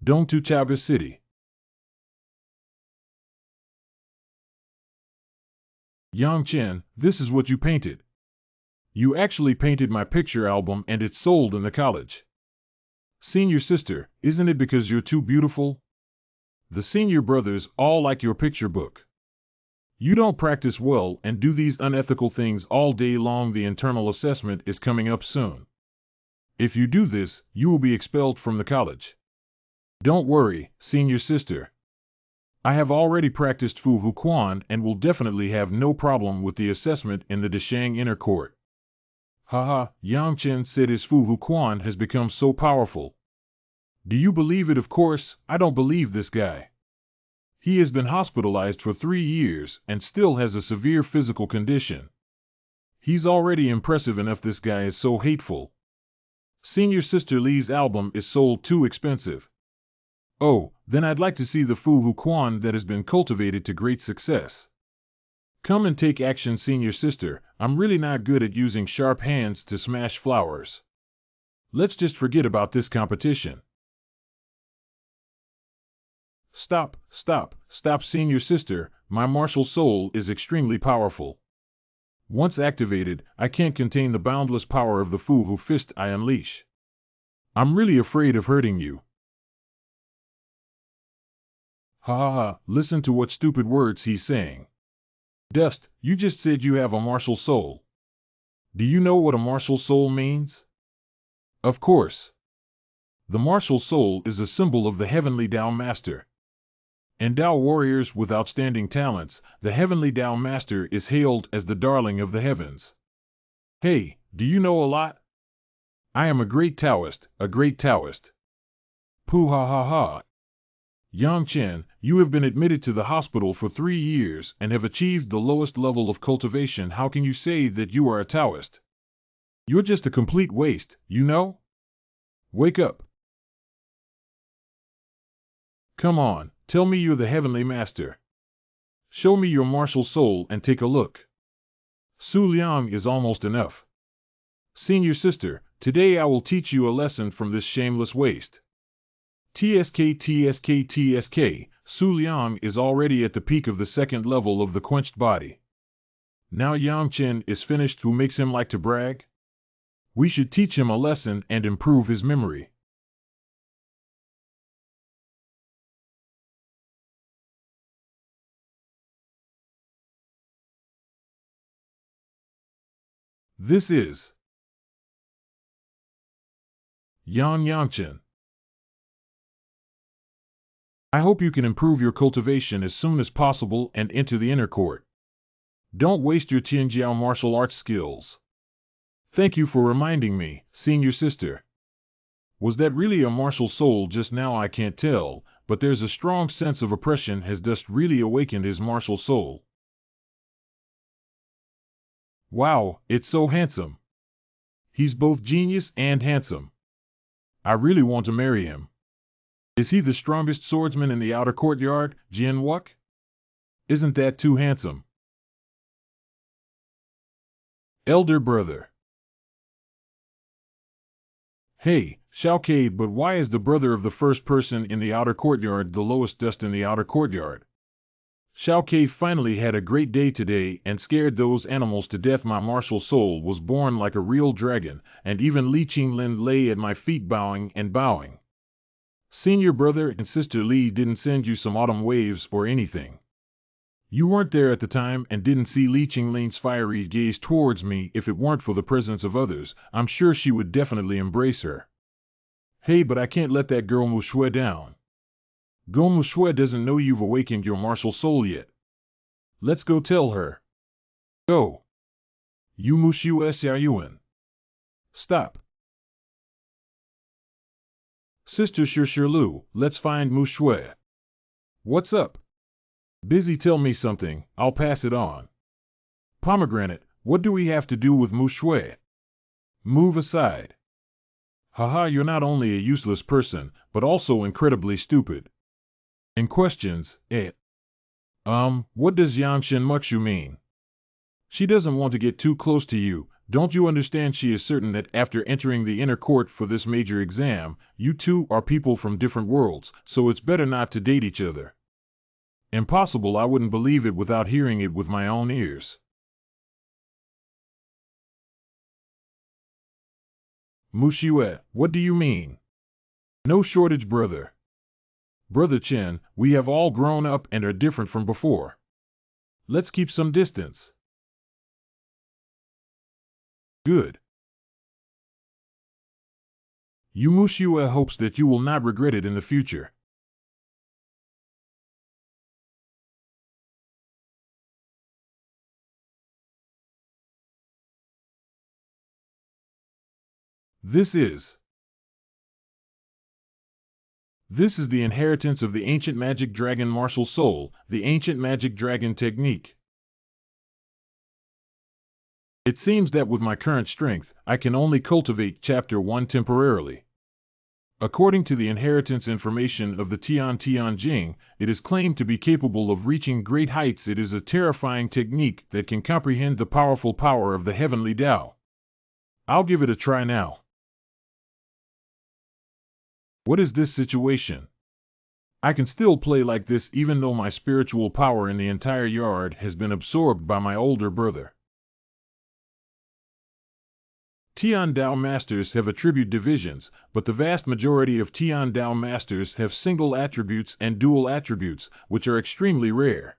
Dong to Chaga City. Yang Chen, this is what you painted. You actually painted my picture album and it's sold in the college. Senior sister, isn't it because you're too beautiful? The senior brothers all like your picture book. You don't practice well and do these unethical things all day long. The internal assessment is coming up soon. If you do this, you will be expelled from the college. Don't worry, senior sister. I have already practiced Fu Hu Quan and will definitely have no problem with the assessment in the Deshang Inner Court. Haha, Yang Chen said his Fu Hu Quan has become so powerful. Do you believe it? Of course, I don't believe this guy. He has been hospitalized for 3 years and still has a severe physical condition. He's already impressive enough. This guy is so hateful. Senior sister Li's album is sold too expensive. Oh, then I'd like to see the Fu Hu Quan that has been cultivated to great success. Come and take action, senior sister. I'm really not good at using sharp hands to smash flowers. Let's just forget about this competition. Stop, senior sister. My martial soul is extremely powerful. Once activated, I can't contain the boundless power of the Fu Hu fist I unleash. I'm really afraid of hurting you. Ha ha ha, listen to what stupid words he's saying. Dust, you just said you have a martial soul. Do you know what a martial soul means? Of course. The martial soul is a symbol of the heavenly Tao Master. In Tao warriors with outstanding talents, the heavenly Tao Master is hailed as the darling of the heavens. Hey, do you know a lot? I am a great Taoist, a great Taoist. Pooh ha ha ha. Yang Chen, you have been admitted to the hospital for 3 years and have achieved the lowest level of cultivation. How can you say that you are a Taoist? You're just a complete waste, you know? Wake up. Come on, tell me you're the heavenly master. Show me your martial soul and take a look. Su Liang is almost enough. Senior sister, today I will teach you a lesson from this shameless waste. TSK, Su Liang is already at the peak of the 2nd level of the quenched body. Now Yang Chen is finished. Who makes him like to brag? We should teach him a lesson and improve his memory. This is Yang Chen. I hope you can improve your cultivation as soon as possible and enter the inner court. Don't waste your Tianjiao martial arts skills. Thank you for reminding me, senior sister. Was that really a martial soul just now? I can't tell, but there's a strong sense of oppression. Has Dust really awakened his martial soul? Wow, it's so handsome. He's both genius and handsome. I really want to marry him. Is he the strongest swordsman in the outer courtyard, Jian Wuk? Isn't that too handsome? Elder brother. Hey, Xiaocade, but why is the brother of the first person in the outer courtyard the lowest dust in the outer courtyard? Xiaocade finally had a great day today and scared those animals to death. My martial soul was born like a real dragon, and even Li Qinglin lay at my feet bowing and bowing. Senior brother and sister Li didn't send you some autumn waves or anything. You weren't there at the time and didn't see Li Qinglin's fiery gaze towards me. If it weren't for the presence of others, I'm sure she would definitely embrace her. Hey, but I can't let that girl Mu Xue down. Go Mu Xue doesn't know you've awakened your martial soul yet. Let's go tell her. Go. You Mu Xue Xiaoyuan. Stop. Sister Shi, let's find Mu Xue. What's up? Busy, tell me something, I'll pass it on. Pomegranate, what do we have to do with Mu Xue? Move aside. Haha, you're not only a useless person, but also incredibly stupid. In questions, what does Yang Chen Muxu mean? She doesn't want to get too close to you, Don't you understand she is certain that after entering the inner court for this major exam, you two are people from different worlds, so it's better not to date each other. Impossible, I wouldn't believe it without hearing it with my own ears. Mu Xue, what do you mean? No shortage, brother. Brother Chen, we have all grown up and are different from before. Let's keep some distance. Good. Mu Xue hopes that you will not regret it in the future. This is the inheritance of the ancient magic dragon martial soul, the ancient magic dragon technique. It seems that with my current strength, I can only cultivate Chapter 1 temporarily. According to the inheritance information of the Tianjing, it is claimed to be capable of reaching great heights. It is a terrifying technique that can comprehend the powerful power of the heavenly Tao. I'll give it a try now. What is this situation? I can still play like this even though my spiritual power in the entire yard has been absorbed by my older brother. Tian Dao masters have attribute divisions, but the vast majority of Tian Dao masters have single attributes and dual attributes, which are extremely rare.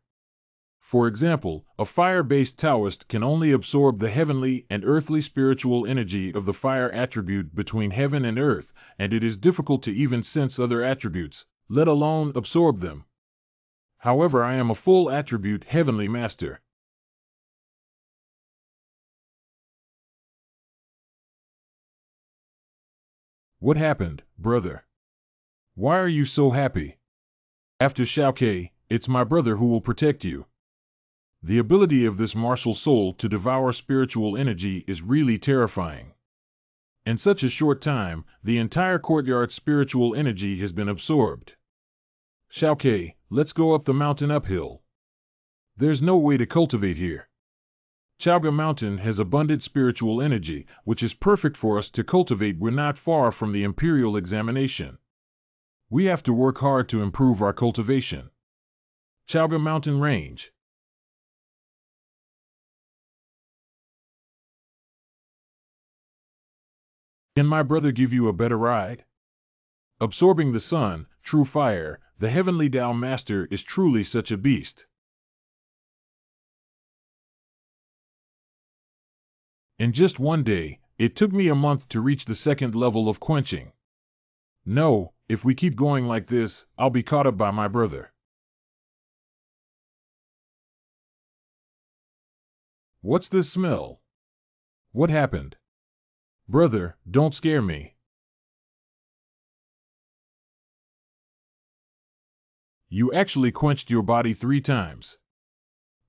For example, a fire-based Taoist can only absorb the heavenly and earthly spiritual energy of the fire attribute between heaven and earth, and it is difficult to even sense other attributes, let alone absorb them. However, I am a full attribute heavenly master. What happened, brother? Why are you so happy? After Xiaoke, it's my brother who will protect you. The ability of this martial soul to devour spiritual energy is really terrifying. In such a short time, the entire courtyard's spiritual energy has been absorbed. Xiaoke, let's go up the mountain uphill. There's no way to cultivate here. Chaoga Mountain has abundant spiritual energy, which is perfect for us to cultivate. We're not far from the imperial examination. We have to work hard to improve our cultivation. Chaoga Mountain Range. Can my brother give you a better ride? Absorbing the sun, true fire, the heavenly Tao Master is truly such a beast. In just one day, it took me a month to reach the second level of quenching. No, if we keep going like this, I'll be caught up by my brother. What's this smell? What happened? Brother, don't scare me. You actually quenched your body 3 times.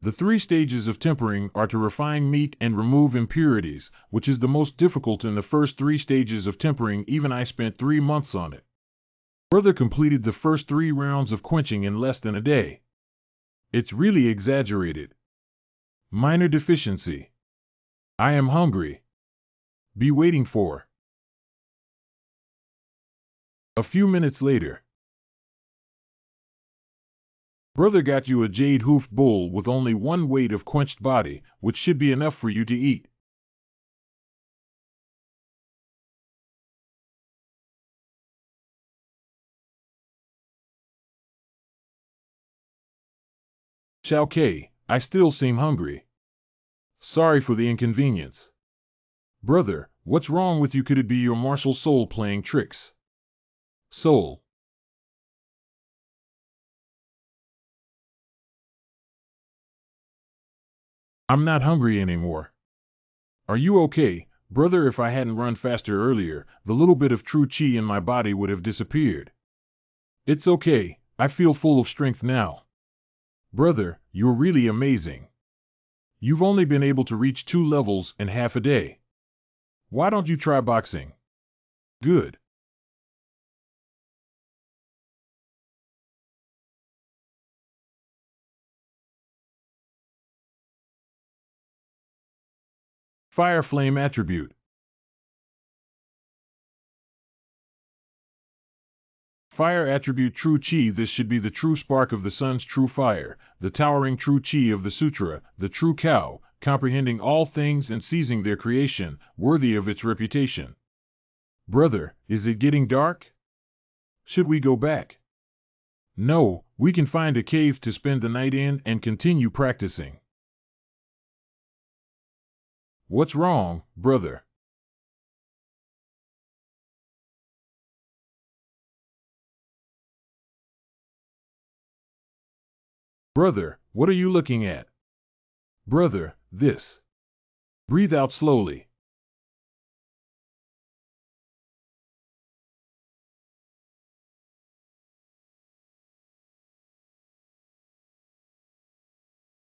The 3 stages of tempering are to refine meat and remove impurities, which is the most difficult in the first 3 stages of tempering. Even I spent 3 months on it. Brother completed the first 3 rounds of quenching in less than a day. It's really exaggerated. Minor deficiency. I am hungry. Be waiting for. A few minutes later. Brother got you a jade-hoofed bull with only 1 weight of quenched body, which should be enough for you to eat. Xiaoke, I still seem hungry. Sorry for the inconvenience. Brother, what's wrong with you? Could it be your martial soul playing tricks? Soul. I'm not hungry anymore. Are you okay, brother? If I hadn't run faster earlier, the little bit of true chi in my body would have disappeared. It's okay, I feel full of strength now. Brother, you're really amazing. You've only been able to reach 2 levels in half a day. Why don't you try boxing? Good. Fire flame attribute. Fire attribute true chi. This should be the true spark of the sun's true fire, the towering true chi of the sutra, the true cow, comprehending all things and seizing their creation, worthy of its reputation. Brother, is it getting dark? Should we go back? No, we can find a cave to spend the night in and continue practicing. What's wrong, brother? Brother, what are you looking at? Brother, this. Breathe out slowly.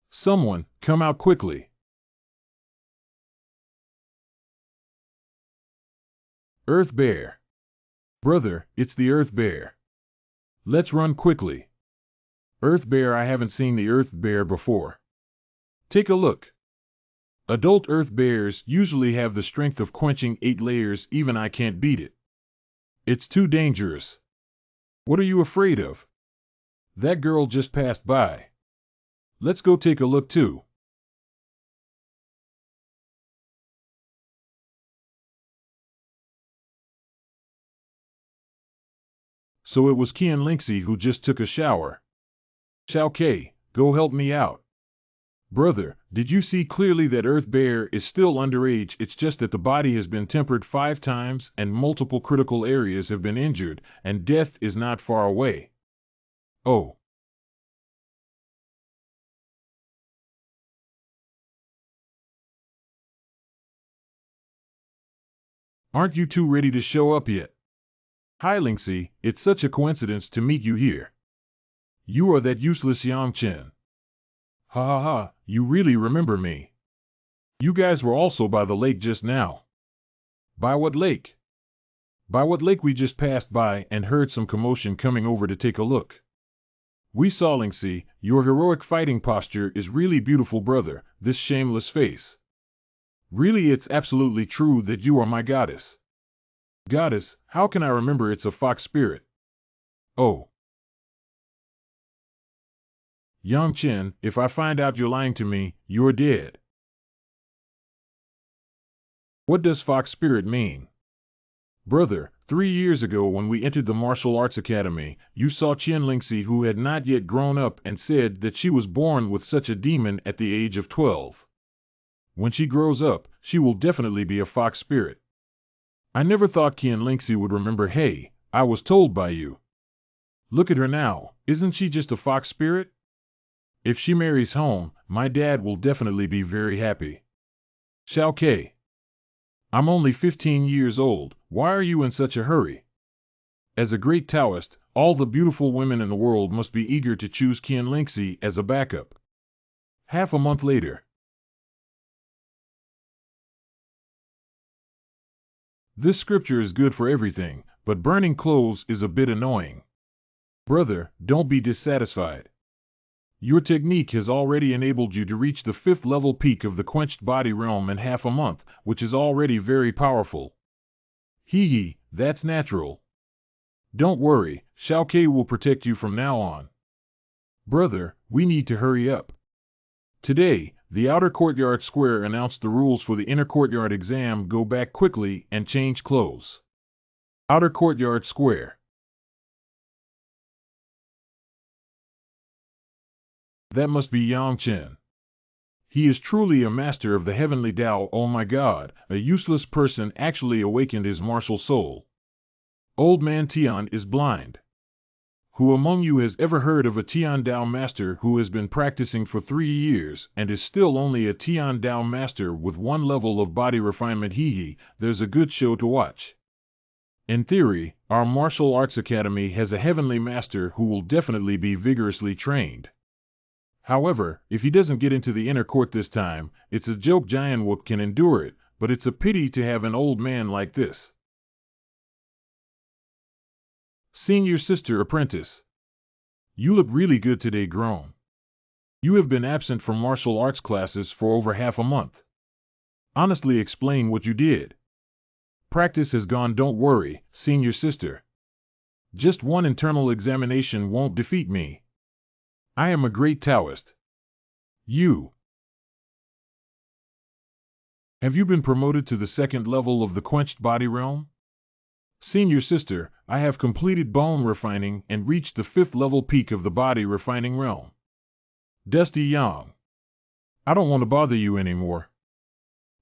Someone, come out quickly. Earth bear. Brother, it's the earth bear. Let's run quickly. Earth bear, I haven't seen the earth bear before. Take a look. Adult earth bears usually have the strength of quenching 8 layers, even I can't beat it. It's too dangerous. What are you afraid of? That girl just passed by. Let's go take a look too. So it was Qian Lingxi who just took a shower. Xiao Ke, go help me out. Brother, did you see clearly that Earth Bear is still underage? It's just that the body has been tempered 5 times and multiple critical areas have been injured, and death is not far away. Oh. Aren't you two ready to show up yet? Hi Lingxi, it's such a coincidence to meet you here. You are that useless Yang Chen. Ha ha ha, you really remember me. You guys were also by the lake just now. By what lake? By what lake we just passed by and heard some commotion coming over to take a look. We saw Lingxi, your heroic fighting posture is really beautiful, brother, this shameless face. Really, it's absolutely true that you are my goddess. Goddess, how can I remember? It's a fox spirit. Oh. Yang Chen, if I find out you're lying to me, you're dead. What does fox spirit mean? Brother, 3 years ago when we entered the martial arts academy, you saw Qian Lingxi, who had not yet grown up, and said that she was born with such a demon at the age of 12. When she grows up, she will definitely be a fox spirit. I never thought Qian Lingxi would remember. Hey, I was told by you. Look at her now, isn't she just a fox spirit? If she marries home, my dad will definitely be very happy. Xiao Ke. I'm only 15 years old, why are you in such a hurry? As a great Taoist, all the beautiful women in the world must be eager to choose Qian Lingxi as a backup. Half a month later. This scripture is good for everything, but burning clothes is a bit annoying. Brother, don't be dissatisfied. Your technique has already enabled you to reach the 5th level peak of the quenched body realm in half a month, which is already very powerful. Hee, that's natural. Don't worry, Xiao Ke will protect you from now on. Brother, we need to hurry up. Today, the outer courtyard square announced the rules for the inner courtyard exam. Go back quickly and change clothes. Outer courtyard square. That must be Yang Chen. He is truly a master of the heavenly Tao. Oh my God, a useless person actually awakened his martial soul. Old man Tian is blind. Who among you has ever heard of a Tian Dao master who has been practicing for 3 years and is still only a Tian Dao master with 1 level of body refinement? Hee, there's a good show to watch. In theory, our martial arts academy has a heavenly master who will definitely be vigorously trained. However, if he doesn't get into the inner court this time, it's a joke. Giant Whoop can endure it, but it's a pity to have an old man like this. Senior sister apprentice. You look really good today, grown. You have been absent from martial arts classes for over half a month. Honestly explain what you did. Practice has gone. Don't worry, senior sister. Just one internal examination won't defeat me. I am a great Taoist. You. Have you been promoted to the second level of the quenched body realm? Senior sister, I have completed bone refining and reached the 5th level peak of the body refining realm. Dusty Yang. I don't want to bother you anymore.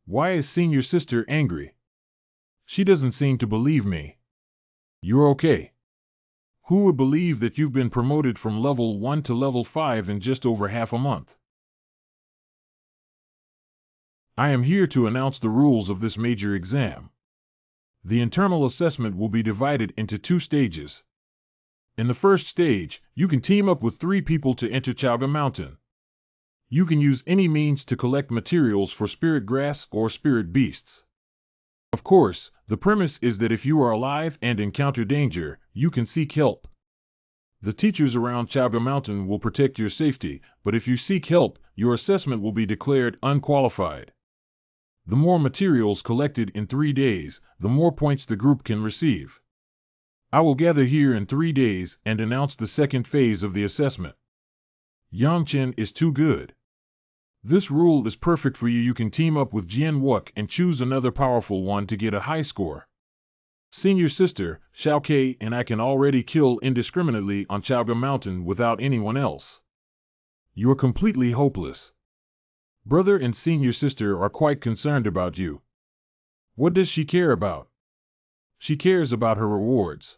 Why is senior sister angry? She doesn't seem to believe me. You're okay. Who would believe that you've been promoted from level 1 to level 5 in just over half a month? I am here to announce the rules of this major exam. The internal assessment will be divided into 2 stages. In the first stage, you can team up with 3 people to enter Chaga Mountain. You can use any means to collect materials for spirit grass or spirit beasts. Of course, the premise is that if you are alive and encounter danger, you can seek help. The teachers around Chaga Mountain will protect your safety, but if you seek help, your assessment will be declared unqualified. The more materials collected in 3 days, the more points the group can receive. I will gather here in 3 days and announce the second phase of the assessment. Yangchen is too good. This rule is perfect for you. You can team up with Jian Wuk and choose another powerful one to get a high score. Senior sister, Xiao Kei and I can already kill indiscriminately on Chaga Mountain without anyone else. You are completely hopeless. Brother and senior sister are quite concerned about you. What does she care about? She cares about her rewards.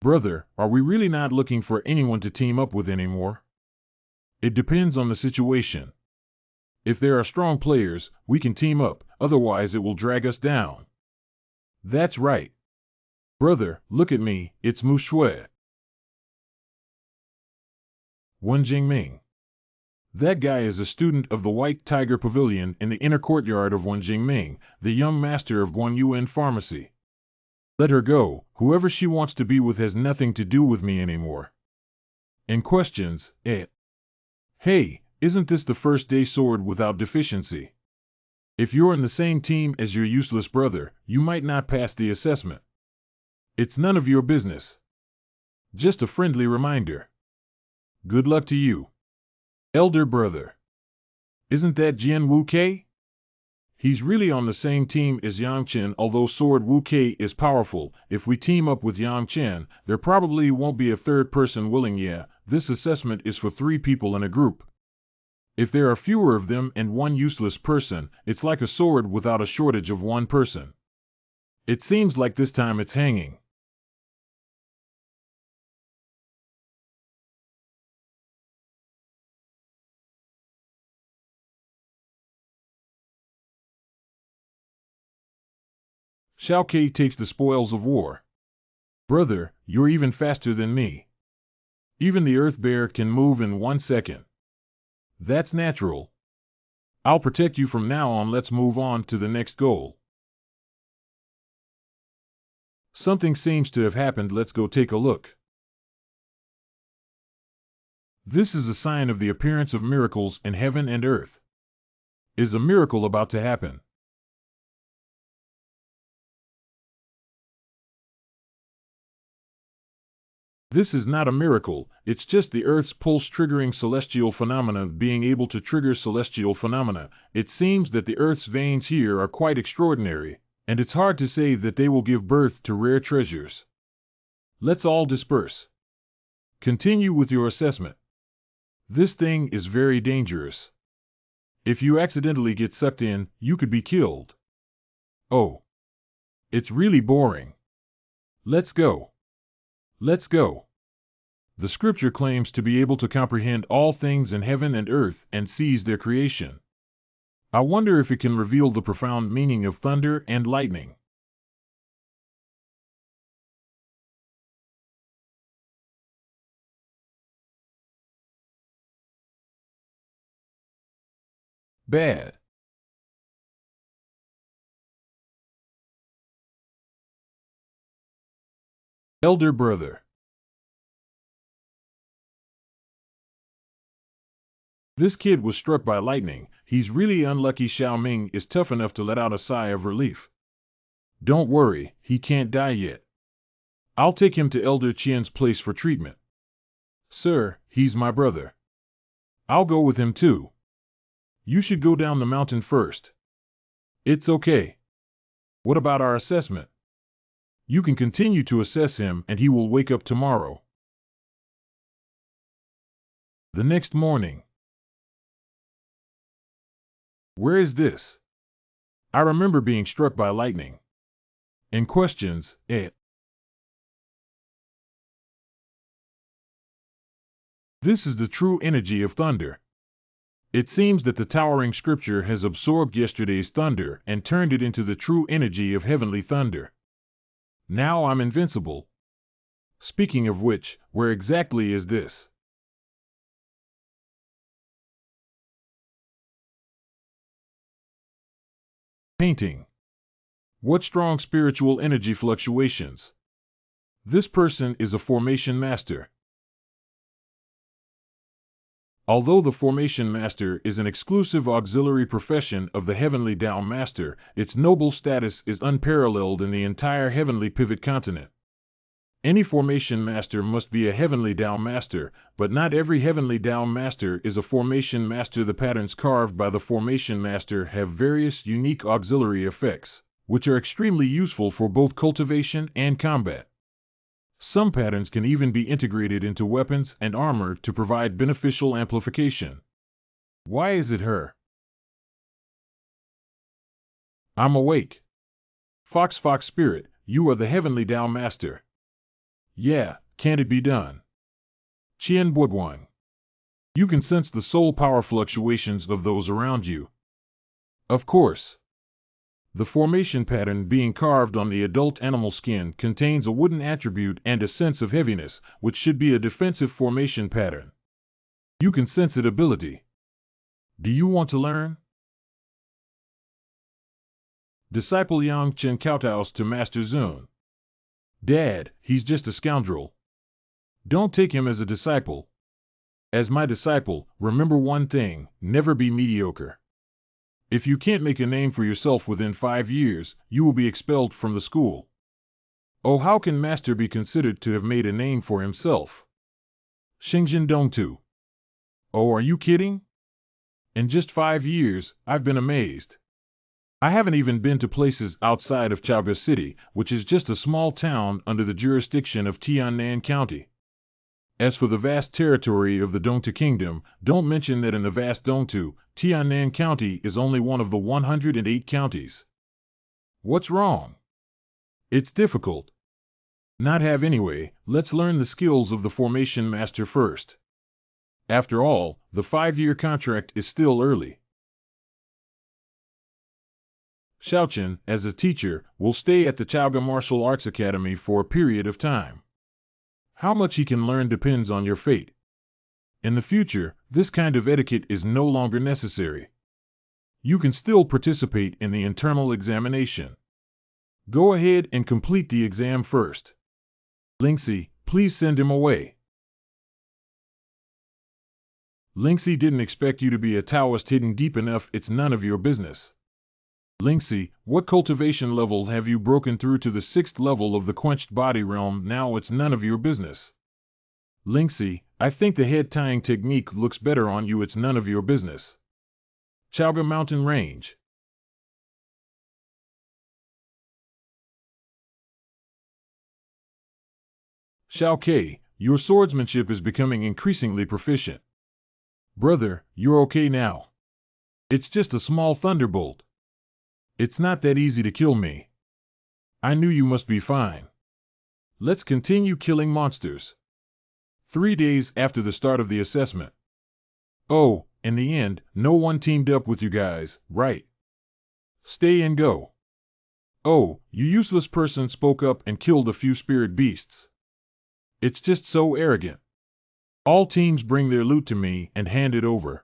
Brother, are we really not looking for anyone to team up with anymore? It depends on the situation. If there are strong players, we can team up, otherwise it will drag us down. That's right. Brother, look at me, it's Mu Xue. Wen Jingming. That guy is a student of the White Tiger Pavilion in the inner courtyard of Wen Jingming, the young master of Guan Yuan Pharmacy. Let her go. Whoever she wants to be with has nothing to do with me anymore. And questions, Hey, isn't this the first day sword without deficiency? If you're in the same team as your useless brother, you might not pass the assessment. It's none of your business. Just a friendly reminder. Good luck to you. Elder brother. Isn't that Jian Wu Kei? He's really on the same team as Yang Chen. Although Sword Wu Kei is powerful, if we team up with Yang Chen, there probably won't be a third person willing. Yeah, this assessment is for 3 people in a group. If there are fewer of them and one useless person, it's like a sword without a shortage of one person. It seems like this time it's hanging. Xiao Kei takes the spoils of war. Brother, you're even faster than me. Even the Earth Bear can move in 1 second. That's natural. I'll protect you from now on. Let's move on to the next goal. Something seems to have happened. Let's go take a look. This is a sign of the appearance of miracles in heaven and earth. Is a miracle about to happen? This is not a miracle, it's just the Earth's pulse triggering celestial phenomena. Being able to trigger celestial phenomena, it seems that the Earth's veins here are quite extraordinary, and it's hard to say that they will give birth to rare treasures. Let's all disperse. Continue with your assessment. This thing is very dangerous. If you accidentally get sucked in, you could be killed. Oh. It's really boring. Let's go. Let's go. The scripture claims to be able to comprehend all things in heaven and earth and sees their creation. I wonder if it can reveal the profound meaning of thunder and lightning. Bad. Elder brother. This kid was struck by lightning. He's really unlucky. Xiao Ming is tough enough to let out a sigh of relief. Don't worry, he can't die yet. I'll take him to Elder Qian's place for treatment. Sir, he's my brother. I'll go with him too. You should go down the mountain first. It's okay. What about our assessment? You can continue to assess him and he will wake up tomorrow. The next morning. Where is this? I remember being struck by lightning. And questions, This is the true energy of thunder. It seems that the towering scripture has absorbed yesterday's thunder and turned it into the true energy of heavenly thunder. Now I'm invincible. Speaking of which, where exactly is this? Painting. What strong spiritual energy fluctuations. This person is a formation master. Although the formation master is an exclusive auxiliary profession of the heavenly Tao master, its noble status is unparalleled in the entire heavenly pivot continent. Any formation master must be a heavenly Tao master, but not every heavenly Tao master is a formation master. The patterns carved by the formation master have various unique auxiliary effects, which are extremely useful for both cultivation and combat. Some patterns can even be integrated into weapons and armor to provide beneficial amplification. Why is it her? I'm awake. Fox Spirit, you are the heavenly Tao master. Yeah, can't it be done? Qian Guan. You can sense the soul power fluctuations of those around you. Of course. The formation pattern being carved on the adult animal skin contains a wooden attribute and a sense of heaviness, which should be a defensive formation pattern. You can sense its ability. Do you want to learn? Disciple Yang Chen kowtows to Master Zun. Dad, he's just a scoundrel. Don't take him as a disciple. As my disciple, remember one thing, never be mediocre. If you can't make a name for yourself within 5 years, you will be expelled from the school. Oh, how can Master be considered to have made a name for himself? Xingjin Dongtu. Oh, are you kidding? In just 5 years, I've been amazed. I haven't even been to places outside of Chaoga City, which is just a small town under the jurisdiction of Tan Nan County. As for the vast territory of the Dongtu Kingdom, don't mention that in the vast Dongtu, Tan Nan County is only one of the 108 counties. What's wrong? It's difficult. Not have anyway, let's learn the skills of the formation master first. After all, the 5-year contract is still early. Xiaochen, as a teacher, will stay at the Chaoga Martial Arts Academy for a period of time. How much he can learn depends on your fate. In the future, this kind of etiquette is no longer necessary. You can still participate in the internal examination. Go ahead and complete the exam first. Lingxi, please send him away. Lingxi didn't expect you to be a Taoist hidden deep enough. It's none of your business. Lingxi, what cultivation level have you broken through to the 6th level of the quenched body realm? Now it's none of your business. Lingxi, I think the head tying technique looks better on you. It's none of your business. Chaoga Mountain Range. Xiao Ke, your swordsmanship is becoming increasingly proficient. Brother, you're okay now. It's just a small thunderbolt. It's not that easy to kill me. I knew you must be fine. Let's continue killing monsters. 3 days after the start of the assessment. Oh, in the end, no one teamed up with you guys, right? Stay and go. Oh, you useless person spoke up and killed a few spirit beasts. It's just so arrogant. All teams bring their loot to me and hand it over.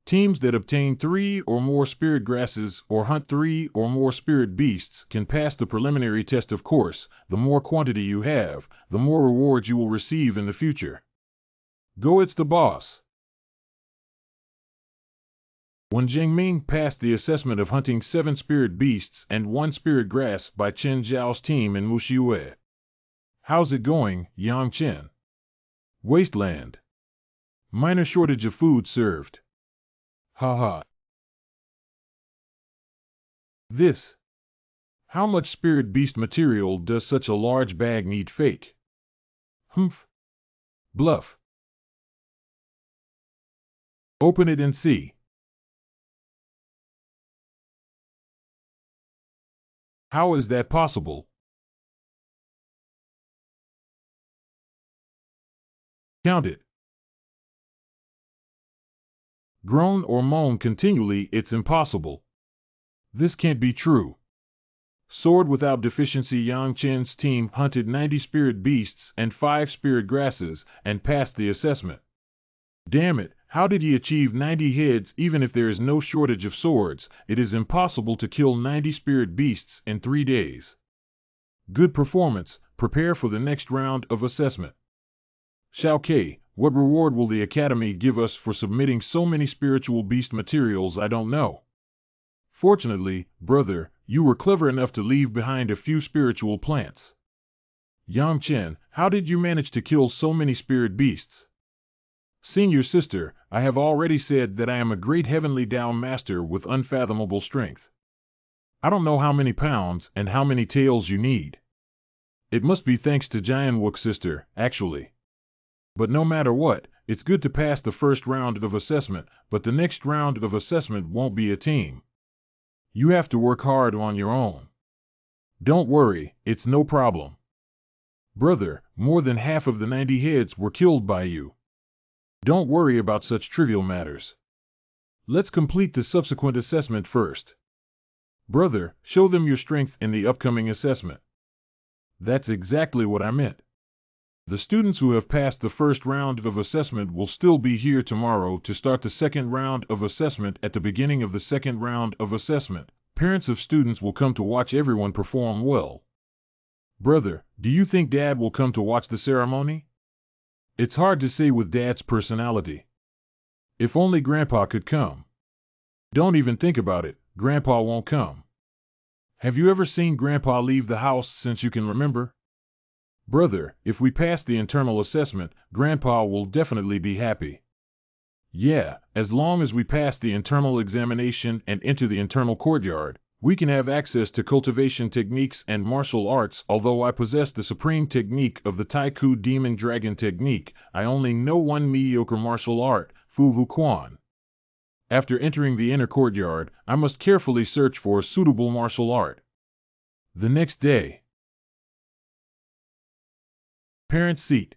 Teams that obtain 3 or more spirit grasses or hunt 3 or more spirit beasts can pass the preliminary test. Of course, the more quantity you have, the more rewards you will receive in the future. Go, it's the boss. When Jiangming passed the assessment of hunting 7 spirit beasts and 1 spirit grass by Chen Zhao's team in Mu Xue. How's it going, Yang Chen? Wasteland. Minor shortage of food served. Haha. This. How much spirit beast material does such a large bag need? Fake. Humph. Bluff. Open it and see. How is that possible? Count it. Groan or moan continually, it's impossible. This can't be true. Sword without deficiency. Yang Chen's team hunted 90 spirit beasts and 5 spirit grasses and passed the assessment. Damn it, how did he achieve 90 heads? Even if there is no shortage of swords, it is impossible to kill 90 spirit beasts in 3 days. Good performance. Prepare for the next round of assessment. Xiao Ke, what reward will the Academy give us for submitting so many spiritual beast materials? I don't know. Fortunately, brother, you were clever enough to leave behind a few spiritual plants. Yang Chen, how did you manage to kill so many spirit beasts? Senior sister, I have already said that I am a great heavenly Tao master with unfathomable strength. I don't know how many pounds and how many tails you need. It must be thanks to Jianwook sister, actually. But no matter what, it's good to pass the first round of assessment, but the next round of assessment won't be a team. You have to work hard on your own. Don't worry, it's no problem. Brother, more than half of the 90 heads were killed by you. Don't worry about such trivial matters. Let's complete the subsequent assessment first. Brother, show them your strength in the upcoming assessment. That's exactly what I meant. The students who have passed the first round of assessment will still be here tomorrow to start the second round of assessment. At the beginning of the second round of assessment, parents of students will come to watch everyone perform well. Brother, do you think Dad will come to watch the ceremony? It's hard to say with Dad's personality. If only Grandpa could come. Don't even think about it, Grandpa won't come. Have you ever seen Grandpa leave the house since you can remember? Brother, if we pass the internal assessment, Grandpa will definitely be happy. Yeah, as long as we pass the internal examination and enter the internal courtyard, we can have access to cultivation techniques and martial arts. Although I possess the supreme technique of the Taiku Demon Dragon technique, I only know one mediocre martial art, Fu Vu Quan. After entering the inner courtyard, I must carefully search for a suitable martial art. The next day. Parent seat.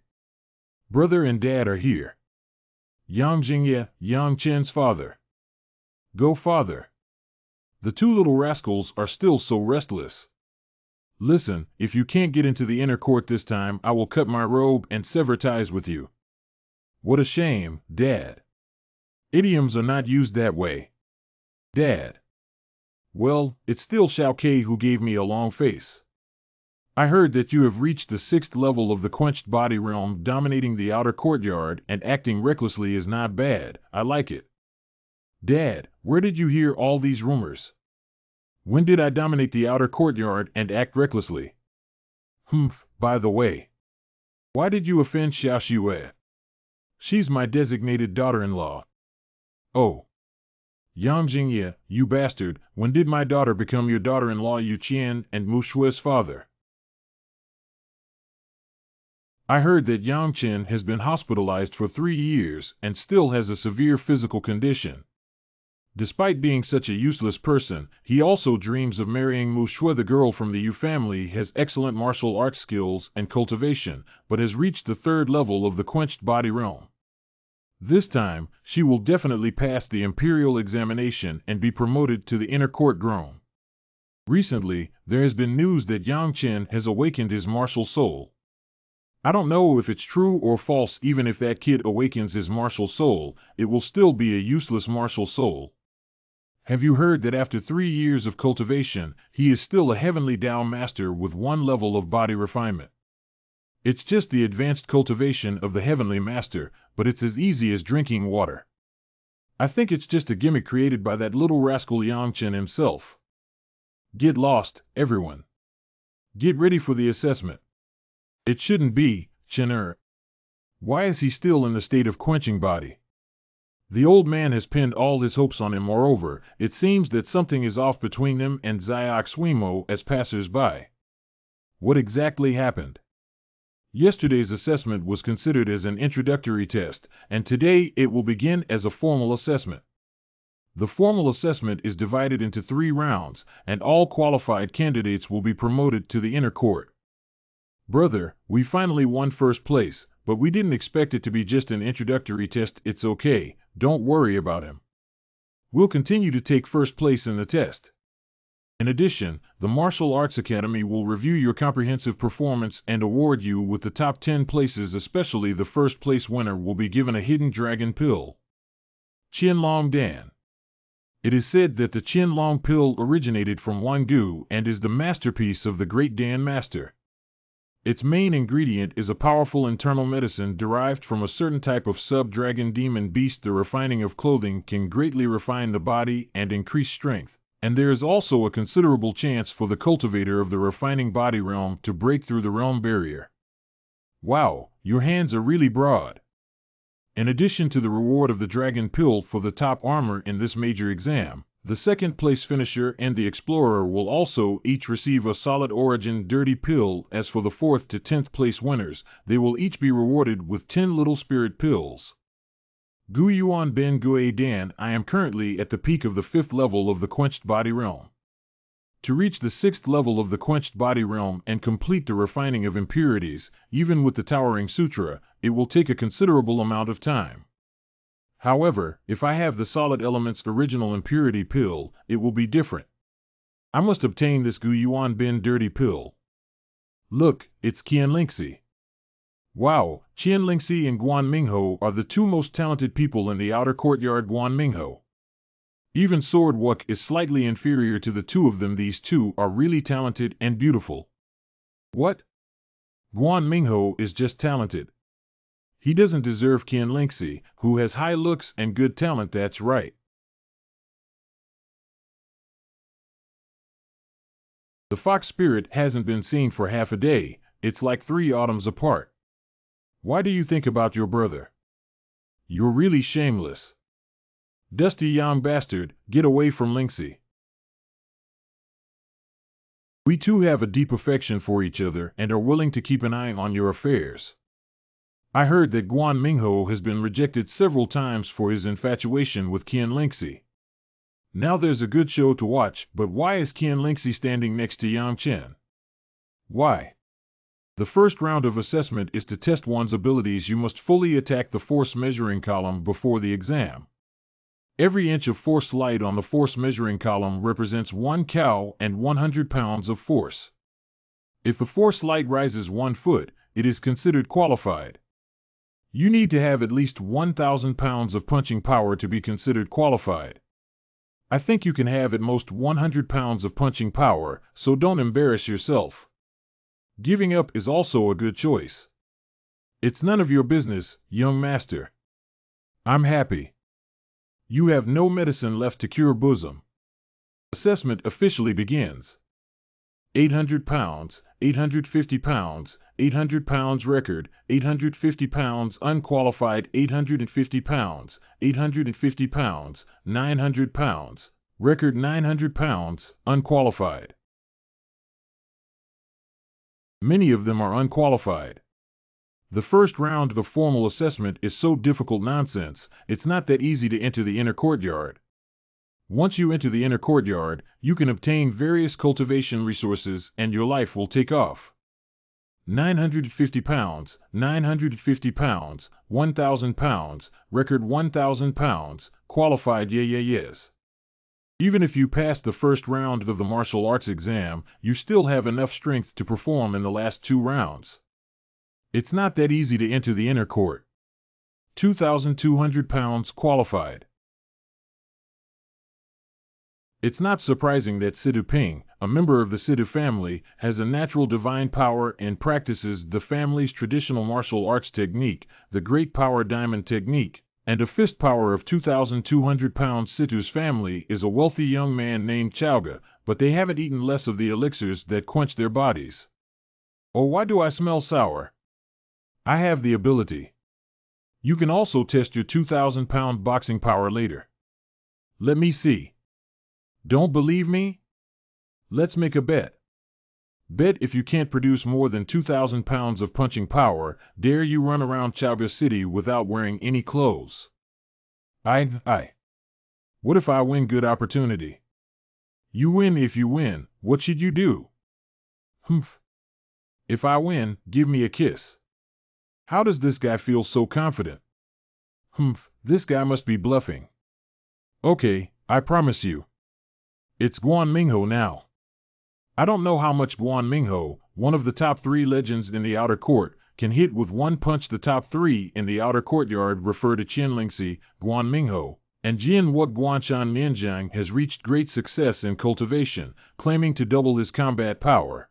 Brother and Dad are here. Yang Jingye, Yang Chen's father. Go father. The 2 little rascals are still so restless. Listen, if you can't get into the inner court this time, I will cut my robe and sever ties with you. What a shame, Dad. Idioms are not used that way. Dad. Well, it's still Xiao Ke who gave me a long face. I heard that you have reached the 6th level of the quenched body realm. Dominating the outer courtyard and acting recklessly is not bad. I like it. Dad, where did you hear all these rumors? When did I dominate the outer courtyard and act recklessly? Humph, by the way. Why did you offend Xiao Xue? She's my designated daughter-in-law. Oh. Yang Jingye, you bastard, when did my daughter become your daughter-in-law? Yu Qian and Mu Xue's father. I heard that Yang Chen has been hospitalized for 3 years and still has a severe physical condition. Despite being such a useless person, he also dreams of marrying Mu Xue. The girl from the Yu family has excellent martial arts skills and cultivation, but has reached the 3rd level of the quenched body realm. This time, she will definitely pass the imperial examination and be promoted to the inner court grown. Recently, there has been news that Yang Chen has awakened his martial soul. I don't know if it's true or false. Even if that kid awakens his martial soul, it will still be a useless martial soul. Have you heard that after 3 years of cultivation, he is still a heavenly Tao master with 1 level of body refinement? It's just the advanced cultivation of the heavenly master, but it's as easy as drinking water. I think it's just a gimmick created by that little rascal Yang Chen himself. Get lost, everyone. Get ready for the assessment. It shouldn't be, Chen. Why is he still in the state of quenching body? The old man has pinned all his hopes on him. Moreover, it seems that something is off between them and Xiaoxuimo as passers-by. What exactly happened? Yesterday's assessment was considered as an introductory test, and today it will begin as a formal assessment. The formal assessment is divided into 3 rounds, and all qualified candidates will be promoted to the inner court. Brother, we finally won first place, but we didn't expect it to be just an introductory test. It's okay, don't worry about him. We'll continue to take first place in the test. In addition, the Martial Arts Academy will review your comprehensive performance and award you with the top 10 places. Especially the first place winner will be given a hidden dragon pill. Qianlong Dan. It is said that the Qianlong pill originated from Wangu and is the masterpiece of the great Dan Master. Its main ingredient is a powerful internal medicine derived from a certain type of sub-dragon demon beast. The refining of clothing can greatly refine the body and increase strength, and there is also a considerable chance for the cultivator of the refining body realm to break through the realm barrier. Wow, your hands are really broad. In addition to the reward of the dragon pill for the top armor in this major exam, the second place finisher and the explorer will also each receive a solid origin dirty pill. As for the 4th to 10th place winners, they will each be rewarded with 10 little spirit pills. Gu Yuan Ben Gue Dan. I am currently at the peak of the 5th level of the quenched body realm. To reach the 6th level of the quenched body realm and complete the refining of impurities, even with the Towering Sutra, it will take a considerable amount of time. However, if I have the solid elements original impurity pill, it will be different. I must obtain this Gu Yuan Bin dirty pill. Look, it's Qianlingxi. Wow, Qianlingxi and Guan Mingho are the 2 most talented people in the outer courtyard. Guan Mingho. Even Sword Wuk is slightly inferior to the 2 of them. These 2 are really talented and beautiful. What? Guan Mingho is just talented. He doesn't deserve Qianlingxi, who has high looks and good talent. That's right. The fox spirit hasn't been seen for half a day. It's like 3 autumns apart. Why do you think about your brother? You're really shameless. Dusty young bastard, get away from Lingxi. We 2 have a deep affection for each other and are willing to keep an eye on your affairs. I heard that Guan Mingho has been rejected several times for his infatuation with Qianlingxi. Now there's a good show to watch, but why is Qianlingxi standing next to Yang Chen? Why? The first round of assessment is to test one's abilities. You must fully attack the force measuring column before the exam. Every inch of force light on the force measuring column represents 1 cow and 100 pounds of force. If the force light rises 1 foot, it is considered qualified. You need to have at least 1,000 pounds of punching power to be considered qualified. I think you can have at most 100 pounds of punching power, so don't embarrass yourself. Giving up is also a good choice. It's none of your business, young master. I'm happy. You have no medicine left to cure bosom. Assessment officially begins. 800 pounds, 850 pounds, 800 pounds record, 850 pounds unqualified, 850 pounds, 850 pounds, 900 pounds, record 900 pounds, unqualified. Many of them are unqualified. The first round of the formal assessment is so difficult nonsense, it's not that easy to enter the inner courtyard. Once you enter the inner courtyard, you can obtain various cultivation resources and your life will take off. 950 pounds, 950 pounds, 1,000 pounds, record 1,000 pounds, qualified yes. Even if you pass the first round of the martial arts exam, you still have enough strength to perform in the last 2 rounds. It's not that easy to enter the inner court. 2,200 pounds qualified. It's not surprising that Sidu Ping, a member of the Sidu family, has a natural divine power and practices the family's traditional martial arts technique, the Great Power Diamond Technique. And a fist power of 2,200 pounds. Situ's family is a wealthy young man named Chowga, but they haven't eaten less of the elixirs that quench their bodies. Or why do I smell sour? I have the ability. You can also test your 2,000-pound boxing power later. Let me see. Don't believe me? Let's make a bet. Bet if you can't produce more than 2,000 pounds of punching power, dare you run around Chowga City without wearing any clothes. I. What if I win? Good opportunity. You win. If you win, what should you do? Humph. If I win, give me a kiss. How does this guy feel so confident? Humph, this guy must be bluffing. Okay, I promise you. It's Guan Mingho now. I don't know how much Guan Mingho, one of the top 3 legends in the outer court, can hit with one punch. The top 3 in the outer courtyard refer to Qian Lingxi, Guan Mingho, and Jian Wuk. Guanshan Nianjiang has reached great success in cultivation, claiming to double his combat power.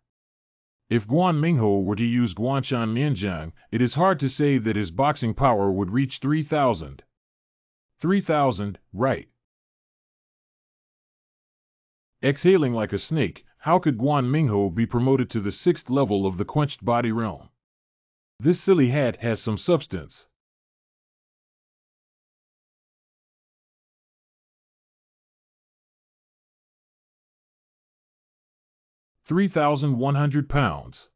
If Guan Mingho were to use Guanshan Nianjiang, it is hard to say that his boxing power would reach 3,000. 3,000, right. Exhaling like a snake, how could Guan Mingho be promoted to the 6th level of the quenched body realm? This silly hat has some substance. £3,100.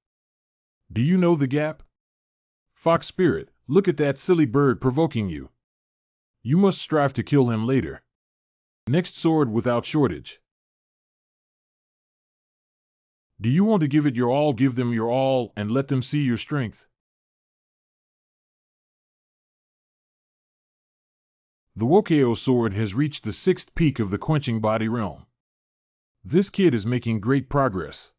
Do you know the gap? Fox Spirit, look at that silly bird provoking you. You must strive to kill him later. Next sword without shortage. Do you want to give it your all? Give them your all and let them see your strength. The Wokeo sword has reached the 6th peak of the quenching body realm. This kid is making great progress.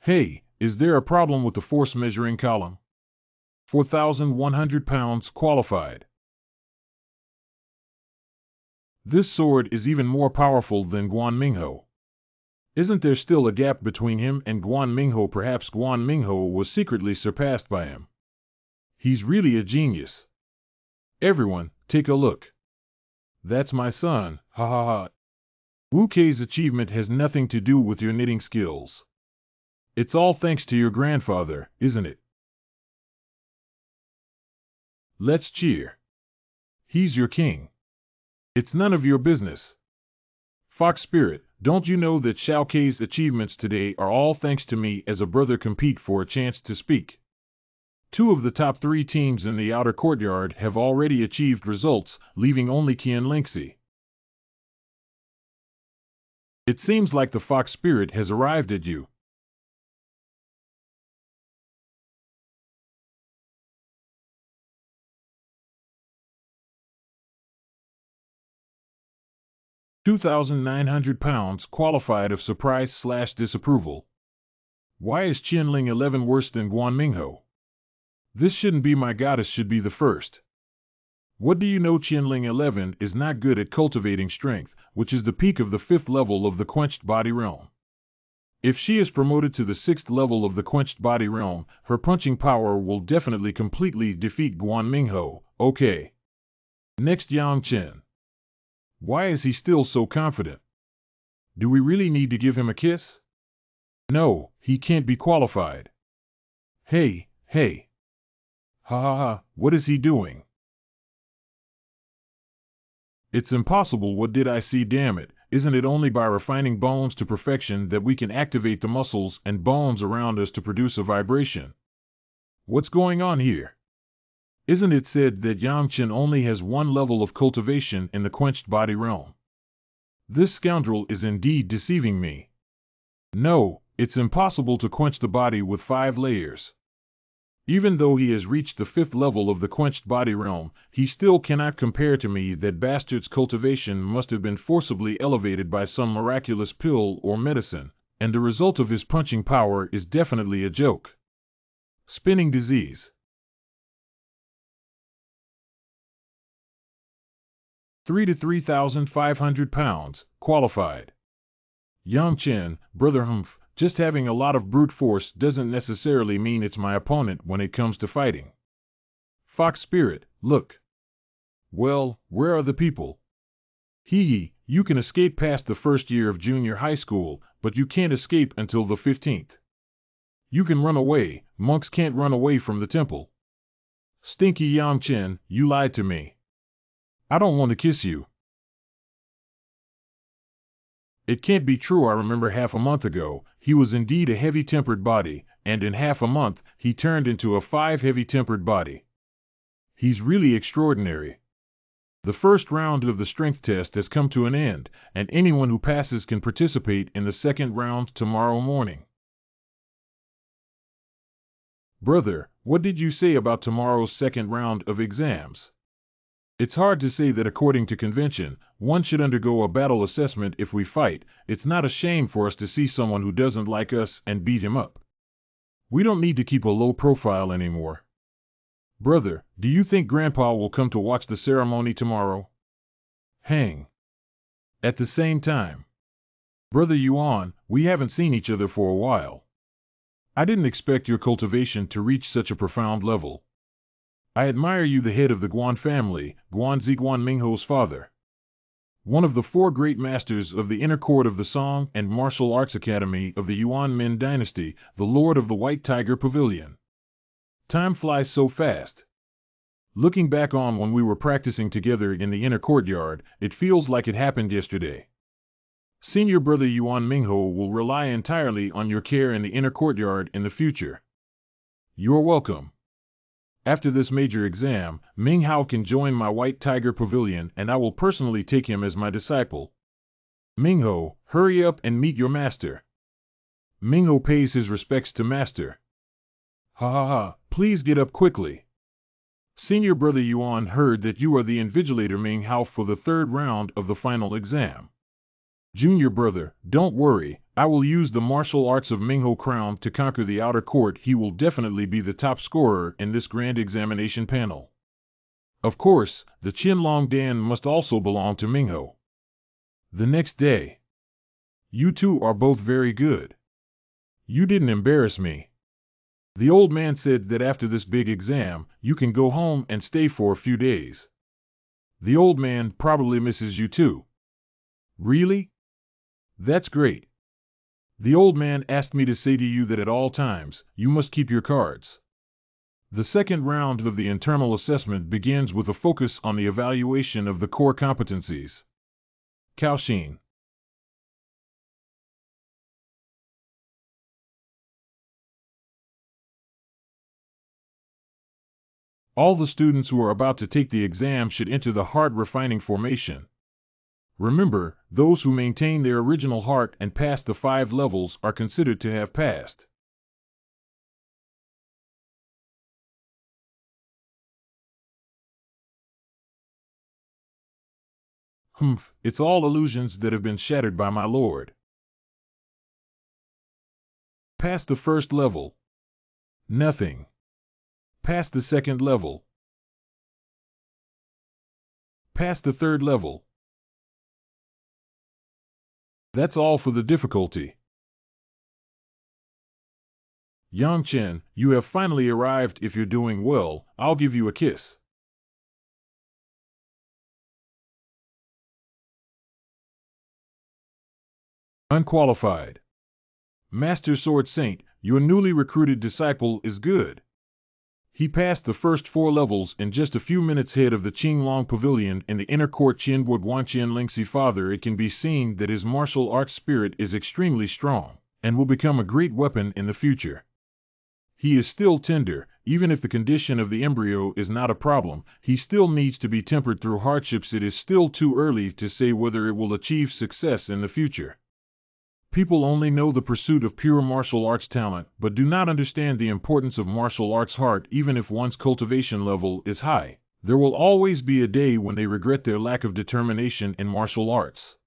Hey, is there a problem with the force measuring column? 4,100 pounds qualified. This sword is even more powerful than Guan Mingho. Isn't there still a gap between him and Guan Mingho? Perhaps Guan Mingho was secretly surpassed by him. He's really a genius. Everyone, take a look. That's my son, ha ha ha. Wu Kei's achievement has nothing to do with your knitting skills. It's all thanks to your grandfather, isn't it? Let's cheer. He's your king. It's none of your business. Fox Spirit, don't you know that Xiao Kei's achievements today are all thanks to me as a brother? Compete for a chance to speak. 2 of the top 3 teams in the outer courtyard have already achieved results, leaving only Qian Lingxi. It seems like the Fox Spirit has arrived at you. £2,900 qualified of surprise/disapproval. Why is Qianling 11 worse than Guan Mingho? This shouldn't be. My goddess should be the first. What do you know? Qianling 11 is not good at cultivating strength, which is the peak of the 5th level of the quenched body realm. If she is promoted to the 6th level of the quenched body realm, her punching power will definitely completely defeat Guan Mingho. Okay. Next, Yang Chen. Why is he still so confident? Do we really need to give him a kiss? No, he can't be qualified. Hey. Ha ha ha, what is he doing? It's impossible. What did I see? Damn it, isn't it only by refining bones to perfection that we can activate the muscles and bones around us to produce a vibration? What's going on here? Isn't it said that Yang Chen only has 1 level of cultivation in the quenched body realm? This scoundrel is indeed deceiving me. No, it's impossible to quench the body with 5 layers. Even though he has reached the 5th level of the quenched body realm, he still cannot compare to me. That bastard's cultivation must have been forcibly elevated by some miraculous pill or medicine, and the result of his punching power is definitely a joke. Spinning disease. 3 to 3,500 pounds, qualified. Yang Chen, brother Humph, just having a lot of brute force doesn't necessarily mean it's my opponent when it comes to fighting. Fox Spirit, look. Well, where are the people? Hee, you can escape past the first year of junior high school, but you can't escape until the 15th. You can run away, monks can't run away from the temple. Stinky Yang Chen, you lied to me. I don't want to kiss you. It can't be true. I remember half a month ago, he was indeed a heavy-tempered body, and in half a month, he turned into a 5 heavy-tempered body. He's really extraordinary. The first round of the strength test has come to an end, and anyone who passes can participate in the second round tomorrow morning. Brother, what did you say about tomorrow's second round of exams? It's hard to say that according to convention, one should undergo a battle assessment if we fight. It's not a shame for us to see someone who doesn't like us and beat him up. We don't need to keep a low profile anymore. Brother, do you think Grandpa will come to watch the ceremony tomorrow? Hang. At the same time. Brother Yuan, we haven't seen each other for a while. I didn't expect your cultivation to reach such a profound level. I admire you, the head of the Guan family, Guan Ziguan Mingho's father. One of the 4 great masters of the inner court of the Song and Martial Arts Academy of the Yuan Min dynasty, the Lord of the White Tiger Pavilion. Time flies so fast. Looking back on when we were practicing together in the inner courtyard, it feels like it happened yesterday. Senior brother Yuan Mingho will rely entirely on your care in the inner courtyard in the future. You're welcome. After this major exam, Ming Hao can join my White Tiger Pavilion and I will personally take him as my disciple. Mingho, hurry up and meet your master. Mingho pays his respects to master. Ha ha ha, please get up quickly. Senior brother Yuan heard that you are the invigilator Ming Hao for the 3rd round of the final exam. Junior brother, don't worry, I will use the martial arts of Mingho Crown to conquer the outer court. He will definitely be the top scorer in this grand examination panel. Of course, the Qianlong Dan must also belong to Mingho. The next day. You two are both very good. You didn't embarrass me. The old man said that after this big exam, you can go home and stay for a few days. The old man probably misses you too. Really? That's great. The old man asked me to say to you that at all times, you must keep your cards. The second round of the internal assessment begins with a focus on the evaluation of the core competencies. Kaoxin. All the students who are about to take the exam should enter the heart refining formation. Remember, those who maintain their original heart and pass the 5 levels are considered to have passed. Humph, it's all illusions that have been shattered by my lord. Pass the 1st level. Nothing. Pass the 2nd level. Pass the 3rd level. That's all for the difficulty. Yang Chen, you have finally arrived. If you're doing well, I'll give you a kiss. Unqualified. Master Sword Saint, your newly recruited disciple is good. He passed the first 4 levels in just a few minutes head of the Qinglong Pavilion in the inner court Qianbo Guanqian Lingxi Father. It can be seen that his martial arts spirit is extremely strong, and will become a great weapon in the future. He is still tender, even if the condition of the embryo is not a problem, he still needs to be tempered through hardships. It is still too early to say whether it will achieve success in the future. People only know the pursuit of pure martial arts talent, but do not understand the importance of martial arts heart. Even if one's cultivation level is high, there will always be a day when they regret their lack of determination in martial arts.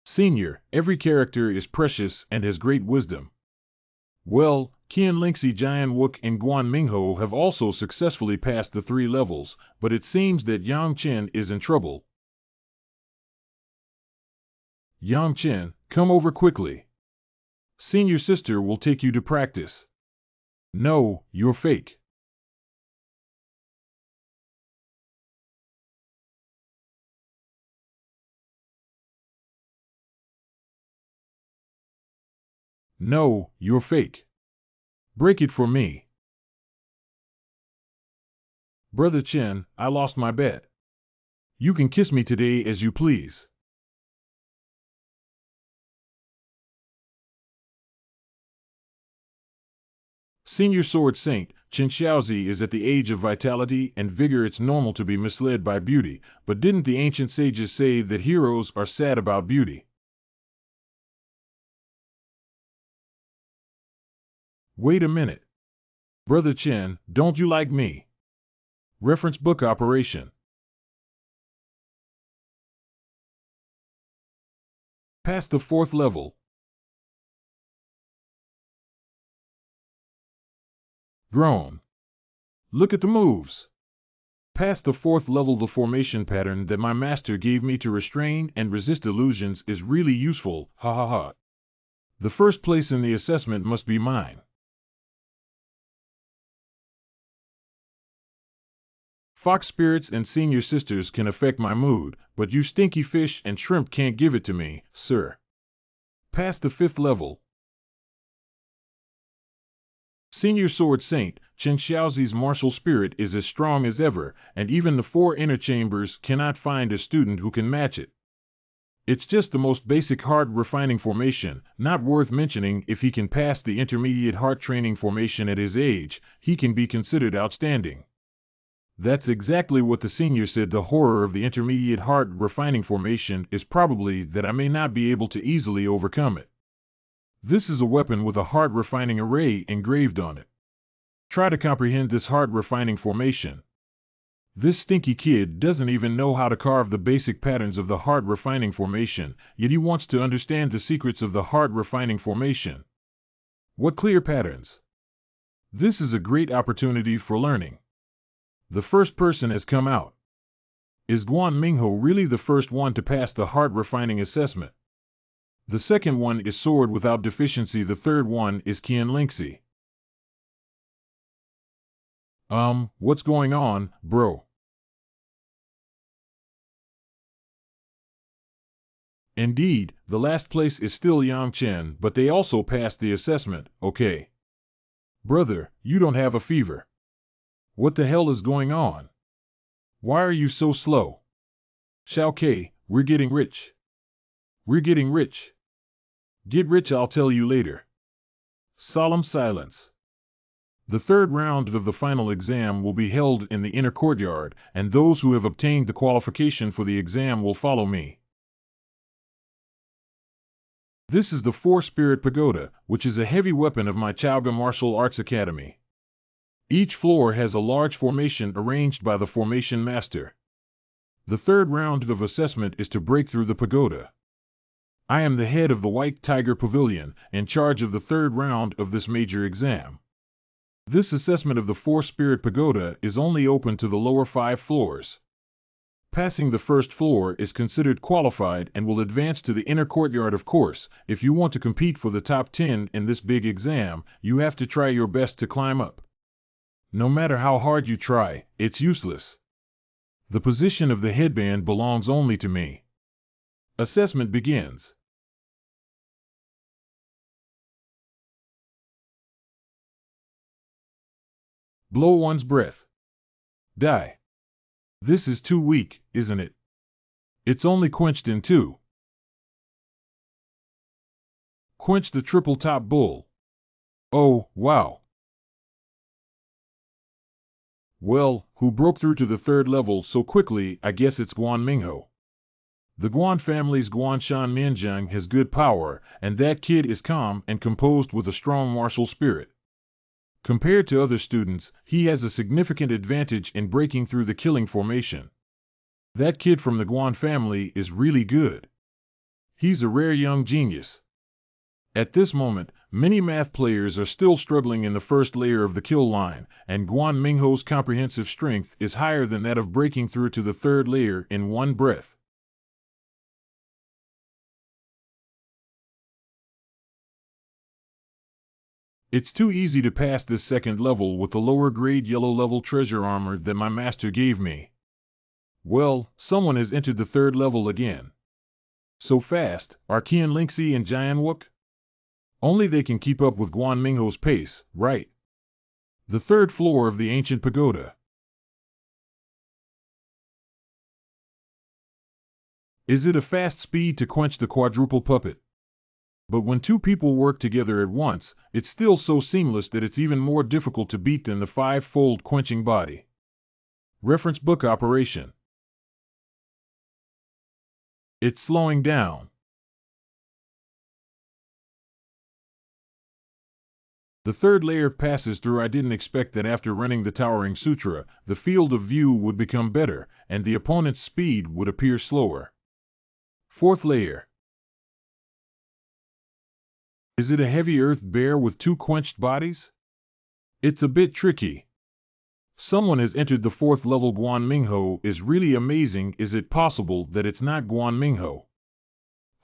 Senior, every character is precious and has great wisdom. Well, Qian Lingxi Jian Wook and Guan Mingho have also successfully passed the 3 levels, but it seems that Yang Chen is in trouble. Yang Chen, come over quickly. Senior sister will take you to practice. No, you're fake. No, you're fake. Break it for me. Brother Chen, I lost my bet. You can kiss me today as you please. Senior Sword Saint, Chen Xiaozi is at the age of vitality and vigor. It's normal to be misled by beauty, but didn't the ancient sages say that heroes are sad about beauty? Wait a minute. Brother Chen, don't you like me? Reference book operation. Past the 4th level. Grown. Look at the moves. Past the 4th level, the formation pattern that my master gave me to restrain and resist illusions is really useful, ha ha ha. The first place in the assessment must be mine. Fox spirits and senior sisters can affect my mood, but you stinky fish and shrimp can't give it to me, sir. Past the 5th level. Senior Sword Saint, Chen Xiaozi's martial spirit is as strong as ever, and even the 4 inner chambers cannot find a student who can match it. It's just the most basic heart refining formation, not worth mentioning. If he can pass the intermediate heart training formation at his age, he can be considered outstanding. That's exactly what the senior said. The horror of the intermediate heart refining formation is probably that I may not be able to easily overcome it. This is a weapon with a heart refining array engraved on it. Try to comprehend this heart refining formation. This stinky kid doesn't even know how to carve the basic patterns of the heart refining formation, yet he wants to understand the secrets of the heart refining formation. What clear patterns! This is a great opportunity for learning. The first person has come out. Is Guan Mingho really the first one to pass the heart refining assessment? The second one is Sword without deficiency. The third one is Qian Lingxi. What's going on, bro? Indeed, the last place is still Yang Chen, but they also passed the assessment, okay. Brother, you don't have a fever. What the hell is going on? Why are you so slow? Xiao Ke, we're getting rich. We're getting rich. Get rich, I'll tell you later. Solemn silence. The third round of the final exam will be held in the inner courtyard, and those who have obtained the qualification for the exam will follow me. This is the 4-Spirit Pagoda, which is a heavy weapon of my Chaoga Martial Arts Academy. Each floor has a large formation arranged by the formation master. The third round of assessment is to break through the pagoda. I am the head of the White Tiger Pavilion, in charge of the third round of this major exam. This assessment of the 4-Spirit Pagoda is only open to the lower 5 floors. Passing the first floor is considered qualified and will advance to the inner courtyard. Of course, if you want to compete for the top 10 in this big exam, you have to try your best to climb up. No matter how hard you try, it's useless. The position of the headband belongs only to me. Assessment begins. Blow one's breath. Die. This is too weak, isn't it? It's only quenched in 2. Quench the triple top bull. Oh, wow. Well, who broke through to the 3rd level so quickly? I guess it's Guan Mingho. The Guan family's Guanshan Mianjiang has good power, and that kid is calm and composed with a strong martial spirit. Compared to other students, he has a significant advantage in breaking through the killing formation. That kid from the Guan family is really good. He's a rare young genius. At this moment, many math players are still struggling in the first layer of the kill line, and Guan Mingho's comprehensive strength is higher than that of breaking through to the 3rd layer in one breath. It's too easy to pass this second level with the lower grade yellow level treasure armor that my master gave me. Well, someone has entered the third level again. So fast, are Qian Lingxi and Jian Wook? Only they can keep up with Guan Mingho's pace, right? The third floor of the ancient pagoda. Is it a fast speed to quench the quadruple puppet? But when two people work together at once, it's still so seamless that it's even more difficult to beat than the five-fold quenching body. Reference book operation. It's slowing down. The third layer passes through. I didn't expect that after running the Towering Sutra, the field of view would become better, and the opponent's speed would appear slower. Fourth layer. Is it a heavy earth bear with two quenched bodies? It's a bit tricky. Someone has entered the fourth level. Guan Mingho is really amazing. Is it possible that it's not Guan Mingho?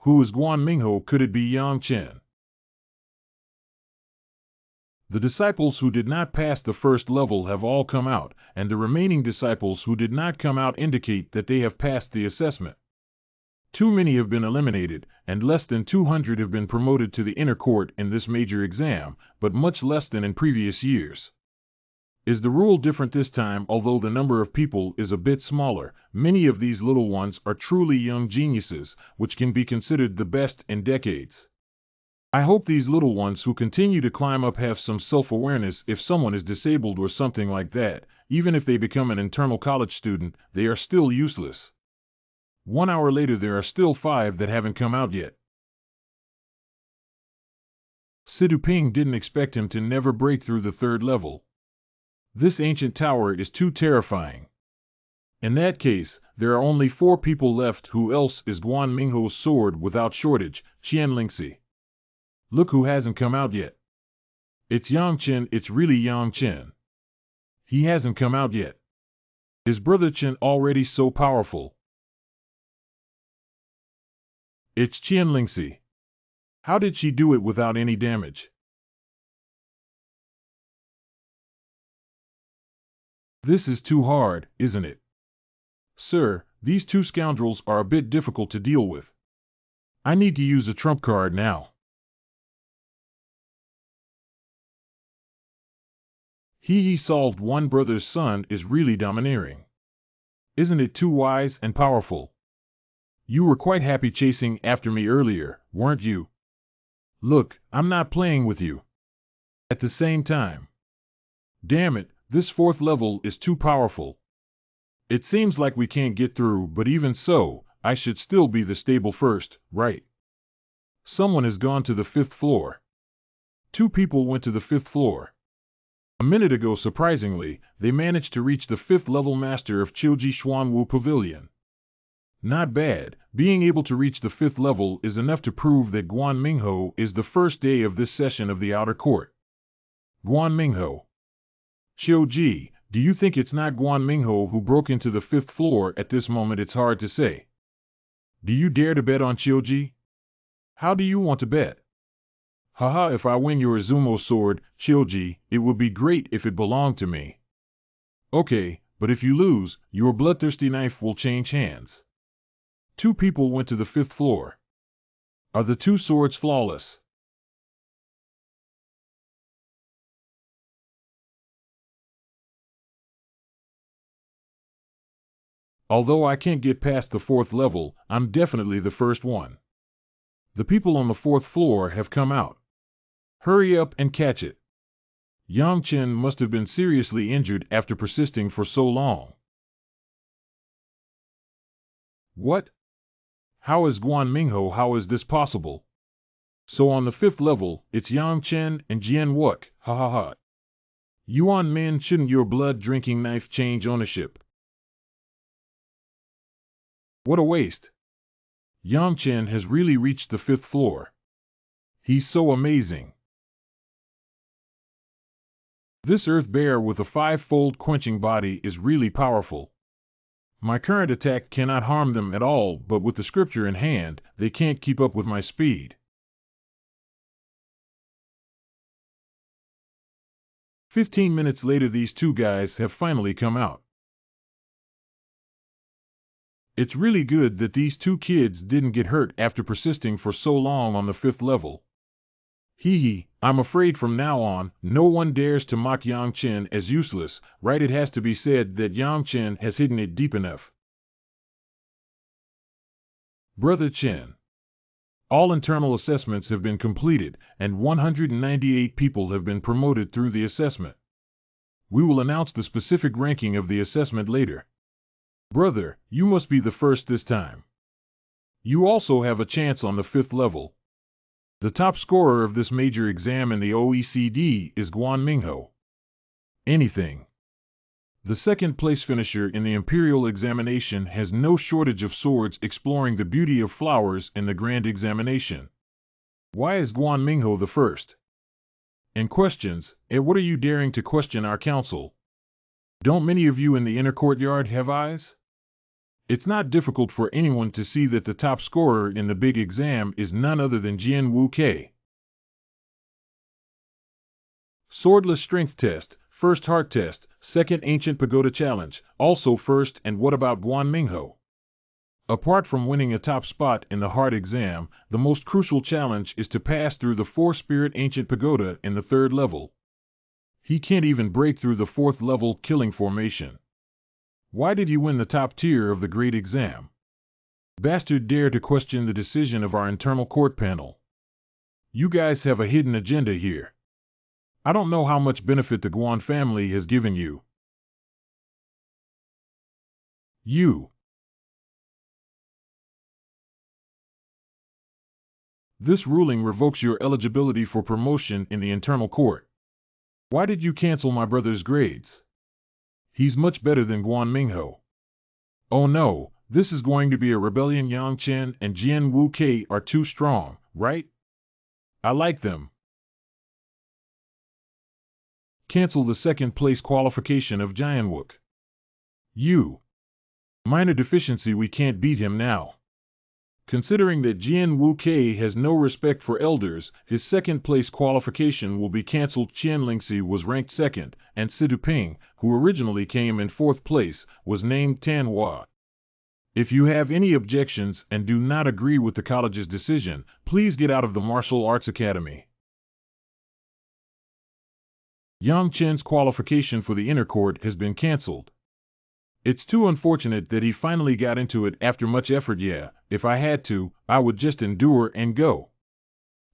Who is Guan Mingho? Could it be Yang Chen? The disciples who did not pass the first level have all come out, and the remaining disciples who did not come out indicate that they have passed the assessment. Too many have been eliminated, and less than 200 have been promoted to the inner court in this major exam, but much less than in previous years. Is the rule different this time? Although the number of people is a bit smaller, many of these little ones are truly young geniuses, which can be considered the best in decades. I hope these little ones who continue to climb up have some self-awareness. If someone is disabled or something like that, even if they become an internal college student, they are still useless. 1 hour later, there are still 5 that haven't come out yet. Sidu Ping didn't expect him to never break through the third level. This ancient tower is too terrifying. In that case, there are only 4 people left. Who else is Guan Mingho's sword without shortage? Qian Lingxi. Look who hasn't come out yet. It's Yang Chen. It's really Yang Chen. He hasn't come out yet. Is Brother Chen already so powerful? It's Qian Lingxi. How did she do it without any damage? This is too hard, isn't it? Sir, these 2 scoundrels are a bit difficult to deal with. I need to use a trump card now. He solved one brother's son is really domineering. Isn't it too wise and powerful? You were quite happy chasing after me earlier, weren't you? Look, I'm not playing with you. At the same time. Damn it, this 4th level is too powerful. It seems like we can't get through, but even so, I should still be the stable first, right? Someone has gone to the 5th floor. 2 people went to the 5th floor. A minute ago, surprisingly, they managed to reach the 5th level master of Qiuji Xuanwu Pavilion. Not bad. Being able to reach the 5th level is enough to prove that Guan Mingho is the first day of this session of the outer court. Guan Mingho. Qiuji, do you think it's not Guan Mingho who broke into the 5th floor? At this moment it's hard to say. Do you dare to bet on Qiuji? How do you want to bet? Haha, if I win your Izumo sword, Qiuji, it would be great if it belonged to me. Okay, but if you lose, your bloodthirsty knife will change hands. 2 people went to the 5th floor. Are the 2 swords flawless? Although I can't get past the 4th level, I'm definitely the first one. The people on the 4th floor have come out. Hurry up and catch it. Yang Chen must have been seriously injured after persisting for so long. What? How is Guan Mingho? How is this possible? So on the 5th level, it's Yang Chen and Jian Wook, ha ha ha. Yuan Min, shouldn't your blood-drinking knife change ownership? What a waste. Yang Chen has really reached the 5th floor. He's so amazing. This earth bear with a 5-fold quenching body is really powerful. My current attack cannot harm them at all, but with the scripture in hand, they can't keep up with my speed. 15 minutes later, these two guys have finally come out. It's really good that these two kids didn't get hurt after persisting for so long on the 5th level. Hee, I'm afraid from now on, no one dares to mock Yang Chen as useless, right? It has to be said that Yang Chen has hidden it deep enough. Brother Chen. All internal assessments have been completed, and 198 people have been promoted through the assessment. We will announce the specific ranking of the assessment later. Brother, you must be the first this time. You also have a chance on the 5th level. The top scorer of this major exam in the OECD is Guan Mingho. Anything. The second place finisher in the Imperial examination has no shortage of swords exploring the beauty of flowers in the Grand Examination. Why is Guan Mingho the first? And questions, what are you daring to question our counsel? Don't many of you in the inner courtyard have eyes? It's not difficult for anyone to see that the top scorer in the big exam is none other than Mu Xue. Swordless strength test, first heart test, second ancient pagoda challenge, also first. And what about Guan Mingho? Apart from winning a top spot in the heart exam, the most crucial challenge is to pass through the 4-spirit ancient pagoda in the 3rd level. He can't even break through the 4th level killing formation. Why did he win the top tier of the great exam? Bastard dare to question the decision of our internal court panel. You guys have a hidden agenda here. I don't know how much benefit the Guan family has given you. This ruling revokes your eligibility for promotion in the internal court. Why did you cancel my brother's grades? He's much better than Guan Mingho. Oh no, this is going to be a rebellion. Yang Chen and Mu Xue are too strong, right? I like them. Cancel the 2nd place qualification of Jianwook. Minor deficiency, we can't beat him now. Considering that Mu Xue has no respect for elders, his 2nd place qualification will be cancelled. Qian Lingxi was ranked 2nd, and Si Duping, who originally came in 4th place, was named MANHWA. If you have any objections and do not agree with the college's decision, please get out of the Martial Arts Academy. Yang Chen's qualification for the inner court has been cancelled. It's too unfortunate that he finally got into it after much effort. Yeah, if I had to, I would just endure and go.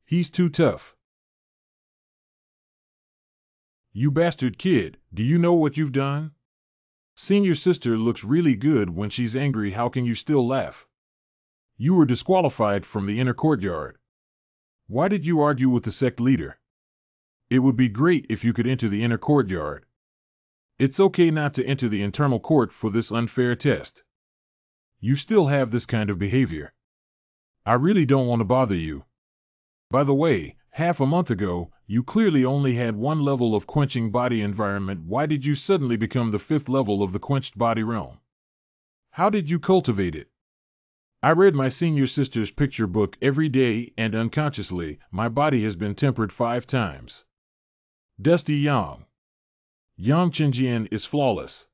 He's too tough. You bastard kid, do you know what you've done? Senior sister looks really good when she's angry. How can you still laugh? You were disqualified from the inner courtyard. Why did you argue with the sect leader? It would be great if you could enter the inner courtyard. It's okay not to enter the internal court for this unfair test. You still have this kind of behavior. I really don't want to bother you. By the way, half a month ago, you clearly only had 1 level of quenching body environment. Why did you suddenly become the 5th level of the quenched body realm? How did you cultivate it? I read my senior sister's picture book every day, and unconsciously, my body has been tempered 5 times. Dusty Yang. Yang Chenjian is flawless.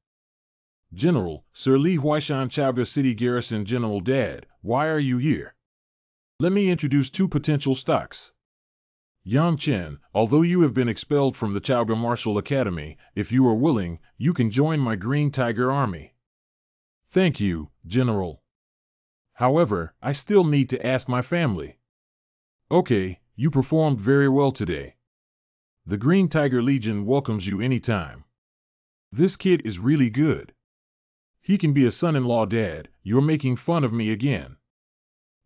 General, Sir Li Huaishan, Chaoga City Garrison General. Dad, why are you here? Let me introduce 2 potential stocks. Yang Chen, although you have been expelled from the Chaoga Martial Academy, if you are willing, you can join my Green Tiger Army. Thank you, General. However, I still need to ask my family. Okay, you performed very well today. The Green Tiger Legion welcomes you anytime. This kid is really good. He can be a son-in-law. Dad, you're making fun of me again.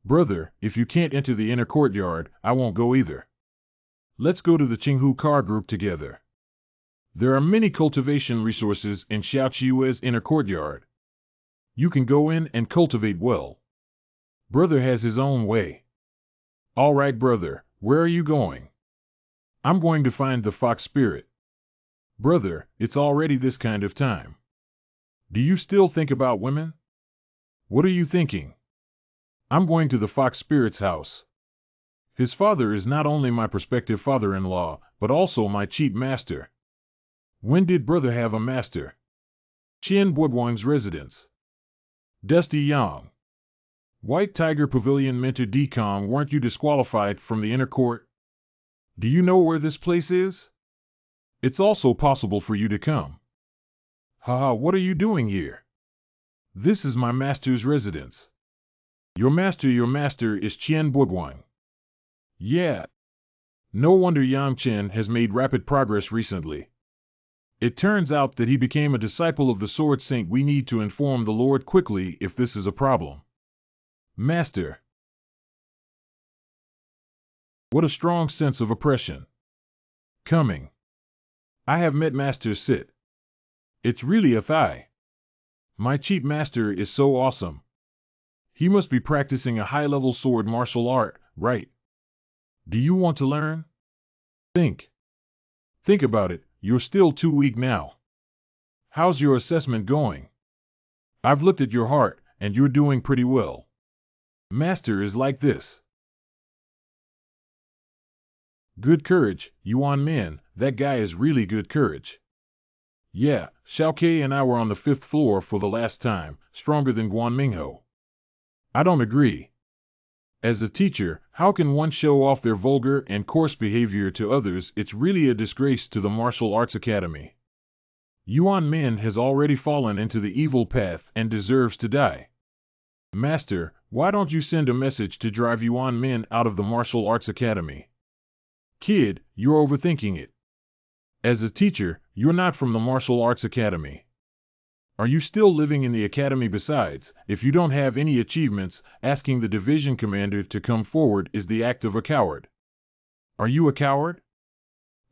Brother, if you can't enter the inner courtyard, I won't go either. Let's go to the Qinghu car group together. There are many cultivation resources in Xiaoqiue's inner courtyard. You can go in and cultivate well. Brother has his own way. All right, brother, where are you going? I'm going to find the fox spirit. Brother, it's already this kind of time. Do you still think about women? What are you thinking? I'm going to the fox spirit's house. His father is not only my prospective father-in-law, but also my cheap master. When did brother have a master? Qian Buoguang's residence. Dusty Yang. White Tiger Pavilion Mentor Decom, weren't you disqualified from the inner court? Do you know where this place is? It's also possible for you to come. Haha, what are you doing here? This is my master's residence. Your master is Qian Buoguang. Yeah. No wonder Yang Chen has made rapid progress recently. It turns out that he became a disciple of the Sword Saint. We need to inform the Lord quickly if this is a problem. Master. What a strong sense of oppression. Coming. I have met Master Sit. It's really a thigh. My cheap master is so awesome. He must be practicing a high-level sword martial art, right? Do you want to learn? Think about it. You're still too weak now. How's your assessment going? I've looked at your heart, and you're doing pretty well. Master is like this. Good courage, Yuan Min, that guy is really good courage. Yeah, Xiaoke and I were on the 5th floor for the last time, stronger than Guan Mingho. I don't agree. As a teacher, how can one show off their vulgar and coarse behavior to others? It's really a disgrace to the Martial Arts Academy. Yuan Min has already fallen into the evil path and deserves to die. Master, why don't you send a message to drive Yuan Min out of the Martial Arts Academy? Kid, you're overthinking it. As a teacher, you're not from the Martial Arts Academy. Are you still living in the academy? Besides, if you don't have any achievements, asking the division commander to come forward is the act of a coward. Are you a coward?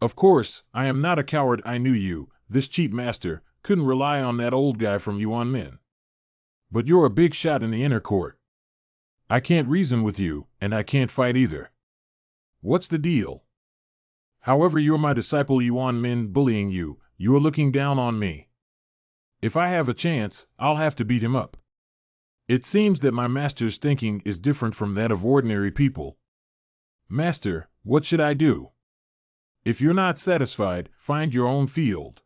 Of course, I am not a coward. I knew you, this cheap master, couldn't rely on that old guy from Yuan Min. But you're a big shot in the inner court. I can't reason with you, and I can't fight either. What's the deal? However, you're my disciple. Yuan Min bullying you, you're looking down on me. If I have a chance, I'll have to beat him up. It seems that my master's thinking is different from that of ordinary people. Master, what should I do? If you're not satisfied, find your own field.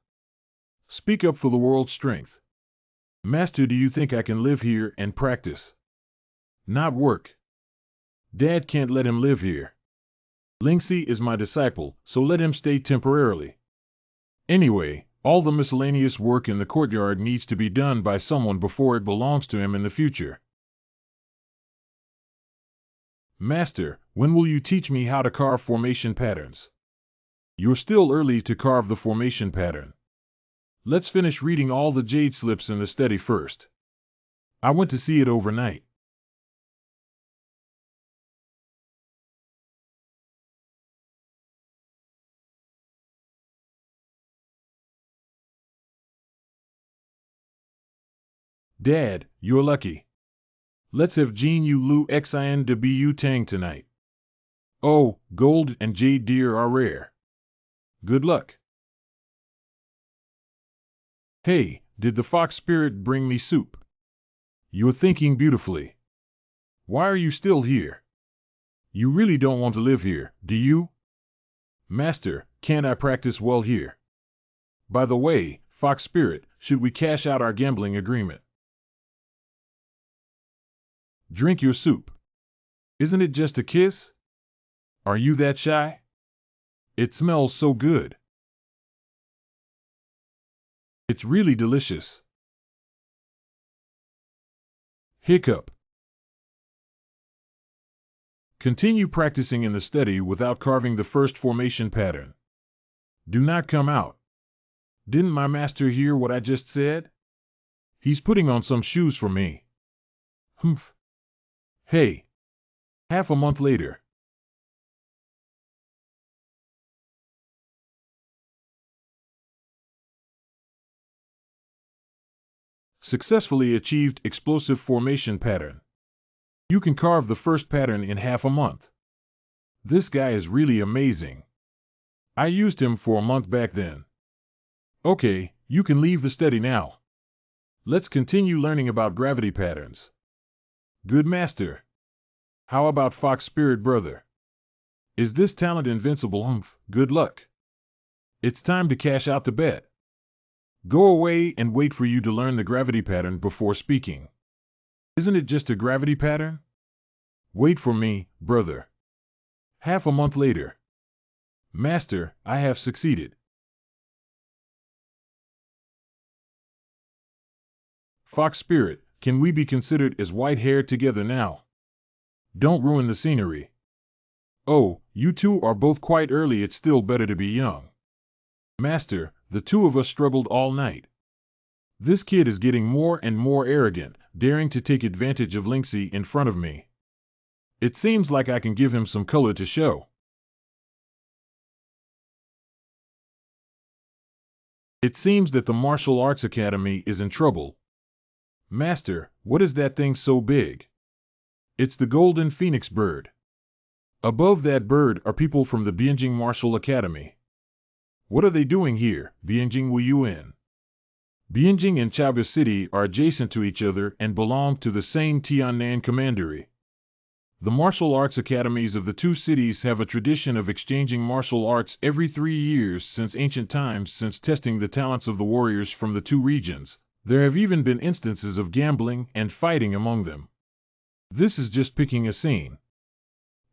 Speak up for the world's strength. Master, do you think I can live here and practice? Not work. Dad can't let him live here. Lingxi is my disciple, so let him stay temporarily. Anyway, all the miscellaneous work in the courtyard needs to be done by someone before it belongs to him in the future. Master, when will you teach me how to carve formation patterns? You're still early to carve the formation pattern. Let's finish reading all the jade slips in the study first. I went to see it overnight. Dad, you're lucky. Let's have Jin Yu Lu Xin de Bu Tang tonight. Oh, gold and jade deer are rare. Good luck. Hey, did the fox spirit bring me soup? You're thinking beautifully. Why are you still here? You really don't want to live here, do you? Master, can't I practice well here? By the way, fox spirit, should we cash out our gambling agreement? Drink your soup. Isn't it just a kiss? Are you that shy? It smells so good. It's really delicious. Hiccup. Continue practicing in the study without carving the first formation pattern. Do not come out. Didn't my master hear what I just said? He's putting on some shoes for me. Humph. Hey. Half a month later. Successfully achieved explosive formation pattern. You can carve the first pattern in half a month. This guy is really amazing. I used him for a month back then. Okay, you can leave the study now. Let's continue learning about gravity patterns. Good master. How about fox spirit brother? Is this talent invincible? Humph, good luck. It's time to cash out the bet. Go away and wait for you to learn the gravity pattern before speaking. Isn't it just a gravity pattern? Wait for me, brother. Half a month later. Master, I have succeeded. Fox Spirit, can we be considered as white-haired together now? Don't ruin the scenery. Oh, you two are both quite early. It's still better to be young. Master, the two of us struggled all night. This kid is getting more and more arrogant, daring to take advantage of Linksy in front of me. It seems like I can give him some color to show. It seems that the Martial Arts Academy is in trouble. Master, what is that thing so big? It's the golden phoenix bird. Above that bird are people from the Beijing Martial Academy. What are they doing here, Beijing Wuyuan? Beijing and Chaga City are adjacent to each other and belong to the same Tan Nan commandery. The martial arts academies of the two cities have a tradition of exchanging martial arts every 3 years since ancient times, since testing the talents of the warriors from the two regions. There have even been instances of gambling and fighting among them. This is just picking a scene.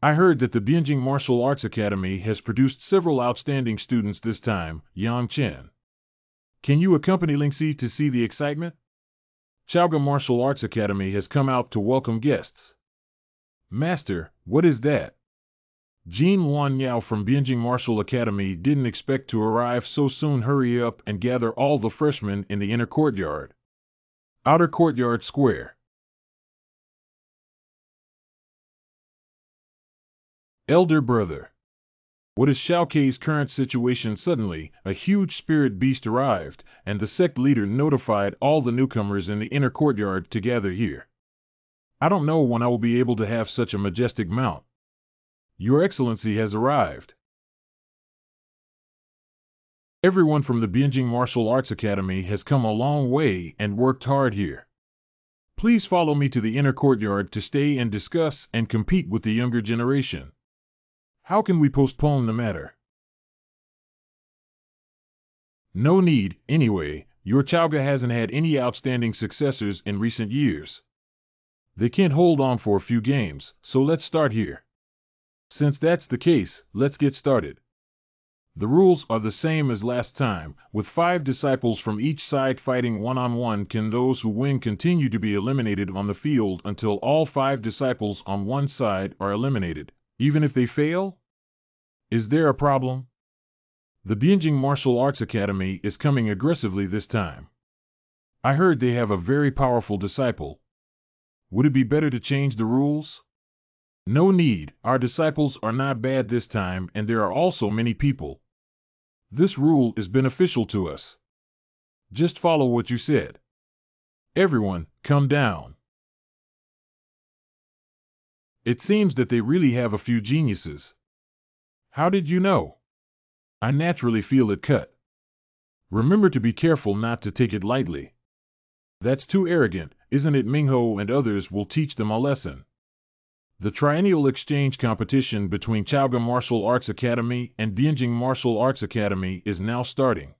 I heard that the Beijing Martial Arts Academy has produced several outstanding students this time, Yang Chen. Can you accompany Linksy to see the excitement? Chaoga Martial Arts Academy has come out to welcome guests. Master, what is that? Jean Wan Yao from Beijing Martial Academy didn't expect to arrive so soon. Hurry up and gather all the freshmen in the inner courtyard. Outer Courtyard Square. Elder brother. What is Xiaokei's current situation? Suddenly, a huge spirit beast arrived, and the sect leader notified all the newcomers in the inner courtyard to gather here. I don't know when I will be able to have such a majestic mount. Your Excellency has arrived. Everyone from the Beijing Martial Arts Academy has come a long way and worked hard here. Please follow me to the inner courtyard to stay and discuss and compete with the younger generation. How can we postpone the matter? No need, anyway. Your Chaoga hasn't had any outstanding successors in recent years. They can't hold on for a few games, so let's start here. Since that's the case, let's get started. The rules are the same as last time, with 5 disciples from each side fighting one-on-one. Can those who win continue to be eliminated on the field until all 5 disciples on one side are eliminated, even if they fail? Is there a problem? The Beijing Martial Arts Academy is coming aggressively this time. I heard they have a very powerful disciple. Would it be better to change the rules? No need, our disciples are not bad this time, and there are also many people. This rule is beneficial to us. Just follow what you said. Everyone, come down. It seems that they really have a few geniuses. How did you know? I naturally feel it cut. Remember to be careful not to take it lightly. That's too arrogant, isn't it? Mingho and others will teach them a lesson. The triennial exchange competition between Chaoga Martial Arts Academy and Beijing Martial Arts Academy is now starting.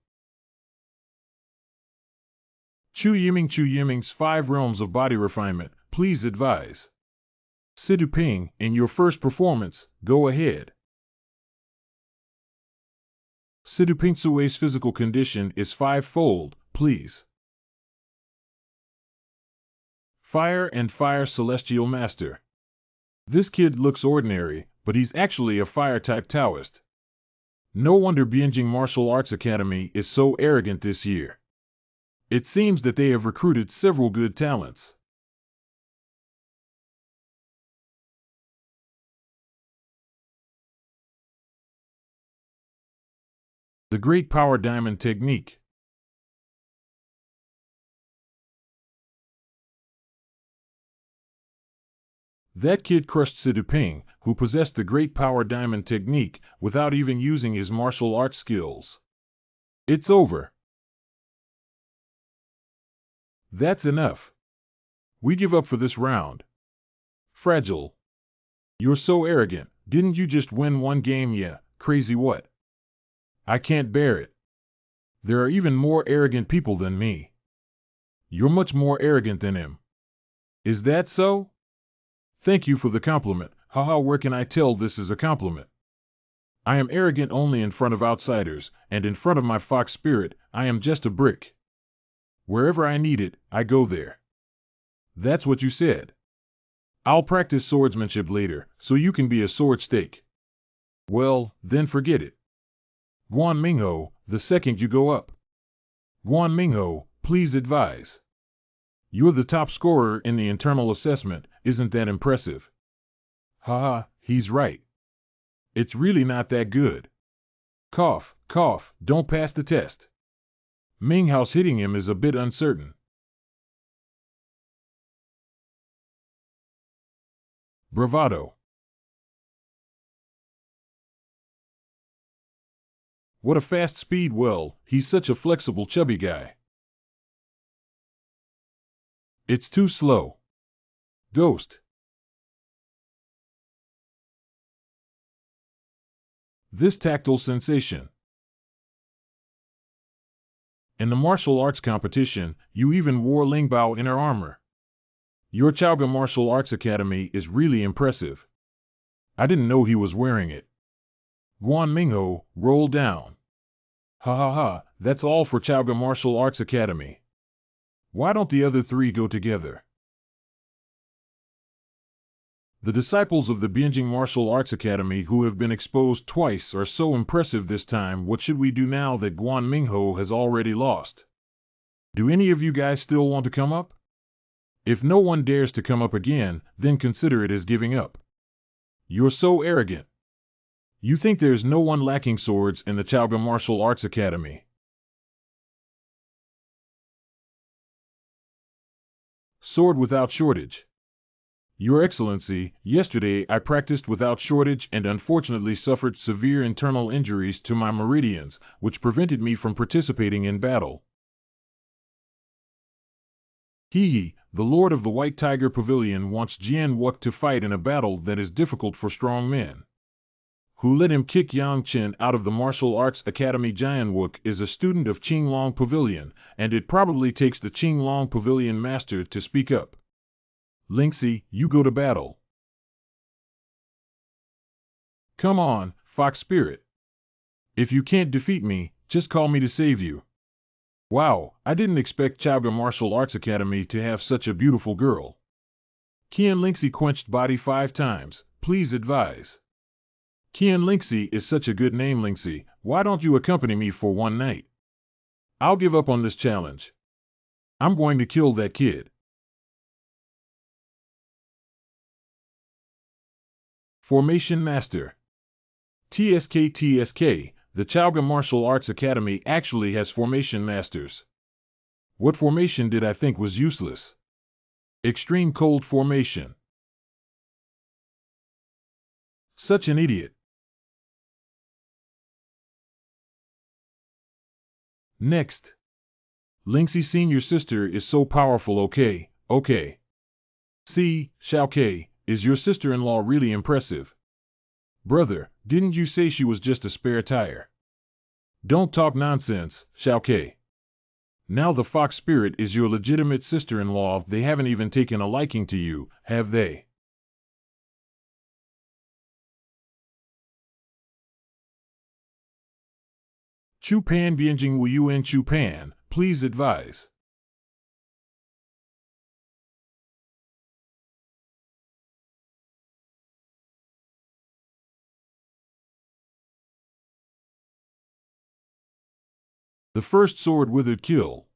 Chu Yiming's 5 realms of body refinement, please advise. Sidu Ping, in your first performance, go ahead. Sidu Ping Xue's physical condition is 5-fold, please. Fire and Fire Celestial Master. This kid looks ordinary, but he's actually a fire-type Taoist. No wonder Beijing Martial Arts Academy is so arrogant this year. It seems that they have recruited several good talents. The Great Power Diamond Technique. That kid crushed Sidu Ping, who possessed the Great Power Diamond Technique, without even using his martial arts skills. It's over. That's enough. We give up for this round. Fragile. You're so arrogant. Didn't you just win one game? Yeah, crazy what? I can't bear it. There are even more arrogant people than me. You're much more arrogant than him. Is that so? Thank you for the compliment. Haha, where can I tell this is a compliment? I am arrogant only in front of outsiders, and in front of my fox spirit, I am just a brick. Wherever I need it, I go there. That's what you said. I'll practice swordsmanship later, so you can be a sword stake. Well, then forget it. Guan Mingho, the second you go up. Guan Mingho, please advise. You're the top scorer in the internal assessment, isn't that impressive? Haha, he's right. It's really not that good. Cough, cough, don't pass the test. Minghao's hitting him is a bit uncertain. Bravado. What a fast speed, well, he's such a flexible chubby guy. It's too slow. Ghost. This tactile sensation. In the martial arts competition, you even wore Lingbao inner armor. Your Chaoga Martial Arts Academy is really impressive. I didn't know he was wearing it. Guan Mingho, roll down. Ha ha ha, that's all for Chaoga Martial Arts Academy. Why don't the other three go together? The disciples of the Bianjing Martial Arts Academy who have been exposed twice are so impressive this time. What should we do now that Guan Mingho has already lost? Do any of you guys still want to come up? If no one dares to come up again, then consider it as giving up. You're so arrogant. You think there's no one lacking swords in the Chaoga Martial Arts Academy. Sword without shortage. Your Excellency, yesterday I practiced without shortage and unfortunately suffered severe internal injuries to my meridians, which prevented me from participating in battle. He, the Lord of the White Tiger Pavilion, wants Jian Wuk to fight in a battle that is difficult for strong men. Who let him kick Yang Chen out of the Martial Arts Academy? Jian Wuk is a student of Qinglong Pavilion, and it probably takes the Qinglong Pavilion master to speak up. Lingxi, you go to battle. Come on, Fox Spirit. If you can't defeat me, just call me to save you. Wow, I didn't expect Chaoga Martial Arts Academy to have such a beautiful girl. Qian Lingxi quenched body 5 times, please advise. Qian Lingxi is such a good name. Lingxi, why don't you accompany me for one night? I'll give up on this challenge. I'm going to kill that kid. Formation Master. TSK, the Chaoga Martial Arts Academy actually has formation masters. What formation did I think was useless? Extreme cold formation. Such an idiot. Next. Lingxi senior sister is so powerful. Okay. See, Xiao Ke, is your sister-in-law really impressive? Brother, didn't you say she was just a spare tire? Don't talk nonsense, Xiao Ke. Now the Fox Spirit is your legitimate sister-in-law. They haven't even taken a liking to you, have they? Chu Pan Bianjing Wu Yuan Chu Pan, please advise. The first sword withered kill.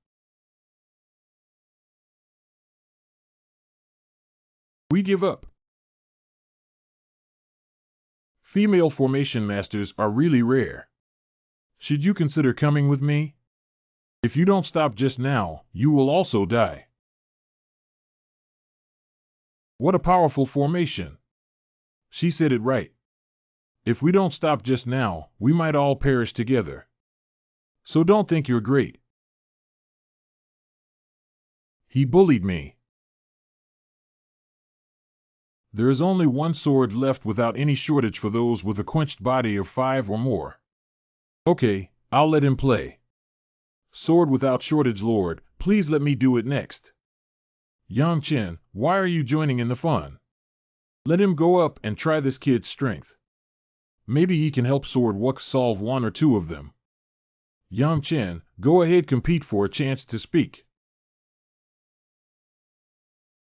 We give up. Female formation masters are really rare. Should you consider coming with me? If you don't stop just now, you will also die. What a powerful formation. She said it right. If we don't stop just now, we might all perish together. So don't think you're great. He bullied me. There is only one sword left without any shortage for those with a quenched body of 5 or more. Okay, I'll let him play. Sword without shortage, Lord, please let me do it next. Yang Chen, why are you joining in the fun? Let him go up and try this kid's strength. Maybe he can help Sword Wuk solve one or two of them. Yang Chen, go ahead, compete for a chance to speak.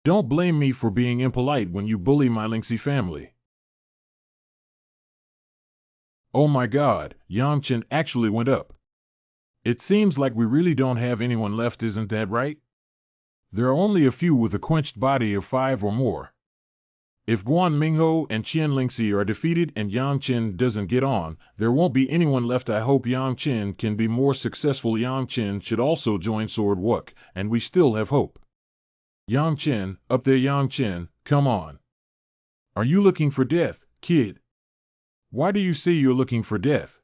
Don't blame me for being impolite when you bully my Lingxi family. Oh my God, Yang Chen actually went up. It seems like we really don't have anyone left, isn't that right? There are only a few with a quenched body of 5 or more. If Guan Mingho and Qian Lingxi are defeated and Yang Chen doesn't get on, there won't be anyone left. I hope Yang Chen can be more successful. Yang Chen should also join Sword Wuk, and we still have hope. Yang Chen, up there, Yang Chen, come on. Are you looking for death, kid? Why do you say you're looking for death?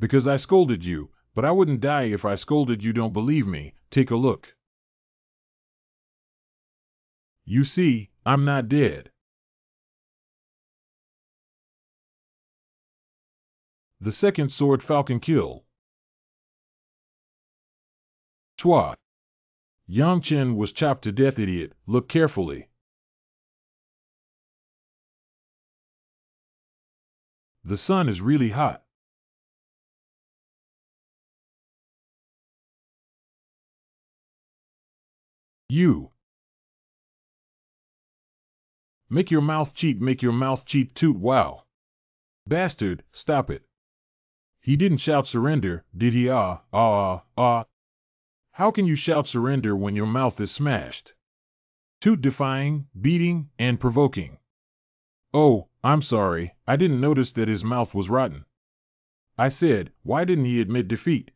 Because I scolded you, but I wouldn't die if I scolded you. Don't believe me? Take a look. You see, I'm not dead. The second sword falcon kill. Chua. Yang Chen was chopped to death. Idiot, look carefully. The sun is really hot. You. Make your mouth cheat, make your mouth cheat, toot. Wow. Bastard, stop it. He didn't shout surrender, did he? How can you shout surrender when your mouth is smashed? Toot, defying, beating, and provoking. Oh, I'm sorry, I didn't notice that his mouth was rotten. I said, why didn't he admit defeat?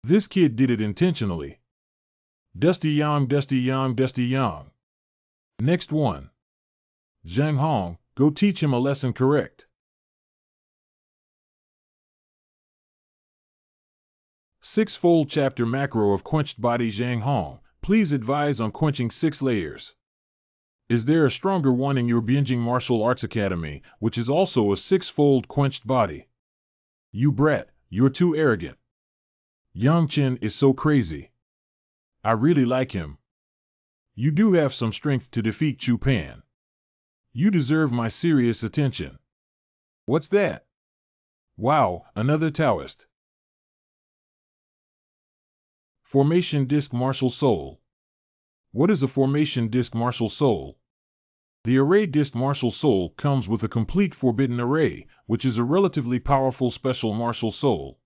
This kid did it intentionally. Dusty Yang, Dusty Yang, Dusty Yang. Next one. Zhang Hong, go teach him a lesson. Correct. Six-fold chapter macro of quenched body. Zhang Hong, please advise on quenching 6 layers. Is there a stronger one in your Bianjing Martial Arts Academy, which is also a 6-fold quenched body? You brat, you're too arrogant. Yang Chen is so crazy. I really like him. You do have some strength to defeat Chu Pan. You deserve my serious attention. What's that? Wow, another Taoist. Formation Disc Martial Soul. What is a Formation Disc Martial Soul? The Array Disc Martial Soul comes with a complete Forbidden Array, which is a relatively powerful special martial soul.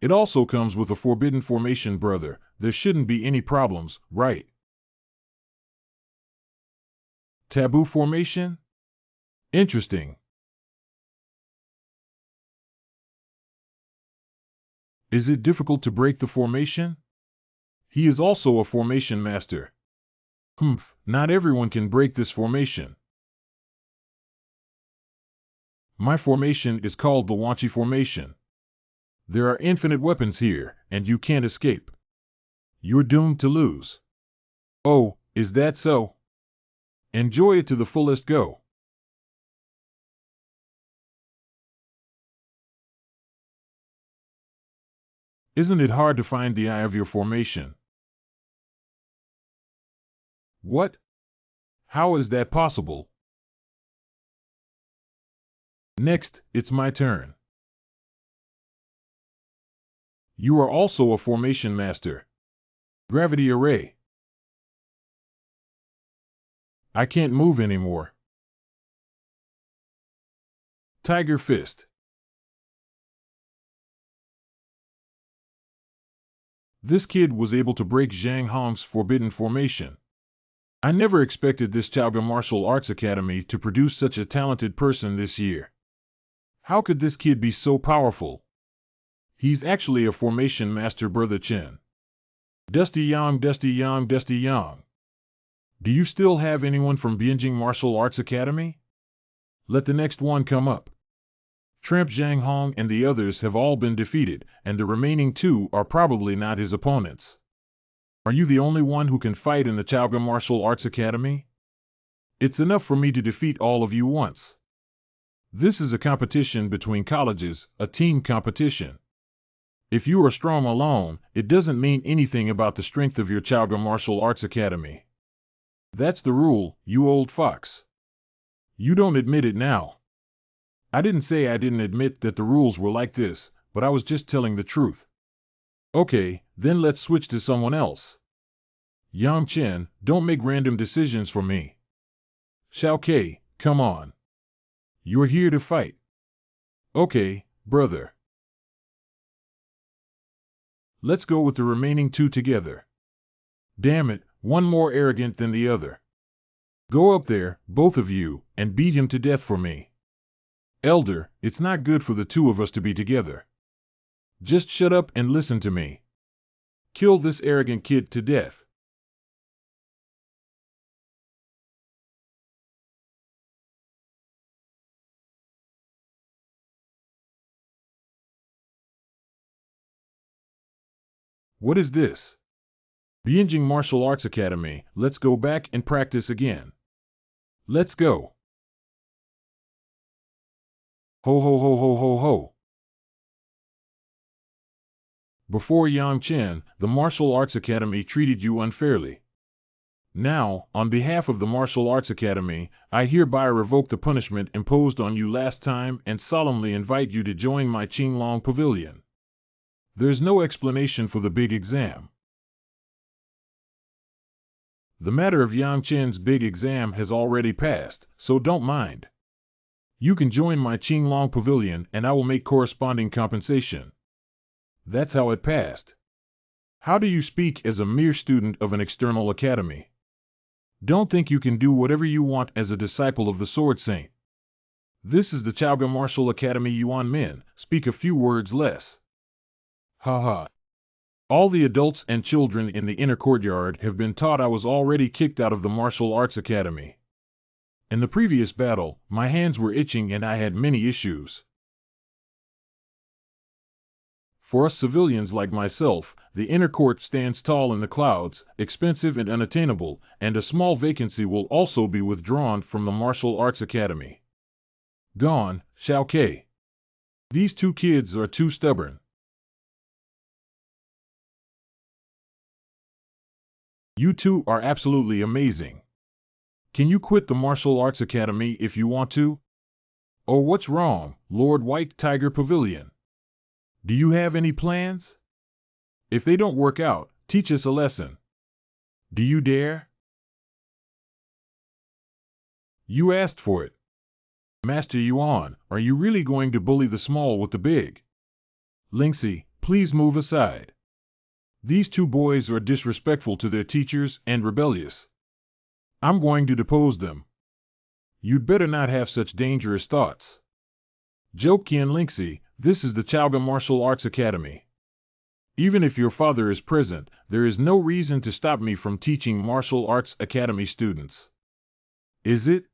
It also comes with a Forbidden Formation. Brother, there shouldn't be any problems, right? Taboo Formation? Interesting. Is it difficult to break the formation? He is also a formation master. Not everyone can break this formation. My formation is called the Wanchi Formation. There are infinite weapons here, and you can't escape. You're doomed to lose. Oh, is that so? Enjoy it to the fullest. Go. Isn't it hard to find the eye of your formation? What? How is that possible? Next, it's my turn. You are also a formation master. Gravity Array. I can't move anymore. Tiger Fist. This kid was able to break Zhang Hong's forbidden formation. I never expected this Chaoga Martial Arts Academy to produce such a talented person this year. How could this kid be so powerful? He's actually a formation master. Brother Chen. Dusty Yang, Dusty Yang, Dusty Yang. Do you still have anyone from Bianjing Martial Arts Academy? Let the next one come up. Tramp Zhang Hong and the others have all been defeated, and the remaining 2 are probably not his opponents. Are you the only one who can fight in the Chaoga Martial Arts Academy? It's enough for me to defeat all of you once. This is a competition between colleges, a team competition. If you are strong alone, it doesn't mean anything about the strength of your Chaoga Martial Arts Academy. That's the rule, you old fox. You don't admit it now. I didn't say I didn't admit that the rules were like this, but I was just telling the truth. Okay, then let's switch to someone else. Yang Chen, don't make random decisions for me. Xiao Ke, come on. You're here to fight. Okay, brother. Let's go with the remaining two together. Damn it, one more arrogant than the other. Go up there, both of you, and beat him to death for me. Elder, it's not good for the two of us to be together. Just shut up and listen to me. Kill this arrogant kid to death. What is this? Bianjing Martial Arts Academy, let's go back and practice again. Let's go. Ho ho ho ho ho ho. Before Yang Chen, the Martial Arts Academy treated you unfairly. Now, on behalf of the Martial Arts Academy, I hereby revoke the punishment imposed on you last time and solemnly invite you to join my Qinglong Pavilion. There's no explanation for the big exam. The matter of Yang Chen's big exam has already passed, so don't mind. You can join my Qinglong Pavilion and I will make corresponding compensation. That's how it passed. How do you speak as a mere student of an external academy? Don't think you can do whatever you want as a disciple of the Sword Saint. This is the Chaoga Martial Academy Yuan Min, speak a few words less. Ha. All the adults and children in the inner courtyard have been taught I was already kicked out of the Martial Arts Academy. In the previous battle, my hands were itching and I had many issues. For us civilians like myself, the inner court stands tall in the clouds, expensive and unattainable, and a small vacancy will also be withdrawn from the Martial Arts Academy. Gone, Xiao Ke. These two kids are too stubborn. You two are absolutely amazing. Can you quit the Martial Arts Academy if you want to? Oh, what's wrong, Lord White Tiger Pavilion? Do you have any plans? If they don't work out, teach us a lesson. Do you dare? You asked for it. Master Yuan, are you really going to bully the small with the big? Lingxi, please move aside. These two boys are disrespectful to their teachers and rebellious. I'm going to depose them. You'd better not have such dangerous thoughts. Joke and Lingxi, this is the Chaoga Martial Arts Academy. Even if your father is present, there is no reason to stop me from teaching Martial Arts Academy students. Is it?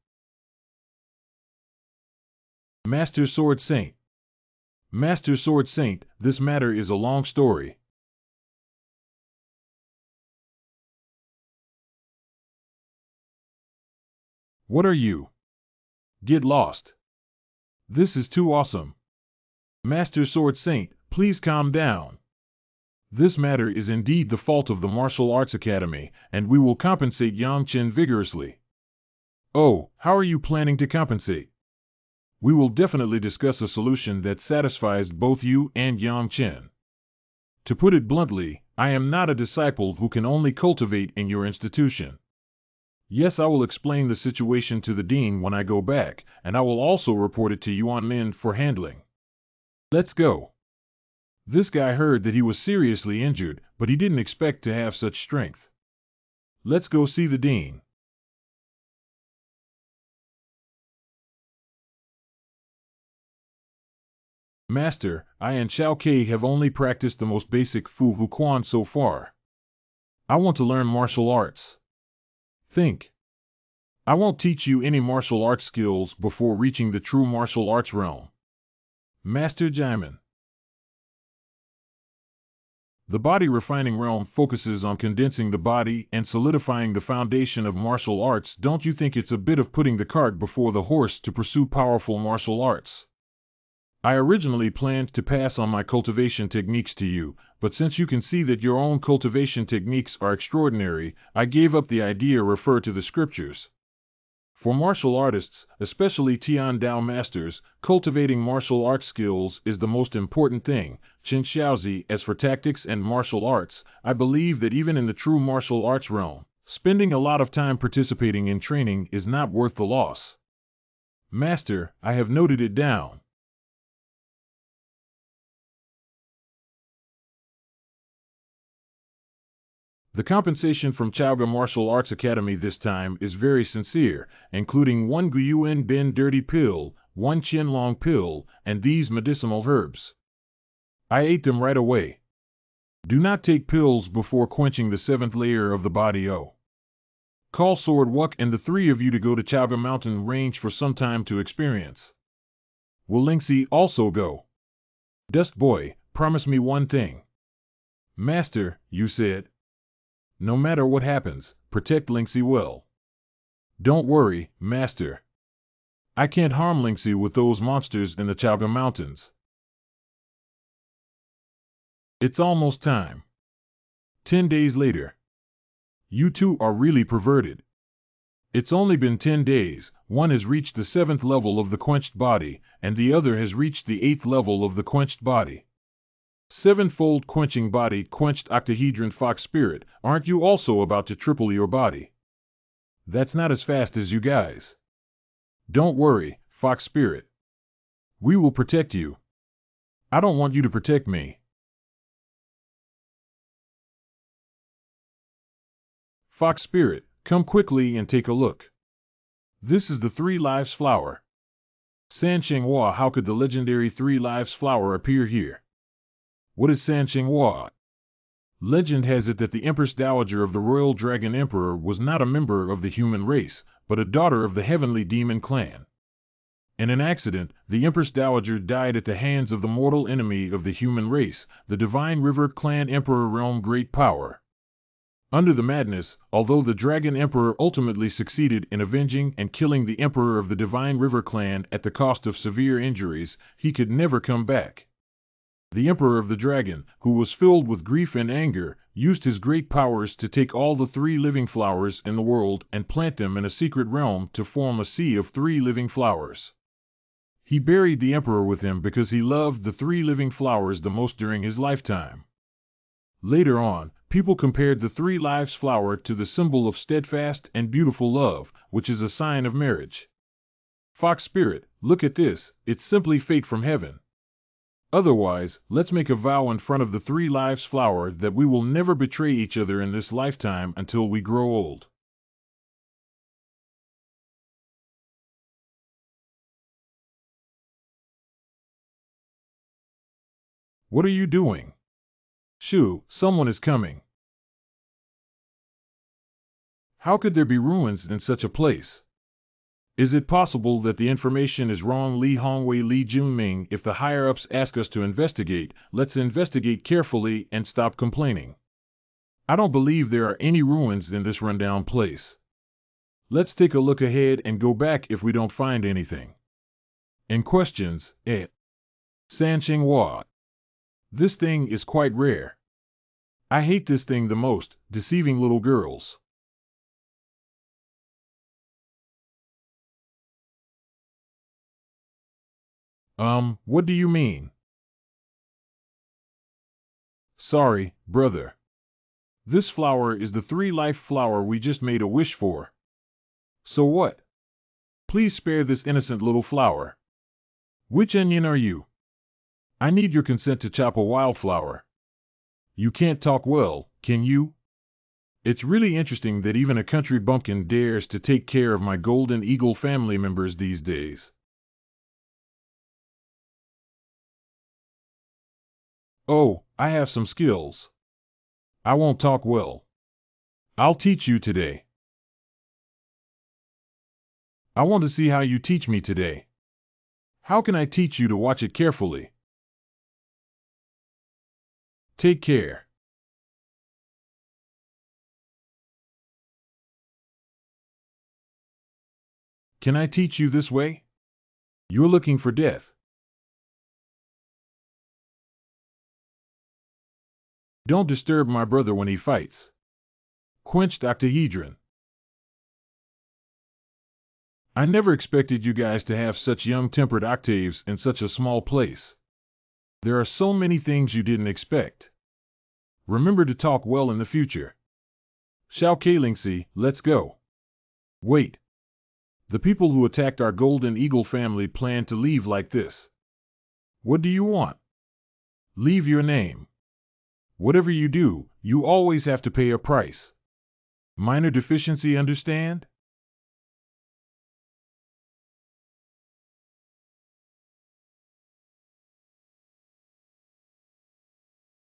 Master Sword Saint. Master Sword Saint, this matter is a long story. What are you? Get lost. This is too awesome. Master Sword Saint, please calm down. This matter is indeed the fault of the Martial Arts Academy, and we will compensate Yang Chen vigorously. Oh, how are you planning to compensate? We will definitely discuss a solution that satisfies both you and Yang Chen. To put it bluntly, I am not a disciple who can only cultivate in your institution. Yes, I will explain the situation to the dean when I go back, and I will also report it to Yuan Min for handling. Let's go. This guy heard that he was seriously injured, but he didn't expect to have such strength. Let's go see the dean. Master, I and Xiao Ke have only practiced the most basic Fu Hu Quan so far. I want to learn martial arts. Think. I won't teach you any martial arts skills before reaching the true martial arts realm. Master Jaimin. The body refining realm focuses on condensing the body and solidifying the foundation of martial arts. Don't you think it's a bit of putting the cart before the horse to pursue powerful martial arts? I originally planned to pass on my cultivation techniques to you, but since you can see that your own cultivation techniques are extraordinary, I gave up the idea. Refer to the scriptures. For martial artists, especially Tian Dao masters, cultivating martial arts skills is the most important thing. Chen Xiaozi. As for tactics and martial arts, I believe that even in the true martial arts realm, spending a lot of time participating in training is not worth the loss. Master, I have noted it down. The compensation from Chaoga Martial Arts Academy this time is very sincere, including 1 Guyuan Bin Dirty Pill, 1 Qianlong Pill, and these medicinal herbs. I ate them right away. Do not take pills before quenching the 7th layer of the body. Call Sword Wuk and the 3 of you to go to Chaoga Mountain Range for some time to experience. Will Lingxi also go? Dust Boy, promise me one thing. Master, you said. No matter what happens, protect Lingxi well. Don't worry, Master. I can't harm Lingxi with those monsters in the Chaoga Mountains. It's almost time. 10 days later. You two are really perverted. It's only been 10 days, one has reached the 7th level of the quenched body, and the other has reached the 8th level of the quenched body. 7-fold quenching body, quenched octahedron fox spirit. Aren't you also about to triple your body? That's not as fast as you guys. Don't worry, fox spirit. We will protect you. I don't want you to protect me. Fox spirit, come quickly and take a look. This is the 3 lives flower. San Chenghua. How could the legendary 3 lives flower appear here? What is San Chenghua? Legend has it that the Empress Dowager of the Royal Dragon Emperor was not a member of the human race, but a daughter of the Heavenly Demon clan. In an accident, the Empress Dowager died at the hands of the mortal enemy of the human race, the Divine River Clan Emperor Realm Great Power. Under the madness, although the Dragon Emperor ultimately succeeded in avenging and killing the Emperor of the Divine River Clan at the cost of severe injuries, he could never come back. The Emperor of the Dragon, who was filled with grief and anger, used his great powers to take all the 3 living flowers in the world and plant them in a secret realm to form a sea of 3 living flowers. He buried the Emperor with him because he loved the 3 living flowers the most during his lifetime. Later on, people compared the 3 lives flower to the symbol of steadfast and beautiful love, which is a sign of marriage. Fox spirit, look at this, it's simply fate from heaven. Otherwise, let's make a vow in front of the 3 lives flower that we will never betray each other in this lifetime until we grow old. What are you doing? Shoo, someone is coming. How could there be ruins in such a place? Is it possible that the information is wrong? Li Hongwei, Li Junming. If the higher-ups ask us to investigate, let's investigate carefully and stop complaining. I don't believe there are any ruins in this rundown place. Let's take a look ahead and go back if we don't find anything. In questions, San Chenghua. This thing is quite rare. I hate this thing the most, deceiving little girls. What do you mean? Sorry, brother. This flower is the 3 life flower we just made a wish for. So what? Please spare this innocent little flower. Which onion are you? I need your consent to chop a wildflower. You can't talk well, can you? It's really interesting that even a country bumpkin dares to take care of my golden eagle family members these days. Oh, I have some skills. I won't talk well. I'll teach you today. I want to see how you teach me today. How can I teach you to watch it carefully? Take care. Can I teach you this way? You're looking for death. Don't disturb my brother when he fights. Quenched octahedron. I never expected you guys to have such young-tempered octaves in such a small place. There are so many things you didn't expect. Remember to talk well in the future. Xiao Keilingxi, let's go. Wait. The people who attacked our Golden Eagle family plan to leave like this. What do you want? Leave your name. Whatever you do, you always have to pay a price. Minor deficiency, understand?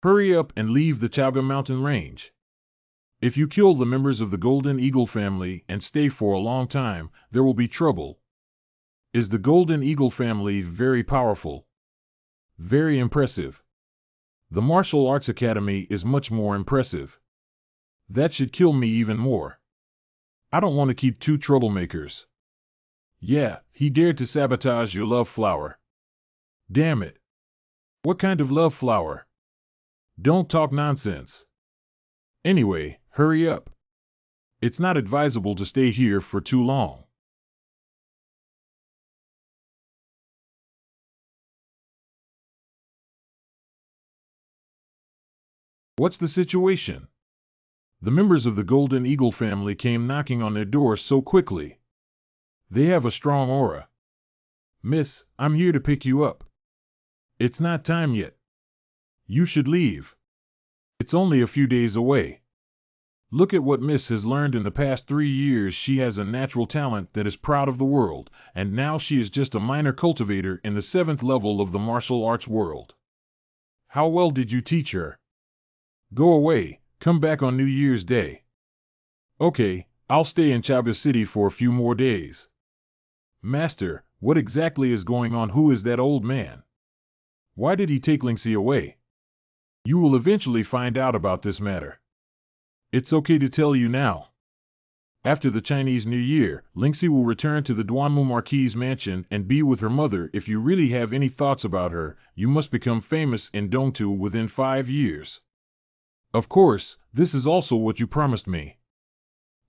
Hurry up and leave the Chaga Mountain Range. If you kill the members of the Golden Eagle family and stay for a long time, there will be trouble. Is the Golden Eagle family very powerful? Very impressive. The Martial Arts Academy is much more impressive. That should kill me even more. I don't want to keep two troublemakers. Yeah, he dared to sabotage your love flower. Damn it. What kind of love flower? Don't talk nonsense. Anyway, hurry up. It's not advisable to stay here for too long. What's the situation? The members of the Golden Eagle family came knocking on their door so quickly. They have a strong aura. Miss, I'm here to pick you up. It's not time yet. You should leave. It's only a few days away. Look at what Miss has learned in the past 3 years. She has a natural talent that is proud of the world, and now she is just a minor cultivator in the 7th level of the martial arts world. How well did you teach her? Go away, come back on New Year's Day. Okay, I'll stay in Chaga City for a few more days. Master, what exactly is going on? Who is that old man? Why did he take Lingxi away? You will eventually find out about this matter. It's okay to tell you now. After the Chinese New Year, Lingxi will return to the Duanmu Marquis mansion and be with her mother. If you really have any thoughts about her, you must become famous in Dongtu within 5 years. Of course, this is also what you promised me.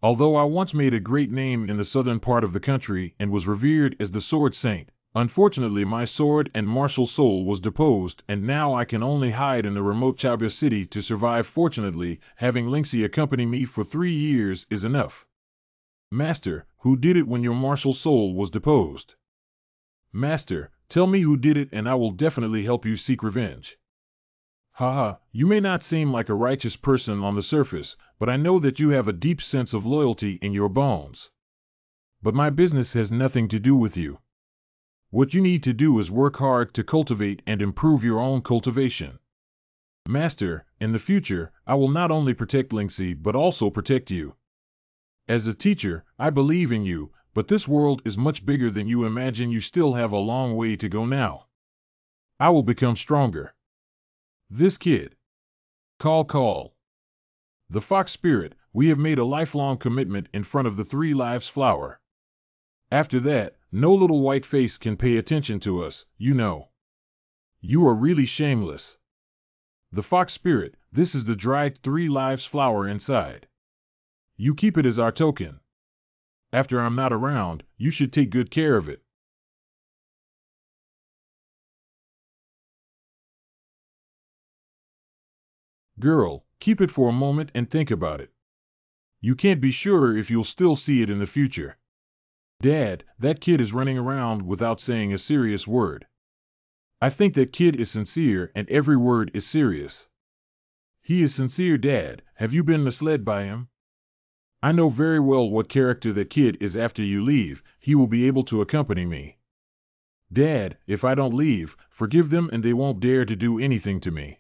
Although I once made a great name in the southern part of the country and was revered as the Sword Saint, unfortunately my sword and martial soul was deposed, and now I can only hide in the remote Chaga city to survive. Fortunately, having Lingxi accompany me for 3 years is enough. Master, who did it when your martial soul was deposed? Master, tell me who did it and I will definitely help you seek revenge. Haha, you may not seem like a righteous person on the surface, but I know that you have a deep sense of loyalty in your bones. But my business has nothing to do with you. What you need to do is work hard to cultivate and improve your own cultivation. Master, in the future, I will not only protect Lingxi but also protect you. As a teacher, I believe in you, but this world is much bigger than you imagine. You still have a long way to go now. I will become stronger. This kid. Call. The Fox Spirit, we have made a lifelong commitment in front of the 3 Lives flower. After that, no little white face can pay attention to us, you know. You are really shameless. The Fox Spirit, this is the dried 3 Lives flower inside. You keep it as our token. After I'm not around, you should take good care of it. Girl, keep it for a moment and think about it. You can't be sure if you'll still see it in the future. Dad, that kid is running around without saying a serious word. I think that kid is sincere and every word is serious. He is sincere, Dad. Have you been misled by him? I know very well what character that kid is. After you leave, he will be able to accompany me. Dad, if I don't leave, forgive them and they won't dare to do anything to me.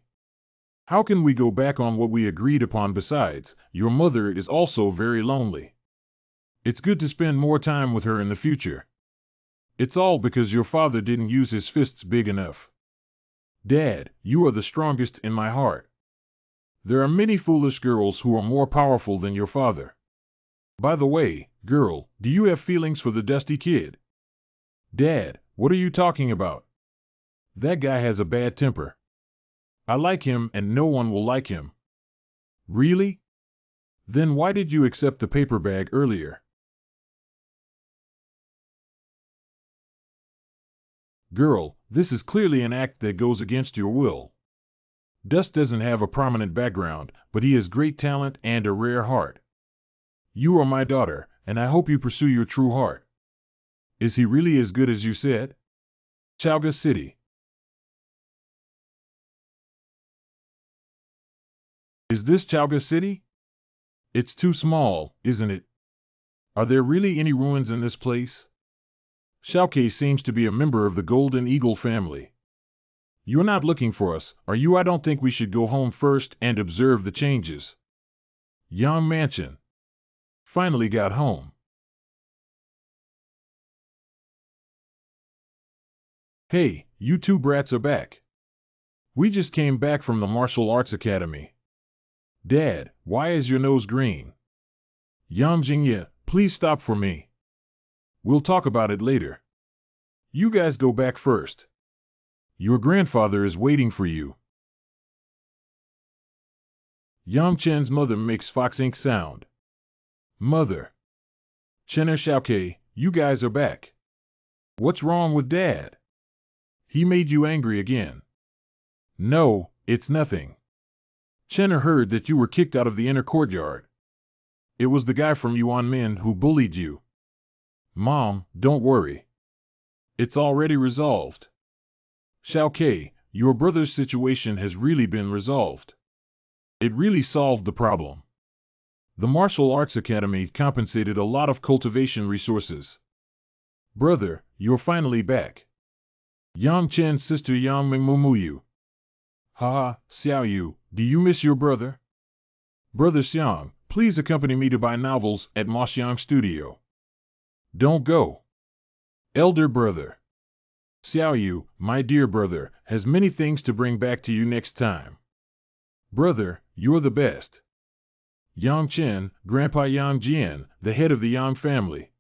How can we go back on what we agreed upon? Besides, your mother is also very lonely. It's good to spend more time with her in the future. It's all because your father didn't use his fists big enough. Dad, you are the strongest in my heart. There are many foolish girls who are more powerful than your father. By the way, girl, do you have feelings for the dusty kid? Dad, what are you talking about? That guy has a bad temper. I like him and no one will like him. Really? Then why did you accept the paper bag earlier? Girl, this is clearly an act that goes against your will. Dust doesn't have a prominent background, but he has great talent and a rare heart. You are my daughter, and I hope you pursue your true heart. Is he really as good as you said? Chalga City. Is this Chalga City? It's too small, isn't it? Are there really any ruins in this place? Xiaoke seems to be a member of the Golden Eagle family. You're not looking for us, are you? I don't think we should go home first and observe the changes. Yang Mansion. Finally got home. Hey, you two brats are back. We just came back from the Martial Arts Academy. Dad, why is your nose green? Yang Jingye, please stop for me. We'll talk about it later. You guys go back first. Your grandfather is waiting for you. Yang Chen's mother makes Fox Inc. sound. Mother. Chen and Xiaoke, you guys are back. What's wrong with Dad? He made you angry again. No, it's nothing. Chen heard that you were kicked out of the inner courtyard. It was the guy from Yuanmin who bullied you. Mom, don't worry. It's already resolved. Xiaoke, your brother's situation has really been resolved. It really solved the problem. The Martial Arts Academy compensated a lot of cultivation resources. Brother, you're finally back. Yang Chen's sister Yang Mingmu. Haha, Xiao Yu, do you miss your brother? Brother Xiang, please accompany me to buy novels at Ma Xiang Studio. Don't go. Elder brother. Xiao Yu, my dear brother, has many things to bring back to you next time. Brother, you're the best. Yang Chen, Grandpa Yang Jian, the head of the Yang family.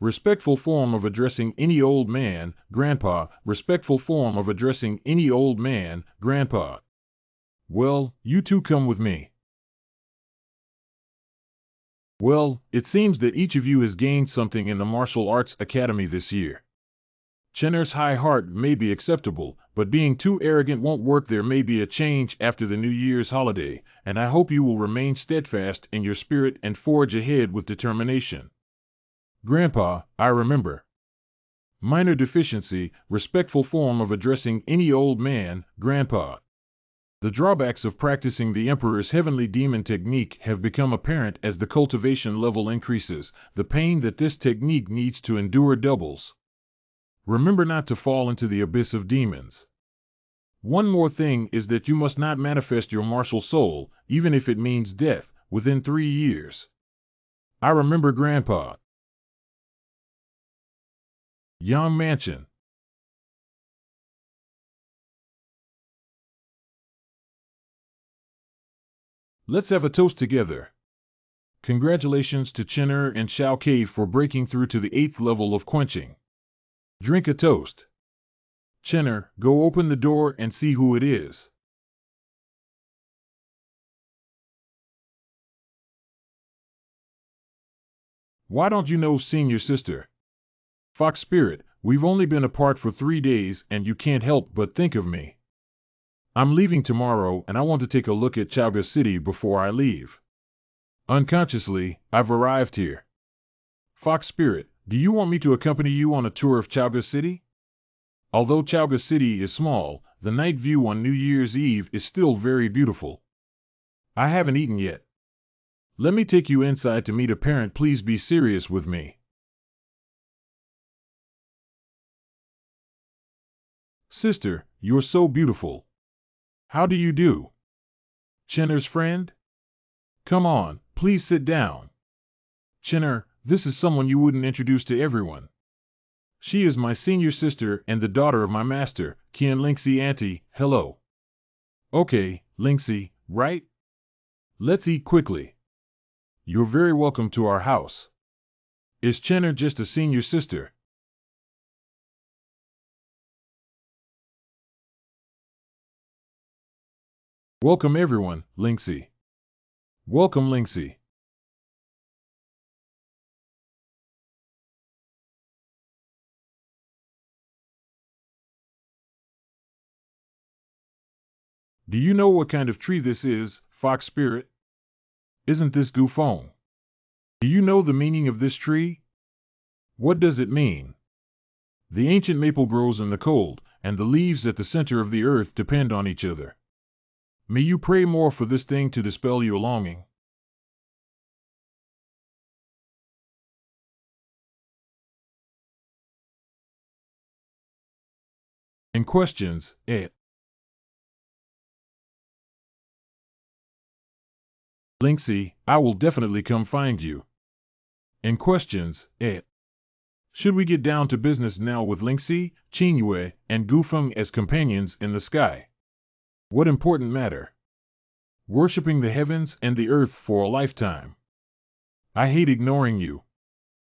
Respectful form of addressing any old man, Grandpa. Respectful form of addressing any old man, Grandpa. Well, you two come with me. Well, it seems that each of you has gained something in the Martial Arts Academy this year. Chenner's high heart may be acceptable, but being too arrogant won't work. There may be a change after the New Year's holiday, and I hope you will remain steadfast in your spirit and forge ahead with determination. Grandpa, I remember. Minor deficiency, respectful form of addressing any old man, Grandpa. The drawbacks of practicing the Emperor's heavenly demon technique have become apparent as the cultivation level increases. The pain that this technique needs to endure doubles. Remember not to fall into the abyss of demons. One more thing is that you must not manifest your martial soul, even if it means death, within 3 years. I remember, Grandpa. Yang Mansion. Let's have a toast together. Congratulations to Chenner and Xiaoke for breaking through to the 8th level of quenching. Drink a toast. Chenner, go open the door and see who it is. Why don't you know senior sister? Fox Spirit, we've only been apart for 3 days and you can't help but think of me. I'm leaving tomorrow and I want to take a look at Chalga City before I leave. Unconsciously, I've arrived here. Fox Spirit, do you want me to accompany you on a tour of Chalga City? Although Chalga City is small, the night view on New Year's Eve is still very beautiful. I haven't eaten yet. Let me take you inside to meet a parent. Please be serious with me. Sister, you're so beautiful. How do you do? Chenner's friend? Come on, please sit down. Chenner, this is someone you wouldn't introduce to everyone. She is my senior sister and the daughter of my master, Qian Lingxi. Auntie, hello. Okay, Lingxi, right? Let's eat quickly. You're very welcome to our house. Is Chenner just a senior sister? Welcome everyone, Lingxi. Welcome, Lingxi. Do you know what kind of tree this is, Fox Spirit? Isn't this Gufeng? Do you know the meaning of this tree? What does it mean? The ancient maple grows in the cold, and the leaves at the center of the earth depend on each other. May you pray more for this thing to dispel your longing. In questions, Lingxi, I will definitely come find you. In questions, should we get down to business now with Lingxi, Qingyue, and Gufeng as companions in the sky? What important matter? Worshipping the heavens and the earth for a lifetime. I hate ignoring you.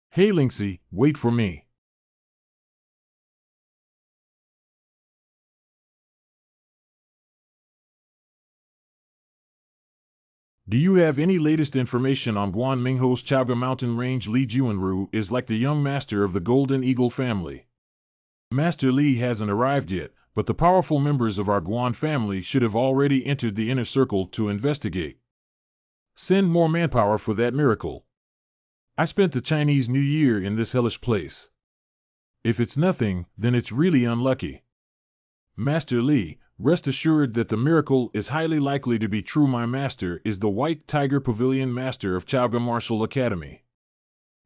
Hey Lingxi, wait for me. Do you have any latest information on Guan Mingho's Chaoga mountain range? Li Juanru is like the young master of the Golden Eagle family. Master Li hasn't arrived yet, but the powerful members of our Guan family should have already entered the inner circle to investigate. Send more manpower for that miracle. I spent the Chinese New Year in this hellish place. If it's nothing, then it's really unlucky. Master Li, rest assured that the miracle is highly likely to be true. My master is the White Tiger Pavilion Master of Chaoga Martial Academy.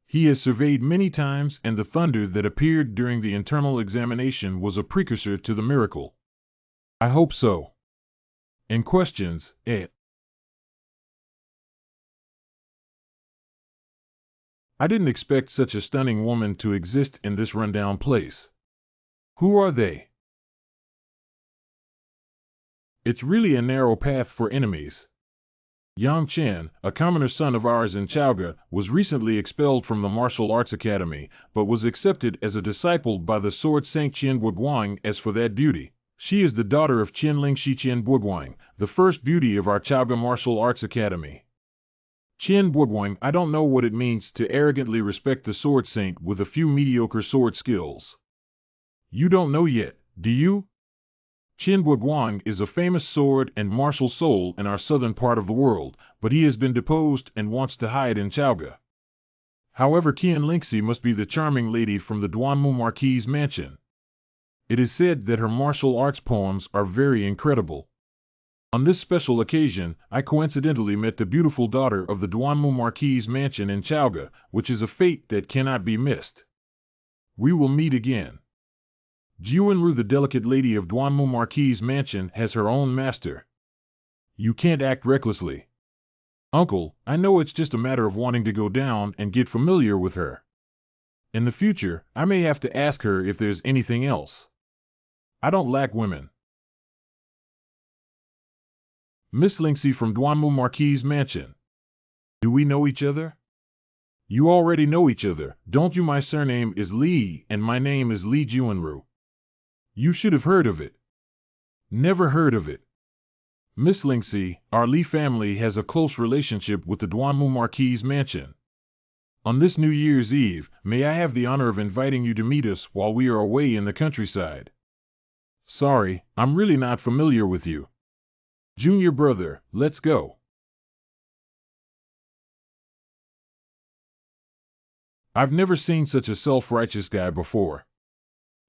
He has surveyed many times, and the thunder that appeared during the internal examination was a precursor to the miracle. I hope so. In questions, I didn't expect such a stunning woman to exist in this rundown place. Who are they? It's really a narrow path for enemies. Yang Chen, a commoner son of ours in Chaoga, was recently expelled from the Martial Arts Academy, but was accepted as a disciple by the Sword Saint Qian Buguang. As for that beauty, she is the daughter of Qian Lingxi Qian Buguang, the first beauty of our Chaoga Martial Arts Academy. Qian Buguang, I don't know what it means to arrogantly respect the Sword Saint with a few mediocre sword skills. You don't know yet, do you? Qian Buguang is a famous sword and martial soul in our southern part of the world, but he has been deposed and wants to hide in Chaoga. However, Qian Lingxi must be the charming lady from the Duanmu Marquis mansion. It is said that her martial arts poems are very incredible. On this special occasion, I coincidentally met the beautiful daughter of the Duanmu Marquis mansion in Chaoga, which is a fate that cannot be missed. We will meet again. Jiuanru, the delicate lady of Duanmu Marquis mansion, has her own master. You can't act recklessly. Uncle, I know it's just a matter of wanting to go down and get familiar with her. In the future, I may have to ask her if there's anything else. I don't lack women. Miss Lingxi from Duanmu Marquis mansion. Do we know each other? You already know each other, don't you? My surname is Li, and my name is Li Juanru. You should have heard of it. Never heard of it. Miss Lingxi, our Li family has a close relationship with the Duanmu Marquis mansion. On this New Year's Eve, may I have the honor of inviting you to meet us while we are away in the countryside? Sorry, I'm really not familiar with you. Junior brother, let's go. I've never seen such a self-righteous guy before.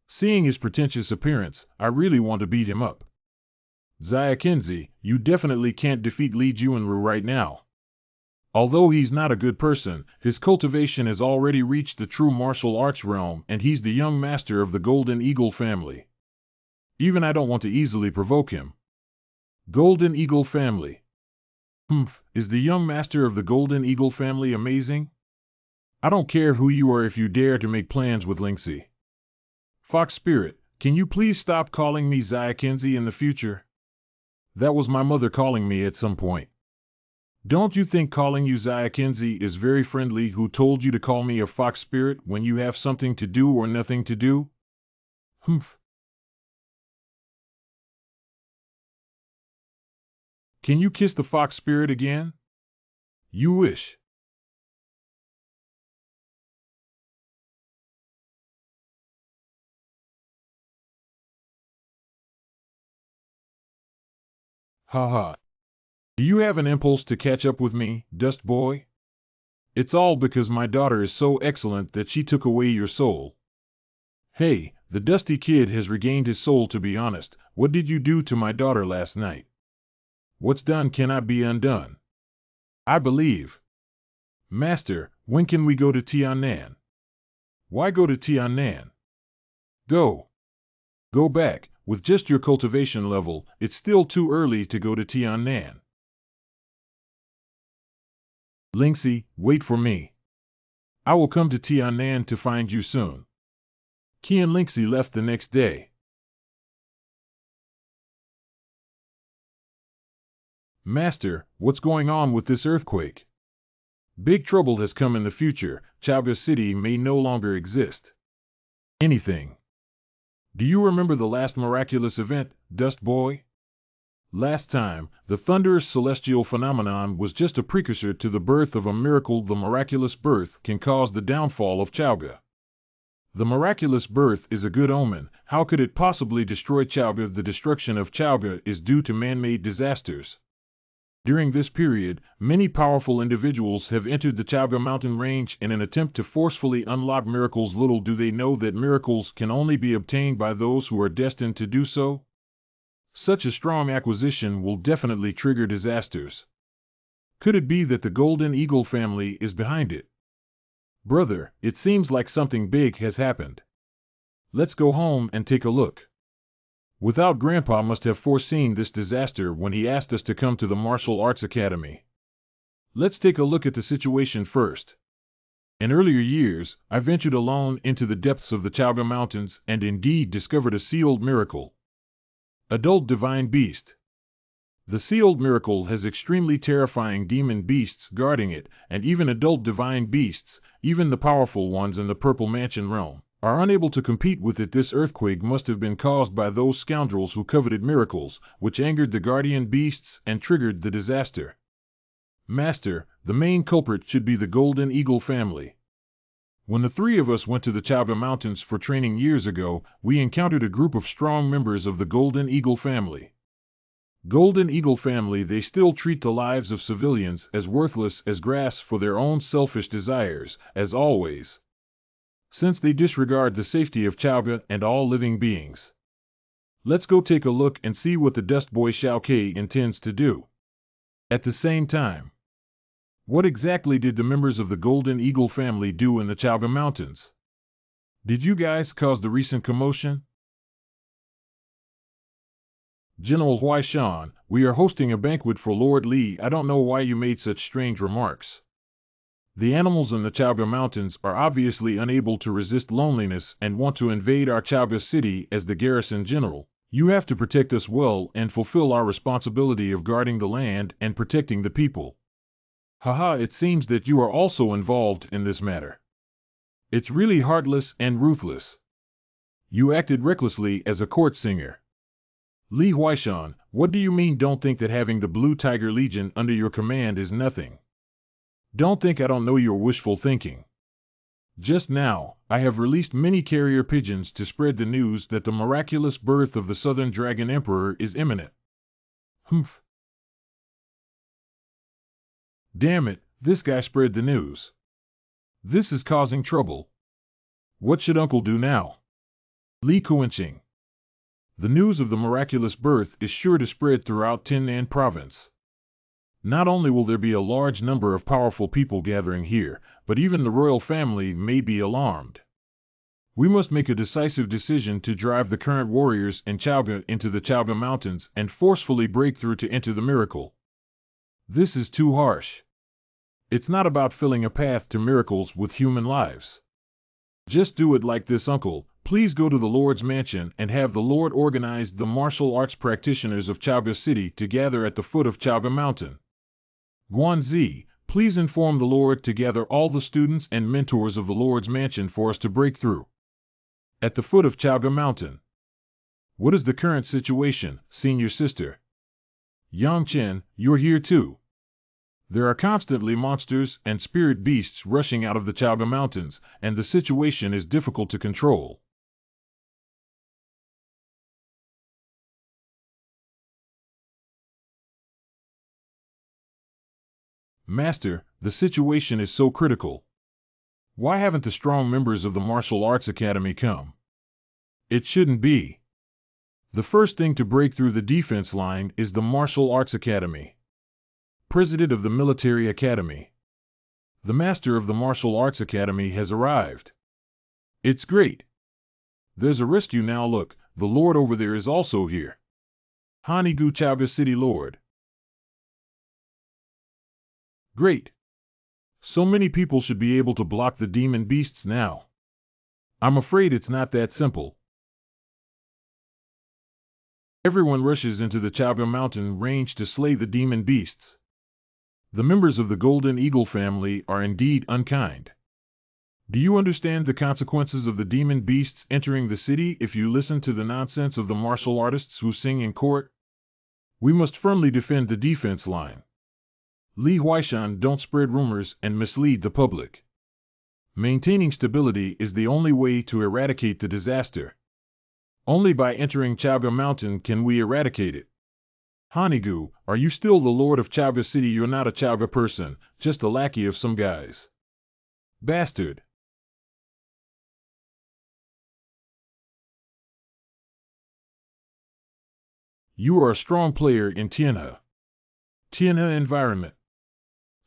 Seeing his pretentious appearance, I really want to beat him up. Xiaoqinzi, you definitely can't defeat Li Juanru right now. Although he's not a good person, his cultivation has already reached the true martial arts realm, and he's the young master of the Golden Eagle family. Even I don't want to easily provoke him. Golden Eagle family. Is the young master of the Golden Eagle family amazing? I don't care who you are if you dare to make plans with Lingxi. Fox Spirit, can you please stop calling me Xiaoqinzi in the future? That was my mother calling me at some point. Don't you think calling you Xiaoqinzi is very friendly? Who told you to call me a fox spirit when you have something to do or nothing to do? Can you kiss the fox spirit again? You wish. Haha. Do you have an impulse to catch up with me, Dust Boy? It's all because my daughter is so excellent that she took away your soul. Hey, the dusty kid has regained his soul. To be honest, what did you do to my daughter last night? What's done cannot be undone. I believe. Master, when can we go to Tan Nan? Why go to Tan Nan? Go. Go back. With just your cultivation level, it's still too early to go to Tan Nan. Linksy, wait for me. I will come to Tan Nan to find you soon. Key and Linksy left the next day. Master, what's going on with this earthquake? Big trouble has come in the future. Chaga City may no longer exist. Anything. Do you remember the last miraculous event, Dust Boy? Last time, the thunderous celestial phenomenon was just a precursor to the birth of a miracle. The miraculous birth can cause the downfall of Chaga. The miraculous birth is a good omen. How could it possibly destroy Chaga? The destruction of Chaga is due to man-made disasters. During this period, many powerful individuals have entered the Chaga mountain range in an attempt to forcefully unlock miracles. Little do they know that miracles can only be obtained by those who are destined to do so. Such a strong acquisition will definitely trigger disasters. Could it be that the Golden Eagle family is behind it? Brother, it seems like something big has happened. Let's go home and take a look. Without Grandpa must have foreseen this disaster when he asked us to come to the Martial Arts Academy. Let's take a look at the situation first. In earlier years, I ventured alone into the depths of the Chaga Mountains and indeed discovered a sealed miracle. Adult Divine Beast. The sealed miracle has extremely terrifying demon beasts guarding it, and even adult divine beasts, even the powerful ones in the Purple Mansion realm, are unable to compete with it. This earthquake must have been caused by those scoundrels who coveted miracles, which angered the guardian beasts and triggered the disaster. Master, the main culprit should be the Golden Eagle family. When the three of us went to the Chaga Mountains for training years ago, we encountered a group of strong members of the Golden Eagle family. Golden Eagle family, they still treat the lives of civilians as worthless as grass for their own selfish desires, as always. Since they disregard the safety of Chaga and all living beings. Let's go take a look and see what the Dust Boy Shao Ke intends to do. At the same time, what exactly did the members of the Golden Eagle family do in the Chaga Mountains? Did you guys cause the recent commotion? General Huaishan, we are hosting a banquet for Lord Li. I don't know why you made such strange remarks. The animals in the Chaga Mountains are obviously unable to resist loneliness and want to invade our Chaga city. As the garrison general, you have to protect us well and fulfill our responsibility of guarding the land and protecting the people. Haha, it seems that you are also involved in this matter. It's really heartless and ruthless. You acted recklessly as a court singer. Li Huaishan, what do you mean? Don't think that having the Blue Tiger Legion under your command is nothing. Don't think I don't know your wishful thinking. Just now, I have released many carrier pigeons to spread the news that the miraculous birth of the Southern Dragon Emperor is imminent. Humph. Damn it, this guy spread the news. This is causing trouble. What should Uncle do now? Li Kuanqing. The news of the miraculous birth is sure to spread throughout Tan Nan province. Not only will there be a large number of powerful people gathering here, but even the royal family may be alarmed. We must make a decisive decision to drive the current warriors in Chaga into the Chaga Mountains and forcefully break through to enter the miracle. This is too harsh. It's not about filling a path to miracles with human lives. Just do it like this, Uncle. Please go to the Lord's mansion and have the Lord organize the martial arts practitioners of Chaga City to gather at the foot of Chaga Mountain. Guanzi, please inform the Lord to gather all the students and mentors of the Lord's mansion for us to break through. At the foot of Chaga Mountain. What is the current situation, senior sister? Yang Chen, you're here too. There are constantly monsters and spirit beasts rushing out of the Chaga Mountains, and the situation is difficult to control. Master, the situation is so critical. Why haven't the strong members of the Martial Arts Academy come? It shouldn't be. The first thing to break through the defense line is the Martial Arts Academy. President of the Military Academy. The Master of the Martial Arts Academy has arrived. It's great. There's a rescue now. Look, the Lord over there is also here. Hanigu Chauga City Lord. Great. So many people should be able to block the demon beasts now. I'm afraid it's not that simple. Everyone rushes into the Chauga mountain range to slay the demon beasts. The members of the Golden Eagle family are indeed unkind. Do you understand the consequences of the demon beasts entering the city if you listen to the nonsense of the martial artists who sing in court? We must firmly defend the defense line. Li Huaishan, don't spread rumors and mislead the public. Maintaining stability is the only way to eradicate the disaster. Only by entering Chauga Mountain can we eradicate it. Hanigu, are you still the Lord of Chauga City? You're not a Chauga person, just a lackey of some guys. Bastard. You are a strong player in Tianhe. Tianhe environment.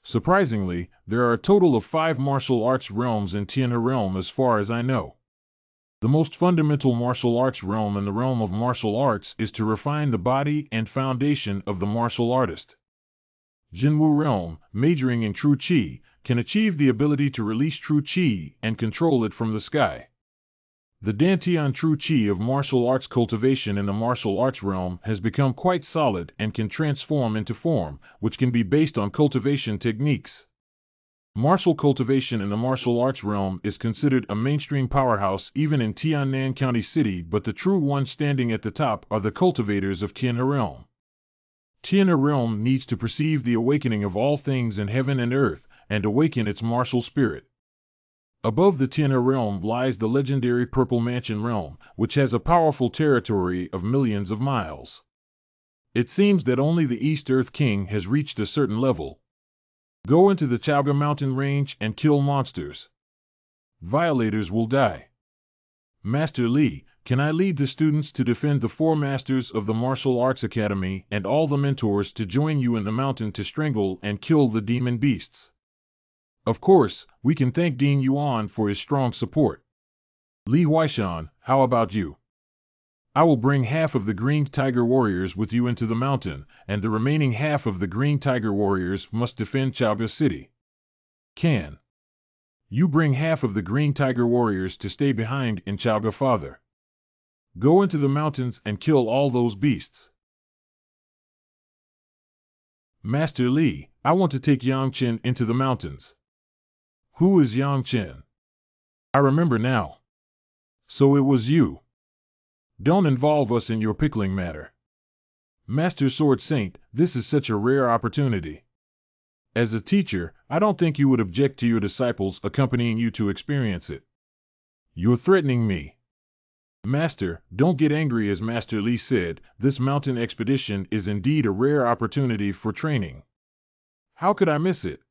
Surprisingly, there are a total of 5 martial arts realms in Tianhe realm as far as I know. The most fundamental martial arts realm in the realm of martial arts is to refine the body and foundation of the martial artist. Jinwu realm, majoring in true qi, can achieve the ability to release true qi and control it from the sky. The Dantian true qi of martial arts cultivation in the martial arts realm has become quite solid and can transform into form, which can be based on cultivation techniques. Martial cultivation in the martial arts realm is considered a mainstream powerhouse even in Tan Nan County City, but the true ones standing at the top are the cultivators of Tianhe realm. Tianhe realm needs to perceive the awakening of all things in heaven and earth, and awaken its martial spirit. Above the Tianhe realm lies the legendary Purple Mansion realm, which has a powerful territory of millions of miles. It seems that only the East Earth King has reached a certain level. Go into the Chauga mountain range and kill monsters. Violators will die. Master Li, can I lead the students to defend the 4 masters of the Martial Arts Academy and all the mentors to join you in the mountain to strangle and kill the demon beasts? Of course, we can thank Dean Yuan for his strong support. Li Huaishan, how about you? I will bring half of the Green Tiger Warriors with you into the mountain, and the remaining half of the Green Tiger Warriors must defend Chauga City. Can you bring half of the Green Tiger Warriors to stay behind in Chauga? Father, go into the mountains and kill all those beasts. Master Li, I want to take Yangchen into the mountains. Who is Yangchen? I remember now. So it was you. Don't involve us in your pickling matter. Master Sword Saint, this is such a rare opportunity. As a teacher, I don't think you would object to your disciples accompanying you to experience it. You're threatening me. Master, don't get angry. As Master Li said, this mountain expedition is indeed a rare opportunity for training. How could I miss it?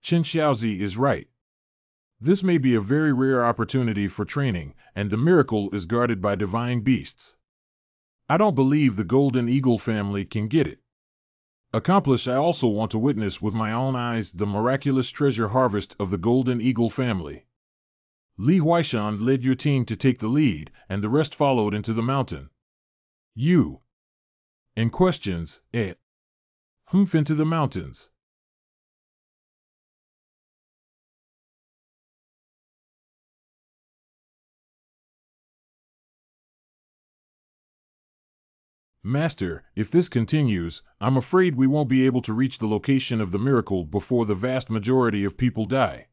Chen Xiaozi is right. This may be a very rare opportunity for training, and the miracle is guarded by divine beasts. I don't believe the Golden Eagle family can get it. Accomplish, I also want to witness with my own eyes the miraculous treasure harvest of the Golden Eagle family. Li Huaishan led your team to take the lead, and the rest followed into the mountain. You. In questions, humph into the mountains. Master, if this continues, I'm afraid we won't be able to reach the location of the miracle before the vast majority of people die.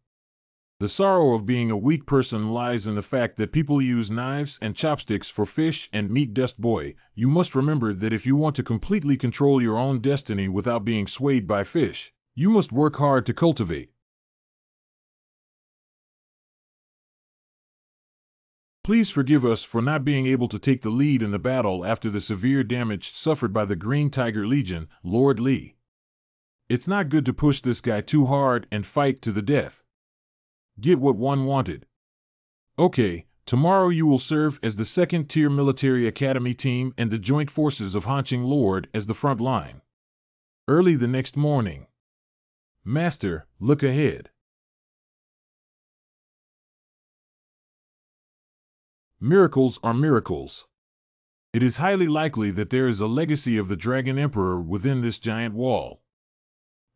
The sorrow of being a weak person lies in the fact that people use knives and chopsticks for fish and meat. Dust boy, you must remember that if you want to completely control your own destiny without being swayed by fish, You must work hard to cultivate. Please forgive us for not being able to take the lead in the battle after the severe damage suffered by the Green Tiger Legion, Lord Li. It's not good to push this guy too hard and fight to the death. Get what one wanted. Okay, tomorrow you will serve as the second-tier military academy team and the joint forces of Hanqing Lord as the front line. Early the next morning. Master, look ahead. Miracles are miracles. It is highly likely that there is a legacy of the Dragon Emperor within this giant wall.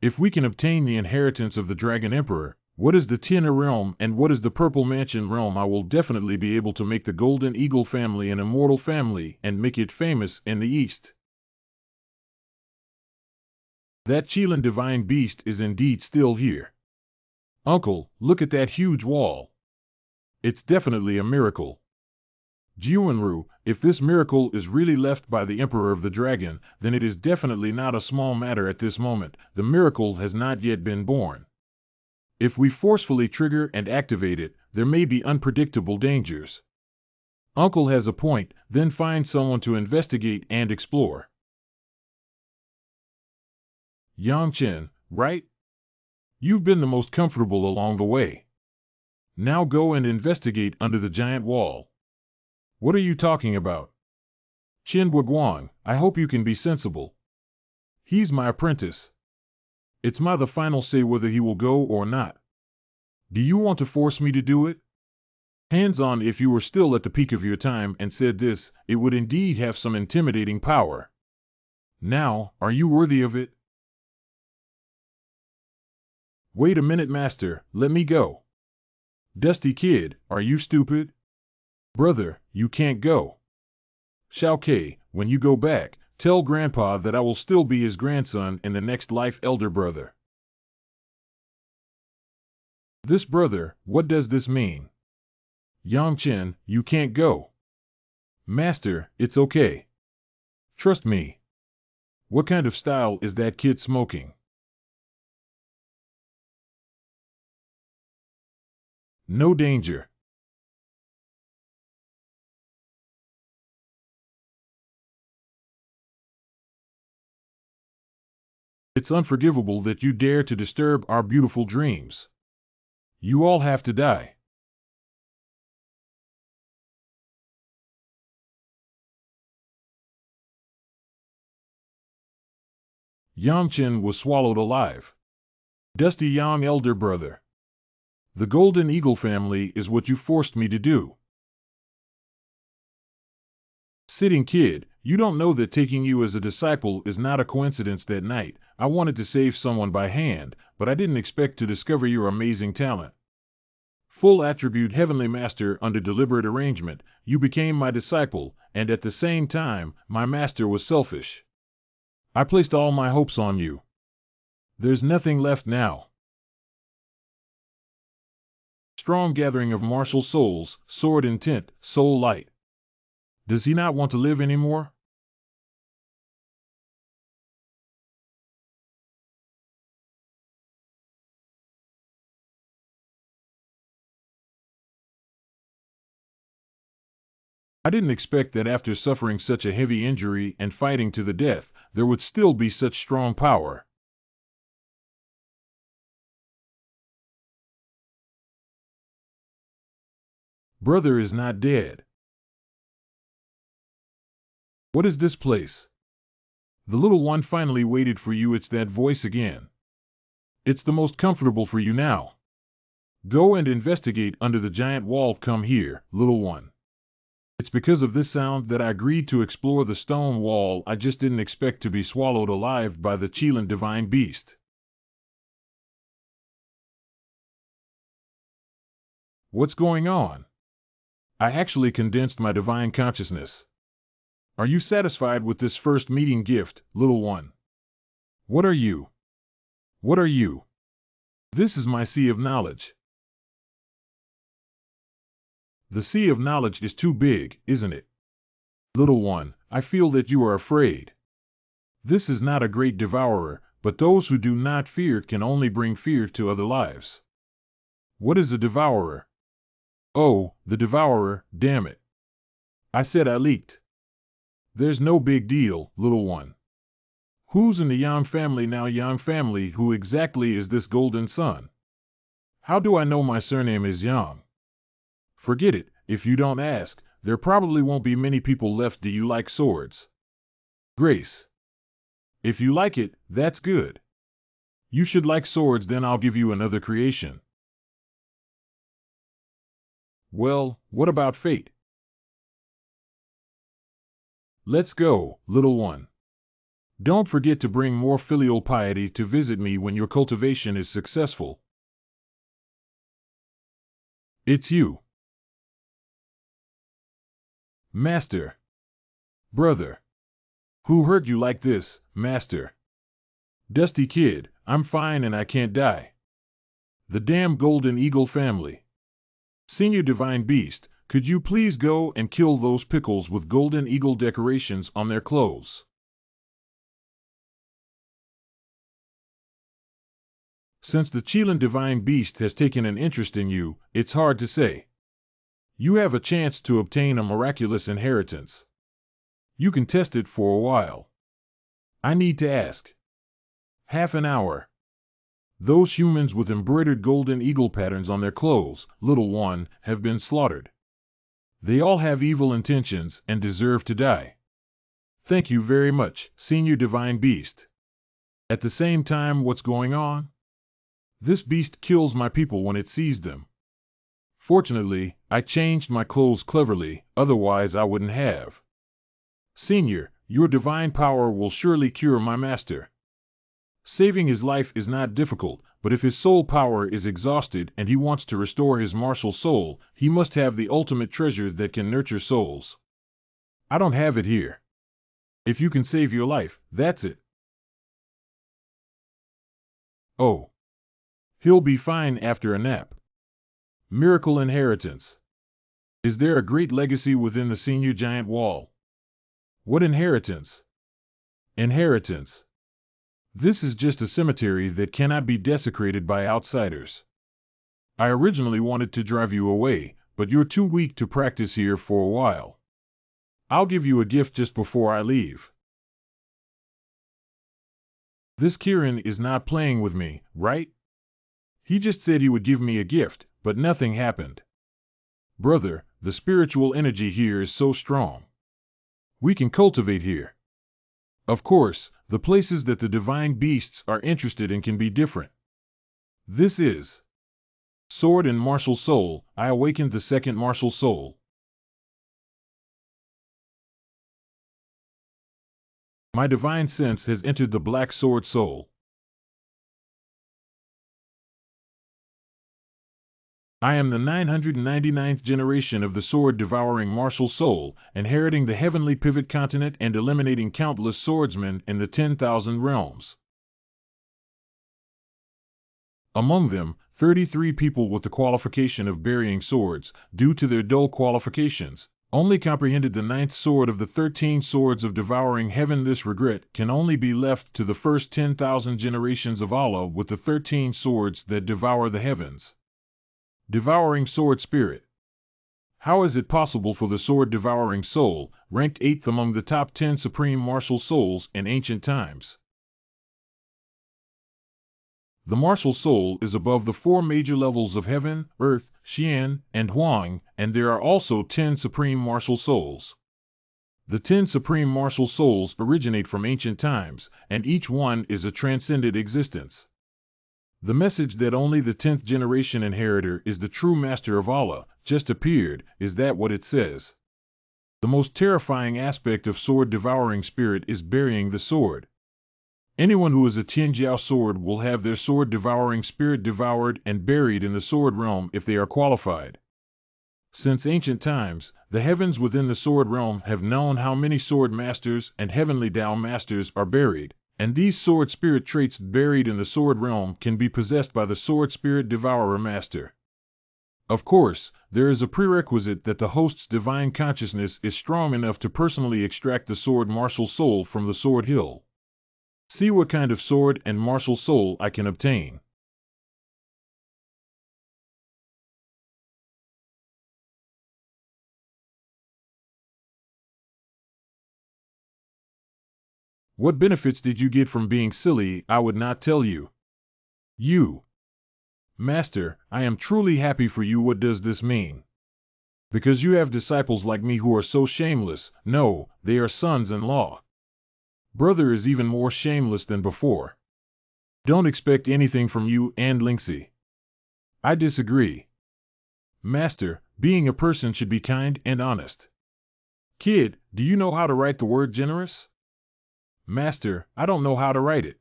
If we can obtain the inheritance of the Dragon Emperor, what is the Tiana realm and what is the Purple Mansion realm, I will definitely be able to make the Golden Eagle family an immortal family and make it famous in the East. That Qilin divine beast is indeed still here. Uncle, look at that huge wall. It's definitely a miracle. Jiuanru, if this miracle is really left by the Emperor of the Dragon, then it is definitely not a small matter at this moment. The miracle has not yet been born. If we forcefully trigger and activate it, there may be unpredictable dangers. Uncle has a point, then find someone to investigate and explore. Yang Chen, right? You've been the most comfortable along the way. Now go and investigate under the giant wall. What are you talking about? Qin Guan, I hope you can be sensible. He's my apprentice. It's my the final say whether he will go or not. Do you want to force me to do it? Hands on, if you were still at the peak of your time and said this, it would indeed have some intimidating power. Now, are you worthy of it? Wait a minute, Master, let me go. Dusty kid, are you stupid? Brother, you can't go. Xiao Ke, when you go back, tell Grandpa that I will still be his grandson in the next life, elder brother. This brother, what does this mean? Yang Chen, you can't go. Master, it's okay. Trust me. What kind of style is that kid smoking? No danger. It's unforgivable that you dare to disturb our beautiful dreams. You all have to die. Yang Chen was swallowed alive. Dusty Yang, elder brother. The Golden Eagle family is what you forced me to do. Sitting kid, you don't know that taking you as a disciple is not a coincidence. That night, I wanted to save someone by hand, but I didn't expect to discover your amazing talent. Full attribute Heavenly Master, under deliberate arrangement, you became my disciple, and at the same time, my master was selfish. I placed all my hopes on you. There's nothing left now. Strong gathering of martial souls, sword intent, soul light. Does he not want to live anymore? I didn't expect that after suffering such a heavy injury and fighting to the death, there would still be such strong power. Brother is not dead. What is this place? The little one finally waited for you. It's that voice again. It's the most comfortable for you now. Go and investigate under the giant wall. Come here, little one. It's because of this sound that I agreed to explore the stone wall. I just didn't expect to be swallowed alive by the Qilin divine beast. What's going on? I actually condensed my divine consciousness. Are you satisfied with this first meeting gift, little one? What are you? What are you? This is my sea of knowledge. The sea of knowledge is too big, isn't it? Little one, I feel that you are afraid. This is not a great devourer, but those who do not fear can only bring fear to other lives. What is a devourer? Oh, the devourer, damn it. I said I leaked. There's no big deal, little one. Who's in the Yang family now? Yang family, who exactly is this golden son? How do I know my surname is Yang? Forget it, if you don't ask, there probably won't be many people left. Do you like swords? Grace. If you like it, that's good. You should like swords, then I'll give you another creation. Well, what about fate? Let's go, little one. Don't forget to bring more filial piety to visit me when your cultivation is successful. It's you. Master. Brother. Who hurt you like this, Master? Dusty kid, I'm fine and I can't die. The damn Golden Eagle family. Senior Divine Beast, could you please go and kill those pickles with Golden Eagle decorations on their clothes? Since the Chilean Divine Beast has taken an interest in you, it's hard to say. You have a chance to obtain a miraculous inheritance. You can test it for a while. I need to ask. Half an hour. Those humans with embroidered golden eagle patterns on their clothes, little one, have been slaughtered. They all have evil intentions and deserve to die. Thank you very much, Senior Divine Beast. At the same time, what's going on? This beast kills my people when it sees them. Fortunately, I changed my clothes cleverly, otherwise I wouldn't have. Senior, your divine power will surely cure my master. Saving his life is not difficult, but if his soul power is exhausted and he wants to restore his martial soul, he must have the ultimate treasure that can nurture souls. I don't have it here. If you can save your life, that's it. Oh. He'll be fine after a nap. Miracle inheritance. Is there a great legacy within the senior giant wall? What inheritance? Inheritance. This is just a cemetery that cannot be desecrated by outsiders. I originally wanted to drive you away, but you're too weak to practice here for a while. I'll give you a gift just before I leave. This Kirin is not playing with me, right? He just said he would give me a gift, but nothing happened. Brother, the spiritual energy here is so strong. We can cultivate here. Of course, the places that the divine beasts are interested in can be different. This is Sword and Martial Soul. I awakened the second Martial Soul. My divine sense has entered the Black Sword Soul. I am the 999th generation of the sword-devouring martial soul, inheriting the heavenly pivot continent and eliminating countless swordsmen in the 10,000 realms. Among them, 33 people with the qualification of burying swords, due to their dull qualifications, only comprehended the 9th sword of the 13 swords of devouring heaven. This regret can only be left to the first 10,000 generations of Allah with the 13 swords that devour the heavens. Devouring Sword Spirit. How is it possible for the sword-devouring soul, ranked 8th among the top 10 supreme martial souls in ancient times? The martial soul is above the 4 major levels of heaven, earth, Xian, and Huang, and there are also 10 supreme martial souls. The 10 supreme martial souls originate from ancient times, and each one is a transcendent existence. The message that only the 10th generation inheritor is the true master of Allah just appeared. Is that what it says? The most terrifying aspect of sword-devouring spirit is burying the sword. Anyone who is a Tianjiao sword will have their sword-devouring spirit devoured and buried in the sword realm if they are qualified. Since ancient times, the heavens within the sword realm have known how many sword masters and heavenly Tao masters are buried, and these sword spirit traits buried in the sword realm can be possessed by the sword spirit devourer master. Of course, there is a prerequisite that the host's divine consciousness is strong enough to personally extract the sword martial soul from the sword hill. See what kind of sword and martial soul I can obtain. What benefits did you get from being silly? I would not tell you. You. Master, I am truly happy for you. What does this mean? Because you have disciples like me who are so shameless. No, they are sons-in-law. Brother is even more shameless than before. Don't expect anything from you and Linksy. I disagree. Master, being a person should be kind and honest. Kid, do you know how to write the word generous? Master, I don't know how to write it.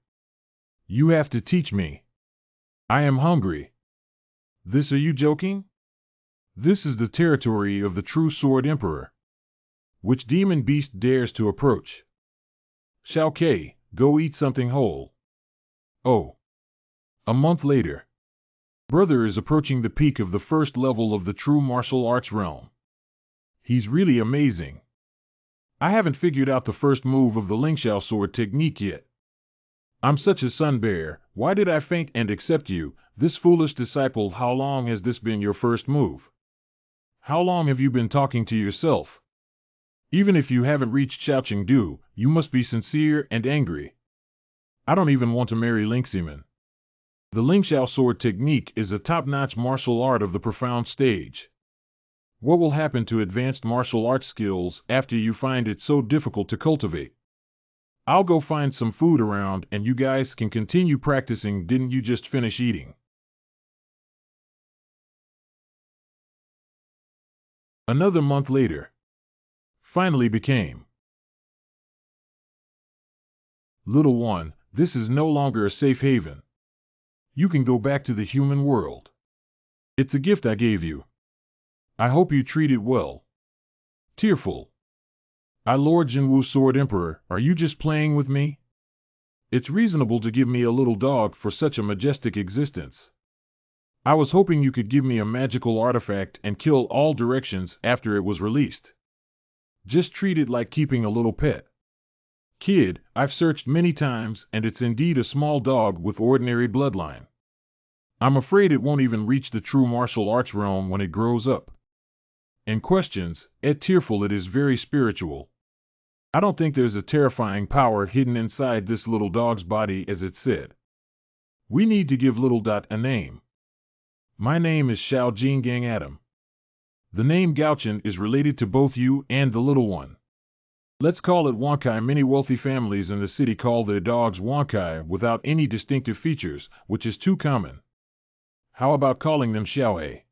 You have to teach me. I am hungry. This, are you joking? This is the territory of the true Sword Emperor. Which demon beast dares to approach? Shao Ke, go eat something whole. Oh. A month later. Brother is approaching the peak of the first level of the true martial arts realm. He's really amazing. I haven't figured out the first move of the Lingxiao sword technique yet. I'm such a sun bear. Why did I faint and accept you, this foolish disciple? How long has this been your first move? How long have you been talking to yourself? Even if you haven't reached Xiaoqingdu, you must be sincere and angry. I don't even want to marry Lingximan. The Lingxiao sword technique is a top-notch martial art of the profound stage. What will happen to advanced martial arts skills after you find it so difficult to cultivate? I'll go find some food around and you guys can continue practicing. Didn't you just finish eating? Another month later. Finally became. Little one, this is no longer a safe haven. You can go back to the human world. It's a gift I gave you. I hope you treat it well. Tearful. I, Lord Jinwu Sword Emperor, are you just playing with me? It's reasonable to give me a little dog for such a majestic existence. I was hoping you could give me a magical artifact and kill all directions after it was released. Just treat it like keeping a little pet. Kid, I've searched many times and it's indeed a small dog with ordinary bloodline. I'm afraid it won't even reach the true martial arts realm when it grows up. And questions, tearful, it is very spiritual. I don't think there's a terrifying power hidden inside this little dog's body as it said. We need to give little dot a name. My name is Xiao Jinggang Adam. The name Gaochen is related to both you and the little one. Let's call it Wankai. Many wealthy families in the city call their dogs Wankai without any distinctive features, which is too common. How about calling them Xiaohe?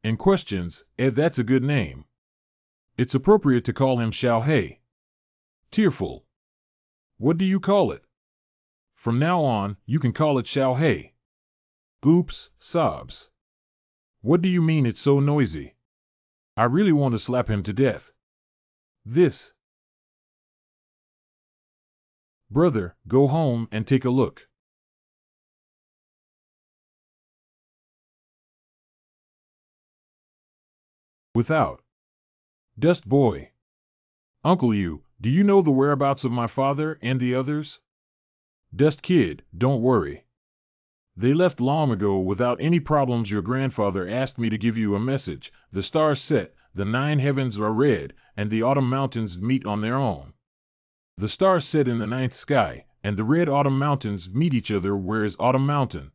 And questions, that's a good name. It's appropriate to call him Xiaohe. Tearful. What do you call it? From now on, you can call it Xiaohe. Oops, sobs. What do you mean it's so noisy? I really want to slap him to death. This. Brother, go home and take a look. Without. Dust boy. Uncle you, do you know the whereabouts of my father and the others? Dust kid, don't worry. They left long ago without any problems. Your grandfather asked me to give you a message. The stars set, the 9 heavens are red, and the autumn mountains meet on their own. The stars set in the 9th sky, and the red autumn mountains meet each other. Where is Autumn Mountain?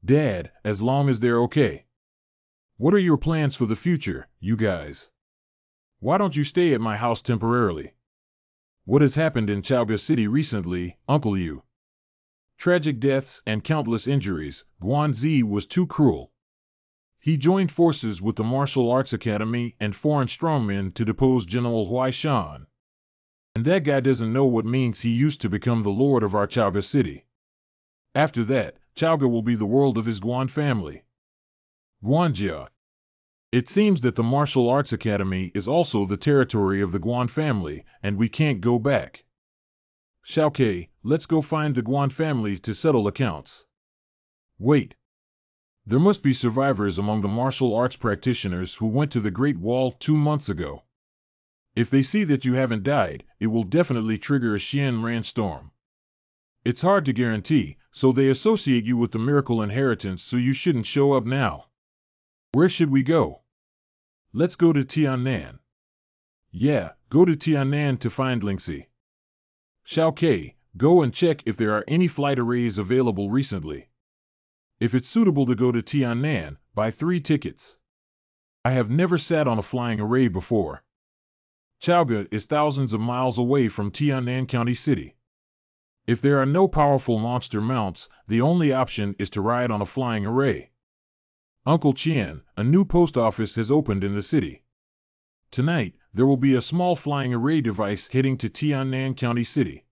Dad, as long as they're okay. What are your plans for the future, you guys? Why don't you stay at my house temporarily? What has happened in Chaoga City recently, Uncle Yu? Tragic deaths and countless injuries. Guanzi was too cruel. He joined forces with the Martial Arts Academy and foreign strongmen to depose General Huaishan. And that guy doesn't know what means. He used to become the lord of our Chaoga City. After that, Chaoga will be the world of his Guan family. Guanjia. It seems that the Martial Arts Academy is also the territory of the Guan family, and we can't go back. Xiaoke, let's go find the Guan family to settle accounts. Wait. There must be survivors among the martial arts practitioners who went to the Great Wall 2 months ago. If they see that you haven't died, it will definitely trigger a Xian Ran storm. It's hard to guarantee, so they associate you with the miracle inheritance, so you shouldn't show up now. Where should we go? Let's go to Tan Nan. Yeah, go to Tan Nan to find Lingxi. Xiao Ke, go and check if there are any flight arrays available recently. If it's suitable to go to Tan Nan, buy 3 tickets. I have never sat on a flying array before. Chaoga is thousands of miles away from Tan Nan County City. If there are no powerful monster mounts, the only option is to ride on a flying array. Uncle Chien, a new post office has opened in the city. Tonight, there will be a small flying array device heading to Tan Nan County City.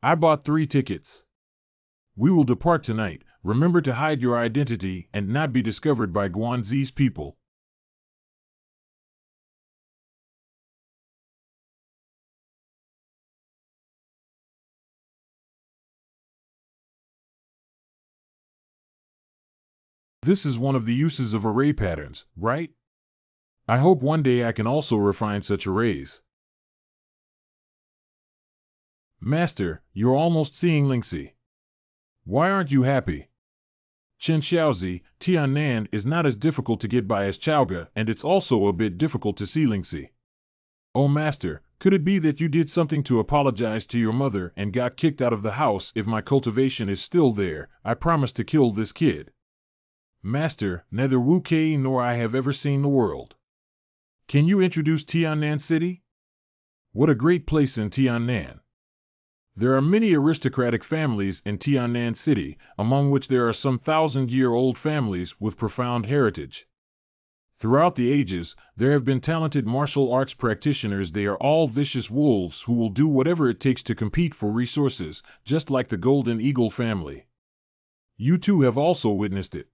I bought 3 tickets. We will depart tonight. Remember to hide your identity and not be discovered by Guanzi's people. This is one of the uses of array patterns, right? I hope one day I can also refine such arrays. Master, you're almost seeing Lingxi. Why aren't you happy? Chen Xiaozi, Tan Nan is not as difficult to get by as Chaoga, and it's also a bit difficult to see Lingxi. Oh Master, could it be that you did something to apologize to your mother and got kicked out of the house? If my cultivation is still there, I promise to kill this kid. Master, neither Wu Ke nor I have ever seen the world. Can you introduce Tan Nan City? What a great place in Tan Nan. There are many aristocratic families in Tan Nan City, among which there are some 1,000-year-old families with profound heritage. Throughout the ages, there have been talented martial arts practitioners. They are all vicious wolves who will do whatever it takes to compete for resources, just like the Golden Eagle family. You too have also witnessed it.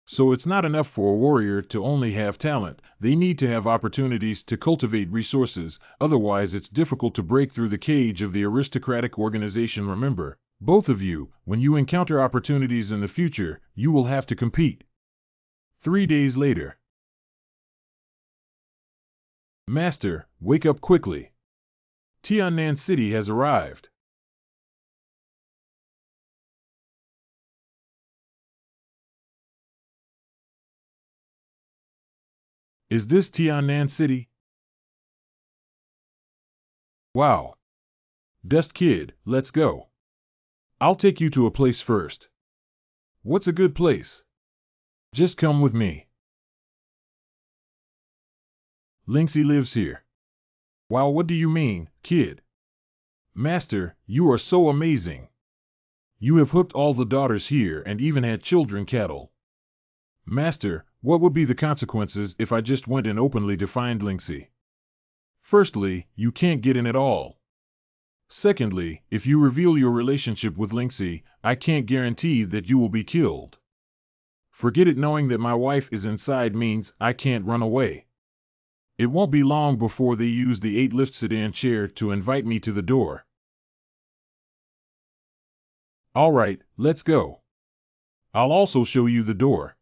So it's not enough for a warrior to only have talent, they need to have opportunities to cultivate resources, otherwise it's difficult to break through the cage of the aristocratic organization. Remember, both of you, when you encounter opportunities in the future, you will have to compete. 3 days later. Master, wake up quickly. Tan Nan City has arrived. Is this Tan Nan City? Wow. Dust Kid, let's go. I'll take you to a place first. What's a good place? Just come with me. Lingxi lives here. Wow, what do you mean, kid? Master, you are so amazing. You have hooked all the daughters here and even had children cattle. Master, what would be the consequences if I just went and openly defined Lingxi? Firstly, you can't get in at all. Secondly, if you reveal your relationship with Lingxi, I can't guarantee that you will be killed. Forget it. Knowing that my wife is inside means I can't run away. It won't be long before they use the 8-lift sedan chair to invite me to the door. All right, let's go. I'll also show you the door.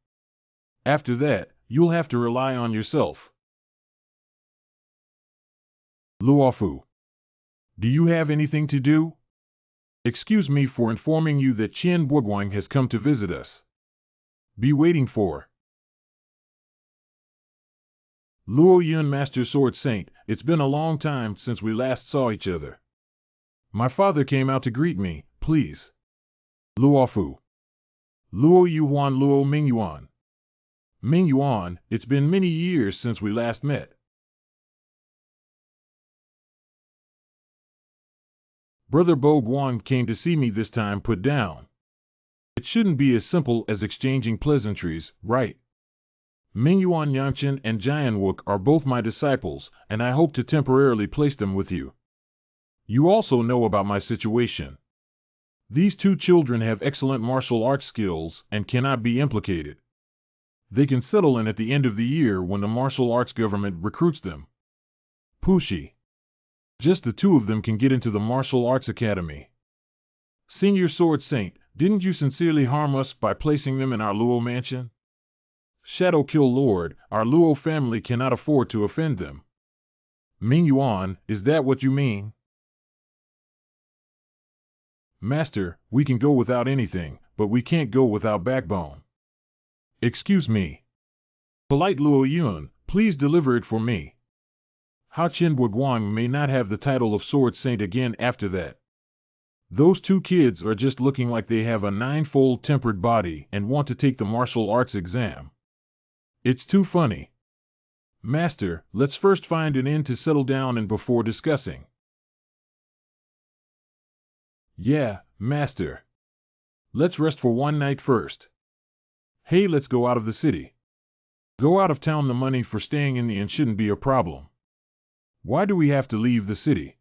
After that, you'll have to rely on yourself. Luofu. Do you have anything to do? Excuse me for informing you that Qian Boguang has come to visit us. Be waiting for. Luo Yun, Master Sword Saint, it's been a long time since we last saw each other. My father came out to greet me, please. Luofu. Luo Yuan, Luo Mingyuan. Mingyuan, it's been many years since we last met. Brother Bo Guan came to see me this time. Put down. It shouldn't be as simple as exchanging pleasantries, right? Mingyuan Yangchen and Jianwook are both my disciples, and I hope to temporarily place them with you. You also know about my situation. These 2 children have excellent martial arts skills and cannot be implicated. They can settle in at the end of the year when the martial arts government recruits them. Pushi. Just the 2 of them can get into the martial arts academy. Senior Sword Saint, didn't you sincerely harm us by placing them in our Luo mansion? Shadow Kill Lord, our Luo family cannot afford to offend them. Mingyuan, is that what you mean? Master, we can go without anything, but we can't go without backbone. Excuse me. Polite Luo Yun, please deliver it for me. Ha Chin Guang may not have the title of Sword Saint again after that. Those two kids are just looking like they have a ninefold tempered body and want to take the martial arts exam. It's too funny. Master, let's first find an inn to settle down in before discussing. Yeah, Master. Let's rest for one night first. Hey, let's go out of the city. Go out of town. The money for staying in the inn shouldn't be a problem. Why do we have to leave the city?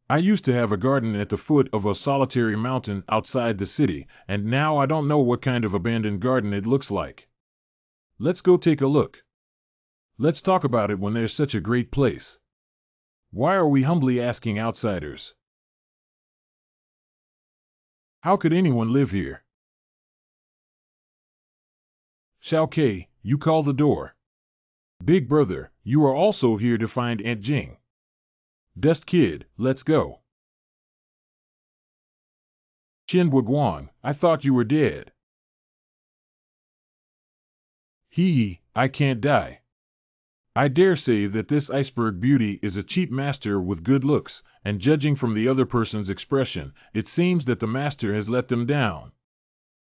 I used to have a garden at the foot of a solitary mountain outside the city, and now I don't know what kind of abandoned garden it looks like. Let's go take a look. Let's talk about it when there's such a great place. Why are we humbly asking outsiders? How could anyone live here? Xiao Kei, you call the door. Big brother, you are also here to find Aunt Jing. Dust kid, let's go. Qin Guang, I thought you were dead. Hee, I can't die. I dare say that this iceberg beauty is a cheap master with good looks, and judging from the other person's expression, it seems that the master has let them down.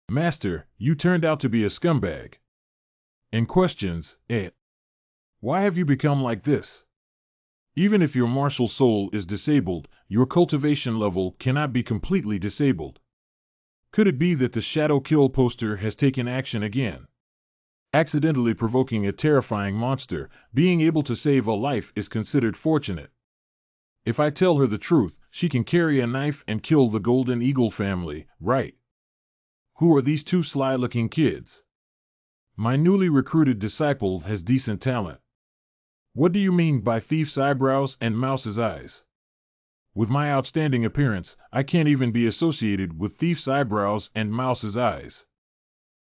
Master, you turned out to be a scumbag. And questions, why have you become like this? Even if your martial soul is disabled, your cultivation level cannot be completely disabled. Could it be that the Shadow Kill poster has taken action again? Accidentally provoking a terrifying monster, being able to save a life is considered fortunate. If I tell her the truth, she can carry a knife and kill the Golden Eagle family, right? Who are these two sly-looking kids? My newly recruited disciple has decent talent. What do you mean by thief's eyebrows and mouse's eyes? With my outstanding appearance, I can't even be associated with thief's eyebrows and mouse's eyes.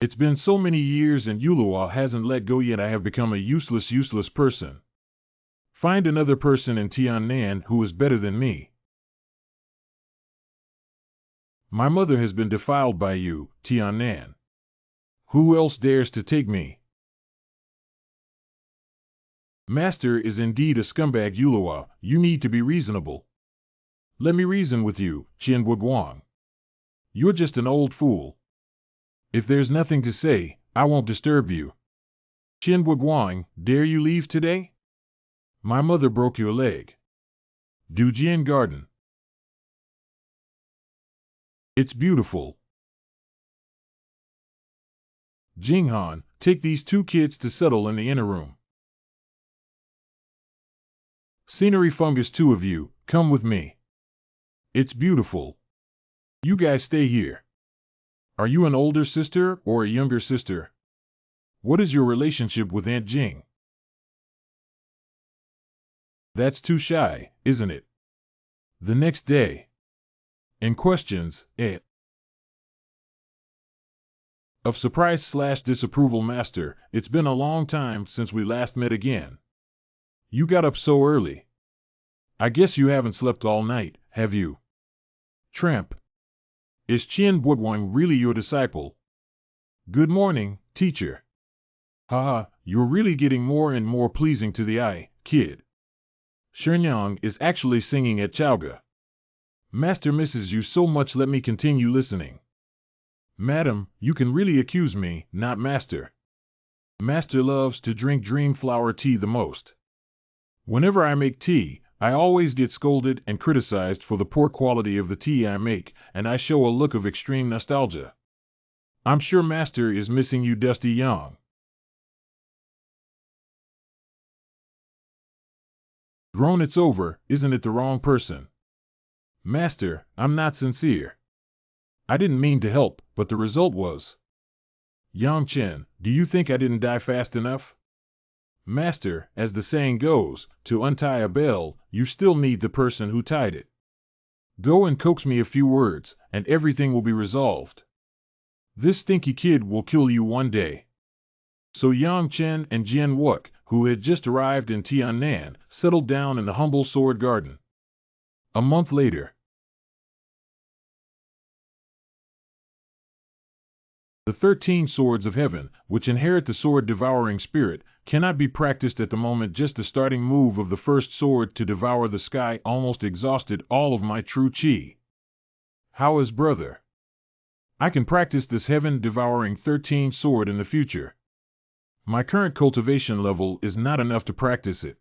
It's been so many years and Yulua hasn't let go yet. I have become a useless person. Find another person in Tan Nan who is better than me. My mother has been defiled by you, Tan Nan. Who else dares to take me? Master is indeed a scumbag. Yulua, you need to be reasonable. Let me reason with you, Qin Guang. You're just an old fool. If there's nothing to say, I won't disturb you. Qin Guang, dare you leave today? My mother broke your leg. Dujian Garden. It's beautiful. Jinghan, take these two kids to settle in the inner room. Scenery Fungus, two of you, come with me. It's beautiful. You guys stay here. Are you an older sister or a younger sister? What is your relationship with Aunt Jing? That's too shy, isn't it? The next day. And questions, of surprise/disapproval. Master, it's been a long time since we last met again. You got up so early. I guess you haven't slept all night, have you? Tramp. Is Qin Guang really your disciple? Good morning, teacher. Haha, you're really getting more and more pleasing to the eye, kid. Shenyang is actually singing at Chaoga. Master misses you so much. Let me continue listening. Madam, you can really accuse me, not Master. Master loves to drink dream flower tea the most. Whenever I make tea, I always get scolded and criticized for the poor quality of the tea I make, and I show a look of extreme nostalgia. I'm sure Master is missing you, Dusty Young. Grown, it's over, isn't it? The wrong person. Master, I'm not sincere. I didn't mean to help, but the result was. Yang Chen, do you think I didn't die fast enough? Master, as the saying goes, to untie a bell, you still need the person who tied it. Go and coax me a few words, and everything will be resolved. This stinky kid will kill you one day. So Yang Chen and Jian Wuk, who had just arrived in Tan Nan, settled down in the humble sword garden. A month later. The 13 swords of heaven, which inherit the sword devouring spirit, cannot be practiced at the moment. Just the starting move of the first sword to devour the sky almost exhausted all of my true chi. How is brother? I can practice this heaven devouring 13 sword in the future. My current cultivation level is not enough to practice it.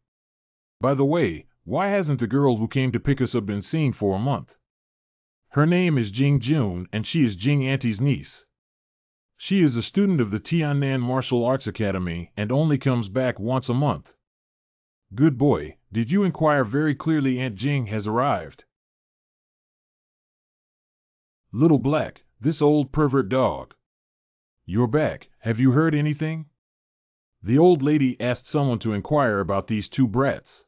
By the way, why hasn't the girl who came to pick us up been seen for a month? Her name is Jing Jun, and she is Jing Auntie's niece. She is a student of the Tan Nan Martial Arts Academy and only comes back once a month. Good boy, did you inquire very clearly? Aunt Jing has arrived. Little Black, this old pervert dog. You're back, have you heard anything? The old lady asked someone to inquire about these two brats.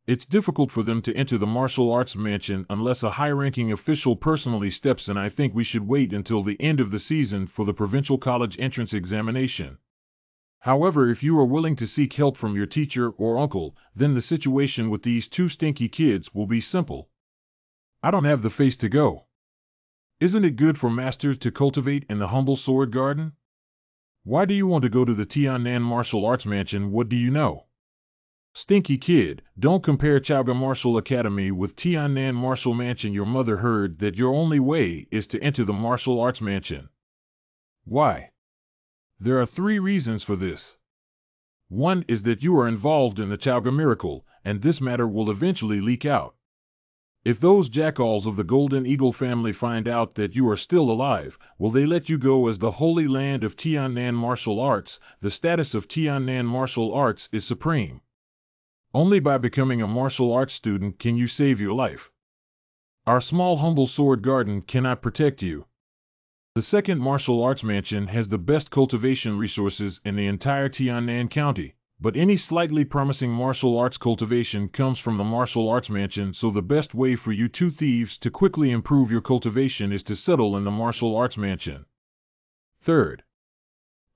It's difficult for them to enter the martial arts mansion unless a high-ranking official personally steps in. I think we should wait until the end of the season for the provincial college entrance examination. However, if you are willing to seek help from your teacher or uncle, then the situation with these two stinky kids will be simple. I don't have the face to go. Isn't it good for masters to cultivate in the humble sword garden? Why do you want to go to the Tan Nan Martial Arts Mansion? What do you know? Stinky kid, don't compare Chaoga Martial Academy with Tan Nan Martial Mansion. Your mother heard that your only way is to enter the martial arts mansion. Why? There are 3 reasons for this. One is that you are involved in the Chaoga miracle, and this matter will eventually leak out. If those jackals of the Golden Eagle family find out that you are still alive, will they let you go as the Holy Land of Tan Nan Martial Arts? The status of Tan Nan Martial Arts is supreme. Only by becoming a martial arts student can you save your life. Our small humble sword garden cannot protect you. The second martial arts mansion has the best cultivation resources in the entire Tan Nan County, but any slightly promising martial arts cultivation comes from the martial arts mansion, so the best way for you two thieves to quickly improve your cultivation is to settle in the martial arts mansion. Third,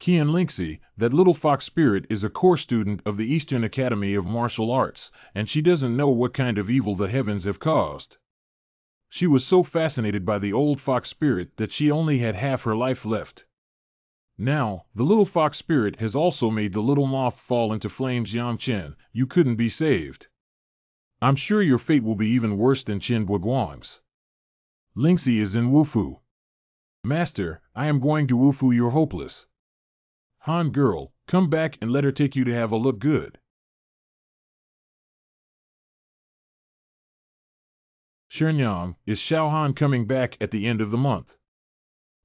Qian Lingxi, that little fox spirit, is a core student of the Eastern Academy of Martial Arts, and she doesn't know what kind of evil the heavens have caused. She was so fascinated by the old fox spirit that she only had half her life left. Now, the little fox spirit has also made the little moth fall into flames. Yang Chen, you couldn't be saved. I'm sure your fate will be even worse than Chen Buguang's. Lingxi is in Wufu. Master, I am going to Wufu. You're hopeless. Han girl, come back and let her take you to have a look good. Shenyang, is Xiaohan coming back at the end of the month?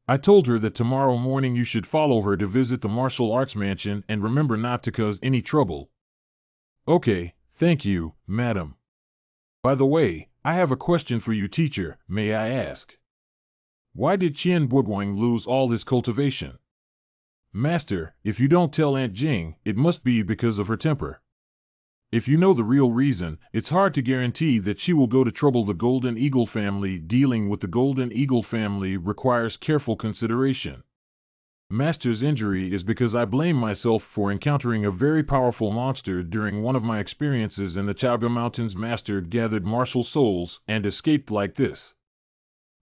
I told her that tomorrow morning you should follow her to visit the martial arts mansion and remember not to cause any trouble. Okay, thank you, madam. By the way, I have a question for you, teacher, may I ask? Why did Qian Buguang lose all his cultivation? Master, if you don't tell Aunt Jing, it must be because of her temper. If you know the real reason, it's hard to guarantee that she will go to trouble the Golden Eagle family. Dealing with the Golden Eagle family requires careful consideration. Master's injury is because I blame myself for encountering a very powerful monster during one of my experiences in the Chaoga Mountains. Master gathered martial souls and escaped like this.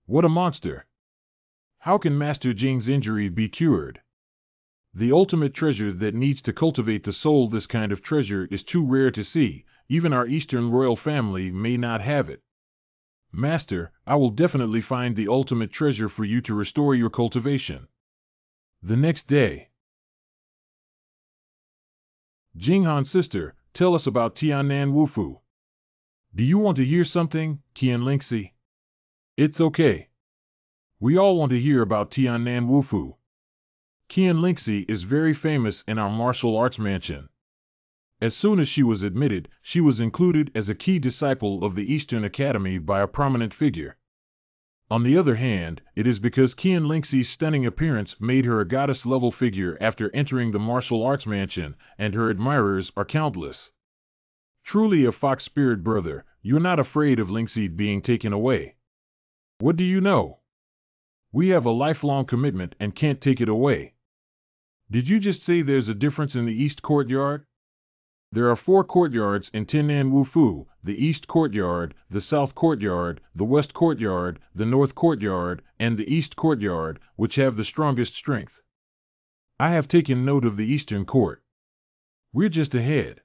What a monster! How can Master Jing's injury be cured? The ultimate treasure that needs to cultivate the soul. This kind of treasure is too rare to see. Even our Eastern royal family may not have it. Master, I will definitely find the ultimate treasure for you to restore your cultivation. The next day. Jinghan sister, tell us about Tan Nan Wufu. Do you want to hear something, Qian Lingxi? It's okay. We all want to hear about Tan Nan Wufu. Qian Lingxi is very famous in our martial arts mansion. As soon as she was admitted, she was included as a key disciple of the Eastern Academy by a prominent figure. On the other hand, it is because Qian Lingxi's stunning appearance made her a goddess-level figure after entering the martial arts mansion, and her admirers are countless. Truly a fox spirit, brother, you're not afraid of Lingxi being taken away. What do you know? We have a lifelong commitment and can't take it away. Did you just say there's a difference in the East Courtyard? There are 4 courtyards in Tan Nan Fu: the East Courtyard, the South Courtyard, the West Courtyard, the North Courtyard, and the East Courtyard, which have the strongest strength. I have taken note of the Eastern Court. We're just ahead.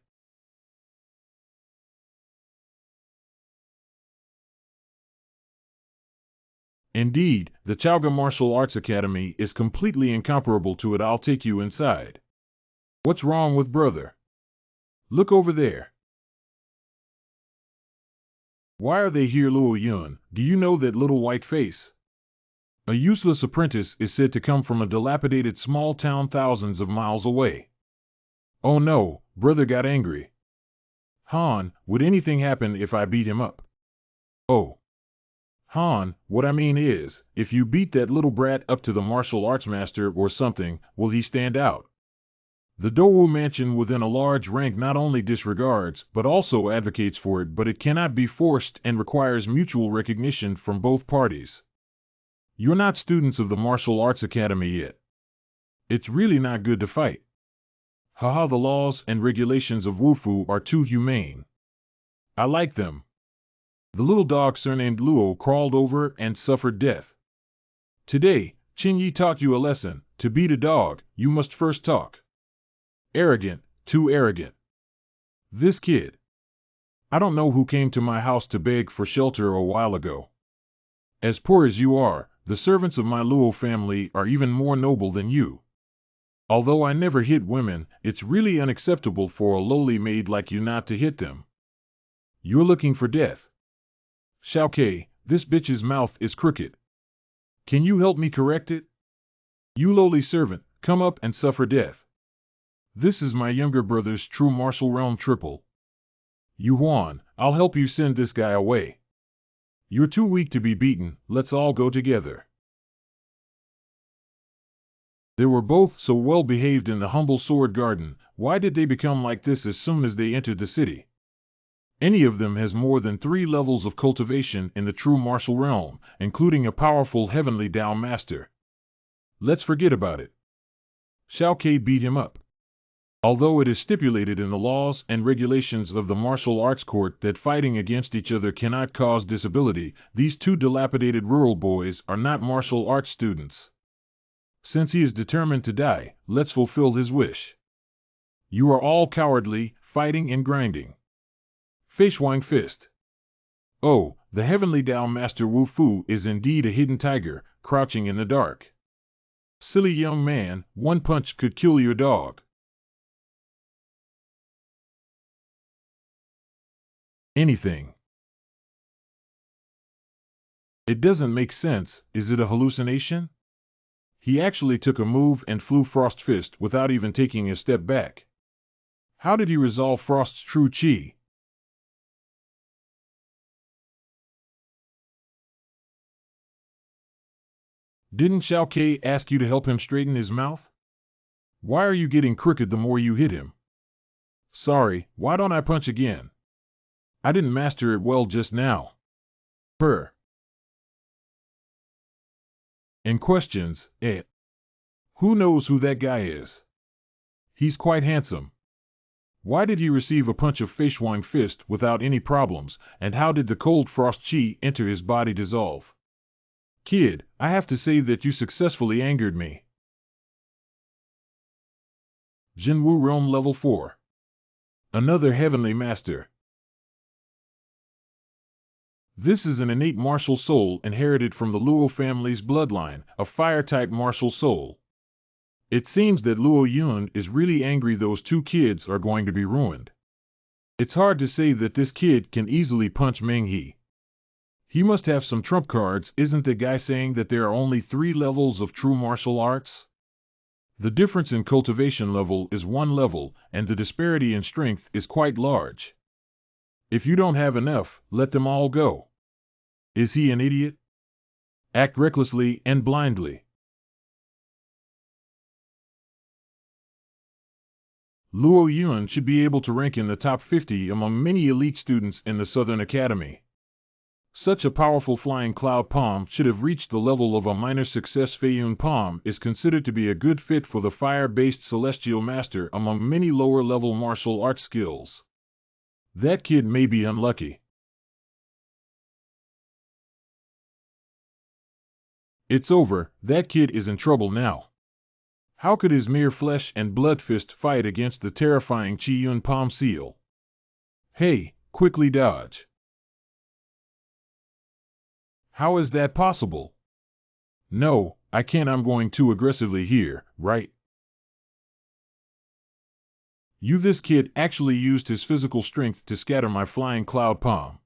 Indeed, the Chaoga Martial Arts Academy is completely incomparable to it. I'll take you inside. What's wrong with brother? Look over there. Why are they here, Luo Yun? Do you know that little white face? A useless apprentice is said to come from a dilapidated small town thousands of miles away. Oh no, brother got angry. Han, would anything happen if I beat him up? Oh. Han, what I mean is, if you beat that little brat up to the martial arts master or something, will he stand out? The Dou mansion within a large rank not only disregards but also advocates for it, but it cannot be forced and requires mutual recognition from both parties. You're not students of the Martial Arts Academy yet. It's really not good to fight. Haha, the laws and regulations of Wufu are too humane. I like them. The little dog surnamed Luo crawled over and suffered death. Today, Qin Yi taught you a lesson. To beat a dog, you must first talk. Arrogant, too arrogant. This kid. I don't know who came to my house to beg for shelter a while ago. As poor as you are, the servants of my Luo family are even more noble than you. Although I never hit women, it's really unacceptable for a lowly maid like you not to hit them. You're looking for death. Xiaokei, this bitch's mouth is crooked. Can you help me correct it? You lowly servant, come up and suffer death. This is my younger brother's true martial realm triple. Yuan, I'll help you send this guy away. You're too weak to be beaten, let's all go together. They were both so well behaved in the humble sword garden. Why did they become like this as soon as they entered the city? Any of them has more than 3 levels of cultivation in the true martial realm, including a powerful heavenly Tao master. Let's forget about it. Xiaokei beat him up. Although it is stipulated in the laws and regulations of the martial arts court that fighting against each other cannot cause disability, these 2 dilapidated rural boys are not martial arts students. Since he is determined to die, let's fulfill his wish. You are all cowardly, fighting and grinding. Feishuang Fist. Oh, the heavenly Tao Master Wu Fu is indeed a hidden tiger, crouching in the dark. Silly young man, 1 punch could kill your dog. Anything. It doesn't make sense. Is it a hallucination? He actually took a move and flew Frost Fist without even taking a step back. How did he resolve Frost's true chi? Didn't Xiaokei ask you to help him straighten his mouth? Why are you getting crooked the more you hit him? Sorry, why don't I punch again? I didn't master it well just now. Purr. And questions, Who knows who that guy is? He's quite handsome. Why did he receive a punch of Feishuang Fist without any problems, and how did the cold frost chi enter his body dissolve? Kid, I have to say that you successfully angered me. Jinwu Realm Level 4. Another heavenly master. This is an innate martial soul inherited from the Luo family's bloodline, a fire-type martial soul. It seems that Luo Yun is really angry those 2 kids are going to be ruined. It's hard to say that this kid can easily punch Meng He. He must have some trump cards. Isn't the guy saying that there are only 3 levels of true martial arts? The difference in cultivation level is 1 level, and the disparity in strength is quite large. If you don't have enough, let them all go. Is he an idiot? Act recklessly and blindly. Luo Yun should be able to rank in the top 50 among many elite students in the Southern Academy. Such a powerful flying cloud palm should have reached the level of a minor success. Feiyun palm is considered to be a good fit for the fire-based celestial master among many lower-level martial arts skills. That kid may be unlucky. It's over, that kid is in trouble now. How could his mere flesh and blood fist fight against the terrifying Qiyun palm seal? Hey, quickly dodge. How is that possible? No, I can't. I'm going too aggressively here, right? This kid actually used his physical strength to scatter my flying cloud palm.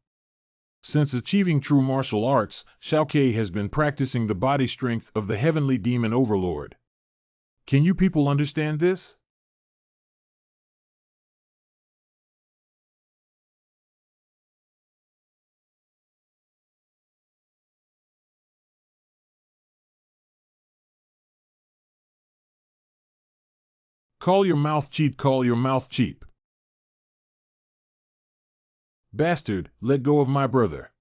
Since achieving true martial arts, Xiao Ke has been practicing the body strength of the heavenly demon overlord. Can you people understand this? Call your mouth cheap, call your mouth cheap. Bastard, let go of my brother.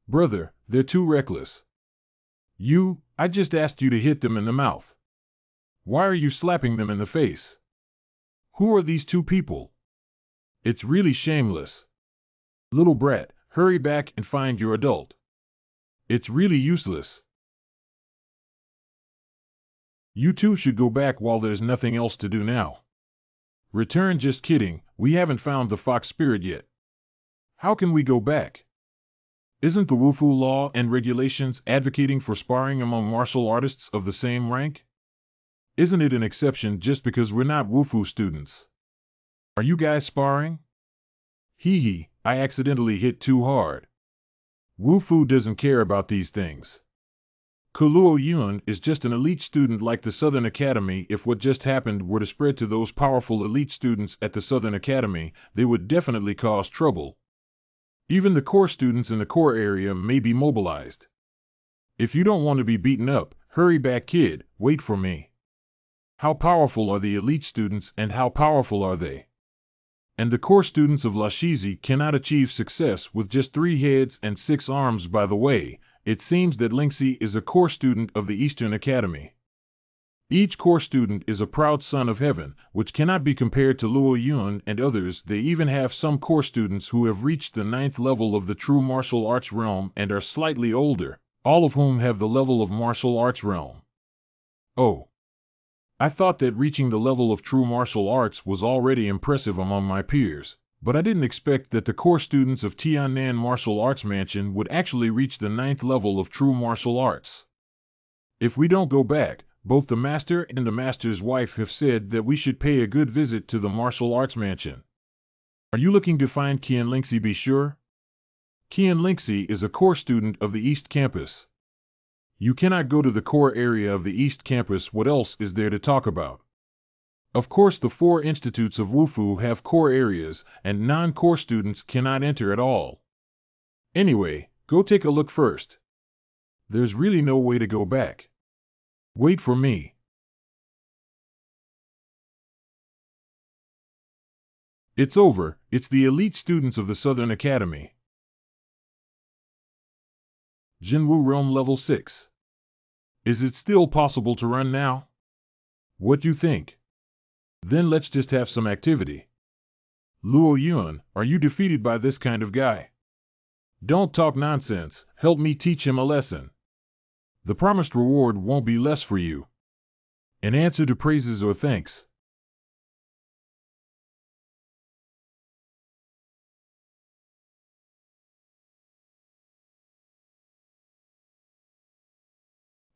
Brother, they're too reckless. I just asked you to hit them in the mouth. Why are you slapping them in the face? Who are these two people? It's really shameless. Little brat, hurry back and find your adult. It's really useless. You two should go back while there's nothing else to do now. Return, just kidding, we haven't found the fox spirit yet. How can we go back? Isn't the Wufu law and regulations advocating for sparring among martial artists of the same rank? Isn't it an exception just because we're not Wufu students? Are you guys sparring? Hee, I accidentally hit too hard. Wufu doesn't care about these things. Kuluo Yun is just an elite student like the Southern Academy. If what just happened were to spread to those powerful elite students at the Southern Academy, they would definitely cause trouble. Even the core students in the core area may be mobilized. If you don't want to be beaten up, hurry back, kid, wait for me. How powerful are the elite students and how powerful are they? And the core students of Lashizi cannot achieve success with just 3 heads and 6 arms. By the way, it seems that Lingxi is a core student of the Eastern Academy. Each core student is a proud son of heaven, which cannot be compared to Luo Yun and others. They even have some core students who have reached the 9th level of the true martial arts realm and are slightly older, all of whom have the level of martial arts realm. Oh. I thought that reaching the level of true martial arts was already impressive among my peers, but I didn't expect that the core students of Tan Nan Martial Arts Mansion would actually reach the 9th level of true martial arts. If we don't go back, both the master and the master's wife have said that we should pay a good visit to the martial arts mansion. Are you looking to find Qian Lingxi? Be sure. Qian Lingxi is a core student of the East Campus. You cannot go to the core area of the East Campus. What else is there to talk about? Of course, the 4 institutes of Wufu have core areas, and non-core students cannot enter at all. Anyway, go take a look first. There's really no way to go back. Wait for me. It's over. It's the elite students of the Southern Academy. Jinwu Realm Level 6. Is it still possible to run now? What you think? Then let's just have some activity. Luo Yun, are you defeated by this kind of guy? Don't talk nonsense, help me teach him a lesson. The promised reward won't be less for you. An answer to praises or thanks.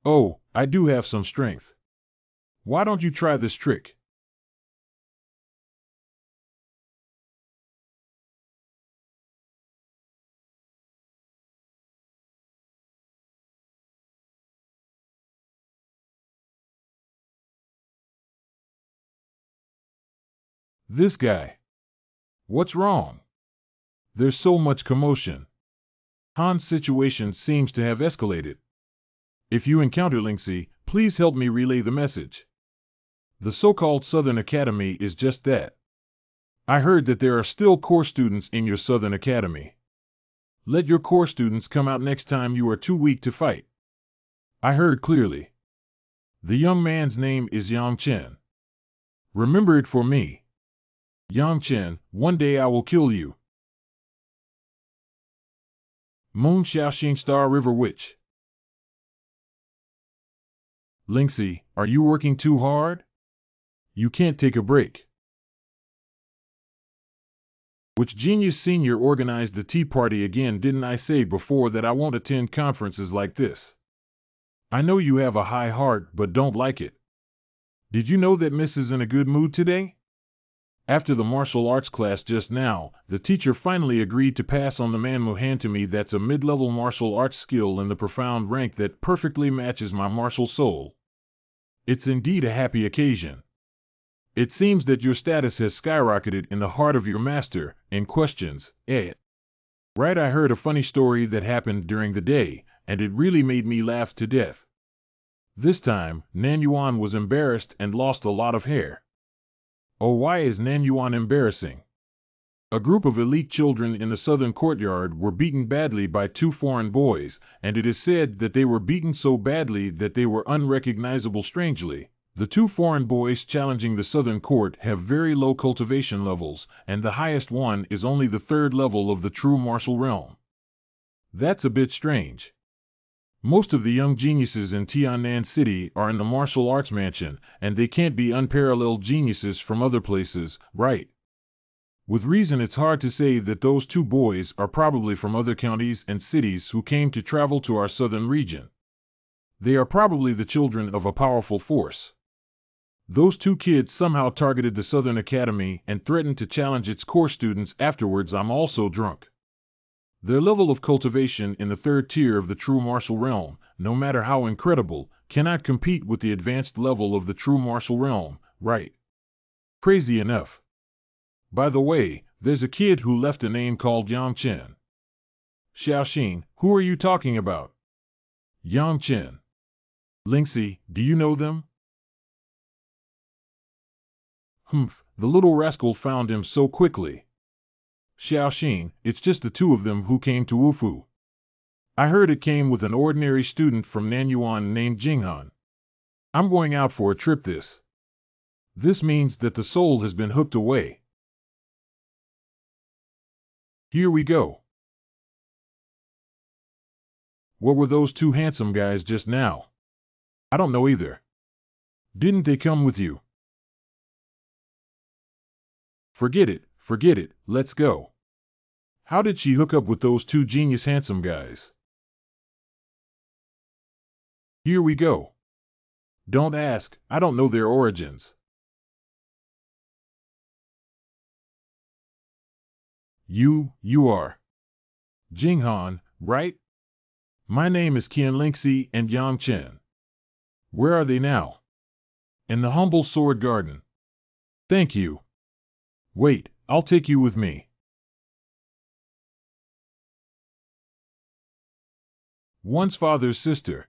Oh, I do have some strength. Why don't you try this trick? This guy. What's wrong? There's so much commotion. Han's situation seems to have escalated. If you encounter Lingxi, please help me relay the message. The so-called Southern Academy is just that. I heard that there are still core students in your Southern Academy. Let your core students come out next time you are too weak to fight. I heard clearly. The young man's name is Yang Chen. Remember it for me. Yang Chen, one day I will kill you. Moon Xiaoxing Star River Witch. Lingxi, are you working too hard? You can't take a break. Which genius senior organized the tea party again? Didn't I say before that I won't attend conferences like this? I know you have a high heart but don't like it. Did you know that Miss is in a good mood today? After the martial arts class just now, the teacher finally agreed to pass on the MANHWA hand to me. That's a mid-level martial arts skill in the profound rank that perfectly matches my martial soul. It's indeed a happy occasion. It seems that your status has skyrocketed in the heart of your master, and questions, Right, I heard a funny story that happened during the day, and it really made me laugh to death. This time, Nan Yuan was embarrassed and lost a lot of hair. Oh, why is Nan Yuan embarrassing? A group of elite children in the southern courtyard were beaten badly by two foreign boys, and it is said that they were beaten so badly that they were unrecognizable. Strangely, the two foreign boys challenging the southern court have very low cultivation levels, and the highest one is only the third level of the true martial realm. That's a bit strange. Most of the young geniuses in Tan Nan City are in the martial arts mansion, and they can't be unparalleled geniuses from other places, right? With reason, it's hard to say that those two boys are probably from other counties and cities who came to travel to our southern region. They are probably the children of a powerful force. Those two kids somehow targeted the Southern Academy and threatened to challenge its core students afterwards. I'm also drunk. Their level of cultivation in the third tier of the true martial realm, no matter how incredible, cannot compete with the advanced level of the true martial realm, right? Crazy enough. By the way, there's a kid who left a name called Yang Chen. Xiaoxing, who are you talking about? Yang Chen. Lingxi, do you know them? Humph, the little rascal found him so quickly. Xiaoxing, it's just the two of them who came to Wufu. I heard it came with an ordinary student from Nanyuan named Jinghan. I'm going out for a trip this. This means that the soul has been hooked away. Here we go. What were those two handsome guys just now? I don't know either. Didn't they come with you? Forget it, let's go. How did she hook up with those two genius handsome guys? Here we go. Don't ask, I don't know their origins. You are Jinghan, right? My name is Qian Lingxi and Yang Chen. Where are they now? In the humble sword garden. Thank you. Wait, I'll take you with me. One's father's sister.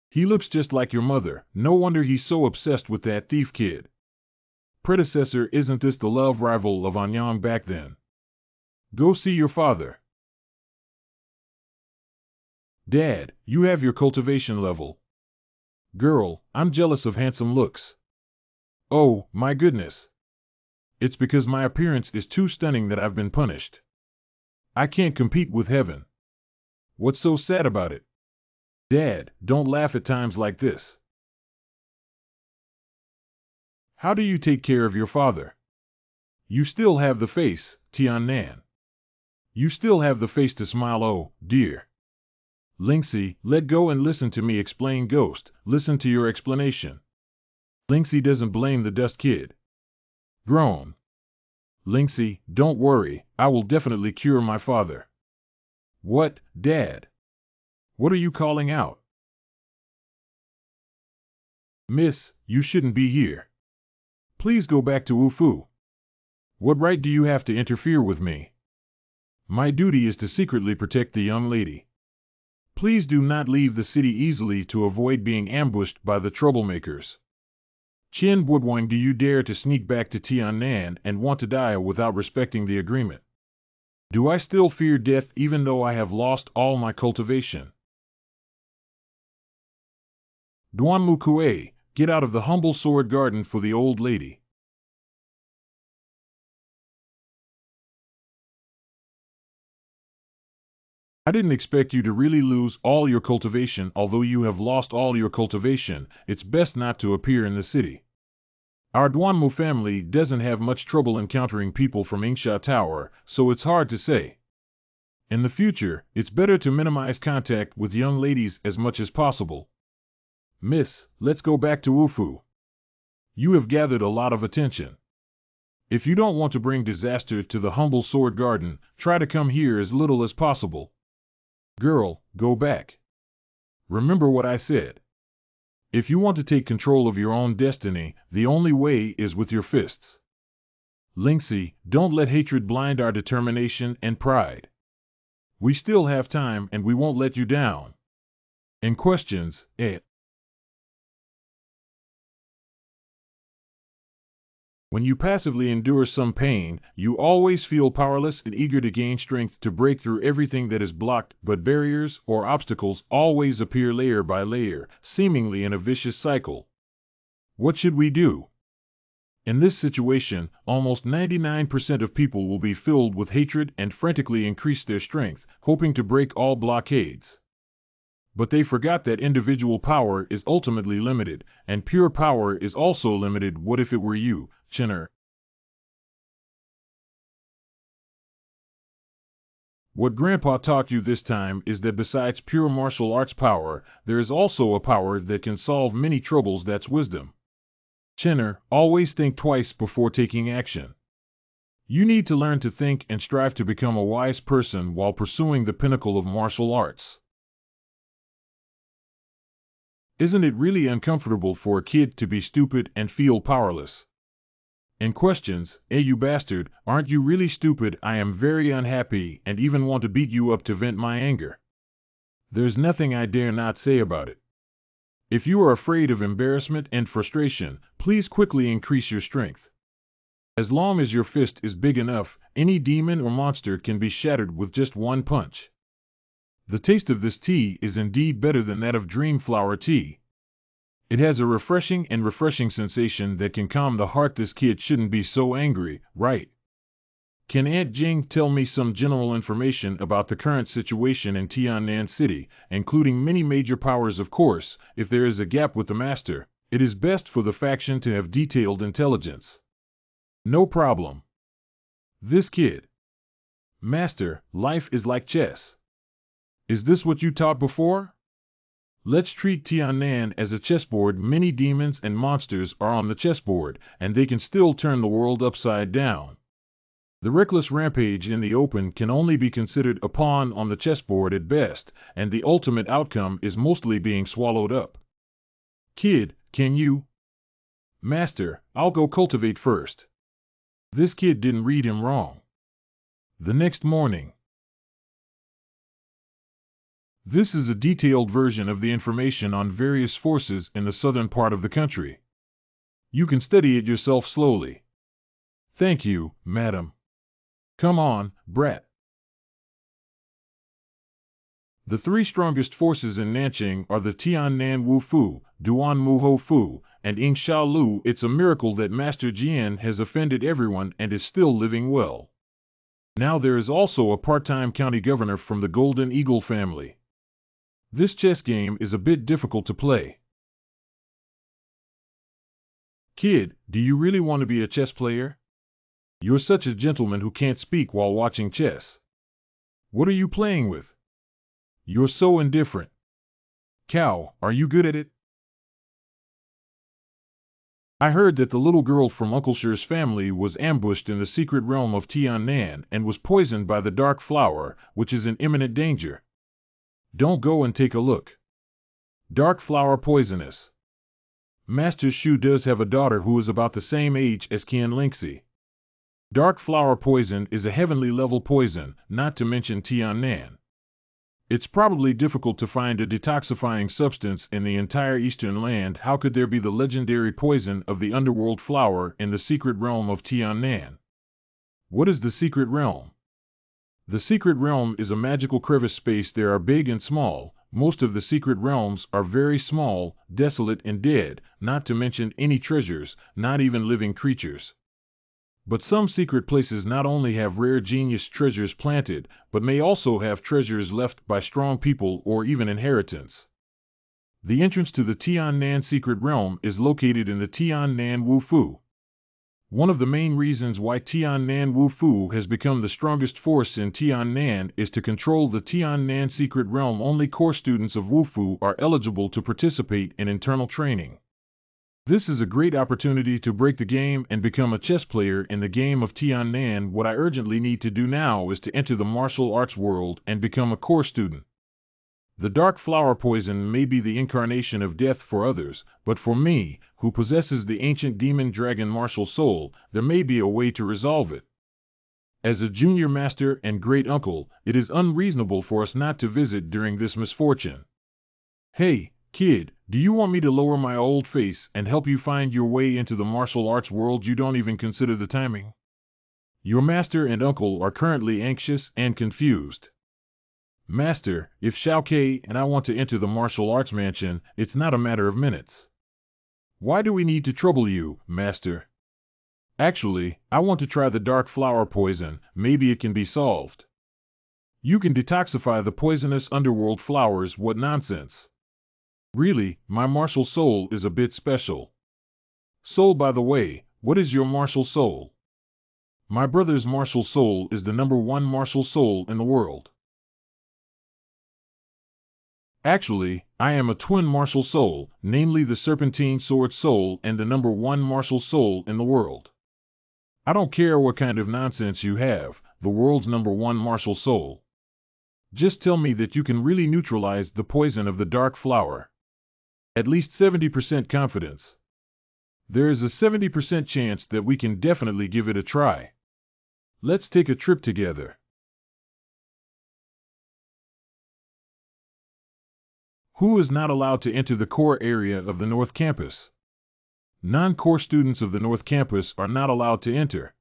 He looks just like your mother, no wonder he's so obsessed with that thief kid. Predecessor, isn't this the love rival of Anyang back then? Go see your father. Dad, you have your cultivation level. Girl, I'm jealous of handsome looks. Oh, my goodness. It's because my appearance is too stunning that I've been punished. I can't compete with heaven. What's so sad about it? Dad, don't laugh at times like this. How do you take care of your father? You still have the face, Tan Nan. You still have the face to smile, oh, dear. Lingxi, let go and listen to me explain. Ghost, listen to your explanation. Lingxi doesn't blame the dust kid. Groan. Lingxi, don't worry, I will definitely cure my father. What, Dad? What are you calling out? Miss, you shouldn't be here. Please go back to Wufu. What right do you have to interfere with me? My duty is to secretly protect the young lady. Please do not leave the city easily to avoid being ambushed by the troublemakers. Chen Buodwang, do you dare to sneak back to Tan Nan and want to die without respecting the agreement? Do I still fear death even though I have lost all my cultivation? Duan Mu Xue, get out of the humble sword garden for the old lady. I didn't expect you to really lose all your cultivation. Although you have lost all your cultivation, it's best not to appear in the city. Our Duanmu family doesn't have much trouble encountering people from Yingsha Tower, so it's hard to say. In the future, it's better to minimize contact with young ladies as much as possible. Miss, let's go back to Wufu. You have gathered a lot of attention. If you don't want to bring disaster to the humble sword garden, try to come here as little as possible. Girl, go back. Remember what I said. If you want to take control of your own destiny, the only way is with your fists. Lingxi, don't let hatred blind our determination and pride. We still have time and we won't let you down. And questions, When you passively endure some pain, you always feel powerless and eager to gain strength to break through everything that is blocked, but barriers or obstacles always appear layer by layer, seemingly in a vicious cycle. What should we do? In this situation, almost 99% of people will be filled with hatred and frantically increase their strength, hoping to break all blockades. But they forgot that individual power is ultimately limited, and pure power is also limited. What if it were you, Chinner? What Grandpa taught you this time is that besides pure martial arts power, there is also a power that can solve many troubles. That's wisdom. Chinner, always think twice before taking action. You need to learn to think and strive to become a wise person while pursuing the pinnacle of martial arts. Isn't it really uncomfortable for a kid to be stupid and feel powerless? And questions, you bastard, aren't you really stupid? I am very unhappy and even want to beat you up to vent my anger. There's nothing I dare not say about it. If you are afraid of embarrassment and frustration, please quickly increase your strength. As long as your fist is big enough, any demon or monster can be shattered with just one punch. The taste of this tea is indeed better than that of dream flower tea. It has a refreshing sensation that can calm the heart. This kid shouldn't be so angry, right? Can Aunt Jing tell me some general information about the current situation in Tan Nan City, including many major powers? Of course, if there is a gap with the master, it is best for the faction to have detailed intelligence. No problem. This kid. Master, life is like chess. Is this what you taught before? Let's treat Tan Nan as a chessboard. Many demons and monsters are on the chessboard, and they can still turn the world upside down. The reckless rampage in the open can only be considered a pawn on the chessboard at best, and the ultimate outcome is mostly being swallowed up. Kid, can you? Master, I'll go cultivate first. This kid didn't read him wrong. The next morning. This is a detailed version of the information on various forces in the southern part of the country. You can study it yourself slowly. Thank you, madam. Come on, brat. The three strongest forces in Nanqing are the Tan Nan Wu Fu, Duan Mu Ho Fu, and Yingsha Lu. It's a miracle that Master Jian has offended everyone and is still living well. Now there is also a part-time county governor from the Golden Eagle family. This chess game is a bit difficult to play. Kid, do you really want to be a chess player? You're such a gentleman who can't speak while watching chess. What are you playing with? You're so indifferent. Cow, are you good at it? I heard that the little girl from Uncle Shi's family was ambushed in the secret realm of Tan Nan and was poisoned by the dark flower, which is in imminent danger. Don't go and take a look. Dark flower poisonous. Master Xu does have a daughter who is about the same age as Qian Lingxi. Dark flower poison is a heavenly level poison, not to mention Tan Nan. It's probably difficult to find a detoxifying substance in the entire Eastern land. How could there be the legendary poison of the underworld flower in the secret realm of Tan Nan? What is the secret realm? The secret realm is a magical crevice space. There are big and small. Most of the secret realms are very small, desolate and dead, not to mention any treasures, not even living creatures. But some secret places not only have rare genius treasures planted, but may also have treasures left by strong people or even inheritance. The entrance to the Tan Nan secret realm is located in the Tan Nan Wu Fu. One of the main reasons why Tan Nan Wu Fu has become the strongest force in Tan Nan is to control the Tan Nan secret realm. Only core students of Wu Fu are eligible to participate in internal training. This is a great opportunity to break the game and become a chess player in the game of Tan Nan. What I urgently need to do now is to enter the martial arts world and become a core student. The dark flower poison may be the incarnation of death for others, but for me, who possesses the ancient demon dragon martial soul, there may be a way to resolve it. As a junior master and great uncle, it is unreasonable for us not to visit during this misfortune. Hey, kid, do you want me to lower my old face and help you find your way into the martial arts world? You don't even consider the timing. Your master and uncle are currently anxious and confused. Master, if Xiao Ke and I want to enter the martial arts mansion, it's not a matter of minutes. Why do we need to trouble you, Master? Actually, I want to try the dark flower poison. Maybe it can be solved. You can detoxify the poisonous underworld flowers. What nonsense. Really, my martial soul is a bit special. Soul, by the way, what is your martial soul? My brother's martial soul is the #1 martial soul in the world. Actually, I am a twin martial soul, namely the serpentine sword soul and the #1 martial soul in the world. I don't care what kind of nonsense you have, the world's #1 martial soul. Just tell me that you can really neutralize the poison of the dark flower. At least 70% confidence. There is a 70% chance that we can definitely give it a try. Let's take a trip together. Who is not allowed to enter the core area of the North Campus? Non-core students of the North Campus are not allowed to enter.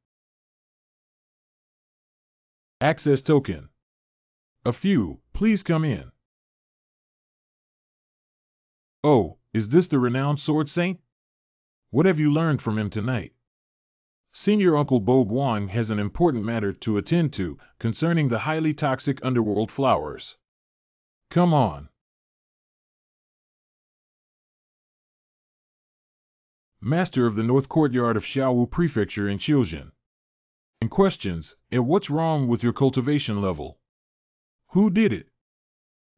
Access token. A few, please come in. Oh, is this the renowned sword saint? What have you learned from him tonight? Senior Uncle Bo Guang has an important matter to attend to concerning the highly toxic underworld flowers. Come on. Master of the North Courtyard of Xiaowu Prefecture in Qiuzhen. And questions, what's wrong with your cultivation level? Who did it?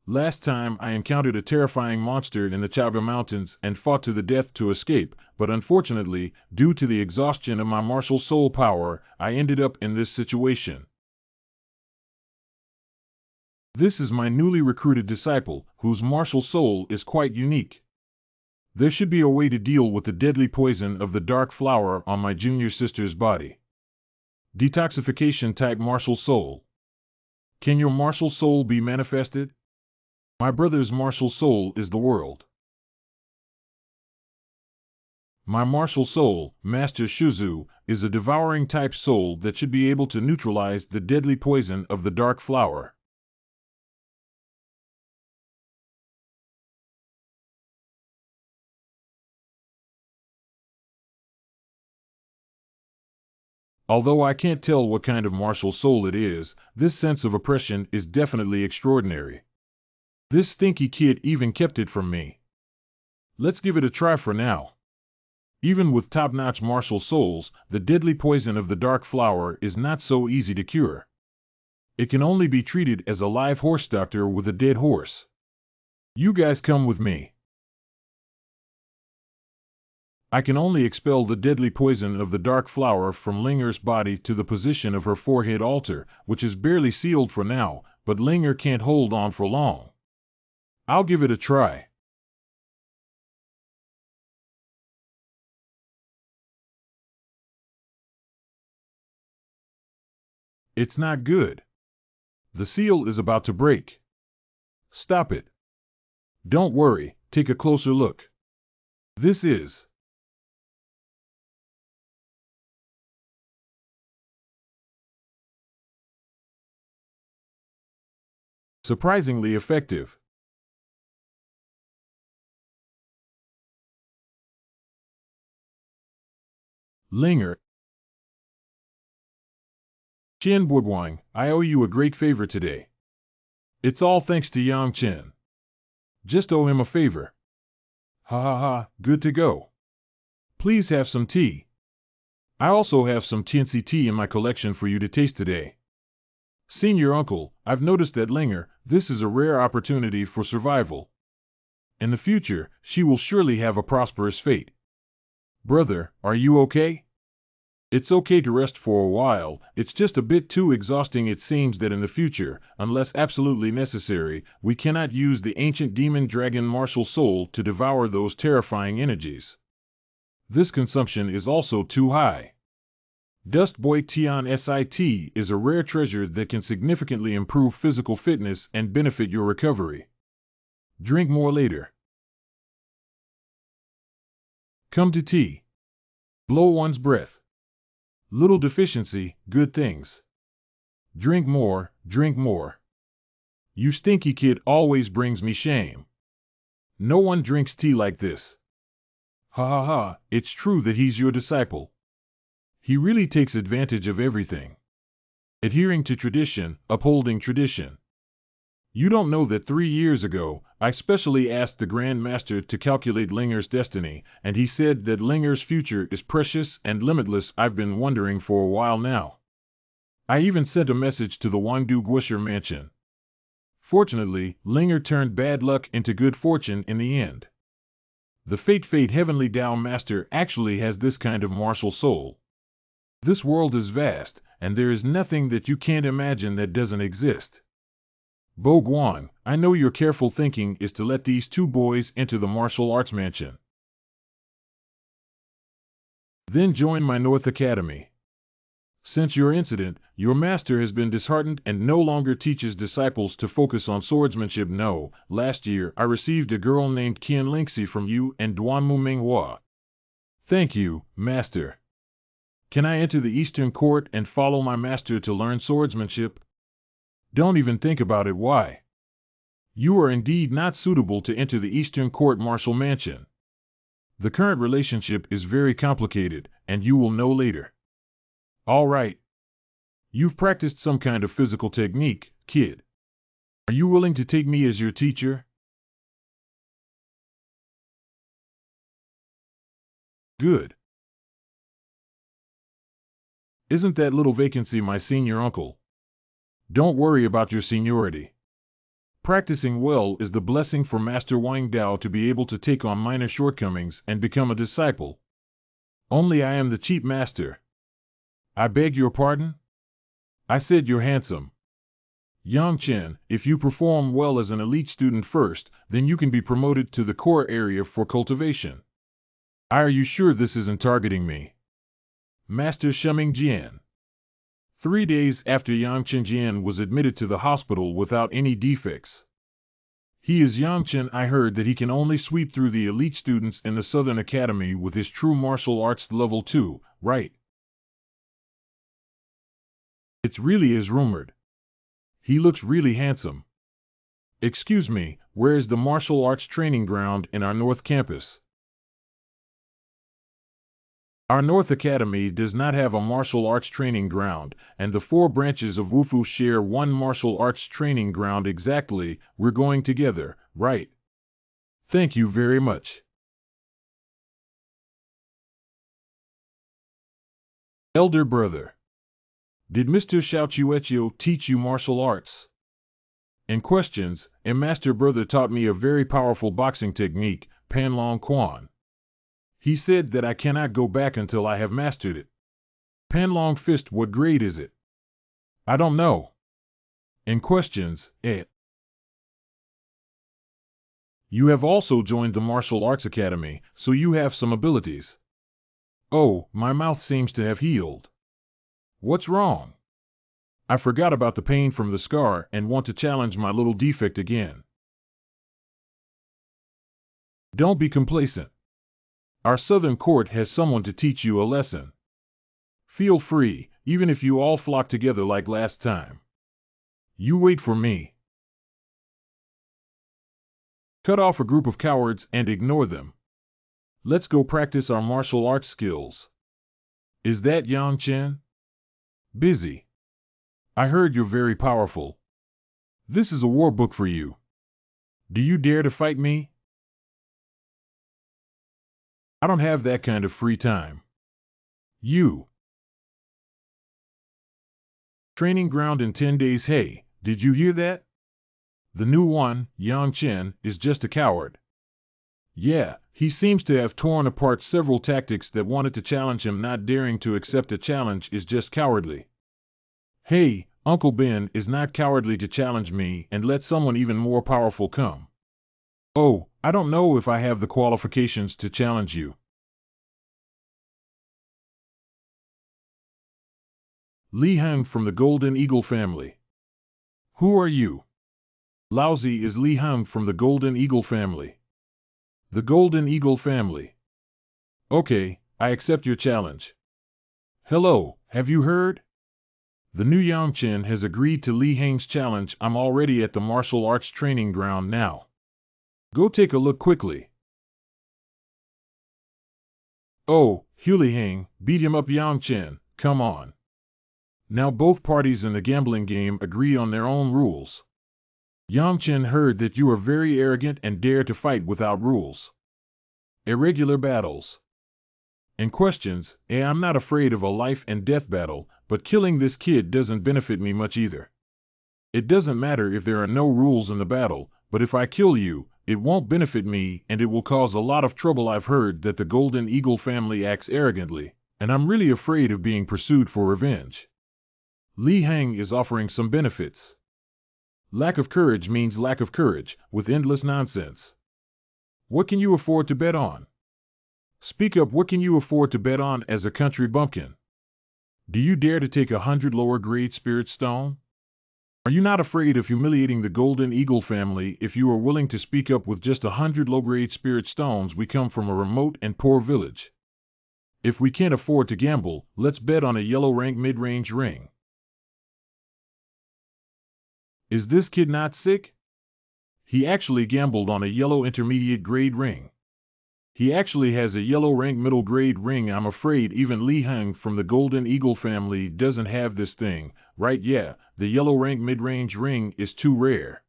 Last time I encountered a terrifying monster in the Chaga Mountains and fought to the death to escape, but unfortunately, due to the exhaustion of my martial soul power, I ended up in this situation. This is my newly recruited disciple, whose martial soul is quite unique. There should be a way to deal with the deadly poison of the dark flower on my junior sister's body. Detoxification type martial soul. Can your martial soul be manifested? My brother's martial soul is the world. My martial soul, Master Shuzu, is a devouring type soul that should be able to neutralize the deadly poison of the dark flower. Although I can't tell what kind of martial soul it is, this sense of oppression is definitely extraordinary. This stinky kid even kept it from me. Let's give it a try for now. Even with top-notch martial souls, the deadly poison of the dark flower is not so easy to cure. It can only be treated as a live horse doctor with a dead horse. You guys come with me. I can only expel the deadly poison of the dark flower from Linger's body to the position of her forehead altar, which is barely sealed for now, but Linger can't hold on for long. I'll give it a try. It's not good. The seal is about to break. Stop it. Don't worry, take a closer look. This is surprisingly effective. Linger. Chen Bourguang, I owe you a great favor today. It's all thanks to Yang Chen. Just owe him a favor. Ha ha ha, good to go. Please have some tea. I also have some Tianci tea in my collection for you to taste today. Senior uncle, I've noticed that Linger, this is a rare opportunity for survival. In the future, she will surely have a prosperous fate. Brother, are you okay? It's okay to rest for a while, it's just a bit too exhausting. It seems that in the future, unless absolutely necessary, we cannot use the ancient demon dragon martial soul to devour those terrifying energies. This consumption is also too high. Dust Boy Tian Sit is a rare treasure that can significantly improve physical fitness and benefit your recovery. Drink more later. Come to tea. Blow one's breath. Little deficiency, good things. Drink more, drink more. You stinky kid always brings me shame. No one drinks tea like this. Ha ha ha, it's true that he's your disciple. He really takes advantage of everything. Adhering to tradition, upholding tradition. You don't know that 3 years ago, I specially asked the Grand Master to calculate Linger's destiny, and he said that Linger's future is precious and limitless. I've been wondering for a while now. I even sent a message to the Wangdu Guisher mansion. Fortunately, Linger turned bad luck into good fortune in the end. The Fate Heavenly Tao Master actually has this kind of martial soul. This world is vast, and there is nothing that you can't imagine that doesn't exist. Bo Guan, I know your careful thinking is to let these two boys enter the martial arts mansion. Then join my North Academy. Since your incident, your master has been disheartened and no longer teaches disciples to focus on swordsmanship. No, last year I received a girl named Qian Lingxi from you and Duanmu MANHWA. Thank you, master. Can I enter the Eastern Court and follow my master to learn swordsmanship? Don't even think about it. Why? You are indeed not suitable to enter the Eastern Court Martial Mansion. The current relationship is very complicated, and you will know later. All right. You've practiced some kind of physical technique, kid. Are you willing to take me as your teacher? Good. Isn't that little vacancy my senior uncle? Don't worry about your seniority. Practicing well is the blessing for Master Wang Dao to be able to take on minor shortcomings and become a disciple. Only I am the cheap master. I beg your pardon? I said you're handsome. Yang Chen, if you perform well as an elite student first, then you can be promoted to the core area for cultivation. Are you sure this isn't targeting me? Master Sheming Jian. 3 days after Yang Chen Jian was admitted to the hospital without any defects. He is Yang Chen. I heard that he can only sweep through the elite students in the Southern Academy with his true martial arts level 2, right? It really is rumored. He looks really handsome. Excuse me, where is the martial arts training ground in our North Campus? Our North Academy does not have a martial arts training ground, and the 4 branches of Wufu share one martial arts training ground exactly. We're going together, right? Thank you very much. Elder brother. Did Mr. Xiao Chuechio teach you martial arts? In questions, a master brother taught me a very powerful boxing technique, Panlong Quan. He said that I cannot go back until I have mastered it. Panlong Fist, what grade is it? I don't know. In questions, You have also joined the Martial Arts Academy, so you have some abilities. Oh, my mouth seems to have healed. What's wrong? I forgot about the pain from the scar and want to challenge my little defect again. Don't be complacent. Our Southern court has someone to teach you a lesson. Feel free, even if you all flock together like last time. You wait for me. Cut off a group of cowards and ignore them. Let's go practice our martial arts skills. Is that Yang Chen? Busy. I heard you're very powerful. This is a war book for you. Do you dare to fight me? I don't have that kind of free time. You. Training ground in 10 days. Hey, did you hear that? The new one, Yang Chen, is just a coward. Yeah, he seems to have torn apart several tactics that wanted to challenge him. Not daring to accept a challenge is just cowardly. Hey, Uncle Ben is not cowardly to challenge me and let someone even more powerful come. Oh, I don't know if I have the qualifications to challenge you. Li Heng from the Golden Eagle family. Who are you? Lousy is Li Heng from the Golden Eagle family. The Golden Eagle family. Okay, I accept your challenge. Hello, have you heard? The new Yang Chen has agreed to Li Heng's challenge. I'm already at the martial arts training ground now. Go take a look quickly. Oh, Li Heng, beat him up. Yang Chen, come on. Now both parties in the gambling game agree on their own rules. Yang Chen heard that you are very arrogant and dare to fight without rules. Irregular battles. And questions. I'm not afraid of a life and death battle, but killing this kid doesn't benefit me much either. It doesn't matter if there are no rules in the battle, but if I kill you, it won't benefit me and it will cause a lot of trouble. I've heard that the Golden Eagle family acts arrogantly, and I'm really afraid of being pursued for revenge. Li Heng is offering some benefits. Lack of courage means lack of courage, with endless nonsense. What can you afford to bet on? Speak up. What can you afford to bet on as a country bumpkin? Do you dare to take 100 lower grade spirit stone? Are you not afraid of humiliating the Golden Eagle family? If you are willing to speak up with just 100 low grade spirit stones, we come from a remote and poor village. If we can't afford to gamble, let's bet on a yellow rank mid-range ring. Is this kid not sick? He actually gambled on a yellow intermediate grade ring. He actually has a yellow rank middle grade ring. I'm afraid even Li Heng from the Golden Eagle family doesn't have this thing, right? Yeah, the yellow rank mid-range ring is too rare.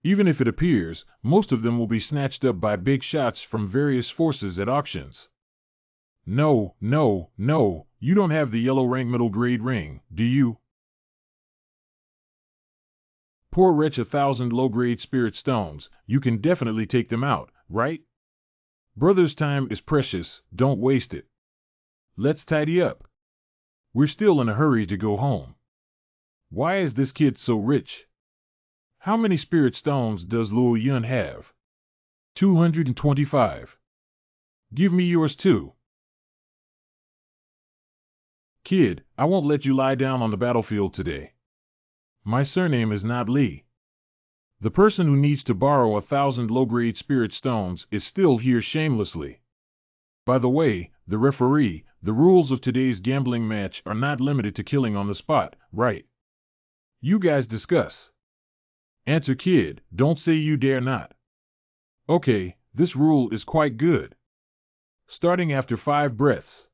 Even if it appears, most of them will be snatched up by big shots from various forces at auctions. No, no, no, you don't have the yellow rank middle grade ring, do you? Poor wretch, 1,000 low-grade spirit stones, you can definitely take them out, right? Brother's time is precious, don't waste it. Let's tidy up. We're still in a hurry to go home. Why is this kid so rich? How many spirit stones does Luo Yun have? 225. Give me yours too. Kid, I won't let you lie down on the battlefield today. My surname is not Li. The person who needs to borrow 1,000 low-grade spirit stones is still here shamelessly. By the way, the referee, the rules of today's gambling match are not limited to killing on the spot, right? You guys discuss. Answer. Kid, don't say you dare not. Okay, this rule is quite good. Starting after 5 breaths.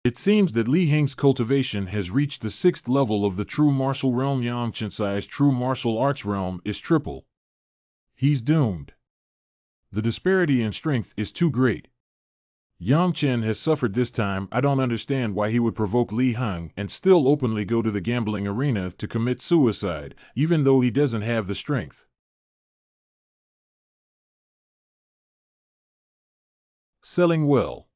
It seems that Li Heng's cultivation has reached the 6th level of the true martial realm. Yang Chen's true martial arts realm is triple. He's doomed. The disparity in strength is too great. Yang Chen has suffered this time. I don't understand why he would provoke Li Heng and still openly go to the gambling arena to commit suicide, even though he doesn't have the strength. Selling well.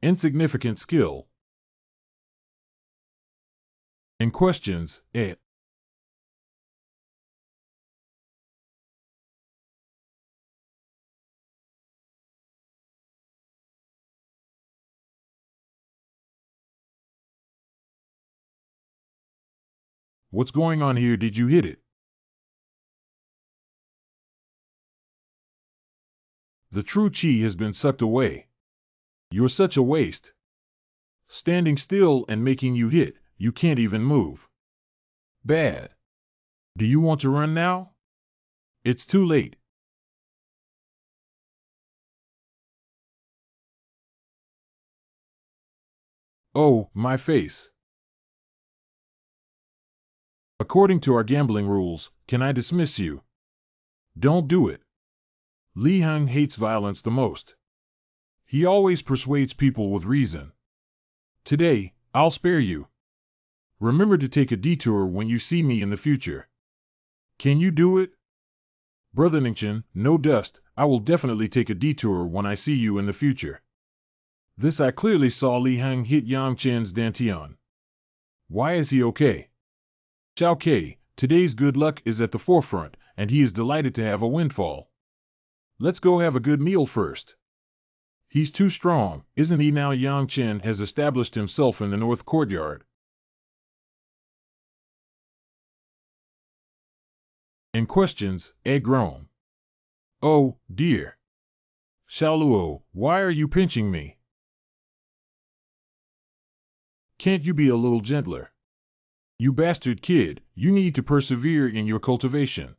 Insignificant skill. In questions, What's going on here? Did you hit it? The true chi has been sucked away. You're such a waste. Standing still and making you hit, you can't even move. Bad. Do you want to run now? It's too late. Oh, my face. According to our gambling rules, can I dismiss you? Don't do it. Li Heng hates violence the most. He always persuades people with reason. Today, I'll spare you. Remember to take a detour when you see me in the future. Can you do it? Brother Ningchen, no dust, I will definitely take a detour when I see you in the future. This I clearly saw Li Heng hit Yang Chen's dantian. Why is he okay? Xiao Ke, today's good luck is at the forefront, and he is delighted to have a windfall. Let's go have a good meal first. He's too strong, isn't he? Now Yang Chen has established himself in the north courtyard. In questions, egg groan. Oh, dear. Xiaoluo, why are you pinching me? Can't you be a little gentler? You bastard kid, you need to persevere in your cultivation.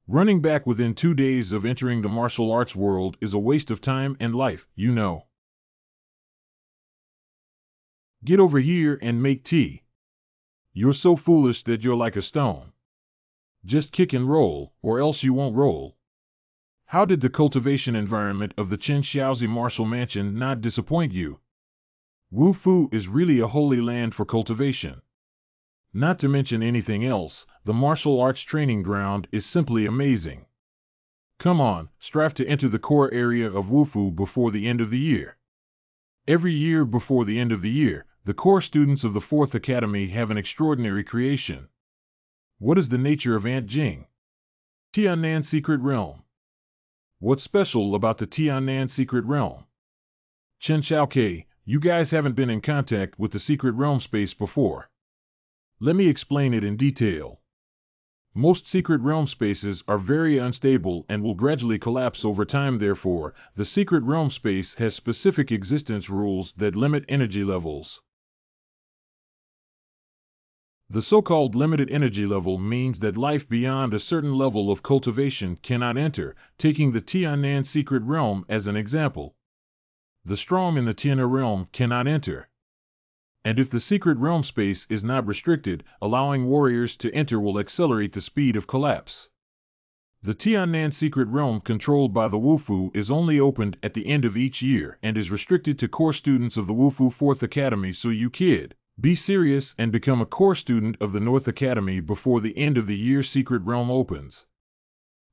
Running back within 2 days of entering the martial arts world is a waste of time and life, you know. Get over here and make tea. You're so foolish that you're like a stone. Just kick and roll, or else you won't roll. How did the cultivation environment of the Chen Xiaozi martial mansion not disappoint you? Wu Fu is really a holy land for cultivation. Not to mention anything else, the martial arts training ground is simply amazing. Come on, strive to enter the core area of Wu Fu before the end of the year. Every year before the end of the year, the core students of the 4th Academy have an extraordinary creation. What is the nature of Ant Jing? Tan Nan Secret Realm. What's special about the Tan Nan Secret Realm? Chen Xiaoke, you guys haven't been in contact with the Secret Realm space before. Let me explain it in detail. Most secret realm spaces are very unstable and will gradually collapse over time. Therefore, the secret realm space has specific existence rules that limit energy levels. The so-called limited energy level means that life beyond a certain level of cultivation cannot enter, taking the Tan Nan secret realm as an example. The strong in the Tian'er realm cannot enter. And if the secret realm space is not restricted, allowing warriors to enter will accelerate the speed of collapse. The Tan Nan secret realm controlled by the Wufu is only opened at the end of each year and is restricted to core students of the Wufu 4th Academy, so you kid, be serious and become a core student of the North Academy before the end of the year secret realm opens.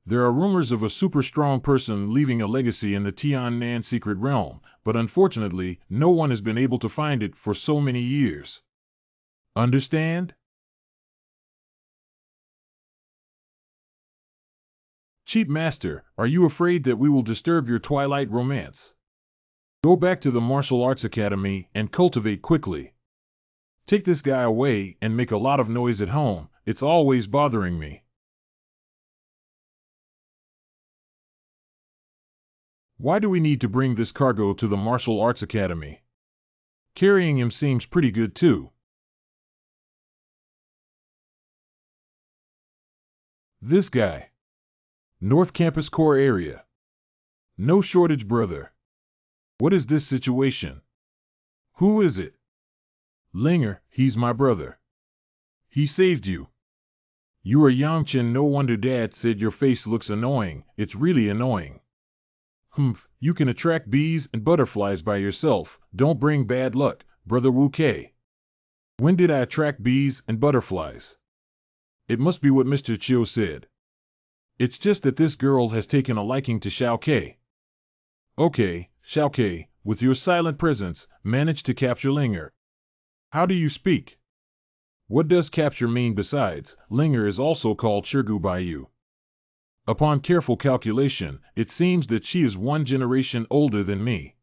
There are rumors of a super strong person leaving a legacy in the Tan Nan secret realm, but unfortunately, no one has been able to find it for so many years. Understand? Cheap Master, are you afraid that we will disturb your twilight romance? Go back to the Martial Arts Academy and cultivate quickly. Take this guy away and make a lot of noise at home, it's always bothering me. Why do we need to bring this cargo to the Martial Arts Academy? Carrying him seems pretty good too. This guy. North Campus Core Area. No shortage, brother. What is this situation? Who is it? Linger, he's my brother. He saved you. You are Yangchen, no wonder Dad said your face looks annoying, it's really annoying. Humph, you can attract bees and butterflies by yourself, don't bring bad luck, brother Wu Ke. When did I attract bees and butterflies? It must be what Mr. Chiu said. It's just that this girl has taken a liking to Xiao Ke. Okay, Xiao Ke, with your silent presence, manage to capture Linger. How do you speak? What does capture mean besides? Linger is also called Shirgu by you. Upon careful calculation, it seems that she is 1 generation older than me.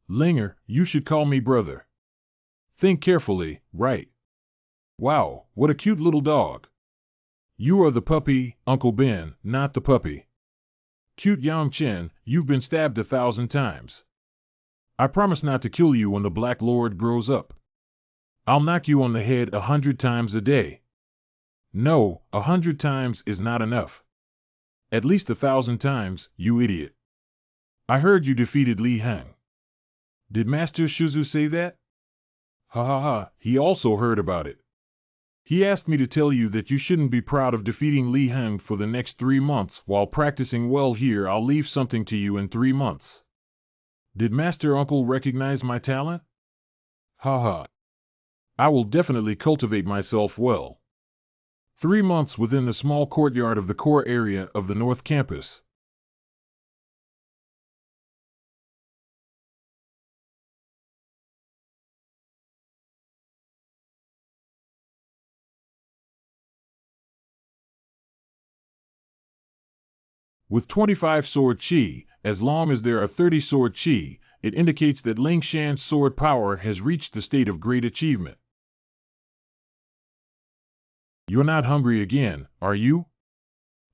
Linger, you should call me brother. Think carefully, right? Wow, what a cute little dog. You are the puppy, Uncle Ben, not the puppy. Cute Yang Chen, you've been stabbed 1,000 times. I promise not to kill you when the Black Lord grows up. I'll knock you on the head 100 times a day. No, 100 times is not enough. At least 1,000 times, you idiot. I heard you defeated Li Heng. Did Master Shuzu say that? Ha ha ha, he also heard about it. He asked me to tell you that you shouldn't be proud of defeating Li Heng for the next 3 months. While practicing well here, I'll leave something to you in 3 months. Did Master Uncle recognize my talent? Ha ha. I will definitely cultivate myself well. 3 months within the small courtyard of the core area of the North Campus. With 25 sword chi, as long as there are 30 sword chi, it indicates that Ling Shan's sword power has reached the state of great achievement. You're not hungry again, are you?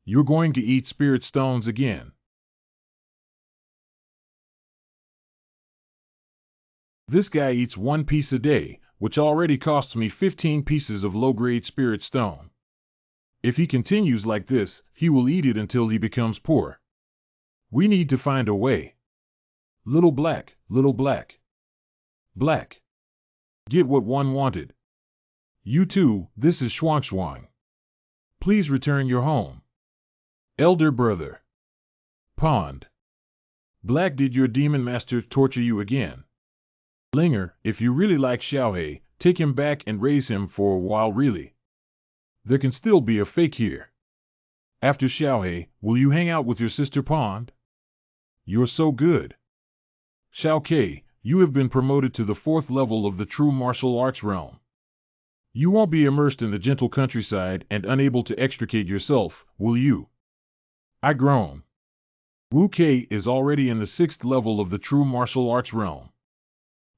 You're going to eat spirit stones again. This guy eats 1 piece a day, which already costs me 15 pieces of low-grade spirit stone. If he continues like this, he will eat it until he becomes poor. We need to find a way. Little Black, Little Black. Black. Get what one wanted. You too, this is Shuang Shuang. Please return your home. Elder brother. Pond. Black, did your demon master torture you again? Linger, if you really like Xiaohe, take him back and raise him for a while really. There can still be a fake here. After Xiaohe, will you hang out with your sister Pond? You're so good. Xiao Ke, you have been promoted to the 4th level of the true martial arts realm. You won't be immersed in the gentle countryside and unable to extricate yourself, will you? I groan. Wu Kei is already in the 6th level of the true martial arts realm.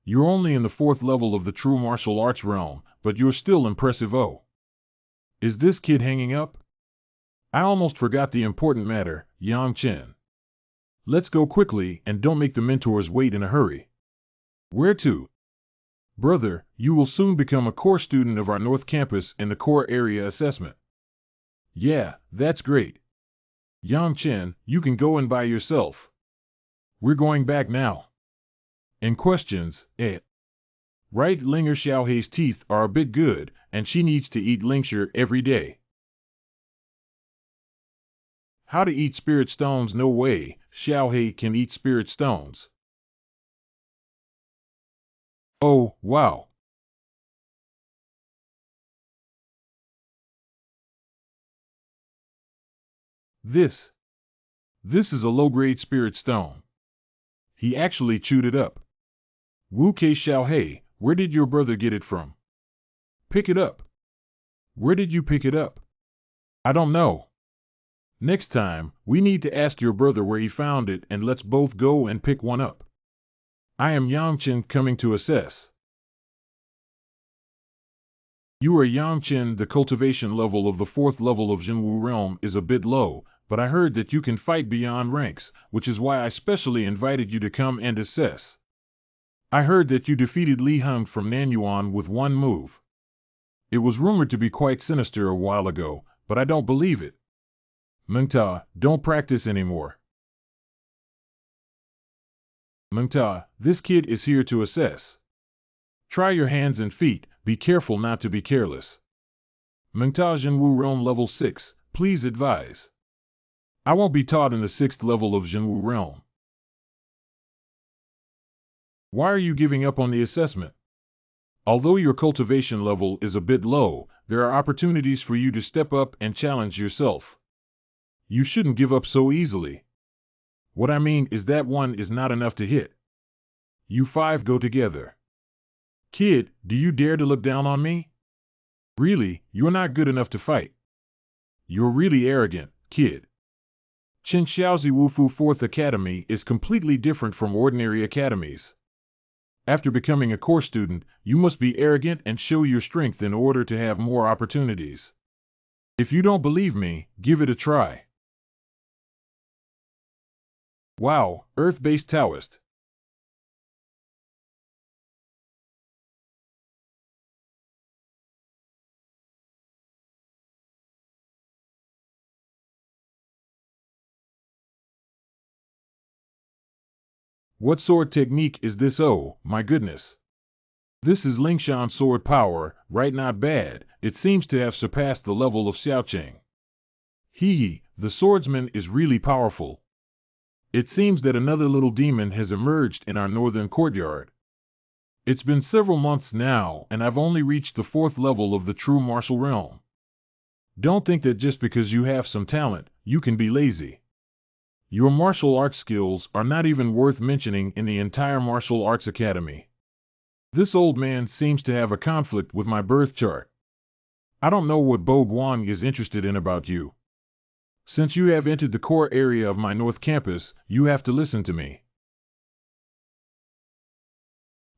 You're only in the 4th level of the true martial arts realm, but you're still impressive. Oh. Is this kid hanging up? I almost forgot the important matter, Yang Chen. Let's go quickly and don't make the mentors wait in a hurry. Where to? Brother, you will soon become a core student of our North Campus in the core area assessment. Yeah, that's great. Yang Chen, you can go and by yourself. We're going back now. And questions, Right, Linger Xiaohei's teeth are a bit good, and she needs to eat Lingshire every day. How to eat spirit stones? No way, Xiaohei can eat spirit stones. Oh, wow. This is a low-grade spirit stone. He actually chewed it up. Wu Kei Xiaohei, where did your brother get it from? Pick it up. Where did you pick it up? I don't know. Next time, we need to ask your brother where he found it and let's both go and pick one up. I am Yang Chen coming to assess. You are Yang Chen. The cultivation level of the 4th level of Jinwu realm is a bit low, but I heard that you can fight beyond ranks, which is why I specially invited you to come and assess. I heard that you defeated Li Heng from Nanyuan with 1 move. It was rumored to be quite sinister a while ago, but I don't believe it. Mengta, don't practice anymore. Mengta, this kid is here to assess. Try your hands and feet, be careful not to be careless. Mengta Jinwu Realm Level 6, please advise. I won't be taught in the 6th level of Jinwu Realm. Why are you giving up on the assessment? Although your cultivation level is a bit low, there are opportunities for you to step up and challenge yourself. You shouldn't give up so easily. What I mean is that 1 is not enough to hit. You 5 go together. Kid, do you dare to look down on me? Really, you're not good enough to fight. You're really arrogant, kid. Chen Xiaozi Wufu 4th Academy is completely different from ordinary academies. After becoming a course student, you must be arrogant and show your strength in order to have more opportunities. If you don't believe me, give it a try. Wow, Earth-based Taoist. What sword technique is this? Oh, my goodness. This is Lingshan sword power, right? Not bad. It seems to have surpassed the level of Xiaoqing. The swordsman is really powerful. It seems that another little demon has emerged in our northern courtyard. It's been several months now, and I've only reached the 4th level of the true martial realm. Don't think that just because you have some talent, you can be lazy. Your martial arts skills are not even worth mentioning in the entire martial arts academy. This old man seems to have a conflict with my birth chart. I don't know what Bo Guan is interested in about you. Since you have entered the core area of my North Campus, you have to listen to me.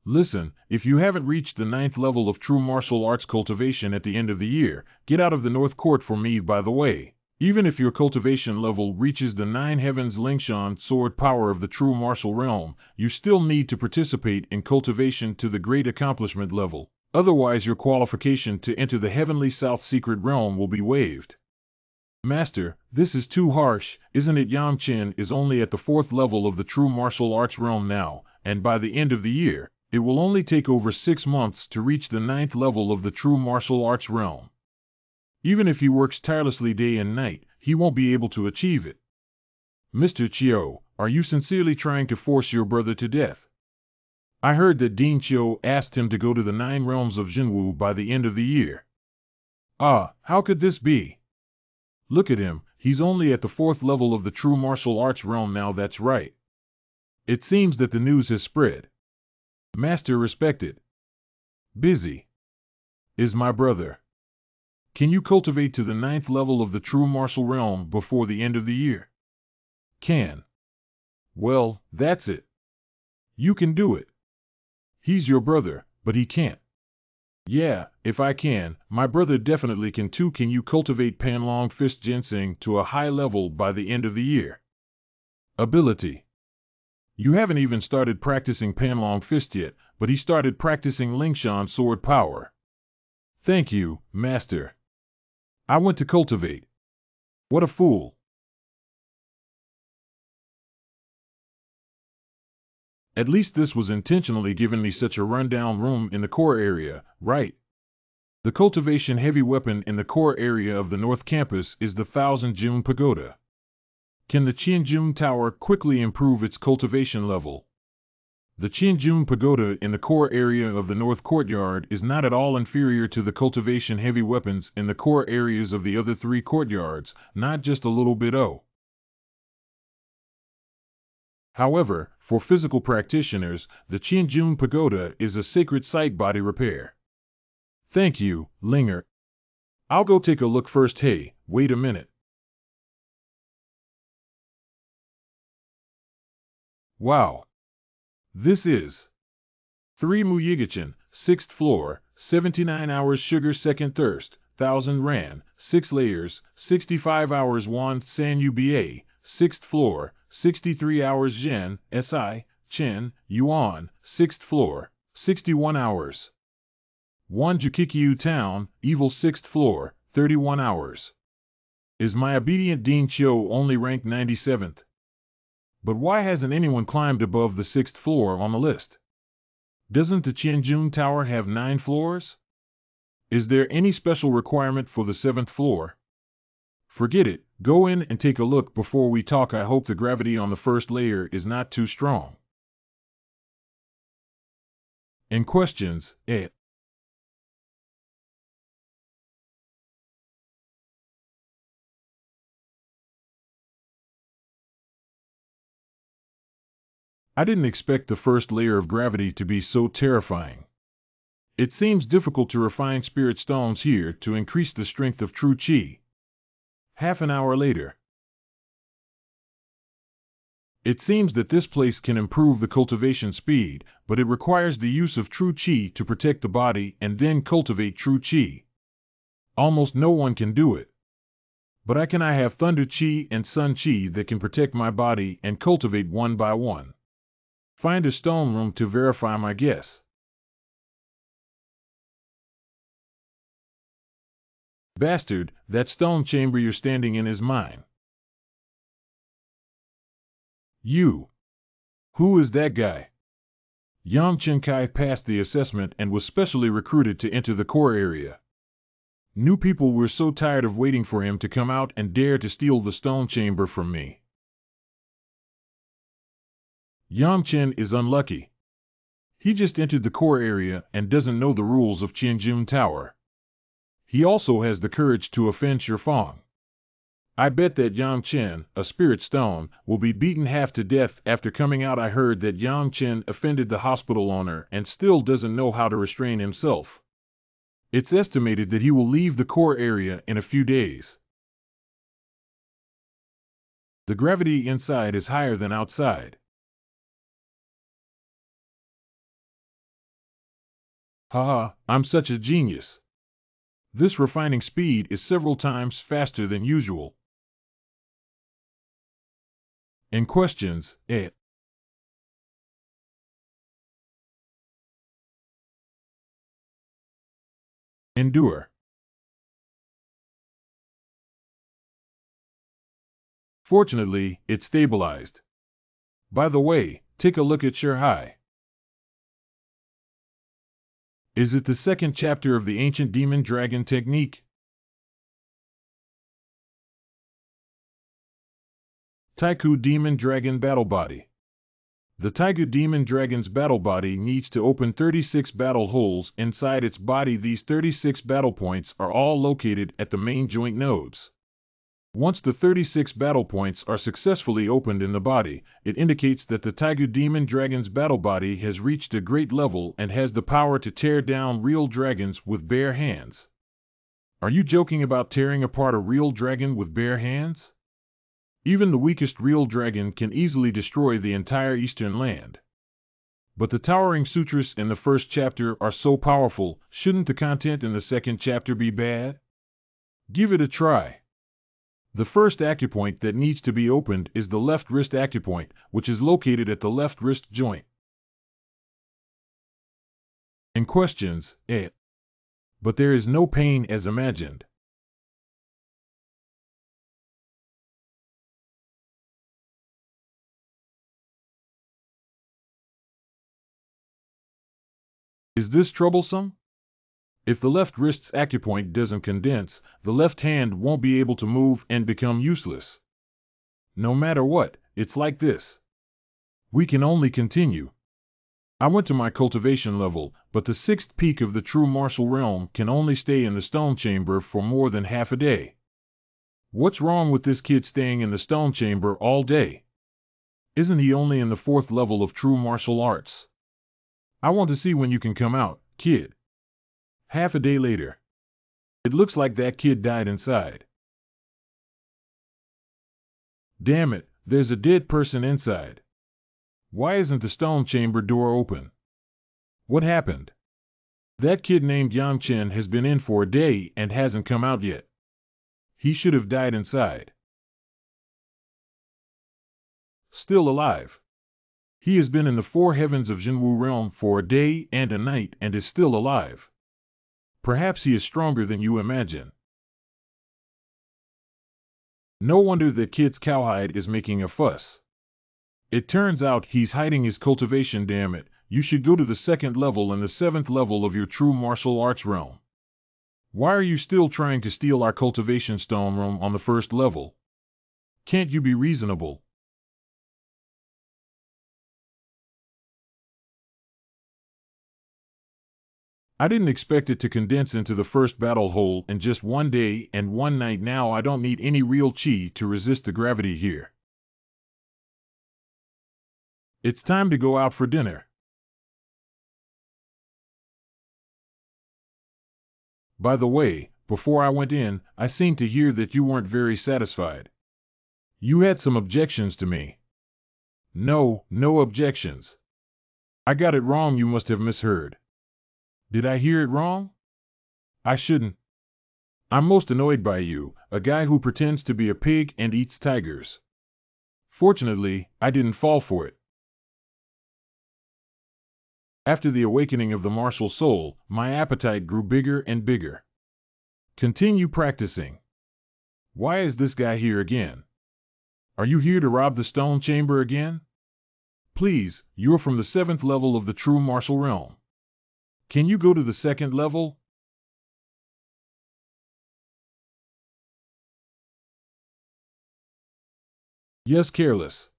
Listen, if you haven't reached the 9th level of true martial arts cultivation at the end of the year, get out of the North Court for me. By the way, even if your cultivation level reaches the 9 heavens Lingshan sword power of the true martial realm, you still need to participate in cultivation to the great accomplishment level. Otherwise your qualification to enter the heavenly South secret realm will be waived. Master, this is too harsh, isn't it? Yang Chen is only at the 4th level of the true martial arts realm now, and by the end of the year, it will only take over 6 months to reach the 9th level of the true martial arts realm. Even if he works tirelessly day and night, he won't be able to achieve it. Mr. Chiu, are you sincerely trying to force your brother to death? I heard that Dean Chiu asked him to go to the 9 realms of Jinwu by the end of the year. How could this be? Look at him, he's only at the 4th level of the true martial arts realm now. That's right. It seems that the news has spread. Master respected. Busy. Is my brother. Can you cultivate to the 9th level of the true martial realm before the end of the year? Can. Well, that's it. You can do it. He's your brother, but he can't. Yeah, if I can, my brother definitely can too. Can you cultivate Panlong Fist Ginseng to a high level by the end of the year? Ability. You haven't even started practicing Panlong Fist yet, but he started practicing Lingshan sword power. Thank you, Master. I went to cultivate. What a fool. At least this was intentionally giving me such a rundown room in the core area, right? The cultivation heavy weapon in the core area of the North Campus is the 1000 June Pagoda. Can the Qianjun Tower quickly improve its cultivation level? The Qianjun Pagoda in the core area of the North Courtyard is not at all inferior to the cultivation heavy weapons in the core areas of the other 3 courtyards, not just a little bit. However, for physical practitioners, the Qianjun Pagoda is a sacred site body repair. Thank you, Linger. I'll go take a look first. Hey, wait a minute. Wow. This is 3 Mu Xue, 6th floor, 79 hours sugar second thirst, 1000 Rand, 6 layers, 65 hours Wan San Uba, 6th floor, 63 hours Zhen, Si, Chen, Yuan, 6th floor, 61 hours. 1 Jukikyu Town, Evil 6th floor, 31 hours. Is my obedient Dean Chiu only ranked 97th? But why hasn't anyone climbed above the 6th floor on the list? Doesn't the Qianjun Tower have 9 floors? Is there any special requirement for the 7th floor? Forget it, go in and take a look before we talk. I hope the gravity on the first layer is not too strong. And questions, I didn't expect the first layer of gravity to be so terrifying. It seems difficult to refine spirit stones here to increase the strength of true qi. Half an hour later. It seems that this place can improve the cultivation speed, but it requires the use of true qi to protect the body and then cultivate true qi. Almost no one can do it. But I have thunder qi and sun qi that can protect my body and cultivate one by one. Find a stone room to verify my guess. Bastard, that stone chamber you're standing in is mine. You. Who is that guy? Yang Chenkai passed the assessment and was specially recruited to enter the core area. New people were so tired of waiting for him to come out and dare to steal the stone chamber from me. Yang Chen is unlucky. He just entered the core area and doesn't know the rules of Qianjun Tower. He also has the courage to offend Shifang. I bet that Yang Chen, a spirit stone, will be beaten half to death. After coming out, I heard that Yang Chen offended the hospital owner and still doesn't know how to restrain himself. It's estimated that he will leave the core area in a few days. The gravity inside is higher than outside. Haha, I'm such a genius. This refining speed is several times faster than usual. In questions, endure. Fortunately, it stabilized. By the way, take a look at your high. Is it the second chapter of the ancient demon dragon technique? Taiku Demon Dragon Battle Body. The Taigu Demon Dragon's battle body needs to open 36 battle holes inside its body. These 36 battle points are all located at the main joint nodes. Once the 36 battle points are successfully opened in the body, it indicates that the Taigu Demon Dragon's battle body has reached a great level and has the power to tear down real dragons with bare hands. Are you joking about tearing apart a real dragon with bare hands? Even the weakest real dragon can easily destroy the entire eastern land. But the towering sutras in the first chapter are so powerful, shouldn't the content in the second chapter be bad? Give it a try. The first acupoint that needs to be opened is the left wrist acupoint, which is located at the left wrist joint. In questions, but there is no pain as imagined. Is this troublesome? If the left wrist's acupoint doesn't condense, the left hand won't be able to move and become useless. No matter what, it's like this. We can only continue. I went to my cultivation level, but the sixth peak of the true martial realm can only stay in the stone chamber for more than half a day. What's wrong with this kid staying in the stone chamber all day? Isn't he only in the fourth level of true martial arts? I want to see when you can come out, kid. Half a day later. It looks like that kid died inside. Damn it, there's a dead person inside. Why isn't the stone chamber door open? What happened? That kid named Yang Chen has been in for a day and hasn't come out yet. He should have died inside. Still alive. He has been in the four heavens of Jinwu realm for a day and a night and is still alive. Perhaps he is stronger than you imagine. No wonder that kid's cowhide is making a fuss. It turns out he's hiding his cultivation. Damn it, you should go to the second level and the seventh level of your true martial arts realm. Why are you still trying to steal our cultivation stone room on the first level? Can't you be reasonable? I didn't expect it to condense into the first battle hole in just one day and one night. Now I don't need any real chi to resist the gravity here. It's time to go out for dinner. By the way, before I went in, I seemed to hear that you weren't very satisfied. You had some objections to me. No objections. I got it wrong, you must have misheard. Did I hear it wrong? I shouldn't. I'm most annoyed by you, a guy who pretends to be a pig and eats tigers. Fortunately, I didn't fall for it. After the awakening of the martial soul, my appetite grew bigger and bigger. Continue practicing. Why is this guy here again? Are you here to rob the stone chamber again? Please, you're from the 7th level of the true martial realm. Can you go to the 2nd level? Yes, careless.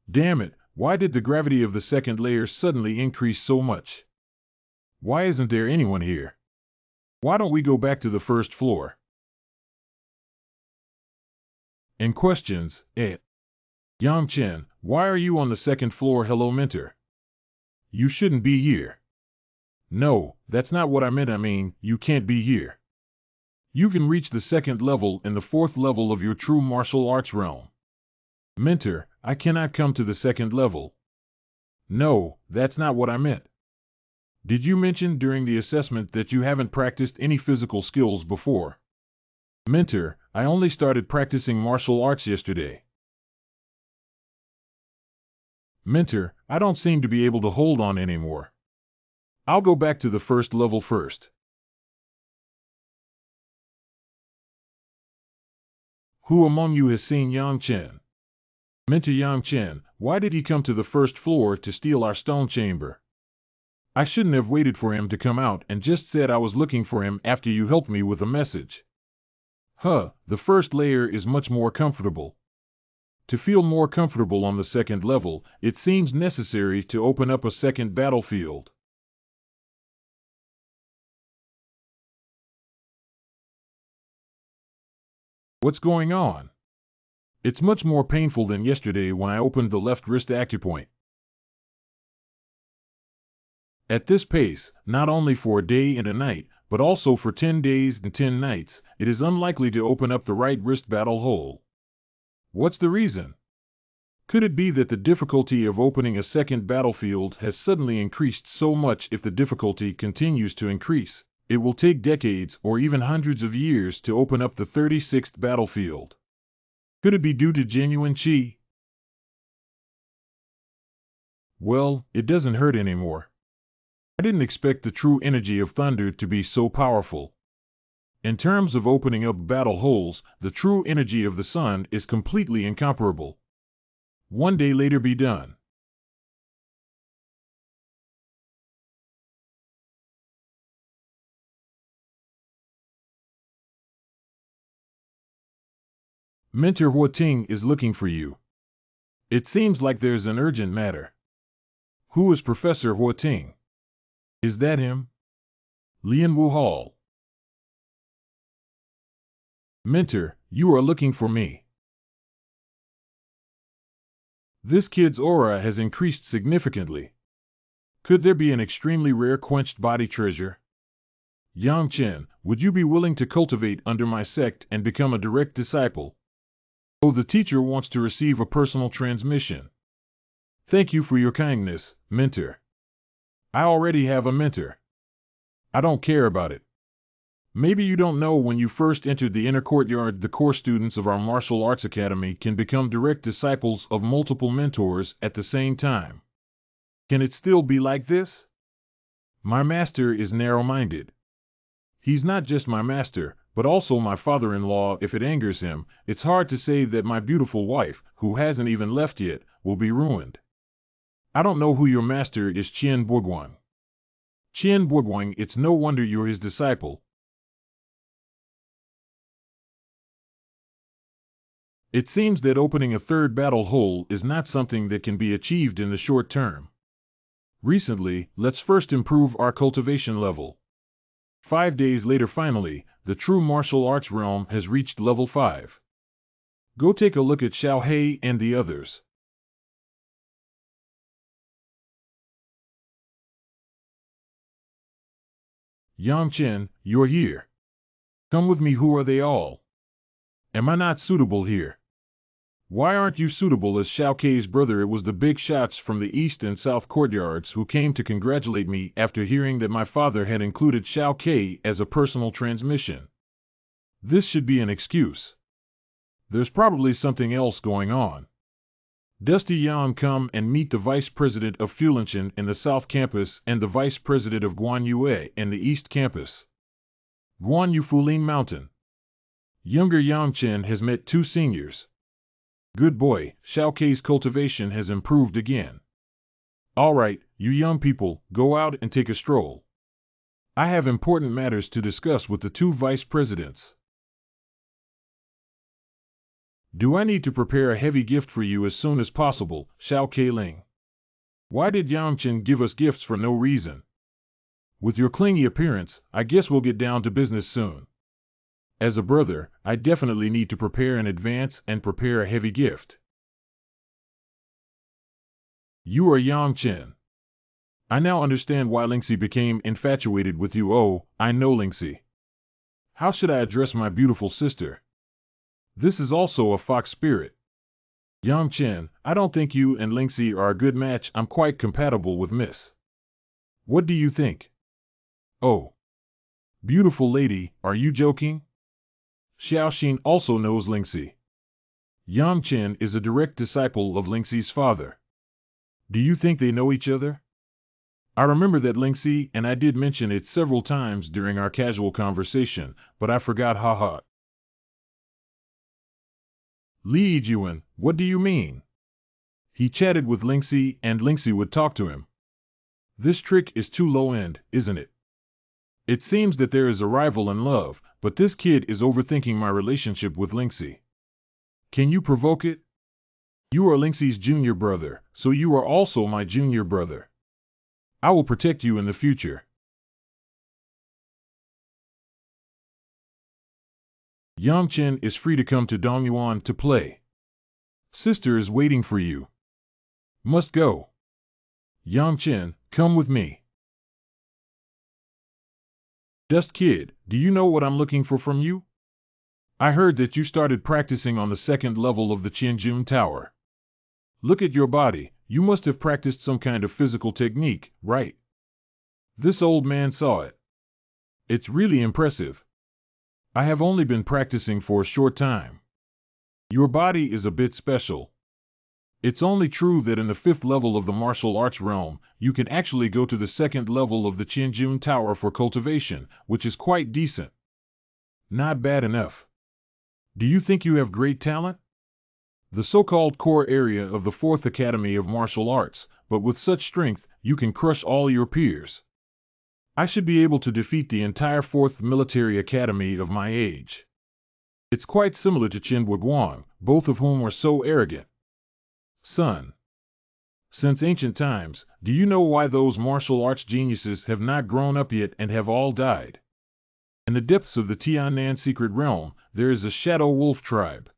Damn it, why did the gravity of the 2nd layer suddenly increase so much? Why isn't there anyone here? Why don't we go back to the 1st floor? And questions, Yang Chen, why are you on the 2nd floor? Hello, mentor. You shouldn't be here. No, that's not what I meant. I mean, you can't be here. You can reach the 2nd level in the 4th level of your true martial arts realm. Mentor, I cannot come to the 2nd level. No, that's not what I meant. Did you mention during the assessment that you haven't practiced any physical skills before? Mentor, I only started practicing martial arts yesterday. Mentor, I don't seem to be able to hold on anymore. I'll go back to the 1st level first. Who among you has seen Yang Chen? Mentor, Yang Chen, why did he come to the 1st floor to steal our stone chamber? I shouldn't have waited for him to come out and just said I was looking for him after you helped me with a message. The 1st layer is much more comfortable. To feel more comfortable on the 2nd level, it seems necessary to open up a 2nd battlefield. What's going on? It's much more painful than yesterday when I opened the left wrist acupoint. At this pace, not only for a day and a night, but also for 10 days and 10 nights, it is unlikely to open up the right wrist battle hole. What's the reason? Could it be that the difficulty of opening a 2nd battlefield has suddenly increased so much? If the difficulty continues to increase, it will take decades or even hundreds of years to open up the 36th battlefield. Could it be due to genuine qi? Well, it doesn't hurt anymore. I didn't expect the true energy of thunder to be so powerful. In terms of opening up battle holes, the true energy of the sun is completely incomparable. One day later be done. Mentor Hua Ting is looking for you. It seems like there's an urgent matter. Who is Professor Hua Ting? Is that him? Lian Wu Hall. Mentor, you are looking for me. This kid's aura has increased significantly. Could there be an extremely rare quenched body treasure? Yang Chen, would you be willing to cultivate under my sect and become a direct disciple? Oh, the teacher wants to receive a personal transmission. Thank you for your kindness, mentor. I already have a mentor. I don't care about it. Maybe you don't know, when you first entered the inner courtyard, the core students of our martial arts academy can become direct disciples of multiple mentors at the same time. Can it still be like this? My master is narrow-minded. He's not just my master, but also my father-in-law. If it angers him, it's hard to say that my beautiful wife, who hasn't even left yet, will be ruined. I don't know who your master is. Qian Boguang. Qian Boguang, it's no wonder you're his disciple. It seems that opening a 3rd battle hole is not something that can be achieved in the short term. Recently, let's first improve our cultivation level. 5 days later, finally, the true martial arts realm has reached level 5. Go take a look at Xiao Hei and the others. Yang Chen, you're here. Come with me. Who are they all? Am I not suitable here? Why aren't you suitable as Xiao Kei's brother? It was the big shots from the east and south courtyards who came to congratulate me after hearing that my father had included Xiao Kei as a personal transmission. This should be an excuse. There's probably something else going on. Dusty Yan, come and meet the Vice President of Fulinchin in the South Campus and the Vice President of Guan Yue in the East Campus. Guan Yu Fulin Mountain. Younger Yang Chen has met two seniors. Good boy, Xiao Kei's cultivation has improved again. All right, you young people, go out and take a stroll. I have important matters to discuss with the two vice presidents. Do I need to prepare a heavy gift for you as soon as possible, Xiao Kei Ling? Why did Yang Chen give us gifts for no reason? With your clingy appearance, I guess we'll get down to business soon. As a brother, I definitely need to prepare in advance and prepare a heavy gift. You are Yang Chen. I now understand why Lingxi became infatuated with you. Oh, I know Lingxi. How should I address my beautiful sister? This is also a fox spirit. Yang Chen, I don't think you and Lingxi are a good match. I'm quite compatible with Miss. What do you think? Oh. Beautiful lady, are you joking? Xiaoxin also knows Lingxi. Yang Chen is a direct disciple of Lingxi's father. Do you think they know each other? I remember that Lingxi and I did mention it several times during our casual conversation, but I forgot, haha. Li Juan, what do you mean? He chatted with Lingxi and Lingxi would talk to him. This trick is too low-end, isn't it? It seems that there is a rival in love, but this kid is overthinking my relationship with Lingxi. Can you provoke it? You are Lingxi's junior brother, so you are also my junior brother. I will protect you in the future. Yang Chen is free to come to Dongyuan to play. Sister is waiting for you. Must go. Yang Chen, come with me. Dust Kid, do you know what I'm looking for from you? I heard that you started practicing on the second level of the Qianjun Tower. Look at your body, you must have practiced some kind of physical technique, right? This old man saw it. It's really impressive. I have only been practicing for a short time. Your body is a bit special. It's only true that in the fifth level of the martial arts realm, you can actually go to the second level of the Qianjun Tower for cultivation, which is quite decent. Not bad enough. Do you think you have great talent? The so-called core area of the Fourth Academy of Martial Arts, but with such strength, you can crush all your peers. I should be able to defeat the entire Fourth Military Academy of my age. It's quite similar to Qinhua Guang, both of whom are so arrogant. Son. Since ancient times, do you know why those martial arts geniuses have not grown up yet and have all died? In the depths of the Tan Nan secret realm, there is a shadow wolf tribe.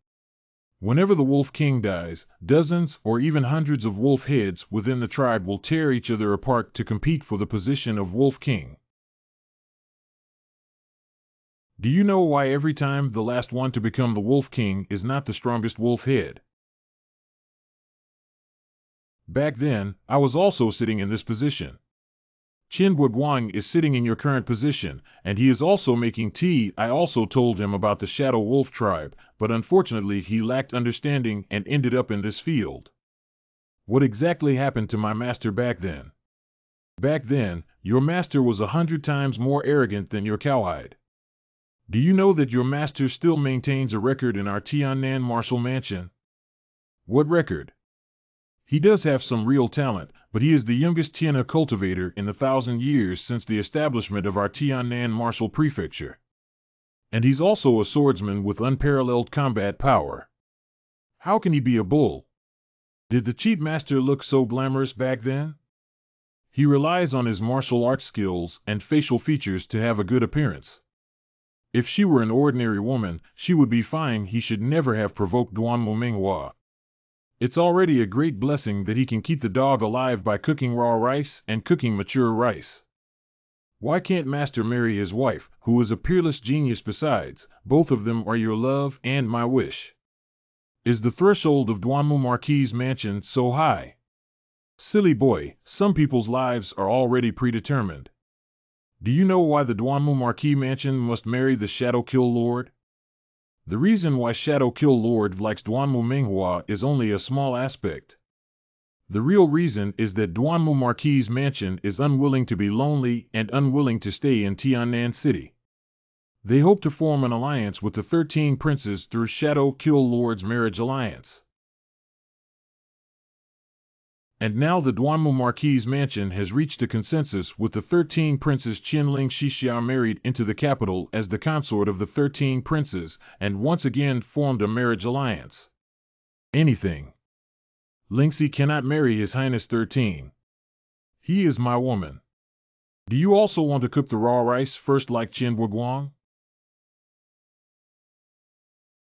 Whenever the Wolf King dies, dozens or even hundreds of wolf heads within the tribe will tear each other apart to compete for the position of Wolf King. Do you know why every time the last one to become the Wolf King is not the strongest wolf head? Back then, I was also sitting in this position. Qinhua Guang is sitting in your current position, and he is also making tea. I also told him about the Shadow Wolf tribe, but unfortunately he lacked understanding and ended up in this field. What exactly happened to my master back then? Back then, your master was 100 times more arrogant than your cowhide. Do you know that your master still maintains a record in our Tiannan martial mansion? What record? He does have some real talent, but he is the youngest Tianna cultivator in the 1,000 years since the establishment of our Tiannan martial prefecture. And he's also a swordsman with unparalleled combat power. How can he be a bull? Did the cheat master look so glamorous back then? He relies on his martial arts skills and facial features to have a good appearance. If she were an ordinary woman, she would be fine. He should never have provoked Duanmu MANHWA. It's already a great blessing that he can keep the dog alive by cooking raw rice and cooking mature rice. Why can't Master marry his wife, who is a peerless genius besides? Both of them are your love and my wish. Is the threshold of Duanmu Marquis' mansion so high? Silly boy, some people's lives are already predetermined. Do you know why the Duanmu Marquis mansion must marry the Shadow Kill Lord? The reason why Shadow Kill Lord likes Duanmu MANHWA is only a small aspect. The real reason is that Duanmu Marquis' mansion is unwilling to be lonely and unwilling to stay in Tan Nan City. They hope to form an alliance with the 13 princes through Shadow Kill Lord's marriage alliance. And now the Duanmu Marquis' mansion has reached a consensus with the 13 princes. Qianling Xixia married into the capital as the consort of the 13 princes and once again formed a marriage alliance. Anything. Lingxi cannot marry His Highness 13. He is my woman. Do you also want to cook the raw rice first like Qianhua Guang?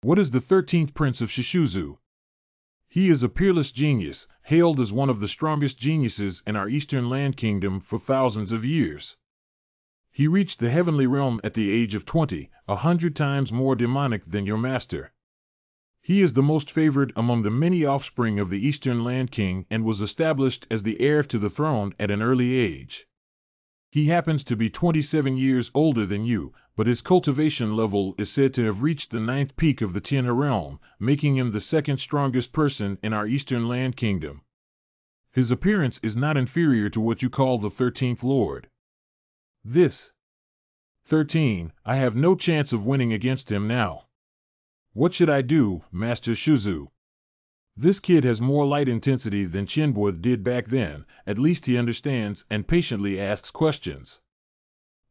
What is the 13th prince of Shishuzu? He is a peerless genius, hailed as one of the strongest geniuses in our Eastern Land Kingdom for thousands of years. He reached the heavenly realm at the age of 20, 100 times more demonic than your master. He is the most favored among the many offspring of the Eastern Land King and was established as the heir to the throne at an early age. He happens to be 27 years older than you, but his cultivation level is said to have reached the 9th peak of the Tianhe realm, making him the second strongest person in our Eastern Land Kingdom. His appearance is not inferior to what you call the 13th Lord. This 13, I have no chance of winning against him now. What should I do, Master Shuzu? This kid has more light intensity than Qianhua did back then, at least he understands and patiently asks questions.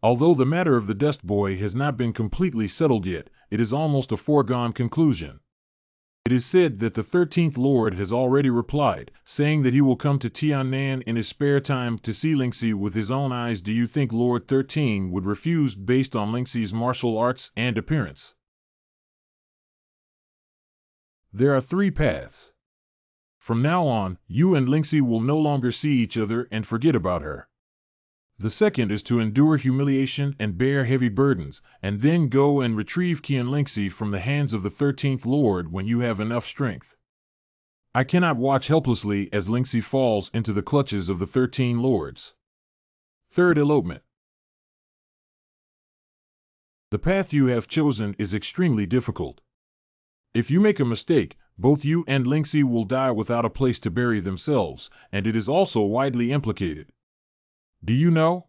Although the matter of the Dust Boy has not been completely settled yet, it is almost a foregone conclusion. It is said that the 13th Lord has already replied, saying that he will come to Tan Nan in his spare time to see Lingxi with his own eyes. Do you think Lord 13 would refuse based on Lingxi's martial arts and appearance? There are 3 paths. From now on, you and Lingxi will no longer see each other and forget about her. The second is to endure humiliation and bear heavy burdens, and then go and retrieve Qian Lingxi from the hands of the 13th Lord when you have enough strength. I cannot watch helplessly as Lingxi falls into the clutches of the 13 Lords. Third, elopement. The path you have chosen is extremely difficult. If you make a mistake, both you and Lingxi will die without a place to bury themselves, and it is also widely implicated. Do you know?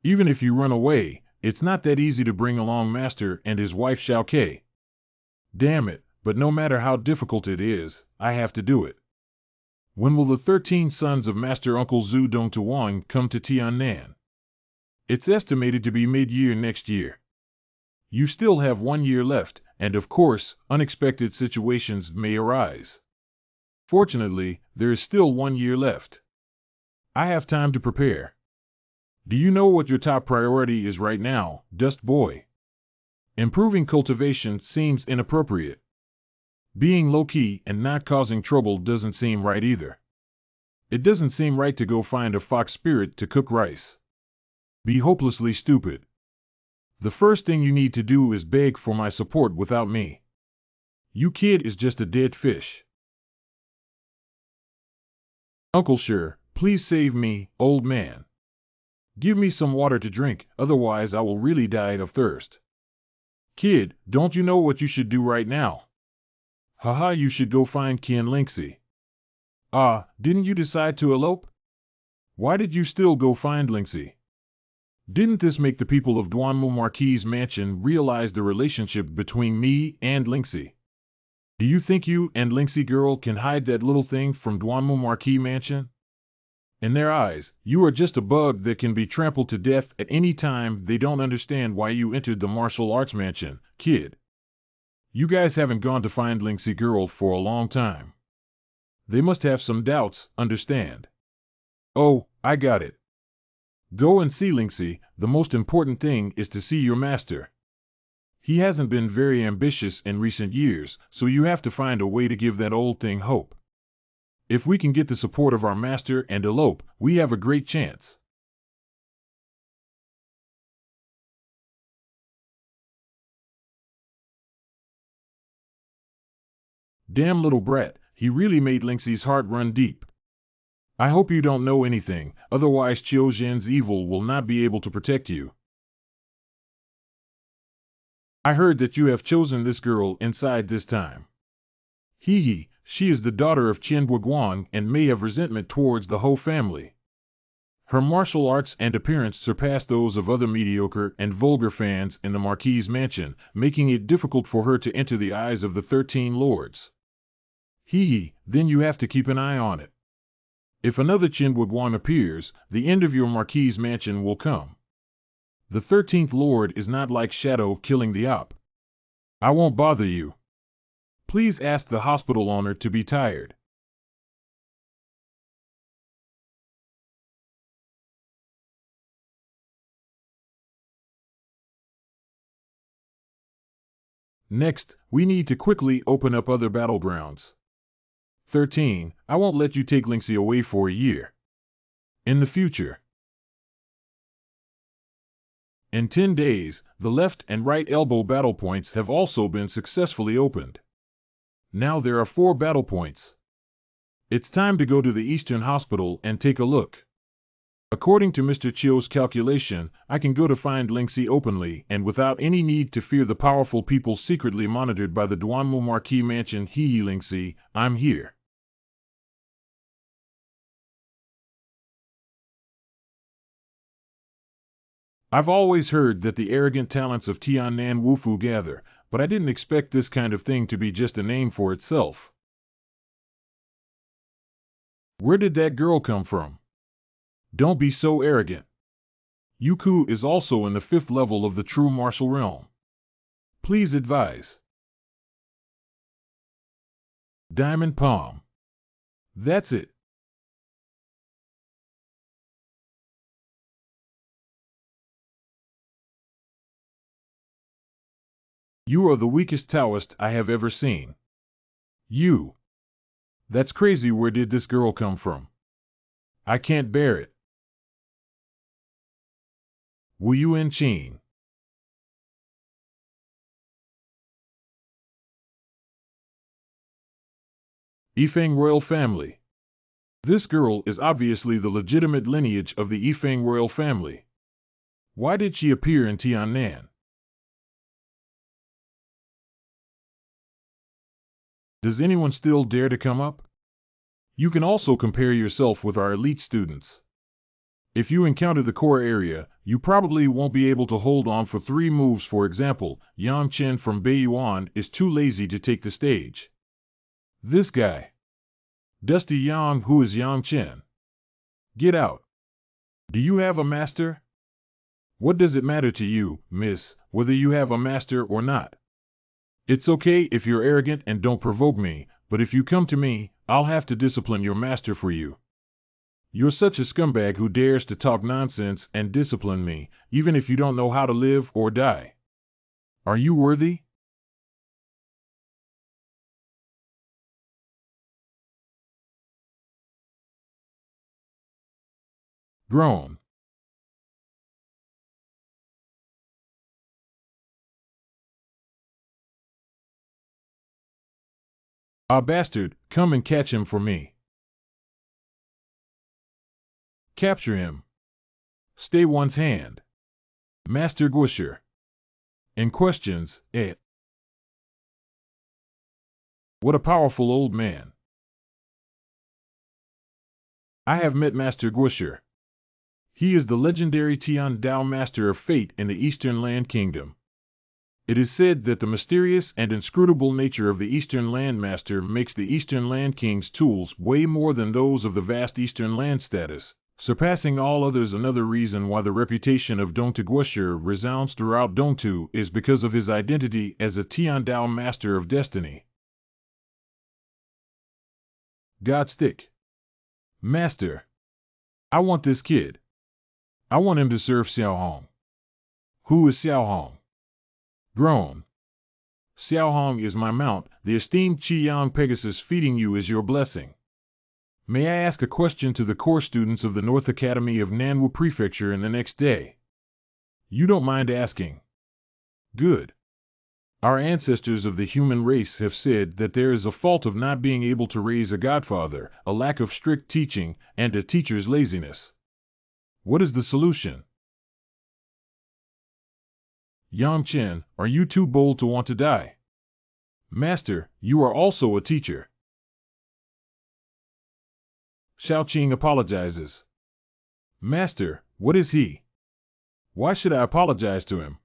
Even if you run away, it's not that easy to bring along Master and his wife Xiaokei. Damn it, but no matter how difficult it is, I have to do it. When will the 13 sons of Master Uncle Zhu Dongtuang come to Tan Nan? It's estimated to be mid-year next year. You still have 1 year left, and of course, unexpected situations may arise. Fortunately, there is still 1 year left. I have time to prepare. Do you know what your top priority is right now, Dust Boy? Improving cultivation seems inappropriate. Being low-key and not causing trouble doesn't seem right either. It doesn't seem right to go find a fox spirit to cook rice. Be hopelessly stupid. The first thing you need to do is beg for my support without me. You kid is just a dead fish. Uncle Sure, please save me, old man. Give me some water to drink, otherwise I will really die of thirst. Kid, don't you know what you should do right now? Haha, you should go find Qian Lingxi. Ah, didn't you decide to elope? Why did you still go find Lingxi? Didn't this make the people of Duanmu Marquis' mansion realize the relationship between me and Lingxi? Do you think you and Lingxi girl can hide that little thing from Duanmu Marquis mansion? In their eyes, you are just a bug that can be trampled to death at any time. They don't understand why you entered the martial arts mansion, kid. You guys haven't gone to find Lingxi girl for a long time. They must have some doubts, understand? Oh, I got it. Go and see Lingxi. The most important thing is to see your master. He hasn't been very ambitious in recent years, so you have to find a way to give that old thing hope. If we can get the support of our master and elope, we have a great chance. Damn little brat, he really made Lingxi's heart run deep. I hope you don't know anything, otherwise Qiu Zhen's evil will not be able to protect you. I heard that you have chosen this girl inside this time. Hee hee, she is the daughter of Qianbua Guan and may have resentment towards the whole family. Her martial arts and appearance surpass those of other mediocre and vulgar fans in the Marquis's mansion, making it difficult for her to enter the eyes of the 13 lords. Hee hee, then you have to keep an eye on it. If another Qianbua Guan appears, the end of your Marquis's mansion will come. The 13th Lord is not like Shadow killing the op. I won't bother you. Please ask the hospital owner to be tired. Next, we need to quickly open up other battlegrounds. 13. I won't let you take Lingxi away for a year. In the future. In 10 days, the left and right elbow battle points have also been successfully opened. Now there are 4 battle points. It's time to go to the Eastern Hospital and take a look. According to Mr. Qiu's calculation, I can go to find Lingxi openly and without any need to fear the powerful people secretly monitored by the Duanmu Marquis Mansion. Hee Lingxi, I'm here. I've always heard that the arrogant talents of Tan Nan Wufu gather, but I didn't expect this kind of thing to be just a name for itself. Where did that girl come from? Don't be so arrogant. Yuku is also in the 5th level of the true martial realm. Please advise. Diamond Palm. That's it. You are the weakest Taoist I have ever seen. You. That's crazy. Where did this girl come from? I can't bear it. Wu Yuan Qin. Yifeng royal family. This girl is obviously the legitimate lineage of the Yifeng royal family. Why did she appear in Tiannan? Does anyone still dare to come up? You can also compare yourself with our elite students. If you encounter the core area, you probably won't be able to hold on for 3 moves. For example, Yang Chen from Beiyuan is too lazy to take the stage. This guy. Dusty Yang. Who is Yang Chen? Get out. Do you have a master? What does it matter to you, miss, whether you have a master or not? It's okay if you're arrogant and don't provoke me, but if you come to me, I'll have to discipline your master for you. You're such a scumbag who dares to talk nonsense and discipline me, even if you don't know how to live or die. Are you worthy? Groan. Ah, bastard, come and catch him for me. Capture him. Stay one's hand. Master Guisher. In questions, What a powerful old man. I have met Master Guisher. He is the legendary Tian Dao Master of Fate in the Eastern Land Kingdom. It is said that the mysterious and inscrutable nature of the Eastern Land Master makes the Eastern Land King's tools way more than those of the vast Eastern Land status, surpassing all others. Another reason why the reputation of Dongtu Guisher resounds throughout Dongtu is because of his identity as a Tian Dao Master of Destiny. Godstick. Master. I want this kid. I want him to serve Xiao Hong. Who is Xiao Hong? Groan. Xiao Hong is my mount, the esteemed Qiyang Pegasus. Feeding you is your blessing. May I ask a question to the core students of the North Academy of Nanwu Prefecture in the next day? You don't mind asking? Good. Our ancestors of the human race have said that there is a fault of not being able to raise a godfather, a lack of strict teaching, and a teacher's laziness. What is the solution? Yang Chen, are you too bold to want to die? Master, you are also a teacher. Xiao Qing apologizes. Master, what is he? Why should I apologize to him?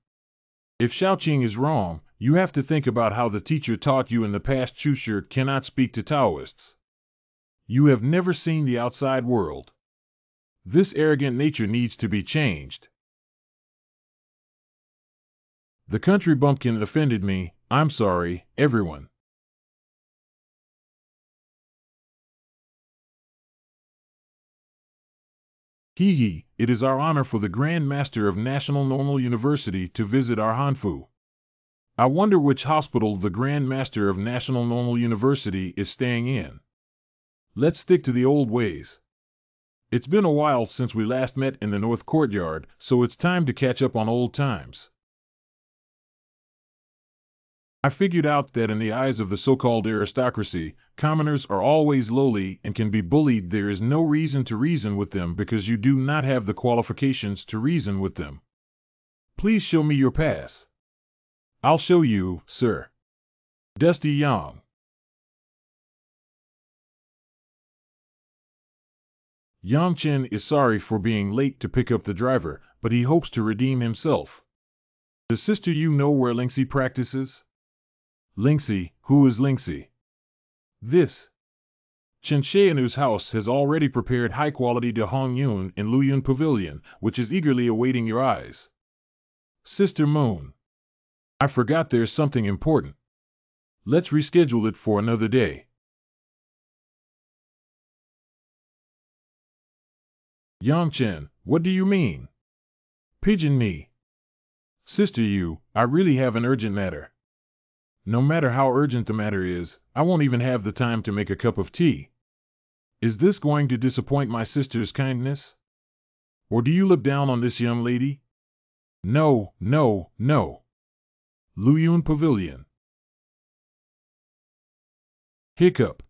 If Xiao Qing is wrong, you have to think about how the teacher taught you in the past. Chu cannot speak to Taoists. You have never seen the outside world. This arrogant nature needs to be changed. The country bumpkin offended me. I'm sorry, everyone. Hee, it is our honor for the Grand Master of National Normal University to visit our Hanfu. I wonder which hospital the Grand Master of National Normal University is staying in. Let's stick to the old ways. It's been a while since we last met in the North Courtyard, so it's time to catch up on old times. I figured out that in the eyes of the so-called aristocracy, commoners are always lowly and can be bullied. There is no reason to reason with them because you do not have the qualifications to reason with them. Please show me your pass. I'll show you, sir. Dusty Yang. Yang Chen is sorry for being late to pick up the driver, but he hopes to redeem himself. Does Sister Yu know where Lingxi practices? Lingxi, who is Lingxi? This. Chen Xianu's house has already prepared high-quality de Hong Yun in Luyun Pavilion, which is eagerly awaiting your eyes. Sister Moon. I forgot there's something important. Let's reschedule it for another day. Yang Chen, what do you mean? Pigeon me. Sister Yu, I really have an urgent matter. No matter how urgent the matter is, I won't even have the time to make a cup of tea. Is this going to disappoint my sister's kindness? Or do you look down on this young lady? No, no, no. Luyun Pavilion. Hiccup.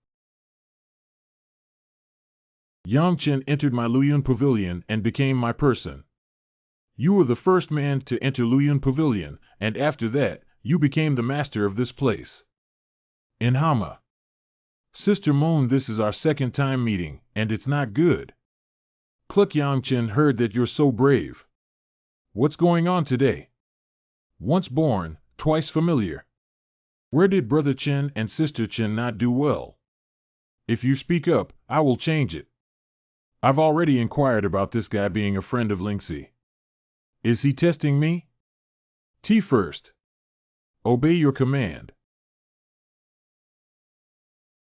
Yang Chen entered my Luyun Pavilion and became my person. You were the first man to enter Luyun Pavilion, and after that, you became the master of this place. In Hama. Sister Moon, this is our second time meeting, and it's not good. Cluck. Yang Chen heard that you're so brave. What's going on today? Once born, twice familiar. Where did Brother Chen and Sister Chen not do well? If you speak up, I will change it. I've already inquired about this guy being a friend of Lingxi. Is he testing me? Tea first. Obey your command.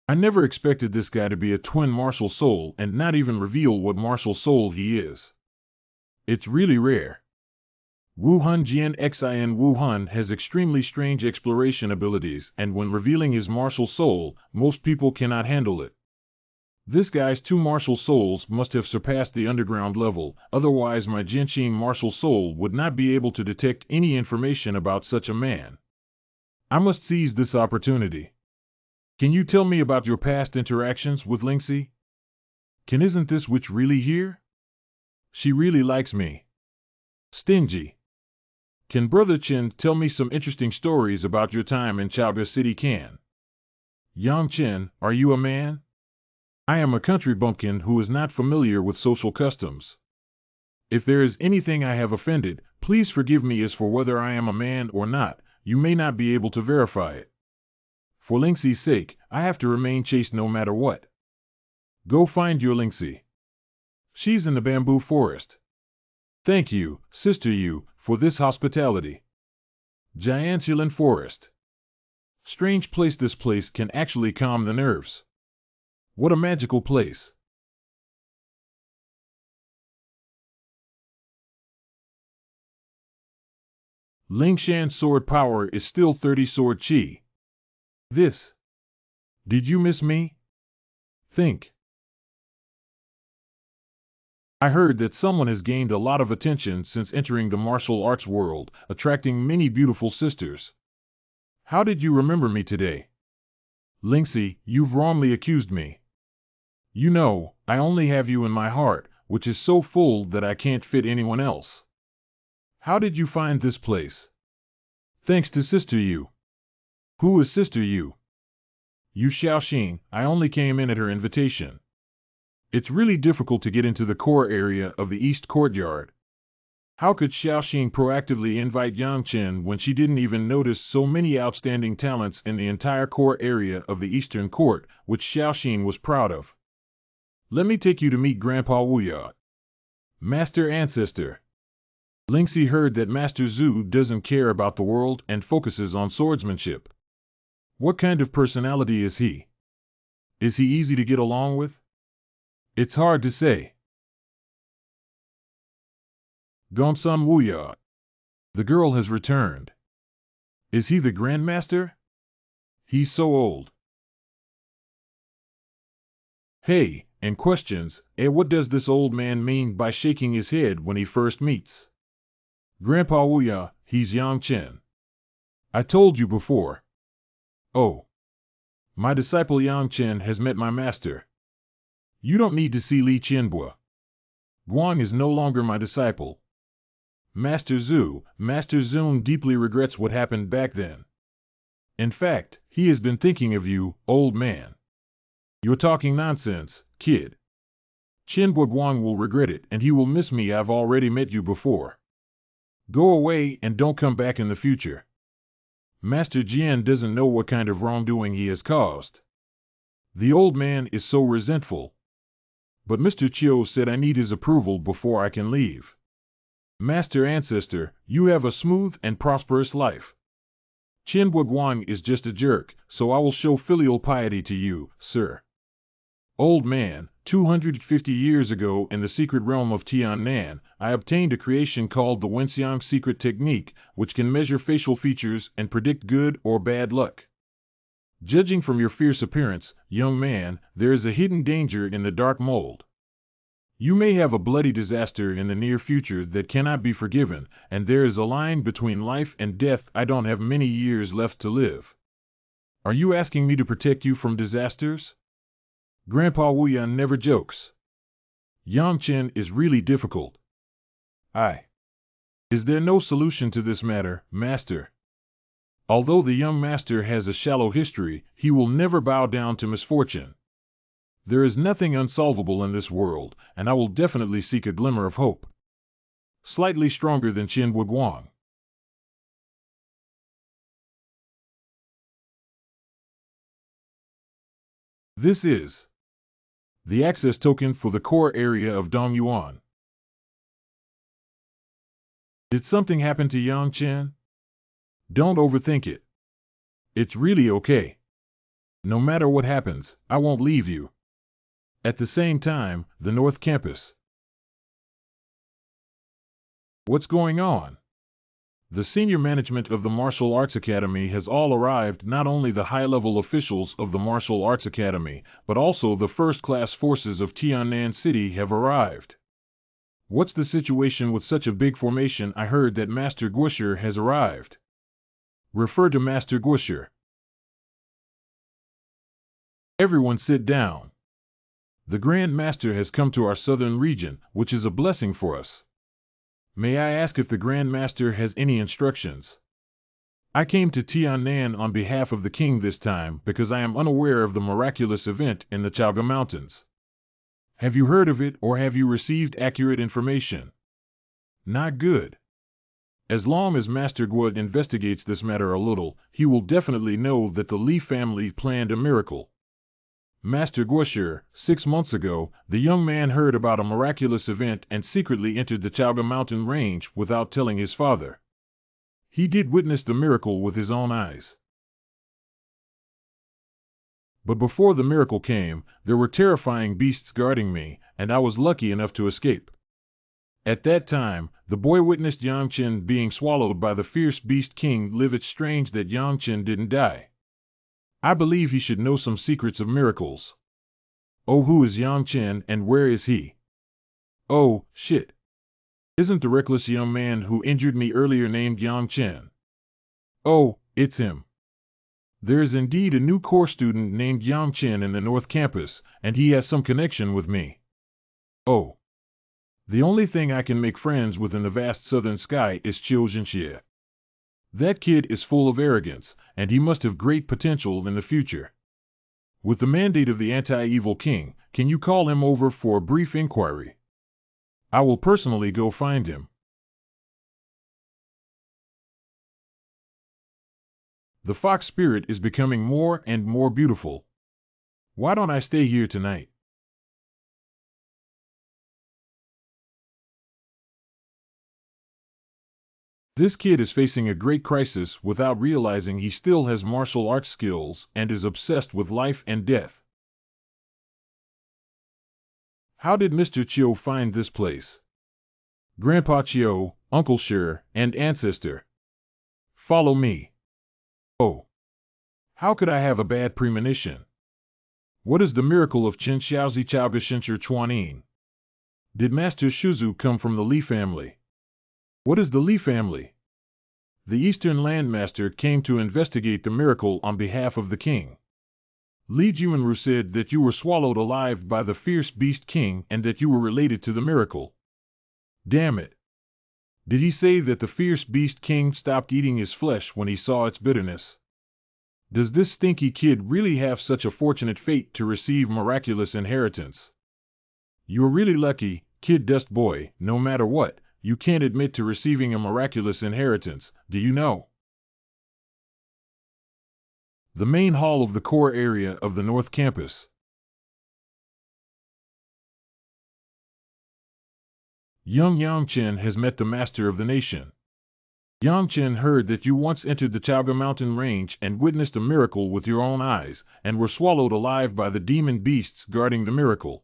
I never expected this guy to be a twin martial soul and not even reveal what martial soul he is. It's really rare. Wuhan Jian Xin Wuhan has extremely strange exploration abilities, and when revealing his martial soul, most people cannot handle it. This guy's two martial souls must have surpassed the underground level, otherwise my Jianqing martial soul would not be able to detect any information about such a man. I must seize this opportunity. Can you tell me about your past interactions with Lingxi? Isn't this witch really here? She really likes me. Stingy. Can Brother Chen tell me some interesting stories about your time in Chaoda City? Can? Yang Chen, are you a man? I am a country bumpkin who is not familiar with social customs. If there is anything I have offended, please forgive me. As for whether I am a man or not, you may not be able to verify it. For Lingxi's sake, I have to remain chaste no matter what. Go find your Lingxi. She's in the bamboo forest. Thank you, Sister Yu, for this hospitality. Jianxilin Forest. Strange place. This place can actually calm the nerves. What a magical place. Lingshan's sword power is still 30 sword chi. This. Did you miss me? Think. I heard that someone has gained a lot of attention since entering the martial arts world, attracting many beautiful sisters. How did you remember me today? Lingxi, you've wrongly accused me. You know, I only have you in my heart, which is so full that I can't fit anyone else. How did you find this place? Thanks to Sister Yu. Who is Sister Yu? Yu Xiaoxing. I only came in at her invitation. It's really difficult to get into the core area of the East Courtyard. How could Xiaoxing proactively invite Yang Chen when she didn't even notice so many outstanding talents in the entire core area of the Eastern Court, which Xiaoxing was proud of? Let me take you to meet Grandpa Wuya. Master Ancestor. Lingxi heard that Master Zhu doesn't care about the world and focuses on swordsmanship. What kind of personality is he? Is he easy to get along with? It's hard to say. Gonsam Wuya. The girl has returned. Is he the Grandmaster? He's so old. Hey, and questions, what does this old man mean by shaking his head when he first meets? Grandpa Wuya, he's Yang Chen. I told you before. Oh. My disciple Yang Chen has met my master. You don't need to see Li Qianbua. Guan is no longer my disciple. Master Zun deeply regrets what happened back then. In fact, he has been thinking of you, old man. You're talking nonsense, kid. Qianbua Guan will regret it and he will miss me. I've already met you before. Go away and don't come back in the future. Master Jian doesn't know what kind of wrongdoing he has caused. The old man is so resentful. But Mr. Chiu said I need his approval before I can leave. Master Ancestor, you have a smooth and prosperous life. Qianbua Guan is just a jerk, so I will show filial piety to you, sir. Old man, 250 years ago in the secret realm of Tan Nan, I obtained a creation called the Wenxiang secret technique, which can measure facial features and predict good or bad luck. Judging from your fierce appearance, young man, there is a hidden danger in the dark mold. You may have a bloody disaster in the near future that cannot be forgiven, and there is a line between life and death. I don't have many years left to live. Are you asking me to protect you from disasters? Grandpa Wuyan never jokes. Yang Chen is really difficult. Is there no solution to this matter, master? Although the young master has a shallow history, he will never bow down to misfortune. There is nothing unsolvable in this world, and I will definitely seek a glimmer of hope. Slightly stronger than Qianbua Guan. This is the access token for the core area of Dongyuan. Did something happen to Yang Chen? Don't overthink it. It's really okay. No matter what happens, I won't leave you. At the same time, the North Campus. What's going on? The senior management of the Martial Arts Academy has all arrived. Not only the high-level officials of the Martial Arts Academy, but also the first-class forces of Tiannan City have arrived. What's the situation with such a big formation? I heard that Master Guosher has arrived. Refer to Master Guosher. Everyone sit down. The Grand Master has come to our southern region, which is a blessing for us. May I ask if the Grand Master has any instructions? I came to Tiannan on behalf of the king this time because I am unaware of the miraculous event in the Chaoga Mountains. Have you heard of it or have you received accurate information? Not good. As long as Master Guo investigates this matter a little, he will definitely know that the Li family planned a miracle. Master Guosher, 6 months ago, the young man heard about a miraculous event and secretly entered the Chaoga mountain range without telling his father. He did witness the miracle with his own eyes. But before the miracle came, there were terrifying beasts guarding me, and I was lucky enough to escape. At that time, the boy witnessed Yang Chen being swallowed by the fierce beast king Liv. It's strange that Yang Chen didn't die. I believe he should know some secrets of miracles. Oh, who is Yang Chen and where is he? Oh, shit. Isn't the reckless young man who injured me earlier named Yang Chen? Oh, it's him. There is indeed a new core student named Yang Chen in the North Campus, and he has some connection with me. Oh. The only thing I can make friends with in the vast southern sky is Mu Xue. That kid is full of arrogance, and he must have great potential in the future. With the mandate of the anti-evil king, can you call him over for a brief inquiry? I will personally go find him. The fox spirit is becoming more and more beautiful. Why don't I stay here tonight? This kid is facing a great crisis without realizing he still has martial arts skills and is obsessed with life and death. How did Mr. Chiu find this place? Grandpa Chiu, Uncle Shi, and ancestor. Follow me. Oh. How could I have a bad premonition? What is the miracle of Chen Xiaozi Chaoga Shencher Chuanin? Did Master Shuzu come from the Li family? What is the Li family? The Eastern Landmaster came to investigate the miracle on behalf of the king. Li Juanru said that you were swallowed alive by the fierce beast king and that you were related to the miracle. Damn it. Did he say that the fierce beast king stopped eating his flesh when he saw its bitterness? Does this stinky kid really have such a fortunate fate to receive miraculous inheritance? You're really lucky, kid dust boy, no matter what, you can't admit to receiving a miraculous inheritance, do you know? The main hall of the core area of the North Campus. Young Yang Chen has met the master of the nation. Yang Chen heard that you once entered the Chaoga mountain range and witnessed a miracle with your own eyes, and were swallowed alive by the demon beasts guarding the miracle.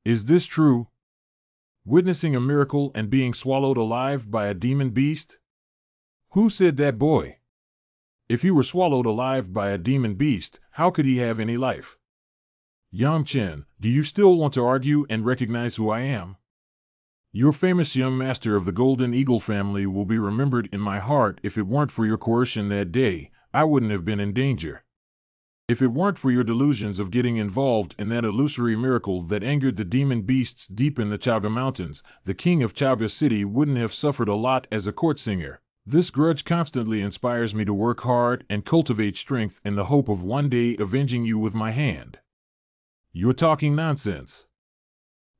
Is this true? Witnessing a miracle and being swallowed alive by a demon beast? Who said that, boy? If he were swallowed alive by a demon beast, how could he have any life? Yang Chen, do you still want to argue and recognize who I am? Your famous young master of the Golden Eagle family will be remembered in my heart. If it weren't for your coercion that day, I wouldn't have been in danger. If it weren't for your delusions of getting involved in that illusory miracle that angered the demon beasts deep in the Chaoga Mountains, the king of Chaoga City wouldn't have suffered a lot as a court singer. This grudge constantly inspires me to work hard and cultivate strength in the hope of one day avenging you with my hand. You're talking nonsense.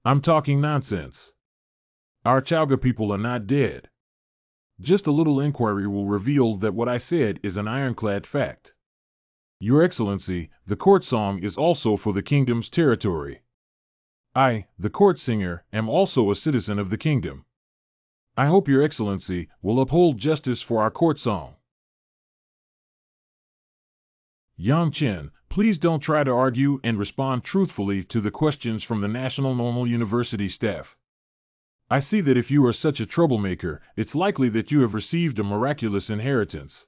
I'm talking nonsense. Our Chaoga people are not dead. Just a little inquiry will reveal that what I said is an ironclad fact. Your Excellency, the court song is also for the kingdom's territory. I, the court singer, am also a citizen of the kingdom. I hope Your Excellency will uphold justice for our court song. Yang Chen, please don't try to argue and respond truthfully to the questions from the National Normal University staff. I see that if you are such a troublemaker, it's likely that you have received a miraculous inheritance.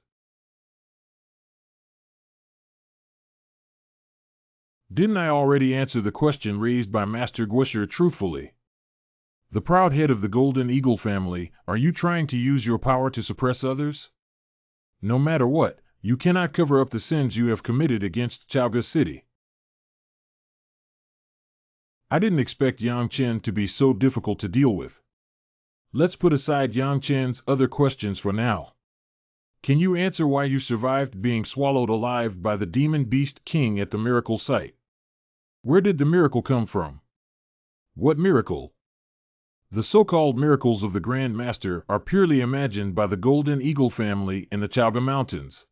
Didn't I already answer the question raised by Master Guosher truthfully? The proud head of the Golden Eagle family, are you trying to use your power to suppress others? No matter what, you cannot cover up the sins you have committed against Chaoga City. I didn't expect Yang Chen to be so difficult to deal with. Let's put aside Yang Chen's other questions for now. Can you answer why you survived being swallowed alive by the demon beast king at the miracle site? Where did the miracle come from? What miracle? The so-called miracles of the Grand Master are purely imagined by the Golden Eagle family in the Chaoga Mountains.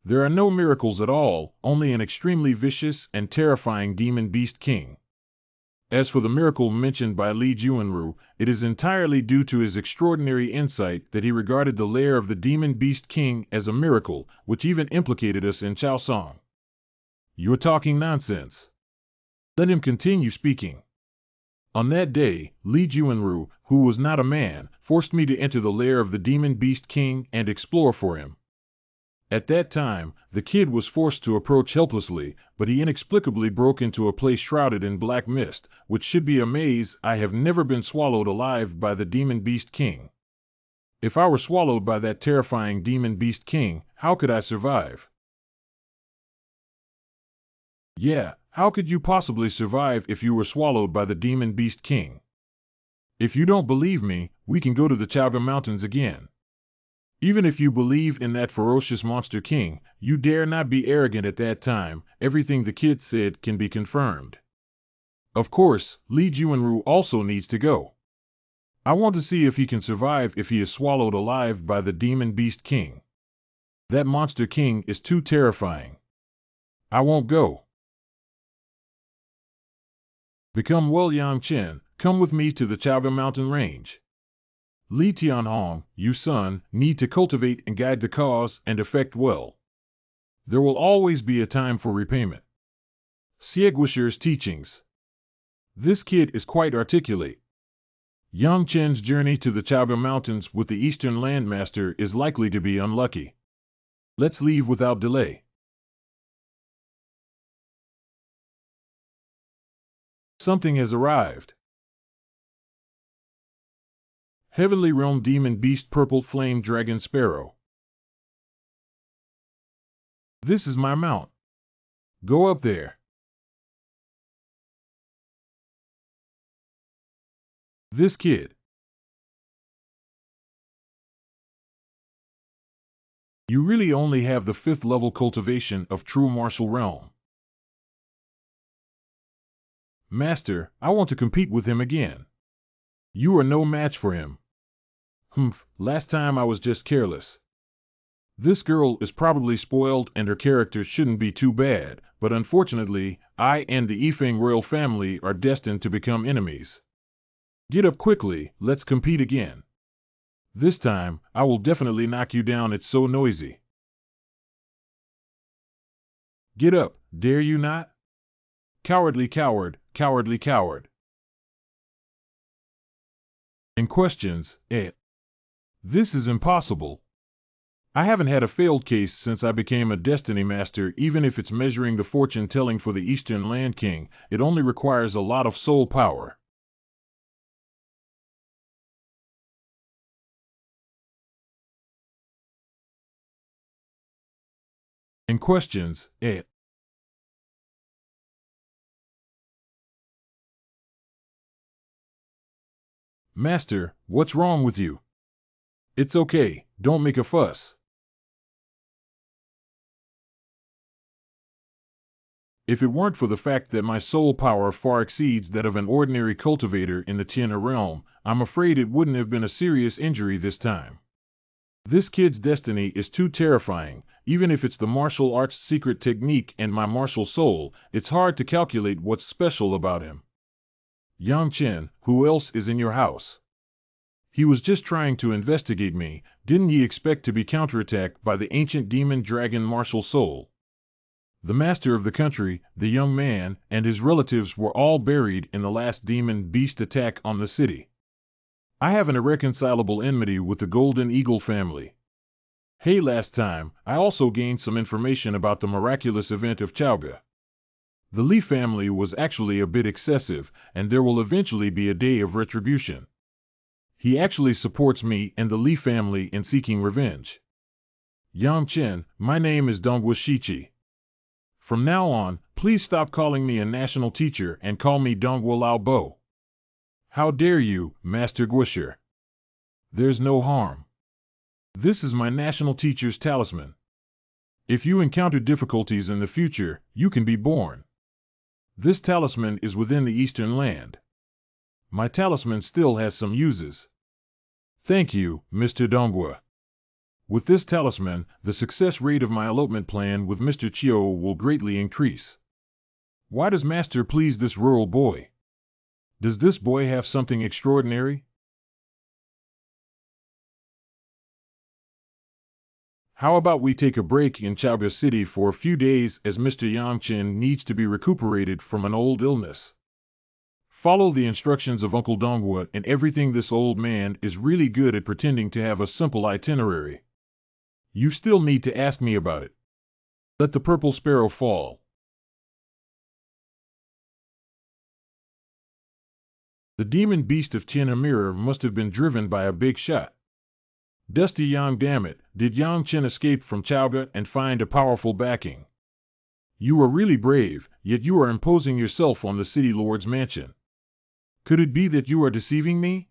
There are no miracles at all, only an extremely vicious and terrifying demon beast king. As for the miracle mentioned by Li Juanru, it is entirely due to his extraordinary insight that he regarded the lair of the demon beast king as a miracle, which even implicated us in Chao Song. You're talking nonsense. Let him continue speaking. On that day, Li Juanru, who was not a man, forced me to enter the lair of the demon beast king and explore for him. At that time, the kid was forced to approach helplessly, but he inexplicably broke into a place shrouded in black mist, which should be a maze. I have never been swallowed alive by the demon beast king. If I were swallowed by that terrifying demon beast king, how could I survive? Yeah, how could you possibly survive if you were swallowed by the demon beast king? If you don't believe me, we can go to the Chaga Mountains again. Even if you believe in that ferocious monster king, you dare not be arrogant at that time. Everything the kid said can be confirmed. Of course, Li Juanru also needs to go. I want to see if he can survive if he is swallowed alive by the demon beast king. That monster king is too terrifying. I won't go. Become well, Yang Chen. Come with me to the Chaga Mountain Range. Li Tianhong, you son, need to cultivate and guide the cause and effect well. There will always be a time for repayment. Xie Guisher's teachings. This kid is quite articulate. Yang Chen's journey to the Chaga Mountains with the Eastern Landmaster is likely to be unlucky. Let's leave without delay. Something has arrived. Heavenly Realm Demon Beast Purple Flame Dragon Sparrow. This is my mount. Go up there. This kid. You really only have the 5th level cultivation of true martial realm. Master, I want to compete with him again. You are no match for him. Humph, last time I was just careless. This girl is probably spoiled and her character shouldn't be too bad, but unfortunately, I and the Yifeng royal family are destined to become enemies. Get up quickly, let's compete again. This time, I will definitely knock you down, it's so noisy. Get up, dare you not? Cowardly coward, cowardly coward. In questions, This is impossible. I haven't had a failed case since I became a Destiny Master. Even if it's measuring the fortune telling for the Eastern Land King, it only requires a lot of soul power. In questions, Master, what's wrong with you? It's okay, don't make a fuss. If it weren't for the fact that my soul power far exceeds that of an ordinary cultivator in the Tianna realm, I'm afraid it wouldn't have been a serious injury this time. This kid's destiny is too terrifying. Even if it's the martial arts secret technique and my martial soul, it's hard to calculate what's special about him. Yang Chen, who else is in your house? He was just trying to investigate me. Didn't he expect to be counterattacked by the ancient demon dragon martial soul? The master of the country, the young man, and his relatives were all buried in the last demon beast attack on the city. I have an irreconcilable enmity with the Golden Eagle family. Hey, last time, I also gained some information about the miraculous event of Chowga. The Li family was actually a bit excessive, and there will eventually be a day of retribution. He actually supports me and the Li family in seeking revenge. Yang Chen, my name is Donghua Shichi. From now on, please stop calling me a national teacher and call me Donghua Lao Bo. How dare you, Master Guisher? There's no harm. This is my national teacher's talisman. If you encounter difficulties in the future, you can be born. This talisman is within the Eastern Land. My talisman still has some uses. Thank you, Mr. Donghua. With this talisman, the success rate of my elopement plan with Mr. Chiu will greatly increase. Why does Master please this rural boy? Does this boy have something extraordinary? How about we take a break in Chaoga City for a few days as Mr. Yang Chen needs to be recuperated from an old illness? Follow the instructions of Uncle Donghua and everything. This old man is really good at pretending to have a simple itinerary. You still need to ask me about it. Let the purple sparrow fall. The demon beast of Tianna Mirror must have been driven by a big shot. Dusty Yang, damn it, did Yang Chen escape from Chaoga and find a powerful backing? You are really brave, yet you are imposing yourself on the city lord's mansion. Could it be that you are deceiving me?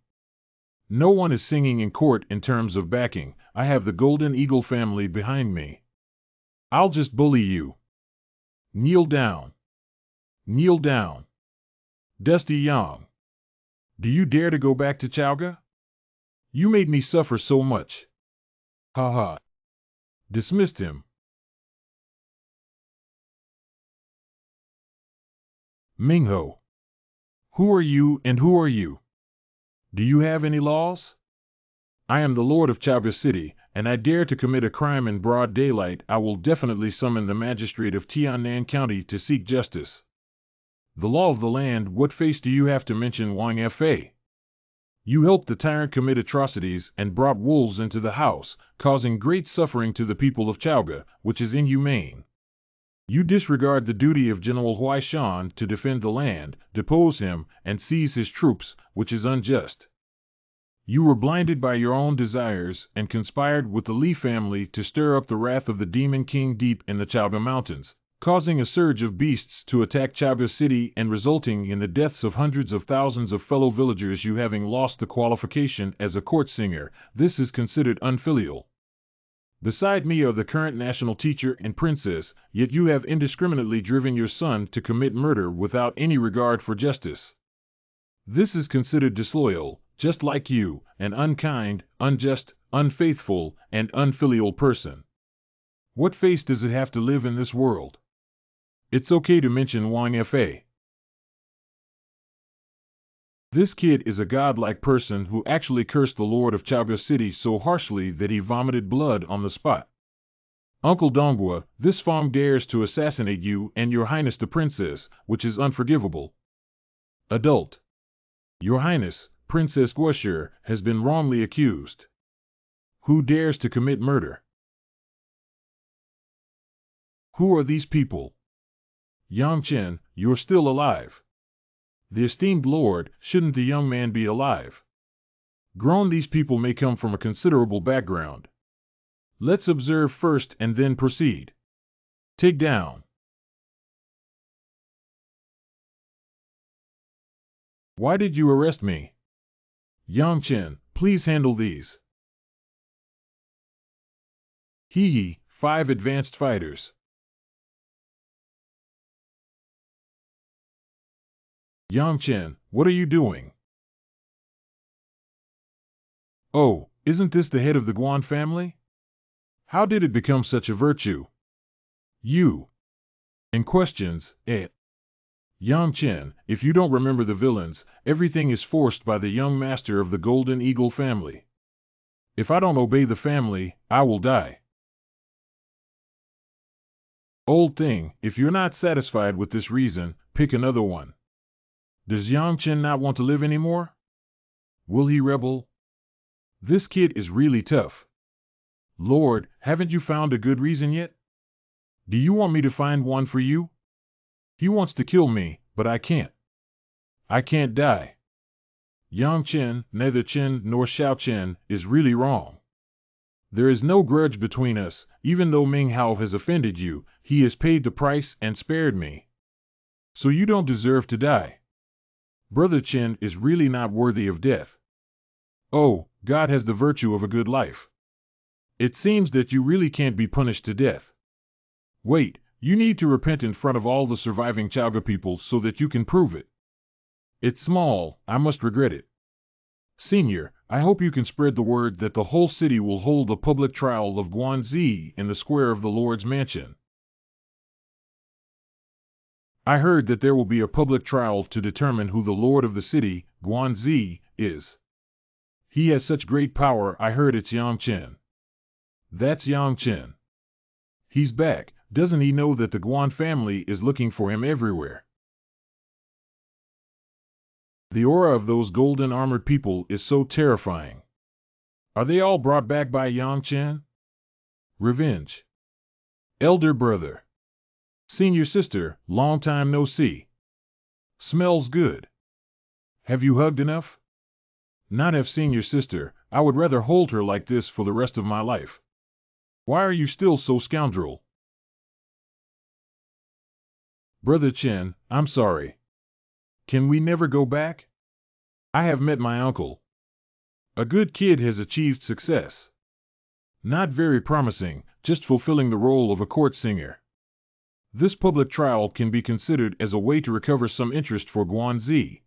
No one is singing in court in terms of backing. I have the Golden Eagle family behind me. I'll just bully you. Kneel down. Kneel down. Dusty Yang. Do you dare to go back to Chaoga? You made me suffer so much. Ha ha. Dismissed him. Mingho. Who are you and who are you? Do you have any laws? I am the Lord of Chaoga City, and I dare to commit a crime in broad daylight. I will definitely summon the magistrate of Tan Nan County to seek justice. The law of the land. What face do you have to mention Wang Fa? You helped the tyrant commit atrocities and brought wolves into the house, causing great suffering to the people of Chaoga, which is inhumane. You disregard the duty of General Huaishan to defend the land, depose him, and seize his troops, which is unjust. You were blinded by your own desires and conspired with the Li family to stir up the wrath of the Demon King deep in the Chaoga Mountains, causing a surge of beasts to attack Chaoga City and resulting in the deaths of hundreds of thousands of fellow villagers. You having lost the qualification as a court singer, this is considered unfilial. Beside me are the current national teacher and princess, yet you have indiscriminately driven your son to commit murder without any regard for justice. This is considered disloyal, just like you, an unkind, unjust, unfaithful, and unfilial person. What face does it have to live in this world? It's okay to mention Wang Fa. This kid is a godlike person who actually cursed the Lord of Chaoga City so harshly that he vomited blood on the spot. Uncle Donghua, this Fong dares to assassinate you and your Highness the Princess, which is unforgivable. Adult. Your Highness, Princess Guosher, has been wrongly accused. Who dares to commit murder? Who are these people? Yang Chen, you're still alive. The esteemed lord, shouldn't the young man be alive? Grown, these people may come from a considerable background. Let's observe first and then proceed. Take down. Why did you arrest me? Yang Chen, please handle these. Hee 5 advanced fighters. Yang Chen, what are you doing? Oh, isn't this the head of the Guan family? How did it become such a virtue? You. And questions, Yang Chen, if you don't remember the villains, everything is forced by the young master of the Golden Eagle family. If I don't obey the family, I will die. Old thing, if you're not satisfied with this reason, pick another one. Does Yang Chen not want to live anymore? Will he rebel? This kid is really tough. Lord, haven't you found a good reason yet? Do you want me to find one for you? He wants to kill me, but I can't. I can't die. Yang Chen, neither Chen nor Xiao Chen, is really wrong. There is no grudge between us. Even though Ming Hao has offended you, he has paid the price and spared me. So you don't deserve to die. Brother Chen is really not worthy of death. Oh, God has the virtue of a good life. It seems that you really can't be punished to death. Wait, you need to repent in front of all the surviving Chaoga people so that you can prove it. It's small, I must regret it. Senior, I hope you can spread the word that the whole city will hold a public trial of Guanzi in the square of the Lord's mansion. I heard that there will be a public trial to determine who the Lord of the city, Guanzi, is. He has such great power. I heard it's Yang Chen. That's Yang Chen. He's back. Doesn't he know that the Guan family is looking for him everywhere? The aura of those golden armored people is so terrifying. Are they all brought back by Yang Chen? Revenge. Elder brother. Senior sister, long time no see. Smells good. Have you hugged enough? Not have seen your sister. I would rather hold her like this for the rest of my life. Why are you still so scoundrel? Brother Chen, I'm sorry. Can we never go back? I have met my uncle. A good kid has achieved success. Not very promising, just fulfilling the role of a court singer. This public trial can be considered as a way to recover some interest for Guanzi.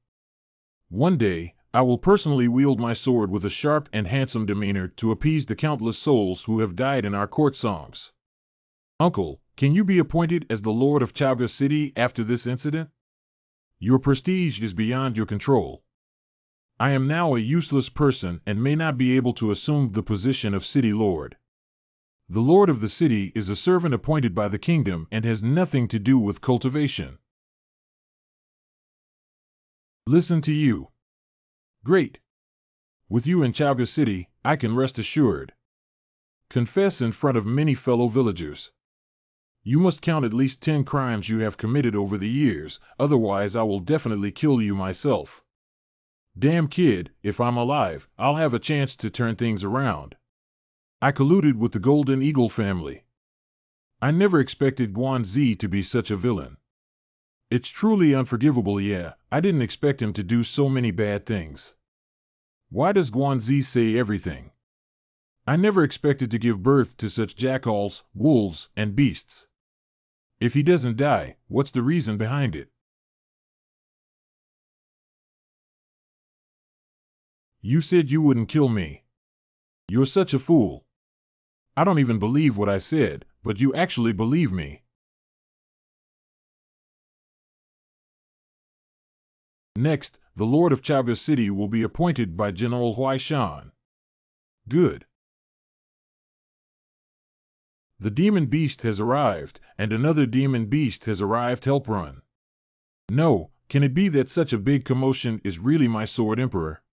One day, I will personally wield my sword with a sharp and handsome demeanor to appease the countless souls who have died in our court songs. Uncle, can you be appointed as the Lord of Chaga City after this incident? Your prestige is beyond your control. I am now a useless person and may not be able to assume the position of city lord. The lord of the city is a servant appointed by the kingdom and has nothing to do with cultivation. Listen to you. Great. With you in Chaga City, I can rest assured. Confess in front of many fellow villagers. You must count at least 10 crimes you have committed over the years, otherwise I will definitely kill you myself. Damn kid, if I'm alive, I'll have a chance to turn things around. I colluded with the Golden Eagle family. I never expected Guanzi to be such a villain. It's truly unforgivable, yeah, I didn't expect him to do so many bad things. Why does Guanzi say everything? I never expected to give birth to such jackals, wolves, and beasts. If he doesn't die, what's the reason behind it? You said you wouldn't kill me. You're such a fool. I don't even believe what I said, but you actually believe me. Next, the Lord of Chaga City will be appointed by General Huaishan. Good. The demon beast has arrived, and another demon beast has arrived. Help run. No, can it be that such a big commotion is really my sword emperor?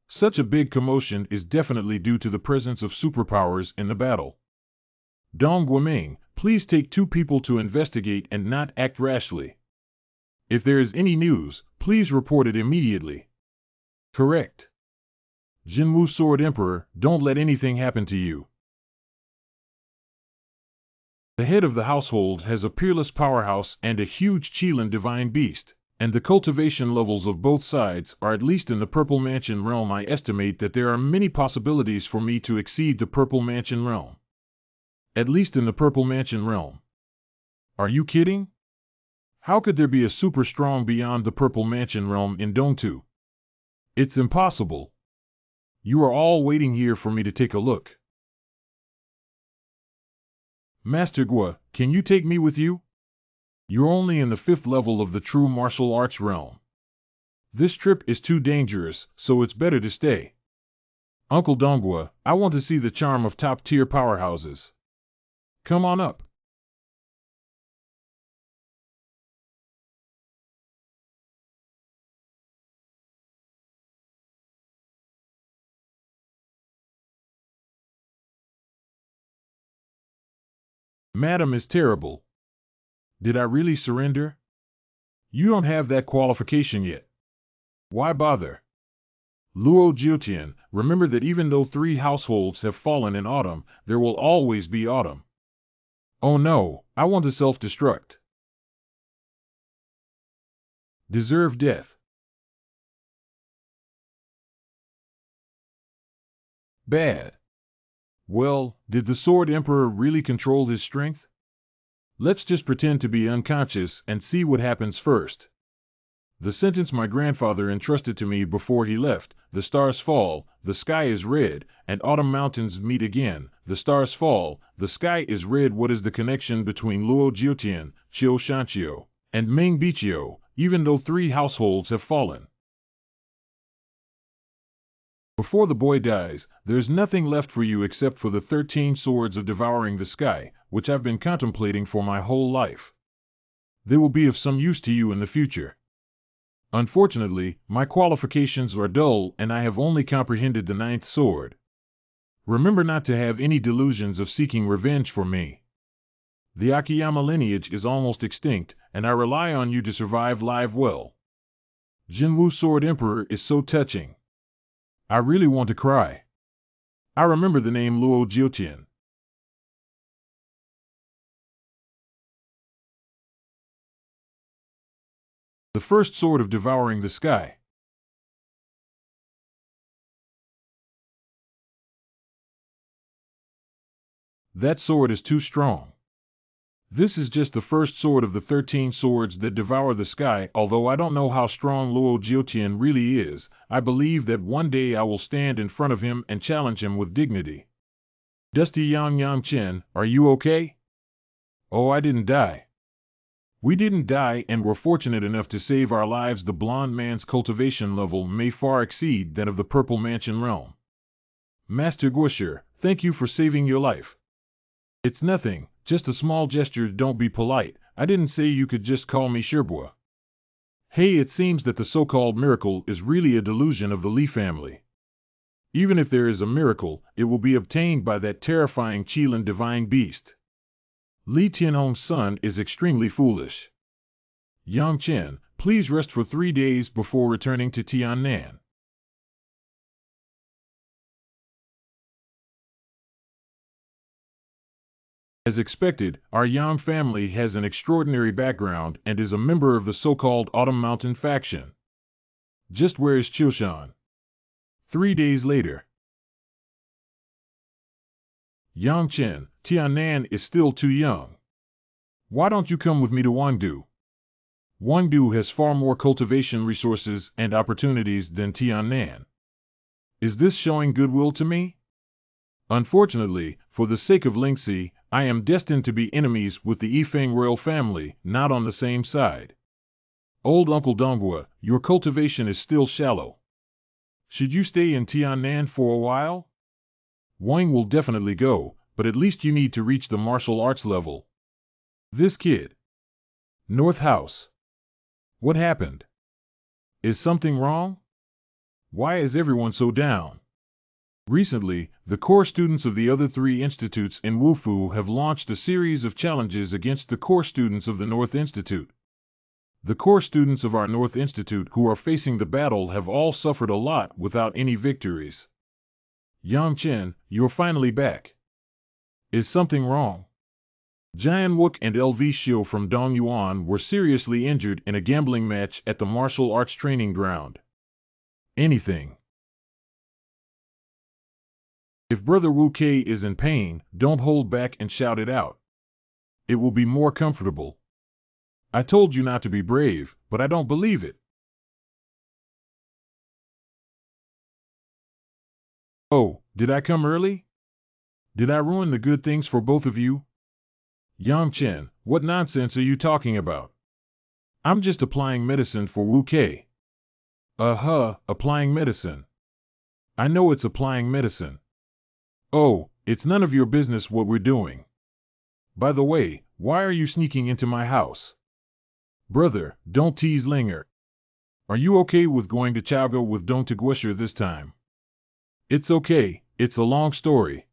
Such a big commotion is definitely due to the presence of superpowers in the battle. Dong Guoming, please take 2 people to investigate and not act rashly. If there is any news, please report it immediately. Correct. Jinwu Sword Emperor, don't let anything happen to you. The head of the household has a peerless powerhouse and a huge Qilin divine beast, and the cultivation levels of both sides are at least in the Purple Mansion realm. I estimate that there are many possibilities for me to exceed the Purple Mansion realm. At least in the Purple Mansion realm. Are you kidding? How could there be a super strong beyond the Purple Mansion realm in Dongtu? It's impossible. You are all waiting here for me to take a look. Master Gua, can you take me with you? You're only in the 5th level of the true martial arts realm. This trip is too dangerous, so it's better to stay. Uncle Donghua, I want to see the charm of top-tier powerhouses. Come on up. Madam is terrible. Did I really surrender? You don't have that qualification yet. Why bother? Luo Jiutian, remember that even though 3 households have fallen in autumn, there will always be autumn. Oh no, I want to self-destruct. Deserve death. Bad. Well, did the Sword Emperor really control his strength? Let's just pretend to be unconscious and see what happens first. The sentence my grandfather entrusted to me before he left: the stars fall, the sky is red, and autumn mountains meet again. The stars fall, the sky is red. What is the connection between Luo Jiutian, Qiu Shanqiu, and Ming Biqiu, even though 3 households have fallen? Before the boy dies, there's nothing left for you except for the 13 swords of devouring the sky, which I've been contemplating for my whole life. They will be of some use to you in the future. Unfortunately, my qualifications are dull and I have only comprehended the 9th sword. Remember not to have any delusions of seeking revenge for me. The Akiyama lineage is almost extinct, and I rely on you to survive live well. Jinwu Sword Emperor is so touching. I really want to cry. I remember the name Luo Jiutian. The first sword of devouring the sky. That sword is too strong. This is just the first sword of the 13 swords that devour the sky. Although I don't know how strong Luo Jiutian really is, I believe that one day I will stand in front of him and challenge him with dignity. Dusty Yang Chen, are you okay? Oh, I didn't die. We didn't die and were fortunate enough to save our lives. The blonde man's cultivation level may far exceed that of the Purple Mansion realm. Master Guosher, thank you for saving your life. It's nothing, just a small gesture. Don't be polite. I didn't say you could just call me Shirbua. Hey, it seems that the so-called miracle is really a delusion of the Li family. Even if there is a miracle, it will be obtained by that terrifying Qilin divine beast. Li Tianhong's son is extremely foolish. Yang Chen, please rest for 3 days before returning to Tan Nan. As expected, our Yang family has an extraordinary background and is a member of the so-called Autumn Mountain faction. Just where is Qiushan? 3 days later. Yang Chen, Tan Nan is still too young. Why don't you come with me to Wangdu? Wangdu has far more cultivation resources and opportunities than Tan Nan. Is this showing goodwill to me? Unfortunately, for the sake of Lingxi, I am destined to be enemies with the Yifeng royal family, not on the same side. Old Uncle Donghua, your cultivation is still shallow. Should you stay in Tan Nan for a while? Wang will definitely go, but at least you need to reach the martial arts level. This kid. North House. What happened? Is something wrong? Why is everyone so down? Recently, the core students of the other 3 institutes in Wufu have launched a series of challenges against the core students of the North Institute. The core students of our North Institute who are facing the battle have all suffered a lot without any victories. Yang Chen, you're finally back. Is something wrong? Jian Wook and LV Xiu from Dongyuan were seriously injured in a gambling match at the martial arts training ground. Anything. If Brother Wu Kei is in pain, don't hold back and shout it out. It will be more comfortable. I told you not to be brave, but I don't believe it. Oh, did I come early? Did I ruin the good things for both of you? Yang Chen, what nonsense are you talking about? I'm just applying medicine for Wu Kei. Applying medicine. I know it's applying medicine. Oh, it's none of your business what we're doing. By the way, why are you sneaking into my house? Brother, don't tease Linger. Are you okay with going to Chaogo with Dong Guosher this time? It's okay, it's a long story.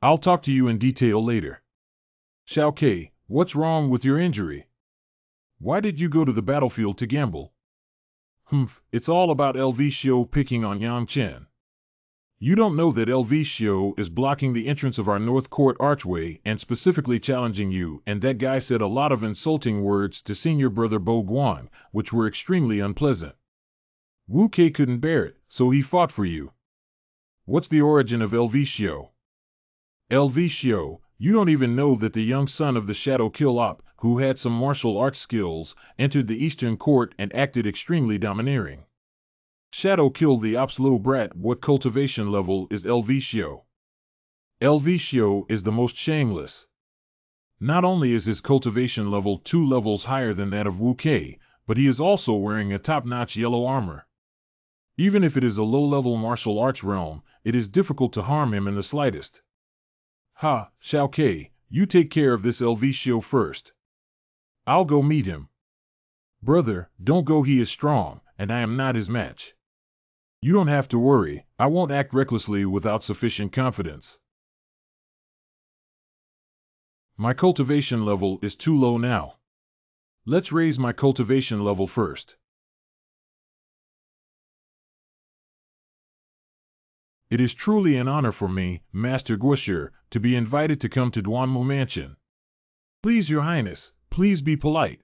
I'll talk to you in detail later. Xiao Kei, what's wrong with your injury? Why did you go to the battlefield to gamble? It's all about LV Xiu picking on Yang Chen. You don't know that LV Xiu is blocking the entrance of our North Court archway and specifically challenging you, and that guy said a lot of insulting words to senior brother Bo Guan, which were extremely unpleasant. Wu Kei couldn't bear it, so he fought for you. What's the origin of LV Xiu? LV Xiu, you don't even know that the young son of the Shadow Kill Op, who had some martial arts skills, entered the Eastern Court and acted extremely domineering. Shadow killed the Op's little brat. What cultivation level is LV Xiu? LV Xiu is the most shameless. Not only is his cultivation level 2 levels higher than that of Wu Kei, but he is also wearing a top-notch yellow armor. Even if it is a low-level martial arts realm, it is difficult to harm him in the slightest. Xiao Kei, you take care of this LV Xiu first. I'll go meet him. Brother, don't go, he is strong, and I am not his match. You don't have to worry, I won't act recklessly without sufficient confidence. My cultivation level is too low now. Let's raise my cultivation level first. It is truly an honor for me, Master Guosher, to be invited to come to Duanmu Mansion. Please, Your Highness, please be polite.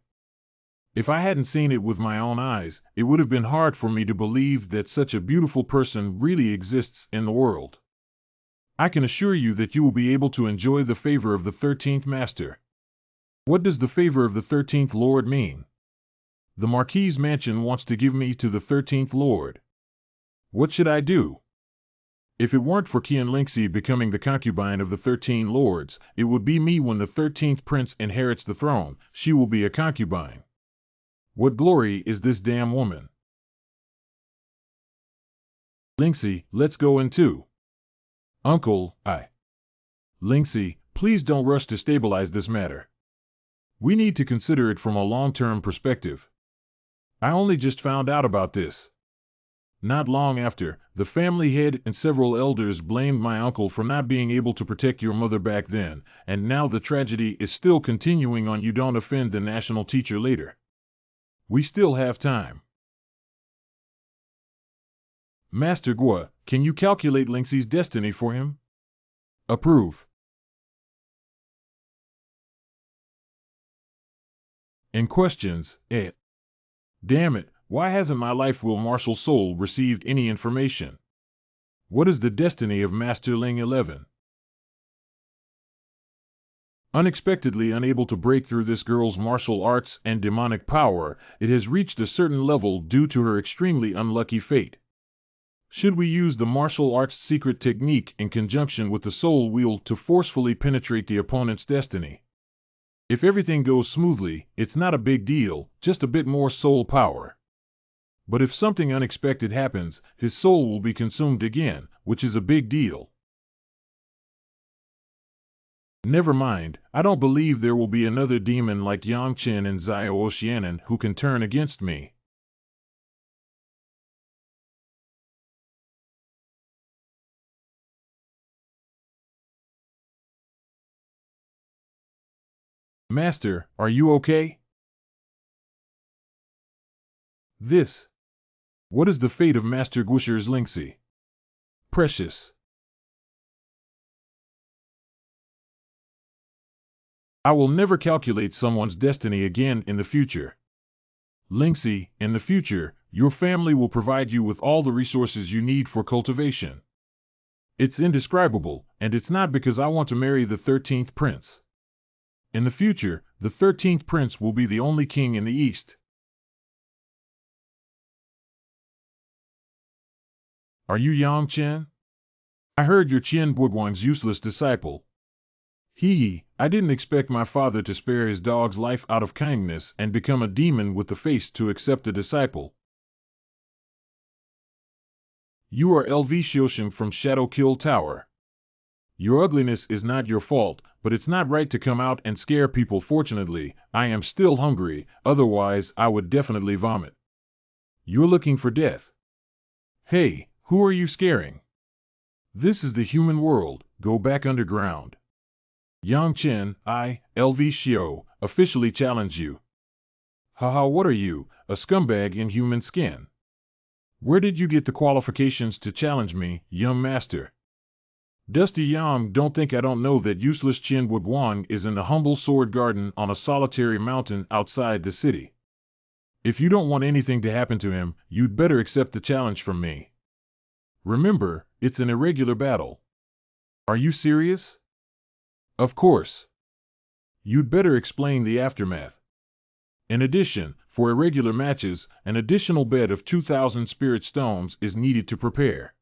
If I hadn't seen it with my own eyes, it would have been hard for me to believe that such a beautiful person really exists in the world. I can assure you that you will be able to enjoy the favor of the 13th Master. What does the favor of the 13th Lord mean? The Marquis's mansion wants to give me to the 13th Lord. What should I do? If it weren't for Qian Lingxi becoming the concubine of the 13 Lords, it would be me when the 13th Prince inherits the throne. She will be a concubine. What glory is this damn woman? Lingxi, let's go in too. Uncle, Lingxi, please don't rush to stabilize this matter. We need to consider it from a long-term perspective. I only just found out about this. Not long after, the family head and several elders blamed my uncle for not being able to protect your mother back then, and now the tragedy is still continuing on. You don't offend the national teacher later. We still have time. Master Guo, can you calculate Lingxi's destiny for him? Approve. And questions, Damn it, why hasn't my life will martial soul received any information? What is the destiny of Master Ling 11? Unexpectedly unable to break through this girl's martial arts and demonic power, it has reached a certain level due to her extremely unlucky fate. Should we use the martial arts secret technique in conjunction with the soul wheel to forcefully penetrate the opponent's destiny? If everything goes smoothly, it's not a big deal, just a bit more soul power. But if something unexpected happens, his soul will be consumed again, which is a big deal. Never mind, I don't believe there will be another demon like Yang Chen and Zio Oceanan who can turn against me. Master, are you okay? What is the fate of Master Guoshir's Lingxi? Precious. I will never calculate someone's destiny again in the future. Lingxi, in the future, your family will provide you with all the resources you need for cultivation. It's indescribable, and it's not because I want to marry the 13th prince. In the future, the 13th prince will be the only king in the East. Are you Yang Chen? I heard you're Qian Buguang's useless disciple. I didn't expect my father to spare his dog's life out of kindness and become a demon with the face to accept a disciple. You are LV Xiusheng from Shadow Kill Tower. Your ugliness is not your fault, but it's not right to come out and scare people. Fortunately, I am still hungry, otherwise I would definitely vomit. You're looking for death. Hey, who are you scaring? This is the human world, go back underground. Yang Chen, LV Xiu, officially challenge you. Haha, what are you, a scumbag in human skin? Where did you get the qualifications to challenge me, young master? Dusty Yang, don't think I don't know that useless Qian Buguang is in the humble sword garden on a solitary mountain outside the city. If you don't want anything to happen to him, you'd better accept the challenge from me. Remember, it's an irregular battle. Are you serious? Of course. You'd better explain the aftermath. In addition, for irregular matches, an additional bed of 2,000 spirit stones is needed to prepare.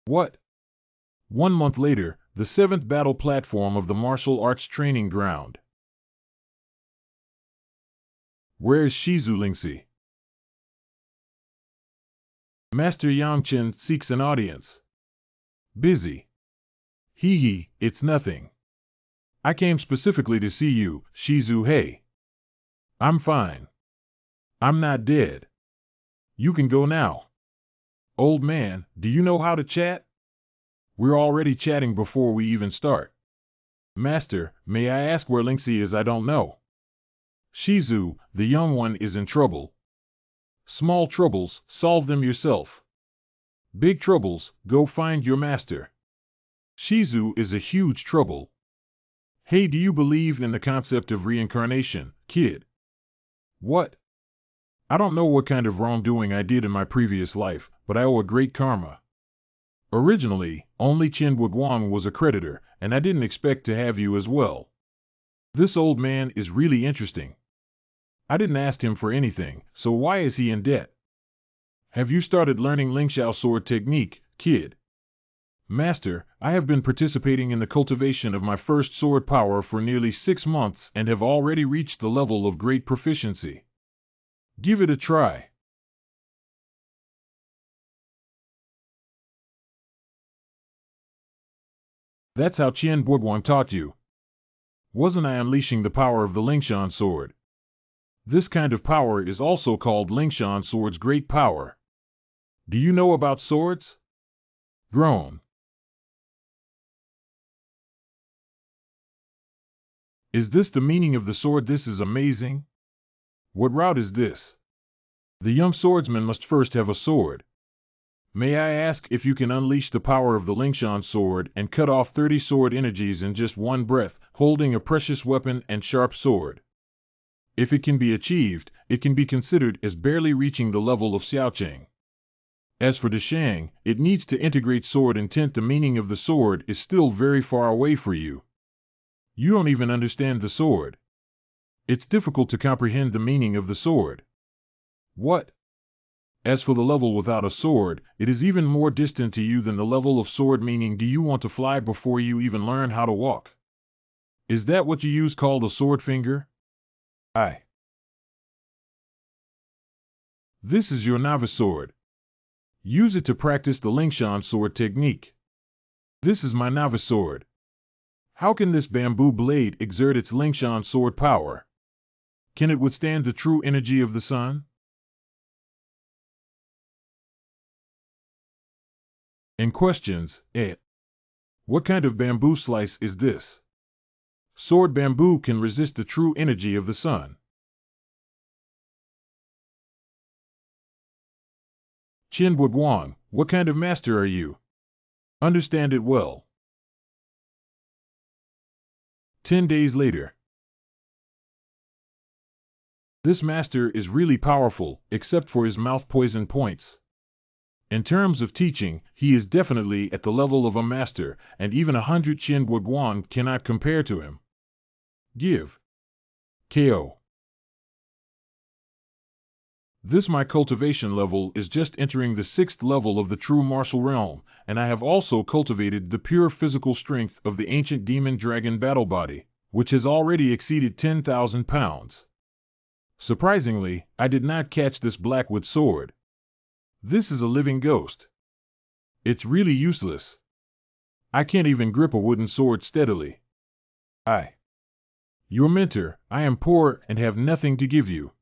What? 1 month later, the 7th battle platform of the martial arts training ground. Where is Shizu Lingxi? Master Yang Chen seeks an audience. Busy. It's nothing. I came specifically to see you, Shizu. Hey. I'm fine. I'm not dead. You can go now. Old man, do you know how to chat? We're already chatting before we even start. Master, may I ask where Lingxi is? I don't know. Shizu, the young one is in trouble. Small troubles, solve them yourself. Big troubles, go find your master. Shizu is a huge trouble. Hey, do you believe in the concept of reincarnation, kid? What? I don't know what kind of wrongdoing I did in my previous life, but I owe a great karma. Originally, only Chen Guan was a creditor, and I didn't expect to have you as well. This old man is really interesting. I didn't ask him for anything, so why is he in debt? Have you started learning Lingxiao sword technique, kid? Master, I have been participating in the cultivation of my first sword power for nearly 6 months and have already reached the level of great proficiency. Give it a try. That's how Qian Guoguang taught you. Wasn't I unleashing the power of the Lingshan sword? This kind of power is also called Lingshan sword's great power. Do you know about swords? Groan. Is this the meaning of the sword? This is amazing. What route is this? The young swordsman must first have a sword. May I ask if you can unleash the power of the Lingshan sword and cut off 30 sword energies in just one breath, holding a precious weapon and sharp sword? If it can be achieved, it can be considered as barely reaching the level of Xiaocheng. As for Deshang, it needs to integrate sword intent. The meaning of the sword is still very far away for you. You don't even understand the sword. It's difficult to comprehend the meaning of the sword. What? As for the level without a sword, it is even more distant to you than the level of sword. Meaning, do you want to fly before you even learn how to walk? Is that what you use called a sword finger? Aye. This is your novice sword. Use it to practice the Lingshan sword technique. This is my novice sword. How can this bamboo blade exert its Lingshan sword power? Can it withstand the true energy of the sun? And questions, what kind of bamboo slice is this? Sword bamboo can resist the true energy of the sun. Chen Guoguang, what kind of master are you? Understand it well. 10 days later. This master is really powerful, except for his mouth poison points. In terms of teaching, he is definitely at the level of a master, and even 100 Chen Guoguang cannot compare to him. Give. KO. This my cultivation level is just entering the 6th level of the true martial realm, and I have also cultivated the pure physical strength of the ancient demon dragon battle body, which has already exceeded 10,000 pounds. Surprisingly, I did not catch this blackwood sword. This is a living ghost. It's really useless. I can't even grip a wooden sword steadily. Your mentor, I am poor and have nothing to give you.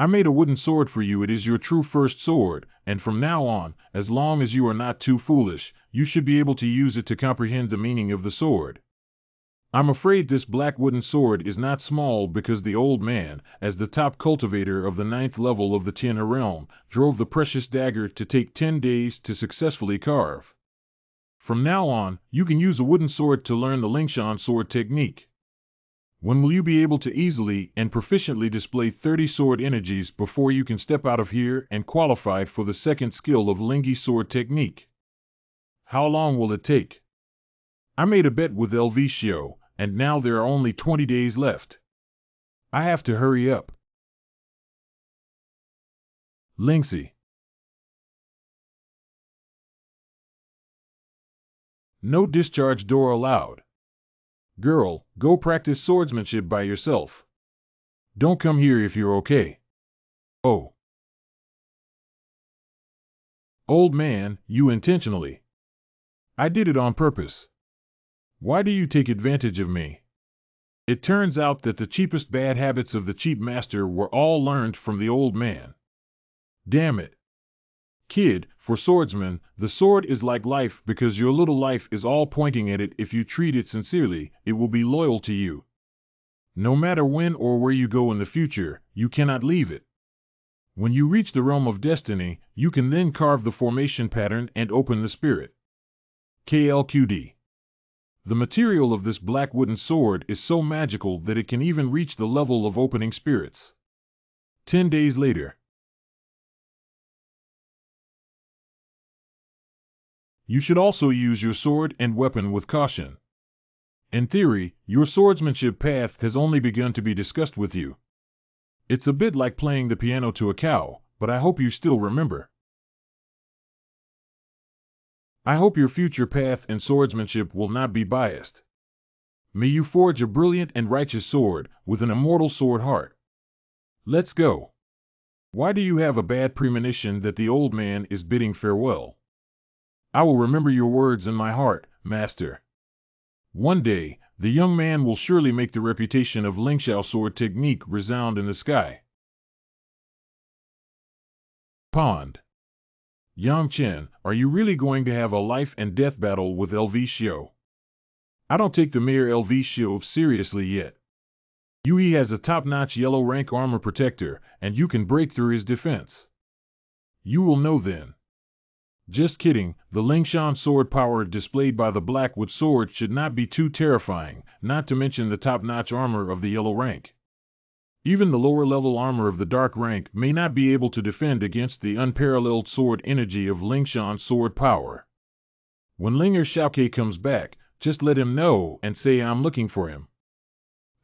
I made a wooden sword for you. It is your true first sword, and from now on, as long as you are not too foolish, you should be able to use it to comprehend the meaning of the sword. I'm afraid this black wooden sword is not small because the old man, as the top cultivator of the 9th level of the Tianhe realm, drove the precious dagger to take 10 days to successfully carve. From now on, you can use a wooden sword to learn the Lingshan sword technique. When will you be able to easily and proficiently display 30 sword energies before you can step out of here and qualify for the 2nd skill of Lingyi sword technique? How long will it take? I made a bet with LV Xiao, and now there are only 20 days left. I have to hurry up. Lingxi. No discharge door allowed. Girl, go practice swordsmanship by yourself. Don't come here if you're okay. Oh. Old man, you intentionally. I did it on purpose. Why do you take advantage of me? It turns out that the cheapest bad habits of the cheap master were all learned from the old man. Damn it. Kid, for swordsmen, the sword is like life because your little life is all pointing at it. If you treat it sincerely, it will be loyal to you. No matter when or where you go in the future, you cannot leave it. When you reach the realm of destiny, you can then carve the formation pattern and open the spirit. KLQD. The material of this black wooden sword is so magical that it can even reach the level of opening spirits. 10 days later. You should also use your sword and weapon with caution. In theory, your swordsmanship path has only begun to be discussed with you. It's a bit like playing the piano to a cow, but I hope you still remember. I hope your future path in swordsmanship will not be biased. May you forge a brilliant and righteous sword with an immortal sword heart. Let's go. Why do you have a bad premonition that the old man is bidding farewell? I will remember your words in my heart, master. One day, the young man will surely make the reputation of Lingxiao sword technique resound in the sky. Pond. Yang Chen, are you really going to have a life and death battle with LV Xiu? I don't take the Mayor LV Xiu seriously yet. Yui has a top-notch yellow rank armor protector, and you can break through his defense. You will know then. Just kidding, the Lingshan sword power displayed by the Blackwood sword should not be too terrifying, not to mention the top-notch armor of the yellow rank. Even the lower-level armor of the dark rank may not be able to defend against the unparalleled sword energy of Lingshan sword power. When Linger Xiaoke comes back, just let him know and say I'm looking for him.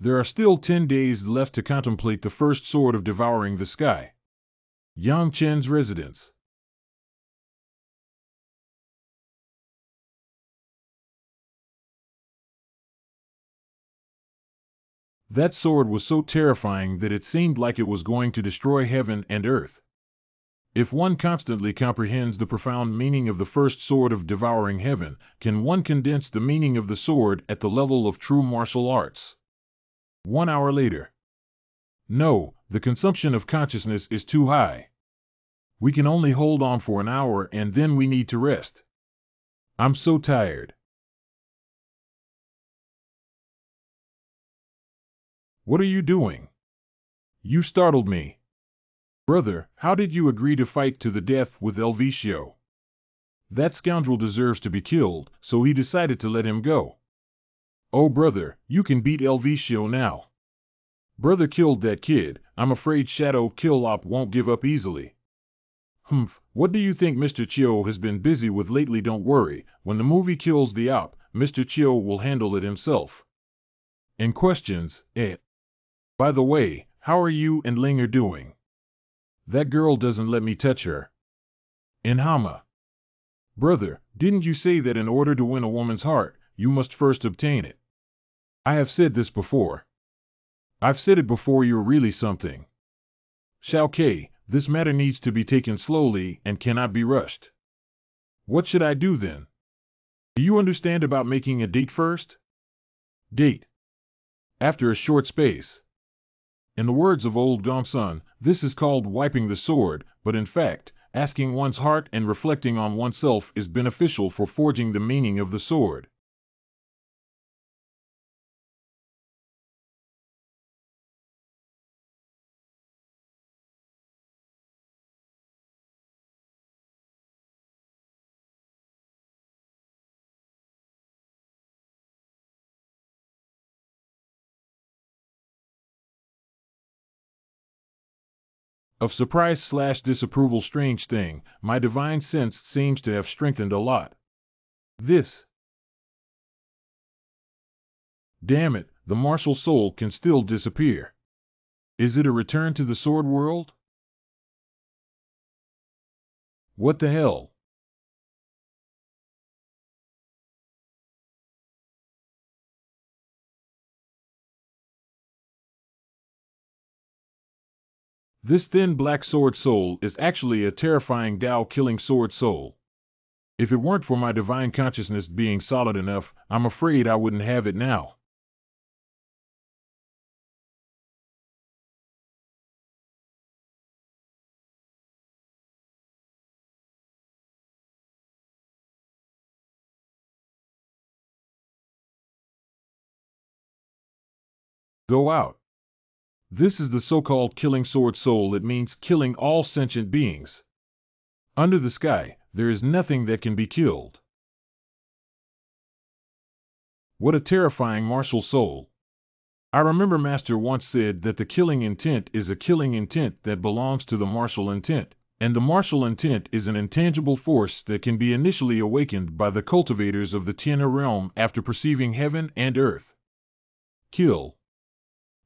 There are still 10 days left to contemplate the first sword of Devouring the Sky. Yang Chen's residence. That sword was so terrifying that it seemed like it was going to destroy heaven and earth. If one constantly comprehends the profound meaning of the first sword of Devouring Heaven, can one condense the meaning of the sword at the level of true martial arts? 1 hour later. No, the consumption of consciousness is too high. We can only hold on for an hour and then we need to rest. I'm so tired. What are you doing? You startled me. Brother, how did you agree to fight to the death with LV Xiu? That scoundrel deserves to be killed, so he decided to let him go. Oh brother, you can beat LV Xiu now. Brother killed that kid, I'm afraid Shadow Killop won't give up easily. Humph, what do you think Mr. Chiu has been busy with lately? Don't worry, when the movie kills the op, Mr. Chiu will handle it himself. And questions, By the way, how are you and Linger doing? That girl doesn't let me touch her. In Hama. Brother, didn't you say that in order to win a woman's heart, you must first obtain it? I have said this before. I've said it before. You're really something. Xiao Ke, this matter needs to be taken slowly and cannot be rushed. What should I do then? Do you understand about making a date first? Date. After a short space. In the words of old Gongsun, this is called wiping the sword, but in fact, asking one's heart and reflecting on oneself is beneficial for forging the meaning of the sword. Of surprise/disapproval. Strange thing, my divine sense seems to have strengthened a lot. This. Damn it, the martial soul can still disappear. Is it a return to the sword world? What the hell? This thin black sword soul is actually a terrifying Tao-killing sword soul. If it weren't for my divine consciousness being solid enough, I'm afraid I wouldn't have it now. Go out. This is the so-called killing sword soul. It means killing all sentient beings. Under the sky, there is nothing that can be killed. What a terrifying martial soul. I remember Master once said that the killing intent is a killing intent that belongs to the martial intent, and the martial intent is an intangible force that can be initially awakened by the cultivators of the Tianhe realm after perceiving heaven and earth. Kill.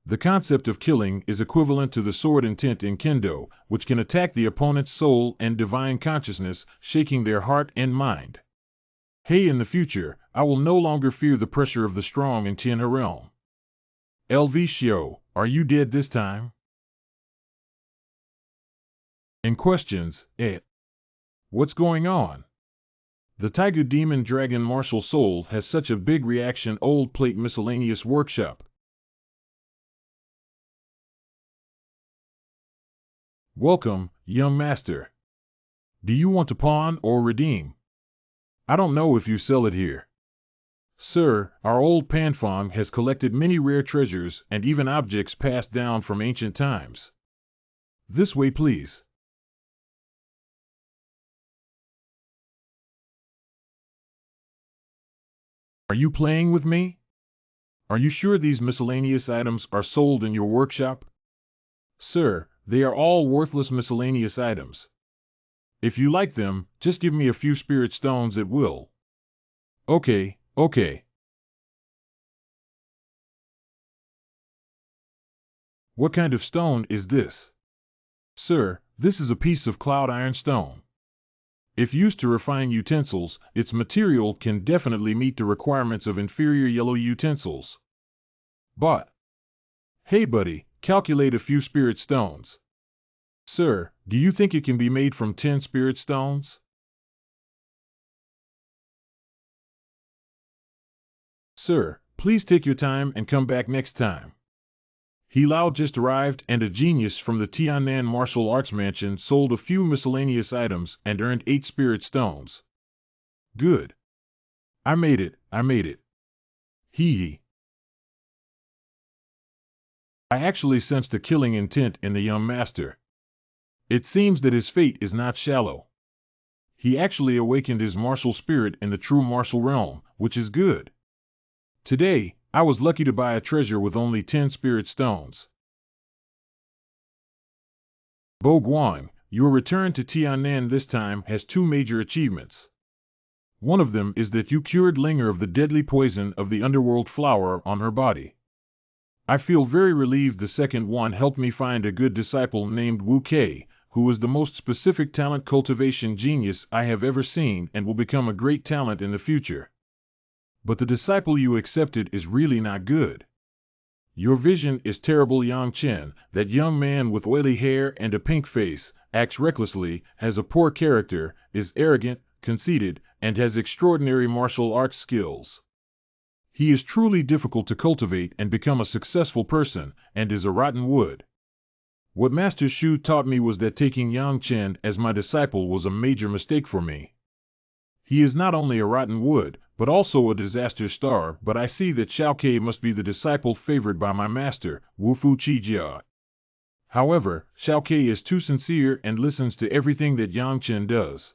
The concept of killing is equivalent to the sword intent in Kendo, which can attack the opponent's soul and divine consciousness, shaking their heart and mind. Hey, in the future, I will no longer fear the pressure of the strong in Tianhe realm. LV Xiao, are you dead this time? In questions, what's going on? The Tiger Demon Dragon Martial Soul has such a big reaction. Old Plate Miscellaneous Workshop. Welcome, young master. Do you want to pawn or redeem? I don't know if you sell it here. Sir, our old Panfong has collected many rare treasures and even objects passed down from ancient times. This way, please. Are you playing with me? Are you sure these miscellaneous items are sold in your workshop? Sir, they are all worthless miscellaneous items. If you like them, just give me a few spirit stones at will. Okay. What kind of stone is this? Sir, this is a piece of cloud iron stone. If used to refine utensils, its material can definitely meet the requirements of inferior yellow utensils. But, hey buddy, calculate a few spirit stones. Sir, do you think it can be made from 10 spirit stones? Sir, please take your time and come back next time. He Lao just arrived, and a genius from the Tan Nan martial arts mansion sold a few miscellaneous items and earned 8 spirit stones. Good. I made it. Hee. I actually sensed a killing intent in the young master. It seems that his fate is not shallow. He actually awakened his martial spirit in the true martial realm, which is good. Today, I was lucky to buy a treasure with only 10 spirit stones. Bo Guan, your return to Tiannan this time has 2 major achievements. One of them is that you cured Linger of the deadly poison of the underworld flower on her body. I feel very relieved the second one helped me find a good disciple named Mu Xue, who is the most specific talent cultivation genius I have ever seen and will become a great talent in the future. But the disciple you accepted is really not good. Your vision is terrible. Yang Chen, that young man with oily hair and a pink face, acts recklessly, has a poor character, is arrogant, conceited, and has extraordinary martial arts skills. He is truly difficult to cultivate and become a successful person, and is a rotten wood. What Master Xu taught me was that taking Yang Chen as my disciple was a major mistake for me. He is not only a rotten wood, but also a disaster star, but I see that Xiao Ke must be the disciple favored by my master, Wu Fu Chi Jia. However, Xiao Ke is too sincere and listens to everything that Yang Chen does.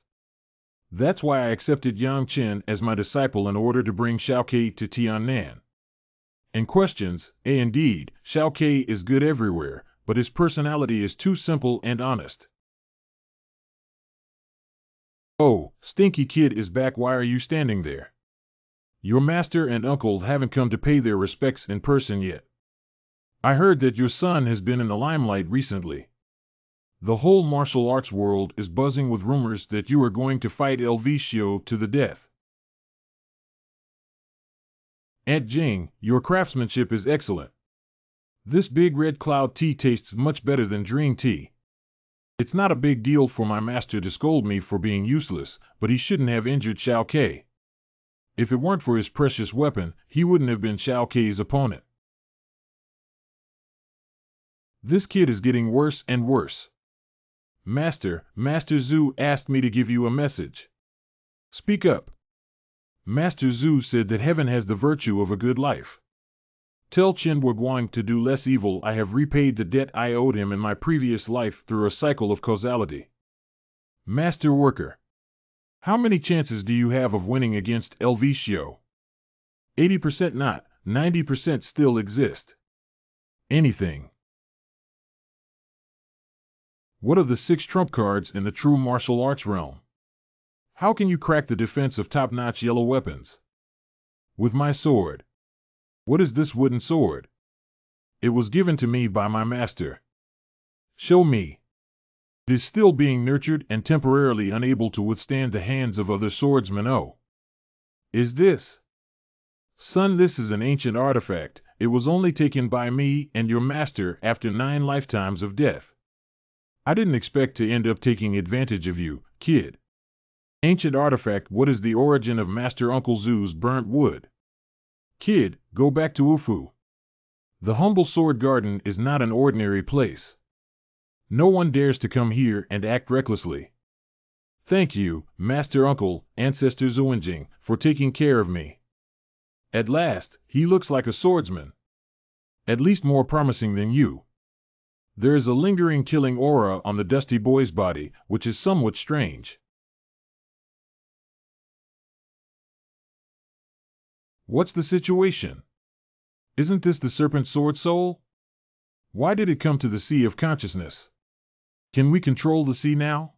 That's why I accepted Yang Chen as my disciple in order to bring Xiao Ke to Tiannan. In questions, indeed, Xiao Ke is good everywhere, but his personality is too simple and honest. Oh, Stinky Kid is back. Why are you standing there? Your master and uncle haven't come to pay their respects in person yet. I heard that your son has been in the limelight recently. The whole martial arts world is buzzing with rumors that you are going to fight El Vicio to the death. Aunt Jing, your craftsmanship is excellent. This big red cloud tea tastes much better than Dream tea. It's not a big deal for my master to scold me for being useless, but he shouldn't have injured Xiao Ke. If it weren't for his precious weapon, he wouldn't have been Xiao Ke's opponent. This kid is getting worse and worse. Master Zhu asked me to give you a message. Speak up. Master Zhu said that heaven has the virtue of a good life. Tell Chen Guang to do less evil. I have repaid the debt I owed him in my previous life through a cycle of causality. Master Worker. How many chances do you have of winning against El Vicio? 80% not, 90% still exist. Anything. What are the 6 trump cards in the true martial arts realm? How can you crack the defense of top-notch yellow weapons? With my sword. What is this wooden sword? It was given to me by my master. Show me. It is still being nurtured and temporarily unable to withstand the hands of other swordsmen. Oh. Is this? Son, this is an ancient artifact. It was only taken by me and your master after 9 lifetimes of death. I didn't expect to end up taking advantage of you, kid. Ancient artifact. What is the origin of Master Uncle Zhu's burnt wood? Kid, go back to Ufu. The humble sword garden is not an ordinary place. No one dares to come here and act recklessly. Thank you, Master Uncle, Ancestor Zhuinjing, for taking care of me. At last, he looks like a swordsman. At least more promising than you. There is a lingering killing aura on the dusty boy's body, which is somewhat strange. What's the situation? Isn't this the serpent sword soul? Why did it come to the sea of consciousness? Can we control the sea now?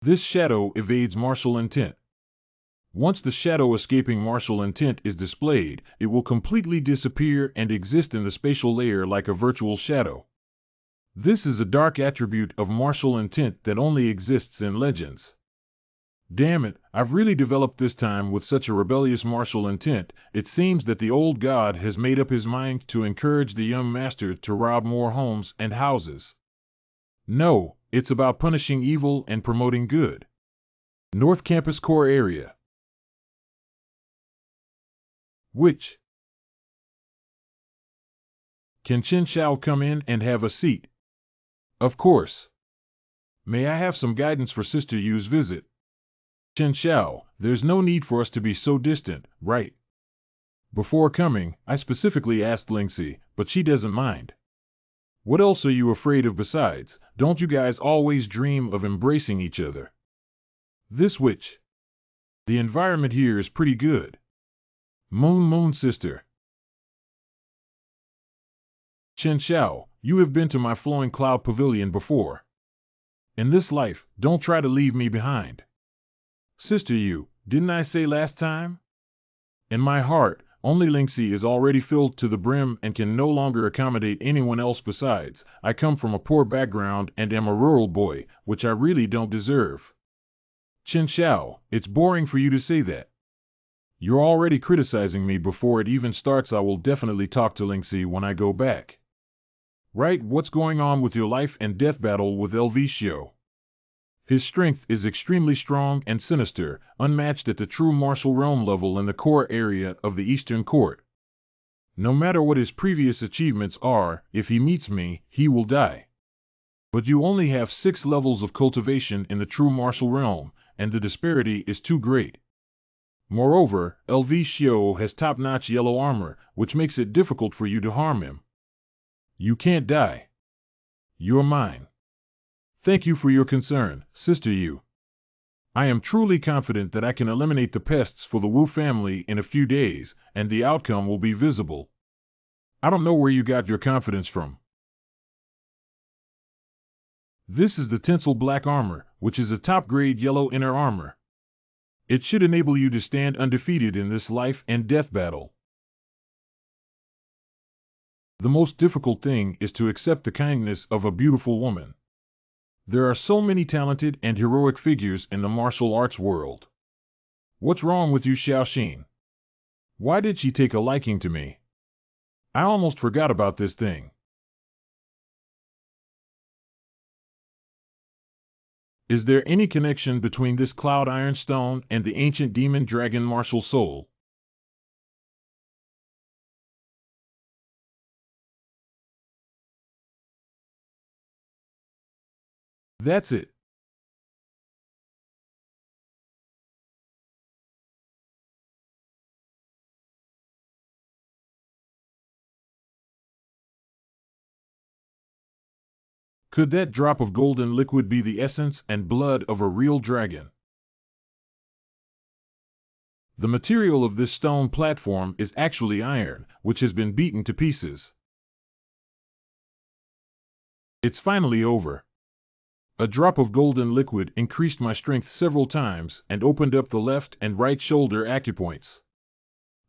This shadow evades martial intent. Once the shadow escaping martial intent is displayed, it will completely disappear and exist in the spatial layer like a virtual shadow. This is a dark attribute of martial intent that only exists in legends. Damn it, I've really developed this time with such a rebellious martial intent. It seems that the old god has made up his mind to encourage the young master to rob more homes and houses. No, it's about punishing evil and promoting good. North Campus Core Area. Which? Can Chen Xiao come in and have a seat? Of course. May I have some guidance for Sister Yu's visit? Chen Xiao, there's no need for us to be so distant, right? Before coming, I specifically asked Lingxi, but she doesn't mind. What else are you afraid of besides? Don't you guys always dream of embracing each other? This witch. The environment here is pretty good. Moon sister. Chen Xiao, you have been to my flowing cloud pavilion before. In this life, don't try to leave me behind. Sister Yu, didn't I say last time? In my heart, only Lingxi is already filled to the brim and can no longer accommodate anyone else besides. I come from a poor background and am a rural boy, which I really don't deserve. Chen Xiao, it's boring for you to say that. You're already criticizing me before it even starts. I will definitely talk to Lingxi when I go back. Right, what's going on with your life and death battle with Mu? His strength is extremely strong and sinister, unmatched at the true martial realm level in the core area of the Eastern Court. No matter what his previous achievements are, if he meets me, he will die. But you only have 6 levels of cultivation in the true martial realm, and the disparity is too great. Moreover, Mu has top-notch yellow armor, which makes it difficult for you to harm him. You can't die. You're mine. Thank you for your concern, Sister Yu. I am truly confident that I can eliminate the pests for the Wu family in a few days, and the outcome will be visible. I don't know where you got your confidence from. This is the tinsel black armor, which is a top-grade yellow inner armor. It should enable you to stand undefeated in this life and death battle. The most difficult thing is to accept the kindness of a beautiful woman. There are so many talented and heroic figures in the martial arts world. What's wrong with you, Xiaoxin? Why did she take a liking to me? I almost forgot about this thing. Is there any connection between this cloud ironstone and the ancient demon dragon martial soul? That's it. Could that drop of golden liquid be the essence and blood of a real dragon? The material of this stone platform is actually iron, which has been beaten to pieces. It's finally over. A drop of golden liquid increased my strength several times and opened up the left and right shoulder acupoints.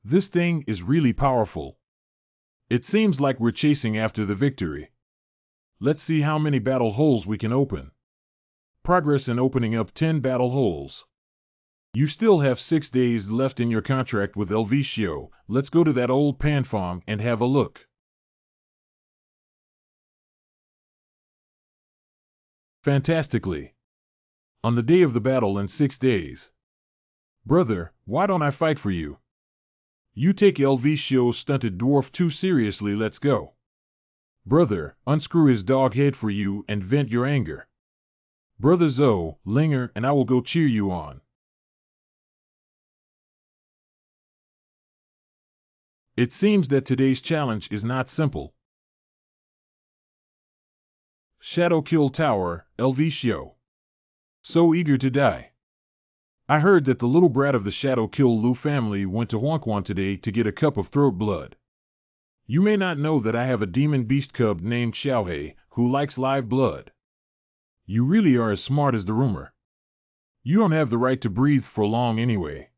This thing is really powerful. It seems like we're chasing after the victory. Let's see how many battle holes we can open. Progress in opening up 10 battle holes. You still have 6 days left in your contract with Xue. Let's go to that old pan farm and have a look. Fantastically. On the day of the battle in 6 days. Brother, why don't I fight for you? You take Xue's stunted dwarf too seriously, let's go. Brother, unscrew his dog head for you and vent your anger. Brother Zhou, linger and I will go cheer you on. It seems that today's challenge is not simple. Shadow Kill Tower, Xue. So eager to die. I heard that the little brat of the Shadow Kill Lu family went to Huangquan today to get a cup of throat blood. You may not know that I have a demon beast cub named Xiaohe, who likes live blood. You really are as smart as the rumor. You don't have the right to breathe for long anyway.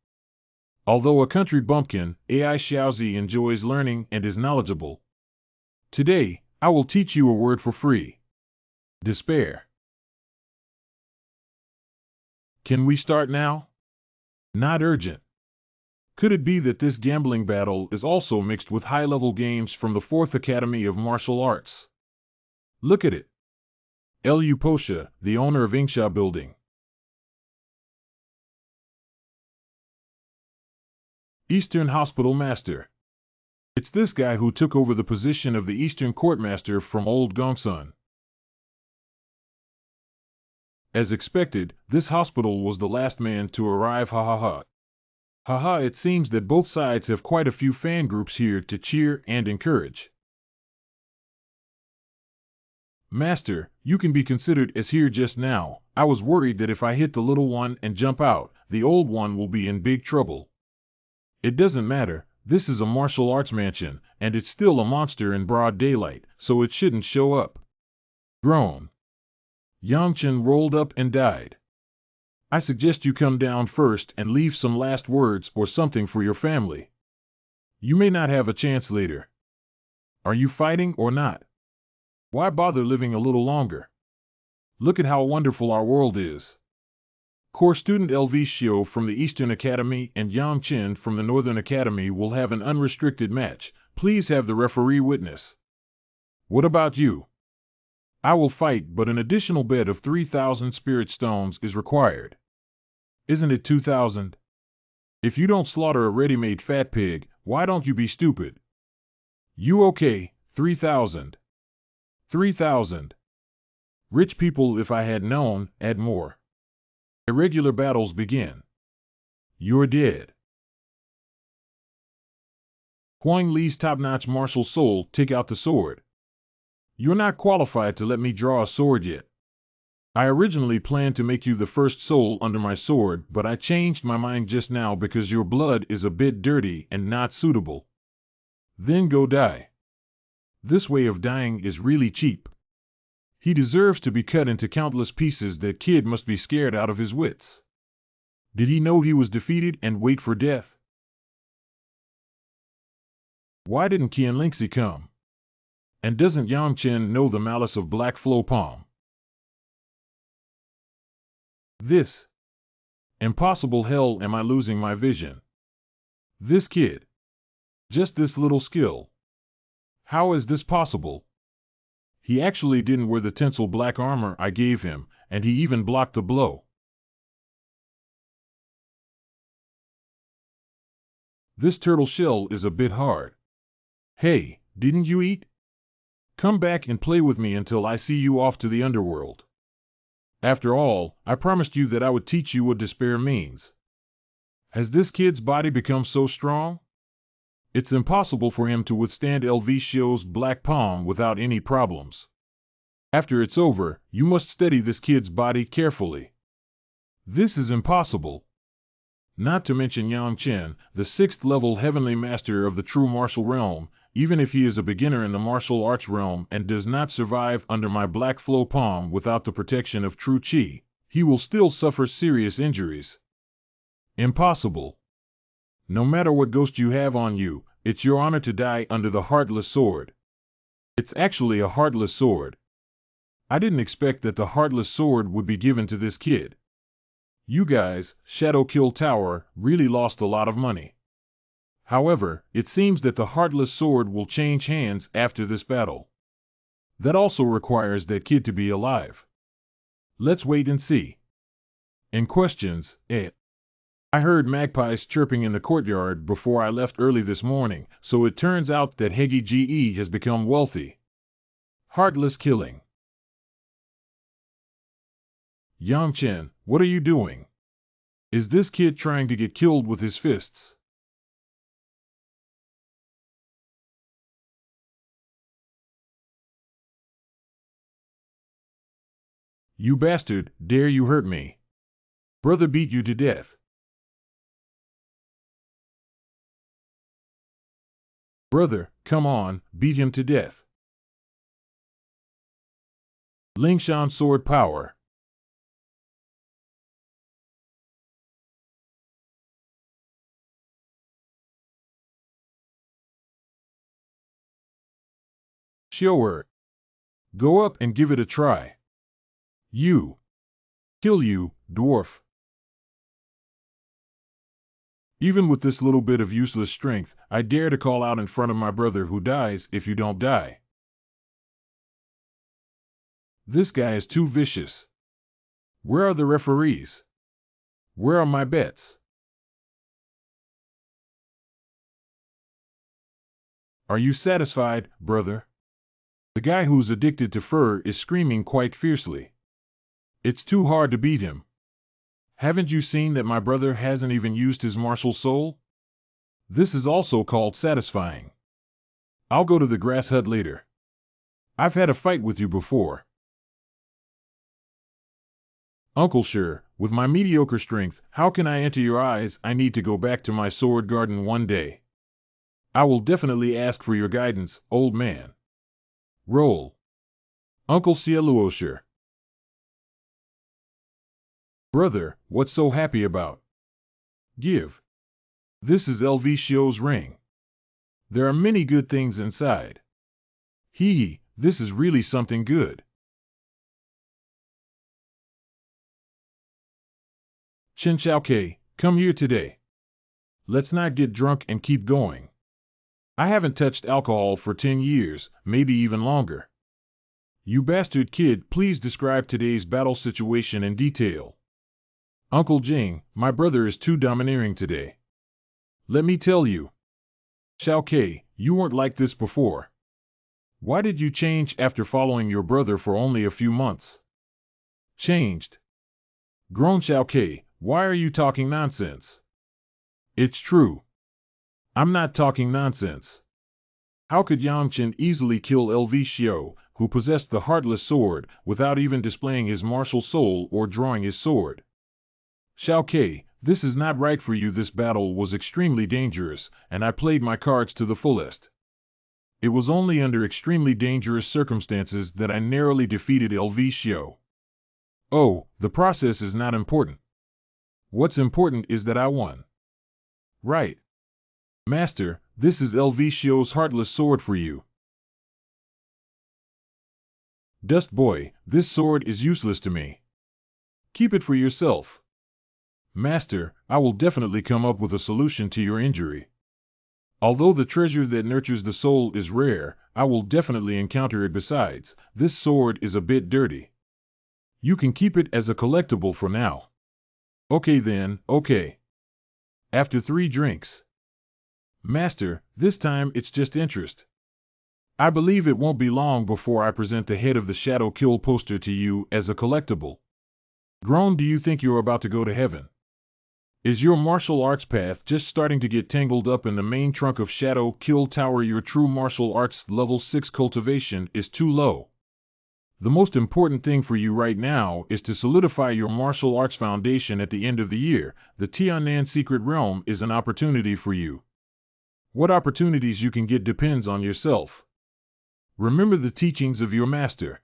Although a country bumpkin, AI Xiaozi enjoys learning and is knowledgeable. Today, I will teach you a word for free. Despair. Can we start now? Not urgent. Could it be that this gambling battle is also mixed with high-level games from the 4th Academy of Martial Arts? Look at it. Lu Posha, the owner of Yingsha Building. Eastern Hospital Master. It's this guy who took over the position of the Eastern Courtmaster from old Gongsun. As expected, this hospital was the last man to arrive, ha ha ha. Haha, it seems that both sides have quite a few fan groups here to cheer and encourage. Master, you can be considered as here just now. I was worried that if I hit the little one and jump out, the old one will be in big trouble. It doesn't matter, this is a martial arts mansion, and it's still a monster in broad daylight, so it shouldn't show up. Groan. Yangchen rolled up and died. I suggest you come down first and leave some last words or something for your family. You may not have a chance later. Are you fighting or not? Why bother living a little longer? Look at how wonderful our world is. Core student Xue from the Eastern Academy and Yang Chen from the Northern Academy will have an unrestricted match. Please have the referee witness. What about you? I will fight, but an additional bet of 3,000 spirit stones is required. Isn't it 2,000? If you don't slaughter a ready-made fat pig, why don't you be stupid? You okay, 3,000. 3,000. Rich people, if I had known, add more. Irregular battles begin. You're dead. Huang Li's top-notch martial soul, take out the sword. You're not qualified to let me draw a sword yet. I originally planned to make you the first soul under my sword, but I changed my mind just now because your blood is a bit dirty and not suitable. Then go die. This way of dying is really cheap. He deserves to be cut into countless pieces. That kid must be scared out of his wits. Did he know he was defeated and wait for death? Why didn't Qianlingxi come? And doesn't Yang Chen know the malice of Black Flow Palm? This. Impossible, hell, am I losing my vision? This kid. Just this little skill. How is this possible? He actually didn't wear the tinsel black armor I gave him, and he even blocked the blow. This turtle shell is a bit hard. Hey, didn't you eat? Come back and play with me until I see you off to the underworld. After all, I promised you that I would teach you what despair means. Has this kid's body become so strong? It's impossible for him to withstand Xue's black palm without any problems. After it's over, you must steady this kid's body carefully. This is impossible. Not to mention Yang Chen, the 6th level heavenly master of the true martial realm. Even if he is a beginner in the martial arts realm and does not survive under my black flow palm without the protection of true Qi, he will still suffer serious injuries. Impossible. No matter what ghost you have on you, it's your honor to die under the Heartless Sword. It's actually a Heartless Sword. I didn't expect that the Heartless Sword would be given to this kid. You guys, Shadow Kill Tower, really lost a lot of money. However, it seems that the Heartless Sword will change hands after this battle. That also requires that kid to be alive. Let's wait and see. And questions, I heard magpies chirping in the courtyard before I left early this morning, so it turns out that Hegi Ge has become wealthy. Heartless killing. Yang Chen, what are you doing? Is this kid trying to get killed with his fists? You bastard, dare you hurt me? Brother beat you to death. Brother, come on, beat him to death. Lingshan sword power. Shower. Go up and give it a try. You. Kill you, dwarf. Even with this little bit of useless strength, I dare to call out in front of my brother who dies if you don't die. This guy is too vicious. Where are the referees? Where are my bets? Are you satisfied, brother? The guy who's addicted to fur is screaming quite fiercely. It's too hard to beat him. Haven't you seen that my brother hasn't even used his martial soul? This is also called satisfying. I'll go to the grass hut later. I've had a fight with you before. Uncle Sure, with my mediocre strength, how can I enter your eyes? I need to go back to my sword garden one day. I will definitely ask for your guidance, old man. Roll. Uncle Sieluosher. Brother, what's so happy about? Give. This is LV Shio's ring. There are many good things inside. Hee, this is really something good. Chen Xiaokei, come here today. Let's not get drunk and keep going. I haven't touched alcohol for 10 years, maybe even longer. You bastard kid, please describe today's battle situation in detail. Uncle Jing, my brother is too domineering today. Let me tell you. Xiaokei, you weren't like this before. Why did you change after following your brother for only a few months? Changed. Grown Xiaokei, why are you talking nonsense? It's true. I'm not talking nonsense. How could Yang Chen easily kill LV Xiao, who possessed the Heartless Sword, without even displaying his martial soul or drawing his sword? Xiaokei, this is not right for you. This battle was extremely dangerous, and I played my cards to the fullest. It was only under extremely dangerous circumstances that I narrowly defeated LV Xiao. Oh, the process is not important. What's important is that I won. Right. Master, this is LV Xiao's Heartless Sword for you. Dust Boy, this sword is useless to me. Keep it for yourself. Master, I will definitely come up with a solution to your injury. Although the treasure that nurtures the soul is rare, I will definitely encounter it. Besides, this sword is a bit dirty. You can keep it as a collectible for now. Okay then, okay. After 3 drinks. Master, this time it's just interest. I believe it won't be long before I present the head of the Shadow Kill poster to you as a collectible. Grown, do you think you're about to go to heaven? Is your martial arts path just starting to get tangled up in the main trunk of Shadow Kill Tower? Your true martial arts level 6 cultivation is too low. The most important thing for you right now is to solidify your martial arts foundation at the end of the year. The Tan Nan Secret Realm is an opportunity for you. What opportunities you can get depends on yourself. Remember the teachings of your master.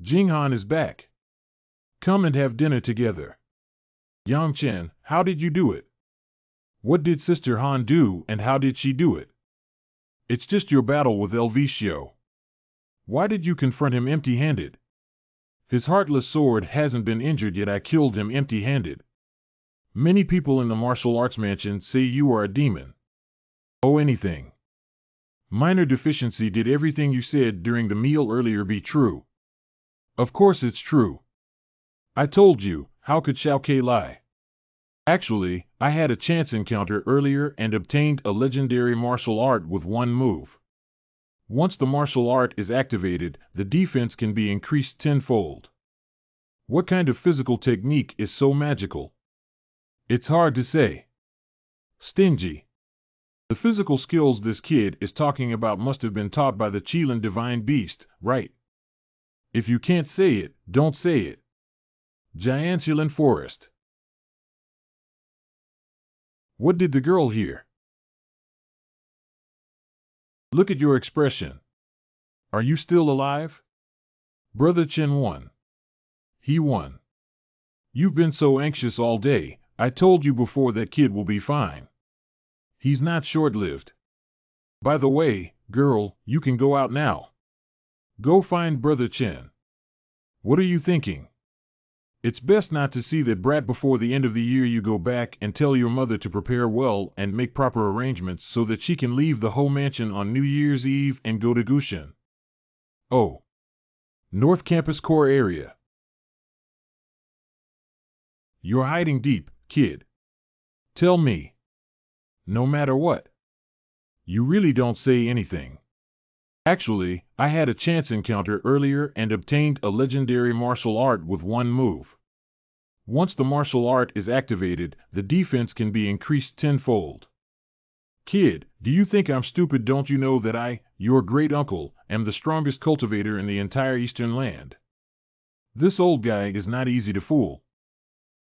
Jinghan is back. Come and have dinner together. Yang Chen, how did you do it? What did Sister Han do and how did she do it? It's just your battle with El Vicio. Why did you confront him empty-handed? His heartless sword hasn't been injured yet. I killed him empty-handed. Many people in the martial arts mansion say you are a demon. Oh, anything. Minor deficiency. Did everything you said during the meal earlier be true? Of course it's true. I told you, how could Xiao Ke lie? Actually, I had a chance encounter earlier and obtained a legendary martial art with one move. Once the martial art is activated, the defense can be increased tenfold. What kind of physical technique is so magical? It's hard to say. Stingy. The physical skills this kid is talking about must have been taught by the Qilin divine beast, right? If you can't say it, don't say it. Jianqilan Forest. What did the girl hear? Look at your expression. Are you still alive? Brother Chen won. He won. You've been so anxious all day. I told you before that kid will be fine. He's not short-lived. By the way, girl, you can go out now. Go find Brother Chen. What are you thinking? It's best not to see that brat before the end of the year. You go back and tell your mother to prepare well and make proper arrangements so that she can leave the whole mansion on New Year's Eve and go to Gushan. Oh. North Campus Core Area. You're hiding deep, kid. Tell me. No matter what. You really don't say anything. Actually, I had a chance encounter earlier and obtained a legendary martial art with one move. Once the martial art is activated, the defense can be increased tenfold. Kid, do you think I'm stupid? Don't you know that I, your great uncle, am the strongest cultivator in the entire Eastern land? This old guy is not easy to fool.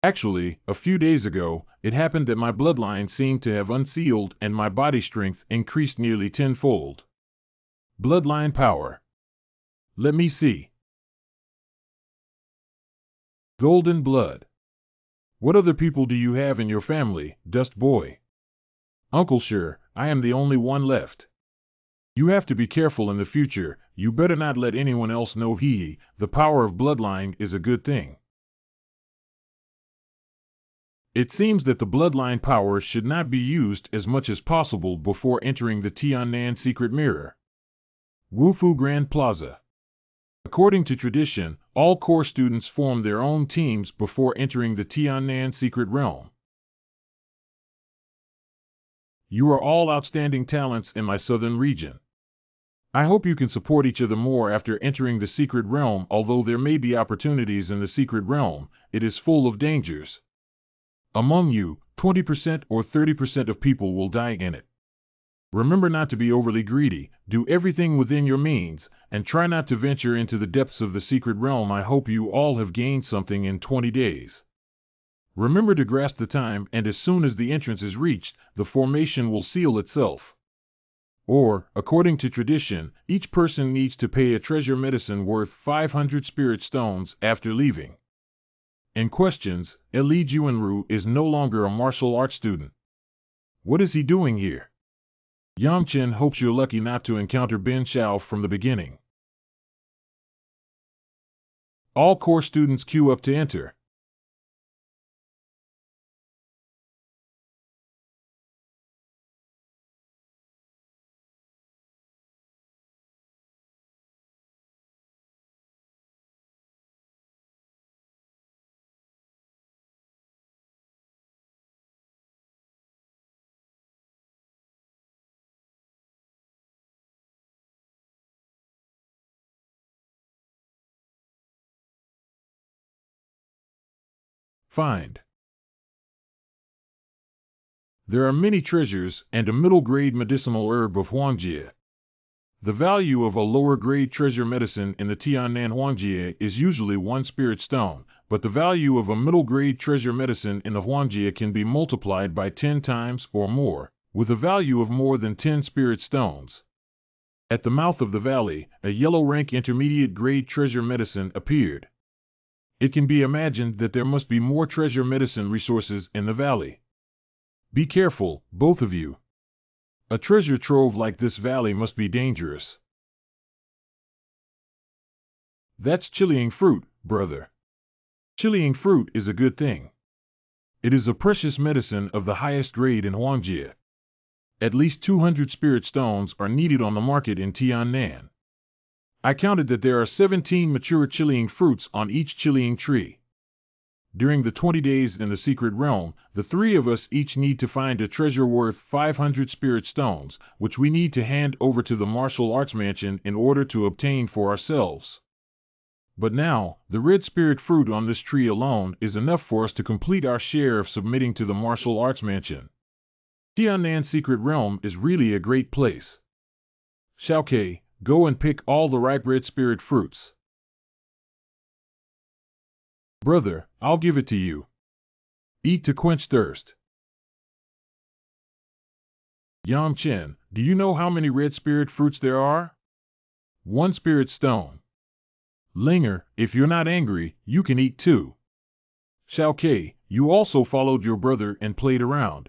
Actually, a few days ago, it happened that my bloodline seemed to have unsealed and my body strength increased nearly tenfold. Bloodline power. Let me see. Golden blood. What other people do you have in your family, Dust Boy? Uncle Sure, I am the only one left. You have to be careful in the future. You better not let anyone else know. The power of bloodline is a good thing. It seems that the bloodline power should not be used as much as possible before entering the Tan Nan Secret Mirror. Wufu Grand Plaza. According to tradition, all core students form their own teams before entering the Tan Nan Secret Realm. You are all outstanding talents in my southern region. I hope you can support each other more after entering the Secret Realm. Although there may be opportunities in the Secret Realm, it is full of dangers. Among you, 20% or 30% of people will die in it. Remember not to be overly greedy, do everything within your means, and try not to venture into the depths of the Secret Realm. I hope you all have gained something in 20 days. Remember to grasp the time, and as soon as the entrance is reached, the formation will seal itself. Or, according to tradition, each person needs to pay a treasure medicine worth 500 spirit stones after leaving. In questions, Li Juanru is no longer a martial arts student. What is he doing here? Yang Chen hopes you're lucky not to encounter Ben Xiao from the beginning. All core students queue up to enter. Find. There are many treasures and a middle-grade medicinal herb of Huangjie. The value of a lower-grade treasure medicine in the Tan Nan Huangjie is usually 1 spirit stone, but the value of a middle-grade treasure medicine in the Huangjie can be multiplied by 10 times or more, with a value of more than 10 spirit stones. At the mouth of the valley, a yellow-rank intermediate-grade treasure medicine appeared. It can be imagined that there must be more treasure medicine resources in the valley. Be careful, both of you. A treasure trove like this valley must be dangerous. That's chilling fruit, brother. Chilling fruit is a good thing. It is a precious medicine of the highest grade in Huangjie. At least 200 spirit stones are needed on the market in Tian Nan. I counted that there are 17 mature chilling fruits on each chilling tree. During the 20 days in the secret realm, the 3 of us each need to find a treasure worth 500 spirit stones, which we need to hand over to the martial arts mansion in order to obtain for ourselves. But now, the red spirit fruit on this tree alone is enough for us to complete our share of submitting to the martial arts mansion. Tianan Secret Realm is really a great place. Xiaoke, go and pick all the ripe red spirit fruits. Brother, I'll give it to you. Eat to quench thirst. Yang Chen, do you know how many red spirit fruits there are? 1 spirit stone. Linger, if you're not angry, you can eat too. Xiaoke, you also followed your brother and played around.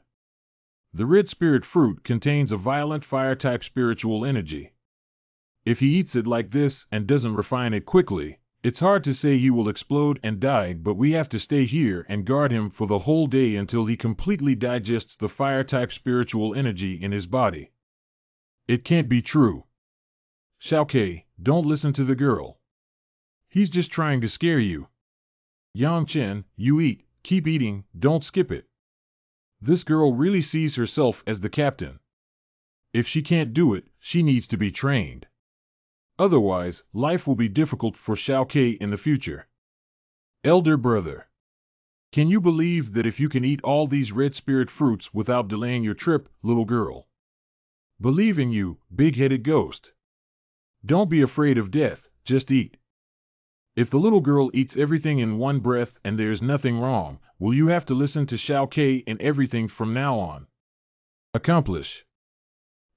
The red spirit fruit contains a violent fire-type spiritual energy. If he eats it like this and doesn't refine it quickly, it's hard to say he will explode and die, but we have to stay here and guard him for the whole day until he completely digests the fire-type spiritual energy in his body. It can't be true. Xiaoke, don't listen to the girl. He's just trying to scare you. Yang Chen, you eat, keep eating, don't skip it. This girl really sees herself as the captain. If she can't do it, she needs to be trained. Otherwise, life will be difficult for Xiaoke in the future. Elder brother, can you believe that if you can eat all these red spirit fruits without delaying your trip, little girl? Believe in you, big-headed ghost. Don't be afraid of death, just eat. If the little girl eats everything in one breath and there's nothing wrong, will you have to listen to Xiaoke in everything from now on? Accomplish.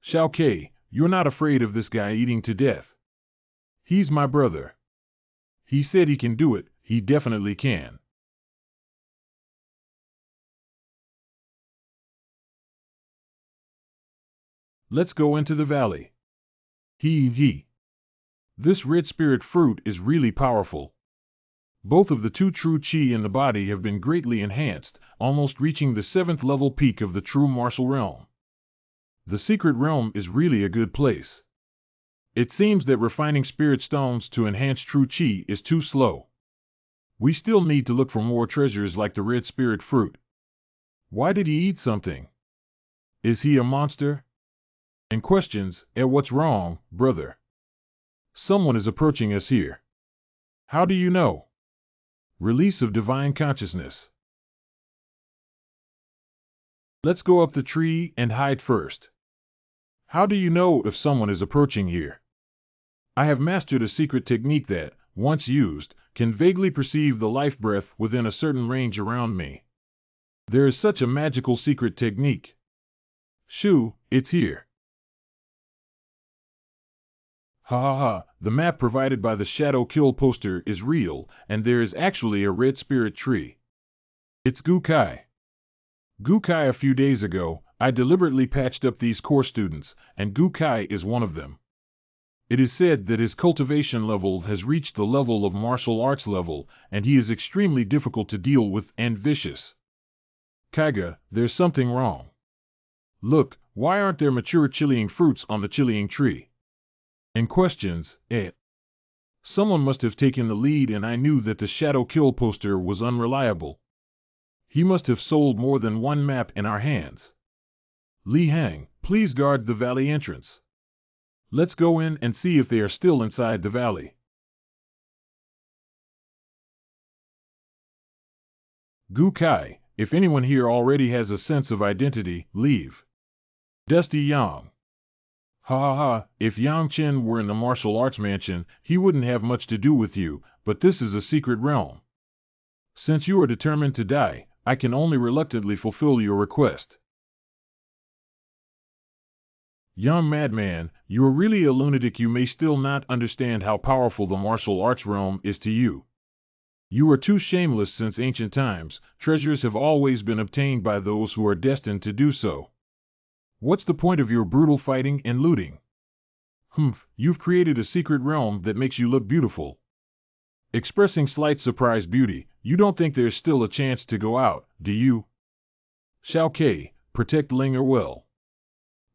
Xiaoke, you're not afraid of this guy eating to death. He's my brother. He said he can do it, he definitely can. Let's go into the valley. He. This red spirit fruit is really powerful. Both of the 2 true chi in the body have been greatly enhanced, almost reaching the 7th level peak of the true martial realm. The secret realm is really a good place. It seems that refining spirit stones to enhance true chi is too slow. We still need to look for more treasures like the red spirit fruit. Why did he eat something? Is he a monster? And questions, what's wrong, brother? Someone is approaching us here. How do you know? Release of divine consciousness. Let's go up the tree and hide first. How do you know if someone is approaching here? I have mastered a secret technique that, once used, can vaguely perceive the life breath within a certain range around me. There is such a magical secret technique. Shoo, it's here. Ha ha ha, the map provided by the Shadow Kill poster is real, and there is actually a red spirit tree. It's Gu Kai. Gu Kai, a few days ago, I deliberately patched up these core students, and Gu Kai is one of them. It is said that his cultivation level has reached the level of martial arts level, and he is extremely difficult to deal with and vicious. Kaiga, there's something wrong. Look, why aren't there mature chilling fruits on the chilling tree? And questions, Someone must have taken the lead, and I knew that the Shadow Kill poster was unreliable. He must have sold more than one map in our hands. Li Hang, please guard the valley entrance. Let's go in and see if they are still inside the valley. Gu Kai, if anyone here already has a sense of identity, leave. Dusty Yang. Ha ha ha, if Yang Chen were in the martial arts mansion, he wouldn't have much to do with you, but this is a secret realm. Since you are determined to die, I can only reluctantly fulfill your request. Young madman, you are really a lunatic. You may still not understand how powerful the martial arts realm is to you. You are too shameless. Since ancient times, treasures have always been obtained by those who are destined to do so. What's the point of your brutal fighting and looting? Humph, you've created a secret realm that makes you look beautiful. Expressing slight surprise beauty, you don't think there's still a chance to go out, do you? Xiao Ke, protect Linger well.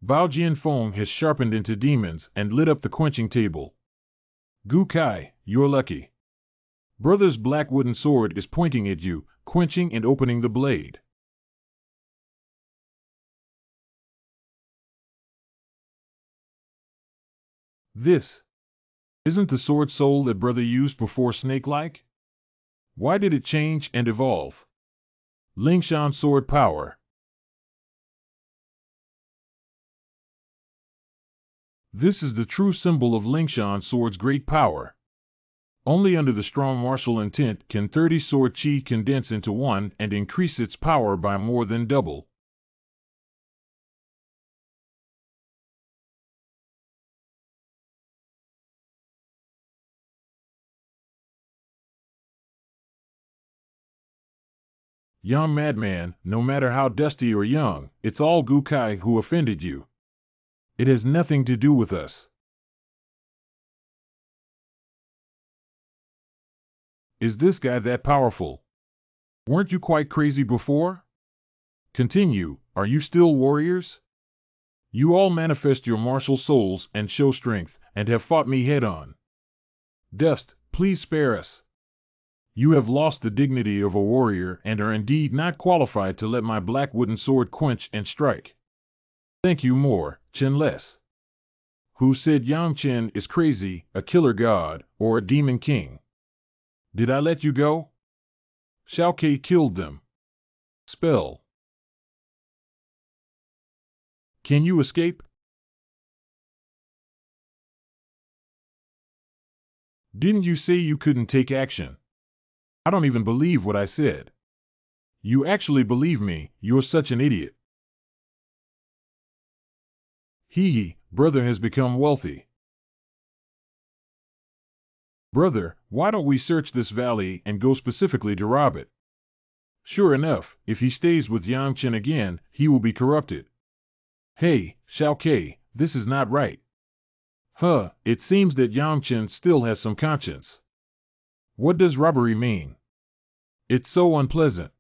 Bao Jianfeng has sharpened into demons and lit up the quenching table. Gu Kai, you're lucky. Brother's black wooden sword is pointing at you, quenching and opening the blade. This isn't the sword soul that brother used before snake-like? Why did it change and evolve? Lingshan sword power. This is the true symbol of Lingshan sword's great power. Only under the strong martial intent can 30 sword chi condense into one and increase its power by more than double. Young madman, no matter how dusty or young, it's all Gu Kai who offended you. It has nothing to do with us. Is this guy that powerful? Weren't you quite crazy before? Continue, are you still warriors? You all manifest your martial souls and show strength, and have fought me head-on. Dust, please spare us. You have lost the dignity of a warrior and are indeed not qualified to let my black wooden sword quench and strike. Thank you more, Chen less. Who said Yang Chen is crazy, a killer god, or a demon king? Did I let you go? Xiao Ke killed them. Spell. Can you escape? Didn't you say you couldn't take action? I don't even believe what I said. You actually believe me, you're such an idiot. Hee, brother has become wealthy. Brother, why don't we search this valley and go specifically to rob it? Sure enough, if he stays with Yang Chen again, he will be corrupted. Hey, Xiao Ke, this is not right. Huh, it seems that Yang Chen still has some conscience. What does robbery mean? It's so unpleasant.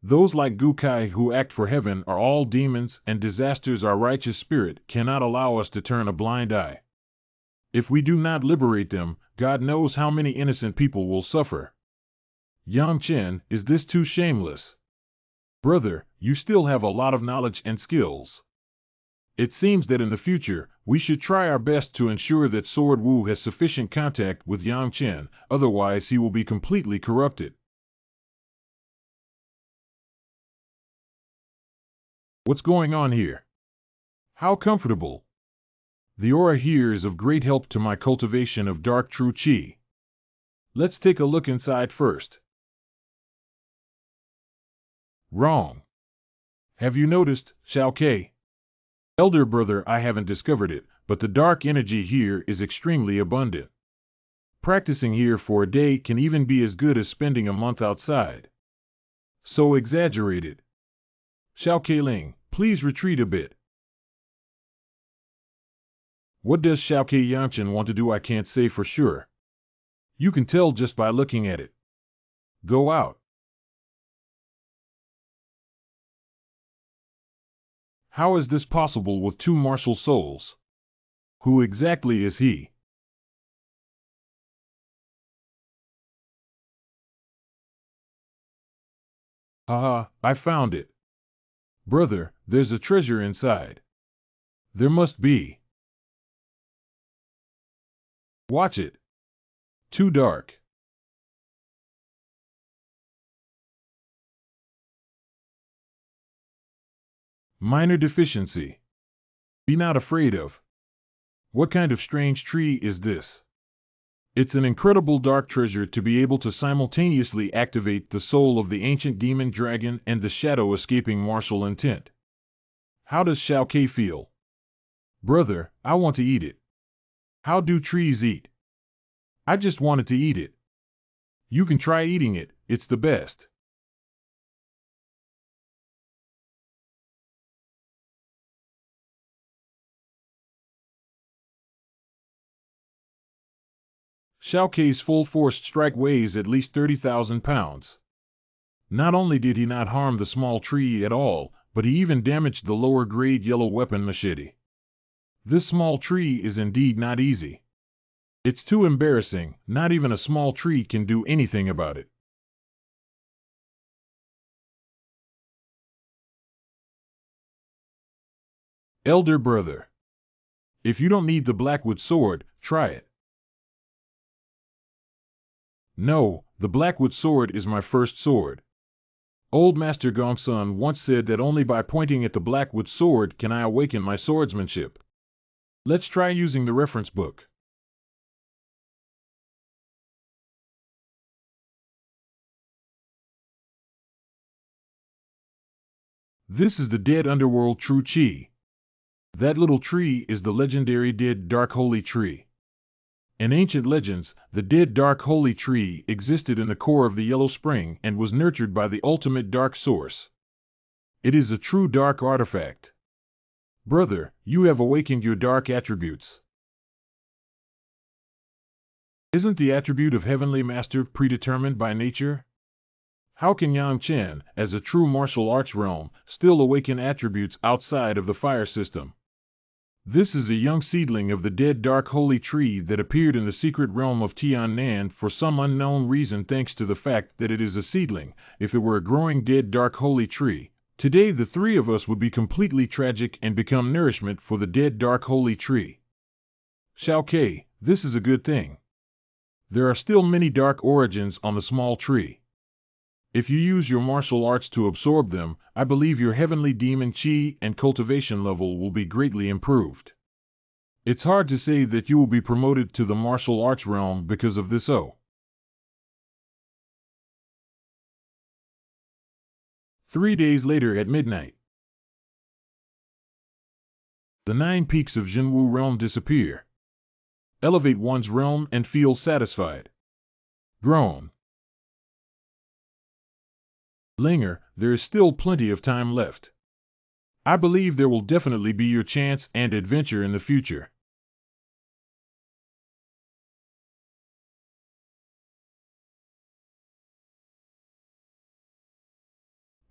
Those like Gu Kai who act for heaven are all demons, and disasters our righteous spirit cannot allow us to turn a blind eye. If we do not liberate them, God knows how many innocent people will suffer. Yang Chen, is this too shameless? Brother, you still have a lot of knowledge and skills. It seems that in the future, we should try our best to ensure that Sword Wu has sufficient contact with Yang Chen, otherwise he will be completely corrupted. What's going on here? How comfortable. The aura here is of great help to my cultivation of dark true chi. Let's take a look inside first. Wrong. Have you noticed, Xiao Ke? Elder brother, I haven't discovered it, but the dark energy here is extremely abundant. Practicing here for a day can even be as good as spending a month outside. So exaggerated. Xiao Ke Ling, please retreat a bit. What does Xiao Ke Yangchen want to do? I can't say for sure. You can tell just by looking at it. Go out. How is this possible with two martial souls? Who exactly is he? Haha, I found it. Brother, there's a treasure inside. There must be. Watch it. Too dark. Minor deficiency. Be not afraid of. What kind of strange tree is this? It's an incredible dark treasure to be able to simultaneously activate the soul of the ancient demon dragon and the shadow-escaping martial intent. How does Xiao Ke feel? Brother, I want to eat it. How do trees eat? I just wanted to eat it. You can try eating it, it's the best. Xiao Ke's full-force strike weighs at least 30,000 pounds. Not only did he not harm the small tree at all, but he even damaged the lower-grade yellow weapon machete. This small tree is indeed not easy. It's too embarrassing, not even a small tree can do anything about it. Elder brother, if you don't need the Blackwood sword, try it. No, the Blackwood sword is my first sword. Old Master Gongsun once said that only by pointing at the Blackwood sword can I awaken my swordsmanship. Let's try using the reference book. This is the dead underworld true chi. That little tree is the legendary dead dark holy tree. In ancient legends, the dead dark holy tree existed in the core of the Yellow Spring and was nurtured by the ultimate dark source. It is a true dark artifact. Brother, you have awakened your dark attributes. Isn't the attribute of Heavenly Master predetermined by nature? How can Yang Chen, as a true martial arts realm, still awaken attributes outside of the fire system? This is a young seedling of the dead dark holy tree that appeared in the secret realm of Tan Nan for some unknown reason, thanks to the fact that it is a seedling. If it were a growing dead dark holy tree, today the three of us would be completely tragic and become nourishment for the dead dark holy tree. Xiao Ke, this is a good thing. There are still many dark origins on the small tree. If you use your martial arts to absorb them, I believe your heavenly demon chi and cultivation level will be greatly improved. It's hard to say that you will be promoted to the martial arts realm because of this. 3 days later at midnight. The 9 peaks of Jinwu realm disappear. Elevate one's realm and feel satisfied. Groan. Linger, there is still plenty of time left. I believe there will definitely be your chance and adventure in the future.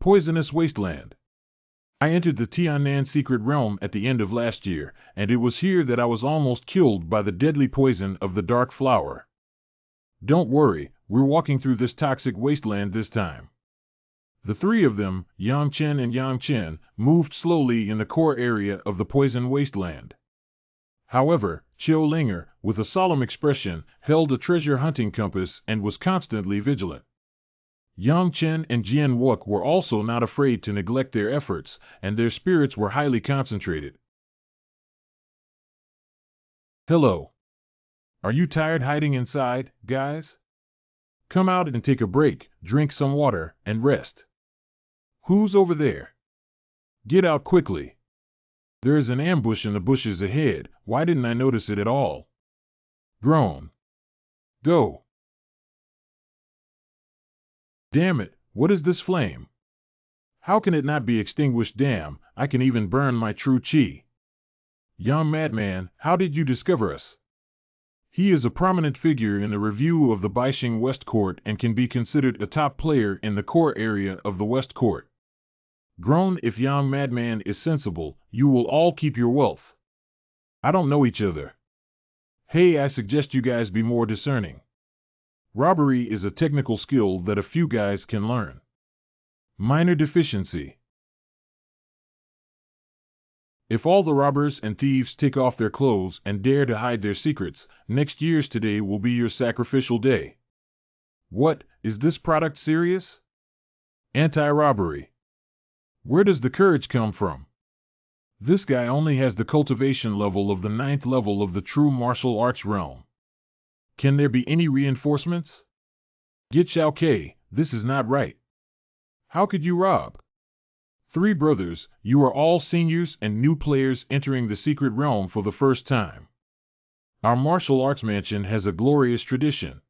Poisonous Wasteland. I entered the Tiannan secret realm at the end of last year, and it was here that I was almost killed by the deadly poison of the dark flower. Don't worry, we're walking through this toxic wasteland this time. The three of them, Yang Chen and Yang Chen, moved slowly in the core area of the poison wasteland. However, Chiu Linger, with a solemn expression, held a treasure hunting compass and was constantly vigilant. Yang Chen and Jian Wuk were also not afraid to neglect their efforts, and their spirits were highly concentrated. Hello. Are you tired hiding inside, guys? Come out and take a break, drink some water, and rest. Who's over there? Get out quickly. There is an ambush in the bushes ahead. Why didn't I notice it at all? Groan. Go. Damn it, what is this flame? How can it not be extinguished? Damn, I can even burn my true chi. Young madman, how did you discover us? He is a prominent figure in the review of the Baixing West Court and can be considered a top player in the core area of the West Court. Grown, if young madman is sensible, you will all keep your wealth. I don't know each other. Hey, I suggest you guys be more discerning. Robbery is a technical skill that a few guys can learn. Minor deficiency. If all the robbers and thieves take off their clothes and dare to hide their secrets, next year's today will be your sacrificial day. What, is this product serious? Anti-robbery. Where does the courage come from? This guy only has the cultivation level of the 9th level of the true martial arts realm. Can there be any reinforcements? Get Xiao Ke, this is not right. How could you rob? 3 brothers, you are all seniors and new players entering the secret realm for the first time. Our martial arts mansion has a glorious tradition.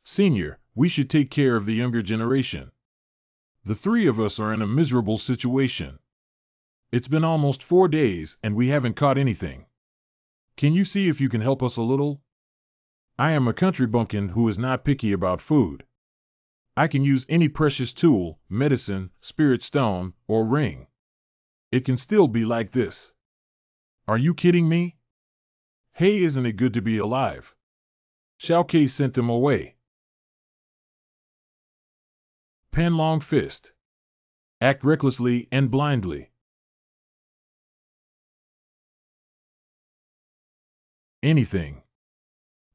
Senior, we should take care of the younger generation. The 3 of us are in a miserable situation. It's been almost 4 days and we haven't caught anything. Can you see if you can help us a little? I am a country bumpkin who is not picky about food. I can use any precious tool, medicine, spirit stone, or ring. It can still be like this. Are you kidding me? Hey, isn't it good to be alive? Xiao Ke sent them away. Pen long fist. Act recklessly and blindly. Anything.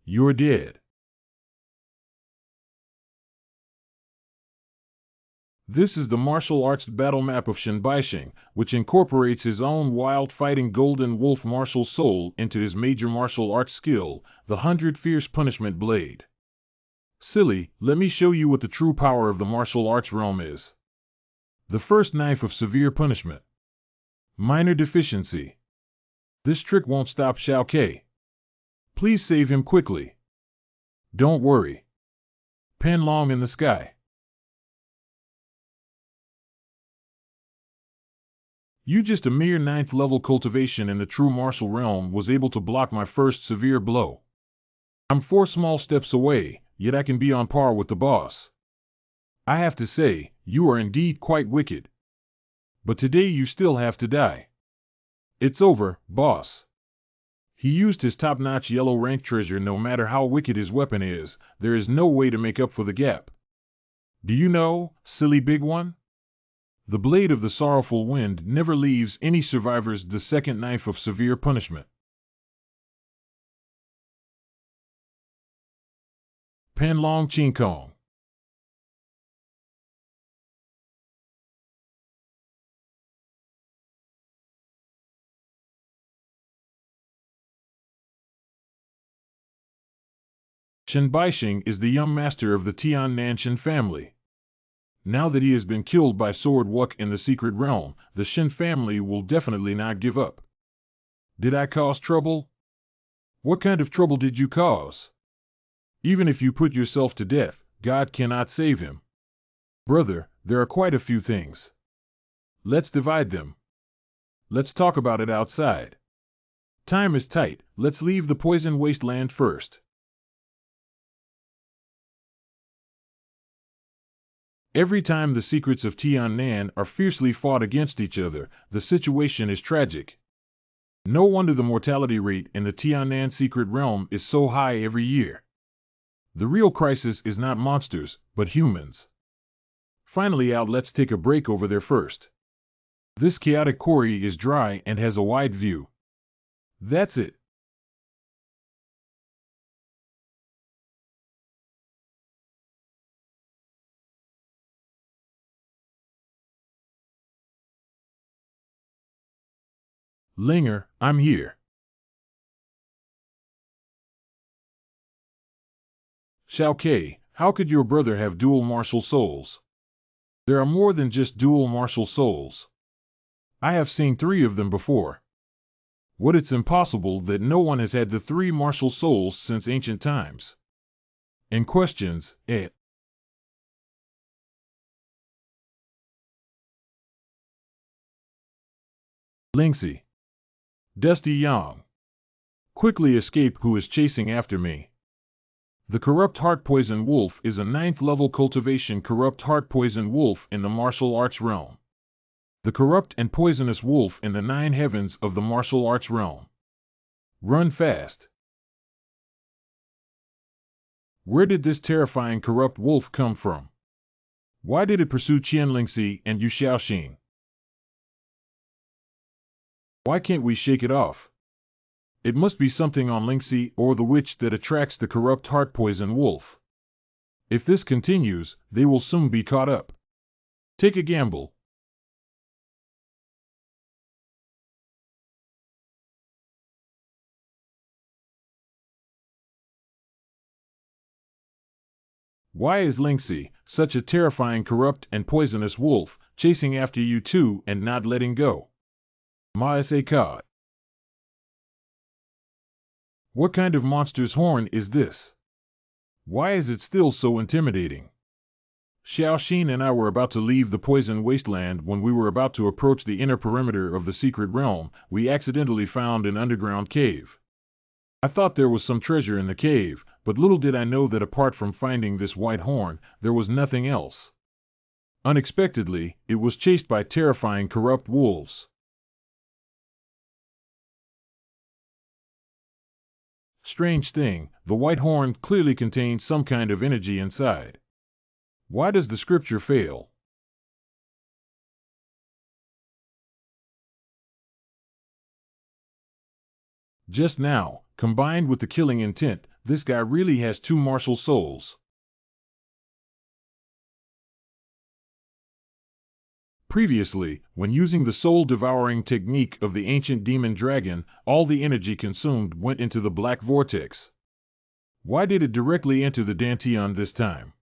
You're dead. This is the martial arts battle map of Shenbaixing, which incorporates his own wild fighting golden wolf martial soul into his major martial arts skill, the 100 Fierce Punishment Blade. Silly, let me show you what the true power of the martial arts realm is. The first knife of severe punishment. Minor deficiency. This trick won't stop Xiao Ke. Please save him quickly. Don't worry. Pen long in the sky. You just a mere 9th level cultivation in the true martial realm was able to block my first severe blow. I'm 4 small steps away, yet I can be on par with the boss. I have to say, you are indeed quite wicked. But today you still have to die. It's over, boss. He used his top-notch yellow rank treasure. No matter how wicked his weapon is, there is no way to make up for the gap. Do you know, silly big one? The blade of the sorrowful wind never leaves any survivors the second knife of severe punishment. Pen long Ching Kong. Shenbaixing is the young master of the Tan Nan family. Now that he has been killed by Sword Wuk in the secret realm, the Shen family will definitely not give up. Did I cause trouble? What kind of trouble did you cause? Even if you put yourself to death, God cannot save him. Brother, there are quite a few things. Let's divide them. Let's talk about it outside. Time is tight, let's leave the poison wasteland first. Every time the secrets of Tan Nan are fiercely fought against each other, the situation is tragic. No wonder the mortality rate in the Tan Nan secret realm is so high every year. The real crisis is not monsters, but humans. Finally out, let's take a break over there first. This chaotic quarry is dry and has a wide view. That's it. Linger, I'm here. Xiao Ke, how could your brother have dual martial souls? There are more than just dual martial souls. I have seen 3 of them before. What, it's impossible that no one has had the 3 martial souls since ancient times. And questions, Lingxi. Dusty Yang. Quickly escape, who is chasing after me. The Corrupt Heart Poison Wolf is a 9th level cultivation Corrupt Heart Poison Wolf in the martial arts realm. The corrupt and poisonous wolf in the 9 heavens of the martial arts realm. Run fast. Where did this terrifying corrupt wolf come from? Why did it pursue Qian Lingxi and Yu Xiaoxin? Why can't we shake it off? It must be something on Lingxi or the witch that attracts the corrupt heart poison wolf. If this continues, they will soon be caught up. Take a gamble. Why is Lingxi, such a terrifying, corrupt, and poisonous wolf, chasing after you too and not letting go? Ma Xue. What kind of monster's horn is this? Why is it still so intimidating? Xiaoxin and I were about to leave the poison wasteland. When we were about to approach the inner perimeter of the secret realm, we accidentally found an underground cave. I thought there was some treasure in the cave, but little did I know that apart from finding this white horn, there was nothing else. Unexpectedly, it was chased by terrifying, corrupt wolves. Strange thing, the white horn clearly contains some kind of energy inside. Why does the scripture fail? Just now, combined with the killing intent, this guy really has two martial souls. Previously, when using the soul-devouring technique of the ancient demon dragon, all the energy consumed went into the black vortex. Why did it directly enter the Dantian this time?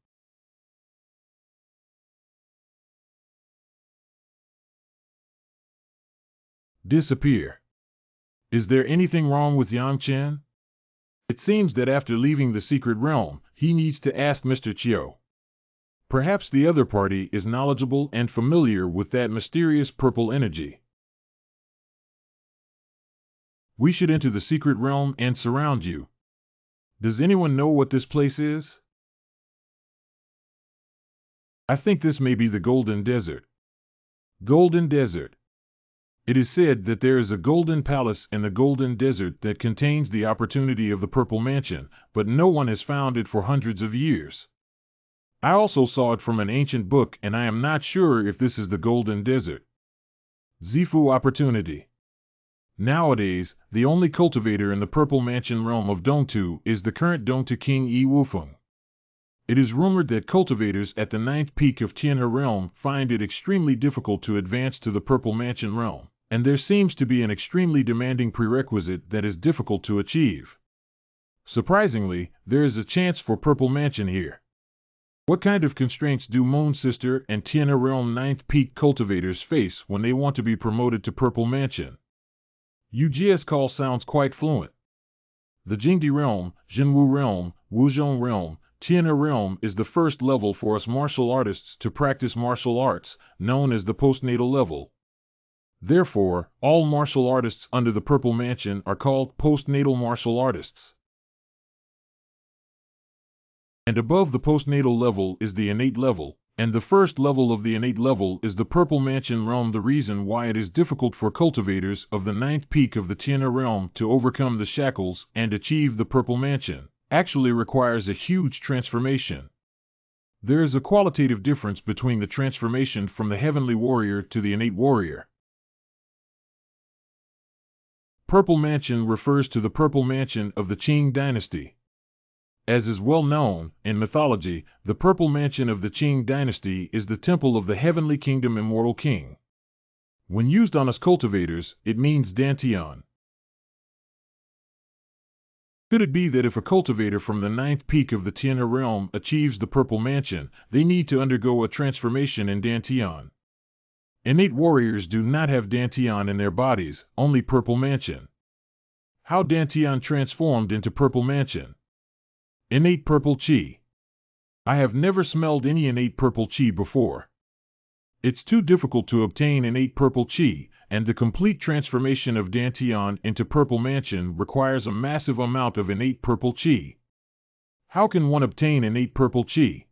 Disappear. Is there anything wrong with Yang Chen? It seems that after leaving the secret realm, he needs to ask Mr. Chiu. Perhaps the other party is knowledgeable and familiar with that mysterious purple energy. We should enter the secret realm and surround you. Does anyone know what this place is? I think this may be the Golden Desert. Golden Desert. It is said that there is a golden palace in the Golden Desert that contains the opportunity of the Purple Mansion, but no one has found it for hundreds of years. I also saw it from an ancient book, and I am not sure if this is the Golden Desert. Zifu Opportunity. Nowadays, the only cultivator in the Purple Mansion realm of Dongtu is the current Dongtu King Yi Wufeng. It is rumored that cultivators at the 9th peak of Tianhe realm find it extremely difficult to advance to the Purple Mansion realm, and there seems to be an extremely demanding prerequisite that is difficult to achieve. Surprisingly, there is a chance for Purple Mansion here. What kind of constraints do Moon Sister and Tianhe realm 9th peak cultivators face when they want to be promoted to Purple Mansion? UGS call sounds quite fluent. The Jingdi realm, Jinwu realm, Wuzhong realm, Tianhe realm is the first level for us martial artists to practice martial arts, known as the postnatal level. Therefore, all martial artists under the Purple Mansion are called postnatal martial artists. And above the postnatal level is the innate level, and the first level of the innate level is the Purple Mansion realm. The reason why it is difficult for cultivators of the 9th peak of the Tianhe realm to overcome the shackles and achieve the Purple Mansion actually requires a huge transformation. There is a qualitative difference between the transformation from the heavenly warrior to the innate warrior. Purple Mansion refers to the Purple Mansion of the Qing dynasty. As is well known, in mythology, the Purple Mansion of the Qing dynasty is the temple of the Heavenly Kingdom Immortal King. When used on us cultivators, it means Dantian. Could it be that if a cultivator from the 9th peak of the Tianhe realm achieves the Purple Mansion, they need to undergo a transformation in Dantian? Innate warriors do not have Dantian in their bodies, only Purple Mansion. How Dantian transformed into Purple Mansion? Innate Purple Qi. I have never smelled any innate Purple Qi before. It's too difficult to obtain innate Purple Qi, and the complete transformation of Dantian into Purple Mansion requires a massive amount of innate Purple Qi. How can one obtain innate Purple Qi?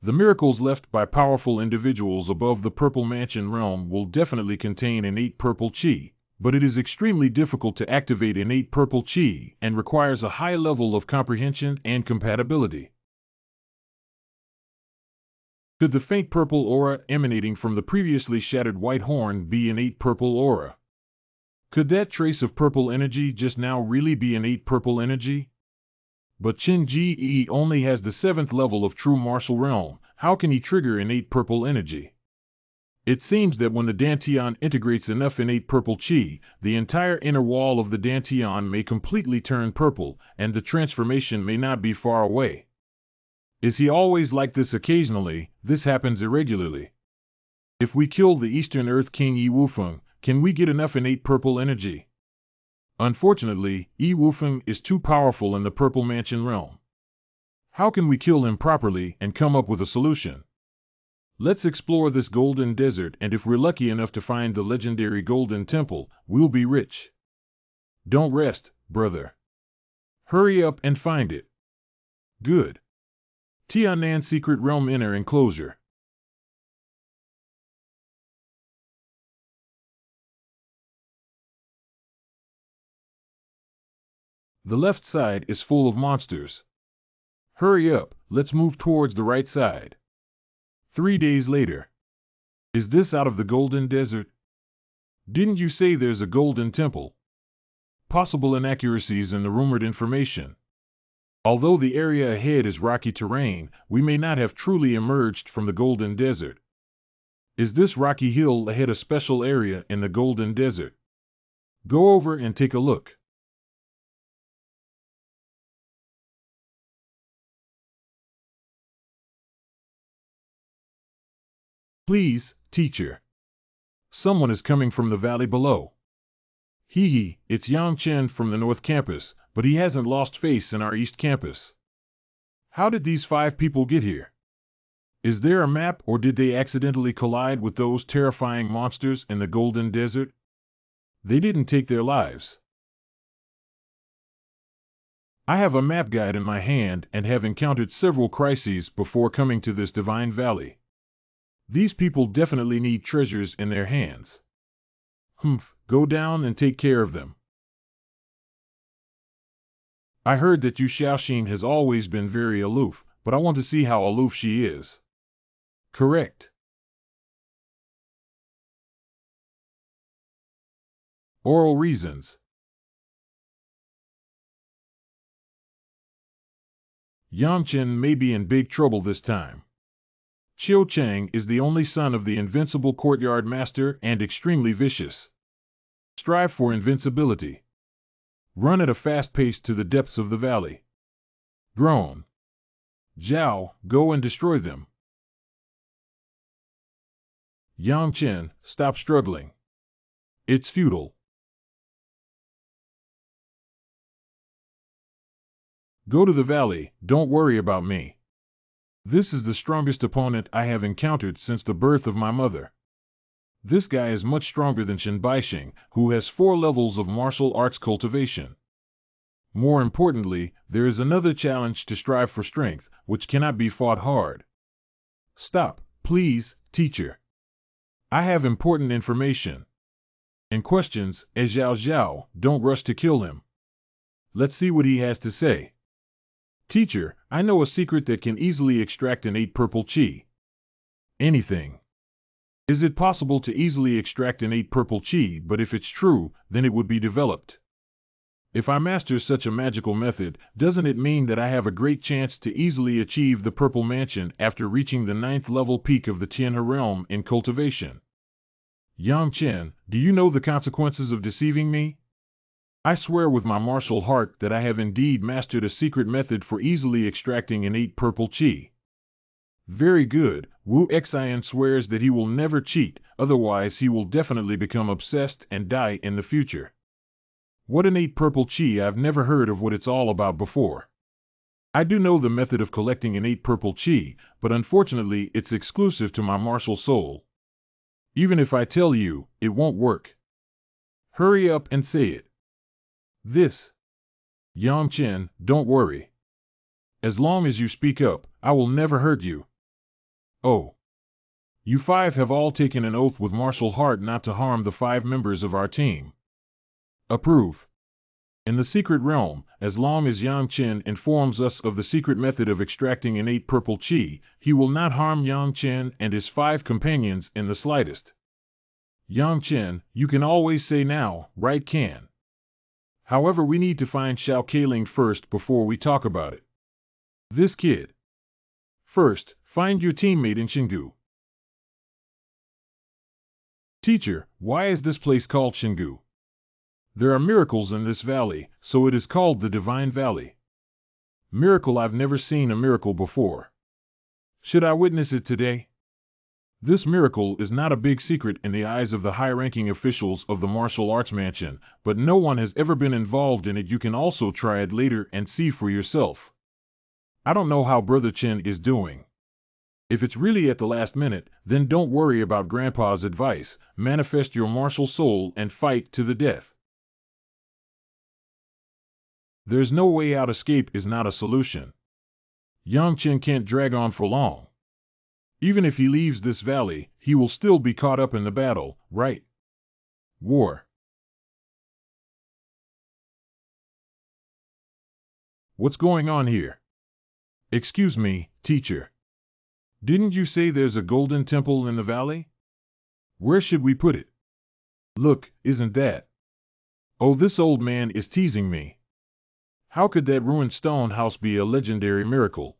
The miracles left by powerful individuals above the Purple Mansion realm will definitely contain innate Purple Qi, but it is extremely difficult to activate innate Purple Qi and requires a high level of comprehension and compatibility. Could the faint purple aura emanating from the previously shattered white horn be innate purple aura? Could that trace of purple energy just now really be innate purple energy? But Qin Ji only has the 7th level of true martial realm. How can he trigger innate purple energy? It seems that when the Dantian integrates enough innate purple Qi, the entire inner wall of the Dantian may completely turn purple, and the transformation may not be far away. Is he always like this? Occasionally, this happens irregularly. If we kill the Eastern Earth King Yi Wufeng, can we get enough innate purple energy? Unfortunately, Yi Wufeng is too powerful in the Purple Mansion realm. How can we kill him properly and come up with a solution? Let's explore this golden desert, and if we're lucky enough to find the legendary Golden Temple, we'll be rich. Don't rest, brother. Hurry up and find it. Good. Tan Nan Secret Realm Inner Enclosure. The left side is full of monsters. Hurry up, let's move towards the right side. 3 days later. Is this out of the Golden Desert? Didn't you say there's a Golden Temple? Possible inaccuracies in the rumored information. Although the area ahead is rocky terrain, we may not have truly emerged from the Golden Desert. Is this rocky hill ahead a special area in the Golden Desert? Go over and take a look. Please, teacher. Someone is coming from the valley below. Hee, it's Yang Chen from the North Campus, but he hasn't lost face in our East Campus. How did these 5 people get here? Is there a map, or did they accidentally collide with those terrifying monsters in the Golden Desert? They didn't take their lives. I have a map guide in my hand and have encountered several crises before coming to this divine valley. These people definitely need treasures in their hands. Go down and take care of them. I heard that Yu Xiaoxin has always been very aloof, but I want to see how aloof she is. Correct. Oral reasons. Yang Chen may be in big trouble this time. Qiu Chang is the only son of the invincible courtyard master and extremely vicious. Strive for invincibility. Run at a fast pace to the depths of the valley. Drone. Zhao, go and destroy them. Yang Chen, stop struggling. It's futile. Go to the valley, don't worry about me. This is the strongest opponent I have encountered since the birth of my mother. This guy is much stronger than Shen Baixing, who has 4 levels of martial arts cultivation. More importantly, there is another challenge to strive for strength, which cannot be fought hard. Stop, please, teacher. I have important information. And questions, Zhao Zhao, don't rush to kill him. Let's see what he has to say. Teacher, I know a secret that can easily extract innate purple chi. Anything. Is it possible to easily extract innate purple chi, but if it's true, then it would be developed? If I master such a magical method, doesn't it mean that I have a great chance to easily achieve the Purple Mansion after reaching the 9th level peak of the Tianhe realm in cultivation? Yang Chen, do you know the consequences of deceiving me? I swear with my martial heart that I have indeed mastered a secret method for easily extracting innate purple chi. Very good, Wu Xian swears that he will never cheat, otherwise he will definitely become obsessed and die in the future. What innate purple chi? I've never heard of what it's all about before. I do know the method of collecting innate purple chi, but unfortunately it's exclusive to my martial soul. Even if I tell you, it won't work. Hurry up and say it. This. Yang Chen, don't worry. As long as you speak up, I will never hurt you. Oh. You 5 have all taken an oath with martial heart not to harm the 5 members of our team. Approve. In the secret realm, as long as Yang Chen informs us of the secret method of extracting innate purple chi, he will not harm Yang Chen and his 5 companions in the slightest. Yang Chen, you can always say now, right? Can. However, we need to find Xiao Keiling first before we talk about it. This kid. First, find your teammate in Xingu. Teacher, why is this place called Xingu? There are miracles in this valley, so it is called the Divine Valley. Miracle? I've never seen a miracle before. Should I witness it today? This miracle is not a big secret in the eyes of the high-ranking officials of the martial arts mansion, but no one has ever been involved in it. You can also try it later and see for yourself. I don't know how Brother Chen is doing. If it's really at the last minute, then don't worry about Grandpa's advice. Manifest your martial soul and fight to the death. There's no way out. Escape is not a solution. Yang Chen can't drag on for long. Even if he leaves this valley, he will still be caught up in the battle, right? War. What's going on here? Excuse me, teacher. Didn't you say there's a golden temple in the valley? Where should we put it? Look, isn't that? Oh, this old man is teasing me. How could that ruined stone house be a legendary miracle?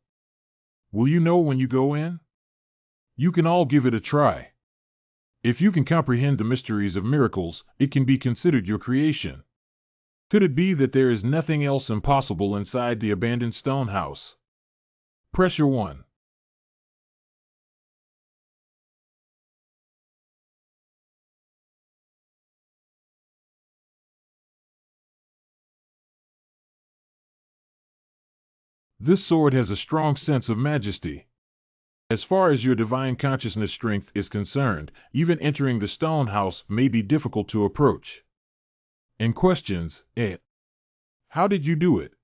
Will you know when you go in? You can all give it a try. If you can comprehend the mysteries of miracles, it can be considered your creation. Could it be that there is nothing else impossible inside the abandoned stone house? Pressure 1. This sword has a strong sense of majesty. As far as your divine consciousness strength is concerned, even entering the stone house may be difficult to approach. In questions, how did you do it?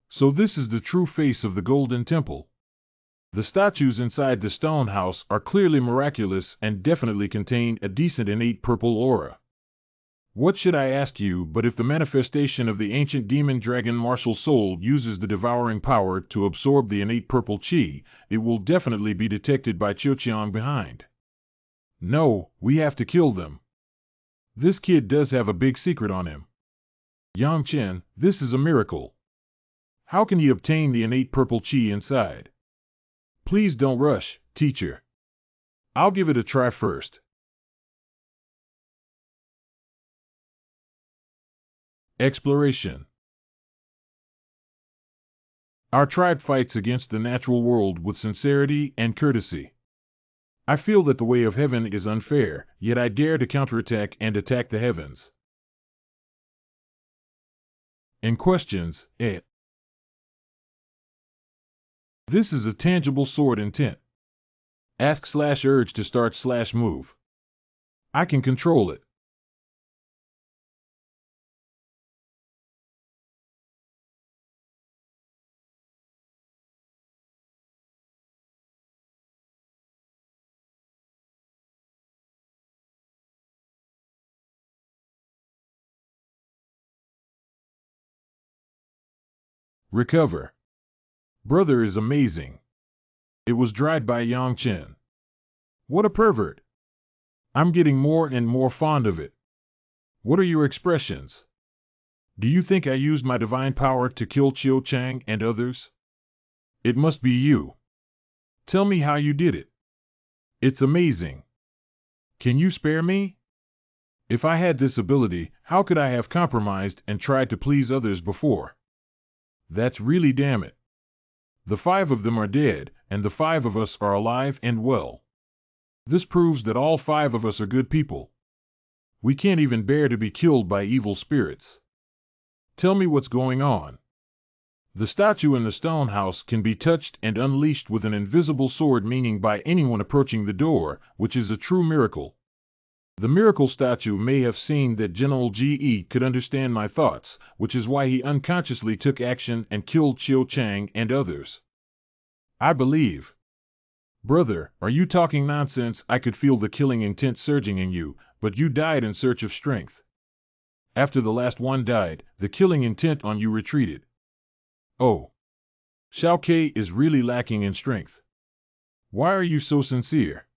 So this is the true face of the Golden Temple. The statues inside the stone house are clearly miraculous and definitely contain a decent innate purple aura. What should I ask you but if the manifestation of the ancient demon dragon martial soul uses the devouring power to absorb the innate purple chi, it will definitely be detected by Qiuqiang behind. No, we have to kill them. This kid does have a big secret on him. Yang Chen, this is a miracle. How can he obtain the innate purple chi inside? Please don't rush, teacher. I'll give it a try first. Exploration. Our tribe fights against the natural world with sincerity and courtesy. I feel that the way of heaven is unfair, yet I dare to counterattack and attack the heavens. In questions, This is a tangible sword intent. Ask/urge to start/move. I can control it. Recover. Brother is amazing. It was dried by Yang Chen. What a pervert. I'm getting more and more fond of it. What are your expressions? Do you think I used my divine power to kill Qiuqiang and others? It must be you. Tell me how you did it. It's amazing. Can you spare me? If I had this ability, how could I have compromised and tried to please others before? That's really damn it. The 5 of them are dead, and the 5 of us are alive and well. This proves that all 5 of us are good people. We can't even bear to be killed by evil spirits. Tell me what's going on. The statue in the stone house can be touched and unleashed with an invisible sword, meaning by anyone approaching the door, which is a true miracle. The miracle statue may have seen that General Ge could understand my thoughts, which is why he unconsciously took action and killed Qiuqiang and others. I believe. Brother, are you talking nonsense? I could feel the killing intent surging in you, but you died in search of strength. After the last one died, the killing intent on you retreated. Oh. Xiao Ke is really lacking in strength. Why are you so sincere?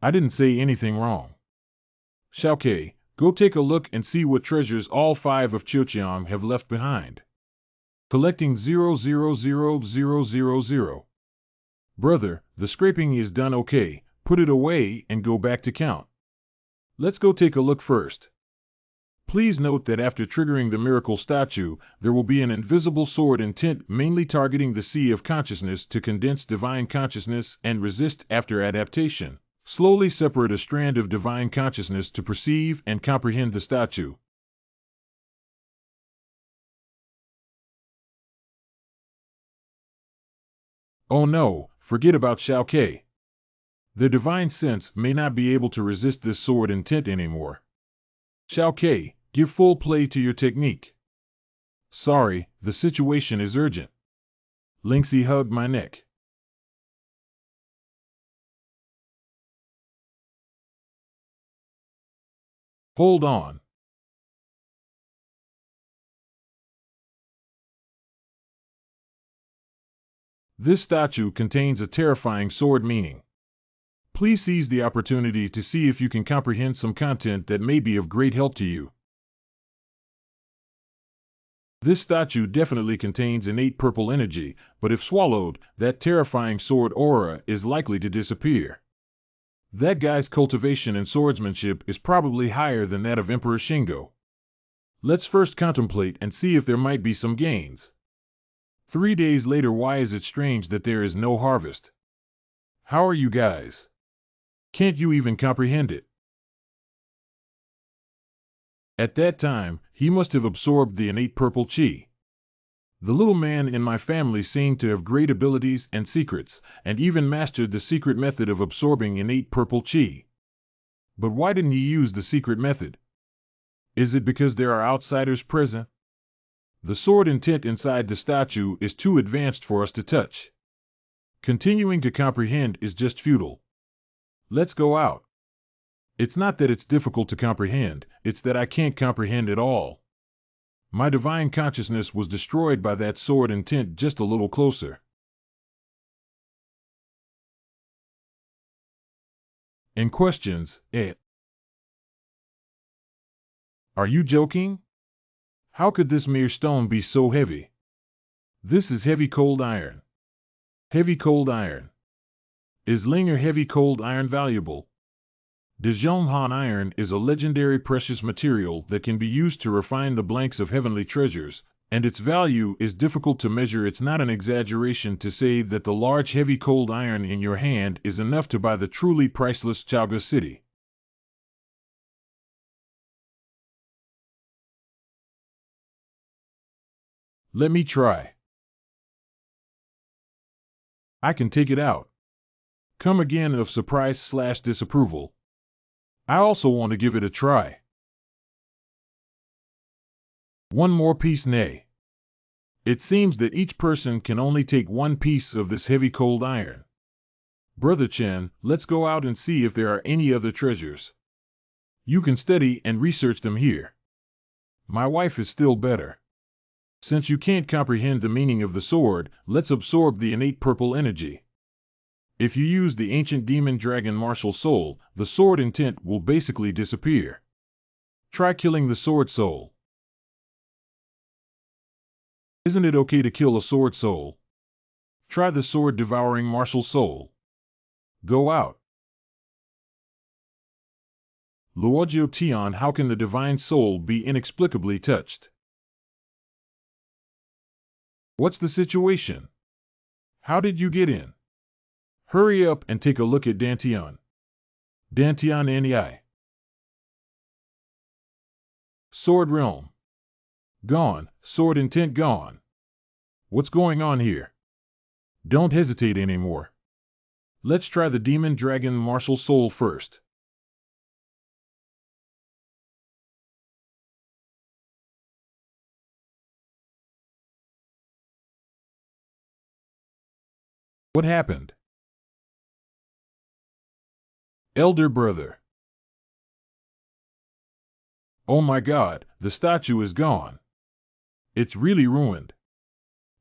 I didn't say anything wrong. Xiao Ke, go take a look and see what treasures all 5 of Qiuqiang have left behind. Collecting 0000000. Brother, the scraping is done okay, put it away and go back to count. Let's go take a look first. Please note that after triggering the miracle statue, there will be an invisible sword intent mainly targeting the sea of consciousness to condense divine consciousness and resist after adaptation. Slowly separate a strand of divine consciousness to perceive and comprehend the statue. Oh no, forget about Xiao. The divine sense may not be able to resist this sword intent anymore. Xiao, give full play to your technique. Sorry, the situation is urgent. Linksy hugged my neck. Hold on. This statue contains a terrifying sword meaning. Please seize the opportunity to see if you can comprehend some content that may be of great help to you. This statue definitely contains innate purple energy, but if swallowed, that terrifying sword aura is likely to disappear. That guy's cultivation and swordsmanship is probably higher than that of Emperor Shingo. Let's first contemplate and see if there might be some gains. 3 days later, why is it strange that there is no harvest? How are you guys? Can't you even comprehend it? At that time, he must have absorbed the innate purple chi. The little man in my family seemed to have great abilities and secrets, and even mastered the secret method of absorbing innate purple chi. But why didn't he use the secret method? Is it because there are outsiders present? The sword intent inside the statue is too advanced for us to touch. Continuing to comprehend is just futile. Let's go out. It's not that it's difficult to comprehend, it's that I can't comprehend at all. My divine consciousness was destroyed by that sword intent just a little closer. And questions, Are you joking? How could this mere stone be so heavy? This is heavy cold iron. Heavy cold iron. Is Linger heavy cold iron valuable? Dezhonghan iron is a legendary precious material that can be used to refine the blanks of heavenly treasures, and its value is difficult to measure. It's not an exaggeration to say that the large heavy cold iron in your hand is enough to buy the truly priceless Chaoga city. Let me try. I can take it out. Come again of surprise/disapproval. I also want to give it a try. One more piece, nay. It seems that each person can only take one piece of this heavy cold iron. Brother Chen, let's go out and see if there are any other treasures. You can study and research them here. My wife is still better. Since you can't comprehend the meaning of the sword, let's absorb the innate purple energy. If you use the ancient demon dragon martial soul, the sword intent will basically disappear. Try killing the sword soul. Isn't it okay to kill a sword soul? Try the sword devouring martial soul. Go out. Luojiu Tian, how can the divine soul be inexplicably touched? What's the situation? How did you get in? Hurry up and take a look at Dantian. Dantian Nei. Sword realm. Gone, sword intent gone. What's going on here? Don't hesitate anymore. Let's try the demon dragon martial soul first. What happened? Elder brother. Oh my God, the statue is gone. It's really ruined.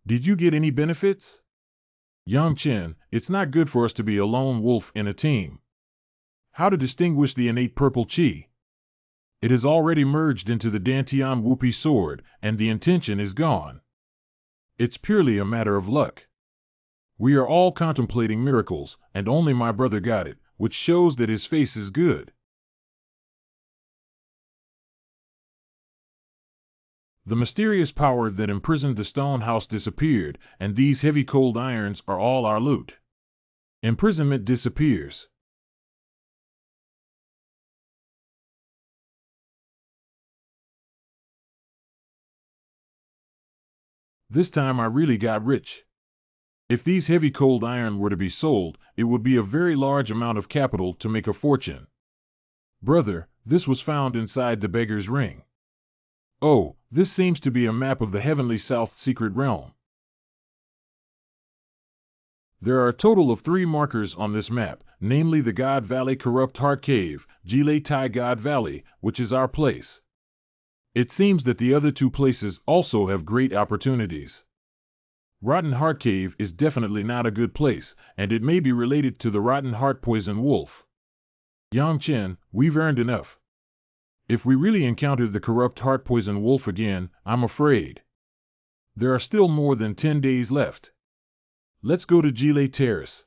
Did you get any benefits? Yang Chen, it's not good for us to be a lone wolf in a team. How to distinguish the innate purple chi? It has already merged into the Dantian Wupi sword, and the intention is gone. It's purely a matter of luck. We are all contemplating miracles, and only my brother got it, which shows that his face is good. The mysterious power that imprisoned the stone house disappeared, and these heavy cold irons are all our loot. Imprisonment disappears. This time I really got rich. If these heavy cold iron were to be sold, it would be a very large amount of capital to make a fortune. Brother, this was found inside the beggar's ring. Oh, this seems to be a map of the Heavenly South secret realm. There are a total of 3 markers on this map, namely the God Valley Corrupt Heart Cave, Jile Tai God Valley, which is our place. It seems that the other 2 places also have great opportunities. Rotten Heart Cave is definitely not a good place, and it may be related to the Rotten Heart Poison Wolf. Yang Chen, we've earned enough. If we really encounter the Corrupt Heart Poison Wolf again, I'm afraid. There are still more than 10 days left. Let's go to Jile Terrace.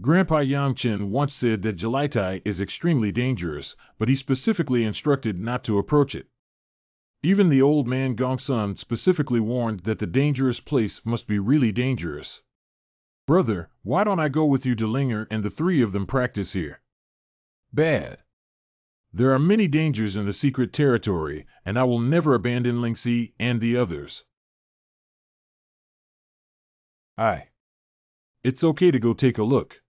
Grandpa Yang Chen once said that Jilaitai is extremely dangerous, but he specifically instructed not to approach it. Even the old man Gongsun specifically warned that the dangerous place must be really dangerous. Brother, why don't I go with you to Linger and the 3 of them practice here? Bad. There are many dangers in the secret territory, and I will never abandon Lingxi and the others. It's okay to go take a look.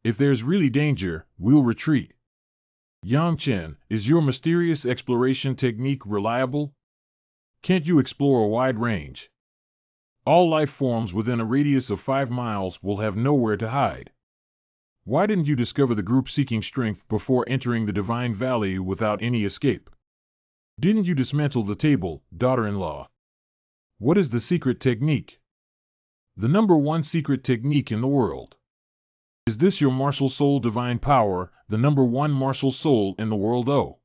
If there's really danger, we'll retreat. Yang Chen, is your mysterious exploration technique reliable? Can't you explore a wide range? All life forms within a radius of 5 miles will have nowhere to hide. Why didn't you discover the group seeking strength before entering the Divine Valley without any escape? Didn't you dismantle the table, daughter-in-law? What is the secret technique? The number 1 secret technique in the world. Is this your martial soul divine power, the number 1 martial soul in the world? Oh.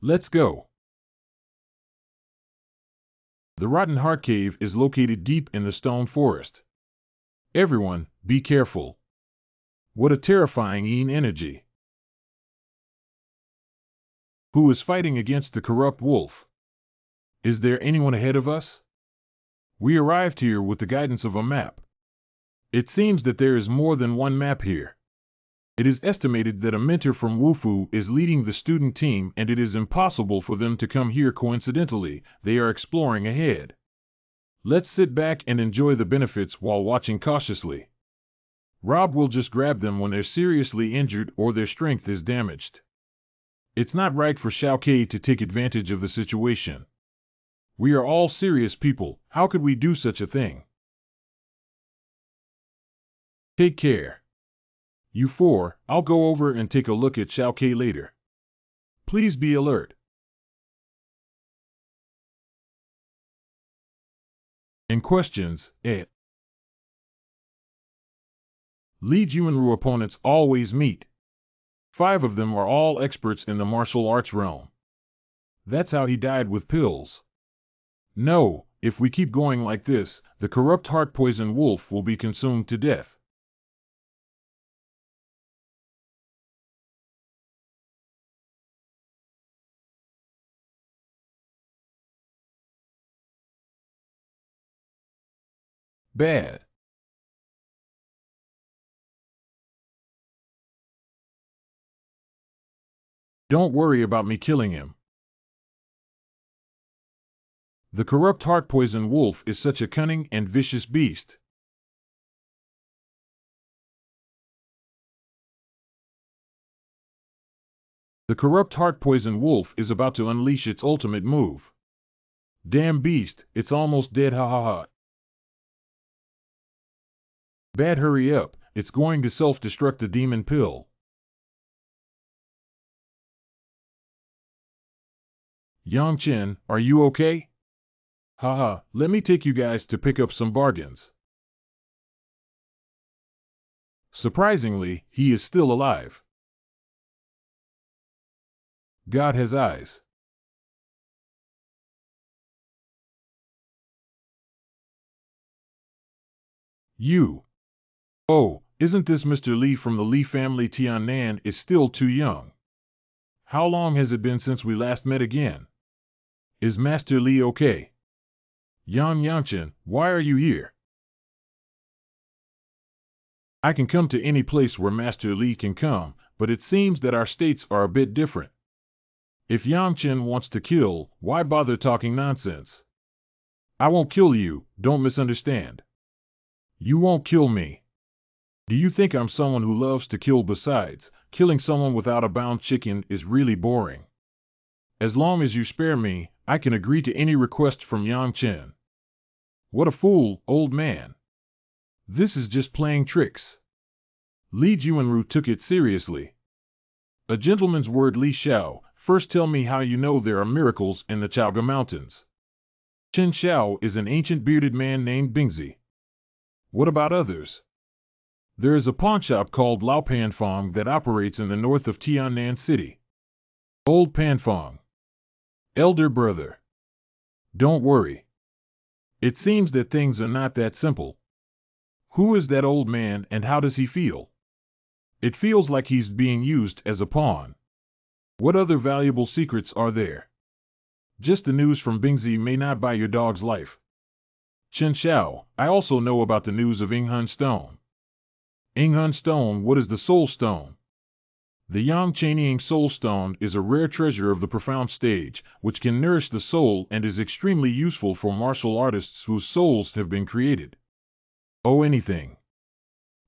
Let's go. The Rotten Heart Cave is located deep in the stone forest. Everyone, be careful. What a terrifying energy. Who is fighting against the corrupt wolf? Is there anyone ahead of us? We arrived here with the guidance of a map. It seems that there is more than 1 map here. It is estimated that a mentor from Wufu is leading the student team, and it is impossible for them to come here coincidentally. They are exploring ahead. Let's sit back and enjoy the benefits while watching cautiously. Rob will just grab them when they're seriously injured or their strength is damaged. It's not right for Xiao Ke to take advantage of the situation. We are all serious people. How could we do such a thing? Take care. You 4, I'll go over and take a look at Xiao Ke later. Please be alert. In questions, Lead Yuanru opponents always meet. 5 of them are all experts in the martial arts realm. That's how he died with pills. No, if we keep going like this, the corrupt heart poison wolf will be consumed to death. Bad. Don't worry about me killing him. The corrupt heart poison wolf is such a cunning and vicious beast. The corrupt heart poison wolf is about to unleash its ultimate move. Damn beast, it's almost dead, ha ha ha. Bad, hurry up, it's going to self-destruct the demon pill. Yang Chen, are you okay? Haha, let me take you guys to pick up some bargains. Surprisingly, he is still alive. God has eyes. You. Oh, isn't this Mr. Li from the Li family? Tan Nan is still too young. How long has it been since we last met again? Is Master Li okay? Yangchen, why are you here? I can come to any place where Master Li can come, but it seems that our states are a bit different. If Yangchen wants to kill, why bother talking nonsense? I won't kill you, don't misunderstand. You won't kill me. Do you think I'm someone who loves to kill? Besides, killing someone without a bound chicken is really boring. As long as you spare me, I can agree to any request from Yangchen. What a fool, old man. This is just playing tricks. Li Juanru took it seriously. A gentleman's word. Li Xiao, first tell me how you know there are miracles in the Chaoga Mountains. Chen Xiao is an ancient bearded man named Bingzi. What about others? There is a pawnshop called Lao Panfong that operates in the north of Tiannan City. Old Panfong. Elder brother. Don't worry. It seems that things are not that simple. Who is that old man and how does he feel? It feels like he's being used as a pawn. What other valuable secrets are there? Just the news from Bingzi may not buy your dog's life. Chen Xiao, I also know about the news of Yinghun Stone. Yinghun Stone, what is the Soul Stone? The Yang Chanying Soul Stone is a rare treasure of the profound stage, which can nourish the soul and is extremely useful for martial artists whose souls have been created. Oh, anything.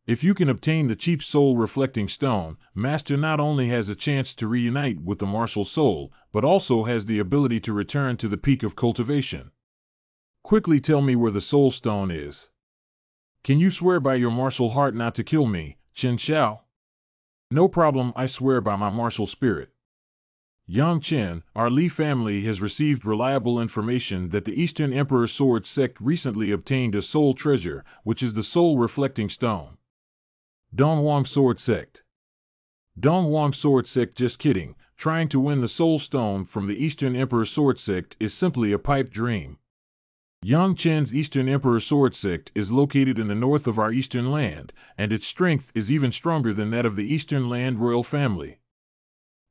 If you can obtain the cheap soul-reflecting stone, Master not only has a chance to reunite with the martial soul, but also has the ability to return to the peak of cultivation. Quickly tell me where the soul stone is. Can you swear by your martial heart not to kill me, Chen Xiao? No problem, I swear by my martial spirit. Yang Chen, our Li family has received reliable information that the Eastern Emperor Sword Sect recently obtained a soul treasure, which is the soul-reflecting stone. Donghuang Sword Sect. Donghuang Sword Sect, just kidding, trying to win the soul stone from the Eastern Emperor Sword Sect is simply a pipe dream. Yang Chen's Eastern Emperor Sword Sect is located in the north of our Eastern Land, and its strength is even stronger than that of the Eastern Land royal family.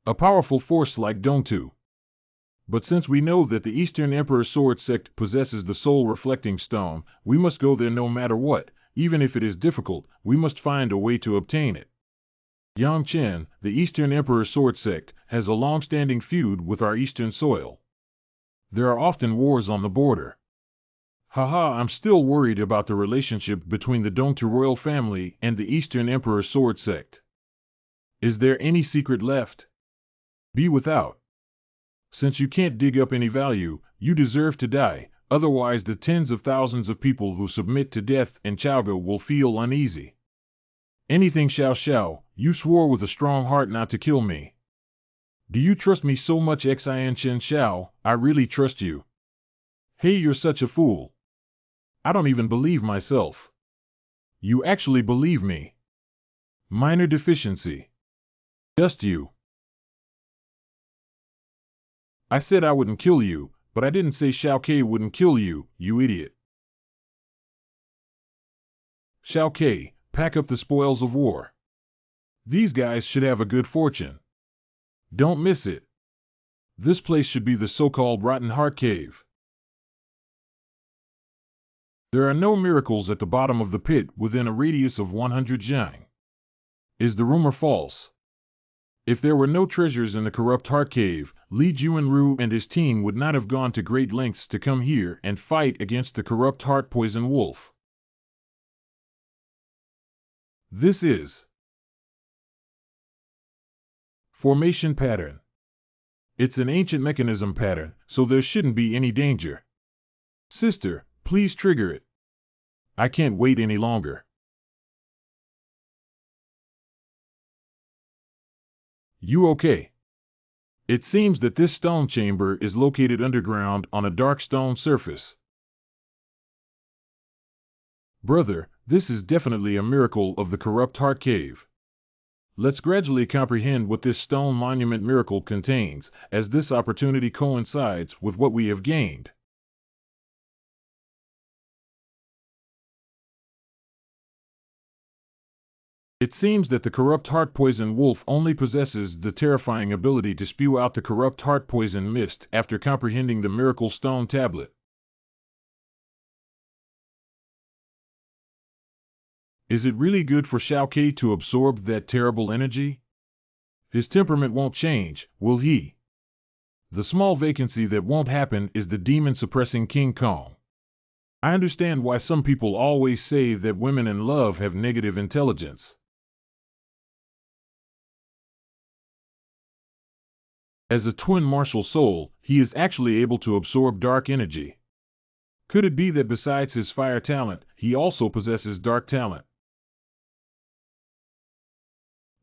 A powerful force like Dongtu. But since we know that the Eastern Emperor Sword Sect possesses the soul-reflecting stone, we must go there no matter what, even if it is difficult, we must find a way to obtain it. Yang Chen, the Eastern Emperor Sword Sect, has a long-standing feud with our eastern soil. There are often wars on the border. Haha, I'm still worried about the relationship between the Dongtu royal family and the Eastern Emperor Sword Sect. Is there any secret left? Be without. Since you can't dig up any value, you deserve to die, otherwise the tens of thousands of people who submit to death in Chaoga will feel uneasy. Anything Xiao Xiao, you swore with a strong heart not to kill me. Do you trust me so much, Xin Chen Xiao? I really trust you. Hey, you're such a fool. I don't even believe myself. You actually believe me. Minor deficiency. Just you. I said I wouldn't kill you, but I didn't say Xiao Ke wouldn't kill you, you idiot. Xiao Ke, pack up the spoils of war. These guys should have a good fortune. Don't miss it. This place should be the so-called Rotten Heart Cave. There are no miracles at the bottom of the pit within a radius of 100 zhang. Is the rumor false? If there were no treasures in the corrupt heart cave, Li Juanru and his team would not have gone to great lengths to come here and fight against the corrupt heart poison wolf. This is formation pattern. It's an ancient mechanism pattern, so there shouldn't be any danger. Sister, please trigger it. I can't wait any longer. You okay? It seems that this stone chamber is located underground on a dark stone surface. Brother, this is definitely a miracle of the corrupt heart cave. Let's gradually comprehend what this stone monument miracle contains, as this opportunity coincides with what we have gained. It seems that the corrupt heart poison wolf only possesses the terrifying ability to spew out the corrupt heart poison mist after comprehending the miracle stone tablet. Is it really good for Xiaoqi to absorb that terrible energy? His temperament won't change, will he? The small vacancy that won't happen is the demon suppressing King Kong. I understand why some people always say that women in love have negative intelligence. As a twin martial soul, he is actually able to absorb dark energy. Could it be that besides his fire talent, he also possesses dark talent?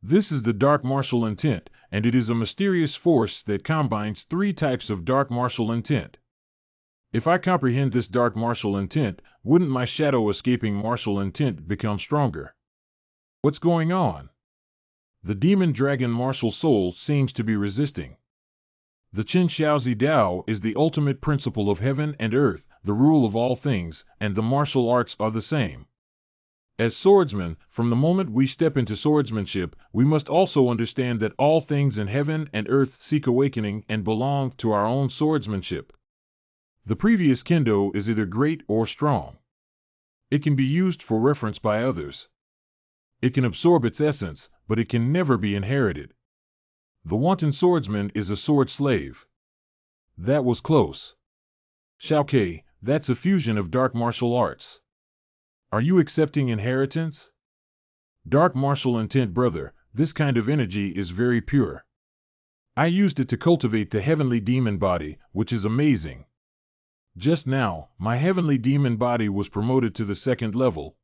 This is the dark martial intent, and it is a mysterious force that combines three types of dark martial intent. If I comprehend this dark martial intent, wouldn't my shadow escaping martial intent become stronger? What's going on? The demon dragon martial soul seems to be resisting. The Qin Xiaozi Dao is the ultimate principle of heaven and earth, the rule of all things, and the martial arts are the same. As swordsmen, from the moment we step into swordsmanship, we must also understand that all things in heaven and earth seek awakening and belong to our own swordsmanship. The previous kendo is either great or strong. It can be used for reference by others. It can absorb its essence, but it can never be inherited. The wanton swordsman is a sword slave. That was close. Xiaoqi, that's a fusion of dark martial arts. Are you accepting inheritance? Dark martial intent, brother, this kind of energy is very pure. I used it to cultivate the heavenly demon body, which is amazing. Just now, my heavenly demon body was promoted to the 2nd level.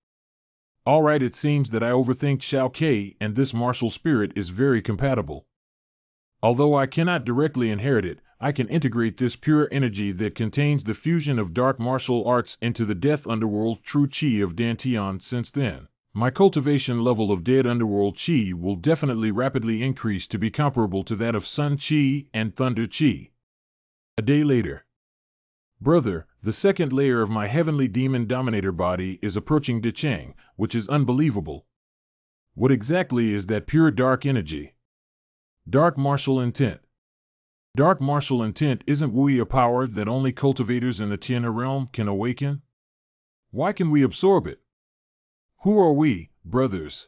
All right, it seems that I overthink Xiaoqi, and this martial spirit is very compatible. Although I cannot directly inherit it, I can integrate this pure energy that contains the fusion of dark martial arts into the death underworld true qi of Dantian. Since then, my cultivation level of dead underworld qi will definitely rapidly increase to be comparable to that of sun qi and thunder qi. A day later. Brother, the 2nd layer of my heavenly demon dominator body is approaching Dicheng, which is unbelievable. What exactly is that pure dark energy? Dark martial intent. Dark martial intent isn't Wu a power that only cultivators in the Tianhe realm can awaken? Why can we absorb it? Who are we, brothers?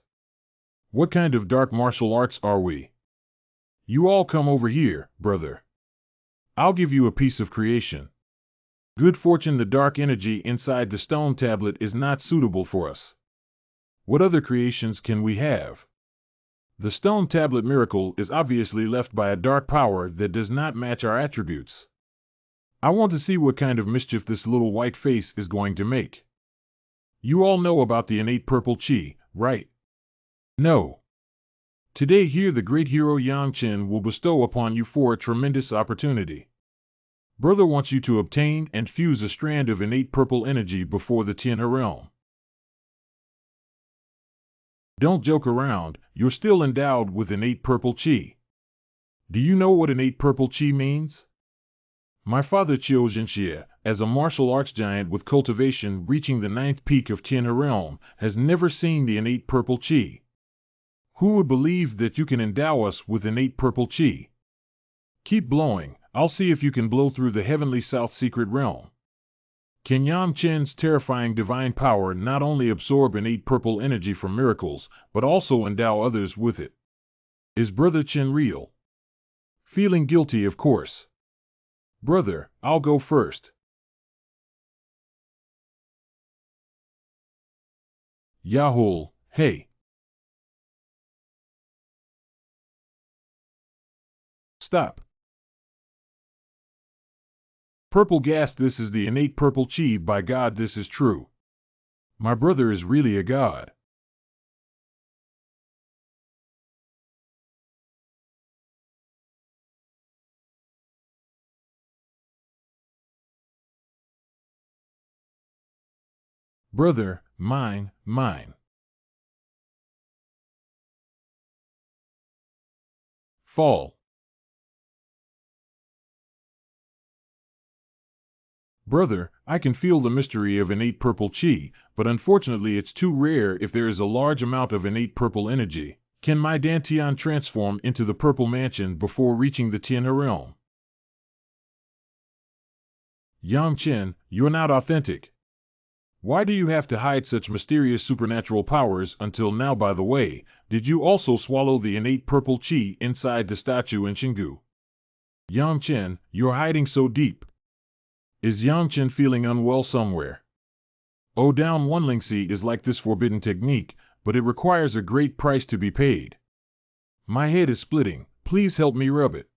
What kind of dark martial arts are we? You all come over here, brother. I'll give you a piece of creation. Good fortune, the dark energy inside the stone tablet is not suitable for us. What other creations can we have? The stone tablet miracle is obviously left by a dark power that does not match our attributes. I want to see what kind of mischief this little white face is going to make. You all know about the innate purple qi, right? No. Today here the great hero Yang Chen will bestow upon you a tremendous opportunity. Brother wants you to obtain and fuse a strand of innate purple energy before the Tianhe realm. Don't joke around, you're still endowed with innate purple qi. Do you know what innate purple qi means? My father Qiu Zhenxie, as a martial arts giant with cultivation reaching the 9th peak of Tianhe realm, has never seen the innate purple qi. Who would believe that you can endow us with innate purple qi? Keep blowing, I'll see if you can blow through the heavenly south secret realm. Can Yang Chen's terrifying divine power not only absorb innate purple energy from miracles, but also endow others with it? Is Brother Chen real? Feeling guilty, of course. Brother, I'll go first. Yahoo, hey. Stop. Purple gas, this is the innate purple qi, by God this is true. My brother is really a god. Brother, mine. Fall. Brother, I can feel the mystery of innate purple chi, but unfortunately it's too rare if there is a large amount of innate purple energy. Can my Dantian transform into the purple mansion before reaching the Tianhe realm? Yang Chen, you're not authentic. Why do you have to hide such mysterious supernatural powers until now? By the way, did you also swallow the innate purple chi inside the statue in Xingu? Yang Chen, you're hiding so deep. Is Yang Chen feeling unwell somewhere? Oh, down one Lingxi is like this forbidden technique, but it requires a great price to be paid. My head is splitting, please help me rub it.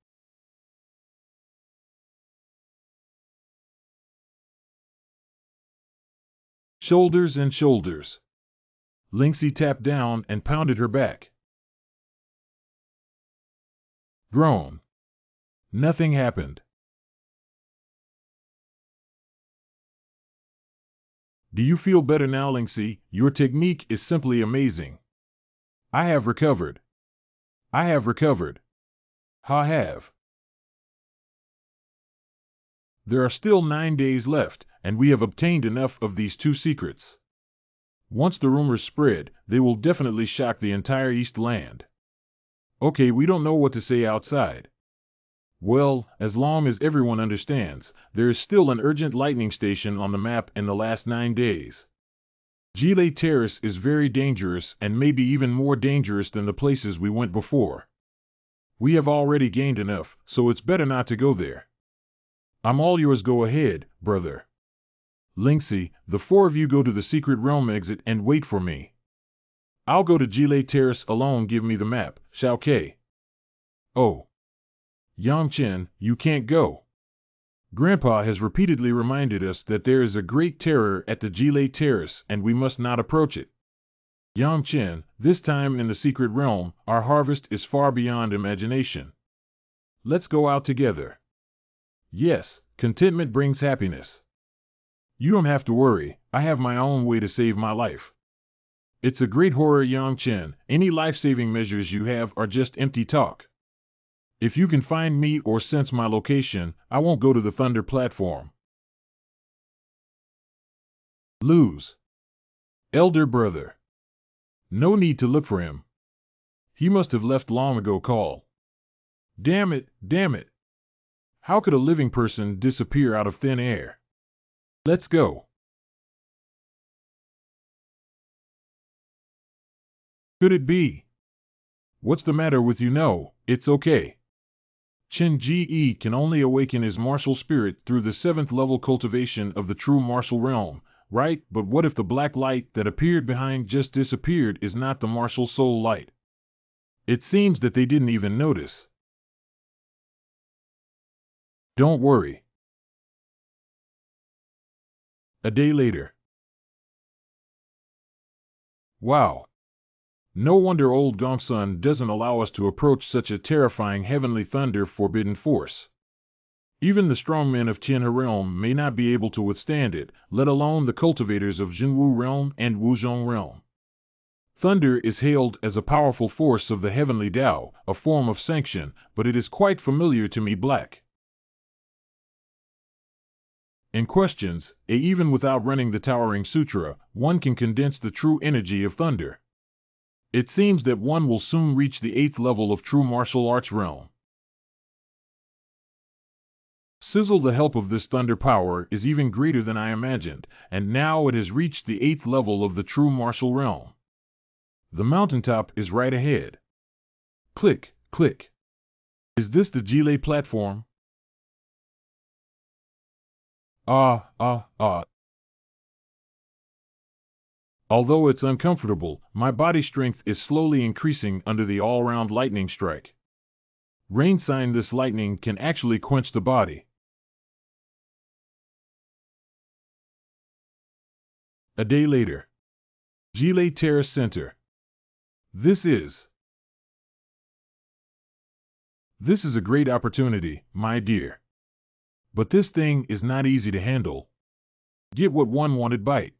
Shoulders and shoulders. Lingxi tapped down and pounded her back. Groan. Nothing happened. Do you feel better now, Lingxi? Your technique is simply amazing. I have recovered. I have recovered. I have. There are still 9 days left, and we have obtained enough of these two secrets. Once the rumors spread, they will definitely shock the entire East Land. Okay, we don't know what to say outside. Well, as long as everyone understands, there is still an urgent lightning station on the map in the last 9 days. Gile Terrace is very dangerous and maybe even more dangerous than the places we went before. We have already gained enough, so it's better not to go there. I'm all yours, go ahead, brother. Lingxi, the 4 of you go to the secret realm exit and wait for me. I'll go to Gile Terrace alone, give me the map, Xiao Ke. Oh. Yang Chen, you can't go. Grandpa has repeatedly reminded us that there is a great terror at the Gile Terrace and we must not approach it. Yang Chen, this time in the secret realm, our harvest is far beyond imagination. Let's go out together. Yes, contentment brings happiness. You don't have to worry, I have my own way to save my life. It's a great horror, Yang Chen, any life-saving measures you have are just empty talk. If you can find me or sense my location, I won't go to the Thunder platform. Lose. Elder brother. No need to look for him. He must have left long ago. Call. Damn it, damn it. How could a living person disappear out of thin air? Let's go. Could it be? What's the matter with you? No, it's okay. Chen Ji can only awaken his martial spirit through the 7th level cultivation of the true martial realm, right? But what if the black light that appeared behind just disappeared is not the martial soul light? It seems that they didn't even notice. Don't worry. A day later. Wow. No wonder old Gongsun doesn't allow us to approach such a terrifying heavenly thunder forbidden force. Even the strong men of Tianhe realm may not be able to withstand it, let alone the cultivators of Jinwu realm and Wuzhong realm. Thunder is hailed as a powerful force of the heavenly Tao, a form of sanction, but it is quite familiar to me. Black. In questions, even without running the Towering Sutra, one can condense the true energy of thunder. It seems that one will soon reach the 8th level of true martial arts realm. Sizzle, the help of this thunder power is even greater than I imagined, and now it has reached the 8th level of the true martial realm. The mountaintop is right ahead. Click, click. Is this the Gile platform? Ah. Although it's uncomfortable, my body strength is slowly increasing under the all-round lightning strike. Rain sign, this lightning can actually quench the body. A day later. Gile Terrace Center. This is a great opportunity, my dear. But this thing is not easy to handle. Get what one wanted, bite.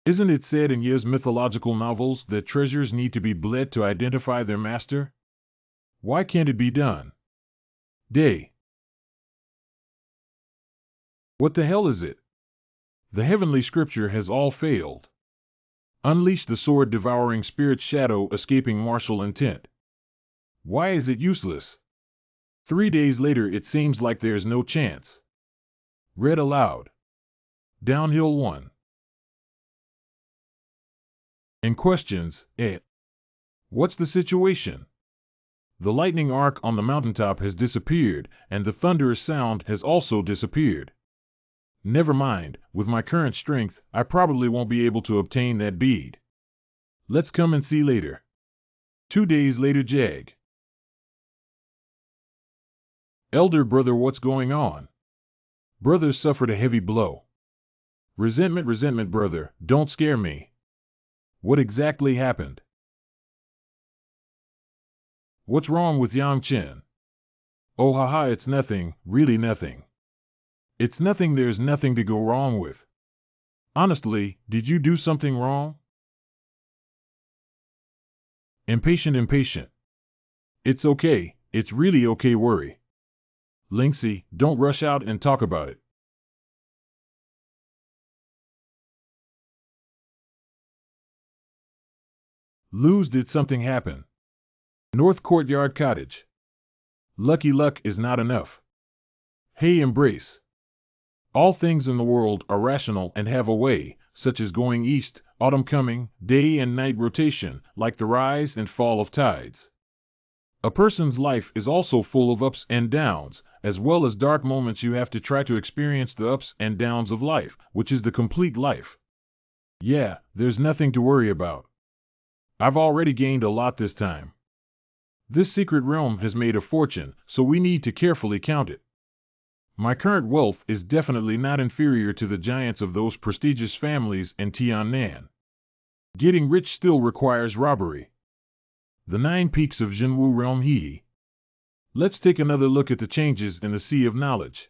Isn't it said in Ye's mythological novels that treasures need to be bled to identify their master? Why can't it be done? Day. What the hell is it? The heavenly scripture has all failed. Unleash the sword, devouring spirit, shadow, escaping martial intent. Why is it useless? 3 days later it seems like there's no chance. Read aloud. Downhill 1. In questions, What's the situation? The lightning arc on the mountaintop has disappeared, and the thunderous sound has also disappeared. Never mind, with my current strength, I probably won't be able to obtain that bead. Let's come and see later. 2 days later, Jag. Elder brother, what's going on? Brother suffered a heavy blow. Resentment, brother, don't scare me. What exactly happened? What's wrong with Yang Chen? Oh haha, it's nothing, really nothing. It's nothing, there's nothing to go wrong with. Honestly, did you do something wrong? Impatient. It's okay, it's really okay, worry. Linksy, don't rush out and talk about it. Lose, did something happen? North Courtyard Cottage. Lucky luck is not enough. Hey, embrace. All things in the world are rational and have a way, such as going east, autumn coming, day and night rotation, like the rise and fall of tides. A person's life is also full of ups and downs, as well as dark moments. You have to try to experience the ups and downs of life, which is the complete life. Yeah, there's nothing to worry about. I've already gained a lot this time. This secret realm has made a fortune, so we need to carefully count it. My current wealth is definitely not inferior to the giants of those prestigious families in Tan Nan. Getting rich still requires robbery. The 9 peaks of Jinwu realm He. Let's take another look at the changes in the Sea of Knowledge.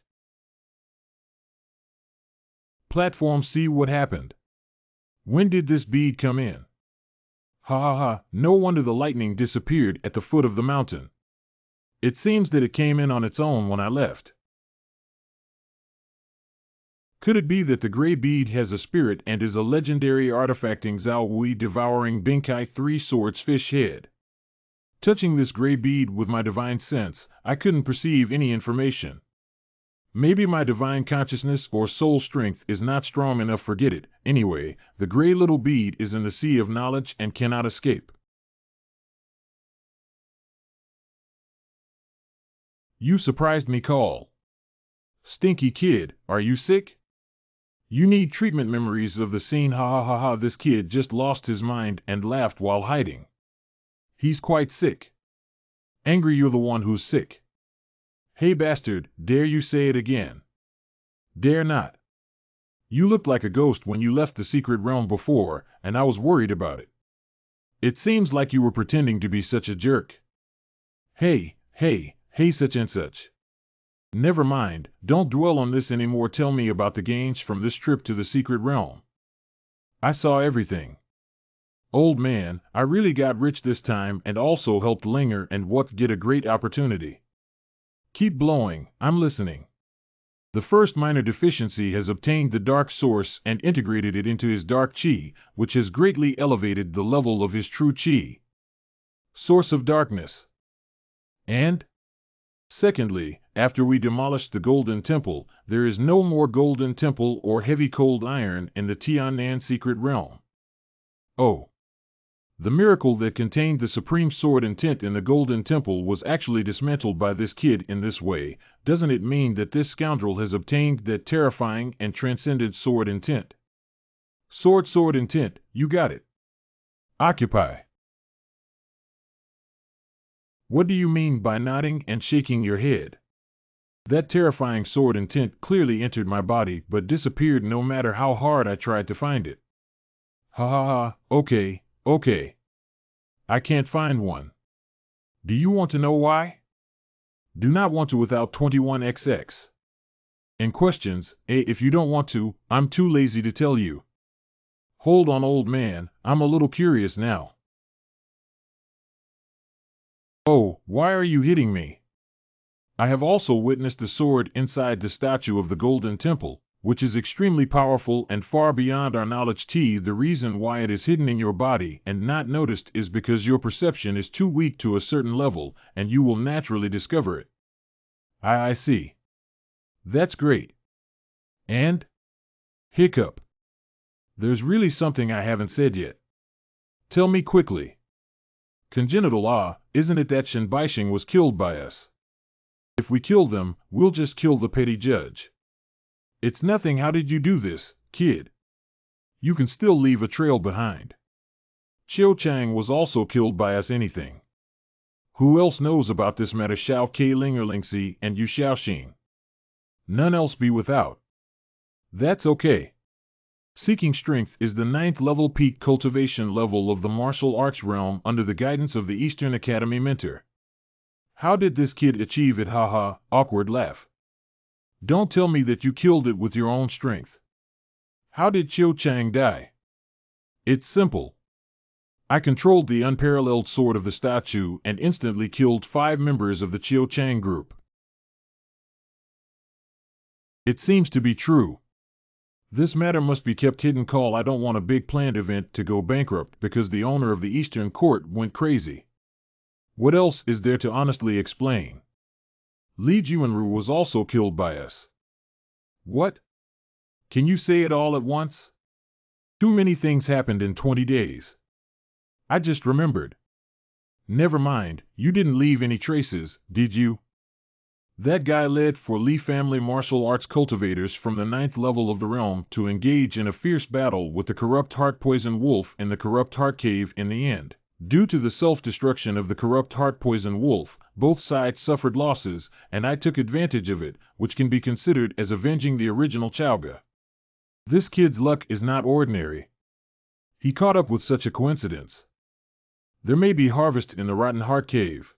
Platform C, what happened? When did this bead come in? Ha ha ha, no wonder the lightning disappeared at the foot of the mountain. It seems that it came in on its own when I left. Could it be that the gray bead has a spirit and is a legendary artifacting Zhao Wui devouring Binkai 3 swords fish head? Touching this gray bead with my divine sense, I couldn't perceive any information. Maybe my divine consciousness or soul strength is not strong enough, forget it. Anyway, the gray little bead is in the sea of knowledge and cannot escape. You surprised me, call. Stinky kid, are you sick? You need treatment. Memories of the scene, ha ha ha ha, this kid just lost his mind and laughed while hiding. He's quite sick. Angry, you're the one who's sick. Hey bastard, dare you say it again? Dare not. You looked like a ghost when you left the secret realm before, and I was worried about it. It seems like you were pretending to be such a jerk. Hey, such and such. Never mind, don't dwell on this anymore. Tell me about the gains from this trip to the secret realm. I saw everything. Old man, I really got rich this time and also helped Linger and Wuk get a great opportunity. Keep blowing, I'm listening. The first minor deficiency has obtained the dark source and integrated it into his dark chi, which has greatly elevated the level of his true chi. Source of darkness. And? Secondly, after we demolished the Golden Temple, there is no more Golden Temple or heavy cold iron in the Tan Nan secret realm. Oh. The miracle that contained the supreme sword intent in the Golden Temple was actually dismantled by this kid in this way. Doesn't it mean that this scoundrel has obtained that terrifying and transcendent sword intent? Sword intent, you got it. Occupy. What do you mean by nodding and shaking your head? That terrifying sword intent clearly entered my body but disappeared no matter how hard I tried to find it. Ha ha ha, okay. I can't find one. Do you want to know why? Do not want to without 21xx. In questions, if you don't want to, I'm too lazy to tell you. Hold on, old man, I'm a little curious now. Oh, why are you hitting me? I have also witnessed the sword inside the statue of the Golden Temple, which is extremely powerful and far beyond our knowledge. The reason why it is hidden in your body and not noticed is because your perception is too weak to a certain level, and you will naturally discover it. I see. That's great. And? Hiccup. There's really something I haven't said yet. Tell me quickly. Congenital, isn't it that Shen Baixing was killed by us? If we kill them, we'll just kill the petty judge. It's nothing. How did you do this, kid? You can still leave a trail behind. Chiu Chang was also killed by us. Anything. Who else knows about this matter? Xiao Ke Linger Lingxi and Yu Xiaoxin. None else be without. That's okay. Seeking Strength is the 9th level peak cultivation level of the martial arts realm under the guidance of the Eastern Academy mentor. How did this kid achieve it? Haha, awkward laugh. Don't tell me that you killed it with your own strength. How did Chiu Chang die? It's simple. I controlled the unparalleled sword of the statue and instantly killed 5 members of the Chiu Chang group. It seems to be true. This matter must be kept hidden. I don't want a big planned event to go bankrupt because the owner of the Eastern Court went crazy. What else is there to honestly explain? Li Juanru was also killed by us. What? Can you say it all at once? Too many things happened in 20 days. I just remembered. Never mind, you didn't leave any traces, did you? That guy led for Li family martial arts cultivators from the 9th level of the realm to engage in a fierce battle with the corrupt heart poison wolf in the corrupt heart cave. In the end, due to the self-destruction of the corrupt heart poison wolf, both sides suffered losses, and I took advantage of it, which can be considered as avenging the original Chaoga. This kid's luck is not ordinary. He caught up with such a coincidence. There may be harvest in the rotten heart cave.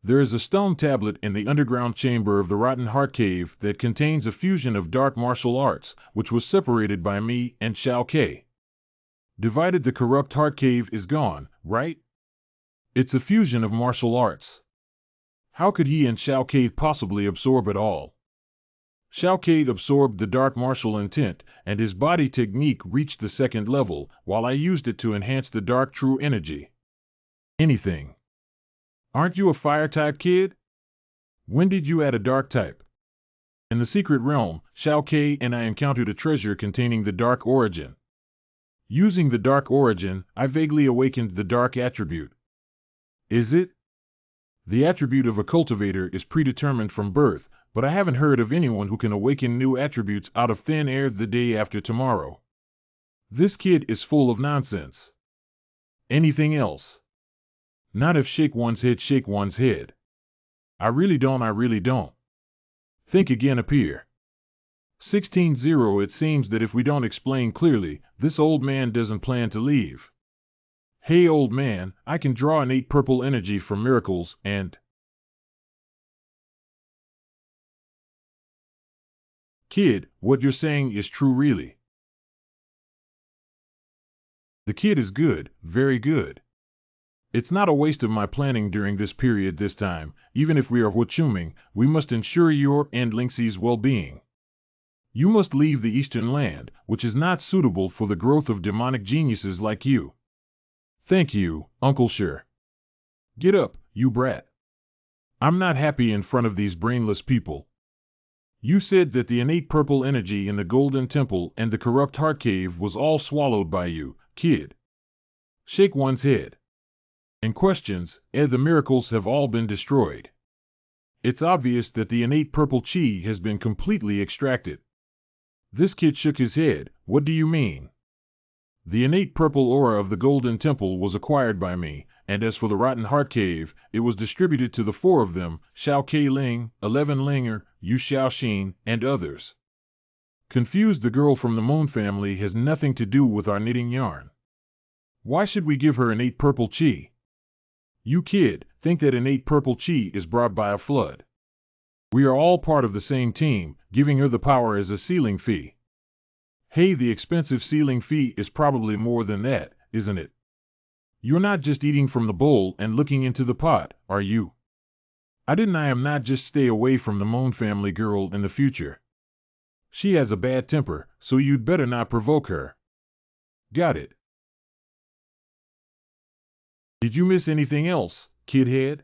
There is a stone tablet in the underground chamber of the Rotten Heart Cave that contains a fusion of dark martial arts, which was separated by me and Xiao Ke. Divided, the corrupt heart cave is gone, right? It's a fusion of martial arts. How could he and Xiao Ke possibly absorb it all? Xiao Ke absorbed the dark martial intent, and his body technique reached the 2nd level, while I used it to enhance the dark true energy. Anything. Aren't you a fire type kid? When did you add a dark type? In the secret realm, Xiao Ke and I encountered a treasure containing the dark origin. Using the dark origin, I vaguely awakened the dark attribute. Is it? The attribute of a cultivator is predetermined from birth, but I haven't heard of anyone who can awaken new attributes out of thin air the day after tomorrow. This kid is full of nonsense. Anything else? Not if shake one's head. I really don't. Think again. Appear. 16-0. It seems that if we don't explain clearly, this old man doesn't plan to leave. Hey old man, I can draw innate purple energy from miracles and... Kid, what you're saying is true really. The kid is good, very good. It's not a waste of my planning during this period this time. Even if we are Huachuming, we must ensure your and Lingxi's well-being. You must leave the Eastern land, which is not suitable for the growth of demonic geniuses like you. Thank you, Uncle Sure. Get up, you brat. I'm not happy in front of these brainless people. You said that the innate purple energy in the Golden Temple and the corrupt heart cave was all swallowed by you, kid. Shake one's head. And questions, the miracles have all been destroyed. It's obvious that the innate purple chi has been completely extracted. This kid shook his head. What do you mean? The innate purple aura of the Golden Temple was acquired by me, and as for the Rotten Heart Cave, it was distributed to the 4 of them, Xiao Ke Ling, 11 Linger, Yu Xiaoxin, and others. Confused, the girl from the Moon family has nothing to do with our knitting yarn. Why should we give her innate purple chi? You kid, think that innate purple chi is brought by a flood. We are all part of the same team, giving her the power as a sealing fee. Hey, the expensive sealing fee is probably more than that, isn't it? You're not just eating from the bowl and looking into the pot, are you? I am not just stay away from the Moon family girl in the future. She has a bad temper, so you'd better not provoke her. Got it. Did you miss anything else, kidhead?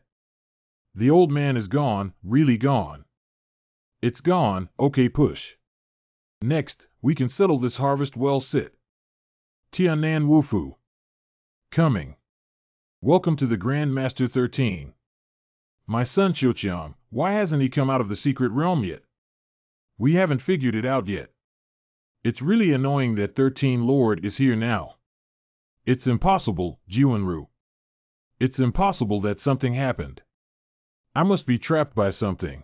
The old man is gone, really gone. It's gone, okay push. Next, we can settle this harvest well sit. Tan Nan Wufu. Coming. Welcome to the Grand Master 13. My son Qiuqiang, why hasn't he come out of the secret realm yet? We haven't figured it out yet. It's really annoying that 13 Lord is here now. It's impossible, Jiwenru. It's impossible that something happened. I must be trapped by something.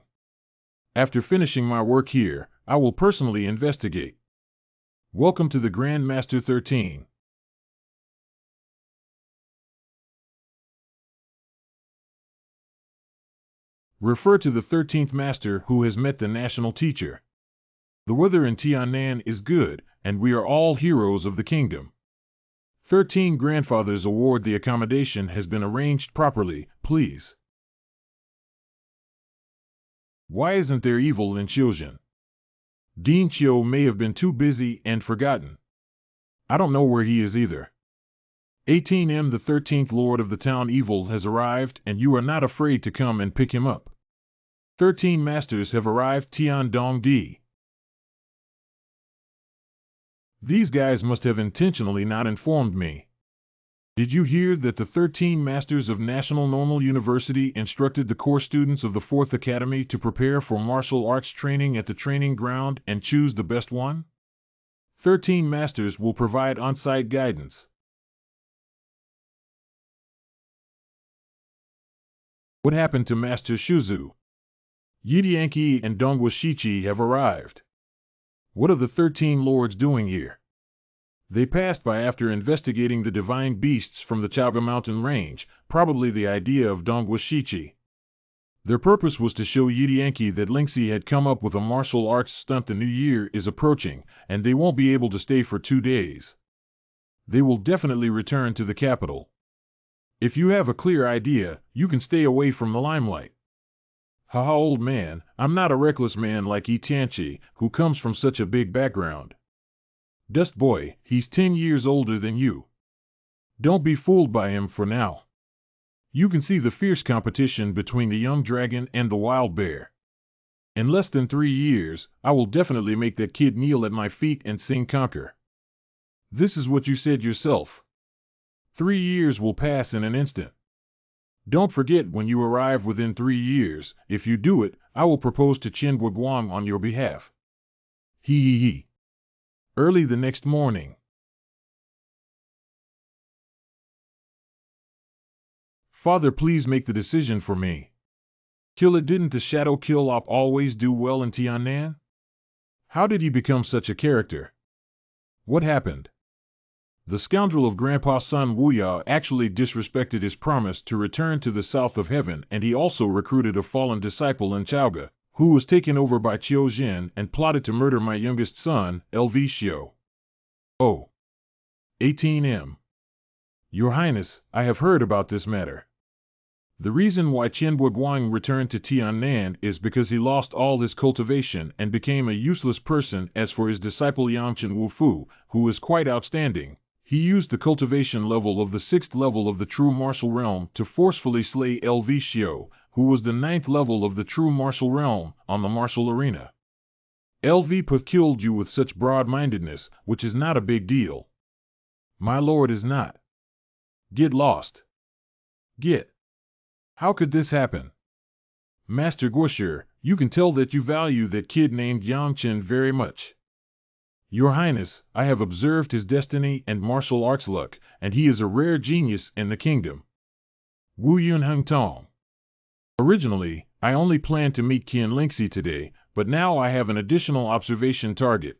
After finishing my work here, I will personally investigate. Welcome to the Grand Master 13. Refer to the 13th Master who has met the national teacher. The weather in Tiannan is good, and we are all heroes of the kingdom. 13 Grandfathers Award. The accommodation has been arranged properly, please. Why isn't there evil in Qiuzhen? Dean Qiu may have been too busy and forgotten. I don't know where he is either. 18M. The 13th Lord of the Town Evil has arrived, and you are not afraid to come and pick him up. 13 Masters have arrived. Tian Dong Di. These guys must have intentionally not informed me. Did you hear that the 13 Masters of National Normal University instructed the core students of the 4th Academy to prepare for martial arts training at the training ground and choose the best one? 13 Masters will provide on-site guidance. What happened to Master Shuzu? Yidianqi and Donghua Shichi have arrived. What are the 13 lords doing here? They passed by after investigating the divine beasts from the Chaoga mountain range, probably the idea of Donghua Shichi. Their purpose was to show Yidianqi that Lingxi had come up with a martial arts stunt. The new year is approaching, and they won't be able to stay for 2 days. They will definitely return to the capital. If you have a clear idea, you can stay away from the limelight. Haha, old man, I'm not a reckless man like Yi Tianqi, who comes from such a big background. Dust boy, he's 10 years older than you. Don't be fooled by him for now. You can see the fierce competition between the young dragon and the wild bear. In less than 3 years, I will definitely make that kid kneel at my feet and sing conquer. This is what you said yourself. 3 years will pass in an instant. Don't forget when you arrive within 3 years. If you do it, I will propose to Qin Guang on your behalf. Hee hee hee. Early the next morning. Father, please make the decision for me. Kill it. Didn't the Shadow Kill Op always do well in Tiannan? How did he become such a character? What happened? The scoundrel of Grandpa's son Wuya actually disrespected his promise to return to the south of heaven, and he also recruited a fallen disciple in Chaoga, who was taken over by Qiu Jin and plotted to murder my youngest son, LV Xiu. Oh. 18M. Your Highness, I have heard about this matter. The reason why Qin Guang returned to Tiannan is because he lost all his cultivation and became a useless person. As for his disciple Yangchen Wufu, who is quite outstanding, he used the cultivation level of the 6th level of the true martial realm to forcefully slay LV Xiu, who was the 9th level of the true martial realm, on the martial arena. LV Puth killed you with such broad-mindedness, which is not a big deal. My lord is not. Get lost. Get. How could this happen? Master Guosher, you can tell that you value that kid named Yangchen very much. Your Highness, I have observed his destiny and martial arts luck, and he is a rare genius in the kingdom. Wu Yun Hung Tong. Originally, I only planned to meet Qian Lingxi today, but now I have an additional observation target.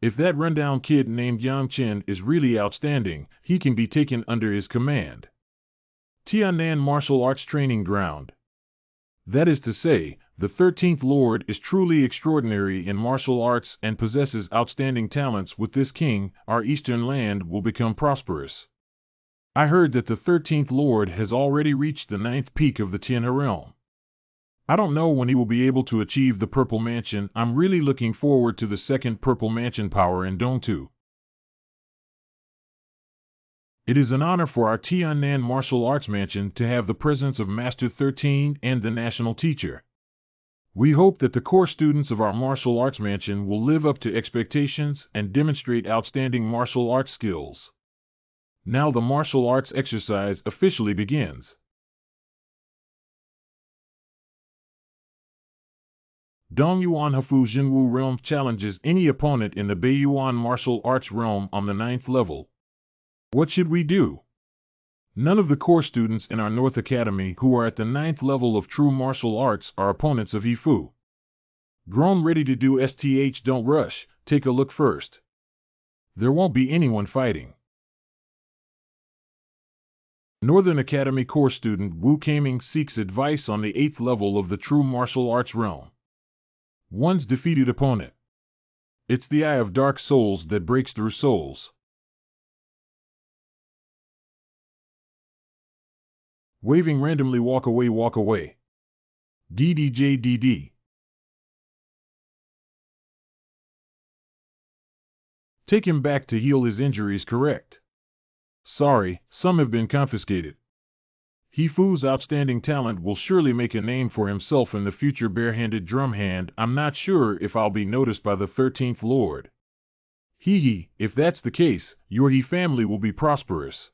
If that rundown kid named Yangchen is really outstanding, he can be taken under his command. Tiannan Martial Arts Training Ground. That is to say, the 13th Lord is truly extraordinary in martial arts and possesses outstanding talents. With this king, our eastern land will become prosperous. I heard that the 13th Lord has already reached the 9th peak of the Tianhe realm. I don't know when he will be able to achieve the Purple Mansion. I'm really looking forward to the second Purple Mansion power in Dong 2. It is an honor for our Tan Nan Martial Arts Mansion to have the presence of Master 13 and the National Teacher. We hope that the core students of our martial arts mansion will live up to expectations and demonstrate outstanding martial arts skills. Now the martial arts exercise officially begins. Dong Yuan Hafu Jinwu Realm challenges any opponent in the Beiyuan martial arts realm on the 9th level. What should we do? None of the core students in our North Academy who are at the 9th level of true martial arts are opponents of Yifu. Grown ready to do STH, don't rush, take a look first. There won't be anyone fighting. Northern Academy core student Wu Kaming seeks advice on the 8th level of the true martial arts realm. One's defeated opponent. It's the Eye of Dark Souls that breaks through souls. Waving randomly, walk away, walk away. DDJDD. Take him back to heal his injuries, correct. Sorry, some have been confiscated. Hifu's outstanding talent will surely make a name for himself in the future. Barehanded drum hand, I'm not sure if I'll be noticed by the 13th Lord. Hee, if that's the case, your He family will be prosperous.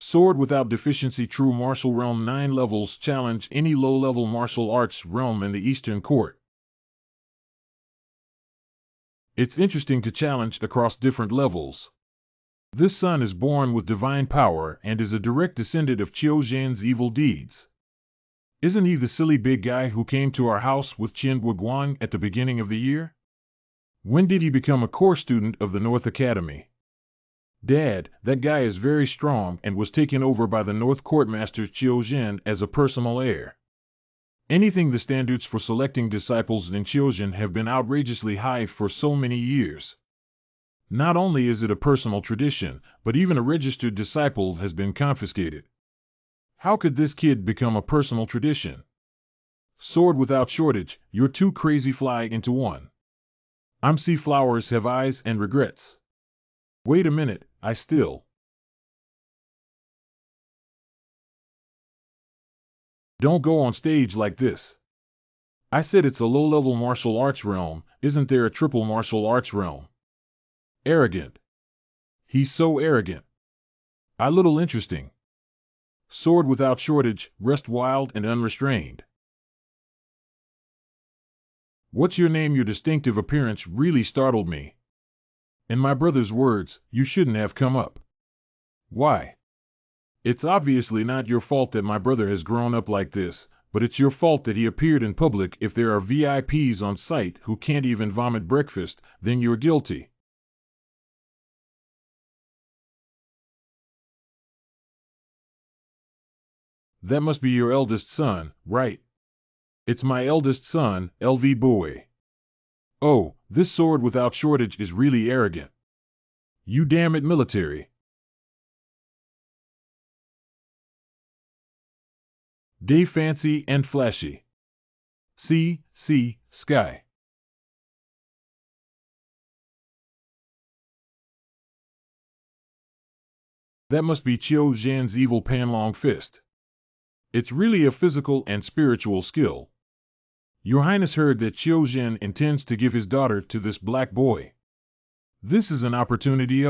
Sword without deficiency, true martial realm 9 levels, challenge any low-level martial arts realm in the Eastern Court. It's interesting to challenge across different levels. This son is born with divine power and is a direct descendant of Qiu Zhan's evil deeds. Isn't he the silly big guy who came to our house with Qianhua Guang at the beginning of the year? When did he become a core student of the North Academy? Dad, that guy is very strong and was taken over by the North Court Master Qiu Zhan as a personal heir. Anything the standards for selecting disciples in Qiu Zhan have been outrageously high for so many years. Not only is it a personal tradition, but even a registered disciple has been confiscated. How could this kid become a personal tradition? Sword without shortage, you're too crazy, fly into one. I'm see flowers have eyes and regrets. Wait a minute, I still. Don't go on stage like this. I said it's a low-level martial arts realm, isn't there a triple martial arts realm? Arrogant. He's so arrogant. A little interesting. Sword without shortage, rest wild and unrestrained. What's your name? Your distinctive appearance really startled me. In my brother's words, you shouldn't have come up. Why? It's obviously not your fault that my brother has grown up like this, but it's your fault that he appeared in public. If there are VIPs on site who can't even vomit breakfast, then you're guilty. That must be your eldest son, right? It's my eldest son, LV Boy. Oh, this sword without shortage is really arrogant. You damn it, military. Day fancy and flashy. Sea, sky. That must be Qiu Zhan's evil Panlong fist. It's really a physical and spiritual skill. Your Highness heard that Qiu Zhan intends to give his daughter to this black boy. This is an opportunity.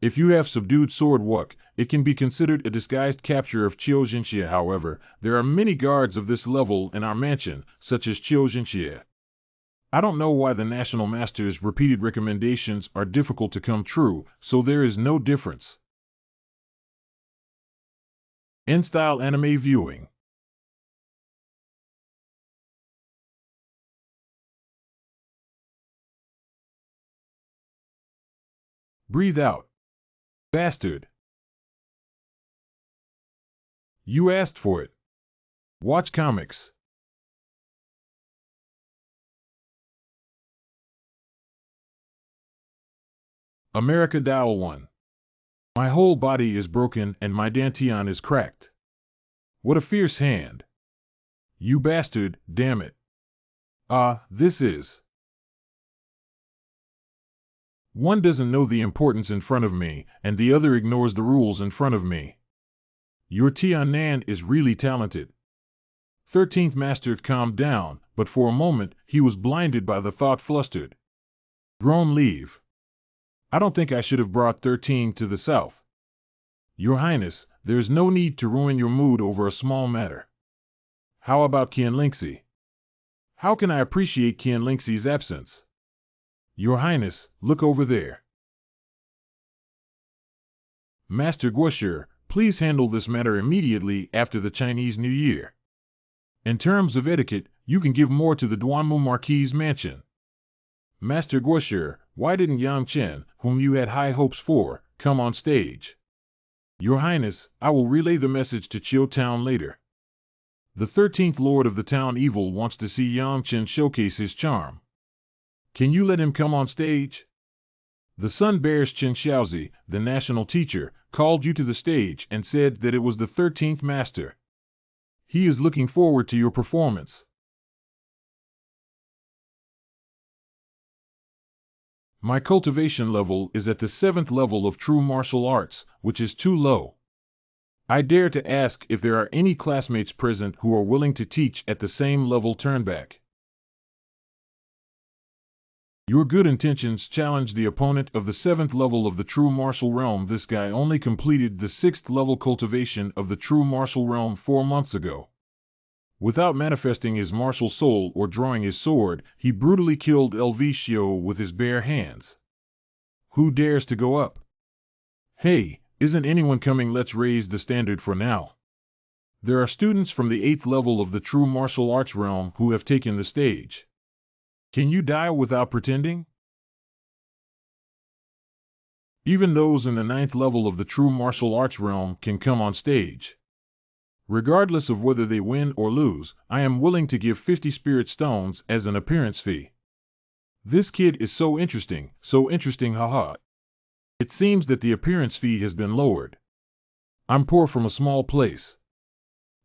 If you have subdued sword walk, it can be considered a disguised capture of Qiu Zhanxie. However, there are many guards of this level in our mansion, such as Qiu Zhanxie. I don't know why the National Master's repeated recommendations are difficult to come true, so there is no difference. N-style anime viewing. Breathe out. Bastard. You asked for it. Watch comics. America Dial 1. My whole body is broken and my dantian is cracked. What a fierce hand. You bastard, damn it. This is. One doesn't know the importance in front of me, and the other ignores the rules in front of me. Your Tan Nan is really talented. 13th Master calmed down, but for a moment he was blinded by the thought flustered. Grown leave. I don't think I should have brought 13 to the south. Your Highness, there is no need to ruin your mood over a small matter. How about Qianlingxi? How can I appreciate Qianlingxi's absence? Your Highness, look over there. Master Guo, please handle this matter immediately after the Chinese New Year. In terms of etiquette, you can give more to the Duanmu Marquis's mansion. Master Guo, why didn't Yang Chen, whom you had high hopes for, come on stage? Your Highness, I will relay the message to Chiu Town later. The 13th Lord of the Town Evil wants to see Yang Chen showcase his charm. Can you let him come on stage? The Sun Bear's Chen Xiaozi, the national teacher, called you to the stage and said that it was the 13th Master. He is looking forward to your performance. My cultivation level is at the 7th level of true martial arts, which is too low. I dare to ask if there are any classmates present who are willing to teach at the same level turnback. Your good intentions challenge the opponent of the 7th level of the true martial realm. This guy only completed the 6th level cultivation of the true martial realm 4 months ago. Without manifesting his martial soul or drawing his sword, he brutally killed Xiu with his bare hands. Who dares to go up? Hey, isn't anyone coming? Let's raise the standard for now. There are students from the 8th level of the true martial arts realm who have taken the stage. Can you die without pretending? Even those in the 9th level of the true martial arts realm can come on stage. Regardless of whether they win or lose, I am willing to give 50 spirit stones as an appearance fee. This kid is so interesting, haha. It seems that the appearance fee has been lowered. I'm poor from a small place.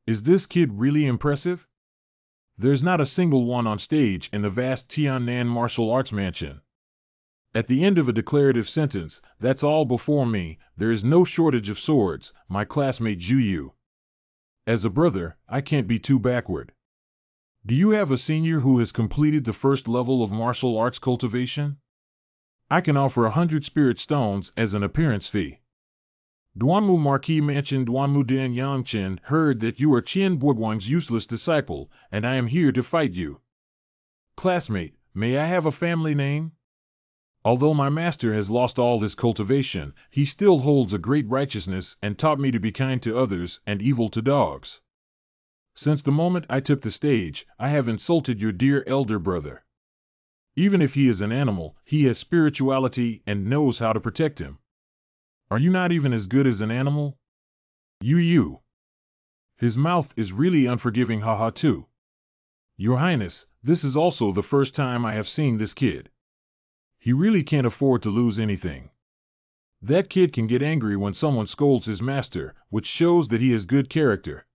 Is this kid really impressive? There's not a single one on stage in the vast Tan Nan martial arts mansion. At the end of a declarative sentence, that's all before me, there is no shortage of swords, my classmate Zhu Yu. As a brother, I can't be too backward. Do you have a senior who has completed the 1st level of martial arts cultivation? I can offer 100 spirit stones as an appearance fee. Duanmu Marquis Mansion Duanmu Dan Yangchen heard that you are Qian Boguang's useless disciple, and I am here to fight you. Classmate, may I have a family name? Although my master has lost all his cultivation, he still holds a great righteousness and taught me to be kind to others and evil to dogs. Since the moment I took the stage, I have insulted your dear elder brother. Even if he is an animal, he has spirituality and knows how to protect him. Are you not even as good as an animal? You. His mouth is really unforgiving, haha too. Your Highness, this is also the first time I have seen this kid. He really can't afford to lose anything. That kid can get angry when someone scolds his master, which shows that he has good character.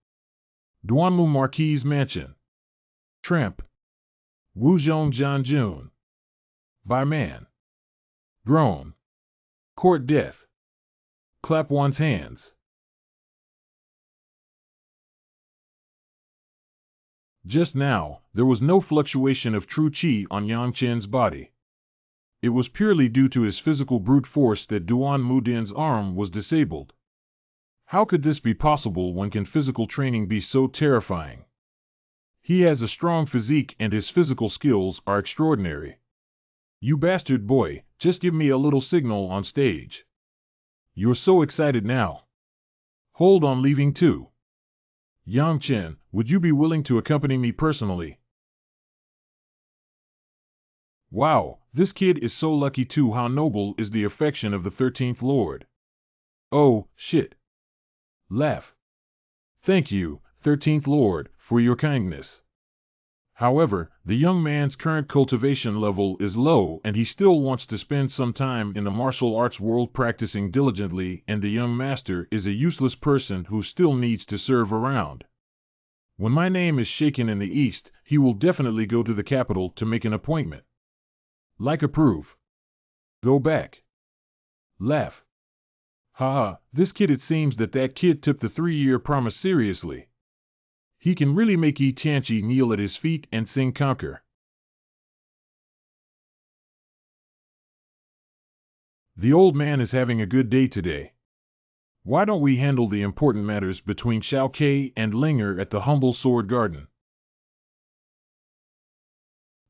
Duanmu Marquis's Mansion. Tramp. Wuzhong Jianjun. By man. Groan. Court death. Clap one's hands. Just now, there was no fluctuation of true qi on Yang Chen's body. It was purely due to his physical brute force that Duan Mudin's arm was disabled. How could this be possible? When can physical training be so terrifying? He has a strong physique and his physical skills are extraordinary. You bastard boy, just give me a little signal on stage. You're so excited now. Hold on, leaving too. Yang Chen, would you be willing to accompany me personally? Wow, this kid is so lucky too. How noble is the affection of the 13th Lord. Oh, shit. Laugh. Thank you, 13th Lord, for your kindness. However, the young man's current cultivation level is low and he still wants to spend some time in the martial arts world practicing diligently, and the young master is a useless person who still needs to serve around. When my name is shaken in the East, he will definitely go to the capital to make an appointment. Like approve. Go back. Laugh. Haha, this kid, it seems that kid took the 3-year promise seriously. He can really make Yi Tianqi kneel at his feet and sing conquer. The old man is having a good day today. Why don't we handle the important matters between Xiao Ke and Linger at the humble sword garden?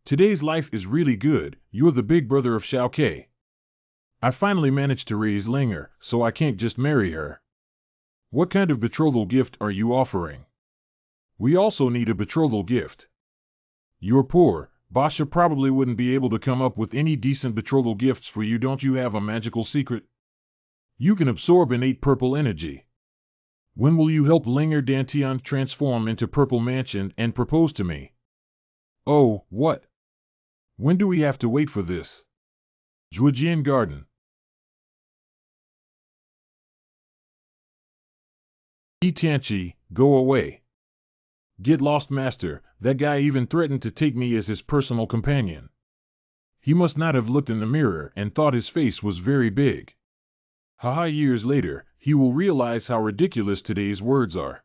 Today's life is really good. You're the big brother of Xiao Ke. I finally managed to raise Linger, so I can't just marry her. What kind of betrothal gift are you offering? We also need a betrothal gift. You're poor. Basha probably wouldn't be able to come up with any decent betrothal gifts for you. Don't you have a magical secret? You can absorb innate purple energy. When will you help Linger Dantian transform into Purple Mansion and propose to me? Oh, what? When do we have to wait for this? Zhujian Garden. Yi Tianqi, go away. Get lost, master. That guy even threatened to take me as his personal companion. He must not have looked in the mirror and thought his face was very big. Haha, years later, he will realize how ridiculous today's words are.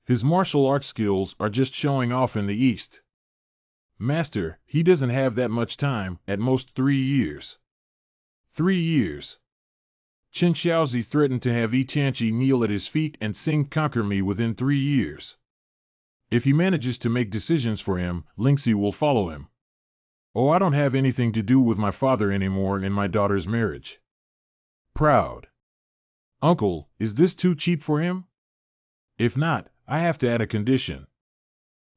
His martial arts skills are just showing off in the East. Master, he doesn't have that much time, at most 3 years. 3 years. Chen Xiaozi threatened to have Yi Tianqi kneel at his feet and sing conquer me within 3 years. If he manages to make decisions for him, Lingxi will follow him. Oh, I don't have anything to do with my father anymore in my daughter's marriage. Proud. Uncle, is this too cheap for him? If not, I have to add a condition.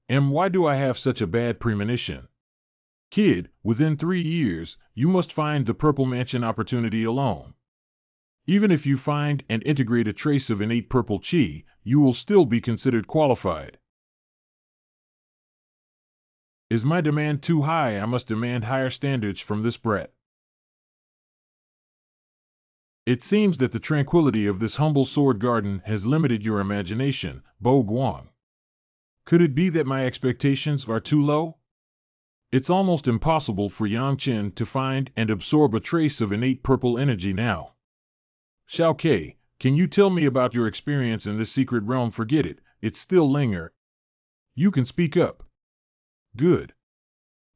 Why do I have such a bad premonition? Kid, within 3 years, you must find the Purple Mansion opportunity alone. Even if you find and integrate a trace of innate purple chi, you will still be considered qualified. Is my demand too high? I must demand higher standards from this brat. It seems that the tranquility of this humble sword garden has limited your imagination, Bo Guang. Could it be that my expectations are too low? It's almost impossible for Yang Chen to find and absorb a trace of innate purple energy now. Xiao Ke, can you tell me about your experience in this secret realm? Forget it, it's still Linger. You can speak up. Good.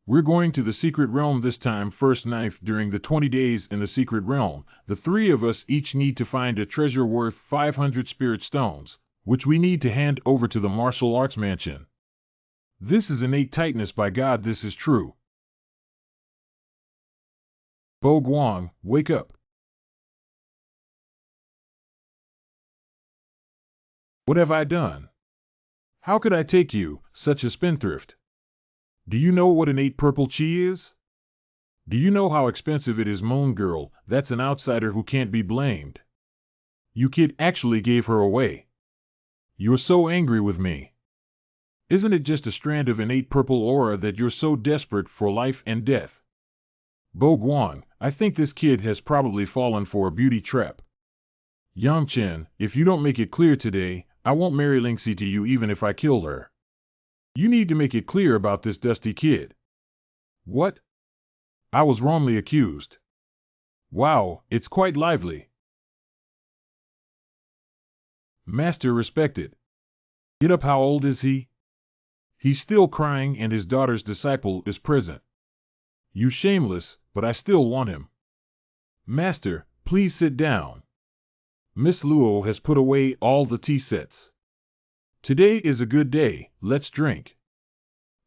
We're going to the secret realm this time. First knife. During the 20 days in the secret realm, the 3 of us each need to find a treasure worth 500 spirit stones, which we need to hand over to the martial arts mansion. This is innate tightness, by God, this is true. Bo Guang, wake up. What have I done? How could I take you, such a spendthrift? Do you know what innate purple chi is? Do you know how expensive it is? Moon girl, that's an outsider who can't be blamed. You kid actually gave her away. You're so angry with me. Isn't it just a strand of innate purple aura that you're so desperate for life and death? Bo Guang, I think this kid has probably fallen for a beauty trap. Yang Chen, if you don't make it clear today, I won't marry Lingxi to you even if I kill her. You need to make it clear about this dusty kid. What? I was wrongly accused. Wow, it's quite lively. Master respected. Get up, how old is he? He's still crying and his daughter's disciple is present. You shameless, but I still want him. Master, please sit down. Miss Luo has put away all the tea sets. Today is a good day, let's drink.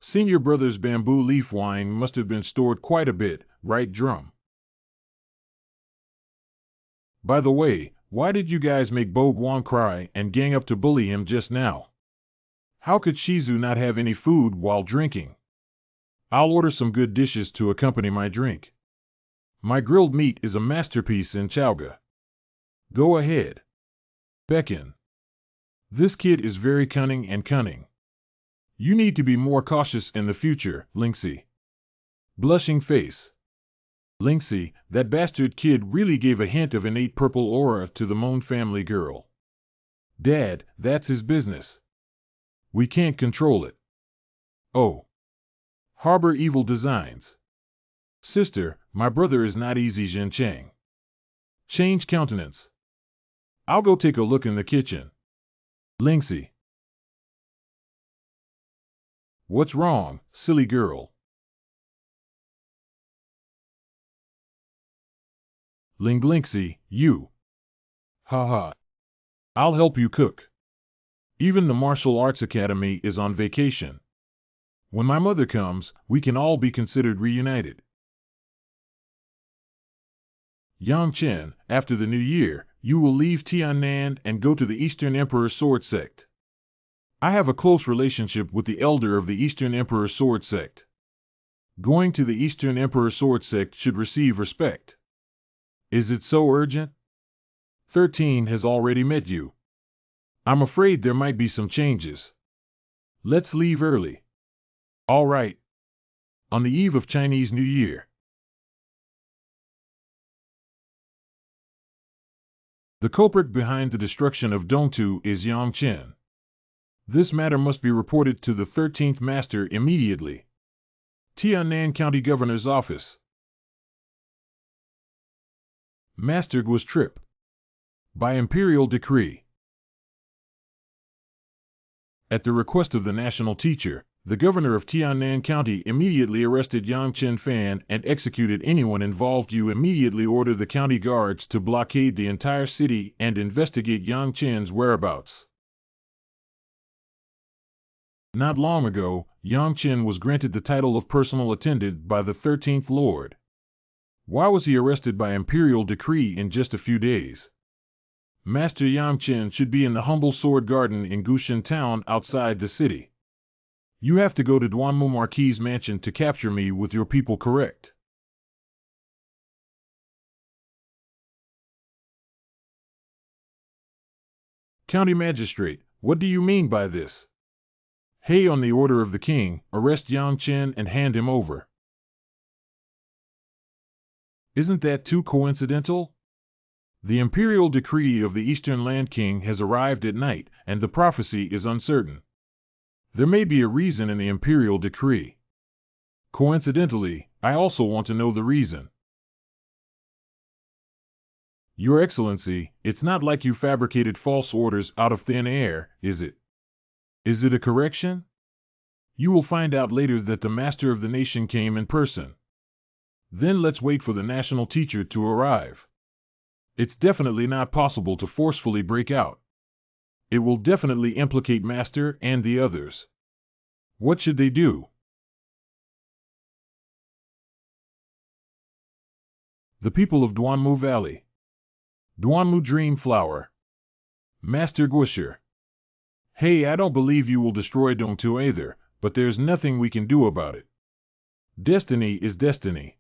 Senior brother's bamboo leaf wine must have been stored quite a bit, right, Drum? By the way, why did you guys make Bo Guang cry and gang up to bully him just now? How could Shizu not have any food while drinking? I'll order some good dishes to accompany my drink. My grilled meat is a masterpiece in Chaoga. Go ahead. Beckon. This kid is very cunning and cunning. You need to be more cautious in the future, Lingxi. Blushing face. Lingxi, that bastard kid really gave a hint of innate purple aura to the Moon family girl. Dad, that's his business. We can't control it. Oh. Harbor evil designs. Sister, my brother is not easy. Zhen Chang. Change countenance. I'll go take a look in the kitchen. Lingxi. What's wrong, silly girl? Lingxi, you. Ha ha. I'll help you cook. Even the martial arts academy is on vacation. When my mother comes, we can all be considered reunited. Yang Chen, after the new year, you will leave Tan Nan and go to the Eastern Emperor Sword Sect. I have a close relationship with the elder of the Eastern Emperor Sword Sect. Going to the Eastern Emperor Sword Sect should receive respect. Is it so urgent? 13 has already met you. I'm afraid there might be some changes. Let's leave early. All right. On the eve of Chinese New Year. The culprit behind the destruction of Dongtu is Yang Chen. This matter must be reported to the 13th Master immediately. Tiannan County Governor's Office. Master Guo's trip. By imperial decree. At the request of the national teacher, the governor of Tiannan County immediately arrested Yang Chen Fan and executed anyone involved. You immediately order the county guards to blockade the entire city and investigate Yang Chen's whereabouts. Not long ago, Yang Chen was granted the title of personal attendant by the 13th Lord. Why was he arrested by imperial decree in just a few days? Master Yang Chen should be in the humble sword garden in Gushan Town outside the city. You have to go to Duanmu Marquis' mansion to capture me with your people, correct? County Magistrate, what do you mean by this? Hey, on the order of the king, arrest Yang Chen and hand him over. Isn't that too coincidental? The imperial decree of the Eastern Land King has arrived at night, and the prophecy is uncertain. There may be a reason in the imperial decree. Coincidentally, I also want to know the reason. Your Excellency, it's not like you fabricated false orders out of thin air, is it? Is it a correction? You will find out later that the master of the nation came in person. Then let's wait for the national teacher to arrive. It's definitely not possible to forcefully break out. It will definitely implicate Master and the others. What should they do? The people of Duanmu Valley. Duanmu Dream Flower. Master Guosher. Hey, I don't believe you will destroy Dongtu either, but there's nothing we can do about it. Destiny is destiny.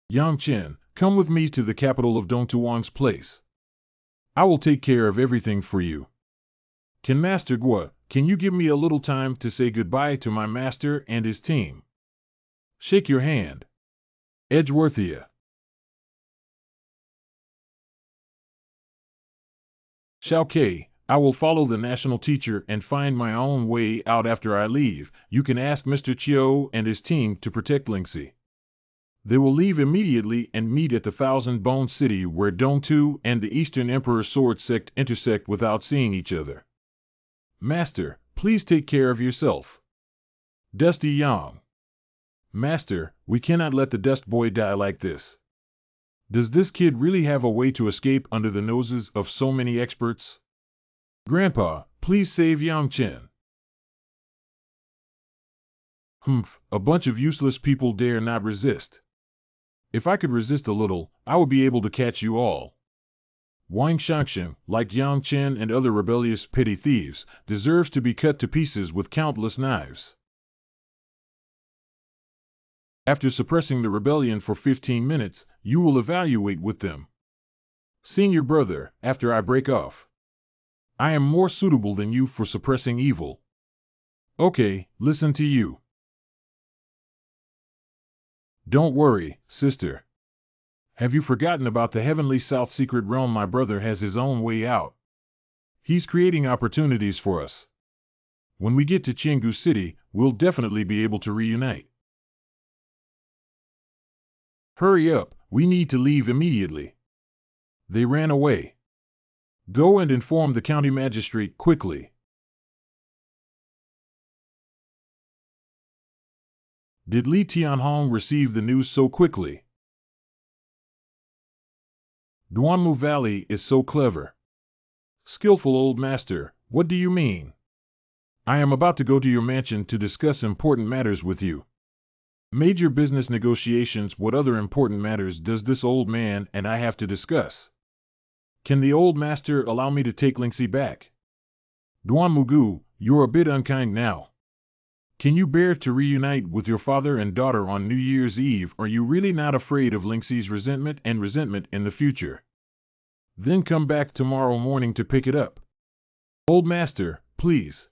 Yang Chen, come with me to the capital of Dongtuang's place. I will take care of everything for you. Can Master Guo, can you give me a little time to say goodbye to my master and his team? Shake your hand. Edgeworthia. Xiao Kei, I will follow the national teacher and find my own way out after I leave. You can ask Mr. Chiu and his team to protect Lingxi. They will leave immediately and meet at the Thousand Bone City where Dongtu and the Eastern Emperor Sword Sect intersect without seeing each other. Master, please take care of yourself. Dusty Yang. Master, we cannot let the Dust Boy die like this. Does this kid really have a way to escape under the noses of so many experts? Grandpa, please save Yang Chen. Humph, a bunch of useless people dare not resist. If I could resist a little, I would be able to catch you all. Wang Shangsheng, like Yang Chen and other rebellious petty thieves, deserves to be cut to pieces with countless knives. After suppressing the rebellion for 15 minutes, you will evaluate with them. Senior brother, after I break off. I am more suitable than you for suppressing evil. Okay, listen to you. Don't worry, sister. Have you forgotten about the heavenly South secret realm? My brother has his own way out. He's creating opportunities for us. When we get to Chingu City, we'll definitely be able to reunite. Hurry up, we need to leave immediately. They ran away. Go and inform the county magistrate quickly. Did Li Tianhong receive the news so quickly? Duanmu Valley is so clever. Skillful old master, what do you mean? I am about to go to your mansion to discuss important matters with you. Major business negotiations. What other important matters does this old man and I have to discuss? Can the old master allow me to take Lingxi back? Duanmu, you're a bit unkind now. Can you bear to reunite with your father and daughter on New Year's Eve? Are you really not afraid of Lingxi's resentment in the future? Then come back tomorrow morning to pick it up. Old master, please.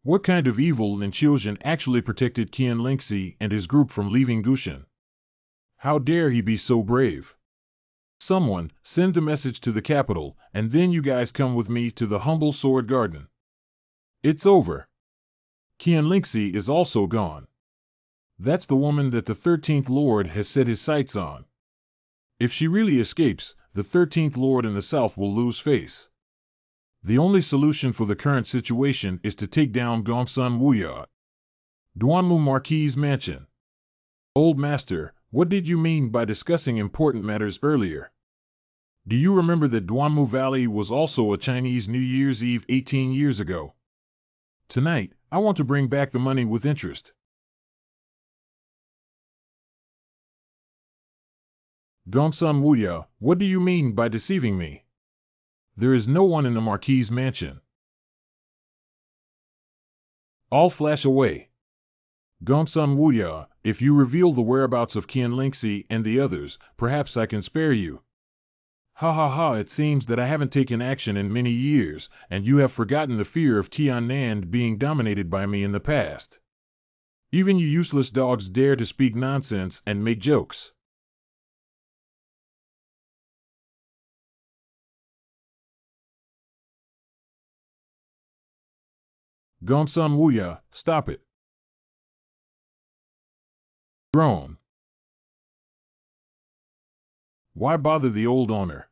What kind of evil Lin Qiujian actually protected Qian Lingxi and his group from leaving Gushan? How dare he be so brave? Someone, send the message to the capital, and then you guys come with me to the humble sword garden. It's over. Qian Lingxi is also gone. That's the woman that the 13th Lord has set his sights on. If she really escapes, the 13th Lord in the south will lose face. The only solution for the current situation is to take down Gongsun Wuya. Duanmu Marquis' mansion. Old master, what did you mean by discussing important matters earlier? Do you remember that Duanmu Valley was also a Chinese New Year's Eve 18 years ago? Tonight, I want to bring back the money with interest. Gongsun Wuya, what do you mean by deceiving me? There is no one in the Marquis' mansion. All flash away. Gongsun Wuya, if you reveal the whereabouts of Qian Lingxi and the others, perhaps I can spare you. Ha ha ha, it seems that I haven't taken action in many years, and you have forgotten the fear of Tan Nan being dominated by me in the past. Even you useless dogs dare to speak nonsense and make jokes. Gongsun Wuya, stop it. Groan. Why bother the old owner?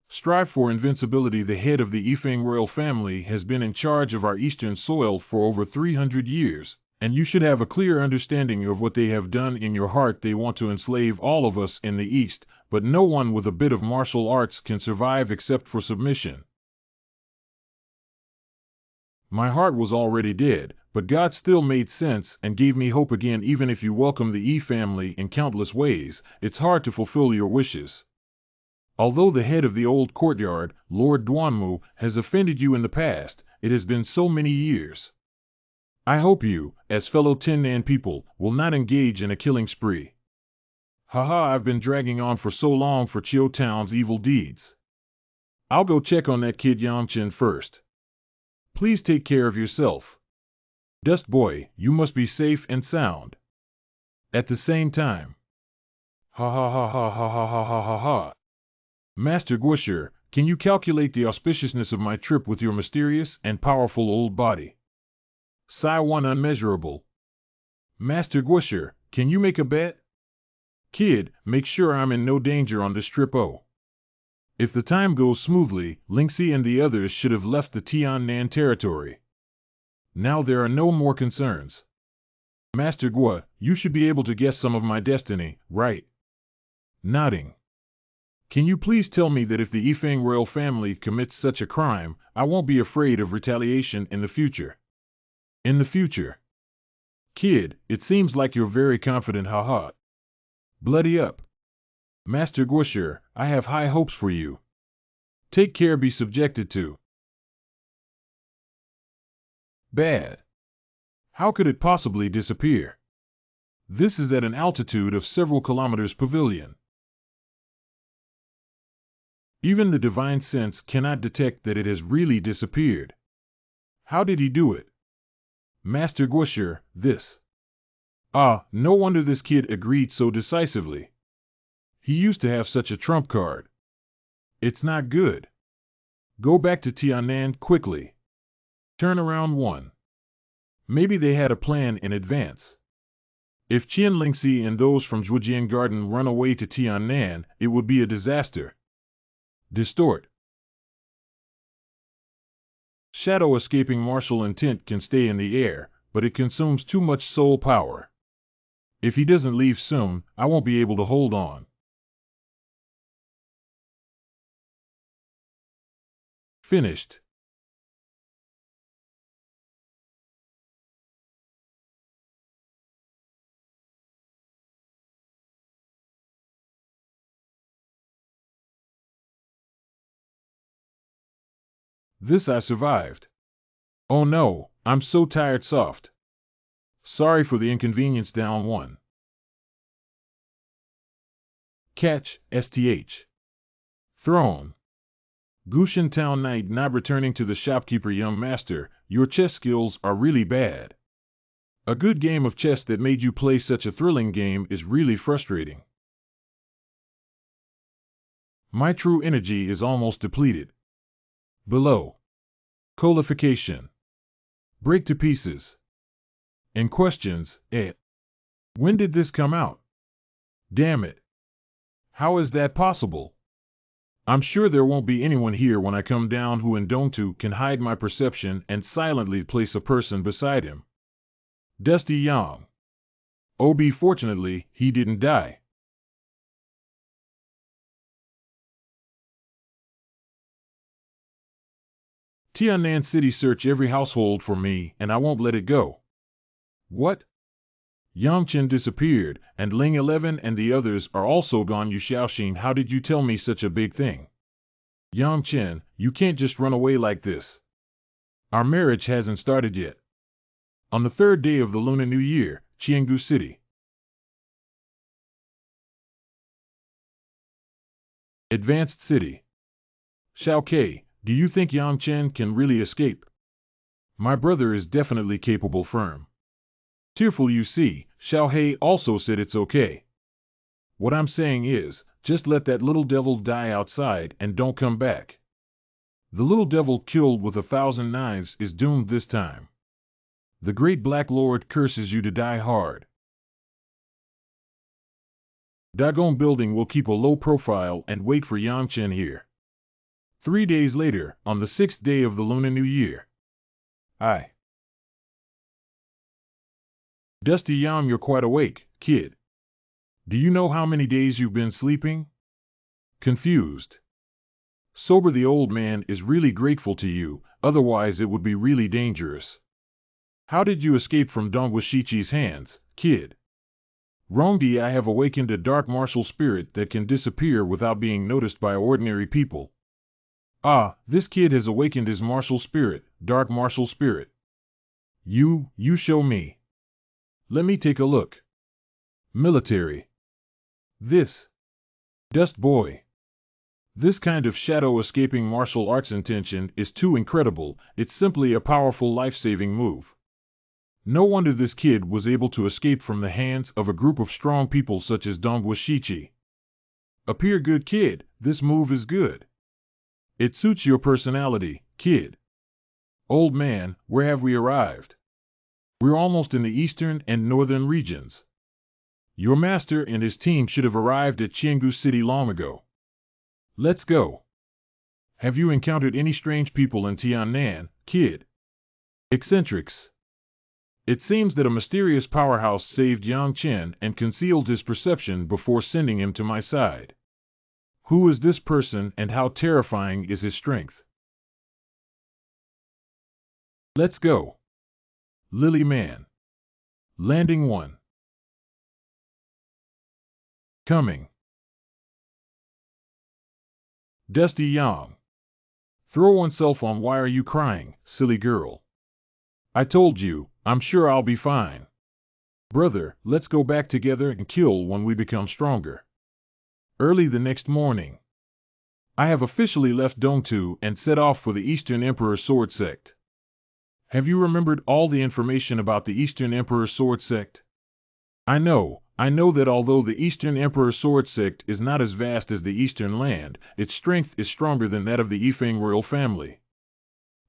Strive for invincibility. The head of the Yifeng royal family has been in charge of our eastern soil for over 300 years, and you should have a clear understanding of what they have done. In your heart they want to enslave all of us in the east, but no one with a bit of martial arts can survive except for submission. My heart was already dead, but God still made sense and gave me hope again. Even if you welcome the Yi family in countless ways, it's hard to fulfill your wishes. Although the head of the old courtyard, Lord Duanmu, has offended you in the past, it has been so many years. I hope you, as fellow Tan Nan people, will not engage in a killing spree. Haha, I've been dragging on for so long for Chiu Town's evil deeds. I'll go check on that kid Yangchen first. Please take care of yourself. Dust Boy, you must be safe and sound. At the same time. Ha ha ha ha ha ha ha ha ha ha. Master Guosher, can you calculate the auspiciousness of my trip with your mysterious and powerful old body? Psi 1 unmeasurable. Master Guosher, can you make a bet? Kid, make sure I'm in no danger on this trip. Oh. If the time goes smoothly, Lingxi and the others should have left the Tan Nan territory. Now there are no more concerns. Master Guo, you should be able to guess some of my destiny, right? Nodding. Can you please tell me that if the Yifeng royal family commits such a crime, I won't be afraid of retaliation in the future? In the future. Kid, it seems like you're very confident. Haha. Bloody up. Master Guosher, I have high hopes for you. Take care. Be subjected to. Bad. How could it possibly disappear? This is at an altitude of several kilometers pavilion. Even the divine sense cannot detect that it has really disappeared. How did he do it? Master Guosher, this. Ah, no wonder this kid agreed so decisively. He used to have such a trump card. It's not good. Go back to Tan Nan quickly. Turn around 1. Maybe they had a plan in advance. If Qian Lingxi and those from Zhujian Garden run away to Tan Nan, it would be a disaster. Distort. Shadow escaping martial intent can stay in the air, but it consumes too much soul power. If he doesn't leave soon, I won't be able to hold on. Finished. This I survived. Oh no, I'm so tired soft. Sorry for the inconvenience down 1. Catch, STH. Thrown. Gushan Town Knight not returning to the shopkeeper. Young master, your chess skills are really bad. A good game of chess that made you play such a thrilling game is really frustrating. My true energy is almost depleted. Below. Cultivation. Break to pieces. And questions, when did this come out? Damn it. How is that possible? I'm sure there won't be anyone here when I come down who in Dongtu can hide my perception and silently place a person beside him. Dusty Yang. OB fortunately, he didn't die. Tan Nan City search every household for me, and I won't let it go. What? Yang Chen disappeared, and Ling 11 and the others are also gone. Yu Xiaoxin, how did you tell me such a big thing? Yang Chen, you can't just run away like this. Our marriage hasn't started yet. On the 3rd day of the Lunar New Year, Qiangu City. Advanced City. Xiao Ke, do you think Yang Chen can really escape? My brother is definitely capable. Firm. Tearful, you see, Xiao He also said it's okay. What I'm saying is, just let that little devil die outside and don't come back. The little devil killed with 1,000 knives is doomed this time. The great Black Lord curses you to die hard. Dagon Building will keep a low profile and wait for Yang Chen here. 3 days later, on the 6th day of the Lunar New Year. Dusty Yam, you're quite awake, kid. Do you know how many days you've been sleeping? Confused. Sober, the old man is really grateful to you, otherwise it would be really dangerous. How did you escape from Dongwu Shichi's hands, kid? Rongdi, I have awakened a dark martial spirit that can disappear without being noticed by ordinary people. Ah, this kid has awakened his martial spirit, dark martial spirit. You show me. Let me take a look. Military. This. Dust boy. This kind of shadow escaping martial arts intention is too incredible. It's simply a powerful life-saving move. No wonder this kid was able to escape from the hands of a group of strong people such as Dongwu Shichi. Appear good, kid. This move is good. It suits your personality, kid. Old man, where have we arrived? We're almost in the eastern and northern regions. Your master and his team should have arrived at Qiangu City long ago. Let's go. Have you encountered any strange people in Tan Nan, kid? Eccentrics. It seems that a mysterious powerhouse saved Yang Chen and concealed his perception before sending him to my side. Who is this person and how terrifying is his strength? Let's go. Lily Man. Landing 1. Coming. Dusty Yang. Throw oneself on. Why are you crying, silly girl? I told you, I'm sure I'll be fine. Brother, let's go back together and kill when we become stronger. Early the next morning. I have officially left Dongtu and set off for the Eastern Emperor Sword Sect. Have you remembered all the information about the Eastern Emperor Sword Sect? I know, I know that although the Eastern Emperor Sword Sect is not as vast as the Eastern Land, its strength is stronger than that of the Yifeng royal family.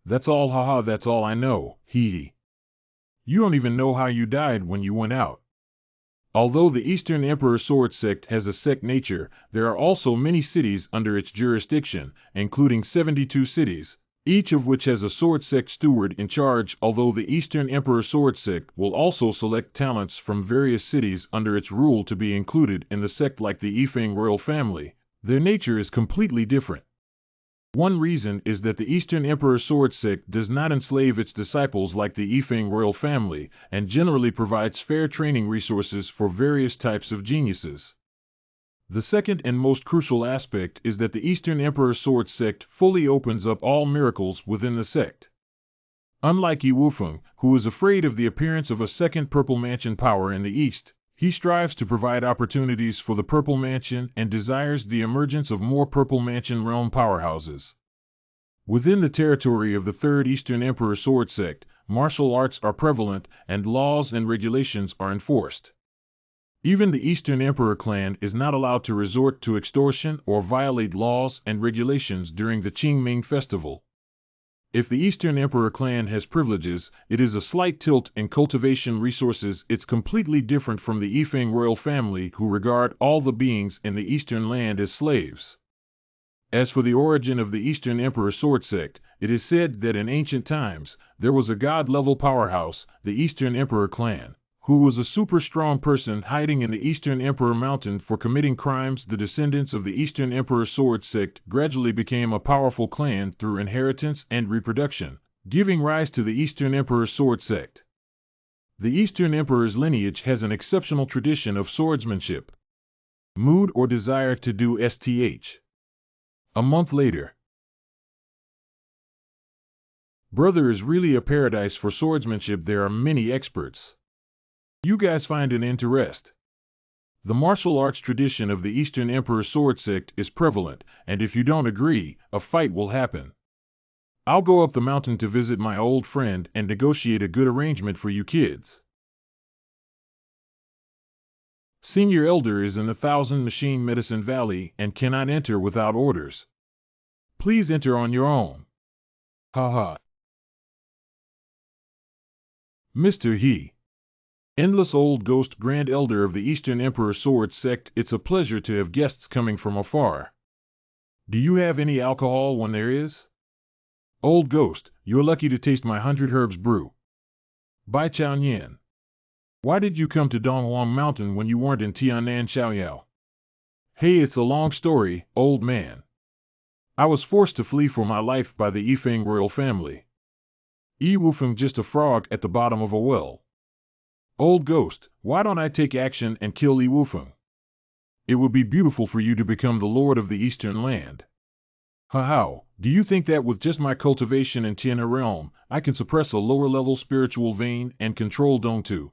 That's all, haha, that's all I know, hee hee. You don't even know how you died when you went out. Although the Eastern Emperor Sword Sect has a sect nature, there are also many cities under its jurisdiction, including 72 cities, each of which has a Sword Sect steward in charge. Although the Eastern Emperor Sword Sect will also select talents from various cities under its rule to be included in the sect like the Yifeng royal family, their nature is completely different. One reason is that the Eastern Emperor Sword Sect does not enslave its disciples like the Yifeng royal family, and generally provides fair training resources for various types of geniuses. The second and most crucial aspect is that the Eastern Emperor Sword Sect fully opens up all miracles within the sect. Unlike Yi Wufeng, who is afraid of the appearance of a second Purple Mansion power in the East, he strives to provide opportunities for the Purple Mansion and desires the emergence of more Purple Mansion realm powerhouses. Within the territory of the Third Eastern Emperor Sword Sect, martial arts are prevalent and laws and regulations are enforced. Even the Eastern Emperor clan is not allowed to resort to extortion or violate laws and regulations during the Qingming festival. If the Eastern Emperor clan has privileges, it is a slight tilt in cultivation resources. It's completely different from the Yifeng royal family, who regard all the beings in the Eastern land as slaves. As for the origin of the Eastern Emperor Sword Sect, it is said that in ancient times, there was a god-level powerhouse, the Eastern Emperor clan, who was a super strong person hiding in the Eastern Emperor Mountain for committing crimes. The descendants of the Eastern Emperor Sword Sect gradually became a powerful clan through inheritance and reproduction, giving rise to the Eastern Emperor Sword Sect. The Eastern Emperor's lineage has an exceptional tradition of swordsmanship. Mood or desire to do STH. A month later. Brother is really a paradise for swordsmanship. There are many experts. You guys find an interest. The martial arts tradition of the Eastern Emperor Sword Sect is prevalent, and if you don't agree, a fight will happen. I'll go up the mountain to visit my old friend and negotiate a good arrangement for you kids. Senior Elder is in the Thousand Machine Medicine Valley and cannot enter without orders. Please enter on your own. Haha. Mr. He. Endless Old Ghost, Grand Elder of the Eastern Emperor Sword Sect, it's a pleasure to have guests coming from afar. Do you have any alcohol when there is? Old Ghost, you're lucky to taste my 100 herbs brew. Bai Chao Nian. Why did you come to Donghuang Mountain when you weren't in Tianan Xiaoyao? Hey, it's a long story, old man. I was forced to flee for my life by the Yifeng royal family. Yi Wufeng just a frog at the bottom of a well. Old Ghost, why don't I take action and kill Yi Wufeng? It would be beautiful for you to become the lord of the Eastern land. How, do you think that with just my cultivation in Tianhe realm, I can suppress a lower-level spiritual vein and control Dongtu?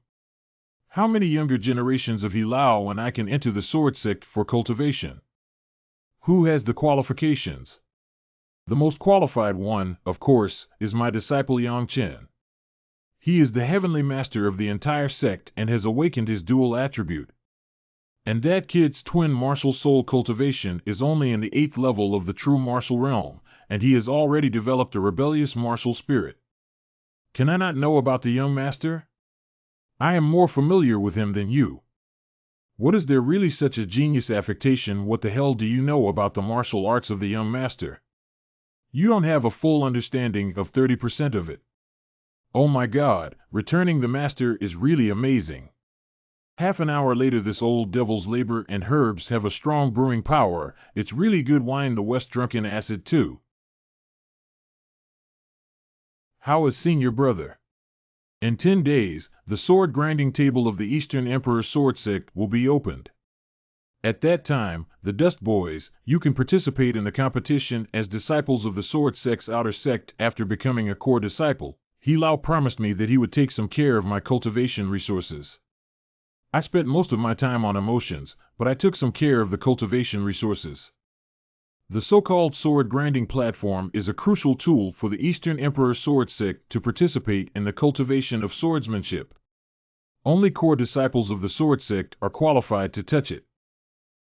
How many younger generations of Hilao and I can enter the Sword Sect for cultivation? Who has the qualifications? The most qualified one, of course, is my disciple Yang Chen. He is the heavenly master of the entire sect and has awakened his dual attribute. And that kid's twin martial soul cultivation is only in the 8th level of the true martial realm, and he has already developed a rebellious martial spirit. Can I not know about the young master? I am more familiar with him than you. What is there really such a genius affectation? What the hell do you know about the martial arts of the young master? You don't have a full understanding of 30% of it. Oh my God, returning the master is really amazing. Half an hour later, this old devil's labor and herbs have a strong brewing power. It's really good wine. The West drunken acid too. How is senior brother? In 10 days, the sword grinding table of the Eastern Emperor Sword Sect will be opened. At that time, the Dust Boys, you can participate in the competition as disciples of the Sword Sect's outer sect. After becoming a core disciple, Hilao promised me that he would take some care of my cultivation resources. I spent most of my time on emotions, but I took some care of the cultivation resources. The so-called sword grinding platform is a crucial tool for the Eastern Emperor Sword Sect to participate in the cultivation of swordsmanship. Only core disciples of the Sword Sect are qualified to touch it.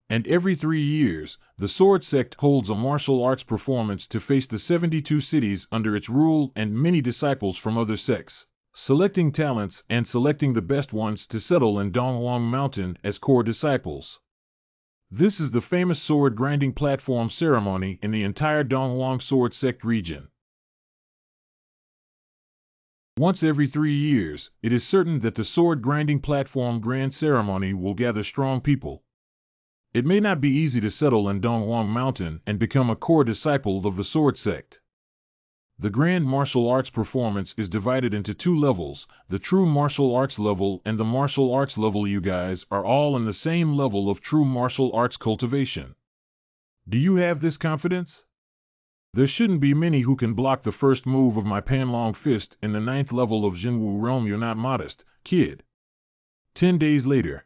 And every 3 years, the Sword Sect holds a martial arts performance to face the 72 cities under its rule and many disciples from other sects, selecting talents and selecting the best ones to settle in Donghuang Mountain as core disciples. This is the famous sword grinding platform ceremony in the entire Donghuang Sword Sect region. Once every 3 years, it is certain that the sword grinding platform grand ceremony will gather strong people. It may not be easy to settle in Donghuang Mountain and become a core disciple of the Sword Sect. The grand martial arts performance is divided into 2 levels, the true martial arts level and the martial arts level. You guys are all in the same level of true martial arts cultivation. Do you have this confidence? There shouldn't be many who can block the first move of my Panlong fist in the 9th level of Jinwu realm. You're not modest, kid. 10 days later.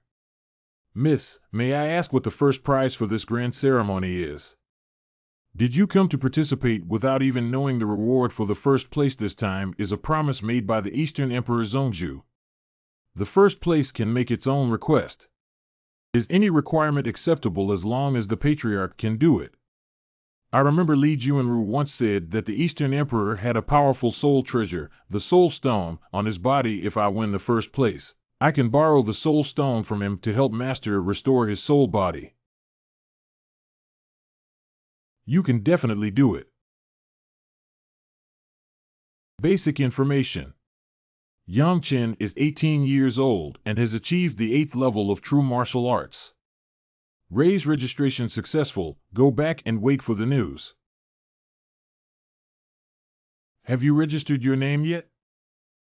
Miss, may I ask what the first prize for this grand ceremony is? Did you come to participate without even knowing the reward for the first place? This time is a promise made by the Eastern Emperor Zongju. The first place can make its own request. Is any requirement acceptable as long as the Patriarch can do it? I remember Li Juanru once said that the Eastern Emperor had a powerful soul treasure, the Soul Stone, on his body. If I win the first place, I can borrow the Soul Stone from him to help Master restore his soul body. You can definitely do it. Basic information. Yang Chen is 18 years old and has achieved the 8th level of true martial arts. Ray's registration successful. Go back and wait for the news. Have you registered your name yet?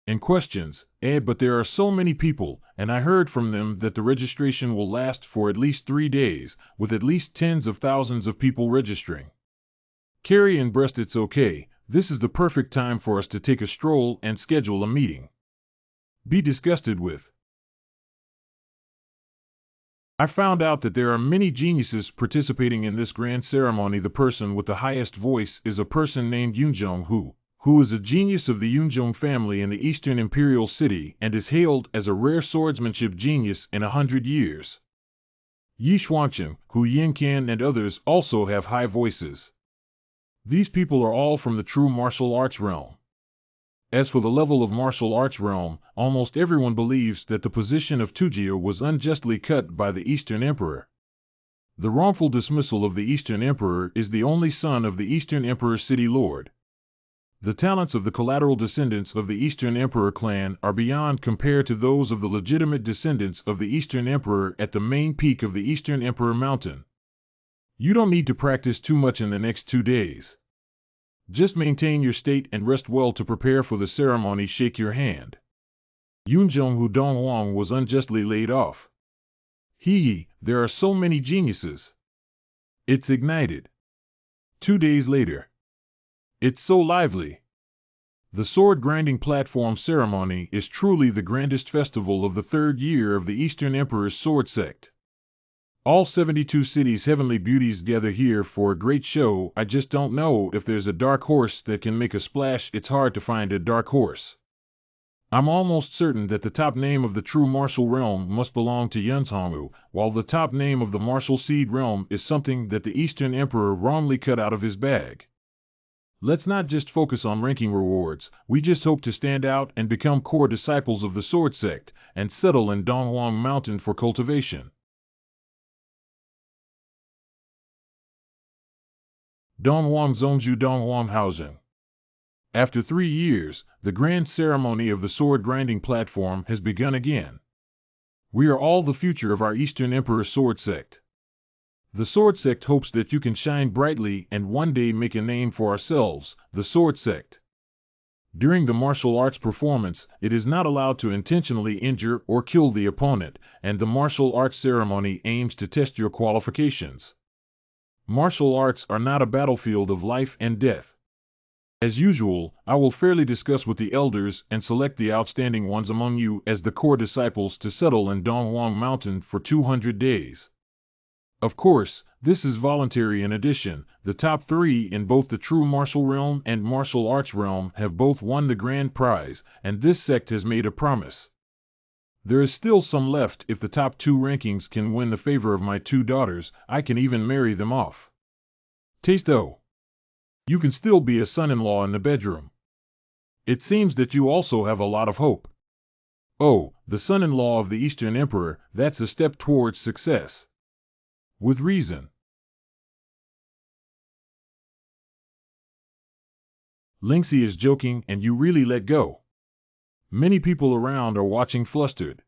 And questions, but there are so many people, and I heard from them that the registration will last for at least 3 days, with at least tens of thousands of people registering. Carry and breast, it's okay. This is the perfect time for us to take a stroll and schedule a meeting. Be disgusted with. I found out that there are many geniuses participating in this grand ceremony. The person with the highest voice is a person named Yunzhong who is a genius of the Yunzhong family in the Eastern Imperial City and is hailed as a rare swordsmanship genius in 100 years. Yi Xuancheng, Hu Yinkan and others also have high voices. These people are all from the true martial arts realm. As for the level of martial arts realm, almost everyone believes that the position of Tujia was unjustly cut by the Eastern Emperor. The wrongful dismissal of the Eastern Emperor is the only son of the Eastern Emperor City Lord. The talents of the collateral descendants of the Eastern Emperor clan are beyond compare to those of the legitimate descendants of the Eastern Emperor at the main peak of the Eastern Emperor Mountain. You don't need to practice too much in the next 2 days. Just maintain your state and rest well to prepare for the ceremony. Shake your hand. Yunzhong Hu Donghuang was unjustly laid off. There are so many geniuses. It's ignited. 2 days later. It's so lively. The sword grinding platform ceremony is truly the grandest festival of the 3rd year of the Eastern Emperor's Sword Sect. All 72 cities' heavenly beauties gather here for a great show. I just don't know if there's a dark horse that can make a splash. It's hard to find a dark horse. I'm almost certain that the top name of the true martial realm must belong to Yunzhonghu, while the top name of the martial seed realm is something that the Eastern Emperor wrongly cut out of his bag. Let's not just focus on ranking rewards. We just hope to stand out and become core disciples of the Sword Sect and settle in Donghuang Mountain for cultivation. Donghuang Zongju Donghuang Housing. After 3 years, the grand ceremony of the sword grinding platform has begun again. We are all the future of our Eastern Emperor Sword Sect. The Sword Sect hopes that you can shine brightly and one day make a name for ourselves, the Sword Sect. During the martial arts performance, it is not allowed to intentionally injure or kill the opponent, and the martial arts ceremony aims to test your qualifications. Martial arts are not a battlefield of life and death. As usual, I will fairly discuss with the elders and select the outstanding ones among you as the core disciples to settle in Donghuang Mountain for 200 days. Of course, this is voluntary. In addition, the top 3 in both the true martial realm and martial arts realm have both won the grand prize, and this sect has made a promise. There is still some left. If the top 2 rankings can win the favor of my 2 daughters, I can even marry them off. Taste-o. You can still be a son-in-law in the bedroom. It seems that you also have a lot of hope. Oh, the son-in-law of the Eastern Emperor, that's a step towards success. With reason. Lingxi is joking and you really let go. Many people around are watching flustered.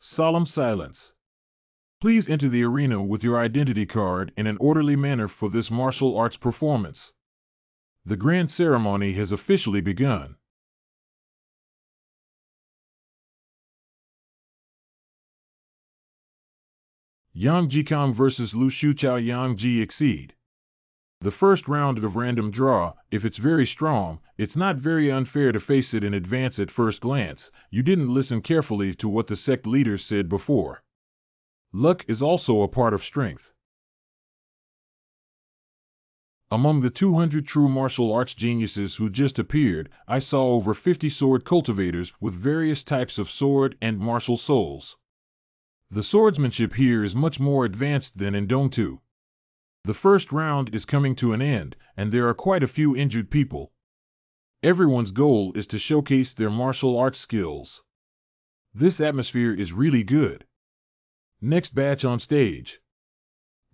Solemn silence. Please enter the arena with your identity card in an orderly manner for this martial arts performance. The grand ceremony has officially begun. Yang Jikong vs. Lu Shuchao. Yang Ji exceed. The first round of random draw, if it's very strong, it's not very unfair to face it in advance at first glance. You didn't listen carefully to what the sect leader said before. Luck is also a part of strength. Among the 200 true martial arts geniuses who just appeared, I saw over 50 sword cultivators with various types of sword and martial souls. The swordsmanship here is much more advanced than in Dongtu. The first round is coming to an end, and there are quite a few injured people. Everyone's goal is to showcase their martial arts skills. This atmosphere is really good. Next batch on stage.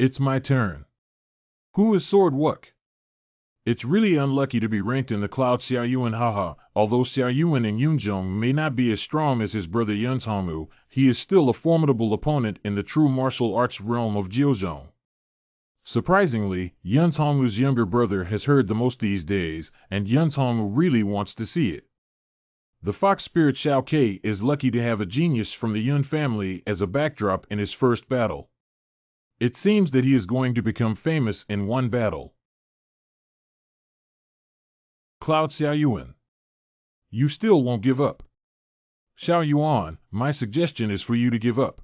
It's my turn. Who is Sword Wuk? It's really unlucky to be ranked in the cloud Xiaoyuan. Haha, although Xiaoyuan and Yunzhong may not be as strong as his brother Yunzhongwu, he is still a formidable opponent in the true martial arts realm of Jiuzhong. Surprisingly, Yunzhongwu's younger brother has heard the most these days, and Yunzhongwu really wants to see it. The fox spirit Xiao Kei is lucky to have a genius from the Yun family as a backdrop in his first battle. It seems that he is going to become famous in one battle. Cloud Xiaoyuan. You still won't give up. Xiao Yuan, my suggestion is for you to give up.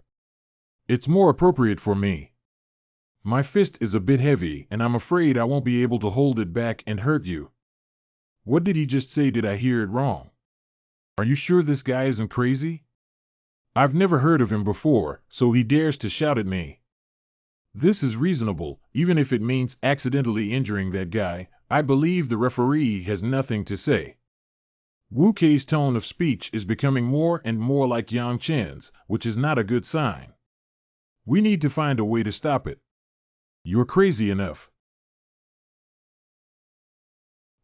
It's more appropriate for me. My fist is a bit heavy, and I'm afraid I won't be able to hold it back and hurt you. What did he just say? Did I hear it wrong? Are you sure this guy isn't crazy? I've never heard of him before, so he dares to shout at me. This is reasonable, even if it means accidentally injuring that guy. I believe the referee has nothing to say. Wu Kei's tone of speech is becoming more and more like Yang Chen's, which is not a good sign. We need to find a way to stop it. You're crazy enough.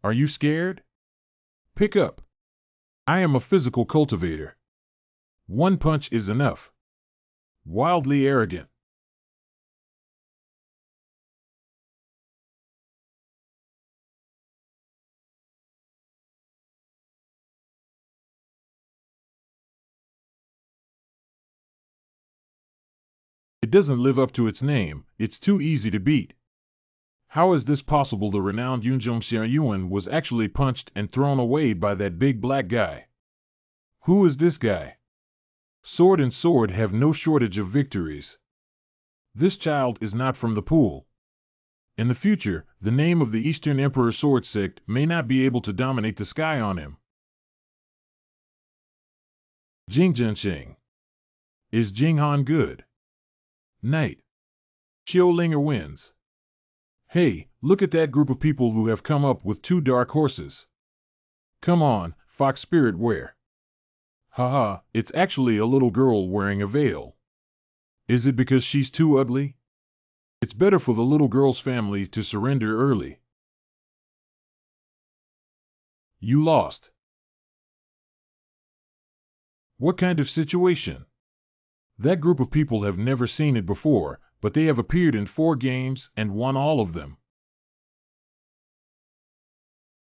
Are you scared? Pick up. I am a physical cultivator. One punch is enough. Wildly arrogant. It doesn't live up to its name. It's too easy to beat. How is this possible? The renowned Yunzhong Xiaoyuan was actually punched and thrown away by that big black guy. Who is this guy? Sword and sword have no shortage of victories. This child is not from the pool. In the future, the name of the Eastern Emperor Sword Sect may not be able to dominate the sky on him. Jing Zhensheng. Is Jing Han good? Knight. Xiulinger wins. Hey, look at that group of people who have come up with 2 dark horses. Come on, fox spirit wear. Haha, it's actually a little girl wearing a veil. Is it because she's too ugly? It's better for the little girl's family to surrender early. You lost. What kind of situation? That group of people have never seen it before, but they have appeared in 4 games and won all of them.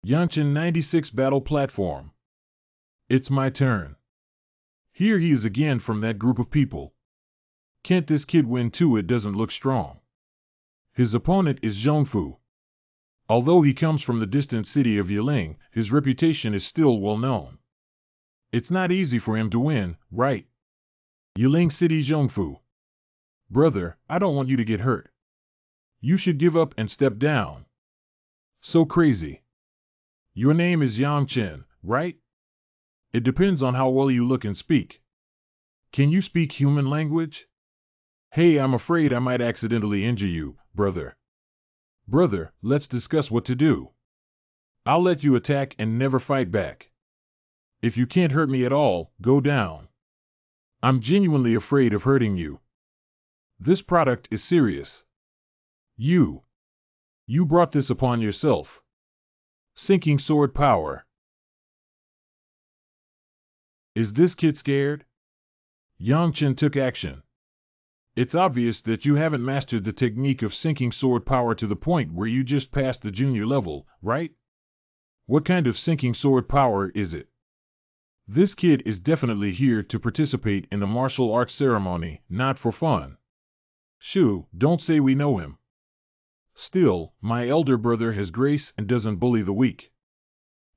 Yangchen 96 Battle Platform. It's my turn. Here he is again from that group of people. Can't this kid win too? It doesn't look strong. His opponent is Zhongfu. Although he comes from the distant city of Yiling, his reputation is still well known. It's not easy for him to win, right? Yiling City Zhongfu. Brother, I don't want you to get hurt. You should give up and step down. So crazy. Your name is Yang Chen, right? It depends on how well you look and speak. Can you speak human language? Hey, I'm afraid I might accidentally injure you, brother. Brother, let's discuss what to do. I'll let you attack and never fight back. If you can't hurt me at all, go down. I'm genuinely afraid of hurting you. This product is serious. You brought this upon yourself. Sinking sword power. Is this kid scared? Yang Chen took action. It's obvious that you haven't mastered the technique of sinking sword power to the point where you just passed the junior level, right? What kind of sinking sword power is it? This kid is definitely here to participate in the martial arts ceremony, not for fun. Shoo, don't say we know him. Still, my elder brother has grace and doesn't bully the weak.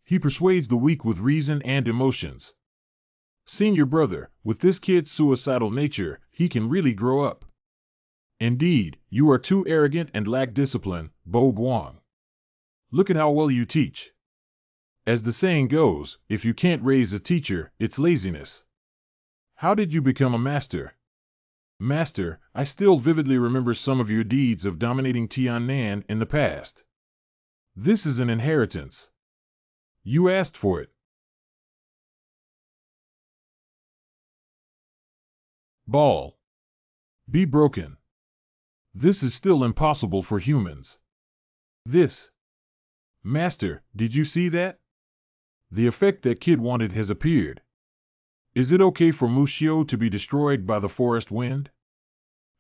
He persuades the weak with reason and emotions. Senior brother, with this kid's suicidal nature, he can really grow up. Indeed, you are too arrogant and lack discipline, Bo Guang. Look at how well you teach. As the saying goes, if you can't raise a teacher, it's laziness. How did you become a master? Master, I still vividly remember some of your deeds of dominating Tan Nan in the past. This is an inheritance. You asked for it. Ball. Be broken. This is still impossible for humans. This. Master, did you see that? The effect that kid wanted has appeared. Is it okay for Mu Xue to be destroyed by the forest wind?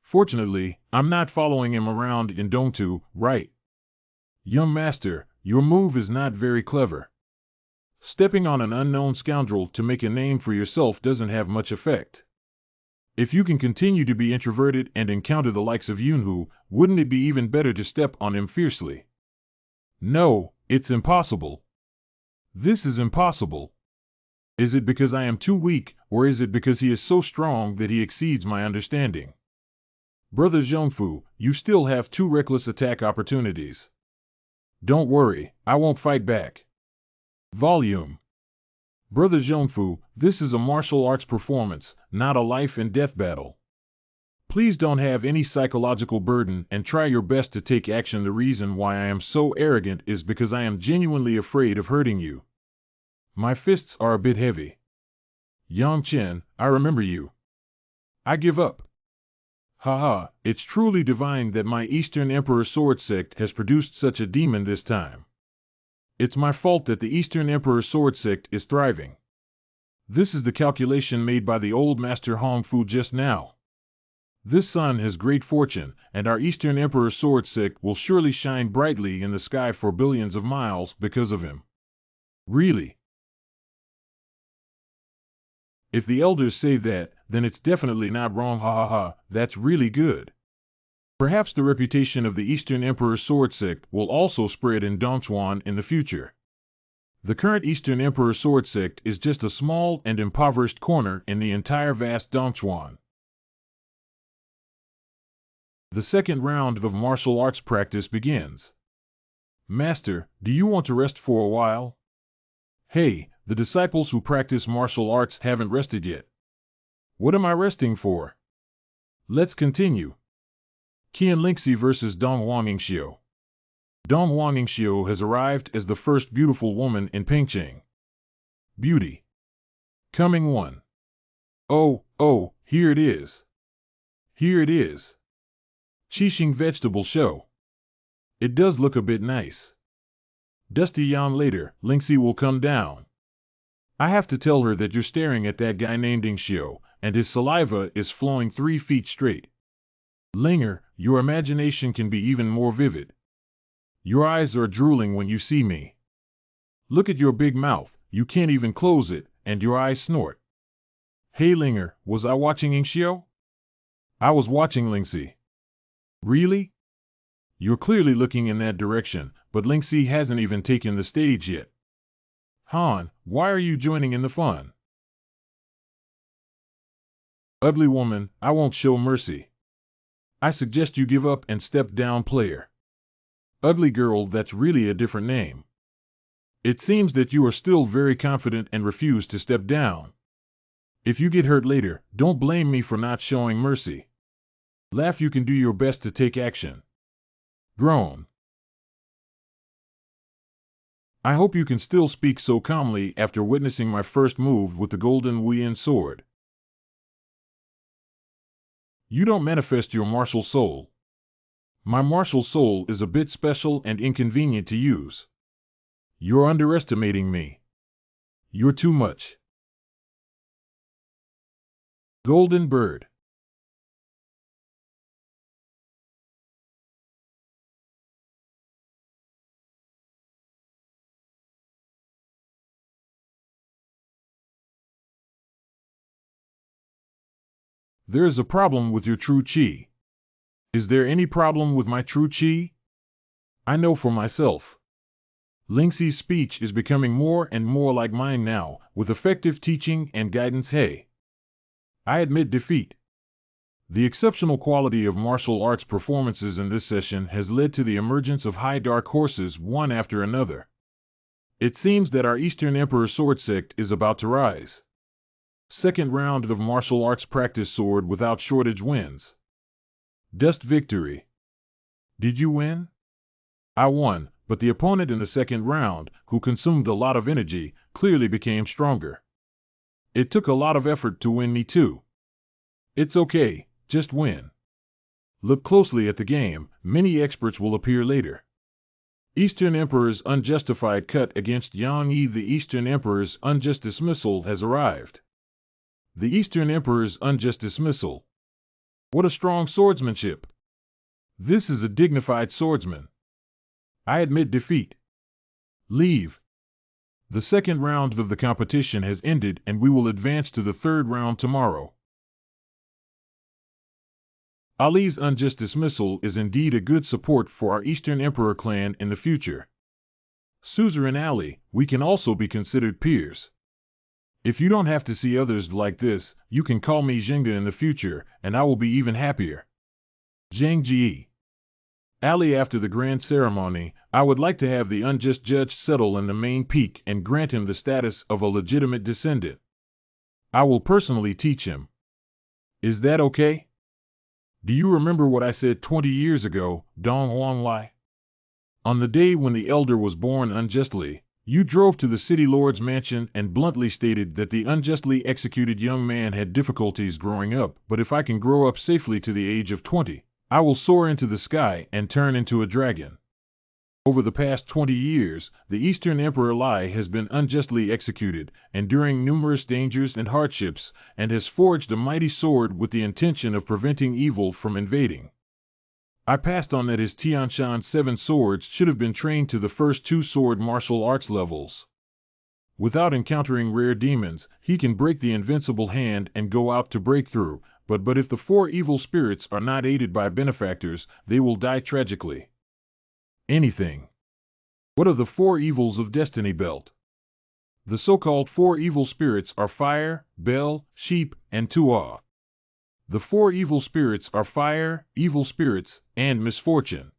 Fortunately, I'm not following him around in Dongtu, right? Young master, your move is not very clever. Stepping on an unknown scoundrel to make a name for yourself doesn't have much effect. If you can continue to be introverted and encounter the likes of Yunhu, wouldn't it be even better to step on him fiercely? No, it's impossible. This is impossible. Is it because I am too weak, or is it because he is so strong that he exceeds my understanding? Brother Zhongfu, you still have 2 reckless attack opportunities. Don't worry, I won't fight back. Volume. Brother Zhongfu, this is a martial arts performance, not a life and death battle. Please don't have any psychological burden and try your best to take action. The reason why I am so arrogant is because I am genuinely afraid of hurting you. My fists are a bit heavy. Yang Chen, I remember you. I give up. Haha, it's truly divine that my Eastern Emperor Sword Sect has produced such a demon this time. It's my fault that the Eastern Emperor Sword Sect is thriving. This is the calculation made by the old Master Hong Fu just now. This son has great fortune, and our Eastern Emperor Sword Sect will surely shine brightly in the sky for billions of miles because of him. Really? If the elders say that, then it's definitely not wrong. Ha ha ha, that's really good. Perhaps the reputation of the Eastern Emperor Sword Sect will also spread in Dongchuan in the future. The current Eastern Emperor Sword Sect is just a small and impoverished corner in the entire vast Dongchuan. The second round of martial arts practice begins. Master, do you want to rest for a while? Hey, the disciples who practice martial arts haven't rested yet. What am I resting for? Let's continue. Qian Lingxi vs. Dong Huangingxiu. Dong Huangingxiu has arrived as the first beautiful woman in Pengcheng. Beauty. Coming one. Oh, here it is. Here it is. Qixing vegetable show. It does look a bit nice. Dusty Yan later, Lingxi will come down. I have to tell her that you're staring at that guy named Ingxiu, and his saliva is flowing 3 feet straight. Linger, your imagination can be even more vivid. Your eyes are drooling when you see me. Look at your big mouth, you can't even close it, and your eyes snort. Hey Linger, was I watching Ingxiu? I was watching Lingxi. Really? You're clearly looking in that direction, but Lingxi hasn't even taken the stage yet. Han, why are you joining in the fun? Ugly woman, I won't show mercy. I suggest you give up and step down, player. Ugly girl, that's really a different name. It seems that you are still very confident and refuse to step down. If you get hurt later, don't blame me for not showing mercy. Laugh, you can do your best to take action. Groan. I hope you can still speak so calmly after witnessing my first move with the golden Wuyin sword. You don't manifest your martial soul. My martial soul is a bit special and inconvenient to use. You're underestimating me. You're too much. Golden bird. There is a problem with your true qi. Is there any problem with my true qi? I know for myself. Lingxi's speech is becoming more and more like mine now, with effective teaching and guidance. Hey, I admit defeat. The exceptional quality of martial arts performances in this session has led to the emergence of high dark horses one after another. It seems that our Eastern Emperor sword sect is about to rise. Second round of martial arts practice, sword without shortage wins. Dust victory. Did you win? I won, but the opponent in the second round, who consumed a lot of energy, clearly became stronger. It took a lot of effort to win me too. It's okay, just win. Look closely at the game, many experts will appear later. Eastern Emperor's unjustified cut against Yang Yi. The Eastern Emperor's unjust dismissal has arrived. The Eastern Emperor's unjust dismissal. What a strong swordsmanship! This is a dignified swordsman. I admit defeat. Leave. The second round of the competition has ended and we will advance to the third round tomorrow. Ali's unjust dismissal is indeed a good support for our Eastern Emperor clan in the future. Suzerain Ali, we can also be considered peers. If you don't have to see others like this, you can call me Zhenga in the future, and I will be even happier. Zhang Ji. Ali, after the grand ceremony, I would like to have the unjust judge settle in the main peak and grant him the status of a legitimate descendant. I will personally teach him. Is that okay? Do you remember what I said 20 years ago, Dong Huang Lai? On the day when the elder was born unjustly, you drove to the city lord's mansion and bluntly stated that the unjustly executed young man had difficulties growing up, but if I can grow up safely to the age of 20, I will soar into the sky and turn into a dragon. Over the past 20 years, the Eastern Emperor Lai has been unjustly executed, enduring numerous dangers and hardships, and has forged a mighty sword with the intention of preventing evil from invading. I passed on that his Tianshan 7 swords should have been trained to the first 2 sword martial arts levels. Without encountering rare demons, he can break the invincible hand and go out to break through, but if the 4 evil spirits are not aided by benefactors, they will die tragically. Anything. What are the 4 evils of Destiny Belt? The so-called 4 evil spirits are fire, bell, sheep, and tuah. The 4 evil spirits are fire, evil spirits, and misfortune.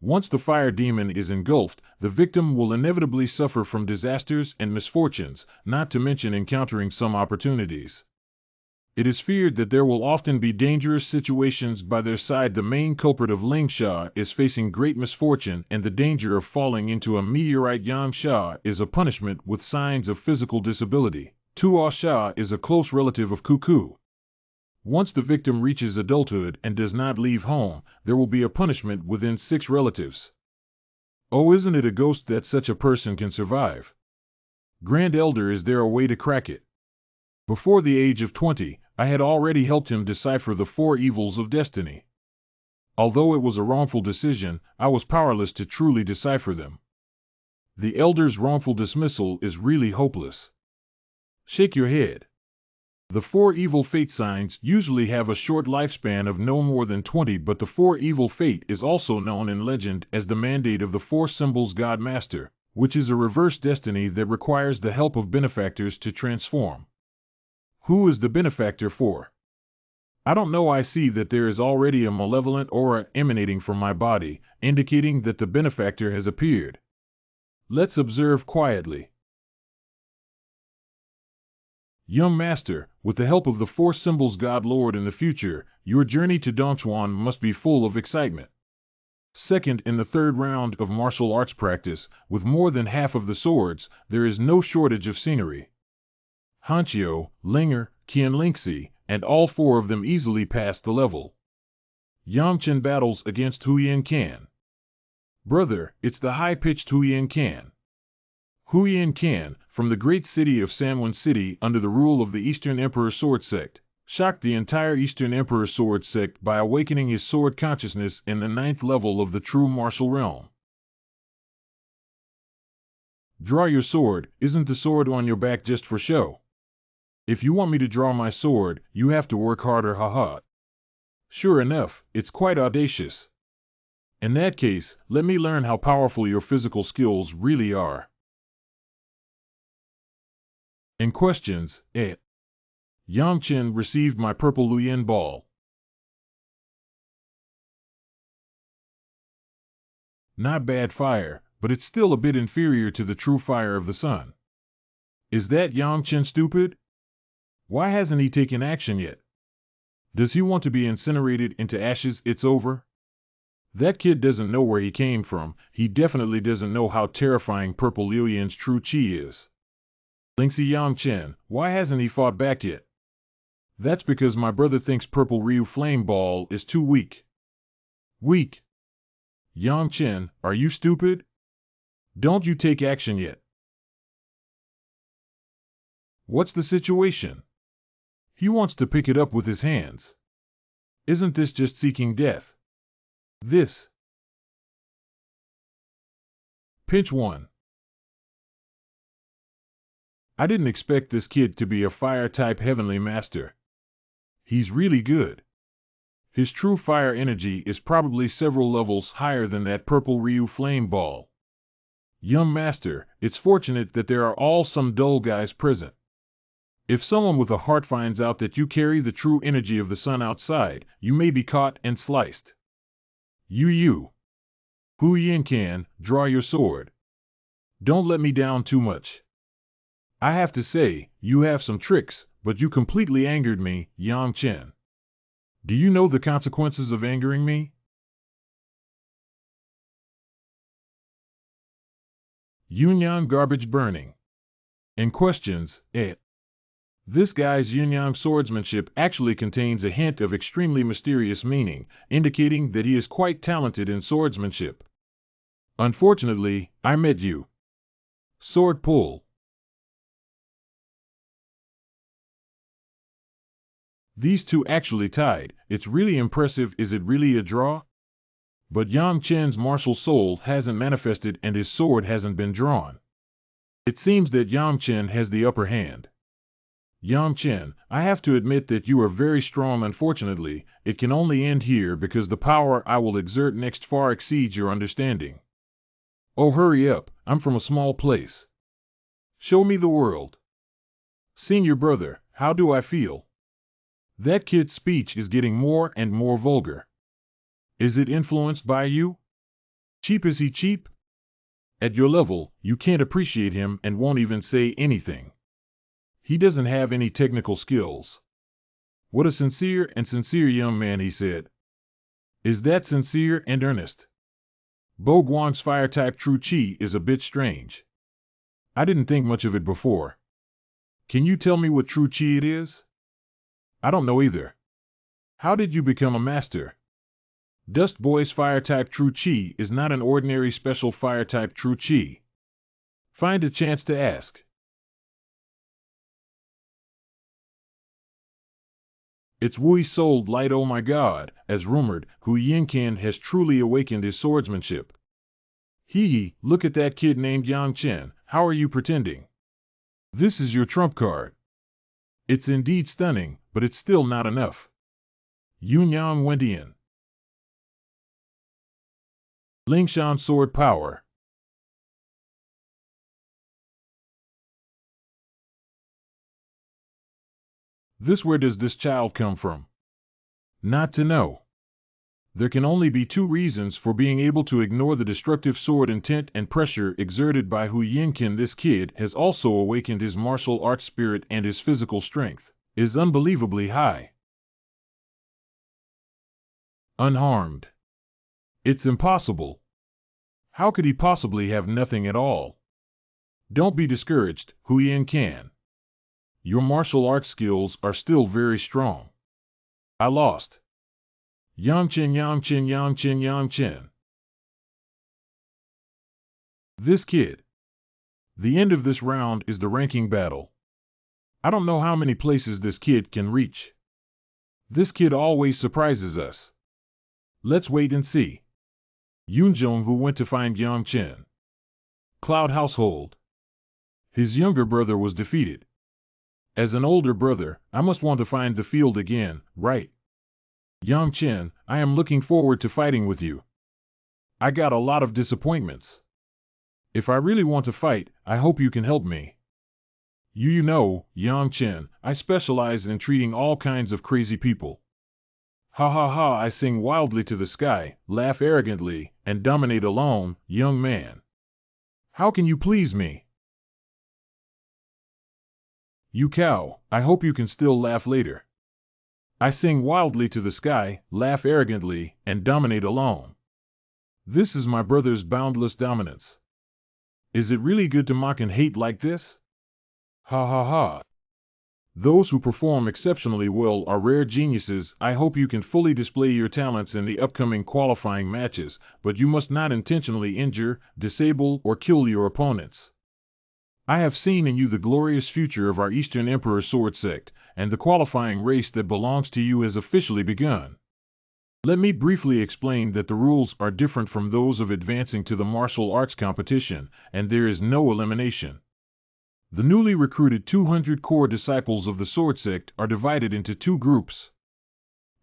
Once the fire demon is engulfed, the victim will inevitably suffer from disasters and misfortunes, not to mention encountering some opportunities. It is feared that there will often be dangerous situations by their side. The main culprit of Ling Sha is facing great misfortune, and the danger of falling into a meteorite. Yang Sha is a punishment with signs of physical disability. Tuah Sha is a close relative of Cuckoo. Once the victim reaches adulthood and does not leave home, there will be a punishment within 6 relatives. Oh, isn't it a ghost that such a person can survive? Grand Elder, is there a way to crack it? Before the age of 20, I had already helped him decipher the 4 evils of destiny. Although it was a wrongful decision, I was powerless to truly decipher them. The Elder's wrongful dismissal is really hopeless. Shake your head. The 4 evil fate signs usually have a short lifespan of no more than 20, but the 4 evil fate is also known in legend as the mandate of the 4 symbols God Master, which is a reverse destiny that requires the help of benefactors to transform. Who is the benefactor for? I don't know. I see that there is already a malevolent aura emanating from my body, indicating that the benefactor has appeared. Let's observe quietly. Young master, with the help of the four symbols God Lord in the future, your journey to Dongchuan must be full of excitement. Second, in the third round of martial arts practice, with more than half of the swords, there is no shortage of scenery. Hanqiu, Linger, Qianlingxi, and all four of them easily passed the level. Yangchen battles against Huyan Can. Brother, it's the high-pitched Huyan Can. Huyan Can, from the great city of Sanwen City under the rule of the Eastern Emperor Sword Sect, shocked the entire Eastern Emperor Sword Sect by awakening his sword consciousness in the 9th level of the true martial realm. Draw your sword. Isn't the sword on your back just for show? If you want me to draw my sword, you have to work harder, haha. Sure enough, it's quite audacious. In that case, let me learn how powerful your physical skills really are. In questions, Yangchen received my purple Luyen ball. Not bad fire, but it's still a bit inferior to the true fire of the sun. Is that Yangchen stupid? Why hasn't he taken action yet? Does he want to be incinerated into ashes? It's over? That kid doesn't know where he came from. He definitely doesn't know how terrifying purple Luyen's true chi is. Lingxi Yangchen, why hasn't he fought back yet? That's because my brother thinks purple Ryu flame ball is too weak. Weak? Yangchen, are you stupid? Don't you take action yet? What's the situation? He wants to pick it up with his hands. Isn't this just seeking death? This. Pinch 1. I didn't expect this kid to be a fire-type heavenly master. He's really good. His true fire energy is probably several levels higher than that purple Ryu flame ball. Young master, it's fortunate that there are all some dull guys present. If someone with a heart finds out that you carry the true energy of the sun outside, you may be caught and sliced. You. Huyan Can, draw your sword. Don't let me down too much. I have to say, you have some tricks, but you completely angered me, Yangchen. Do you know the consequences of angering me? Yunyang garbage burning. In questions, This guy's Yunyang swordsmanship actually contains a hint of extremely mysterious meaning, indicating that he is quite talented in swordsmanship. Unfortunately, I met you. Sword pull. These two actually tied. It's really impressive. Is it really a draw? But Yang Chen's martial soul hasn't manifested and his sword hasn't been drawn. It seems that Yang Chen has the upper hand. Yang Chen, I have to admit that you are very strong. Unfortunately, it can only end here because the power I will exert next far exceeds your understanding. Oh, hurry up, I'm from a small place. Show me the world. Senior brother, how do I feel? That kid's speech is getting more and more vulgar. Is it influenced by you? Cheap? Is he cheap? At your level, you can't appreciate him and won't even say anything. He doesn't have any technical skills. What a sincere young man, he said. Is that sincere and earnest? Bo Guang's fire-type true chi is a bit strange. I didn't think much of it before. Can you tell me what true chi it is? I don't know either. How did you become a master? Dust Boy's fire-type true chi is not an ordinary special fire-type true chi. Find a chance to ask. It's Wui sold light. Oh my god, as rumored, Hu Yinkan has truly awakened his swordsmanship. Hee, look at that kid named Yang Chen. How are you pretending? This is your trump card. It's indeed stunning, but it's still not enough. Yunyang Wendian. Lingshan sword power. Where does this child come from? Not to know. There can only be two reasons for being able to ignore the destructive sword intent and pressure exerted by Hu Yinkin. This kid has also awakened his martial arts spirit, and his physical strength is unbelievably high. Unharmed. It's impossible. How could he possibly have nothing at all? Don't be discouraged, Hu Yinkin. Your martial arts skills are still very strong. I lost. Yangchen, Yangchen, Yangchen, Yangchen. This kid. The end of this round is the ranking battle. I don't know how many places this kid can reach. This kid always surprises us. Let's wait and see. Yunzhong, who went to find Yangchen. Cloud household. His younger brother was defeated. As an older brother, I must want to find the field again, right? Yangchen, I am looking forward to fighting with you. I got a lot of disappointments. If I really want to fight, I hope you can help me. You know, Yangchen, I specialize in treating all kinds of crazy people. Ha ha ha, I sing wildly to the sky, laugh arrogantly, and dominate alone, young man. How can you please me? You cow, I hope you can still laugh later. I sing wildly to the sky, laugh arrogantly, and dominate alone. This is my brother's boundless dominance. Is it really good to mock and hate like this? Ha ha ha. Those who perform exceptionally well are rare geniuses. I hope you can fully display your talents in the upcoming qualifying matches, but you must not intentionally injure, disable, or kill your opponents. I have seen in you the glorious future of our Eastern Emperor sword sect, and the qualifying race that belongs to you has officially begun. Let me briefly explain that the rules are different from those of advancing to the martial arts competition, and there is no elimination. The newly recruited 200 core disciples of the sword sect are divided into two groups.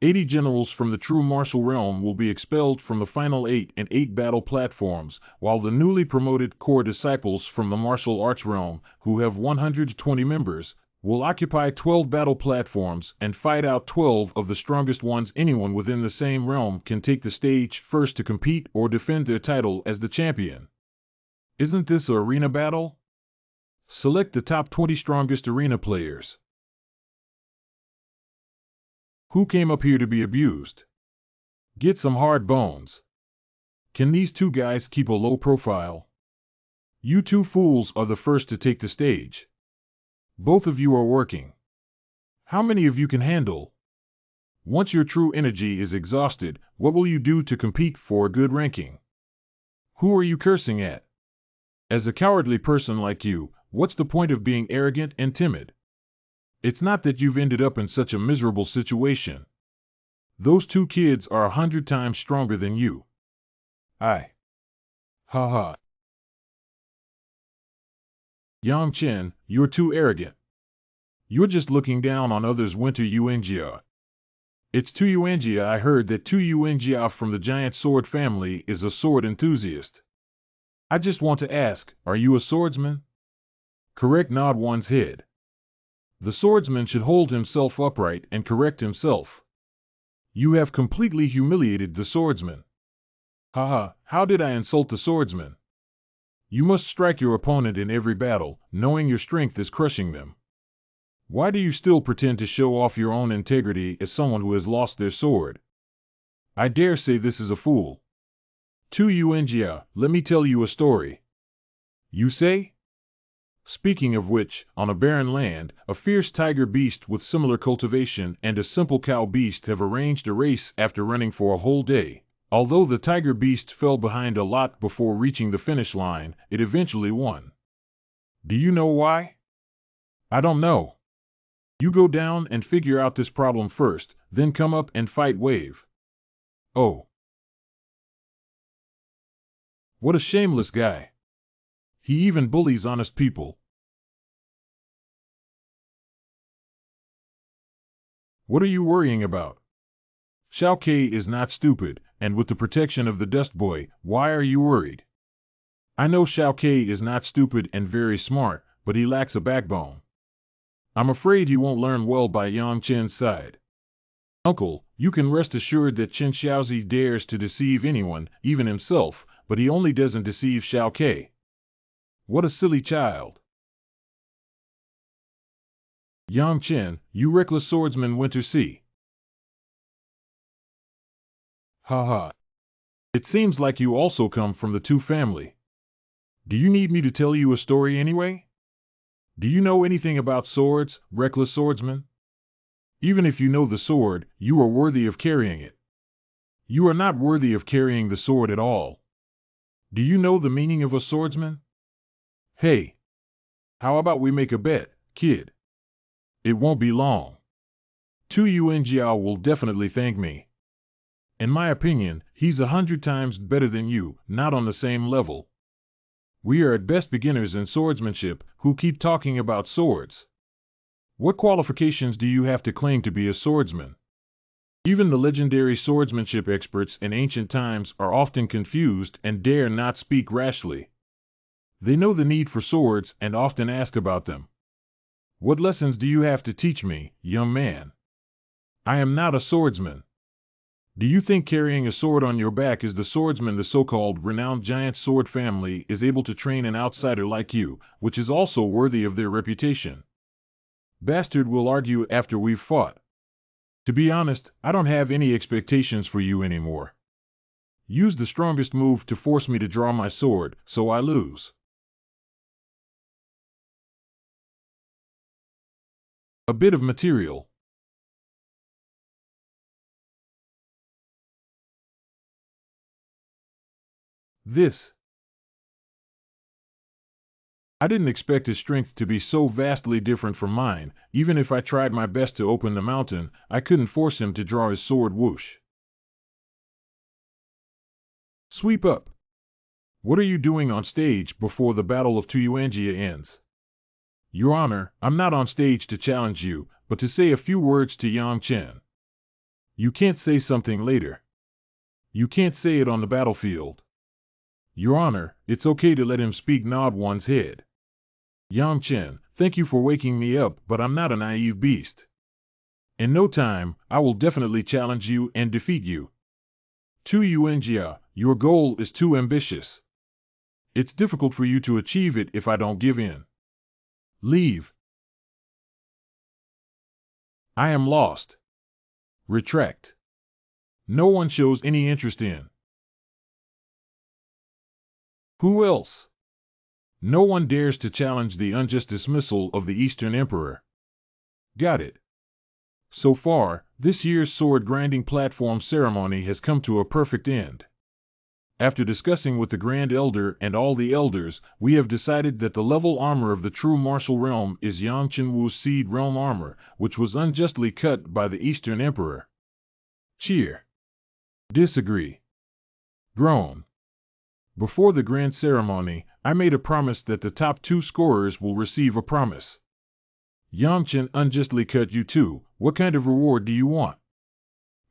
80 generals from the true martial realm will be expelled from the final 8 and 8 battle platforms, while the newly promoted core disciples from the martial arts realm, who have 120 members, will occupy 12 battle platforms and fight out 12 of the strongest ones. Anyone within the same realm can take the stage first to compete or defend their title as the champion. Isn't this an arena battle? Select the top 20 strongest arena players. Who came up here to be abused? Get some hard bones. Can these two guys keep a low profile? You two fools are the first to take the stage. Both of you are working. How many of you can handle? Once your true energy is exhausted, what will you do to compete for a good ranking? Who are you cursing at? As a cowardly person like you, what's the point of being arrogant and timid? It's not that you've ended up in such a miserable situation. Those two kids are 100 times stronger than you. Ha ha. Yangchen, you're too arrogant. You're just looking down on others. Winter Yuanjia. It's Tu Yuanjia. I heard that Tu Yuanjia from the giant sword family is a sword enthusiast. I just want to ask, are you a swordsman? Correct. Nod one's head. The swordsman should hold himself upright and correct himself. You have completely humiliated the swordsman. Haha, how did I insult the swordsman? You must strike your opponent in every battle, knowing your strength is crushing them. Why do you still pretend to show off your own integrity as someone who has lost their sword? I dare say this is a fool. Tu Yuanjia, let me tell you a story. You say? Speaking of which, on a barren land, a fierce tiger beast with similar cultivation and a simple cow beast have arranged a race after running for a whole day. Although the tiger beast fell behind a lot before reaching the finish line, it eventually won. Do you know why? I don't know. You go down and figure out this problem first, then come up and fight Wave. Oh. What a shameless guy. He even bullies honest people. What are you worrying about? Xiao Ke is not stupid, and with the protection of the Dust Boy, why are you worried? I know Xiao Ke is not stupid and very smart, but he lacks a backbone. I'm afraid he won't learn well by Yang Chen's side. Uncle, you can rest assured that Chen Xiaozi dares to deceive anyone, even himself, but he only doesn't deceive Xiao Ke. What a silly child. Yang Chen, you reckless swordsman went to sea. Ha ha. It seems like you also come from the Tu family. Do you need me to tell you a story anyway? Do you know anything about swords, reckless swordsman? Even if you know the sword, you are worthy of carrying it. You are not worthy of carrying the sword at all. Do you know the meaning of a swordsman? Hey, how about we make a bet, kid? It won't be long. Tu Yuanjiao will definitely thank me. In my opinion, he's 100 times better than you, not on the same level. We are at best beginners in swordsmanship who keep talking about swords. What qualifications do you have to claim to be a swordsman? Even the legendary swordsmanship experts in ancient times are often confused and dare not speak rashly. They know the need for swords and often ask about them. What lessons do you have to teach me, young man? I am not a swordsman. Do you think carrying a sword on your back is the swordsman the so-called renowned giant sword family is able to train an outsider like you, which is also worthy of their reputation? Bastard will argue after we've fought. To be honest, I don't have any expectations for you anymore. Use the strongest move to force me to draw my sword, so I lose. A bit of material. This. I didn't expect his strength to be so vastly different from mine. Even if I tried my best to open the mountain, I couldn't force him to draw his sword whoosh. Sweep up. What are you doing on stage before the Battle of Tuyuanjia ends? Your Honor, I'm not on stage to challenge you, but to say a few words to Yang Chen. You can't say something later. You can't say it on the battlefield. Your Honor, it's okay to let him speak, nod one's head. Yang Chen, thank you for waking me up, but I'm not a naive beast. In no time, I will definitely challenge you and defeat you. Tu Yuanjia, your goal is too ambitious. It's difficult for you to achieve it if I don't give in. Leave. I am lost. Retract. No one shows any interest in. Who else? No one dares to challenge the unjust dismissal of the Eastern Emperor. Got it. So far, this year's sword-grinding platform ceremony has come to a perfect end. After discussing with the Grand Elder and all the elders, we have decided that the level armor of the true martial realm is Yang Chenwu's seed realm armor, which was unjustly cut by the Eastern Emperor. Cheer. Disagree. Groan. Before the grand ceremony, I made a promise that the top 2 scorers will receive a promise. Yang Chen unjustly cut you too. What kind of reward do you want?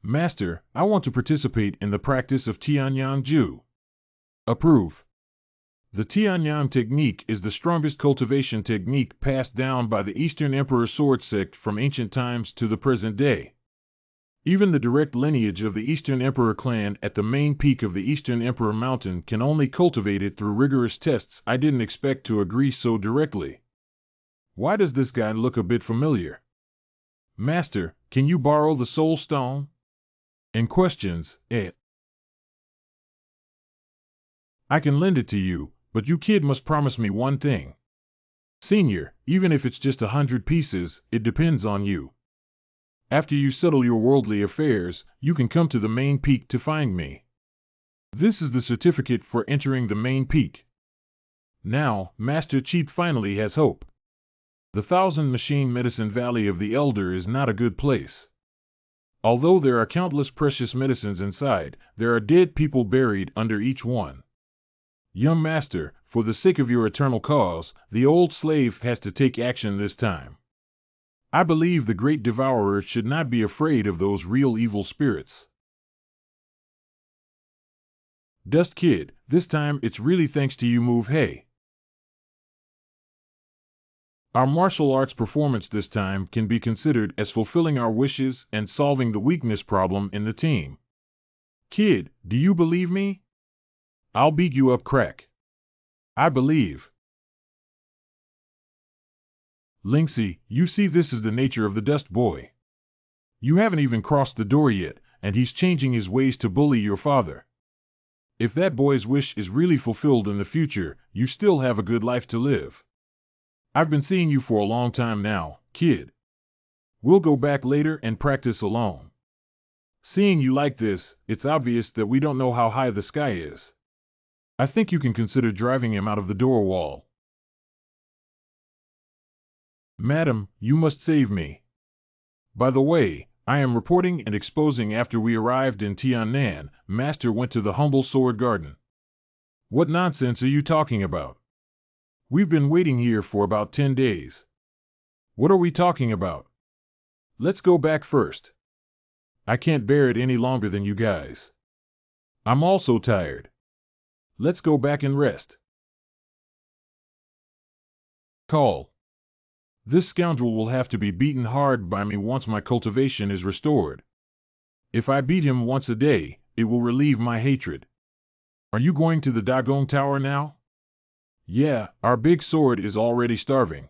Master, I want to participate in the practice of Tianyang Ju. Approve. The Tianyang technique is the strongest cultivation technique passed down by the Eastern Emperor sword sect from ancient times to the present day. Even the direct lineage of the Eastern Emperor clan at the main peak of the Eastern Emperor Mountain can only cultivate it through rigorous tests. I didn't expect to agree so directly. Why does this guy look a bit familiar? Master, can you borrow the soul stone? And questions, I can lend it to you, but you kid must promise me one thing. Senior, even if it's just 100 pieces, it depends on you. After you settle your worldly affairs, you can come to the main peak to find me. This is the certificate for entering the main peak. Now, Master Cheap finally has hope. The 1,000 Machine Medicine Valley of the Elder is not a good place. Although there are countless precious medicines inside, there are dead people buried under each one. Young Master, for the sake of your eternal cause, the old slave has to take action this time. I believe the great devourer should not be afraid of those real evil spirits. Dust Kid, this time it's really thanks to you, Mu Xue. Our martial arts performance this time can be considered as fulfilling our wishes and solving the weakness problem in the team. Kid, do you believe me? I'll beat you up crack. I believe. Linksy, you see this is the nature of the dust boy. You haven't even crossed the door yet, and he's changing his ways to bully your father. If that boy's wish is really fulfilled in the future, you still have a good life to live. I've been seeing you for a long time now, kid. We'll go back later and practice alone. Seeing you like this, it's obvious that we don't know how high the sky is. I think you can consider driving him out of the door wall. Madam, you must save me. By the way, I am reporting and exposing after we arrived in Tan Nan, Master went to the humble sword garden. What nonsense are you talking about? We've been waiting here for about 10 days. What are we talking about? Let's go back first. I can't bear it any longer than you guys. I'm also tired. Let's go back and rest. Call. This scoundrel will have to be beaten hard by me once my cultivation is restored. If I beat him once a day, it will relieve my hatred. Are you going to the Dagong Tower now? Yeah, our big sword is already starving.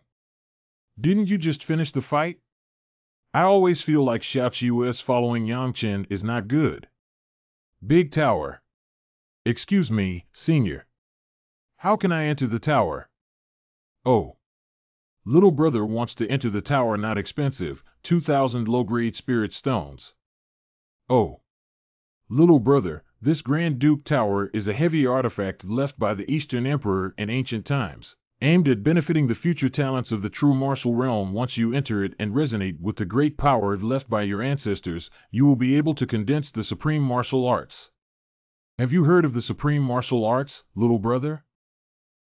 Didn't you just finish the fight? I always feel like Xiao Qiu's following Yangchen is not good. Big tower. Excuse me, senior. How can I enter the tower? Oh. Little brother wants to enter the tower, not expensive, 2,000 low-grade spirit stones. Oh. Little brother, this Grand Duke Tower is a heavy artifact left by the Eastern Emperor in ancient times, aimed at benefiting the future talents of the true martial realm. Once you enter it and resonate with the great power left by your ancestors, you will be able to condense the supreme martial arts. Have you heard of the supreme martial arts, little brother?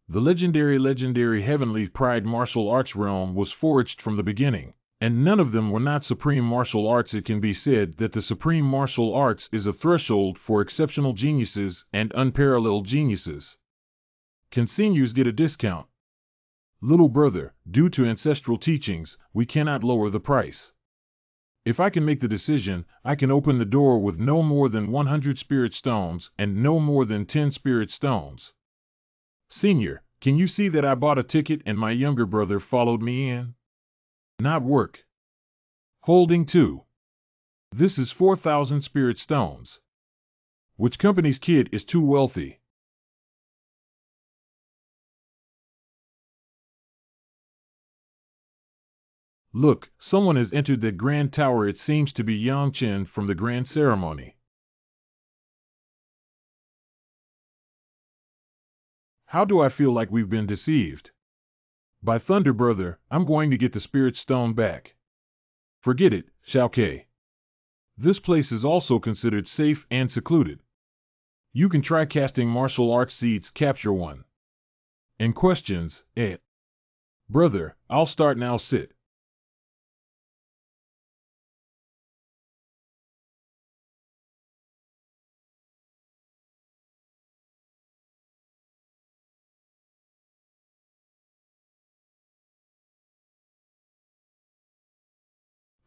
The legendary heavenly pride martial arts realm was forged from the beginning, and none of them were not supreme martial arts. It can be said that the supreme martial arts is a threshold for exceptional geniuses and unparalleled geniuses. Can seniors get a discount? Little brother, due to ancestral teachings, we cannot lower the price. If I can make the decision, I can open the door with no more than 100 spirit stones and no more than 10 spirit stones. Senior, can you see that I bought a ticket and my younger brother followed me in? Not work. Holding 2. This is 4,000 spirit stones. Which company's kid is too wealthy? Look, someone has entered the grand tower. It seems to be Yangchen from the grand ceremony. How do I feel like we've been deceived? By thunder, brother, I'm going to get the spirit stone back. Forget it, Xiaoke. This place is also considered safe and secluded. You can try casting martial arts seeds. Capture one. And questions, Brother, I'll start now. Sit.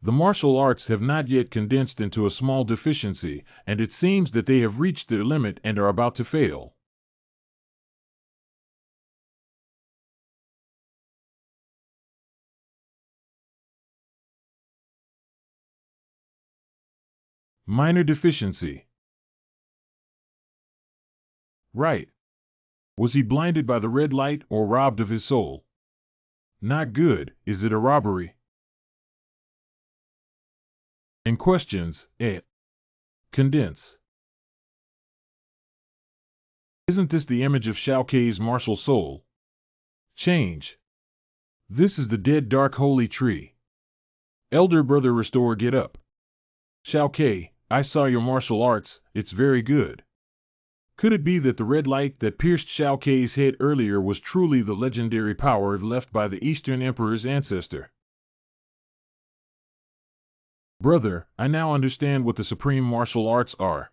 The martial arts have not yet condensed into a small deficiency, and it seems that they have reached their limit and are about to fail. Minor deficiency. Right. Was he blinded by the red light or robbed of his soul? Not good. Is it a robbery? And questions, Condense. Isn't this the image of Xiaoke's martial soul? Change. This is the dead dark holy tree. Elder brother restore, get up. Xiaoke, I saw your martial arts, it's very good. Could it be that the red light that pierced Xiaoke's head earlier was truly the legendary power left by the Eastern Emperor's ancestor? Brother, I now understand what the supreme martial arts are.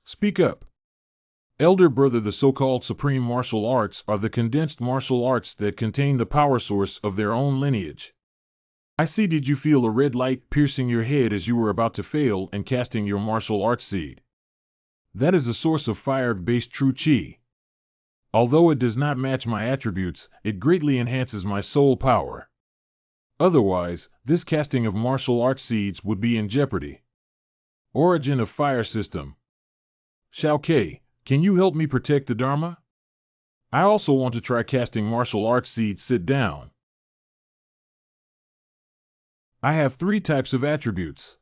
Speak up. Elder brother, the so-called supreme martial arts are the condensed martial arts that contain the power source of their own lineage. I see. Did you feel a red light piercing your head as you were about to fail and casting your martial arts seed? That is a source of fire-based true chi. Although it does not match my attributes, it greatly enhances my soul power. Otherwise, this casting of martial arts seeds would be in jeopardy. Origin of fire system. Shao Ke, can you help me protect the Dharma? I also want to try casting martial arts seeds. Sit down. I have 3 types of attributes.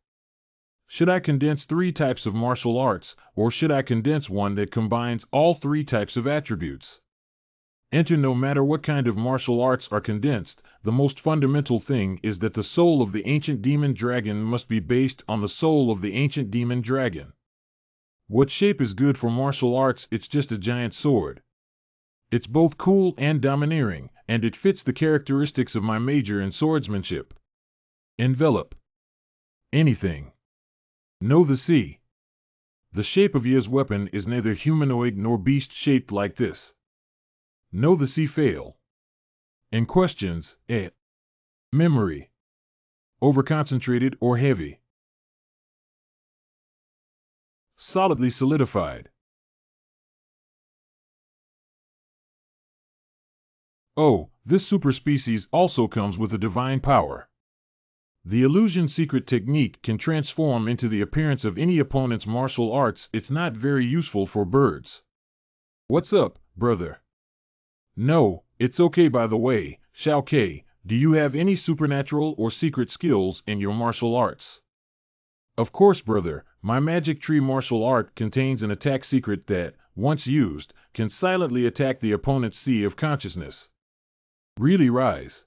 Should I condense 3 types of martial arts, or should I condense one that combines all 3 types of attributes? Enter. No matter what kind of martial arts are condensed, the most fundamental thing is that the soul of the ancient demon dragon must be based on the soul of the ancient demon dragon. What shape is good for martial arts? It's just a giant sword. It's both cool and domineering, and it fits the characteristics of my major in swordsmanship. Envelop. Anything. Know the sea. The shape of Ye's weapon is neither humanoid nor beast-shaped like this. Know the sea. Fail. In questions, memory. Overconcentrated or heavy. Solidly solidified. Oh, this superspecies also comes with a divine power. The illusion secret technique can transform into the appearance of any opponent's martial arts. It's not very useful for birds. What's up, brother? No, it's okay. By the way, Shao Ke, do you have any supernatural or secret skills in your martial arts? Of course, brother. My magic tree martial art contains an attack secret that, once used, can silently attack the opponent's sea of consciousness. Really rise.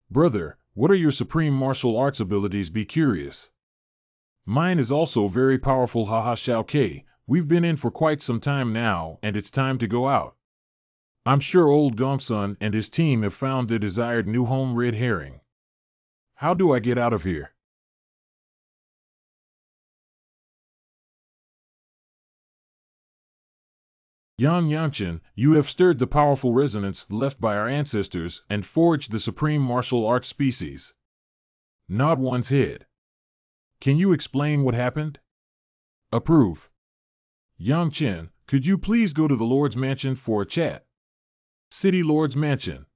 Brother, what are your supreme martial arts abilities? Be curious. Mine is also very powerful. Haha. Shao Ke, we've been in for quite some time now, and it's time to go out. I'm sure old Gongsun and his team have found their desired new home. Red herring. How do I get out of here? Yang Yangchen, you have stirred the powerful resonance left by our ancestors and forged the supreme martial arts species. Nod one's head. Can you explain what happened? Approve. Yang Chen, could you please go to the Lord's Mansion for a chat? City Lord's Mansion.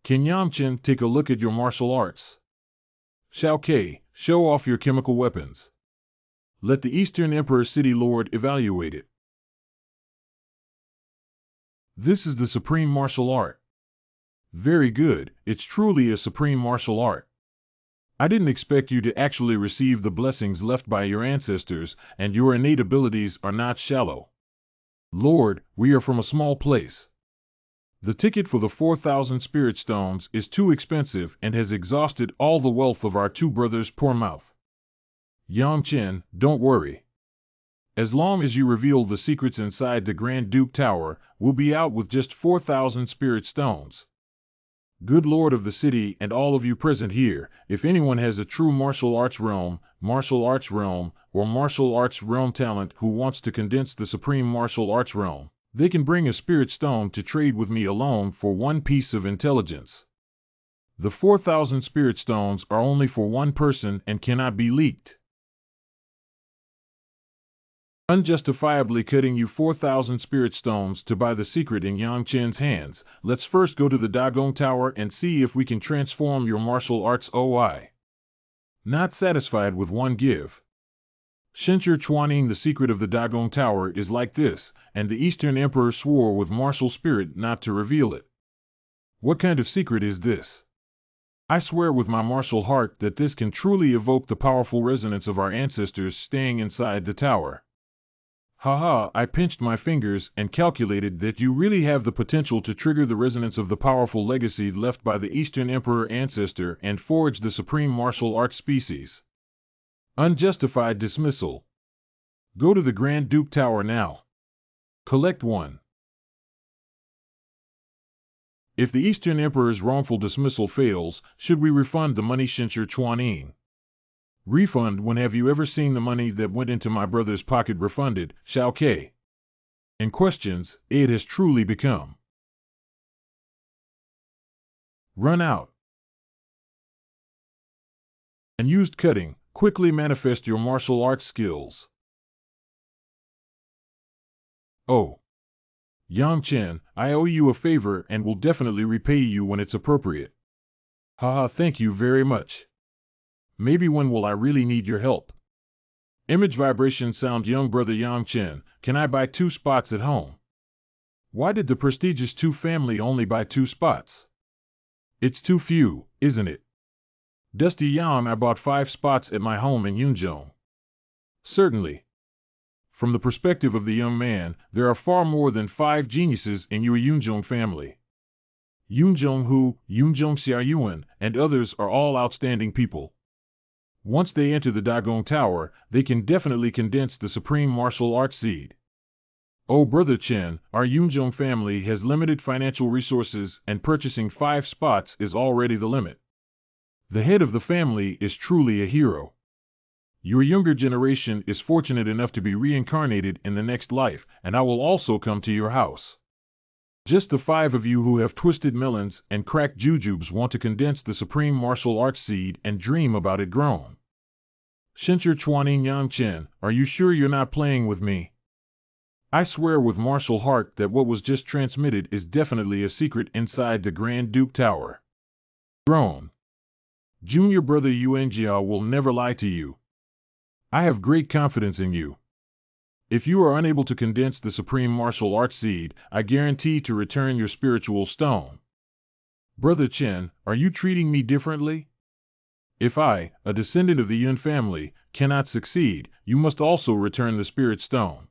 Can Yang Chen take a look at your martial arts? Shao Ke, show off your chemical weapons. Let the Eastern Emperor City Lord evaluate it. This is the supreme martial art. Very good, it's truly a supreme martial art. I didn't expect you to actually receive the blessings left by your ancestors, and your innate abilities are not shallow. Lord, we are from a small place. The ticket for the 4,000 spirit stones is too expensive and has exhausted all the wealth of our 2 brothers. Poor mouth. Yang Chen, don't worry. As long as you reveal the secrets inside the Grand Duke Tower, we'll be out with just 4,000 spirit stones. Good Lord of the city and all of you present here, if anyone has a true martial arts realm, or martial arts realm talent who wants to condense the supreme martial arts realm, they can bring a spirit stone to trade with me alone for 1 piece of intelligence. The 4,000 spirit stones are only for 1 person and cannot be leaked. Unjustifiably cutting you 4,000 spirit stones to buy the secret in Yang Chen's hands. Let's first go to the Dagong Tower and see if we can transform your martial arts. OI. Not satisfied with 1 give. Shencher Chuaning, the secret of the Dagong Tower is like this, and the Eastern Emperor swore with martial spirit not to reveal it. What kind of secret is this? I swear with my martial heart that this can truly evoke the powerful resonance of our ancestors staying inside the tower. Haha, I pinched my fingers and calculated that you really have the potential to trigger the resonance of the powerful legacy left by the Eastern Emperor ancestor and forge the supreme martial arts species. Unjustified dismissal. Go to the Grand Duke Tower now. Collect 1. If the Eastern Emperor's wrongful dismissal fails, should we refund the money? Shencher Chuanin. Refund when have you ever seen the money that went into my brother's pocket refunded, Xiao Ke? In questions, it has truly become. Run out. And used cutting, quickly manifest your martial arts skills. Oh. Yang Chen, I owe you a favor and will definitely repay you when it's appropriate. Haha, thank you very much. Maybe when will I really need your help? Image vibration sound. Young brother Yang Chen, can I buy 2 spots at home? Why did the prestigious Tu family only buy 2 spots? It's too few, isn't it? Dusty Yang, I bought 5 spots at my home in Yunzhong. Certainly. From the perspective of the young man, there are far more than 5 geniuses in your Yunzhong family. Yunzhong Hu, Yunzhong Xiaoyuan, and others are all outstanding people. Once they enter the Dagong Tower, they can definitely condense the supreme martial arts seed. Oh, Brother Chen, our Yunzhong family has limited financial resources and purchasing 5 spots is already the limit. The head of the family is truly a hero. Your younger generation is fortunate enough to be reincarnated in the next life, and I will also come to your house. Just the 5 of you who have twisted melons and cracked jujubes want to condense the supreme martial arts seed and dream about it grown. Shincher Chuaning Yang Chen, are you sure you're not playing with me? I swear with martial heart that what was just transmitted is definitely a secret inside the Grand Duke Tower. Grown. Junior brother Yuanjia will never lie to you. I have great confidence in you. If you are unable to condense the supreme martial arts seed, I guarantee to return your spiritual stone. Brother Chen, are you treating me differently? If I, a descendant of the Yun family, cannot succeed, you must also return the spirit stone.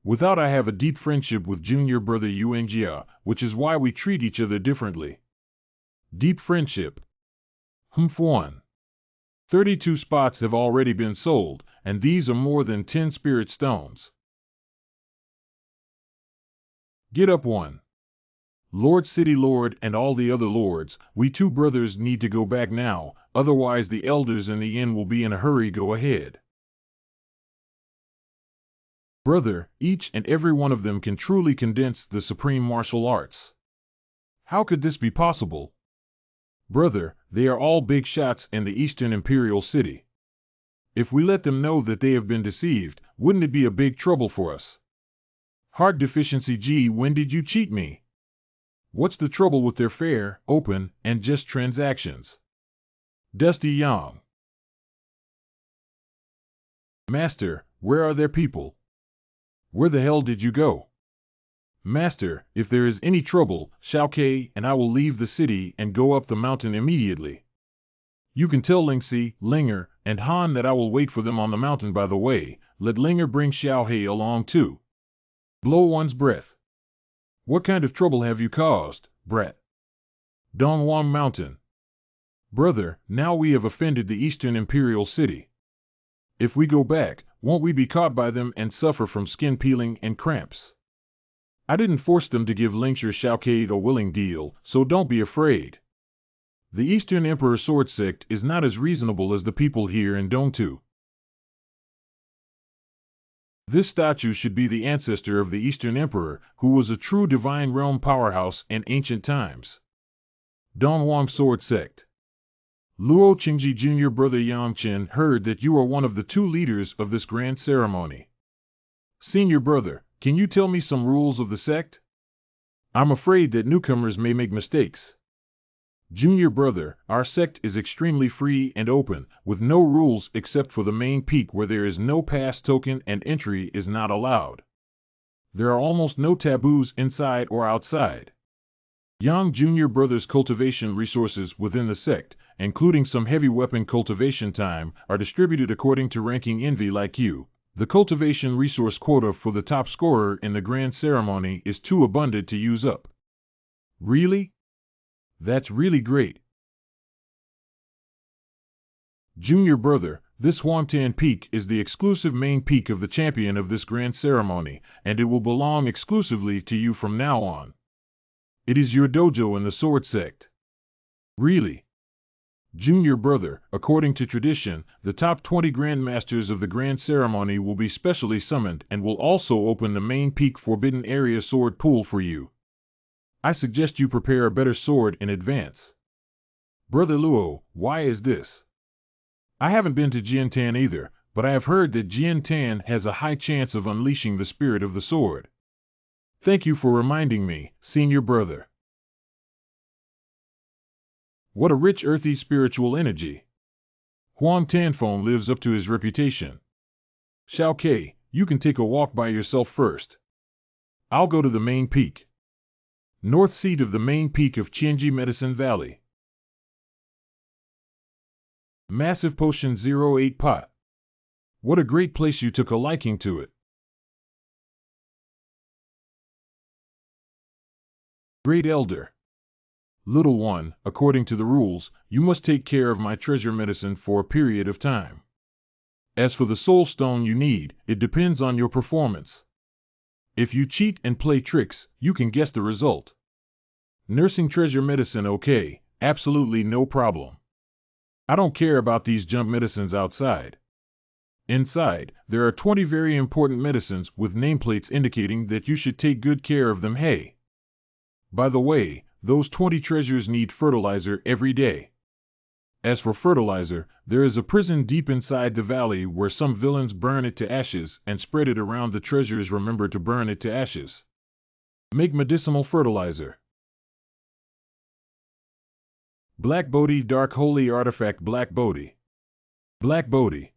Without I have a deep friendship with junior brother Yuanjia, which is why we treat each other differently. Deep friendship. Fuan. 32 spots have already been sold, and these are more than 10 spirit stones. Get up one. Lord City Lord and all the other lords, we 2 brothers need to go back now, otherwise the elders in the inn will be in a hurry. Go ahead. Brother, each and every one of them can truly condense the supreme martial arts. How could this be possible? Brother, they are all big shots in the Eastern Imperial City. If we let them know that they have been deceived, wouldn't it be a big trouble for us? Heart deficiency. Gee, when did you cheat me? What's the trouble with their fair, open, and just transactions? Dusty Yang. Master, where are their people? Where the hell did you go? Master, if there is any trouble, Xiao Ke and I will leave the city and go up the mountain immediately. You can tell Lingxi, Linger, and Han that I will wait for them on the mountain. By the way, let Linger bring Xiao He along too. Blow one's breath. What kind of trouble have you caused, brat? Dongwang Mountain. Brother, now we have offended the Eastern Imperial City. If we go back, won't we be caught by them and suffer from skin peeling and cramps? I didn't force them to give Lingxi Xiao Ke a willing deal, so don't be afraid. The Eastern Emperor Sword Sect is not as reasonable as the people here in Dongtu. This statue should be the ancestor of the Eastern Emperor, who was a true divine realm powerhouse in ancient times. Dongwang Sword Sect. Luo Qingji Jr. Brother Yang Chen heard that you are one of the 2 leaders of this grand ceremony. Senior brother, can you tell me some rules of the sect? I'm afraid that newcomers may make mistakes. Junior brother, our sect is extremely free and open, with no rules except for the main peak where there is no pass token and entry is not allowed. There are almost no taboos inside or outside. Young junior brother's cultivation resources within the sect, including some heavy weapon cultivation time, are distributed according to ranking. Envy like you. The cultivation resource quota for the top scorer in the grand ceremony is too abundant to use up. Really? That's really great. Junior brother, this Huamtan Peak is the exclusive main peak of the champion of this grand ceremony, and it will belong exclusively to you from now on. It is your dojo in the sword sect. Really? Junior brother, according to tradition, the top 20 grandmasters of the grand ceremony will be specially summoned and will also open the main peak forbidden area sword pool for you. I suggest you prepare a better sword in advance. Brother Luo, why is this? I haven't been to Jiantan either, but I have heard that Jiantan has a high chance of unleashing the spirit of the sword. Thank you for reminding me, senior brother. What a rich earthy spiritual energy. Huang Tanfeng lives up to his reputation. Xiao Ke, you can take a walk by yourself first. I'll go to the main peak. North seat of the main peak of Qianji Medicine Valley. Massive Potion 08 Pot. What a great place, you took a liking to it. Great Elder. Little one, according to the rules, you must take care of my treasure medicine for a period of time. As for the soul stone you need, it depends on your performance. If you cheat and play tricks, you can guess the result. Nursing treasure medicine, okay, absolutely no problem. I don't care about these junk medicines outside. Inside, there are 20 very important medicines with nameplates indicating that you should take good care of them. Hey! By the way, those 20 treasures need fertilizer every day. As for fertilizer, there is a prison deep inside the valley where some villains burn it to ashes and spread it around the treasures. Remember to burn it to ashes. Make medicinal fertilizer. Black Bodhi Dark Holy Artifact. Black Bodhi. Black Bodhi.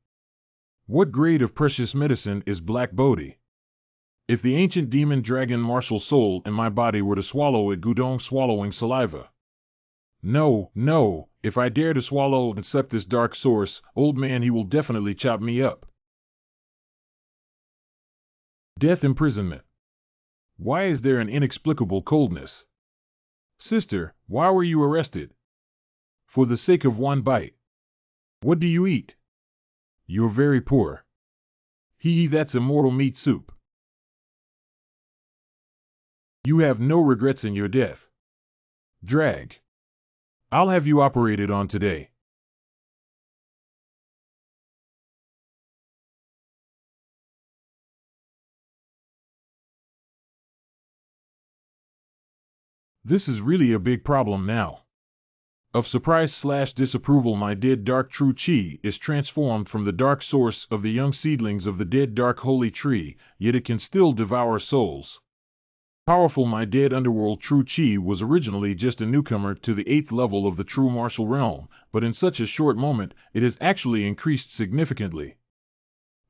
What grade of precious medicine is Black Bodhi? If the ancient demon dragon martial soul in my body were to swallow it, Gudong swallowing saliva. No, no, if I dare to swallow and suck this dark source, old man, he will definitely chop me up. Death imprisonment. Why is there an inexplicable coldness? Sister, why were you arrested? For the sake of one bite. What do you eat? You're very poor. Hee, that's immortal meat soup. You have no regrets in your death. Drag. I'll have you operated on today. This is really a big problem now. Of surprise/disapproval, my dead dark true chi is transformed from the dark source of the young seedlings of the dead dark holy tree, yet it can still devour souls. Powerful, my dead underworld true chi was originally just a newcomer to the 8th level of the true martial realm, but in such a short moment, it has actually increased significantly.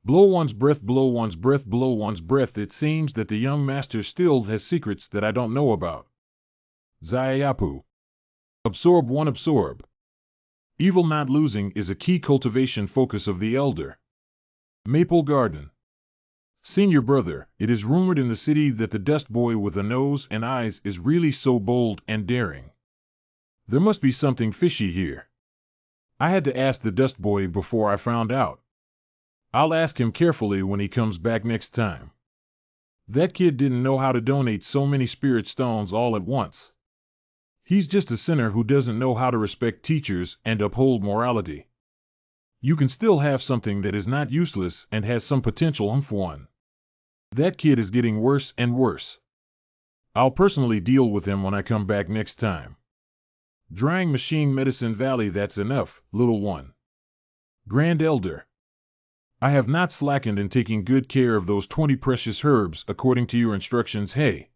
Blow one's breath, blow one's breath, blow one's breath. It seems that the young master still has secrets that I don't know about. Zayapu. Absorb one, absorb. Evil not losing is a key cultivation focus of the elder. Maple Garden. Senior brother, it is rumored in the city that the dust boy with a nose and eyes is really so bold and daring. There must be something fishy here. I had to ask the dust boy before I found out. I'll ask him carefully when he comes back next time. That kid didn't know how to donate so many spirit stones all at once. He's just a sinner who doesn't know how to respect teachers and uphold morality. You can still have something that is not useless and has some potential for one. That kid is getting worse and worse. I'll personally deal with him when I come back next time. Drying Machine Medicine Valley. That's enough, little one. Grand Elder. I have not slackened in taking good care of those 20 precious herbs according to your instructions. Hey.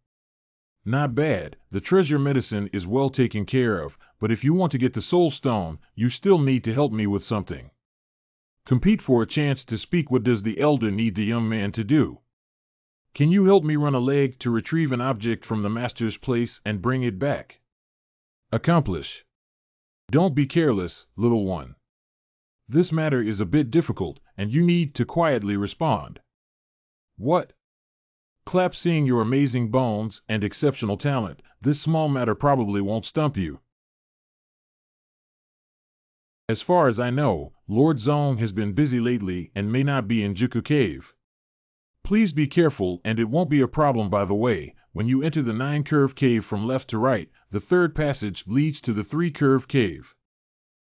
Not bad, the treasure medicine is well taken care of, but if you want to get the soul stone, you still need to help me with something. Compete for a chance to speak. What does the elder need the young man to do? Can you help me run a leg to retrieve an object from the master's place and bring it back? Accomplish. Don't be careless, little one. This matter is a bit difficult, and you need to quietly respond. What? Clap. Seeing your amazing bones and exceptional talent, this small matter probably won't stump you. As far as I know, Lord Zong has been busy lately and may not be in Juku Cave. Please be careful, and it won't be a problem. By the way, when you enter the 9-curve cave from left to right, the third passage leads to the 3-curve cave.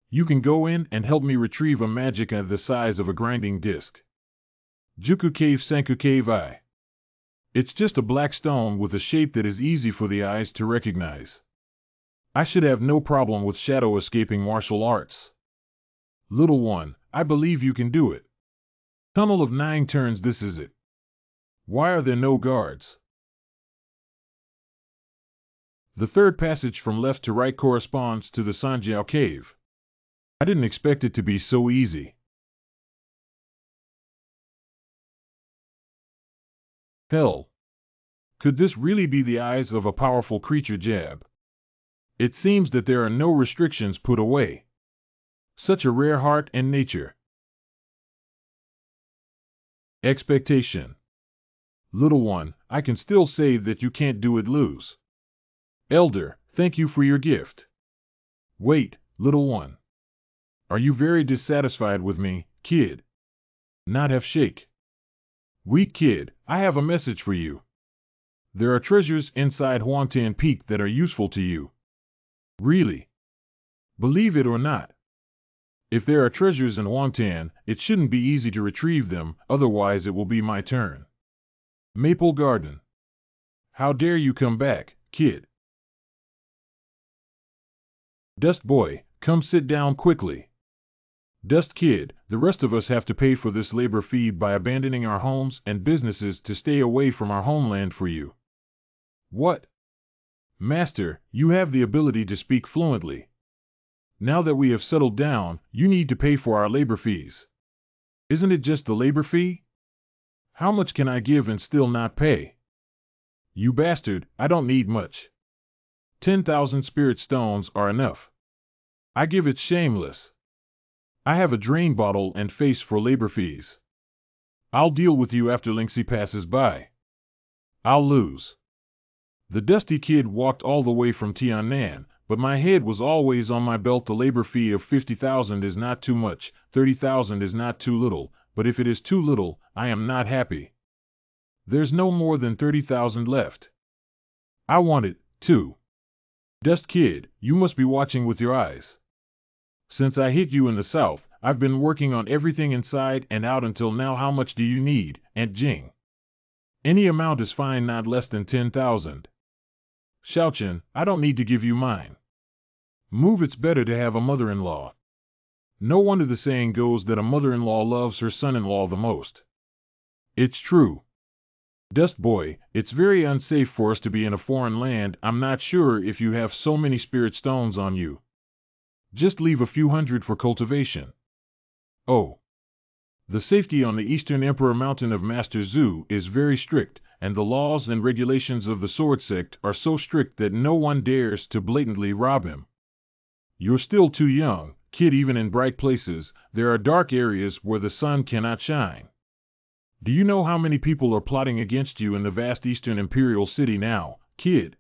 You can go in and help me retrieve a magic of the size of a grinding disc. Juku Cave Senku Cave I. It's just a black stone with a shape that is easy for the eyes to recognize. I should have no problem with shadow escaping martial arts. Little one, I believe you can do it. Tunnel of 9 turns, this is it. Why are there no guards? The third passage from left to right corresponds to the Sanjiao Cave. I didn't expect it to be so easy. Hell. Could this really be the eyes of a powerful creature jab? It seems that there are no restrictions put away. Such a rare heart and nature. Expectation. Little one, I can still say that you can't do it, lose. Elder, thank you for your gift. Wait, little one. Are you very dissatisfied with me, kid? Not have shake. Weak kid, I have a message for you. There are treasures inside Huantan Peak that are useful to you. Really? Believe it or not. If there are treasures in Huantan, it shouldn't be easy to retrieve them, otherwise it will be my turn. Maple Garden. How dare you come back, kid? Dust Boy, come sit down quickly. Dust Kid, the rest of us have to pay for this labor fee by abandoning our homes and businesses to stay away from our homeland for you. What? Master, you have the ability to speak fluently. Now that we have settled down, you need to pay for our labor fees. Isn't it just the labor fee? How much can I give and still not pay? You bastard, I don't need much. 10,000 spirit stones are enough. I give it shameless. I have a drain bottle and face for labor fees. I'll deal with you after Linksy passes by. I'll lose. The dusty kid walked all the way from Tan Nan, but my head was always on my belt. The labor fee of 50,000 is not too much, 30,000 is not too little, but if it is too little, I am not happy. There's no more than 30,000 left. I want it, too. Dust Kid, you must be watching with your eyes. Since I hit you in the south, I've been working on everything inside and out until now. How much do you need, Aunt Jing? Any amount is fine, not less than 10,000. Xiaochen, I don't need to give you mine. Move, it's better to have a mother-in-law. No wonder the saying goes that a mother-in-law loves her son-in-law the most. It's true. Dust Boy, it's very unsafe for us to be in a foreign land. I'm not sure if you have so many spirit stones on you. Just leave a few hundred for cultivation. Oh. The safety on the Eastern Emperor Mountain of Master Zhu is very strict, and the laws and regulations of the sword sect are so strict that no one dares to blatantly rob him. You're still too young, kid. Even in bright places, there are dark areas where the sun cannot shine. Do you know how many people are plotting against you in the vast Eastern Imperial City now, kid?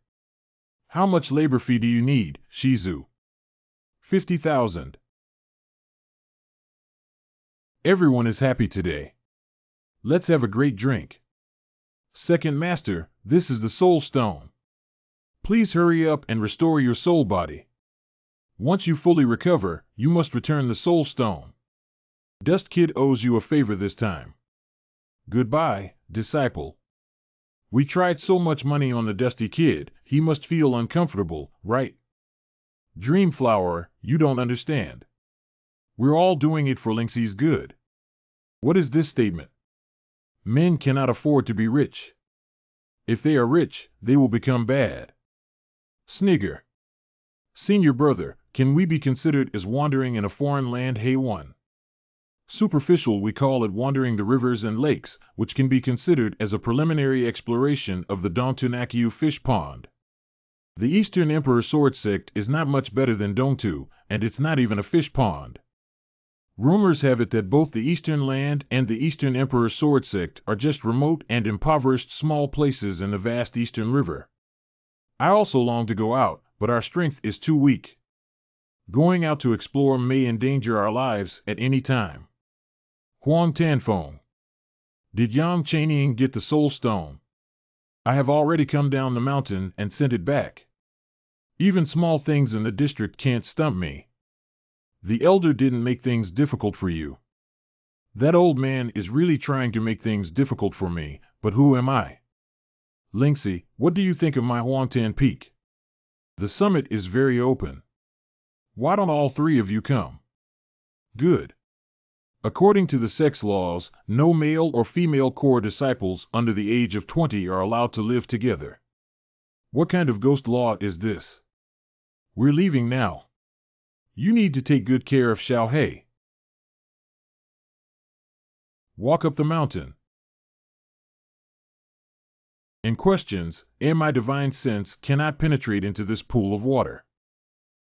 How much labor fee do you need, Shizu? 50,000. Everyone is happy today. Let's have a great drink. Second Master, this is the Soul Stone. Please hurry up and restore your soul body. Once you fully recover, you must return the Soul Stone. Dust Kid owes you a favor this time. Goodbye, disciple. We tried so much money on the Dusty Kid, he must feel uncomfortable, right? Dreamflower, you don't understand. We're all doing it for Linksy's good. What is this statement? Men cannot afford to be rich. If they are rich, they will become bad. Snigger. Senior brother, can we be considered as wandering in a foreign land? Hey one. Superficial, we call it wandering the rivers and lakes, which can be considered as a preliminary exploration of the Dongtu fish pond. The Eastern Emperor Sword Sect is not much better than Dongtu, and it's not even a fish pond. Rumors have it that both the Eastern Land and the Eastern Emperor Sword Sect are just remote and impoverished small places in the vast Eastern River. I also long to go out, but our strength is too weak. Going out to explore may endanger our lives at any time. Huang Tanfeng. Did Yang Chanying get the Soul Stone? I have already come down the mountain and sent it back. Even small things in the district can't stump me. The elder didn't make things difficult for you. That old man is really trying to make things difficult for me, but who am I? Lingxi, what do you think of my Huangtan Peak? The summit is very open. Why don't all three of you come? Good. According to the sex laws, no male or female core disciples under the age of 20 are allowed to live together. What kind of ghost law is this? We're leaving now. You need to take good care of Xiao He. Walk up the mountain. In questions, my divine sense cannot penetrate into this pool of water.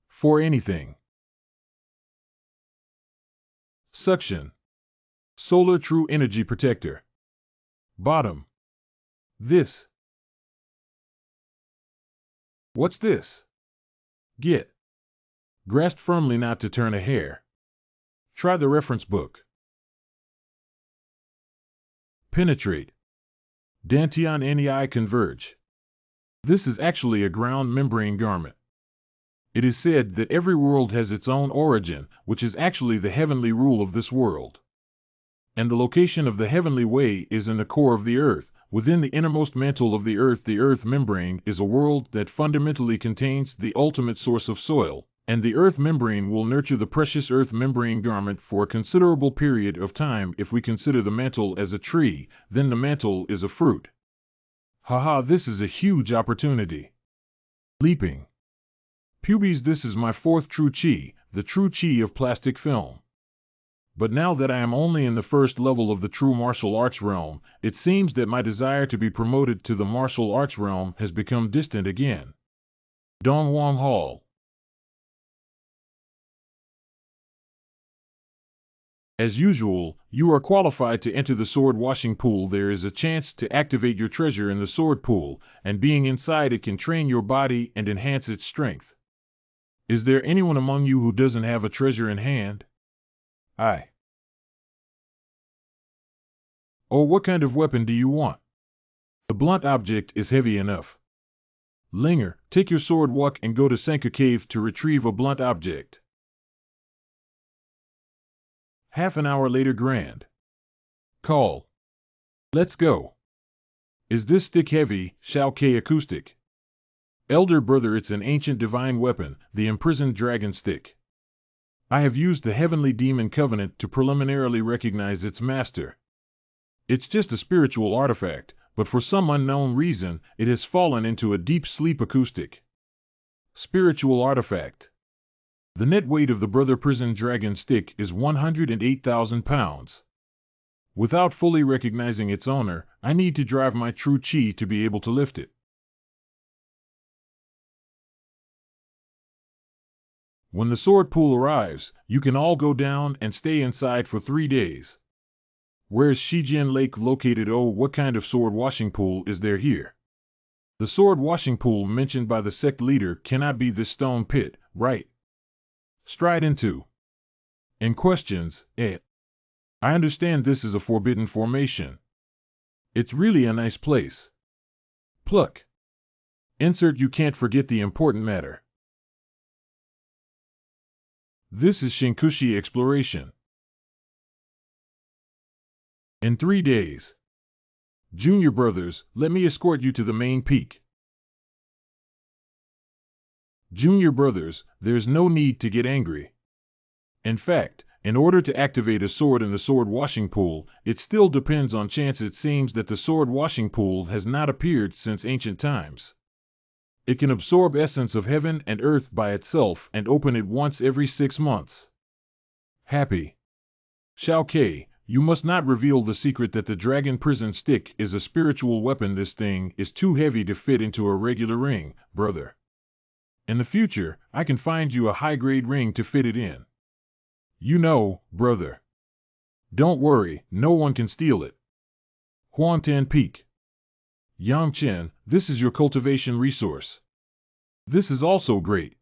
For anything. Suction. Solar True Energy Protector. Bottom. This. What's this? Get. Grasp firmly not to turn a hair. Try the reference book. Penetrate. Dantian Nei converge. This is actually a ground membrane garment. It is said that every world has its own origin, which is actually the heavenly rule of this world. And the location of the heavenly way is in the core of the earth. Within the innermost mantle of the earth membrane is a world that fundamentally contains the ultimate source of soil, and the earth membrane will nurture the precious earth membrane garment for a considerable period of time. If we consider the mantle as a tree, then the mantle is a fruit. Haha, this is a huge opportunity. Leaping. Pubes, this is my fourth true chi, the true chi of plastic film. But now that I am only in the first level of the true martial arts realm, it seems that my desire to be promoted to the martial arts realm has become distant again. Donghuang Hall. As usual, you are qualified to enter the sword washing pool. There is a chance to activate your treasure in the sword pool, and being inside it can train your body and enhance its strength. Is there anyone among you who doesn't have a treasure in hand? Aye. Or what kind of weapon do you want? The blunt object is heavy enough. Linger, take your sword walk and go to Sanka Cave to retrieve a blunt object. Half an hour later, Grand Call. Let's go. Is this stick heavy, Xiao Ke acoustic? Elder brother, it's an ancient divine weapon, the imprisoned dragon stick. I have used the heavenly demon covenant to preliminarily recognize its master. It's just a spiritual artifact, but for some unknown reason, it has fallen into a deep sleep acoustic. Spiritual artifact. The net weight of the brother prison dragon stick is 108,000 pounds. Without fully recognizing its owner, I need to drive my true chi to be able to lift it. When the sword pool arrives, you can all go down and stay inside for 3 days. Where's Shijian Lake located? Oh, what kind of sword washing pool is there here? The sword washing pool mentioned by the sect leader cannot be this stone pit, right? Stride into. In questions, I understand this is a forbidden formation. It's really a nice place. Pluck. Insert. You can't forget the important matter. This is Shinkushi exploration. In 3 days. Junior brothers, let me escort you to the main peak. Junior brothers, there's no need to get angry. In fact, in order to activate a sword in the sword washing pool, it still depends on chance. It seems that the sword washing pool has not appeared since ancient times. It can absorb essence of heaven and earth by itself and open it once every 6 months. Happy. Xiao Ke, you must not reveal the secret that the dragon prison stick is a spiritual weapon. This thing is too heavy to fit into a regular ring, brother. In the future, I can find you a high-grade ring to fit it in. You know, brother. Don't worry, no one can steal it. Huangtan Peak. Yangchen, this is your cultivation resource. This is also great.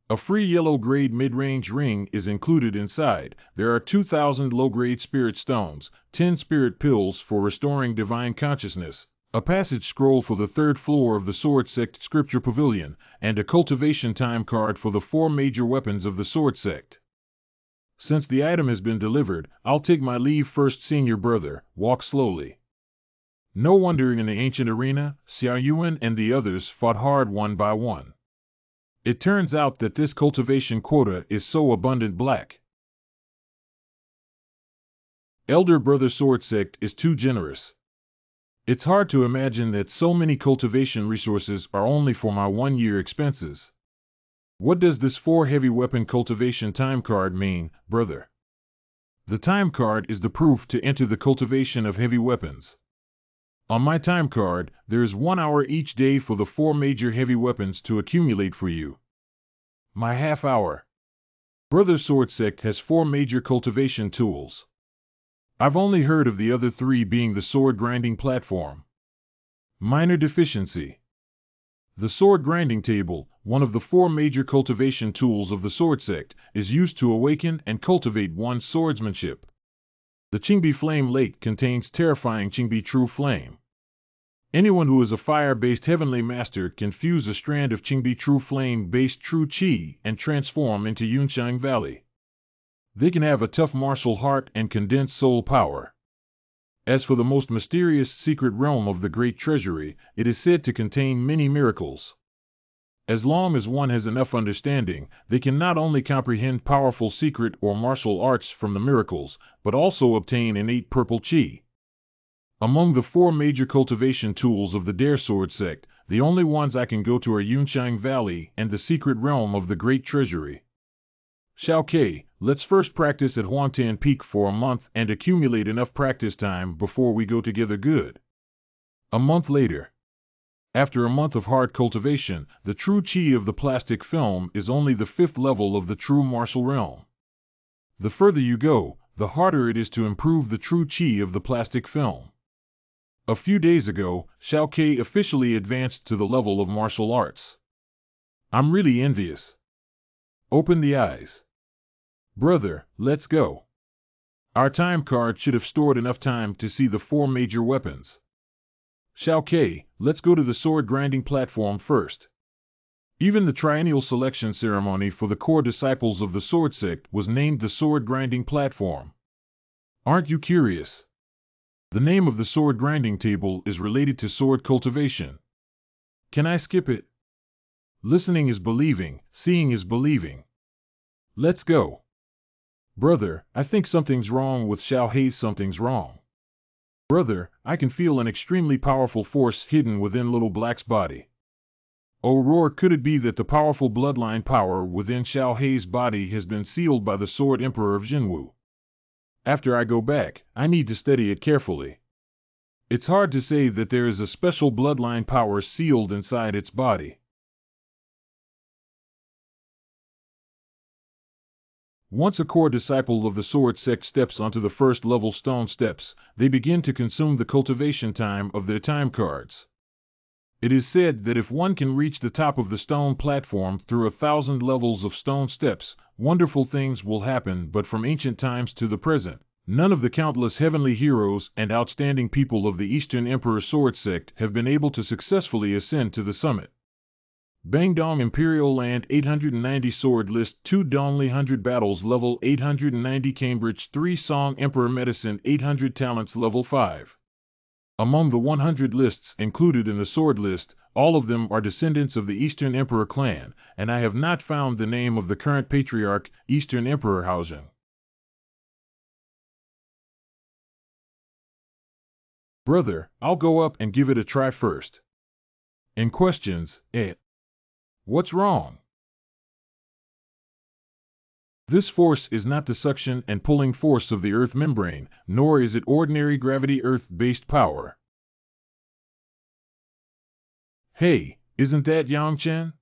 A free yellow-grade mid-range ring is included inside. There are 2,000 low-grade spirit stones, 10 spirit pills for restoring divine consciousness, a passage scroll for the 3rd floor of the Sword Sect Scripture Pavilion, and a cultivation time card for the 4 major weapons of the Sword Sect. Since the item has been delivered, I'll take my leave first. Senior brother, walk slowly. No wonder in the ancient arena, Xiao Yuan and the others fought hard one by one. It turns out that this cultivation quota is so abundant. Black Elder Brother Sword Sect is too generous. It's hard to imagine that so many cultivation resources are only for my 1-year expenses. What does this 4 heavy weapon cultivation time card mean, brother? The time card is the proof to enter the cultivation of heavy weapons. On my time card, there is 1 hour each day for the 4 major heavy weapons to accumulate for you. My half hour. Brother Sword Sect has 4 major cultivation tools. I've only heard of the other 3 being the sword grinding platform. Minor deficiency. The sword grinding table, one of the 4 major cultivation tools of the Sword Sect, is used to awaken and cultivate one's swordsmanship. The Qingbi Flame Lake contains terrifying Qingbi True Flame. Anyone who is a fire-based heavenly master can fuse a strand of Qingbi True Flame-based True Qi and transform into Yunshang Valley. They can have a tough martial heart and condensed soul power. As for the most mysterious secret realm of the Great Treasury, it is said to contain many miracles. As long as one has enough understanding, they can not only comprehend powerful secret or martial arts from the miracles, but also obtain innate purple Qi. Among the 4 major cultivation tools of the Dare Sword Sect, the only ones I can go to are Yunshang Valley and the secret realm of the Great Treasury. Xiao Ke, let's first practice at Huangtan Peak for a month and accumulate enough practice time before we go together. Good. A month later. After a month of hard cultivation, the true Qi of the plastic film is only the 5th level of the true martial realm. The further you go, the harder it is to improve the true Qi of the plastic film. A few days ago, Xiao Ke officially advanced to the level of martial arts. I'm really envious. Open the eyes. Brother, let's go. Our time card should have stored enough time to see the 4 major weapons. Xiao Ke, let's go to the sword grinding platform first. Even the triennial selection ceremony for the core disciples of the Sword Sect was named the sword grinding platform. Aren't you curious? The name of the sword grinding table is related to sword cultivation. Can I skip it? Listening is believing, seeing is believing. Let's go. Brother, I think something's wrong with Xiao He. Something's wrong. Brother, I can feel an extremely powerful force hidden within Little Black's body. Oh Roar, could it be that the powerful bloodline power within Xiao He's body has been sealed by the Sword Emperor of Jinwu? After I go back, I need to study it carefully. It's hard to say that there is a special bloodline power sealed inside its body. Once a core disciple of the Sword Sect steps onto the first level stone steps, they begin to consume the cultivation time of their time cards. It is said that if one can reach the top of the stone platform through 1,000 levels of stone steps, wonderful things will happen. But from ancient times to the present, none of the countless heavenly heroes and outstanding people of the Eastern Emperor Sword Sect have been able to successfully ascend to the summit. Bangdong Imperial Land 890 Sword List 2 Dongli 100 Battles Level 890 Cambridge 3 Song Emperor Medicine 800 Talents Level 5. Among the 100 lists included in the sword list, all of them are descendants of the Eastern Emperor clan, and I have not found the name of the current patriarch, Eastern Emperor Haozheng. Brother, I'll go up and give it a try first. In questions, What's wrong? This force is not the suction and pulling force of the Earth membrane, nor is it ordinary gravity Earth-based power. Hey, isn't that Yang Chen?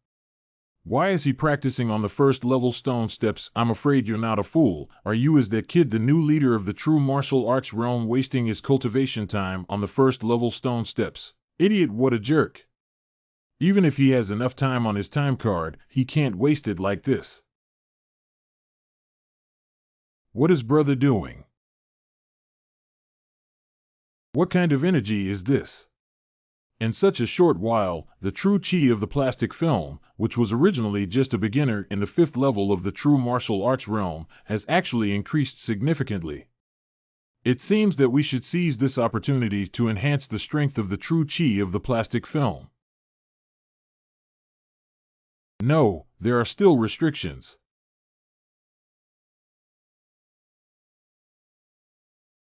Why is he practicing on the first level stone steps? I'm afraid you're not a fool. Are you, as that kid, the new leader of the true martial arts realm, wasting his cultivation time on the first level stone steps? Idiot, what a jerk. Even if he has enough time on his time card, he can't waste it like this. What is brother doing? What kind of energy is this? In such a short while, the true chi of the plastic film, which was originally just a beginner in the 5th level of the true martial arts realm, has actually increased significantly. It seems that we should seize this opportunity to enhance the strength of the true chi of the plastic film. No, there are still restrictions.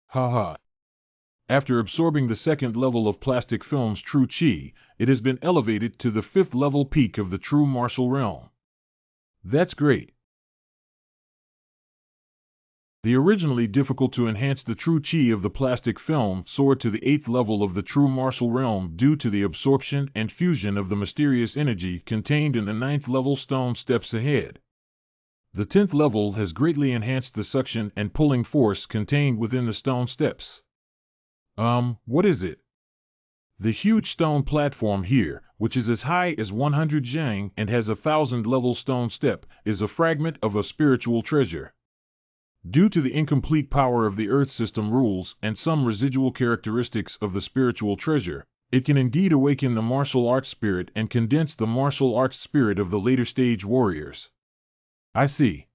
Haha. After absorbing the 2nd level of plastic film's true chi, it has been elevated to the 5th level peak of the true martial realm. That's great. The originally difficult to enhance the true chi of the plastic film soared to the 8th level of the true martial realm due to the absorption and fusion of the mysterious energy contained in the 9th level stone steps ahead. The 10th level has greatly enhanced the suction and pulling force contained within the stone steps. What is it? The huge stone platform here, which is as high as 100 zhang and has 1,000-level stone step, is a fragment of a spiritual treasure. Due to the incomplete power of the Earth system rules and some residual characteristics of the spiritual treasure, it can indeed awaken the martial arts spirit and condense the martial arts spirit of the later stage warriors. I see.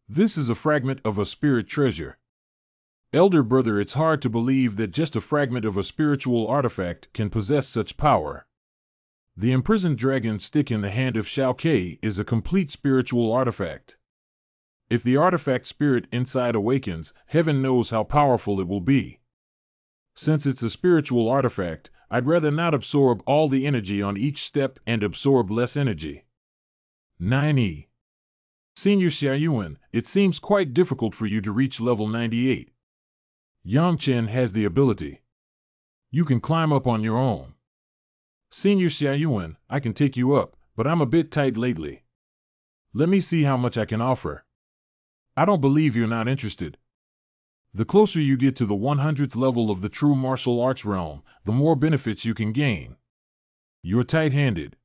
This is a fragment of a spirit treasure. Elder brother, it's hard to believe that just a fragment of a spiritual artifact can possess such power. The imprisoned dragon stick in the hand of Xiao Ke is a complete spiritual artifact. If the artifact spirit inside awakens, heaven knows how powerful it will be. Since it's a spiritual artifact, I'd rather not absorb all the energy on each step and absorb less energy. 9E. Senior Xiaoyuan, it seems quite difficult for you to reach level 98. Yang Chen has the ability. You can climb up on your own. Senior Xiaoyuan, I can take you up, but I'm a bit tight lately. Let me see how much I can offer. I don't believe you're not interested. The closer you get to the 100th level of the true martial arts realm, the more benefits you can gain. You're tight-handed.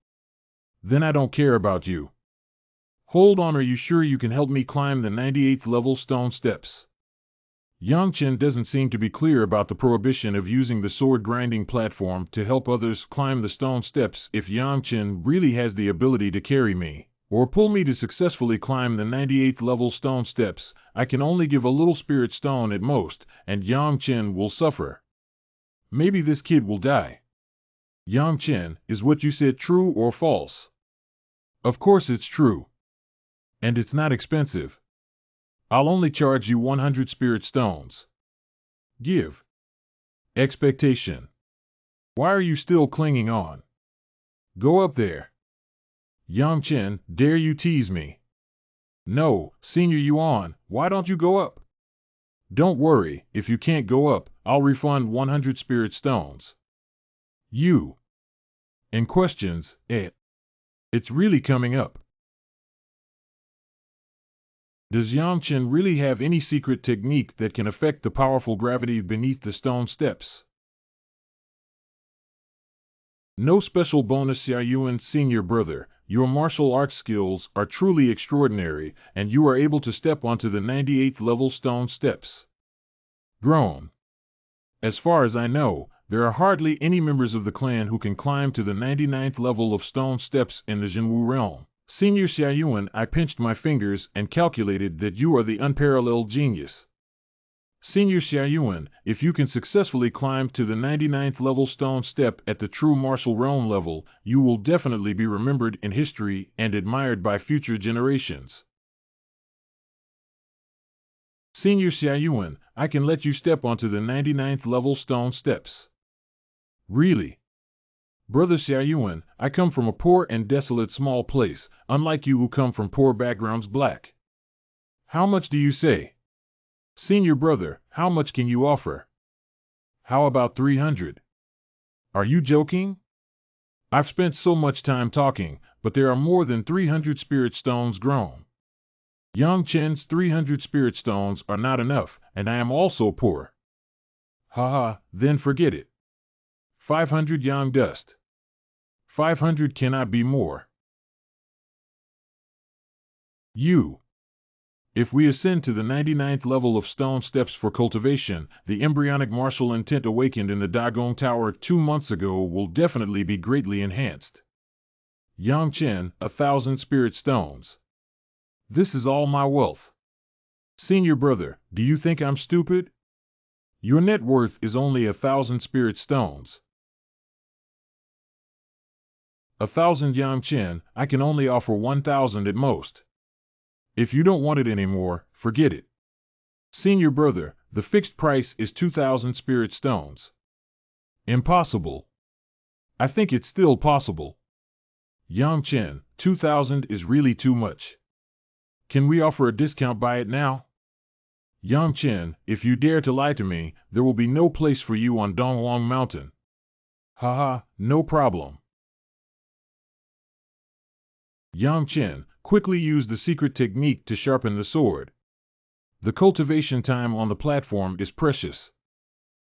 Then I don't care about you. Hold on, are you sure you can help me climb the 98th level stone steps? Yang Chen doesn't seem to be clear about the prohibition of using the sword grinding platform to help others climb the stone steps. If Yang Chen really has the ability to carry me, or pull me to successfully climb the 98th level stone steps, I can only give a little spirit stone at most, and Yang Chen will suffer. Maybe this kid will die. Yang Chen, is what you said true or false? Of course it's true. And it's not expensive. I'll only charge you 100 spirit stones. Give. Expectation. Why are you still clinging on? Go up there. Yang Chen, dare you tease me? No, Senior Yuan, why don't you go up? Don't worry, if you can't go up, I'll refund 100 spirit stones. You. And questions, It's really coming up. Does Yang Chen really have any secret technique that can affect the powerful gravity beneath the stone steps? No special bonus, Xiaoyuan senior brother. Your martial arts skills are truly extraordinary, and you are able to step onto the 98th level stone steps. Grown. As far as I know, there are hardly any members of the clan who can climb to the 99th level of stone steps in the Jinwu realm. Senior Xiaoyuan, I pinched my fingers and calculated that you are the unparalleled genius. Senior Xiaoyuan, if you can successfully climb to the 99th level stone step at the true martial realm level, you will definitely be remembered in history and admired by future generations. Senior Xiaoyuan, I can let you step onto the 99th level stone steps. Really? Brother Xiaoyuan, I come from a poor and desolate small place, unlike you who come from poor backgrounds. Black. How much do you say? Senior brother, how much can you offer? How about 300? Are you joking? I've spent so much time talking, but there are more than 300 spirit stones grown. Yang Chen's 300 spirit stones are not enough, and I am also poor. Haha, then forget it. 500 yang dust. 500 cannot be more. You. If we ascend to the 99th level of stone steps for cultivation, the embryonic martial intent awakened in the Dagong Tower 2 months ago will definitely be greatly enhanced. Yang Chen, 1,000 spirit stones. This is all my wealth. Senior brother, do you think I'm stupid? Your net worth is only 1,000 spirit stones. 1,000 Yang Chen, I can only offer 1,000 at most. If you don't want it anymore, forget it. Senior brother, the fixed price is 2,000 spirit stones. Impossible. I think it's still possible. Yang Chen, 2,000 is really too much. Can we offer a discount by it now? Yang Chen, if you dare to lie to me, there will be no place for you on Donghuang Mountain. Haha, no problem. Yang Chen, quickly use the secret technique to sharpen the sword. The cultivation time on the platform is precious.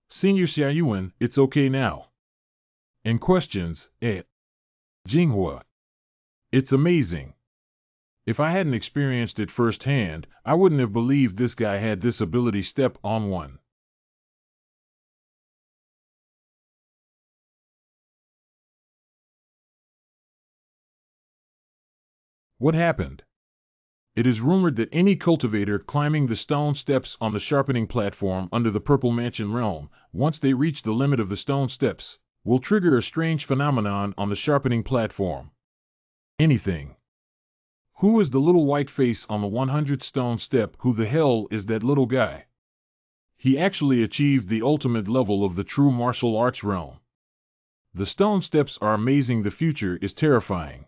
Senior Xiaoyuan, it's okay now. And questions, Jinghua. It's amazing. If I hadn't experienced it firsthand, I wouldn't have believed this guy had this ability. Step on 1. What happened? It is rumored that any cultivator climbing the stone steps on the sharpening platform under the Purple Mansion realm, once they reach the limit of the stone steps, will trigger a strange phenomenon on the sharpening platform. Anything. Who is the little white face on the 100th stone step? Who the hell is that little guy? He actually achieved the ultimate level of the true martial arts realm. The stone steps are amazing. The future is terrifying.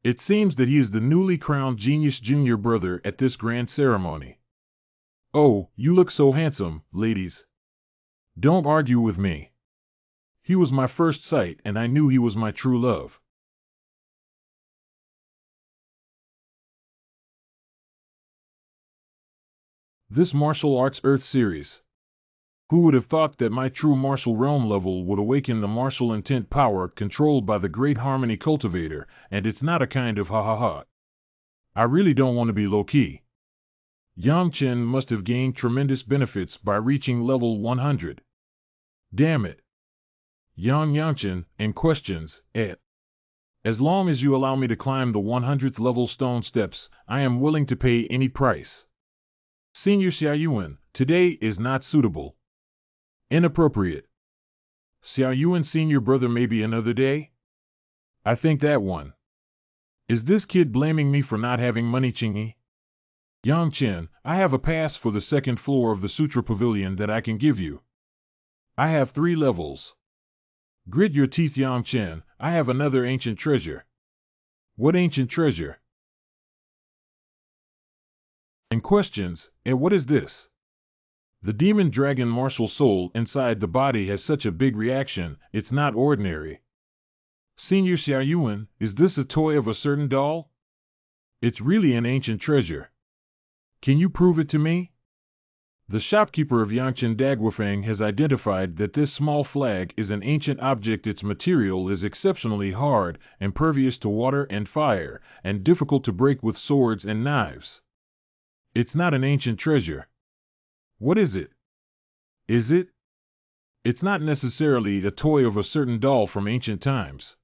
It seems that he is the newly crowned genius junior brother at this grand ceremony. Oh, you look so handsome, ladies. Don't argue with me. He was my first sight, and I knew he was my true love. This Martial Arts Earth series. Who would have thought that my true martial realm level would awaken the martial intent power controlled by the great harmony cultivator, and it's not a kind of ha-ha-ha. I really don't want to be low-key. Yang Chen must have gained tremendous benefits by reaching level 100. Damn it. Yang Chen, and questions, As long as you allow me to climb the 100th level stone steps, I am willing to pay any price. Senior Xiaoyuan, today is not suitable. Inappropriate. Xiaoyuan senior brother, maybe another day? I think that one. Is this kid blaming me for not having money, Chingy? Yang Chen, I have a pass for the second floor of the Sutra Pavilion that I can give you. I have 3 levels. Grit your teeth, Yang Chen, I have another ancient treasure. What ancient treasure? And questions, and what is this? The demon dragon martial soul inside the body has such a big reaction, it's not ordinary. Senior Xiaoyuan, is this a toy of a certain doll? It's really an ancient treasure. Can you prove it to me? The shopkeeper of Yangchen Daguofeng has identified that this small flag is an ancient object. Its material is exceptionally hard, impervious to water and fire, and difficult to break with swords and knives. It's not an ancient treasure. What is it? Is it? It's not necessarily a toy of a certain doll from ancient times.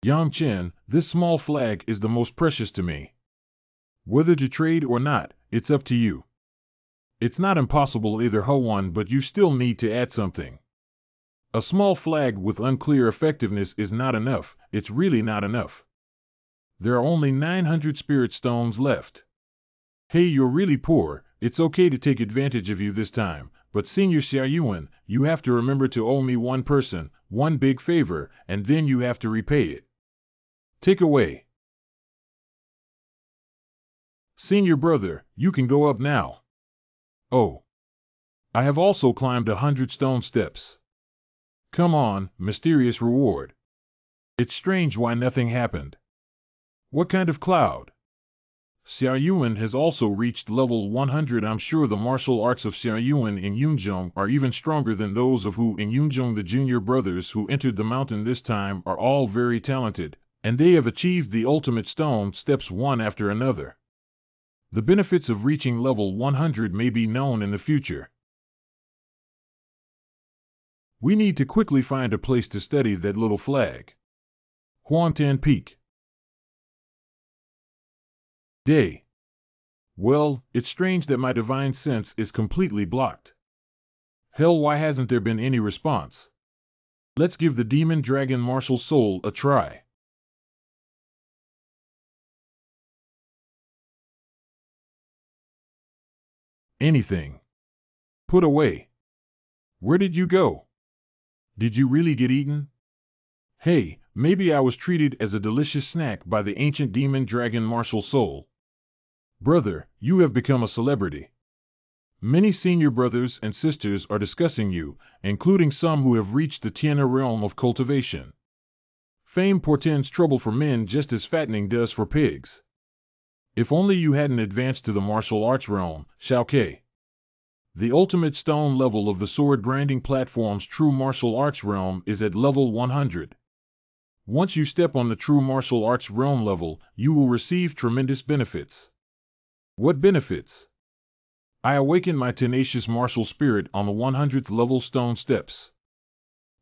Yang Chen, this small flag is the most precious to me. Whether to trade or not, it's up to you. It's not impossible either, Ho1, but you still need to add something. A small flag with unclear effectiveness is not enough. It's really not enough. There are only 900 spirit stones left. Hey, you're really poor. It's okay to take advantage of you this time, but Senior Xiaoyuan, you have to remember to owe me one person, one big favor, and then you have to repay it. Take away. Senior brother, you can go up now. Oh. I have also climbed 100 stone steps. Come on, mysterious reward. It's strange why nothing happened. What kind of cloud? Xiaoyuan has also reached level 100. I'm sure the martial arts of Xiaoyuan and Yunzhong are even stronger than those of Hu and Yunzhong. The junior brothers who entered the mountain this time are all very talented, and they have achieved the ultimate stone steps one after another. The benefits of reaching level 100 may be known in the future. We need to quickly find a place to study that little flag. Huantan Peak. Day. Well, it's strange that my divine sense is completely blocked. Hell, why hasn't there been any response? Let's give the demon dragon martial soul a try. Anything. Put away. Where did you go? Did you really get eaten? Hey, maybe I was treated as a delicious snack by the ancient demon dragon martial soul. Brother, you have become a celebrity. Many senior brothers and sisters are discussing you, including some who have reached the Tiana realm of cultivation. Fame portends trouble for men just as fattening does for pigs. If only you hadn't advanced to the martial arts realm, Xiao Ke. The ultimate stone level of the sword-grinding platform's true martial arts realm is at level 100. Once you step on the true martial arts realm level, you will receive tremendous benefits. What benefits? I awaken my tenacious martial spirit on the 100th level stone steps.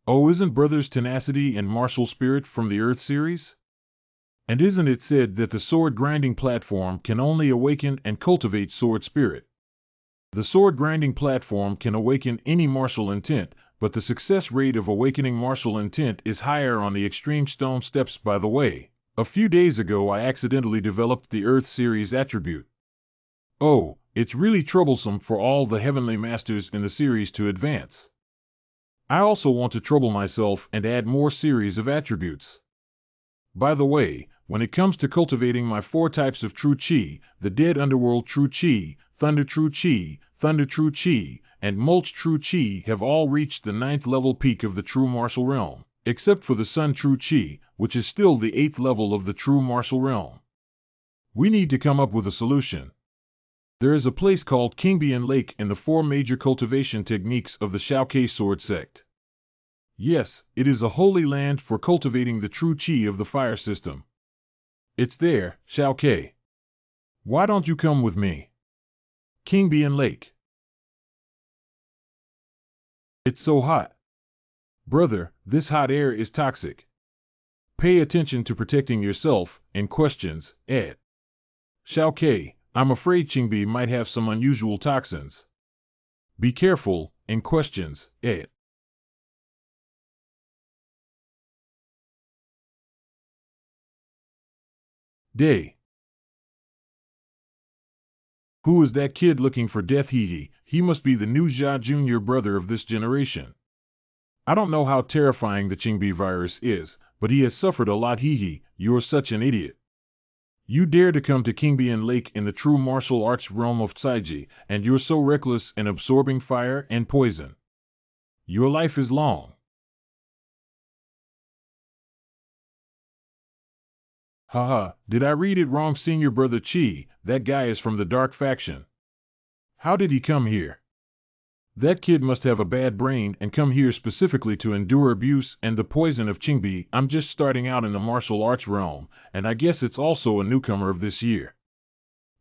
Oh, isn't Brothers Tenacity and Martial Spirit from the Earth series? And isn't it said that the sword-grinding platform can only awaken and cultivate sword spirit? The sword-grinding platform can awaken any martial intent, but the success rate of awakening martial intent is higher on the extreme stone steps. By the way, a few days ago I accidentally developed the Earth series attribute. Oh, it's really troublesome for all the heavenly masters in the series to advance. I also want to trouble myself and add more series of attributes. By the way, when it comes to cultivating my 4 types of true Qi, the Dead Underworld true Qi, Thunder true Qi, and Mulch true Qi have all reached the 9th level peak of the true martial realm, except for the Sun true Qi, which is still the 8th level of the true martial realm. We need to come up with a solution. There is a place called Qingbian Lake in the 4 major cultivation techniques of the Xiaoke sword sect. Yes, it is a holy land for cultivating the true Qi of the fire system. It's there, Xiaoke. Why don't you come with me? Qingbian Lake. It's so hot. Brother, this hot air is toxic. Pay attention to protecting yourself, and questions, ed. Xiaoke, I'm afraid Qingbi might have some unusual toxins. Be careful, and questions, ed. Day. Who is that kid looking for death? He must be the new Jia Jr. brother of this generation. I don't know how terrifying the Qingbi virus is, but he has suffered a lot. You're such an idiot. You dare to come to Qingbian Lake in the true martial arts realm of Caiji, and you're so reckless in absorbing fire and poison. Your life is long. Haha, did I read it wrong? Senior brother Qi, that guy is from the dark faction. How did he come here? That kid must have a bad brain and come here specifically to endure abuse and the poison of Qingbi. I'm just starting out in the martial arts realm, and I guess it's also a newcomer of this year.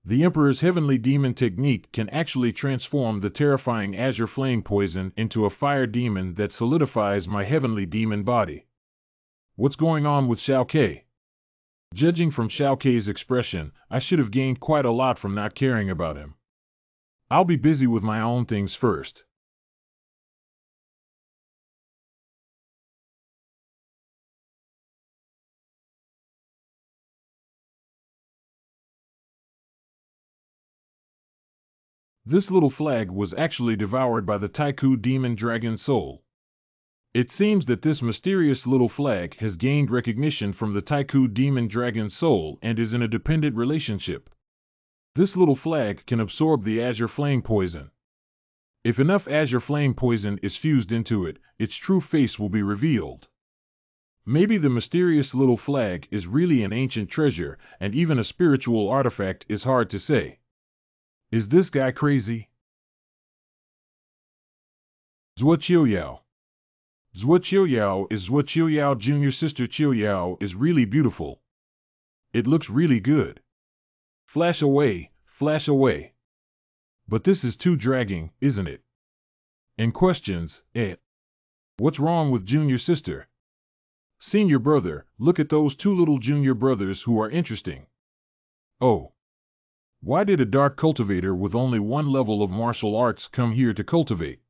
The Emperor's heavenly demon technique can actually transform the terrifying azure flame poison into a fire demon that solidifies my heavenly demon body. What's going on with Xiaoke? Judging from Xiaoke's expression, I should have gained quite a lot from not caring about him. I'll be busy with my own things first. This little flag was actually devoured by the Taiku demon dragon soul. It seems that this mysterious little flag has gained recognition from the Taiku demon dragon soul and is in a dependent relationship. This little flag can absorb the azure flame poison. If enough azure flame poison is fused into it, its true face will be revealed. Maybe the mysterious little flag is really an ancient treasure, and even a spiritual artifact is hard to say. Is this guy crazy? Zhuo Qiuyao. Zhuo Qiuyao is Zhuo Qiuyao Jr. Sister Qiuyao is really beautiful. It looks really good. Flash away, flash away. But this is too dragging, isn't it? And questions, what's wrong with junior sister? Senior brother, look at those two little junior brothers who are interesting. Oh. Why did a dark cultivator with only one level of martial arts come here to cultivate?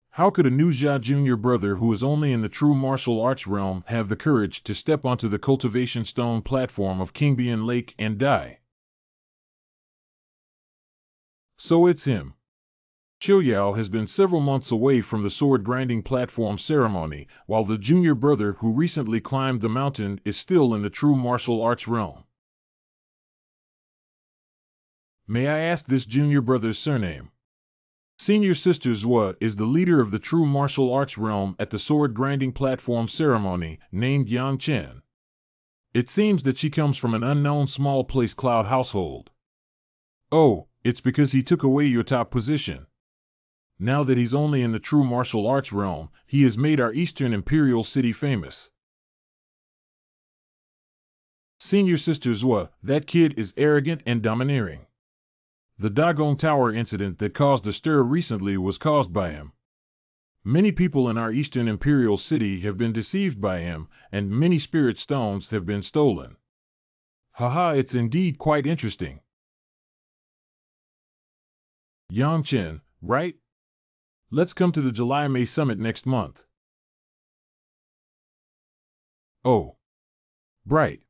How could a Nuja junior brother who is only in the true martial arts realm have the courage to step onto the cultivation stone platform of Kingbian Lake and die? So it's him. Qiuyao has been several months away from the sword-grinding platform ceremony, while the junior brother who recently climbed the mountain is still in the true martial arts realm. May I ask this junior brother's surname? Senior Sister Xue is the leader of the true martial arts realm at the sword-grinding platform ceremony, named Yang Chen. It seems that she comes from an unknown small place cloud household. Oh, it's because he took away your top position. Now that he's only in the true martial arts realm, he has made our Eastern Imperial City famous. Senior Sister Xue, that kid is arrogant and domineering. The Dagong Tower incident that caused a stir recently was caused by him. Many people in our Eastern Imperial City have been deceived by him, and many spirit stones have been stolen. Haha, it's indeed quite interesting. Yang Chen, right? Let's come to the July-May summit next month. Oh. Bright.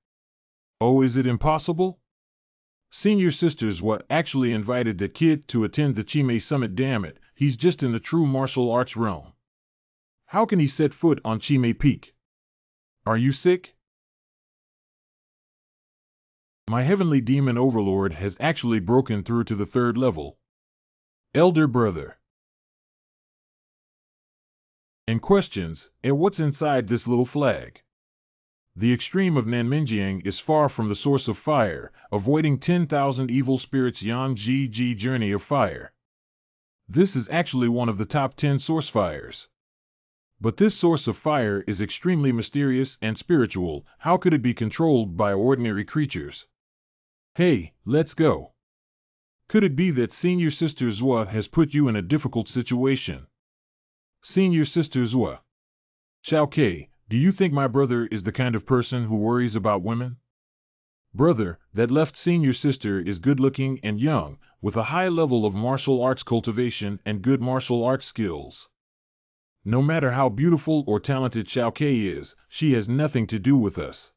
Oh, is it impossible? Senior Sisters what actually invited the kid to attend the Chimay Summit. Damn it, he's just in the true martial arts realm. How can he set foot on Chimay Peak? Are you sick? My heavenly demon overlord has actually broken through to the 3rd level. Elder brother. And questions, and what's inside this little flag? The extreme of Nanminjiang is far from the source of fire, avoiding 10,000 evil spirits Yang Ji journey of fire. This is actually one of the top 10 source fires. But this source of fire is extremely mysterious and spiritual. How could it be controlled by ordinary creatures? Hey, let's go. Could it be that Senior Sister Xue has put you in a difficult situation? Senior Sister Xue. Xiao Ke, do you think my brother is the kind of person who worries about women? Brother, that left senior sister is good-looking and young, with a high level of martial arts cultivation and good martial arts skills. No matter how beautiful or talented Xiao Ke is, she has nothing to do with us.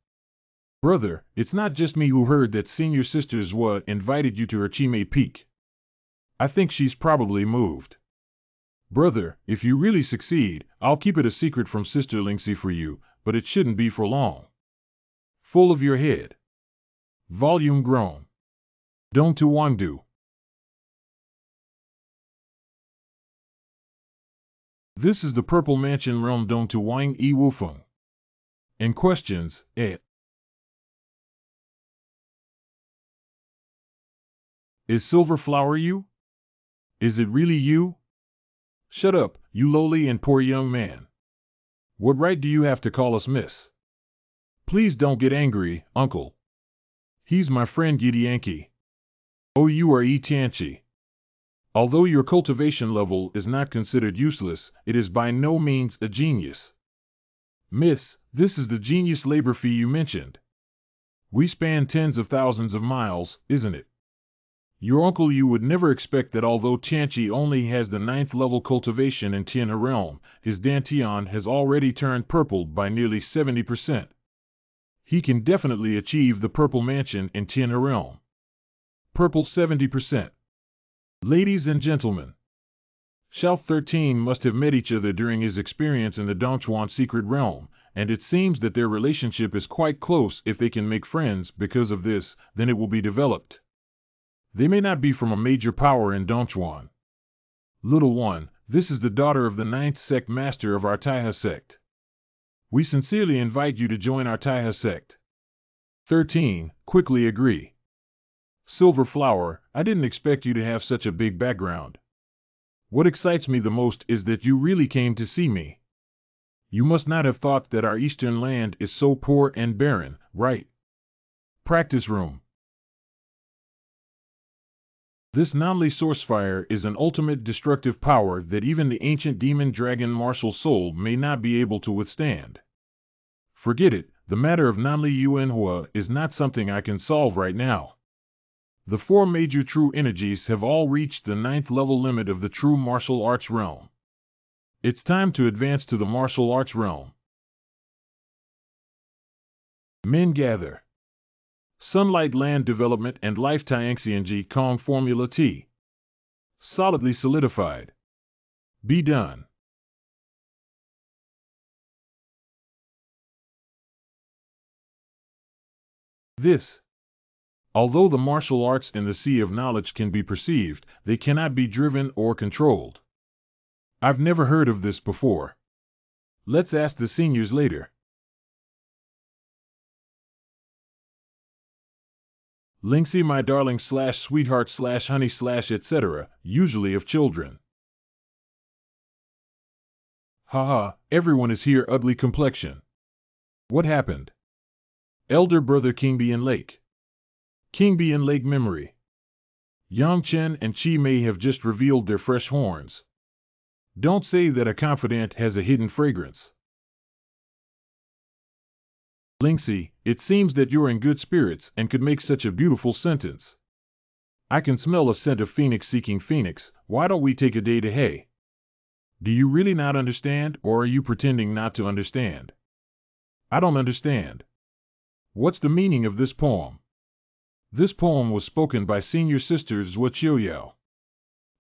Brother, it's not just me who heard that senior sister Xue invited you to her Chimay Peak. I think she's probably moved. Brother, if you really succeed, I'll keep it a secret from Sister Lingxi for you, but it shouldn't be for long. Full of your head. Volume grown. Dong Tu Wangdu. This is the Purple Mansion realm Dong Tu Wang Yi Wufeng. And questions, Is Silver Flower you? Is it really you? Shut up, you lowly and poor young man. What right do you have to call us miss? Please don't get angry, uncle. He's my friend Gideonki. Oh, you are Tianchi. Although your cultivation level is not considered useless, it is by no means a genius. Miss, this is the genius labor fee you mentioned. We span tens of thousands of miles, isn't it? Your uncle you would never expect that although Tianchi only has the 9th level cultivation in Tianhe realm, his Dantian has already turned purple by nearly 70%. He can definitely achieve the Purple Mansion in Tianhe realm. Purple 70%. Ladies and gentlemen, Xiao 13 must have met each other during his experience in the Dongchuan secret realm, and it seems that their relationship is quite close. If they can make friends because of this, then it will be developed. They may not be from a major power in Dongchuan. Little one, this is the daughter of the 9th sect master of our Taihe sect. We sincerely invite you to join our Taihe sect. 13, quickly agree. Silver Flower, I didn't expect you to have such a big background. What excites me the most is that you really came to see me. You must not have thought that our eastern land is so poor and barren, right? Practice room. This Nanli source fire is an ultimate destructive power that even the ancient demon dragon martial soul may not be able to withstand. Forget it, the matter of Nanli MANHWA is not something I can solve right now. The four major true energies have all reached the 9th level limit of the true martial arts realm. It's time to advance to the martial arts realm. Men gather. Sunlight Land Development and Life Tianxianji Kong Formula T. Solidly solidified. Be done. This. Although the martial arts in the sea of knowledge can be perceived, they cannot be driven or controlled. I've never heard of this before. Let's ask the seniors later. Linksy my darling / sweetheart / honey / etc., usually of children. Haha, everyone is here ugly complexion. What happened? Elder brother Kingbian Lake. Kingbian Lake memory. Yang Chen and Chi Mei have just revealed their fresh horns. Don't say that a confidant has a hidden fragrance. Linksy, it seems that you're in good spirits and could make such a beautiful sentence. I can smell a scent of phoenix seeking phoenix. Why don't we take a day to hay? Do you really not understand, or are you pretending not to understand? I don't understand. What's the meaning of this poem? This poem was spoken by senior sister Zhuo Qiuyao.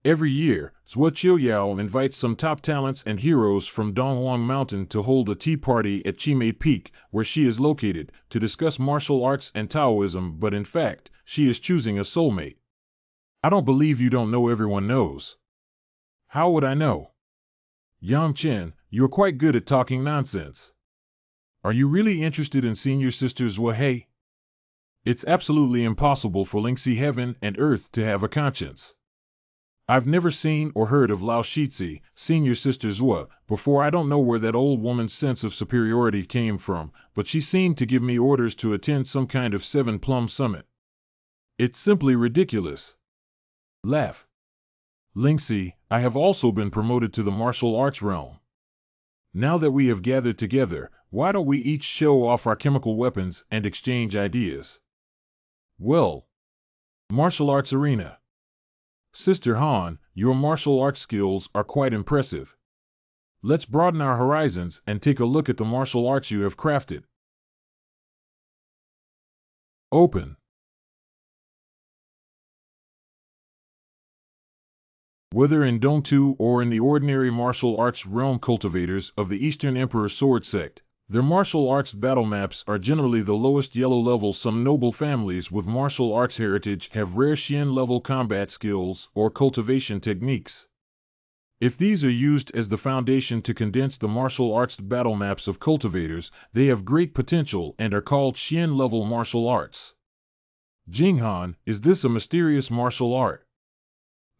Every year, Zhuo Qiuyao invites some top talents and heroes from Donghuang Mountain to hold a tea party at Chimei Peak, where she is located, to discuss martial arts and Taoism, but in fact, she is choosing a soulmate. I don't believe you don't know everyone knows. How would I know? Yang Chen, you're quite good at talking nonsense. Are you really interested in senior sister Zhuo He? It's absolutely impossible for Linksy Heaven and Earth to have a conscience. I've never seen or heard of Lao Shitzi, senior sister Zhuo, before. I don't know where that old woman's sense of superiority came from, but she seemed to give me orders to attend some kind of 7-plum summit. It's simply ridiculous. Laugh. Linksy, I have also been promoted to the martial arts realm. Now that we have gathered together, why don't we each show off our chemical weapons and exchange ideas? Well, martial arts arena. Sister Han, your martial arts skills are quite impressive. Let's broaden our horizons and take a look at the martial arts you have crafted. Open. Whether in Dongtu or in the ordinary martial arts realm, cultivators of the Eastern Emperor Sword Sect, their martial arts battle maps are generally the lowest yellow level. Some noble families with martial arts heritage have rare Xian level combat skills or cultivation techniques. If these are used as the foundation to condense the martial arts battle maps of cultivators, they have great potential and are called Xian level martial arts. Jinghan, is this a mysterious martial art?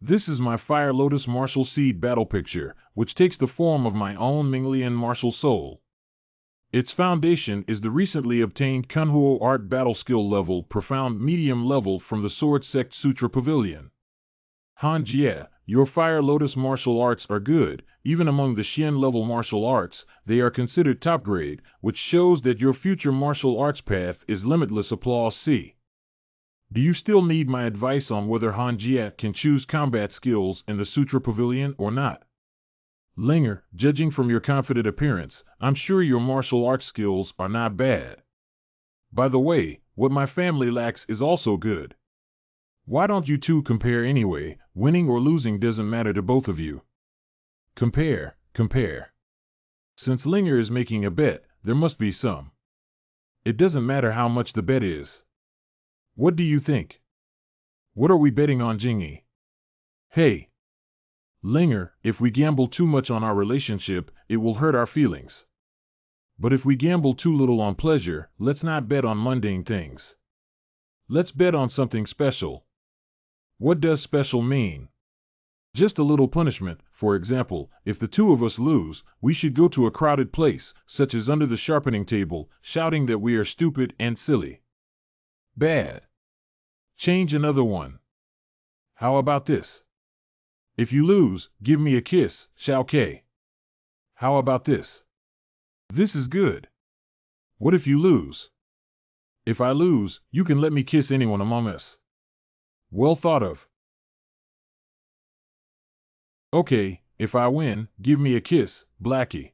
This is my Fire Lotus martial seed battle picture, which takes the form of my own Minglian martial soul. Its foundation is the recently obtained Kunhuo art battle skill level profound medium level from the Sword Sect Sutra Pavilion. Han Jie, your Fire Lotus martial arts are good. Even among the Xian level martial arts, they are considered top grade, which shows that your future martial arts path is limitless. Applause. C. Do you still need my advice on whether Han Jie can choose combat skills in the Sutra Pavilion or not? Linger, judging from your confident appearance, I'm sure your martial arts skills are not bad. By the way, what my family lacks is also good. Why don't you two compare anyway? Winning or losing doesn't matter to both of you. Compare. Since Linger is making a bet, there must be some. It doesn't matter how much the bet is. What do you think? What are we betting on, Jingyi? Hey. Linger, if we gamble too much on our relationship, it will hurt our feelings. But if we gamble too little on pleasure, let's not bet on mundane things. Let's bet on something special. What does special mean? Just a little punishment. For example, if the two of us lose, we should go to a crowded place, such as under the sharpening table, shouting that we are stupid and silly. Bad. Change another one. How about this? If you lose, give me a kiss, Xiao Ke. How about this? This is good. What if you lose? If I lose, you can let me kiss anyone among us. Well thought of. Okay, if I win, give me a kiss, Blackie.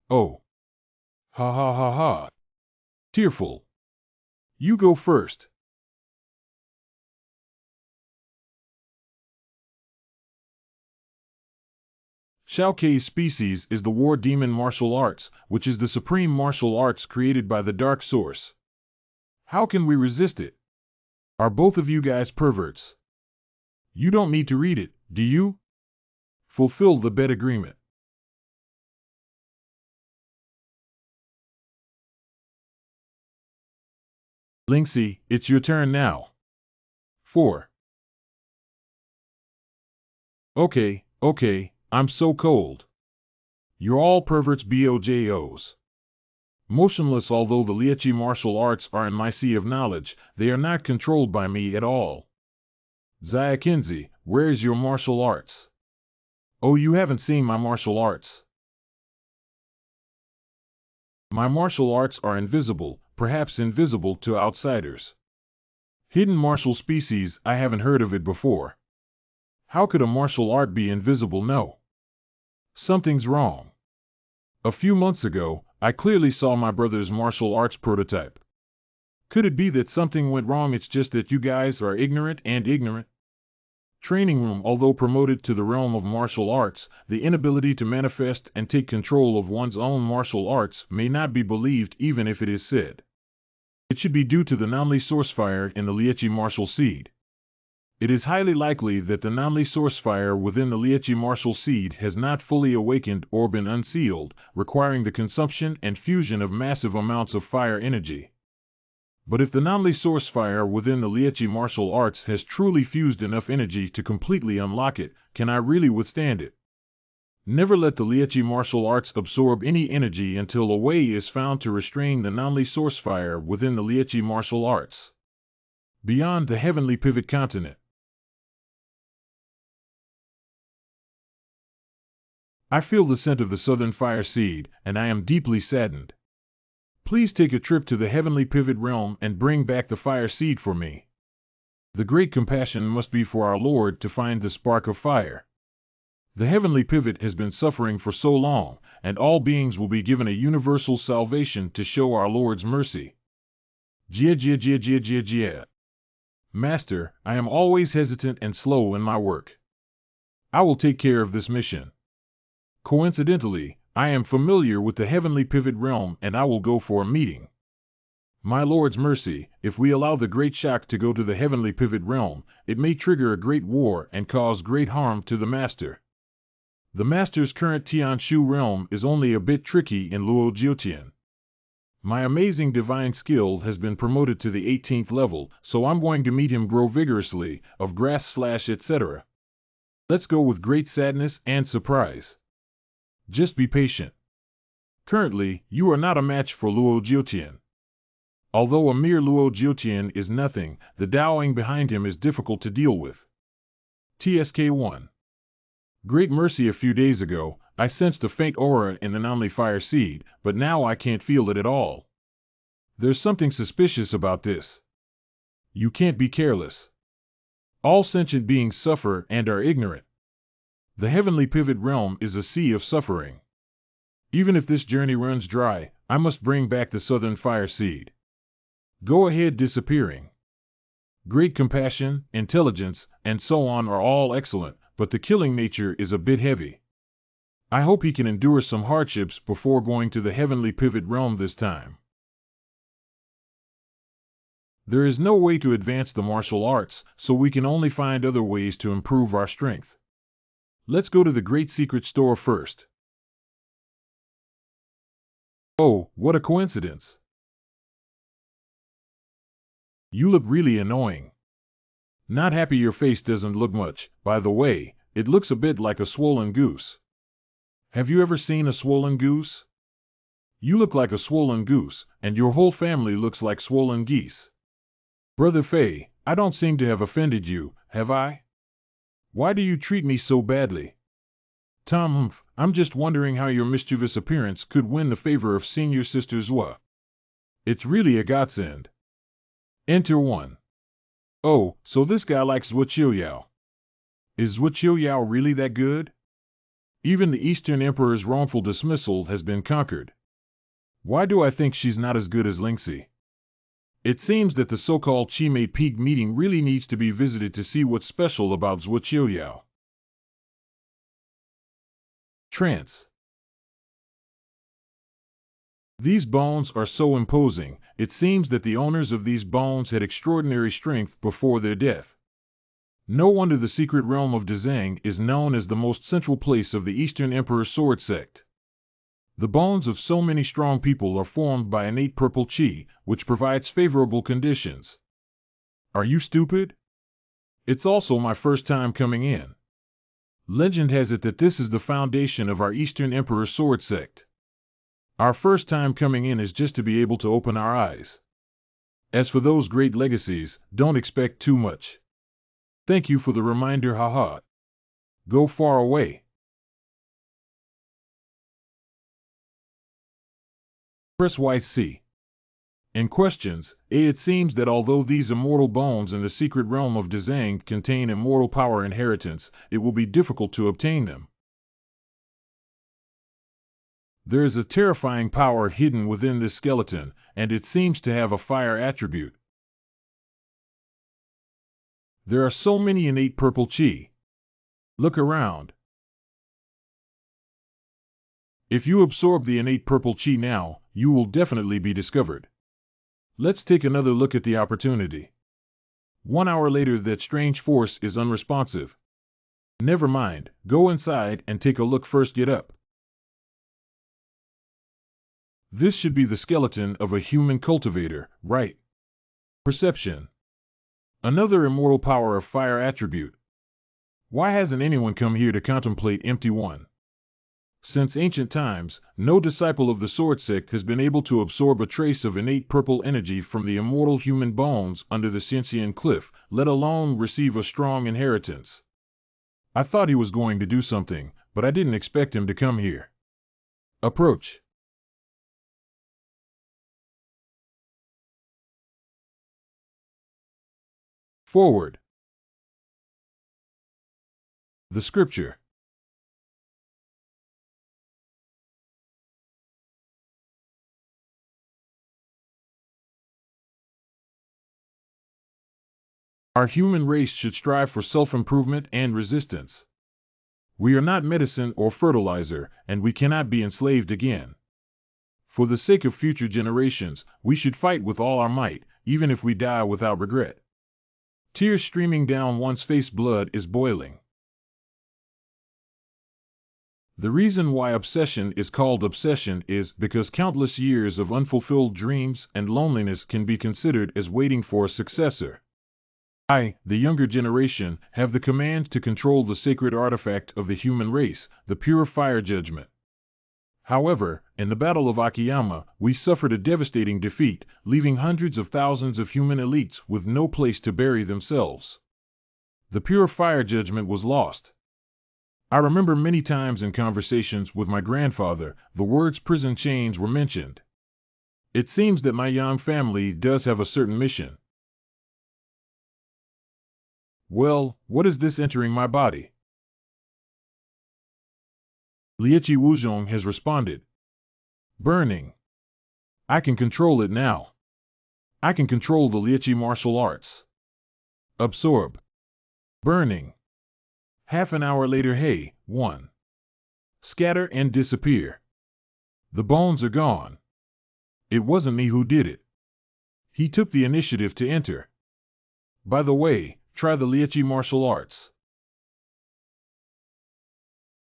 Oh. Ha ha ha ha. Tearful. You go first. Xiao Ke's species is the war demon martial arts, which is the supreme martial arts created by the Dark Source. How can we resist it? Are both of you guys perverts? You don't need to read it, do you? Fulfill the bet agreement. Linksy, it's your turn now. 4. Okay, I'm so cold. You're all perverts BOJOs. Motionless, although the Liechi martial arts are in my sea of knowledge, they are not controlled by me at all. Xiakinzi, where's your martial arts? Oh, you haven't seen my martial arts. My martial arts are invisible, perhaps invisible to outsiders. Hidden martial species, I haven't heard of it before. How could a martial art be invisible? No. Something's wrong. A few months ago, I clearly saw my brother's martial arts prototype. Could it be that something went wrong? It's just that you guys are ignorant and ignorant? Training room. Although promoted to the realm of martial arts, the inability to manifest and take control of one's own martial arts may not be believed even if it is said. It should be due to the Namli source fire in the Liechi martial seed. It is highly likely that the Namli source fire within the Liechi martial seed has not fully awakened or been unsealed, requiring the consumption and fusion of massive amounts of fire energy. But if the Namli source fire within the Liechi martial arts has truly fused enough energy to completely unlock it, can I really withstand it? Never let the Liechi martial arts absorb any energy until a way is found to restrain the Namli source fire within the Liechi martial arts. Beyond the heavenly pivot continent. I feel the scent of the southern fire seed, and I am deeply saddened. Please take a trip to the heavenly pivot realm and bring back the fire seed for me. The great compassion must be for our Lord to find the spark of fire. The heavenly pivot has been suffering for so long, and all beings will be given a universal salvation to show our Lord's mercy. Jia. Master, I am always hesitant and slow in my work. I will take care of this mission. Coincidentally, I am familiar with the heavenly pivot realm and I will go for a meeting. My Lord's mercy, if we allow the great shock to go to the heavenly pivot realm, it may trigger a great war and cause great harm to the Master. The Master's current Tianshu realm is only a bit tricky in Luo Jiotian. My amazing divine skill has been promoted to the 18th level, so I'm going to meet him grow vigorously, of grass / etc. Let's go with great sadness and surprise. Just be patient. Currently, you are not a match for Luo Jiotian. Although a mere Luo Jiotian is nothing, the Daoing behind him is difficult to deal with. TSK1. Great mercy, a few days ago, I sensed a faint aura in the Namli fire seed, but now I can't feel it at all. There's something suspicious about this. You can't be careless. All sentient beings suffer and are ignorant. The heavenly pivot realm is a sea of suffering. Even if this journey runs dry, I must bring back the southern fire seed. Go ahead disappearing. Great compassion, intelligence, and so on are all excellent, but the killing nature is a bit heavy. I hope he can endure some hardships before going to the heavenly pivot realm this time. There is no way to advance the martial arts, so we can only find other ways to improve our strength. Let's go to the great secret store first. Oh, what a coincidence. You look really annoying. Not happy your face doesn't look much, by the way, it looks a bit like a swollen goose. Have you ever seen a swollen goose? You look like a swollen goose, and your whole family looks like swollen geese. Brother Fei, I don't seem to have offended you, have I? Why do you treat me so badly? Tom, I'm just wondering how your mischievous appearance could win the favor of Senior Sister Xue. It's really a godsend. Enter one. Oh, so this guy likes Xue Qiuyao. Is Xue Qiuyao really that good? Even the Eastern Emperor's wrongful dismissal has been conquered. Why do I think she's not as good as Lingxi? It seems that the so-called Qimei Peak meeting really needs to be visited to see what's special about Xue Qiuyao. Trance. These bones are so imposing, it seems that the owners of these bones had extraordinary strength before their death. No wonder the secret realm of Dezang is known as the most central place of the Eastern Emperor sword sect. The bones of so many strong people are formed by innate purple qi, which provides favorable conditions. Are you stupid? It's also my first time coming in. Legend has it that this is the foundation of our Eastern Emperor sword sect. Our first time coming in is just to be able to open our eyes. As for those great legacies, don't expect too much. Thank you for the reminder, haha. Go far away. Press YC. In questions, it seems that although these immortal bones in the secret realm of Dezang contain immortal power inheritance, it will be difficult to obtain them. There is a terrifying power hidden within this skeleton, and it seems to have a fire attribute. There are so many innate purple qi. Look around. If you absorb the innate purple qi now, you will definitely be discovered. Let's take another look at the opportunity. 1 hour later, that strange force is unresponsive. Never mind, go inside and take a look first. Get up. This should be the skeleton of a human cultivator, right? Perception. Another immortal power of fire attribute. Why hasn't anyone come here to contemplate empty one? Since ancient times, no disciple of the sword sect has been able to absorb a trace of innate purple energy from the immortal human bones under the Xianxian cliff, let alone receive a strong inheritance. I thought he was going to do something, but I didn't expect him to come here. Approach. Forward. The scripture. Our human race should strive for self-improvement and resistance. We are not medicine or fertilizer, and we cannot be enslaved again. For the sake of future generations, we should fight with all our might, even if we die without regret. Tears streaming down one's face, blood is boiling. The reason why obsession is called obsession is because countless years of unfulfilled dreams and loneliness can be considered as waiting for a successor. I, the younger generation, have the command to control the sacred artifact of the human race, the pure fire judgment. However, in the Battle of Akiyama, we suffered a devastating defeat, leaving hundreds of thousands of human elites with no place to bury themselves. The pure fire judgment was lost. I remember many times in conversations with my grandfather, the words prison chains were mentioned. It seems that my young family does have a certain mission. Well, what is this entering my body? Lieqi Wuzhong has responded. Burning. I can control it now. I can control the Lieqi martial arts. Absorb. Burning. Half an hour later, hey, 1. Scatter and disappear. The bones are gone. It wasn't me who did it. He took the initiative to enter. By the way, try the Lieqi martial arts.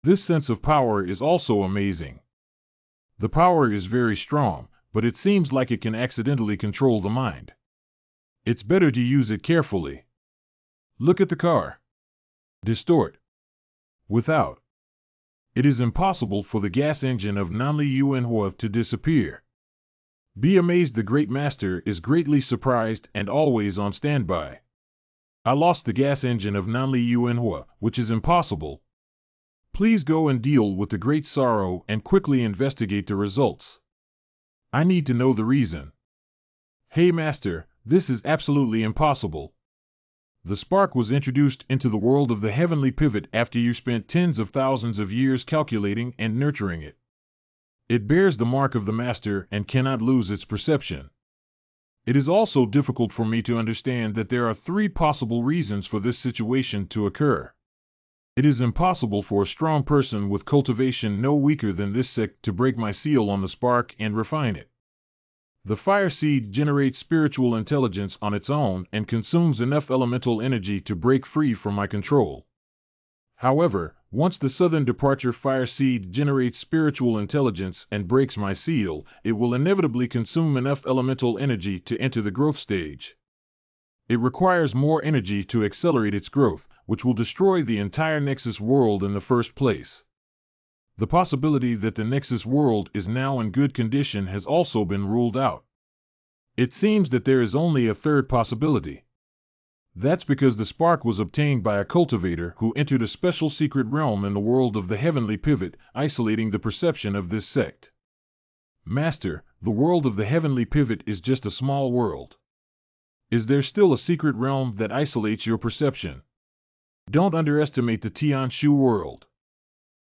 This sense of power is also amazing. The power is very strong, but it seems like it can accidentally control the mind. It's better to use it carefully. Look at the car. Distort. Without. It is impossible for the gas engine of Nanli Yuanhua to disappear. Be amazed, the great master is greatly surprised and always on standby. I lost the gas engine of Nanli MANHWA, which is impossible. Please go and deal with the great sorrow and quickly investigate the results. I need to know the reason. Hey Master, this is absolutely impossible. The spark was introduced into the world of the heavenly pivot after you spent tens of thousands of years calculating and nurturing it. It bears the mark of the Master and cannot lose its perception. It is also difficult for me to understand that there are three possible reasons for this situation to occur. It is impossible for a strong person with cultivation no weaker than this sect to break my seal on the spark and refine it. The fire seed generates spiritual intelligence on its own and consumes enough elemental energy to break free from my control. However, once the southern departure fire seed generates spiritual intelligence and breaks my seal, it will inevitably consume enough elemental energy to enter the growth stage. It requires more energy to accelerate its growth, which will destroy the entire Nexus world in the first place. The possibility that the Nexus world is now in good condition has also been ruled out. It seems that there is only a third possibility. That's because the spark was obtained by a cultivator who entered a special secret realm in the world of the heavenly pivot, isolating the perception of this sect. Master, the world of the heavenly pivot is just a small world. Is there still a secret realm that isolates your perception? Don't underestimate the Tianshu world.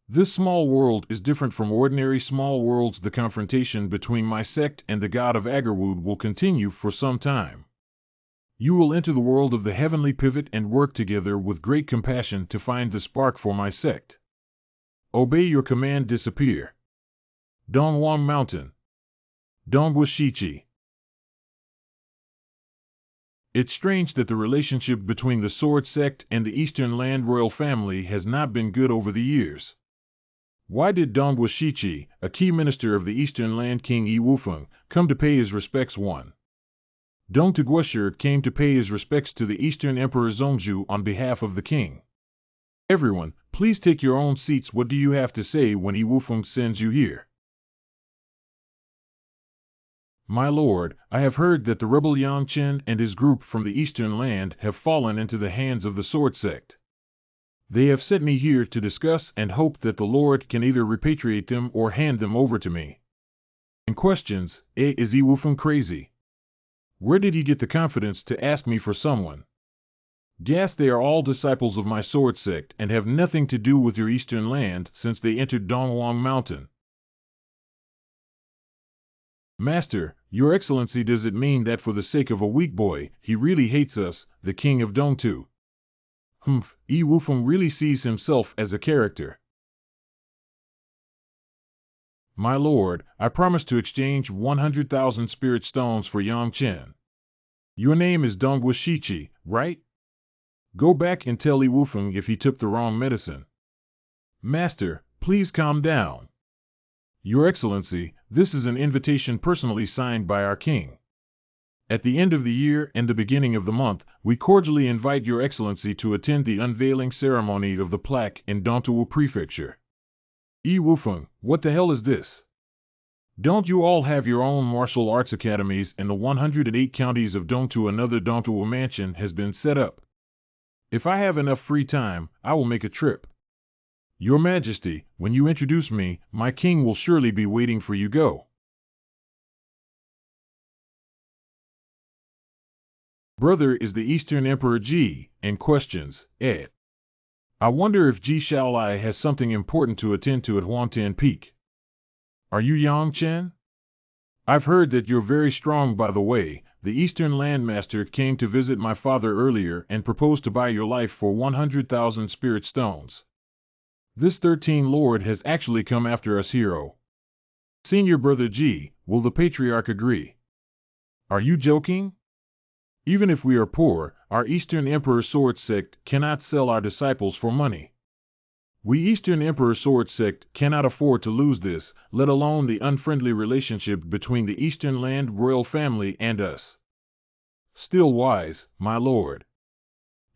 This small world is different from ordinary small worlds. The confrontation between my sect and the god of Agarwood will continue for some time. You will enter the world of the heavenly pivot and work together with great compassion to find the spark for my sect. Obey your command. Disappear. Dongwang Mountain. Dongwa Shichi. It's strange that the relationship between the Sword Sect and the Eastern Land royal family has not been good over the years. Why did Dongwa Shichi, a key minister of the Eastern Land King Yi Wufeng, come to pay his respects? 1. Dong Tuguosher came to pay his respects to the Eastern Emperor Zongzhu on behalf of the king. Everyone, please take your own seats. What do you have to say when Yi Wufeng sends you here? My lord, I have heard that the rebel Yang Chen and his group from the Eastern Land have fallen into the hands of the Sword Sect. They have sent me here to discuss and hope that the Lord can either repatriate them or hand them over to me. In questions, is Yi Wufeng crazy? Where did he get the confidence to ask me for someone? Yes, they are all disciples of my Sword Sect and have nothing to do with your Eastern Land since they entered Dongwang Mountain. Master, your excellency, does it mean that for the sake of a weak boy, he really hates us, the king of Dongtu? Yi Wufeng really sees himself as a character. My lord, I promise to exchange 100,000 spirit stones for Yang Chen. Your name is Dongwa Shichi, right? Go back and tell Yi Wufeng if he took the wrong medicine. Master, please calm down. Your Excellency, this is an invitation personally signed by our king. At the end of the year and the beginning of the month, we cordially invite Your Excellency to attend the unveiling ceremony of the plaque in Dongtu Prefecture. Yi Wufeng, what the hell is this? Don't you all have your own martial arts academies in the 108 counties of Dongtu? Another Dongtu mansion has been set up. If I have enough free time, I will make a trip. Your Majesty, when you introduce me, my king will surely be waiting for you. Go. Brother is the Eastern Emperor Ji, and questions, Ed. I wonder if Ji Shaolai has something important to attend to at Huantan Peak. Are you Yang Chen? I've heard that you're very strong. By the way, the Eastern Landmaster came to visit my father earlier and proposed to buy your life for 100,000 spirit stones. This 13 Lord has actually come after us, hero. Senior Brother Ji, will the Patriarch agree? Are you joking? Even if we are poor, our Eastern Emperor Sword Sect cannot sell our disciples for money. We Eastern Emperor Sword Sect cannot afford to lose this, let alone the unfriendly relationship between the Eastern Land royal family and us. Still wise, my lord.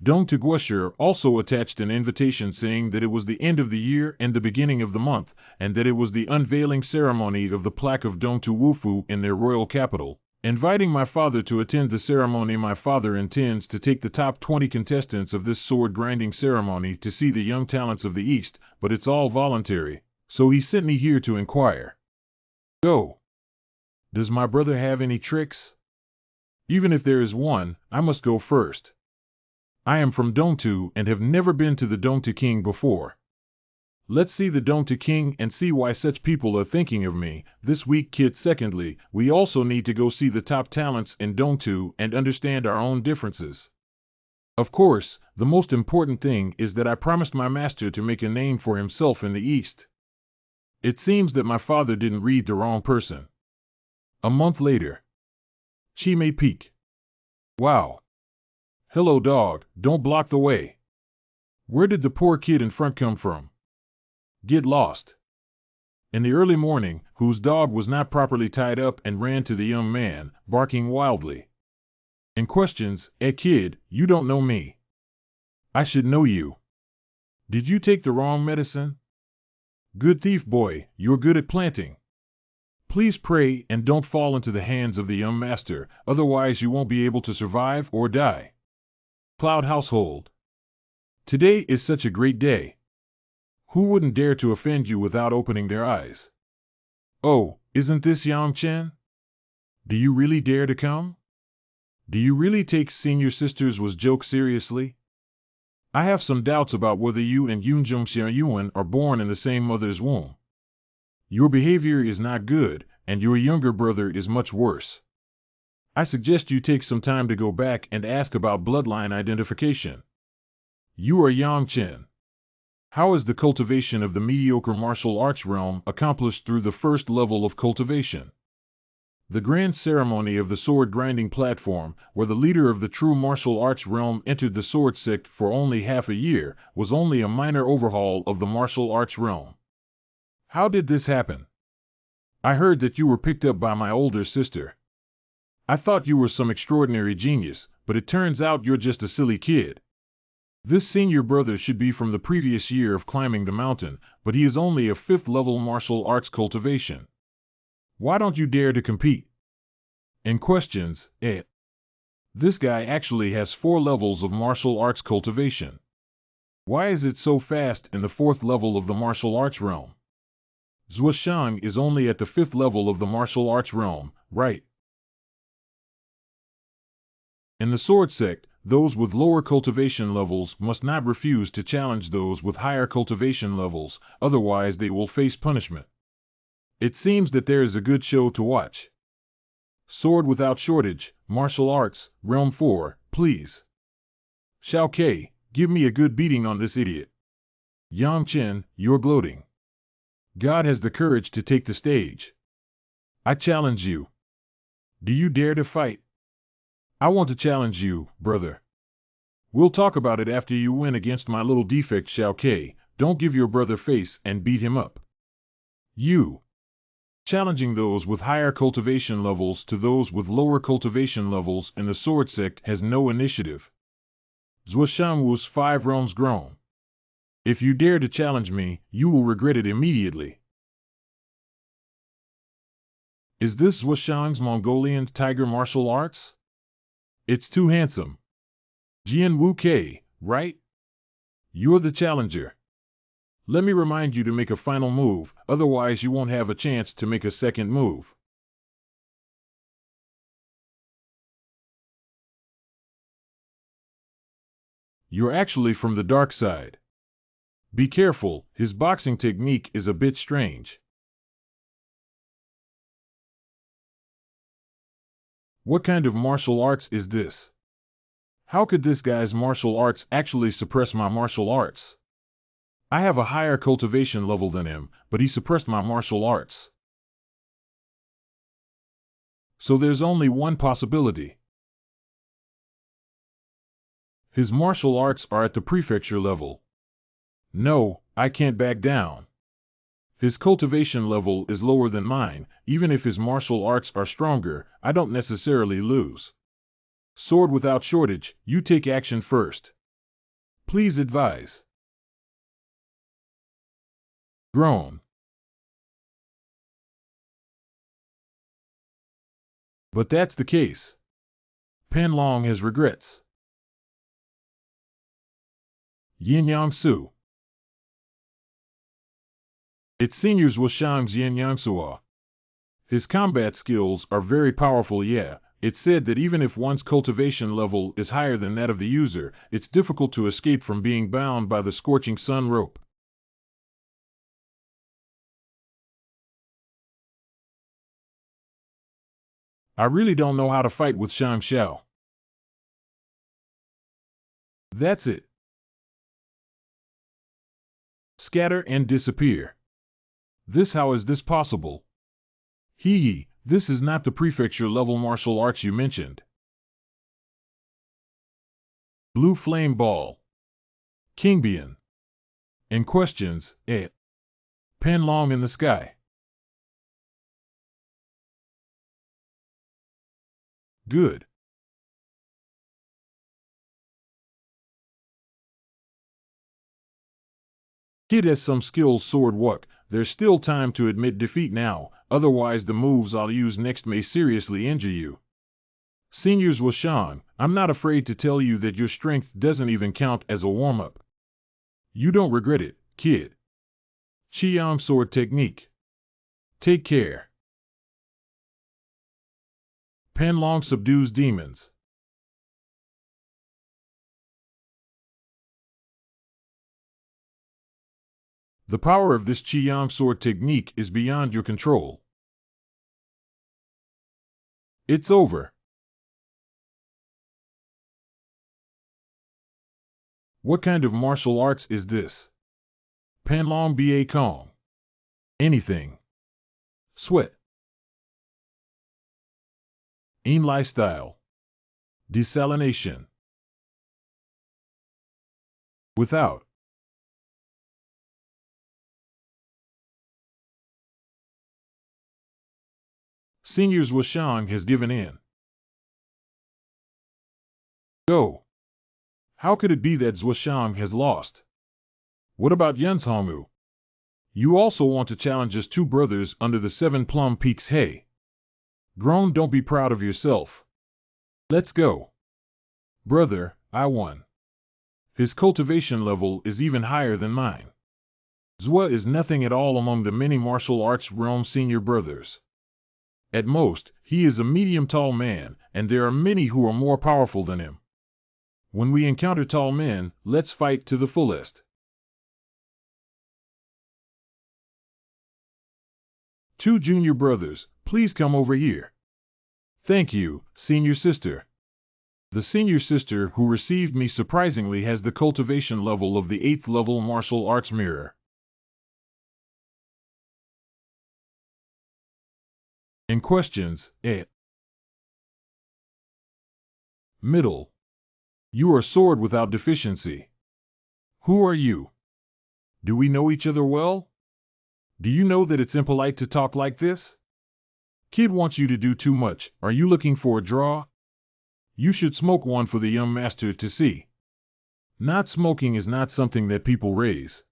Dong Tuguosher also attached an invitation saying that it was the end of the year and the beginning of the month, and that it was the unveiling ceremony of the plaque of Dongtu Wufu in their royal capital. Inviting my father to attend the ceremony. My father intends to take the top 20 contestants of this sword-grinding ceremony to see the young talents of the East, but it's all voluntary, so he sent me here to inquire. Go. Does my brother have any tricks? Even if there is one, I must go first. I am from Dongtu and have never been to the Dongtu King before. Let's see the Dongtu King and see why such people are thinking of me, this weak kid. Secondly, we also need to go see the top talents in Dongtu and understand our own differences. Of course, the most important thing is that I promised my master to make a name for himself in the East. It seems that my father didn't read the wrong person. A month later. Chime Peak. Wow. Hello, dog, don't block the way. Where did the poor kid in front come from? Get lost. In the early morning, whose dog was not properly tied up and ran to the young man, barking wildly. In questions, kid, you don't know me. I should know you. Did you take the wrong medicine? Good thief boy, you're good at planting. Please pray and don't fall into the hands of the young master, otherwise you won't be able to survive or die. Cloud Household. Today is such a great day. Who wouldn't dare to offend you without opening their eyes? Oh, isn't this Yang Chen? Do you really dare to come? Do you really take senior sister's joke seriously? I have some doubts about whether you and Yunjung Xiaoyuan are born in the same mother's womb. Your behavior is not good, and your younger brother is much worse. I suggest you take some time to go back and ask about bloodline identification. You are Yang Chen. How is the cultivation of the mediocre martial arts realm accomplished through the first level of cultivation? The grand ceremony of the sword-grinding platform, where the leader of the true martial arts realm entered the sword sect for only half a year, was only a minor overhaul of the martial arts realm. How did this happen? I heard that you were picked up by my older sister. I thought you were some extraordinary genius, but it turns out you're just a silly kid. This senior brother should be from the previous year of climbing the mountain, but he is only a 5th level martial arts cultivation. Why don't you dare to compete? In questions, this guy actually has 4 levels of martial arts cultivation. Why is it so fast in the 4th level of the martial arts realm? Zhuoshang is only at the 5th level of the martial arts realm, right? In the sword sect, those with lower cultivation levels must not refuse to challenge those with higher cultivation levels, otherwise they will face punishment. It seems that there is a good show to watch. Sword without shortage, martial arts, realm 4, please. Xiao Ke, give me a good beating on this idiot. Yang Chen, you're gloating. God has the courage to take the stage. I challenge you. Do you dare to fight? I want to challenge you, brother. We'll talk about it after you win against my little defect Xiao Ke. Don't give your brother face and beat him up. You. Challenging those with higher cultivation levels to those with lower cultivation levels in the sword sect has no initiative. Zhuoshangwu's 5 realms grown. If you dare to challenge me, you will regret it immediately. Is this Zhuoshang's Mongolian tiger martial arts? It's too handsome. Jian Wu Ke, right? You're the challenger. Let me remind you to make a final move, otherwise you won't have a chance to make a second move. You're actually from the dark side. Be careful, his boxing technique is a bit strange. What kind of martial arts is this? How could this guy's martial arts actually suppress my martial arts? I have a higher cultivation level than him, but he suppressed my martial arts. So there's only one possibility. His martial arts are at the prefecture level. No, I can't back down. His cultivation level is lower than mine. Even if his martial arts are stronger, I don't necessarily lose. Sword without shortage, you take action first. Please advise. Groan. But that's the case. Pan Long has regrets. Yin Yang Su. Its seniors was Shang's Yin Yang Sua. His combat skills are very powerful, yeah. It's said that even if one's cultivation level is higher than that of the user, it's difficult to escape from being bound by the scorching sun rope. I really don't know how to fight with Shang Xiao. That's it. Scatter and disappear. How is this possible? Hee, this is not the prefecture level martial arts you mentioned. Blue Flame Ball. Kingbian. And questions, Pan Long in the sky. Good. Kid has some skills sword work. There's still time to admit defeat now, otherwise the moves I'll use next may seriously injure you. Seniors was Sean, I'm not afraid to tell you that your strength doesn't even count as a warm-up. You don't regret it, kid. Qiyang sword technique. Take care. Pan Long subdues demons. The power of this Qiyang sword technique is beyond your control. It's over. What kind of martial arts is this? Pan Long Ba Kong. Anything. Sweat. In lifestyle. Desalination. Without. Seniors Washang has given in. Go. How could it be that Zhuoshang has lost? What about Yunzhongmu? You also want to challenge us two brothers under the 7 Plum Peaks, hey? Grown, don't be proud of yourself. Let's go. Brother, I won. His cultivation level is even higher than mine. Zhua is nothing at all among the many martial arts realm senior brothers. At most, he is a medium-tall man, and there are many who are more powerful than him. When we encounter tall men, let's fight to the fullest. Two junior brothers, please come over here. Thank you, senior sister. The senior sister who received me surprisingly has the cultivation level of the 8th level martial arts mirror. And questions, Middle. You are sword without deficiency. Who are you? Do we know each other well? Do you know that it's impolite to talk like this? Kid wants you to do too much. Are you looking for a draw? You should smoke one for the young master to see. Not smoking is not something that people raise.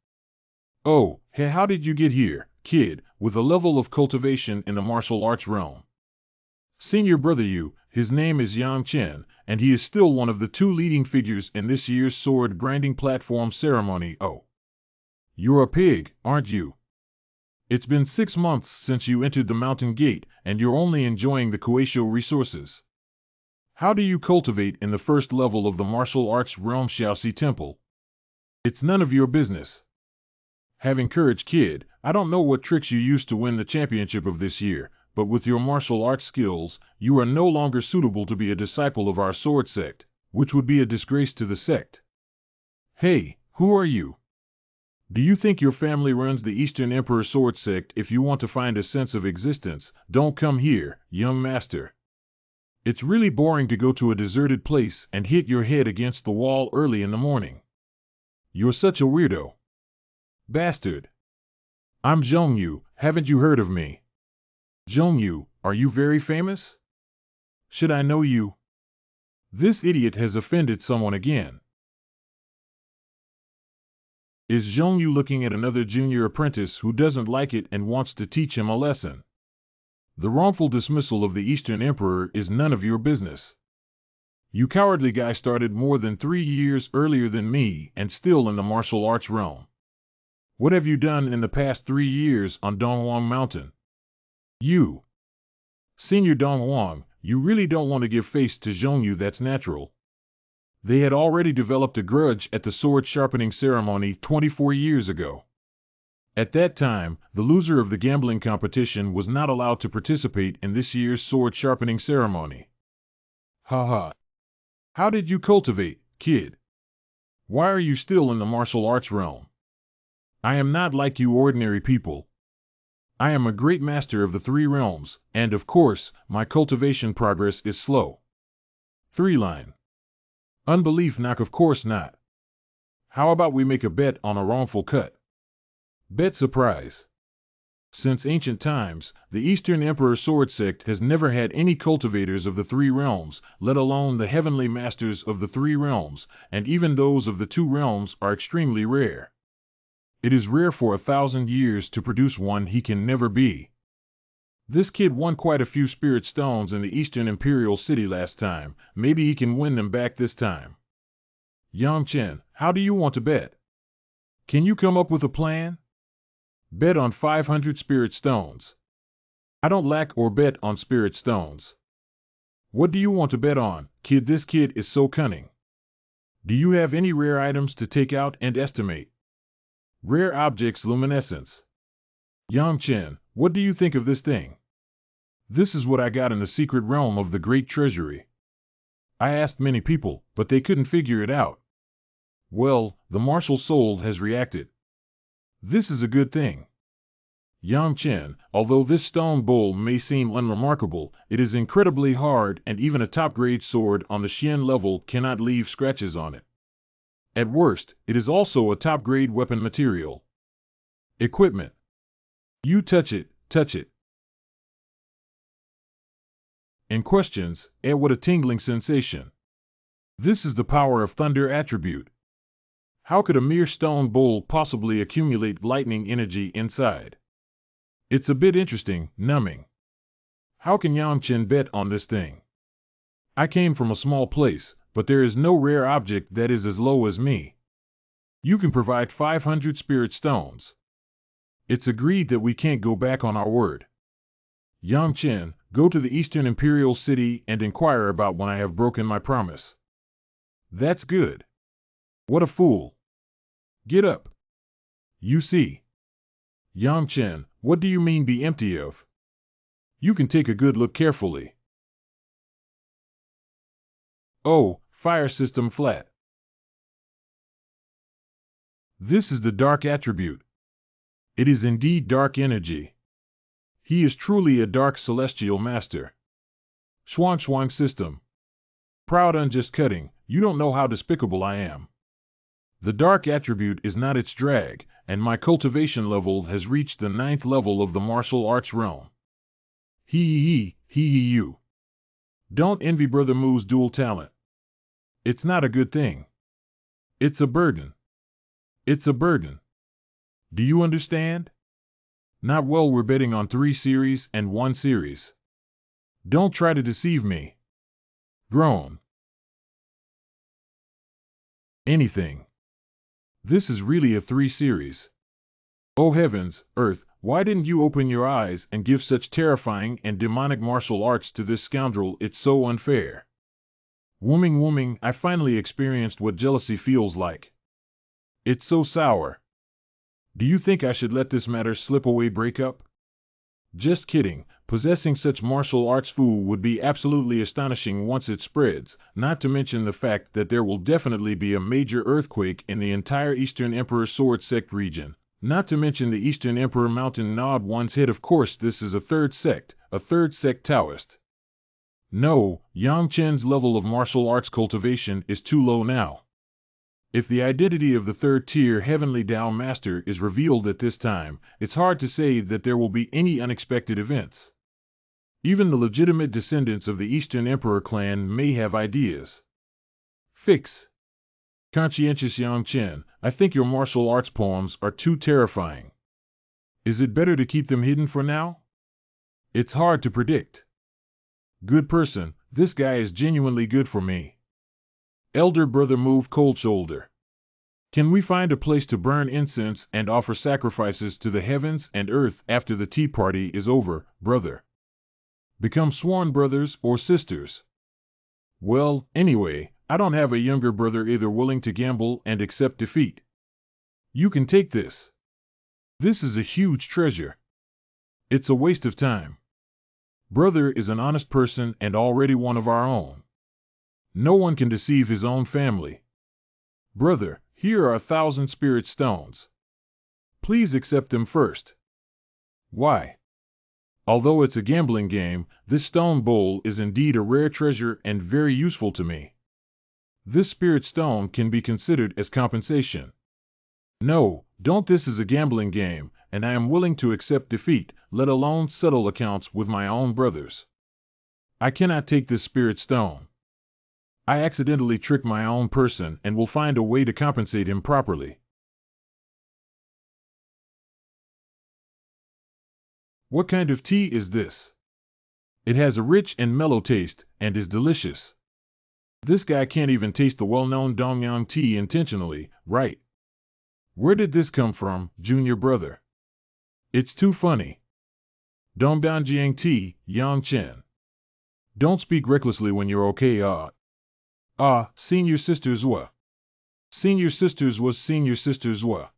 Oh, hey, how did you get here, kid, with a level of cultivation in the martial arts realm? Senior brother you, his name is Yang Chen, and he is still one of the 2 leading figures in this year's sword grinding platform ceremony. Oh. You're a pig, aren't you? It's been 6 months since you entered the mountain gate, and you're only enjoying the Kueisho resources. How do you cultivate in the first level of the martial arts realm Xiaoxi Temple? It's none of your business. Having courage, kid. I don't know what tricks you used to win the championship of this year, but with your martial arts skills, you are no longer suitable to be a disciple of our sword sect, which would be a disgrace to the sect. Hey, who are you? Do you think your family runs the Eastern Emperor sword sect? If you want to find a sense of existence, don't come here, young master. It's really boring to go to a deserted place and hit your head against the wall early in the morning. You're such a weirdo. Bastard. I'm Zhongyu, haven't you heard of me? Zhongyu, are you very famous? Should I know you? This idiot has offended someone again. Is Zhongyu looking at another junior apprentice who doesn't like it and wants to teach him a lesson? The wrongful dismissal of the Eastern Emperor is none of your business. You cowardly guy started more than 3 years earlier than me and still in the martial arts realm. What have you done in the past 3 years on Donghuang Mountain? You, Senior Donghuang, you really don't want to give face to Zhongyu, that's natural. They had already developed a grudge at the sword sharpening ceremony 24 years ago. At that time, the loser of the gambling competition was not allowed to participate in this year's sword sharpening ceremony. Haha. How did you cultivate, kid? Why are you still in the martial arts realm? I am not like you ordinary people. I am a great master of the 3 realms, and of course, my cultivation progress is slow. 3-line. Unbelief knock, of course not. How about we make a bet on a wrongful cut? Bet surprise. Since ancient times, the Eastern Emperor Sword Sect has never had any cultivators of the 3 realms, let alone the heavenly masters of the 3 realms, and even those of the 2 realms are extremely rare. It is rare for 1,000 years to produce one he can never be. This kid won quite a few spirit stones in the Eastern Imperial City last time. Maybe he can win them back this time. Yang Chen, how do you want to bet? Can you come up with a plan? Bet on 500 spirit stones. I don't lack or bet on spirit stones. What do you want to bet on, kid? This kid is so cunning. Do you have any rare items to take out and estimate? Rare objects luminescence. Yang Chen, what do you think of this thing? This is what I got in the secret realm of the Great Treasury. I asked many people, but they couldn't figure it out. Well, the martial soul has reacted. This is a good thing. Yang Chen, although this stone bowl may seem unremarkable, it is incredibly hard, and even a top-grade sword on the Xian level cannot leave scratches on it. At worst, it is also a top-grade weapon material. Equipment. You touch it, touch it. In questions, what a tingling sensation. This is the power of thunder attribute. How could a mere stone bowl possibly accumulate lightning energy inside? It's a bit interesting, numbing. How can Yang Chen bet on this thing? I came from a small place, but there is no rare object that is as low as me. You can provide 500 spirit stones. It's agreed that we can't go back on our word. Yang Chen, go to the Eastern Imperial City and inquire about when I have broken my promise. That's good. What a fool. Get up. You see. Yang Chen, what do you mean be empty of? You can take a good look carefully. Oh, fire system flat. This is the dark attribute. It is indeed dark energy. He is truly a dark celestial master. Shuang system. Proud unjust cutting, you don't know how despicable I am. The dark attribute is not its drag, and my cultivation level has reached the 9th level of the martial arts realm. You. Don't envy Brother Mu's dual talent. It's not a good thing. It's a burden. It's a burden. Do you understand? Not well, we're betting on 3 series and 1 series. Don't try to deceive me. Groan. Anything. This is really a 3 series. Oh heavens, Earth, why didn't you open your eyes and give such terrifying and demonic martial arts to this scoundrel? It's so unfair. Wooming, I finally experienced what jealousy feels like. It's so sour. Do you think I should let this matter slip away? Break up? Just kidding. Possessing such martial arts foo would be absolutely astonishing once it spreads, not to mention the fact that there will definitely be a major earthquake in the entire Eastern Emperor Sword Sect region, not to mention the Eastern Emperor Mountain nod one's head. Of course, this is a third sect Taoist. No, Yang Chen's level of martial arts cultivation is too low now. If the identity of the 3rd-tier Heavenly Tao Master is revealed at this time, it's hard to say that there will be any unexpected events. Even the legitimate descendants of the Eastern Emperor clan may have ideas. Fix. Conscientious Yang Chen, I think your martial arts poems are too terrifying. Is it better to keep them hidden for now? It's hard to predict. Good person, this guy is genuinely good for me. Elder brother move cold shoulder. Can we find a place to burn incense and offer sacrifices to the heavens and earth after the tea party is over, brother? Become sworn brothers or sisters. Well, anyway, I don't have a younger brother either willing to gamble and accept defeat. You can take this. This is a huge treasure. It's a waste of time. Brother is an honest person and already one of our own. No one can deceive his own family. Brother, here are 1,000 spirit stones. Please accept them first. Why? Although it's a gambling game, this stone bowl is indeed a rare treasure and very useful to me. This spirit stone can be considered as compensation. No, don't. This is a gambling game, and I am willing to accept defeat, let alone settle accounts with my own brothers. I cannot take this spirit stone. I accidentally tricked my own person and will find a way to compensate him properly. What kind of tea is this? It has a rich and mellow taste and is delicious. This guy can't even taste the well-known Dongyang tea intentionally, right? Where did this come from, junior brother? It's too funny. Dongdanjiang tea, Yang Chen. Don't speak recklessly when you're okay, senior sister Zhua. Senior sisters was senior sister Zhua.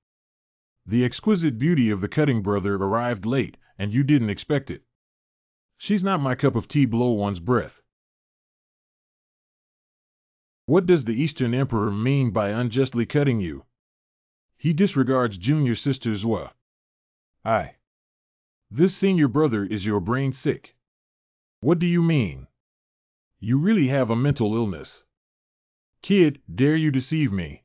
The exquisite beauty of the cutting brother arrived late, and you didn't expect it. She's not my cup of tea below one's breath. What does the Eastern Emperor mean by unjustly cutting you? He disregards junior sister Zhua. This senior brother is your brain sick. What do you mean? You really have a mental illness. Kid, dare you deceive me?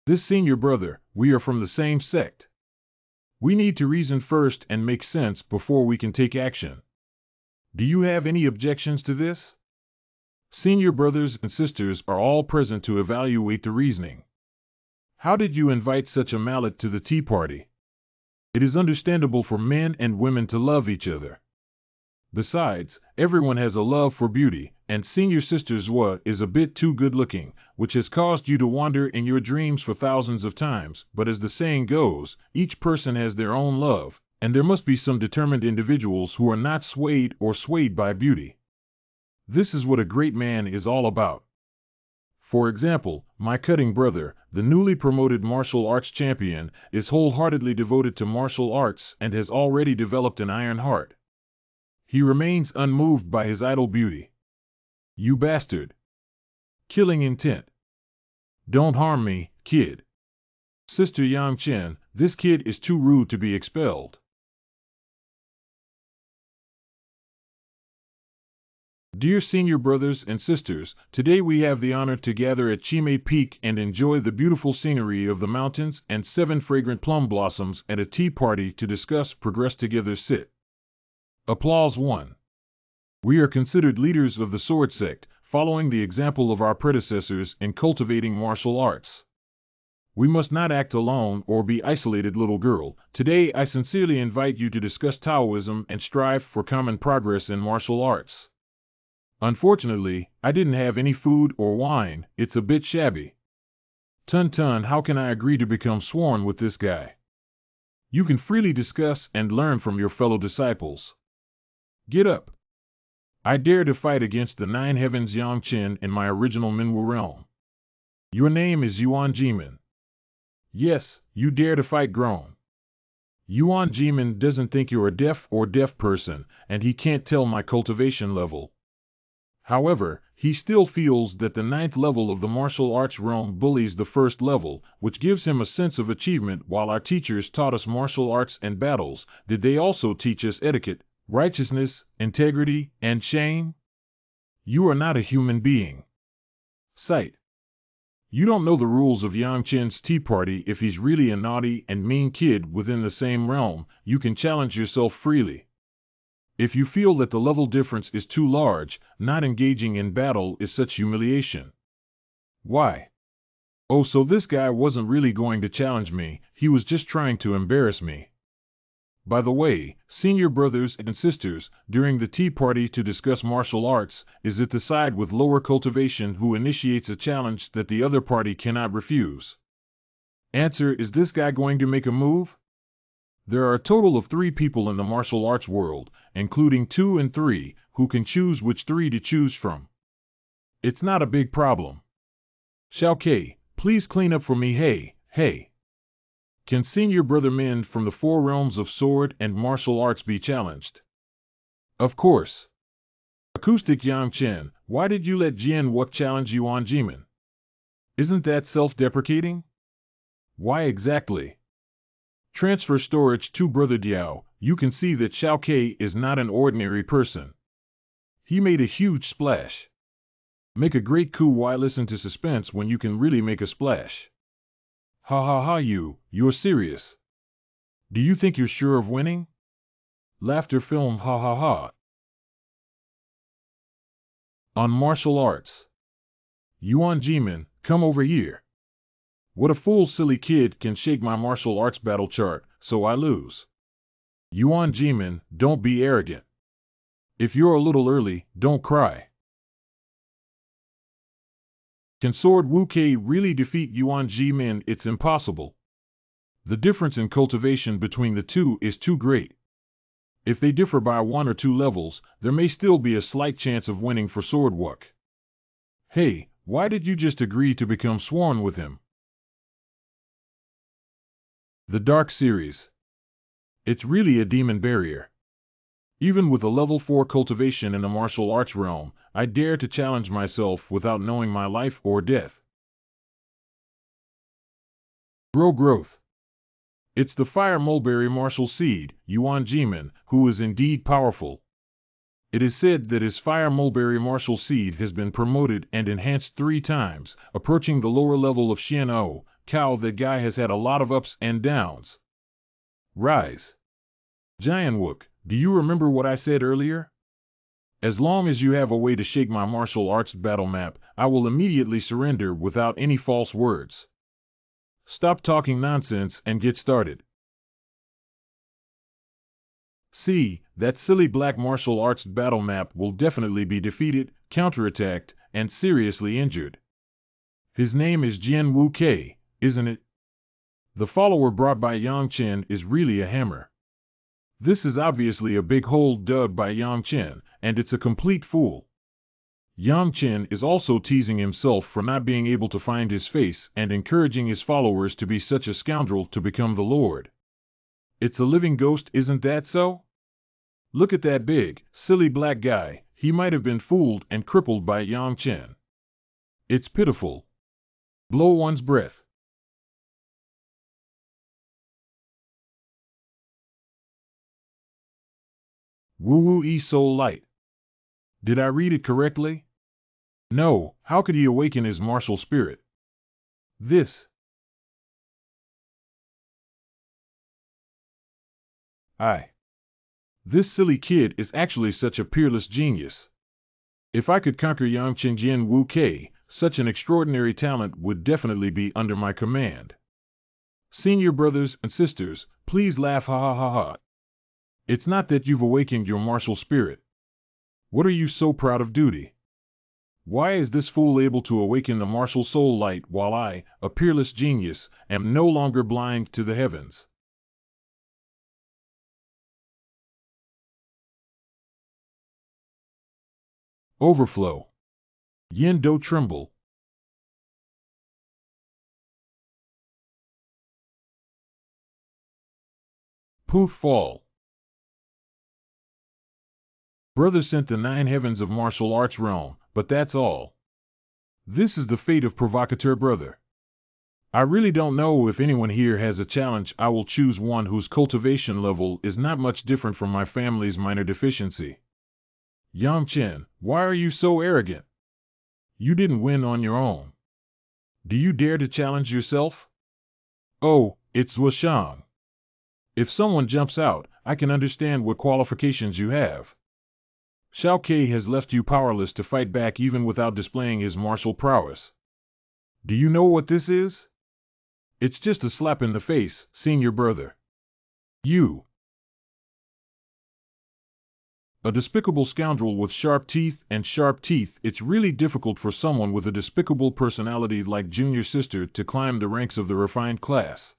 This senior brother, we are from the same sect. We need to reason first and make sense before we can take action. Do you have any objections to this? Senior brothers and sisters are all present to evaluate the reasoning. How did you invite such a mallet to the tea party? It is understandable for men and women to love each other. Besides, everyone has a love for beauty, and senior sister Zhua is a bit too good-looking, which has caused you to wander in your dreams for thousands of times. But as the saying goes, each person has their own love, and there must be some determined individuals who are not swayed by beauty. This is what a great man is all about. For example, my cutting brother, the newly promoted martial arts champion, is wholeheartedly devoted to martial arts and has already developed an iron heart. He remains unmoved by his idle beauty. You bastard. Killing intent. Don't harm me, kid. Sister Yang Chen, this kid is too rude to be expelled. Dear senior brothers and sisters, today we have the honor to gather at Chime Peak and enjoy the beautiful scenery of the mountains and 7 fragrant plum blossoms at a tea party to discuss progress together. Sit. Applause 1. We are considered leaders of the sword sect, following the example of our predecessors in cultivating martial arts. We must not act alone or be isolated, little girl. Today I sincerely invite you to discuss Taoism and strive for common progress in martial arts. Unfortunately, I didn't have any food or wine. It's a bit shabby. Tan, how can I agree to become sworn with this guy? You can freely discuss and learn from your fellow disciples. Get up. I dare to fight against the 9 heavens Yang Chen in my original MANHWA realm. Your name is Yuan Jimin. Yes, you dare to fight grown. Yuan Jimin doesn't think you're a deaf person, and he can't tell my cultivation level. However, he still feels that the 9th level of the martial arts realm bullies the 1st level, which gives him a sense of achievement. While our teachers taught us martial arts and battles, did they also teach us etiquette, righteousness, integrity, and shame? You are not a human being. Sight. You don't know the rules of Yang Chen's tea party. If he's really a naughty and mean kid within the same realm, you can challenge yourself freely. If you feel that the level difference is too large, not engaging in battle is such humiliation. Why? Oh, so this guy wasn't really going to challenge me, he was just trying to embarrass me. By the way, senior brothers and sisters, during the tea party to discuss martial arts, is it the side with lower cultivation who initiates a challenge that the other party cannot refuse? Answer: is this guy going to make a move? There are a total of 3 people in the martial arts world, including 2 and 3, who can choose which 3 to choose from. It's not a big problem. Xiao, please clean up for me. Hey. Can senior brother men from the 4 realms of sword and martial arts be challenged? Of course. Acoustic Yang Chen, why did you let Jian Wuk challenge Yuan Jimin? Isn't that self-deprecating? Why exactly? Transfer storage to Brother Diao. You can see that Xiao Ke is not an ordinary person. He made a huge splash. Make a great coup. Why listen to suspense when you can really make a splash? Ha, you're serious. Do you think you're sure of winning? Laughter film. Ha. On martial arts. Yuan Jimin, come over here. What a fool, silly kid can shake my martial arts battle chart, so I lose. Yuan Jimin, don't be arrogant. If you're a little early, don't cry. Can Sword Wu Ke really defeat Yuan Jimin? It's impossible. The difference in cultivation between the two is too great. If they differ by 1 or 2 levels, there may still be a slight chance of winning for Sword Wuk. Hey, why did you just agree to become sworn with him? The Dark Series. It's really a demon barrier. Even with a level 4 cultivation in the martial arts realm, I dare to challenge myself without knowing my life or death. Grow growth. It's the fire mulberry martial seed, Yuan Jimin, who is indeed powerful. It is said that his fire mulberry martial seed has been promoted and enhanced 3 times, approaching the lower level of Xian O. Cow, that guy has had a lot of ups and downs. Rise. Jian Wuk, do you remember what I said earlier? As long as you have a way to shake my martial arts battle map, I will immediately surrender without any false words. Stop talking nonsense and get started. See, that silly black martial arts battle map will definitely be defeated, counterattacked, and seriously injured. His name is Jian Wu Ke, isn't it? The follower brought by Yang Chen is really a hammer. This is obviously a big hole dug by Yang Chen, and it's a complete fool. Yang Chen is also teasing himself for not being able to find his face and encouraging his followers to be such a scoundrel to become the Lord. It's a living ghost, isn't that so? Look at that big, silly black guy. He might have been fooled and crippled by Yang Chen. It's pitiful. Blow one's breath. Wu Yi Soul Light. Did I read it correctly? No, how could he awaken his martial spirit? This silly kid is actually such a peerless genius. If I could conquer Yang Chen Jian Wu Ke, such an extraordinary talent would definitely be under my command. Senior brothers and sisters, please laugh. Ha. It's not that you've awakened your martial spirit. What are you so proud of, duty? Why is this fool able to awaken the martial soul light while I, a peerless genius, am no longer blind to the heavens? Overflow. Yin Do tremble. Poof fall. Brother sent the 9 heavens of martial arts realm, but that's all. This is the fate of provocateur brother. I really don't know if anyone here has a challenge. I will choose one whose cultivation level is not much different from my family's minor deficiency. Yang Chen, why are you so arrogant? You didn't win on your own. Do you dare to challenge yourself? Oh, it's Washang. If someone jumps out, I can understand what qualifications you have. Xiao Ke has left you powerless to fight back even without displaying his martial prowess. Do you know what this is? It's just a slap in the face, senior brother. You A despicable scoundrel with sharp teeth, and sharp teeth. It's really difficult for someone with a despicable personality like Junior Sister to climb the ranks of the refined class.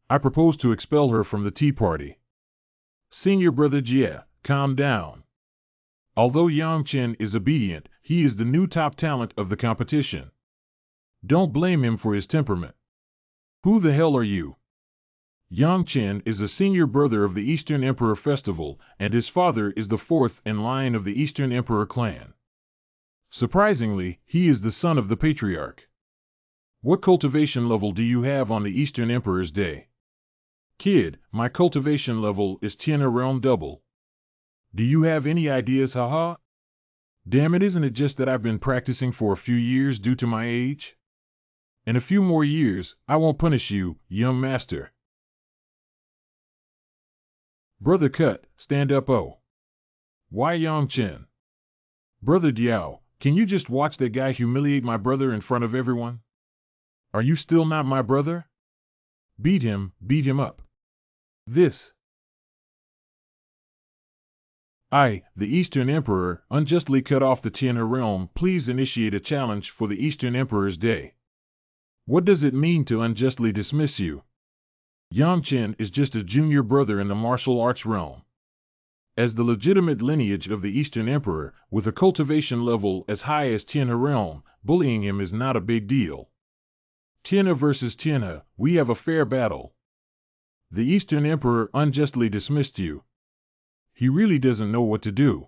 I propose to expel her from the tea party. Senior Brother Jie, calm down. Although Yang Chen is obedient, he is the new top talent of the competition. Don't blame him for his temperament. Who the hell are you? Yang Chen is a senior brother of the Eastern Emperor Festival, and his father is the fourth in line of the Eastern Emperor clan. Surprisingly, he is the son of the patriarch. What cultivation level do you have on the Eastern Emperor's day? Kid, my cultivation level is Tianna Realm Double. Do you have any ideas, haha? Damn it, isn't it just that I've been practicing for a few years due to my age? In a few more years, I won't punish you, young master. Brother Cut, stand up. Oh. Why Yang Chen? Brother Diao, can you just watch that guy humiliate my brother in front of everyone? Are you still not my brother? Beat him up. This. I, the Eastern Emperor, unjustly cut off the Tianna realm. Please initiate a challenge for the Eastern Emperor's day. What does it mean to unjustly dismiss you? Yang Chen is just a junior brother in the martial arts realm. As the legitimate lineage of the Eastern Emperor, with a cultivation level as high as Tianna realm, bullying him is not a big deal. Tianna versus Tianna, we have a fair battle. The Eastern Emperor unjustly dismissed you. He really doesn't know what to do.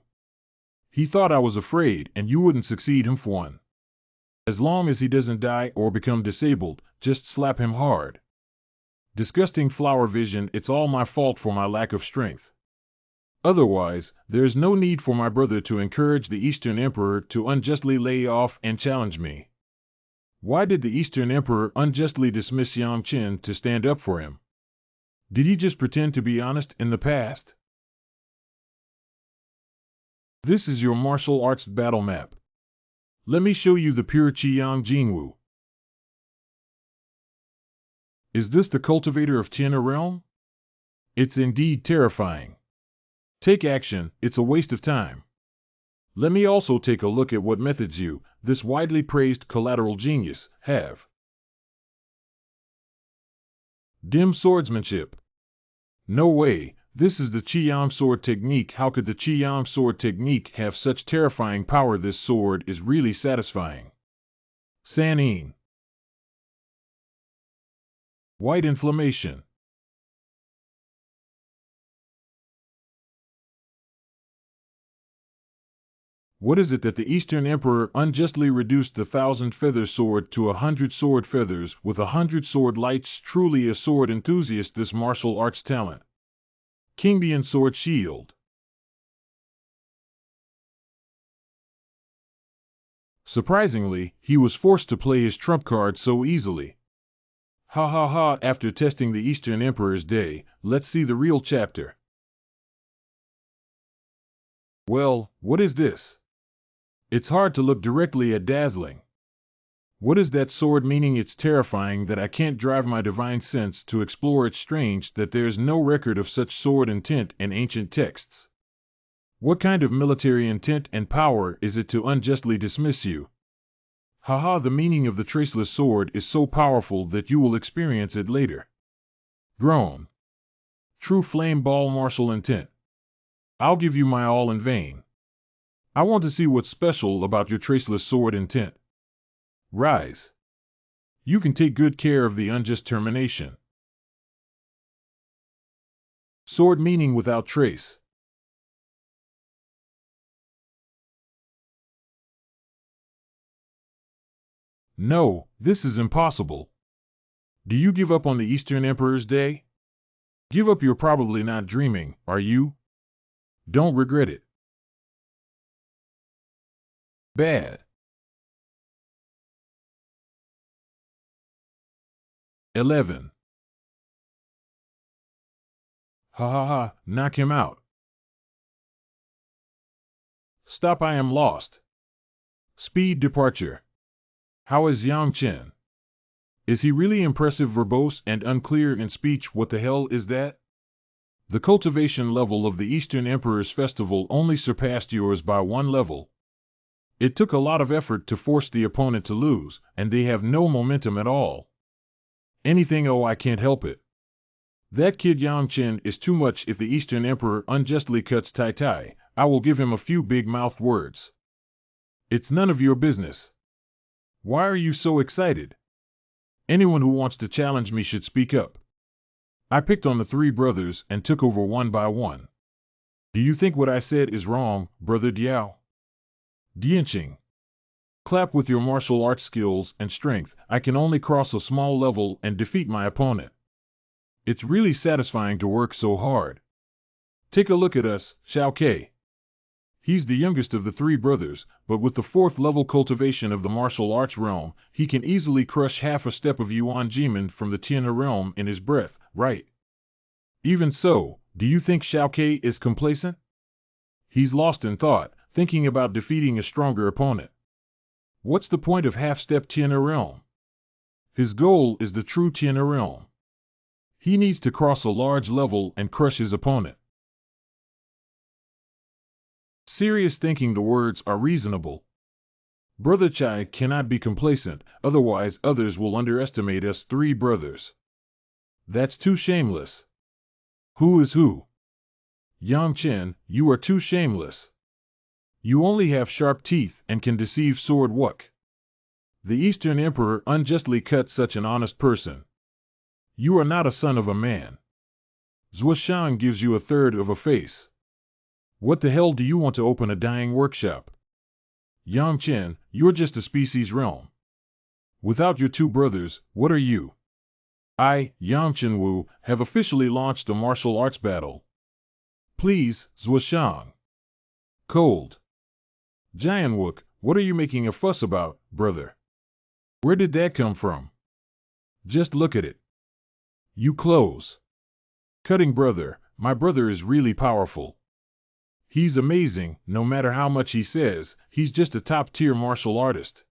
He thought I was afraid and you wouldn't succeed him for one. As long as he doesn't die or become disabled, just slap him hard. Disgusting flower vision, it's all my fault for my lack of strength. Otherwise, there is no need for my brother to encourage the Eastern Emperor to unjustly lay off and challenge me. Why did the Eastern Emperor unjustly dismiss Yang Chen to stand up for him? Did he just pretend to be honest in the past? This is your martial arts battle map. Let me show you the pure Qiyang Jingwu. Is this the cultivator of Tianna realm? It's indeed terrifying. Take action, it's a waste of time. Let me also take a look at what methods you, this widely praised collateral genius, have. Dim swordsmanship. No way, this is the Qiyang sword technique. How could the Qiyang sword technique have such terrifying power? This sword is really satisfying. Sanin. White inflammation. What is it that the Eastern Emperor unjustly reduced the 1,000-feather sword to 100 sword feathers with 100 sword lights? Truly a sword enthusiast, this martial arts talent. Kingbian sword shield. Surprisingly, he was forced to play his trump card so easily. Ha ha ha, after testing the Eastern Emperor's day, let's see the real chapter. Well, what is this? It's hard to look directly at dazzling. What is that sword meaning? It's terrifying that I can't drive my divine sense to explore. It's strange that there's no record of such sword intent in ancient texts. What kind of military intent and power is it to unjustly dismiss you? Haha, the meaning of the traceless sword is so powerful that you will experience it later. Groan. True flame ball martial intent. I'll give you my all in vain. I want to see what's special about your traceless sword intent. Rise. You can take good care of the unjust termination. Sword meaning without trace. No, this is impossible. Do you give up on the Eastern Emperor's day? Give up? You're probably not dreaming, are you? Don't regret it. Bad. 11. Ha ha ha, knock him out. Stop, I am lost. Speed departure. How is Yang Chen? Is he really impressive, verbose, and unclear in speech? What the hell is that? The cultivation level of the Eastern Emperor's festival only surpassed yours by 1 level. It took a lot of effort to force the opponent to lose, and they have no momentum at all. Anything, oh, I can't help it. That kid Yang Chen is too much. If the Eastern Emperor unjustly cuts Tai Tai, I will give him a few big-mouthed words. It's none of your business. Why are you so excited? Anyone who wants to challenge me should speak up. I picked on the 3 brothers and took over one by one. Do you think what I said is wrong, Brother Diao? Dianqing. Clap with your martial arts skills and strength. I can only cross a small level and defeat my opponent. It's really satisfying to work so hard. Take a look at us, Xiao Ke. He's the youngest of the 3 brothers, but with the 4th level cultivation of the martial arts realm, he can easily crush half a step of Yuan Jimin from the Tianhe realm in his breath, right? Even so, do you think Xiao Ke is complacent? He's lost in thought, thinking about defeating a stronger opponent. What's the point of half-step Tianhe realm? His goal is the true Tianhe realm. He needs to cross a large level and crush his opponent. Serious thinking, the words are reasonable. Brother Chai cannot be complacent, otherwise others will underestimate us 3 brothers. That's too shameless. Who is who? Yang Chen, you are too shameless. You only have sharp teeth and can deceive sword wuk. The Eastern Emperor unjustly cut such an honest person. You are not a son of a man. Zuoshan gives you 1/3 of a face. What the hell do you want to open a dyeing workshop? Yang Chen, you're just a species realm. Without your 2 brothers, what are you? I, Yang Chen Wu, have officially launched a martial arts battle. Please, Zuoshan. Cold. Jianwook, what are you making a fuss about, brother? Where did that come from? Just look at it. You close. Cutting brother, my brother is really powerful. He's amazing, no matter how much he says, he's just a top-tier martial artist.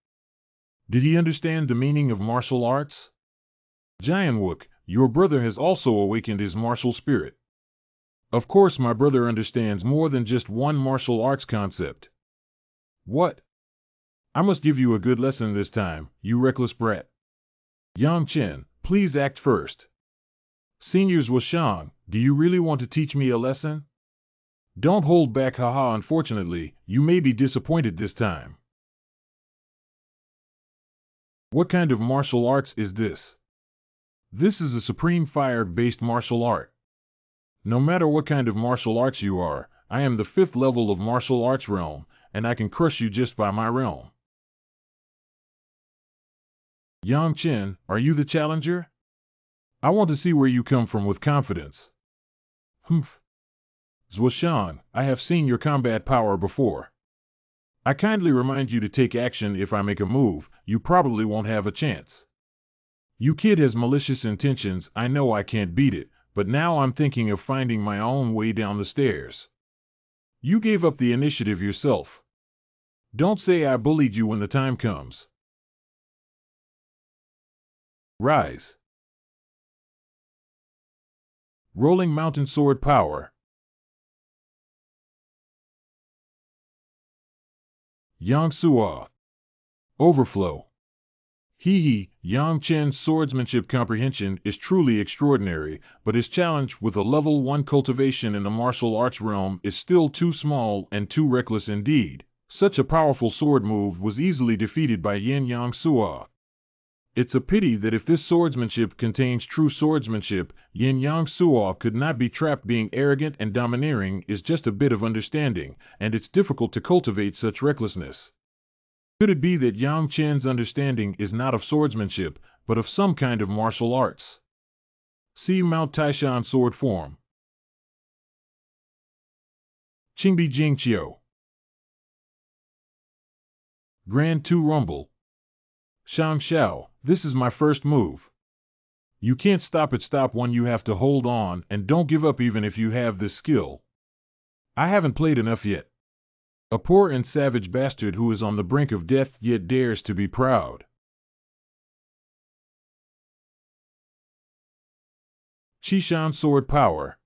Did he understand the meaning of martial arts? Jianwook, your brother has also awakened his martial spirit. Of course my brother understands more than just one martial arts concept. What? I must give you a good lesson this time, you reckless brat. Yang Chen, please act first. Seniors Washang, do you really want to teach me a lesson? Don't hold back, haha. Unfortunately, you may be disappointed this time. What kind of martial arts is this? This is a supreme fire-based martial art. No matter what kind of martial arts you are, I am the 5th level of martial arts realm, and I can crush you just by my realm. Yang Chen, are you the challenger? I want to see where you come from with confidence. Humph. Zuoshan, I have seen your combat power before. I kindly remind you to take action. If I make a move, you probably won't have a chance. You kid has malicious intentions. I know I can't beat it, but now I'm thinking of finding my own way down the stairs. You gave up the initiative yourself. Don't say I bullied you when the time comes. Rise. Rolling Mountain Sword Power. Yang Sua. Overflow. Yang Chen's swordsmanship comprehension is truly extraordinary, but his challenge with a level 1 cultivation in the martial arts realm is still too small and too reckless indeed. Such a powerful sword move was easily defeated by Yin Yang Sua. It's a pity that if this swordsmanship contains true swordsmanship, Yin Yang Sua could not be trapped. Being arrogant and domineering is just a bit of understanding, and it's difficult to cultivate such recklessness. Could it be that Yang Chen's understanding is not of swordsmanship, but of some kind of martial arts? See Mount Taishan sword form. Qingbi Jingqiu. Grand 2 Rumble. Shang Xiao, this is my first move. You can't stop it. Stop when you have to hold on, and don't give up even if you have this skill. I haven't played enough yet. A poor and savage bastard who is on the brink of death yet dares to be proud. Qishan sword power.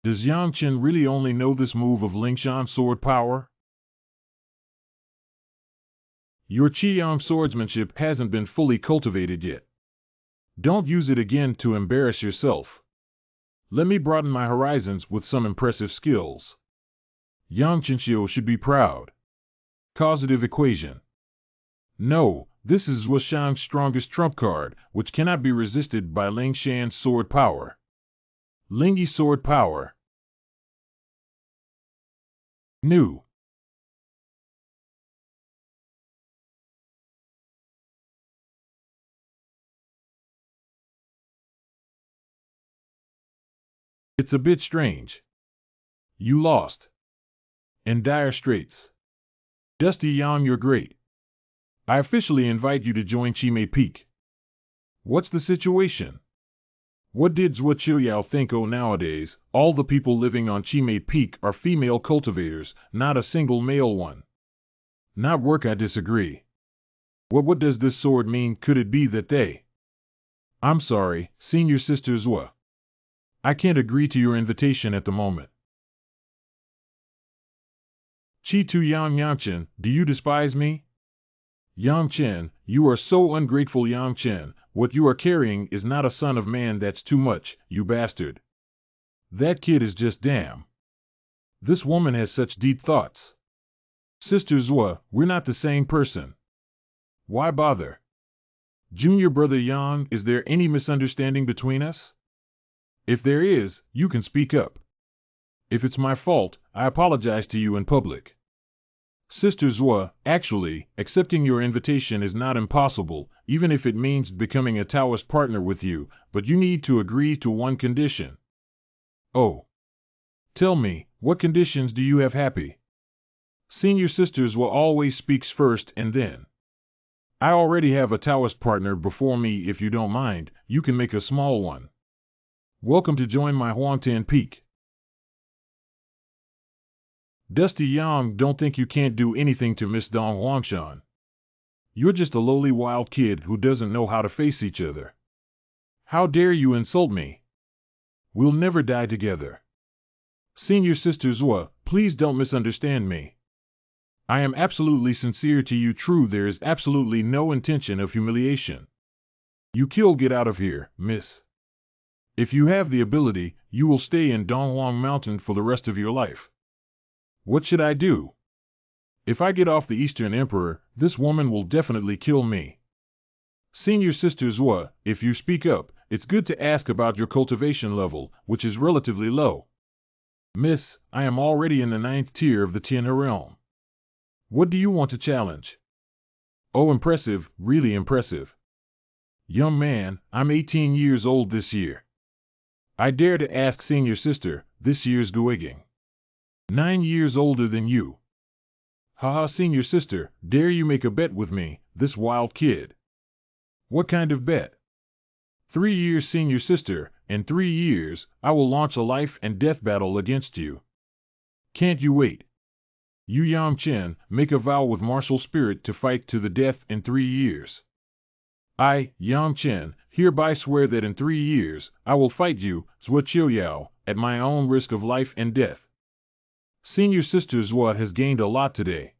Does Yang Chen really only know this move of Lingshan sword power? Your Qiyang swordsmanship hasn't been fully cultivated yet. Don't use it again to embarrass yourself. Let me broaden my horizons with some impressive skills. Yang Chenxiu should be proud. Causative equation. No, this is Wushang's strongest trump card, which cannot be resisted by Lingshan's sword power. Lingyi sword power. New. It's a bit strange. You lost. In dire straits. Dusty Yang, you're great. I officially invite you to join Chimay Peak. What's the situation? What did Zhuo Qiuyao think? Oh, nowadays, all the people living on Chimay Peak are female cultivators, not a single male one. Not work, I disagree. What does this sword mean? Could it be that they... I'm sorry, Senior Sister Zhuo. I can't agree to your invitation at the moment. Qi Tu Yang Chen, do you despise me? Yang Chen, you are so ungrateful. Yang Chen, what you are carrying is not a son of man. That's too much, you bastard. That kid is just damn. This woman has such deep thoughts. Sister Zhuo, we're not the same person. Why bother? Junior brother Yang, is there any misunderstanding between us? If there is, you can speak up. If it's my fault, I apologize to you in public. Sister Zhuo, actually, accepting your invitation is not impossible, even if it means becoming a Taoist partner with you, but you need to agree to one condition. Oh. Tell me, what conditions do you have? Happy? Senior Sister Zhuo always speaks first and then. I already have a Taoist partner before me. If you don't mind, you can make a small one. Welcome to join my Huangtan Peak. Dusty Yang, don't think you can't do anything to Miss Dong Huangshan. You're just a lowly wild kid who doesn't know how to face each other. How dare you insult me? We'll never die together. Senior Sister Zhuo, please don't misunderstand me. I am absolutely sincere to you. True, there is absolutely no intention of humiliation. You kill, get out of here, miss. If you have the ability, you will stay in Donghuang Mountain for the rest of your life. What should I do? If I get off the Eastern Emperor, this woman will definitely kill me. Senior Sister Zhuo, if you speak up, it's good to ask about your cultivation level, which is relatively low. Miss, I am already in the 9th tier of the Tianhe realm. What do you want to challenge? Oh, impressive, really impressive. Young man, I'm 18 years old this year. I dare to ask Senior Sister, this year's Guiging. 9 years older than you. Haha, Senior Sister, dare you make a bet with me, this wild kid? What kind of bet? 3 years, Senior Sister, in 3 years, I will launch a life and death battle against you. Can't you wait? You Yang Chen, make a vow with martial spirit to fight to the death in 3 years. I, Yang Chen, hereby swear that in 3 years, I will fight you, Zhuo Qiuyao, at my own risk of life and death. Senior Sister Zhuo has gained a lot today.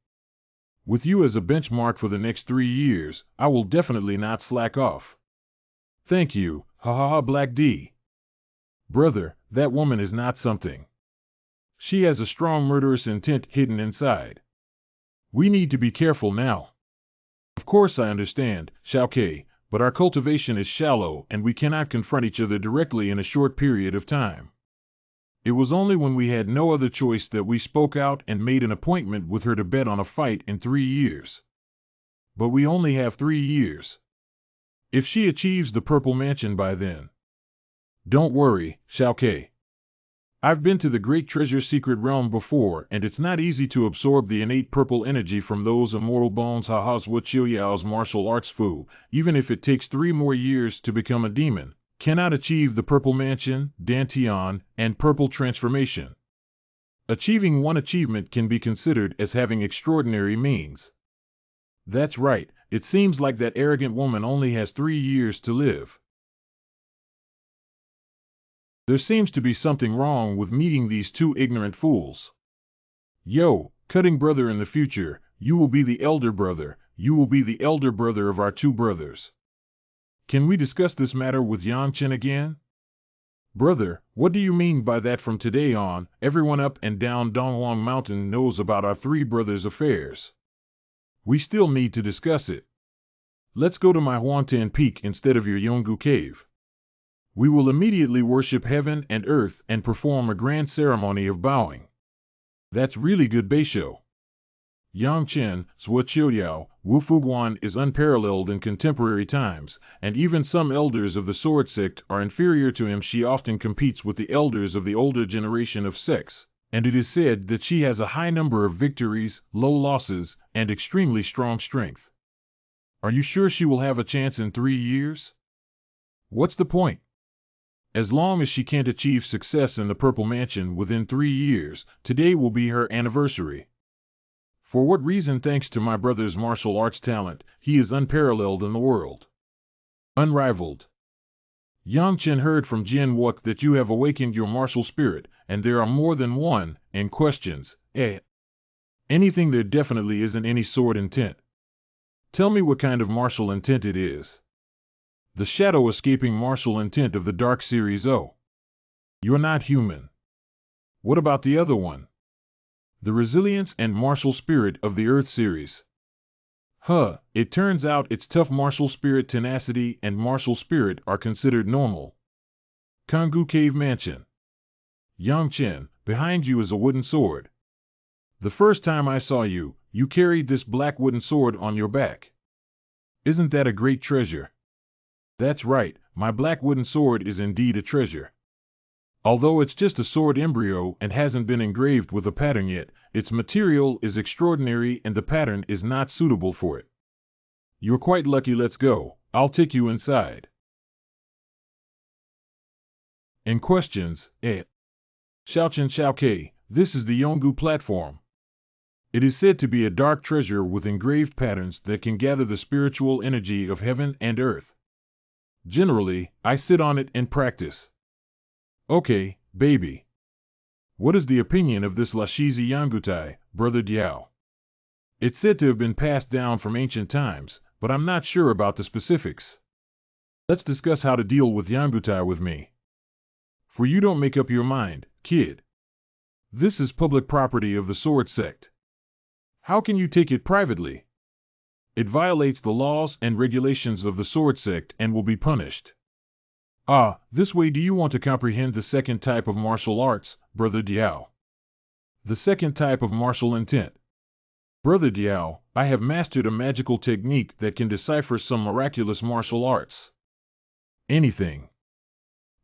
With you as a benchmark for the next 3 years, I will definitely not slack off. Thank you, ha ha ha, Black D. Brother, that woman is not something. She has a strong murderous intent hidden inside. We need to be careful now. Of course I understand, Xiao Ke, but our cultivation is shallow and we cannot confront each other directly in a short period of time. It was only when we had no other choice that we spoke out and made an appointment with her to bet on a fight in 3 years. But we only have 3 years. If she achieves the Purple Mansion by then. Don't worry, Xiao Ke. I've been to the Great Treasure Secret Realm before, and it's not easy to absorb the innate purple energy from those immortal bones. Haha, Zhuo Qiuyao's martial arts Fu, even if it takes 3 more years to become a demon, cannot achieve the Purple Mansion, Dantian, and Purple Transformation. Achieving one achievement can be considered as having extraordinary means. That's right, it seems like that arrogant woman only has 3 years to live. There seems to be something wrong with meeting these two ignorant fools. Yo, cutting brother in the future, you will be the elder brother, you will be the elder brother of our two brothers. Can we discuss this matter with Yang Chen again? Brother, what do you mean by that? From today on, everyone up and down Donghuang Mountain knows about our three brothers' affairs. We still need to discuss it. Let's go to my Huantan Peak instead of your Yonggu Cave. We will immediately worship heaven and earth and perform a grand ceremony of bowing. That's really good Beisho. Yang Chen, Zhuo Qiuyao, Wu Fuguan is unparalleled in contemporary times, and even some elders of the sword sect are inferior to him. She often competes with the elders of the older generation of sects, and it is said that she has a high number of victories, low losses, and extremely strong strength. Are you sure she will have a chance in 3 years? What's the point? As long as she can't achieve success in the Purple Mansion within 3 years, today will be her anniversary. For what reason? Thanks to my brother's martial arts talent, he is unparalleled in the world. Unrivaled. Yang Chen heard from Jian Wuk that you have awakened your martial spirit, and there are more than one, and questions, anything. There definitely isn't any sword intent. Tell me what kind of martial intent it is. The shadow escaping martial intent of the Dark Series. Oh. You're not human. What about the other one? The resilience and martial spirit of the Earth series. It turns out its tough martial spirit, tenacity, and martial spirit are considered normal. Kanggu Cave Mansion. Yang Chen, behind you is a wooden sword. The first time I saw you, you carried this black wooden sword on your back. Isn't that a great treasure? That's right, my black wooden sword is indeed a treasure. Although it's just a sword embryo and hasn't been engraved with a pattern yet, its material is extraordinary and the pattern is not suitable for it. You're quite lucky. Let's go, I'll take you inside. And questions, Xiaochen Xiaokei, this is the Yonggu platform. It is said to be a dark treasure with engraved patterns that can gather the spiritual energy of heaven and earth. Generally, I sit on it and practice. Okay, baby. What is the opinion of this Lashizi Yangutai, Brother Diao? It's said to have been passed down from ancient times, but I'm not sure about the specifics. Let's discuss how to deal with Yangutai with me. For you don't make up your mind, kid. This is public property of the sword sect. How can you take it privately? It violates the laws and regulations of the sword sect and will be punished. This way. Do you want to comprehend the second type of martial arts, Brother Diao? The second type of martial intent. Brother Diao, I have mastered a magical technique that can decipher some miraculous martial arts. Anything.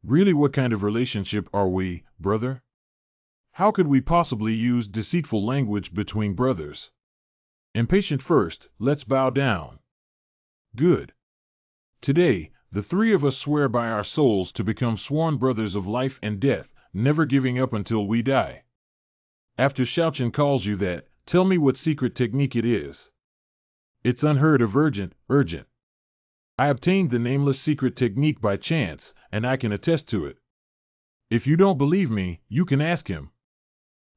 Really, what kind of relationship are we, brother? How could we possibly use deceitful language between brothers? Impatient first, let's bow down. Good. Today, the three of us swear by our souls to become sworn brothers of life and death, never giving up until we die. After Xiaochen calls you that, tell me what secret technique it is. It's unheard of, urgent. I obtained the nameless secret technique by chance, and I can attest to it. If you don't believe me, you can ask him.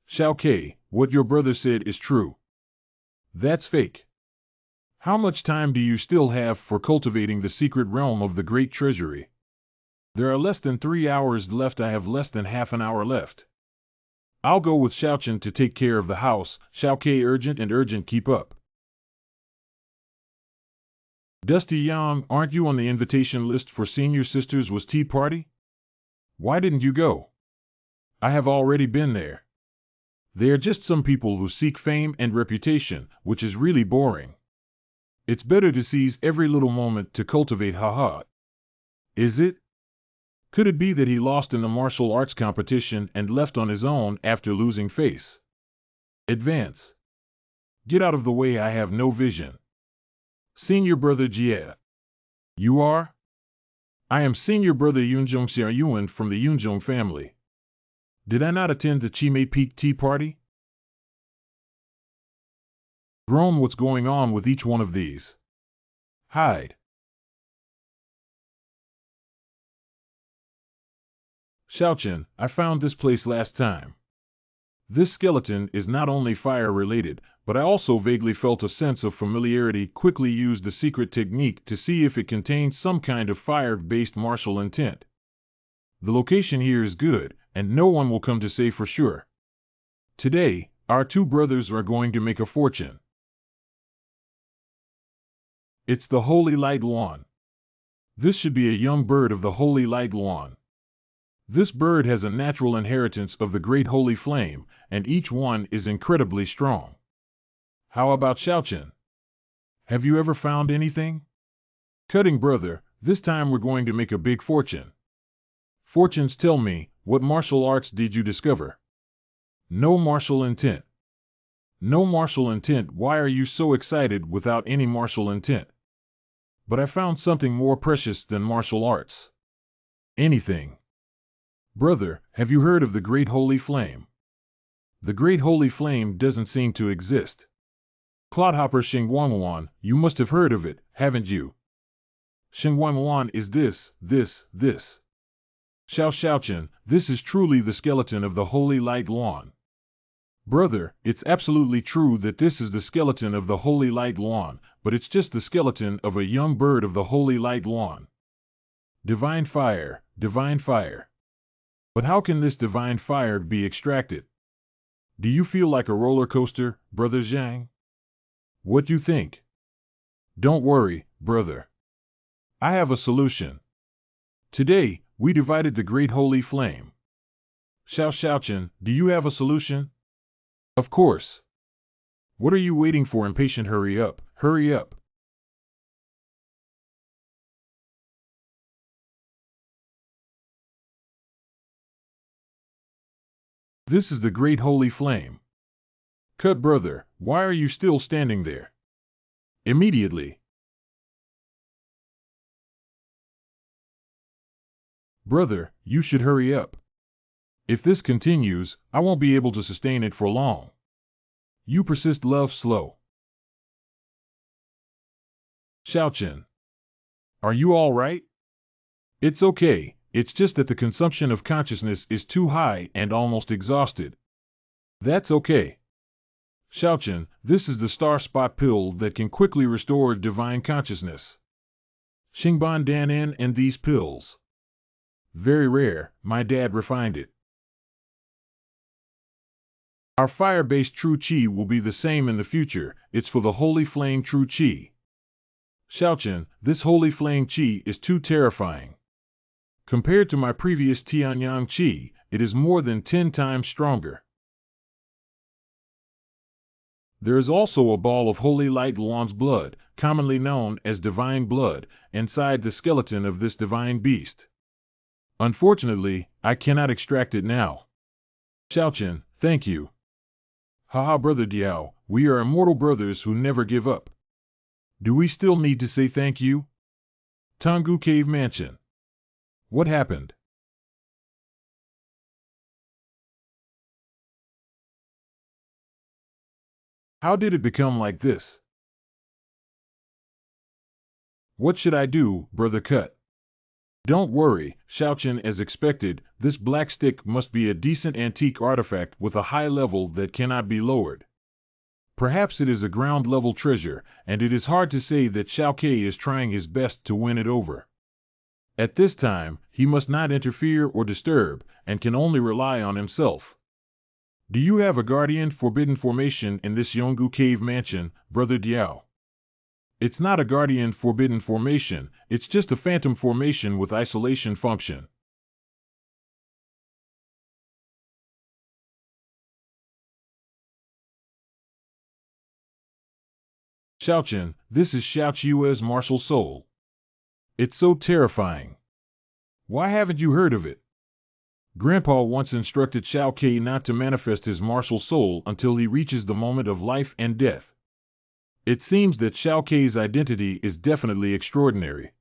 Xiaokei, what your brother said is true. That's fake. How much time do you still have for cultivating the secret realm of the Great Treasury? There are less than 3 hours left. I have less than half an hour left. I'll go with Xiaochen to take care of the house. Xiaokei, urgent, keep up. Dusty Yang, aren't you on the invitation list for Senior Sisters' was tea party? Why didn't you go? I have already been there. They are just some people who seek fame and reputation, which is really boring. It's better to seize every little moment to cultivate. Is it? Could it be that he lost in the martial arts competition and left on his own after losing face? Advance. Get out of the way, I have no vision. Senior Brother Jie. You are? I am Senior Brother Yunzhong Xiaoyuan from the Yunzhong family. Did I not attend the Chimei Peak tea party? Grown, what's going on with each one of these? Hide. Xiaochen, I found this place last time. This skeleton is not only fire-related, but I also vaguely felt a sense of familiarity. Quickly used the secret technique to see if it contains some kind of fire-based martial intent. The location here is good, and no one will come to say for sure. Today, our two brothers are going to make a fortune. It's the Holy Light Guan. This should be a young bird of the Holy Light Guan. This bird has a natural inheritance of the Great Holy Flame, and each one is incredibly strong. How about Xiaochen? Have you ever found anything? Cutting brother, this time we're going to make a big fortune. Fortunes tell me, what martial arts did you discover? No martial intent. No martial intent. Why are you so excited without any martial intent? But I found something more precious than martial arts. Anything. Brother, have you heard of the Great Holy Flame? The Great Holy Flame doesn't seem to exist. Clodhopper Xingguangwan, you must have heard of it, haven't you? Xingguangwan is this. Xiaochen, this is truly the skeleton of the Holy Light Guan. Brother, it's absolutely true that this is the skeleton of the Holy Light Guan, but it's just the skeleton of a young bird of the Holy Light Guan. Divine fire, divine fire. But how can this divine fire be extracted? Do you feel like a roller coaster, Brother Zhang? What do you think? Don't worry, brother. I have a solution. Today, we divided the Great Holy Flame. Xiaochen, do you have a solution? Of course. What are you waiting for, impatient? Hurry up, hurry up. This is the Great Holy Flame. Cut brother, why are you still standing there? Immediately. Brother, you should hurry up. If this continues, I won't be able to sustain it for long. You persist, love slow. Xiaochen. Are you all right? It's okay, it's just that the consumption of consciousness is too high and almost exhausted. That's okay. Xiaochen, this is the star spot pill that can quickly restore divine consciousness. Xingban Danan and these pills. Very rare, my dad refined it. Our fire-based true qi will be the same in the future, it's for the Holy Flame true qi. Xiaochen, this Holy Flame qi is too terrifying. Compared to my previous Tianyang qi, it is more than 10 times stronger. There is also a ball of Holy Light Guan's blood, commonly known as divine blood, inside the skeleton of this divine beast. Unfortunately, I cannot extract it now. Xiaochen, thank you. Haha, Brother Diao, we are immortal brothers who never give up. Do we still need to say thank you? Tonggu Cave Mansion. What happened? How did it become like this? What should I do, Brother Cut? Don't worry, Xiaochen, as expected, this black stick must be a decent antique artifact with a high level that cannot be lowered. Perhaps it is a ground-level treasure, and it is hard to say that Xiao Ke is trying his best to win it over. At this time, he must not interfere or disturb, and can only rely on himself. Do you have a guardian forbidden formation in this Yonggu Cave Mansion, Brother Diao? It's not a guardian forbidden formation, it's just a phantom formation with isolation function. Xiaochen, this is Xiao Qiue's martial soul. It's so terrifying. Why haven't you heard of it? Grandpa once instructed Xiao Ke not to manifest his martial soul until he reaches the moment of life and death. It seems that Xiao Ke's identity is definitely extraordinary.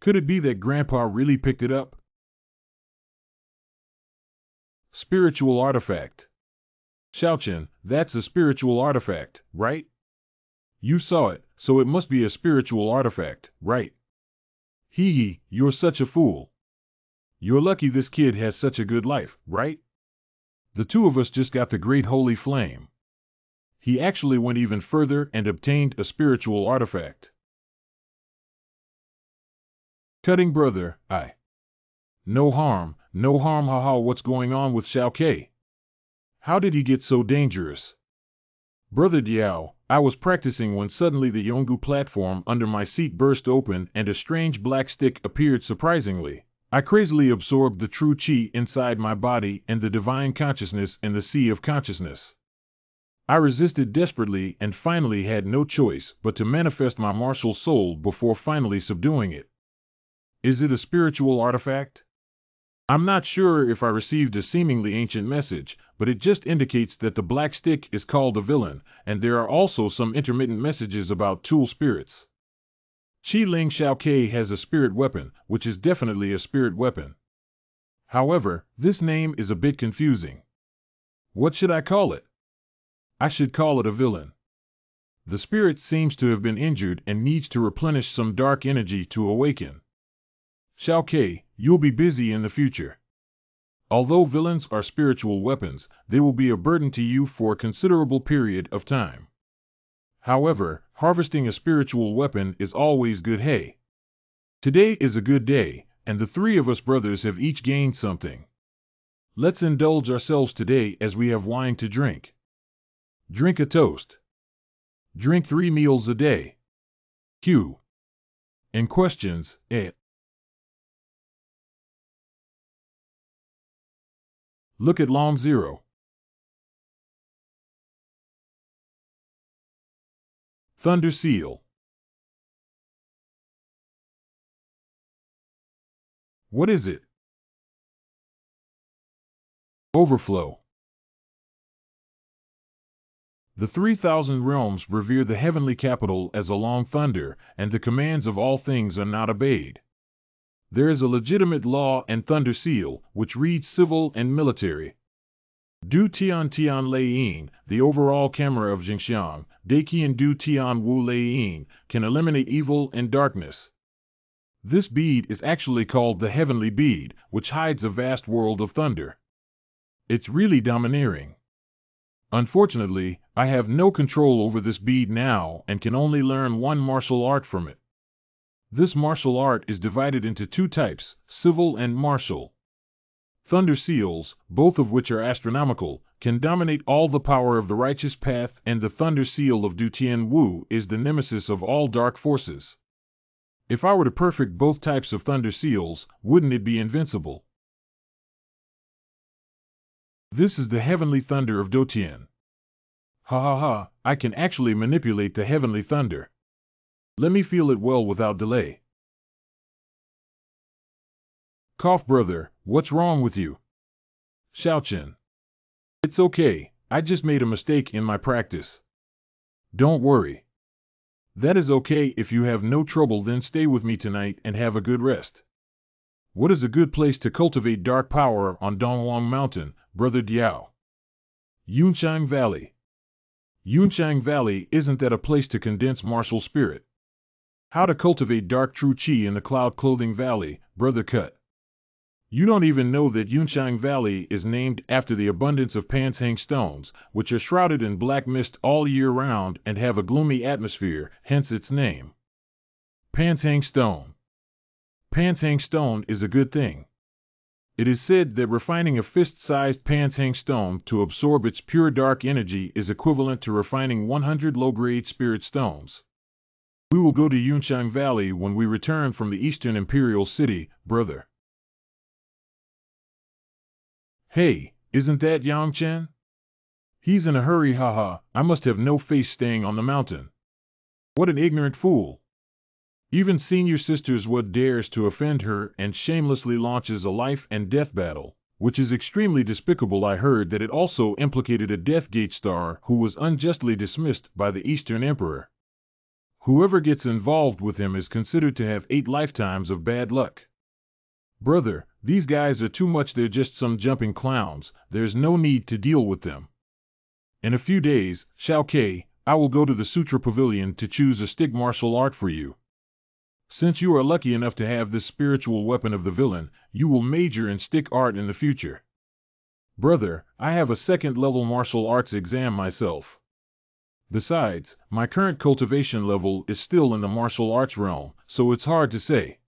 Could it be that Grandpa really picked it up? Spiritual artifact. Xiaochen, that's a spiritual artifact, right? You saw it, so it must be a spiritual artifact, right? Hee hee, you're such a fool. You're lucky this kid has such a good life, right? The two of us just got the great holy flame. He actually went even further and obtained a spiritual artifact. Cutting brother, no harm, haha, what's going on with Xiao Ke? How did he get so dangerous? Brother Diao, I was practicing when suddenly the Yonggu platform under my seat burst open and a strange black stick appeared surprisingly. I crazily absorbed the true qi inside my body and the divine consciousness in the sea of consciousness. I resisted desperately and finally had no choice but to manifest my martial soul before finally subduing it. Is it a spiritual artifact? I'm not sure if I received a seemingly ancient message, but it just indicates that the black stick is called a villain, and there are also some intermittent messages about tool spirits. Qi Ling Xiao Ke has a spirit weapon, which is definitely a spirit weapon. However, this name is a bit confusing. What should I call it? I should call it a villain. The spirit seems to have been injured and needs to replenish some dark energy to awaken. Xiao Ke, you'll be busy in the future. Although villains are spiritual weapons, they will be a burden to you for a considerable period of time. However, harvesting a spiritual weapon is always good. Hey, today is a good day, and the three of us brothers have each gained something. Let's indulge ourselves today as we have wine to drink. Drink a toast. Drink 3 meals a day. Q. And questions, Look at Long Zero. Thunder Seal. What is it? Overflow. The 3,000 realms revere the heavenly capital as a long thunder, and the commands of all things are not obeyed. There is a legitimate law and thunder seal, which reads civil and military. Du Tian Tian Lei Yin, the overall camera of Jingxiang, Daiqian Du Tian Wu Lei Yin, can eliminate evil and darkness. This bead is actually called the heavenly bead, which hides a vast world of thunder. It's really domineering. Unfortunately, I have no control over this bead now and can only learn one martial art from it. This martial art is divided into 2 types, civil and martial. Thunder seals, both of which are astronomical, can dominate all the power of the righteous path, and the thunder seal of Du Tian Wu is the nemesis of all dark forces. If I were to perfect both types of thunder seals, wouldn't it be invincible? This is the heavenly thunder of Dotian. I can actually manipulate the heavenly thunder. Let me feel it well without delay. Cough brother, what's wrong with you? Xiaochen. It's okay, I just made a mistake in my practice. Don't worry. That is okay. If you have no trouble, then stay with me tonight and have a good rest. What is a good place to cultivate dark power on Dongwang Mountain, Brother Diao? Yunchang Valley. Yunchang Valley, isn't that a place to condense martial spirit? How to cultivate dark true qi in the Cloud Clothing Valley, Brother Cut. You don't even know that Yunchang Valley is named after the abundance of Panshang stones, which are shrouded in black mist all year round and have a gloomy atmosphere, hence its name. Panshang stone. Panshang stone is a good thing. It is said that refining a fist-sized Panshang stone to absorb its pure dark energy is equivalent to refining 100 low-grade spirit stones. We will go to Yunchang Valley when we return from the Eastern Imperial City, brother. Hey, isn't that Yang Chen? He's in a hurry, haha, I must have no face staying on the mountain. What an ignorant fool. Even senior sisters Wood dares to offend her and shamelessly launches a life and death battle, which is extremely despicable. I heard that it also implicated a Death Gate star who was unjustly dismissed by the Eastern Emperor. Whoever gets involved with him is considered to have 8 lifetimes of bad luck. Brother, these guys are too much. They're just some jumping clowns. There's no need to deal with them. In a few days, Xiao Ke, I will go to the Sutra Pavilion to choose a stick martial art for you. Since you are lucky enough to have this spiritual weapon of the villain, you will major in stick art in the future. Brother, I have a second-level martial arts exam myself. Besides, my current cultivation level is still in the martial arts realm, so it's hard to say.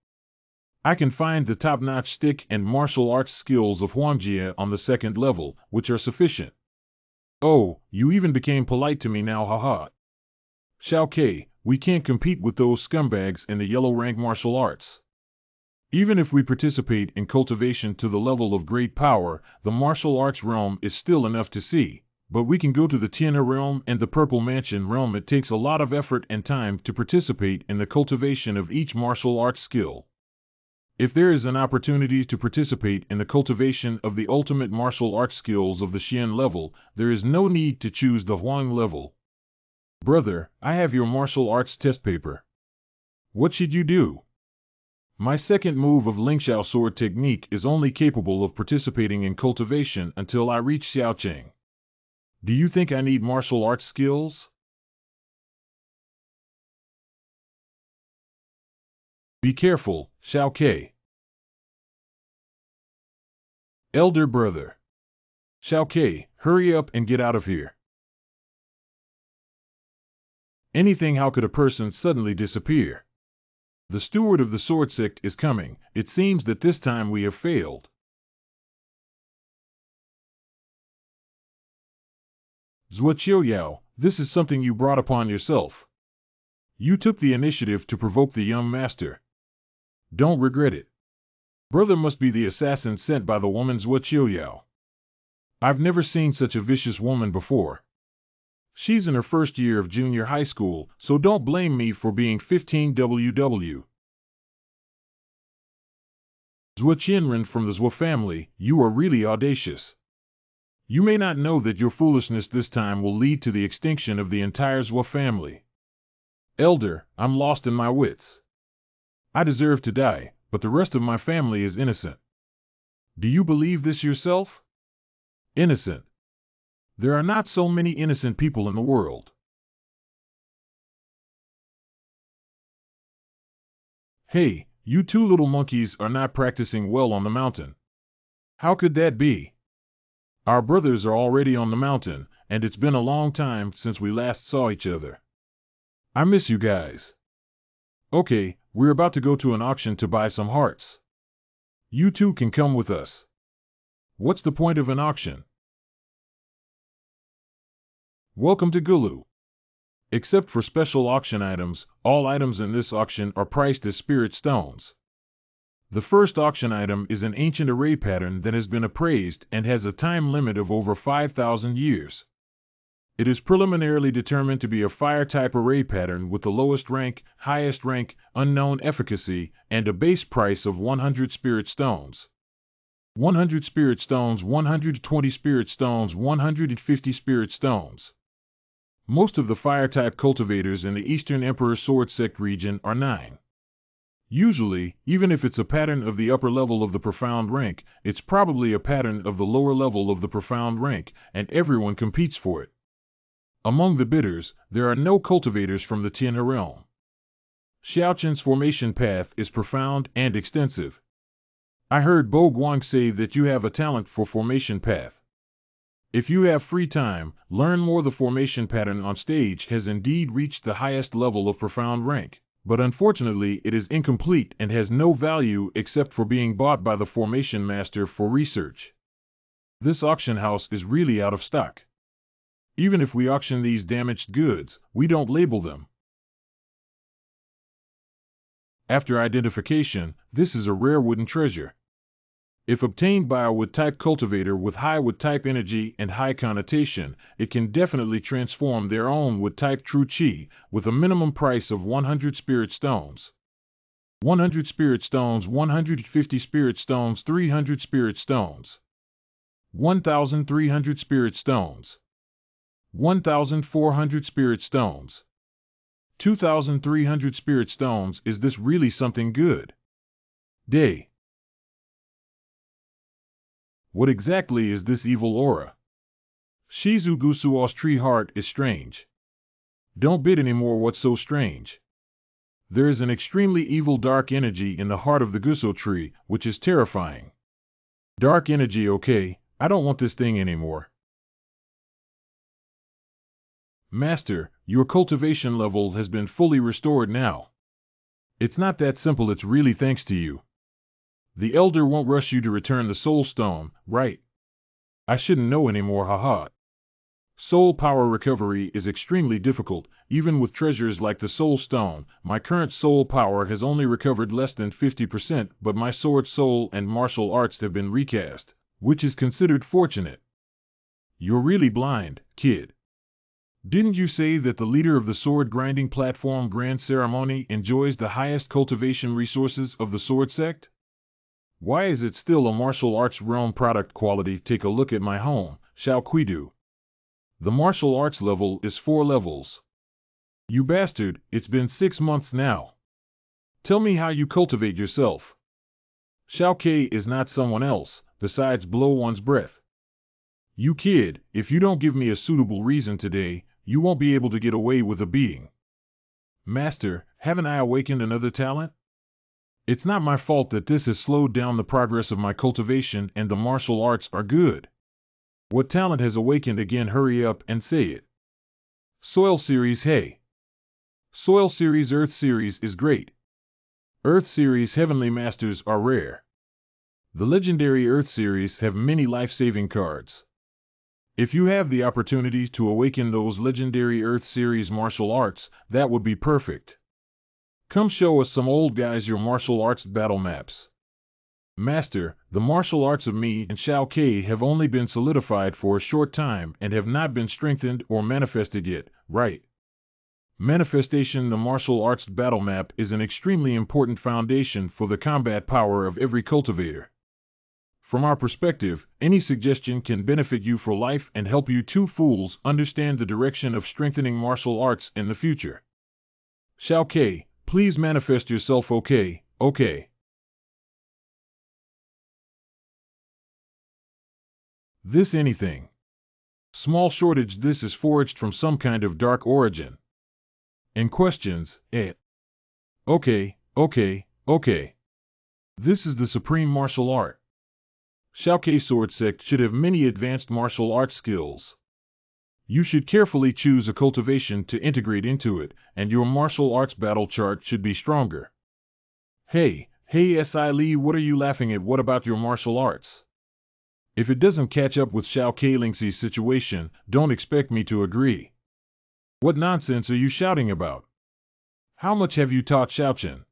I can find the top-notch stick and martial arts skills of Mu Xue on the second level, which are sufficient. Oh, you even became polite to me now, haha. Xiao Ke, we can't compete with those scumbags in the yellow rank martial arts. Even if we participate in cultivation to the level of great power, the martial arts realm is still enough to see. But we can go to the Tianhe realm and the Purple Mansion realm. It takes a lot of effort and time to participate in the cultivation of each martial arts skill. If there is an opportunity to participate in the cultivation of the ultimate martial arts skills of the Xian level, there is no need to choose the Huang level. Brother, I have your martial arts test paper. What should you do? My second move of Lingxiao sword technique is only capable of participating in cultivation until I reach Xiaocheng. Do you think I need martial arts skills? Be careful, Xiao Ke. Elder brother. Xiao Ke, hurry up and get out of here. Anything, how could a person suddenly disappear? The steward of the sword sect is coming. It seems that this time we have failed. Zhuoqiuyao, this is something you brought upon yourself. You took the initiative to provoke the young master. Don't regret it. Brother must be the assassin sent by the woman Zhuoqiuyao. I've never seen such a vicious woman before. She's in her first year of junior high school, so don't blame me for being 15 WW. Zhuo Qianren from the Zhuo family, you are really audacious. You may not know that your foolishness this time will lead to the extinction of the entire Zhuo family. Elder, I'm lost in my wits. I deserve to die, but the rest of my family is innocent. Do you believe this yourself? Innocent. There are not so many innocent people in the world. Hey, you two little monkeys are not practicing well on the mountain. How could that be? Our brothers are already on the mountain, and it's been a long time since we last saw each other. I miss you guys. Okay, we're about to go to an auction to buy some hearts. You two can come with us. What's the point of an auction? Welcome to Gulu. Except for special auction items, all items in this auction are priced as spirit stones. The first auction item is an ancient array pattern that has been appraised and has a time limit of over 5,000 years. It is preliminarily determined to be a fire-type array pattern with the lowest rank, highest rank, unknown efficacy, and a base price of 100 spirit stones. 100 spirit stones, 120 spirit stones, 150 spirit stones. Most of the fire-type cultivators in the Eastern Emperor Sword Sect region are 9. Usually, even if it's a pattern of the upper level of the profound rank, it's probably a pattern of the lower level of the profound rank, and everyone competes for it. Among the bidders, there are no cultivators from the Tianhe realm. Xiaochen's formation path is profound and extensive. I heard Bo Guang say that you have a talent for formation path. If you have free time, learn more. The formation pattern on stage has indeed reached the highest level of profound rank, but unfortunately it is incomplete and has no value except for being bought by the formation master for research. This auction house is really out of stock. Even if we auction these damaged goods, we don't label them. After identification, this is a rare wooden treasure. If obtained by a wood-type cultivator with high wood-type energy and high connotation, it can definitely transform their own wood-type true qi, with a minimum price of 100 spirit stones. 100 spirit stones, 150 spirit stones, 300 spirit stones. 1,300 spirit stones. 1,400 spirit stones. 2,300 spirit stones. Is this really something good? Day. What exactly is this evil aura? Shizu Gusuo's tree heart is strange. Don't bid anymore. What's so strange? There is an extremely evil dark energy in the heart of the Guso tree, which is terrifying. Dark energy, okay, I don't want this thing anymore. Master, your cultivation level has been fully restored now. It's not that simple, it's really thanks to you. The Elder won't rush you to return the Soul Stone, right? I shouldn't know anymore, haha. Soul power recovery is extremely difficult, even with treasures like the Soul Stone. My current soul power has only recovered less than 50%, but my sword soul and martial arts have been recast, which is considered fortunate. You're really blind, kid. Didn't you say that the leader of the sword grinding platform grand ceremony enjoys the highest cultivation resources of the sword sect? Why is it still a martial arts realm product quality? Take a look at my home, Xiao Kuidu. The martial arts level is 4 levels. You bastard, it's been 6 months now. Tell me how you cultivate yourself. Xiao Ke is not someone else, besides blow one's breath. You kid, if you don't give me a suitable reason today, you won't be able to get away with a beating. Master, haven't I awakened another talent? It's not my fault that this has slowed down the progress of my cultivation, and the martial arts are good. What talent has awakened again? Hurry up and say it. Soil Series. Hey. Soil Series. Earth Series is great. Earth Series Heavenly Masters are rare. The legendary Earth Series have many life-saving cards. If you have the opportunity to awaken those legendary Earth Series martial arts, that would be perfect. Come show us some old guys your martial arts battle maps. Master, the martial arts of me and Xiao Ke have only been solidified for a short time and have not been strengthened or manifested yet, right? Manifestation. The martial arts battle map is an extremely important foundation for the combat power of every cultivator. From our perspective, any suggestion can benefit you for life and help you two fools understand the direction of strengthening martial arts in the future. Xiao Ke, please manifest yourself. Okay. This anything. Small shortage. This is forged from some kind of dark origin. And questions, Okay. This is the supreme martial art. Xiao Ke Sword Sect should have many advanced martial arts skills. You should carefully choose a cultivation to integrate into it, and your martial arts battle chart should be stronger. Hey, Si Li, what are you laughing at? What about your martial arts? If it doesn't catch up with Xiao Ke Lingxi's situation, don't expect me to agree. What nonsense are you shouting about? How much have you taught Xiaochen?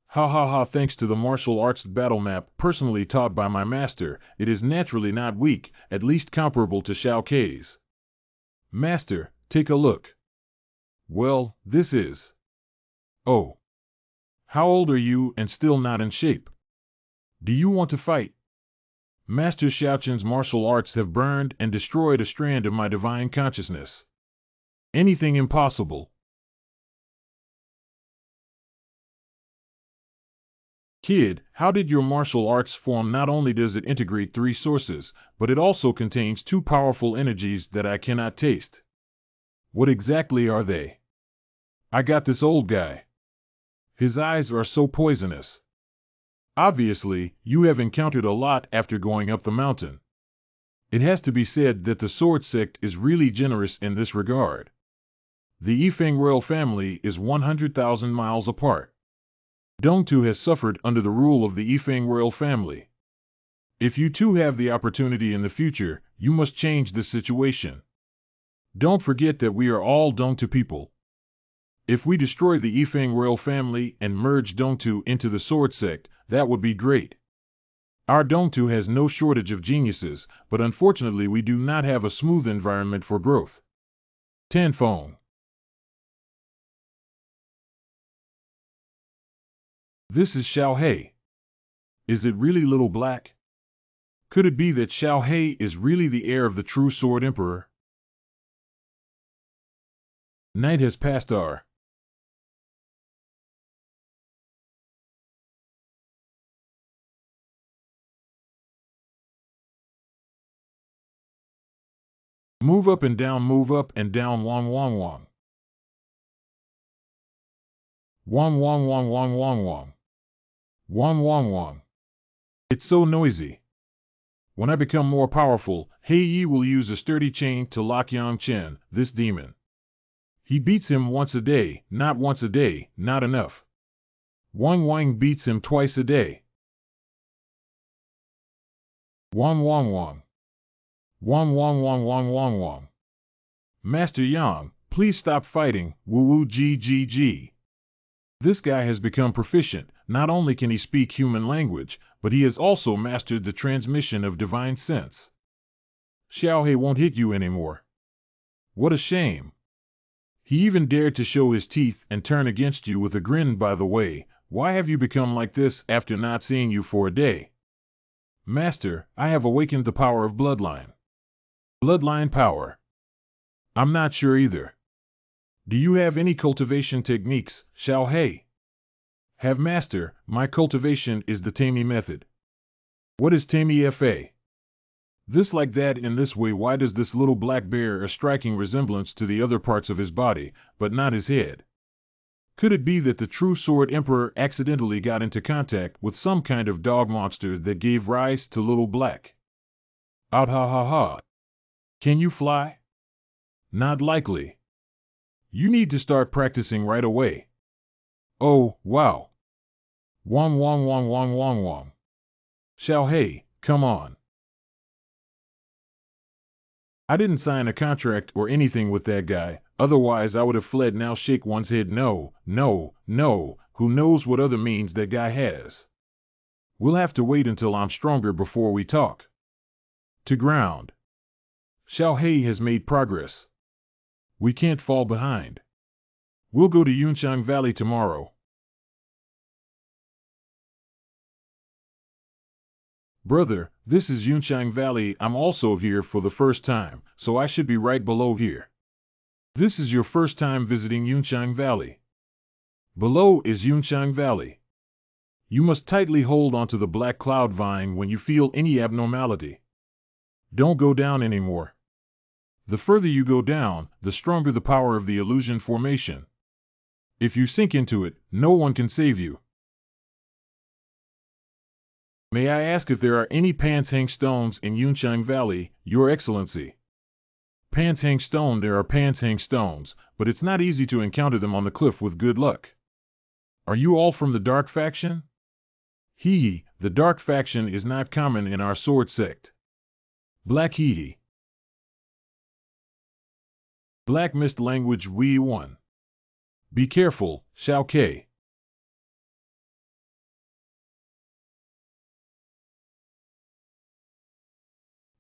Ha, thanks to the martial arts battle map personally taught by my master, it is naturally not weak, at least comparable to Xiao Ke's. Master, take a look. Well, this is... Oh. How old are you and still not in shape? Do you want to fight? Master Xiaochen's martial arts have burned and destroyed a strand of my divine consciousness. Anything impossible. Kid, how did your martial arts form? Not only does it integrate 3 sources, but it also contains 2 powerful energies that I cannot taste. What exactly are they? I got this old guy. His eyes are so poisonous. Obviously, you have encountered a lot after going up the mountain. It has to be said that the Sword Sect is really generous in this regard. The Yifeng royal family is 100,000 miles apart. Dongtu has suffered under the rule of the Yifeng royal family. If you two have the opportunity in the future, you must change this situation. Don't forget that we are all Dongtu people. If we destroy the Yifeng royal family and merge Dongtu into the Sword Sect, that would be great. Our Dongtu has no shortage of geniuses, but unfortunately we do not have a smooth environment for growth. Tanfeng. This is Xiao He. Is it really Little Black? Could it be that Xiao He is really the heir of the true Sword Emperor? Night has passed. Move up and down, Wong. Wong wong wong wong wong wong. Wong wong wong. It's so noisy. When I become more powerful, Hei Yi will use a sturdy chain to lock Yang Chen, this demon. He beats him once a day, not once a day, not enough. Wang Wang beats him twice a day. Wang Wang Wang. Wang Wang Wang Wang Wang Wang. Master Yang, please stop fighting, woo woo g g g. This guy has become proficient. Not only can he speak human language, but he has also mastered the transmission of divine sense. Xiao He won't hit you anymore. What a shame. He even dared to show his teeth and turn against you with a grin. By the way, why have you become like this after not seeing you for a day? Master, I have awakened the power of bloodline. Bloodline power. I'm not sure either. Do you have any cultivation techniques, Xiao He? Have master, my cultivation is the Tami method. What is Tami Fa? This like that in this way. Why does this little black bear a striking resemblance to the other parts of his body, but not his head? Could it be that the true sword emperor accidentally got into contact with some kind of dog monster that gave rise to little black? Out ha ha ha. Can you fly? Not likely. You need to start practicing right away. Oh, wow. Wong wong wong wong wong wong. Xiao He, come on. I didn't sign a contract or anything with that guy, otherwise I would have fled. Now shake one's head. No, no, no, who knows what other means that guy has. We'll have to wait until I'm stronger before we talk. To ground. Xiao He has made progress. We can't fall behind. We'll go to Yunchang Valley tomorrow. Brother, this is Yunchang Valley. I'm also here for the first time, so I should be right below here. This is your first time visiting Yunchang Valley. Below is Yunchang Valley. You must tightly hold onto the black cloud vine when you feel any abnormality. Don't go down anymore. The further you go down, the stronger the power of the illusion formation. If you sink into it, no one can save you. May I ask if there are any Panshang stones in Yunchang Valley, Your Excellency? Panshang stone. There are Panshang stones, but it's not easy to encounter them on the cliff with good luck. Are you all from the Dark Faction? Hee, the Dark Faction is not common in our sword sect. Black Hee. Black Mist language Wei 1. Be careful, Xiao Ke.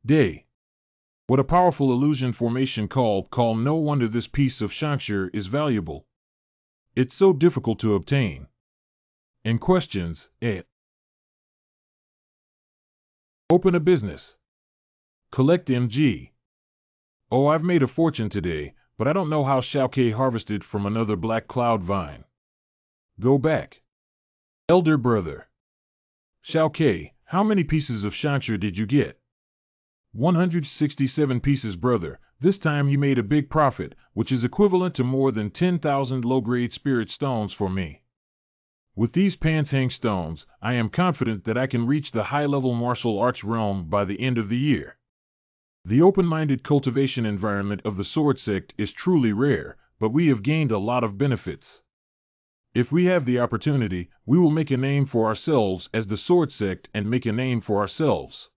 Day. What a powerful illusion formation call. No wonder this piece of Shangshi is valuable. It's so difficult to obtain. And questions, Open a business. Collect MG. Oh, I've made a fortune today, but I don't know how Xiao Ke harvested from another black cloud vine. Go back. Elder brother. Xiao Ke, how many pieces of Shangshi did you get? 167 pieces, brother. This time you made a big profit, which is equivalent to more than 10,000 low-grade spirit stones for me. With these Panshang stones, I am confident that I can reach the high-level martial arts realm by the end of the year. The open-minded cultivation environment of the sword sect is truly rare, but we have gained a lot of benefits. If we have the opportunity, we will make a name for ourselves as the sword sect and make a name for ourselves.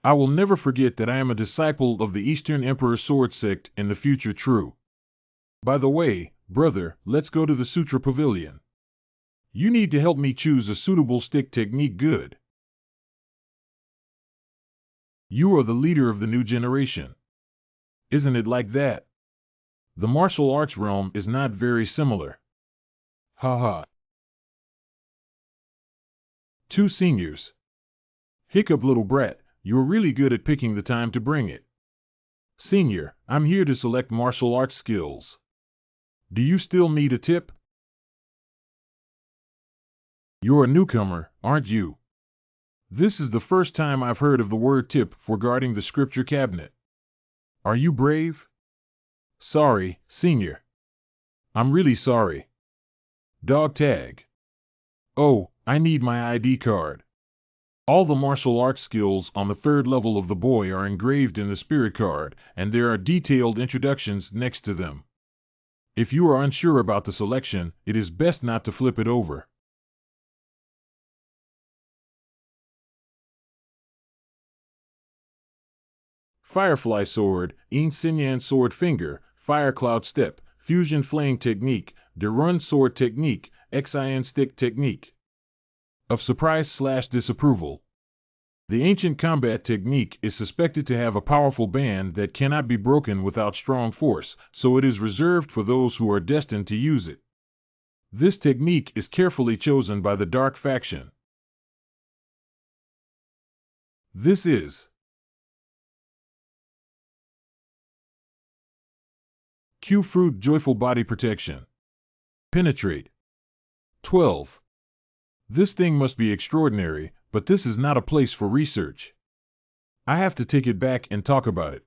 I will never forget that I am a disciple of the Eastern Emperor sword sect in the future. True. By the way, brother, let's go to the Sutra Pavilion. You need to help me choose a suitable stick technique. Good. You are the leader of the new generation. Isn't it like that? The martial arts realm is not very similar. Ha. Two seniors. Hiccup, little brat, you're really good at picking the time to bring it. Senior, I'm here to select martial arts skills. Do you still need a tip? You're a newcomer, aren't you? This is the first time I've heard of the word tip for guarding the scripture cabinet. Are you brave? Sorry, senior. I'm really sorry. Dog tag. Oh, I need my ID card. All the martial arts skills on the third level of the boy are engraved in the spirit card, and there are detailed introductions next to them. If you are unsure about the selection, it is best not to flip it over. Firefly Sword, Yin Sinyan Sword Finger, Fire Cloud Step, Fusion Flame Technique, De Run Sword Technique, Xin Stick Technique. Of surprise/disapproval. The ancient combat technique is suspected to have a powerful band that cannot be broken without strong force, so it is reserved for those who are destined to use it. This technique is carefully chosen by the Dark faction. This is Q Fruit Joyful Body Protection. Penetrate. 12. This thing must be extraordinary, but this is not a place for research. I have to take it back and talk about it.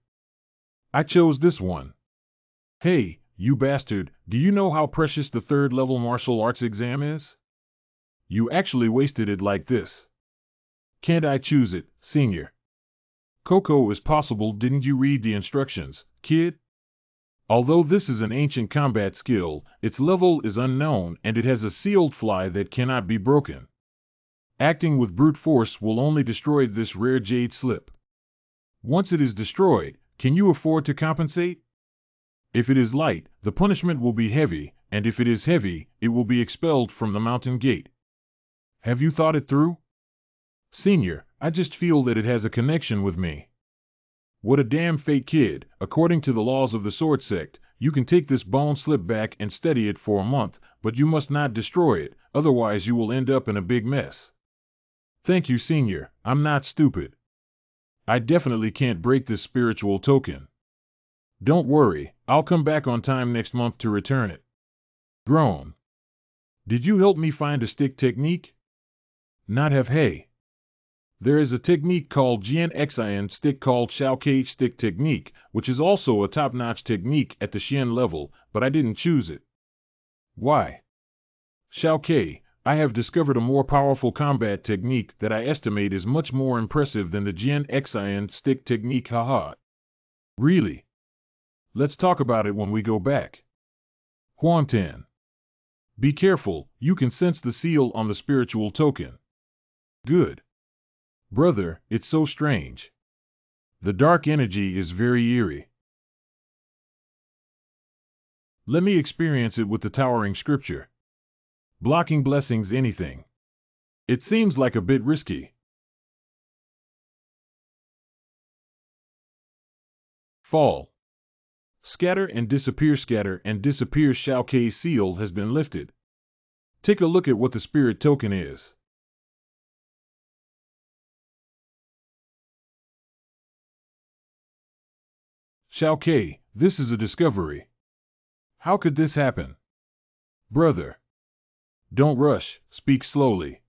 I chose this one. Hey, you bastard, do you know how precious the third level martial arts exam is? You actually wasted it like this. Can't I choose it, senior? Coco is possible, didn't you read the instructions, kid? Although this is an ancient combat skill, its level is unknown and it has a sealed fly that cannot be broken. Acting with brute force will only destroy this rare jade slip. Once it is destroyed, can you afford to compensate? If it is light, the punishment will be heavy, and if it is heavy, it will be expelled from the mountain gate. Have you thought it through? Senior, I just feel that it has a connection with me. What a damn fake kid. According to the laws of the sword sect, you can take this bone slip back and study it for a month, but you must not destroy it, otherwise you will end up in a big mess. Thank you, senior, I'm not stupid. I definitely can't break this spiritual token. Don't worry, I'll come back on time next month to return it. Groan. Did you help me find a stick technique? Not have hey. There is a technique called Jian stick called Xiao stick technique, which is also a top-notch technique at the Xian level, but I didn't choose it. Why? Xiao, I have discovered a more powerful combat technique that I estimate is much more impressive than the Jian stick technique, haha. Really? Let's talk about it when we go back. Huantan. Be careful, you can sense the seal on the spiritual token. Good. Brother, it's so strange. The dark energy is very eerie. Let me experience it with the towering scripture. Blocking blessings anything. It seems like a bit risky. Fall. Scatter and disappear Xiao K's seal has been lifted. Take a look at what the spirit token is. Xiao K, this is a discovery. How could this happen? Brother. Don't rush, speak slowly.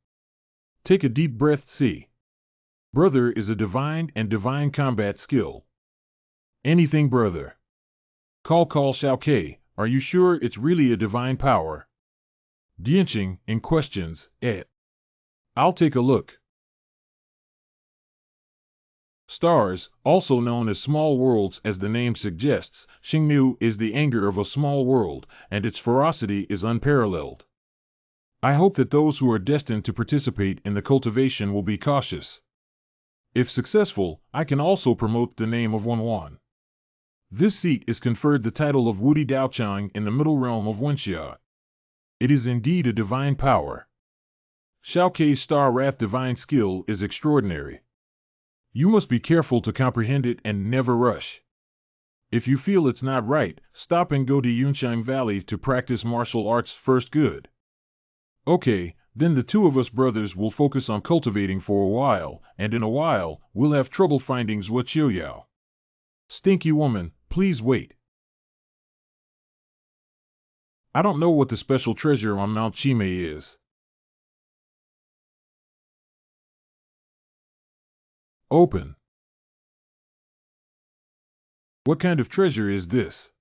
Take a deep breath, see. Brother is a divine combat skill. Anything brother. Call Xiao K, are you sure it's really a divine power? Dianqing, in questions, I'll take a look. Stars, also known as small worlds as the name suggests, Xingnu is the anger of a small world, and its ferocity is unparalleled. I hope that those who are destined to participate in the cultivation will be cautious. If successful, I can also promote the name of Wanwan. This seat is conferred the title of Wudi Daochang in the middle realm of Wenxia. It is indeed a divine power. Xiao K's Star Wrath divine skill is extraordinary. You must be careful to comprehend it and never rush. If you feel it's not right, stop and go to Yunshang Valley to practice martial arts first. Good. Okay, then the two of us brothers will focus on cultivating for a while, and in a while, we'll have trouble finding Zhuo Qiuyao. Stinky woman, please wait. I don't know what the special treasure on Mount Chimei is. Open. What kind of treasure is this?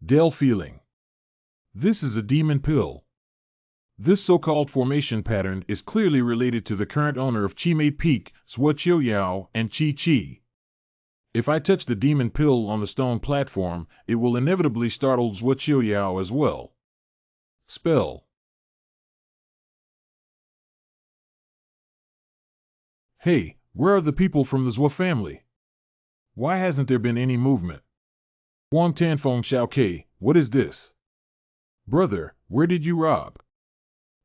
Dell feeling. This is a demon pill. This so-called formation pattern is clearly related to the current owner of Chimei Peak, Zhuo Yao, and Chi Chi. If I touch the demon pill on the stone platform, it will inevitably startle Zhuo Yao as well. Spell. Hey, where are the people from the Zhuo family? Why hasn't there been any movement? Wang Tanfeng Xiaokei, what is this? Brother, where did you rob?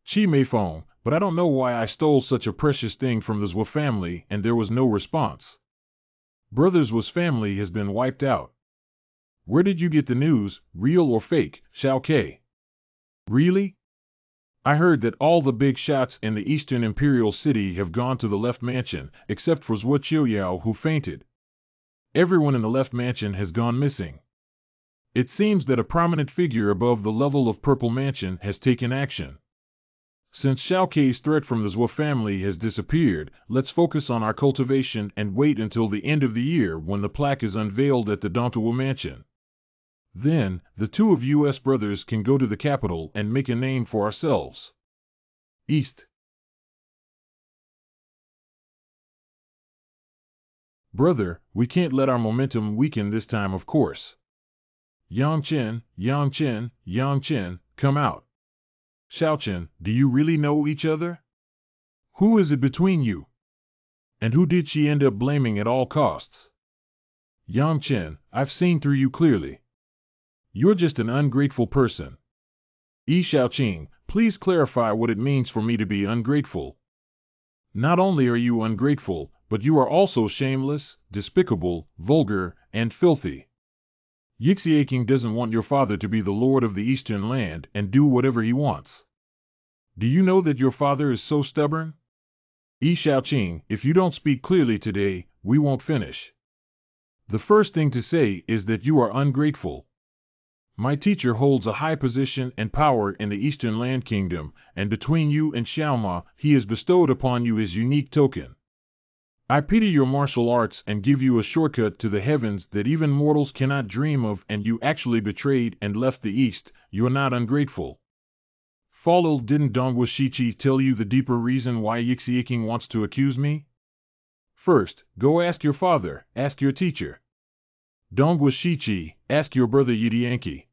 Chi Mei Feng, but I don't know why I stole such a precious thing from the Zhuo family and there was no response. Brother's Zhuo's family has been wiped out. Where did you get the news, real or fake, Xiaokei? Really? I heard that all the big shots in the Eastern Imperial City have gone to the left mansion, except for Zhuo Yao who fainted. Everyone in the left mansion has gone missing. It seems that a prominent figure above the level of Purple Mansion has taken action. Since Xiaokei's threat from the Zhuo family has disappeared, let's focus on our cultivation and wait until the end of the year when the plaque is unveiled at the Dongtuo Mansion. Then, the two of U.S. brothers can go to the capital and make a name for ourselves. East. Brother, we can't let our momentum weaken this time, of course. Yangchen, come out. Xiaochen, do you really know each other? Who is it between you? And who did she end up blaming at all costs? Yangchen, I've seen through you clearly. You're just an ungrateful person. Yi Xiaoqing, please clarify what it means for me to be ungrateful. Not only are you ungrateful, but you are also shameless, despicable, vulgar, and filthy. Yixieking doesn't want your father to be the lord of the Eastern land and do whatever he wants. Do you know that your father is so stubborn? Yi Xiaoqing, if you don't speak clearly today, we won't finish. The first thing to say is that you are ungrateful. My teacher holds a high position and power in the Eastern Land Kingdom, and between you and Xiaoma, he has bestowed upon you his unique token. I pity your martial arts and give you a shortcut to the heavens that even mortals cannot dream of, and you actually betrayed and left the East. You're not ungrateful. Follow, didn't Dongwu Shichi tell you the deeper reason why Yixieking wants to accuse me? First, go ask your father, ask your teacher. Dongwu Shichi, ask your brother Yidianki.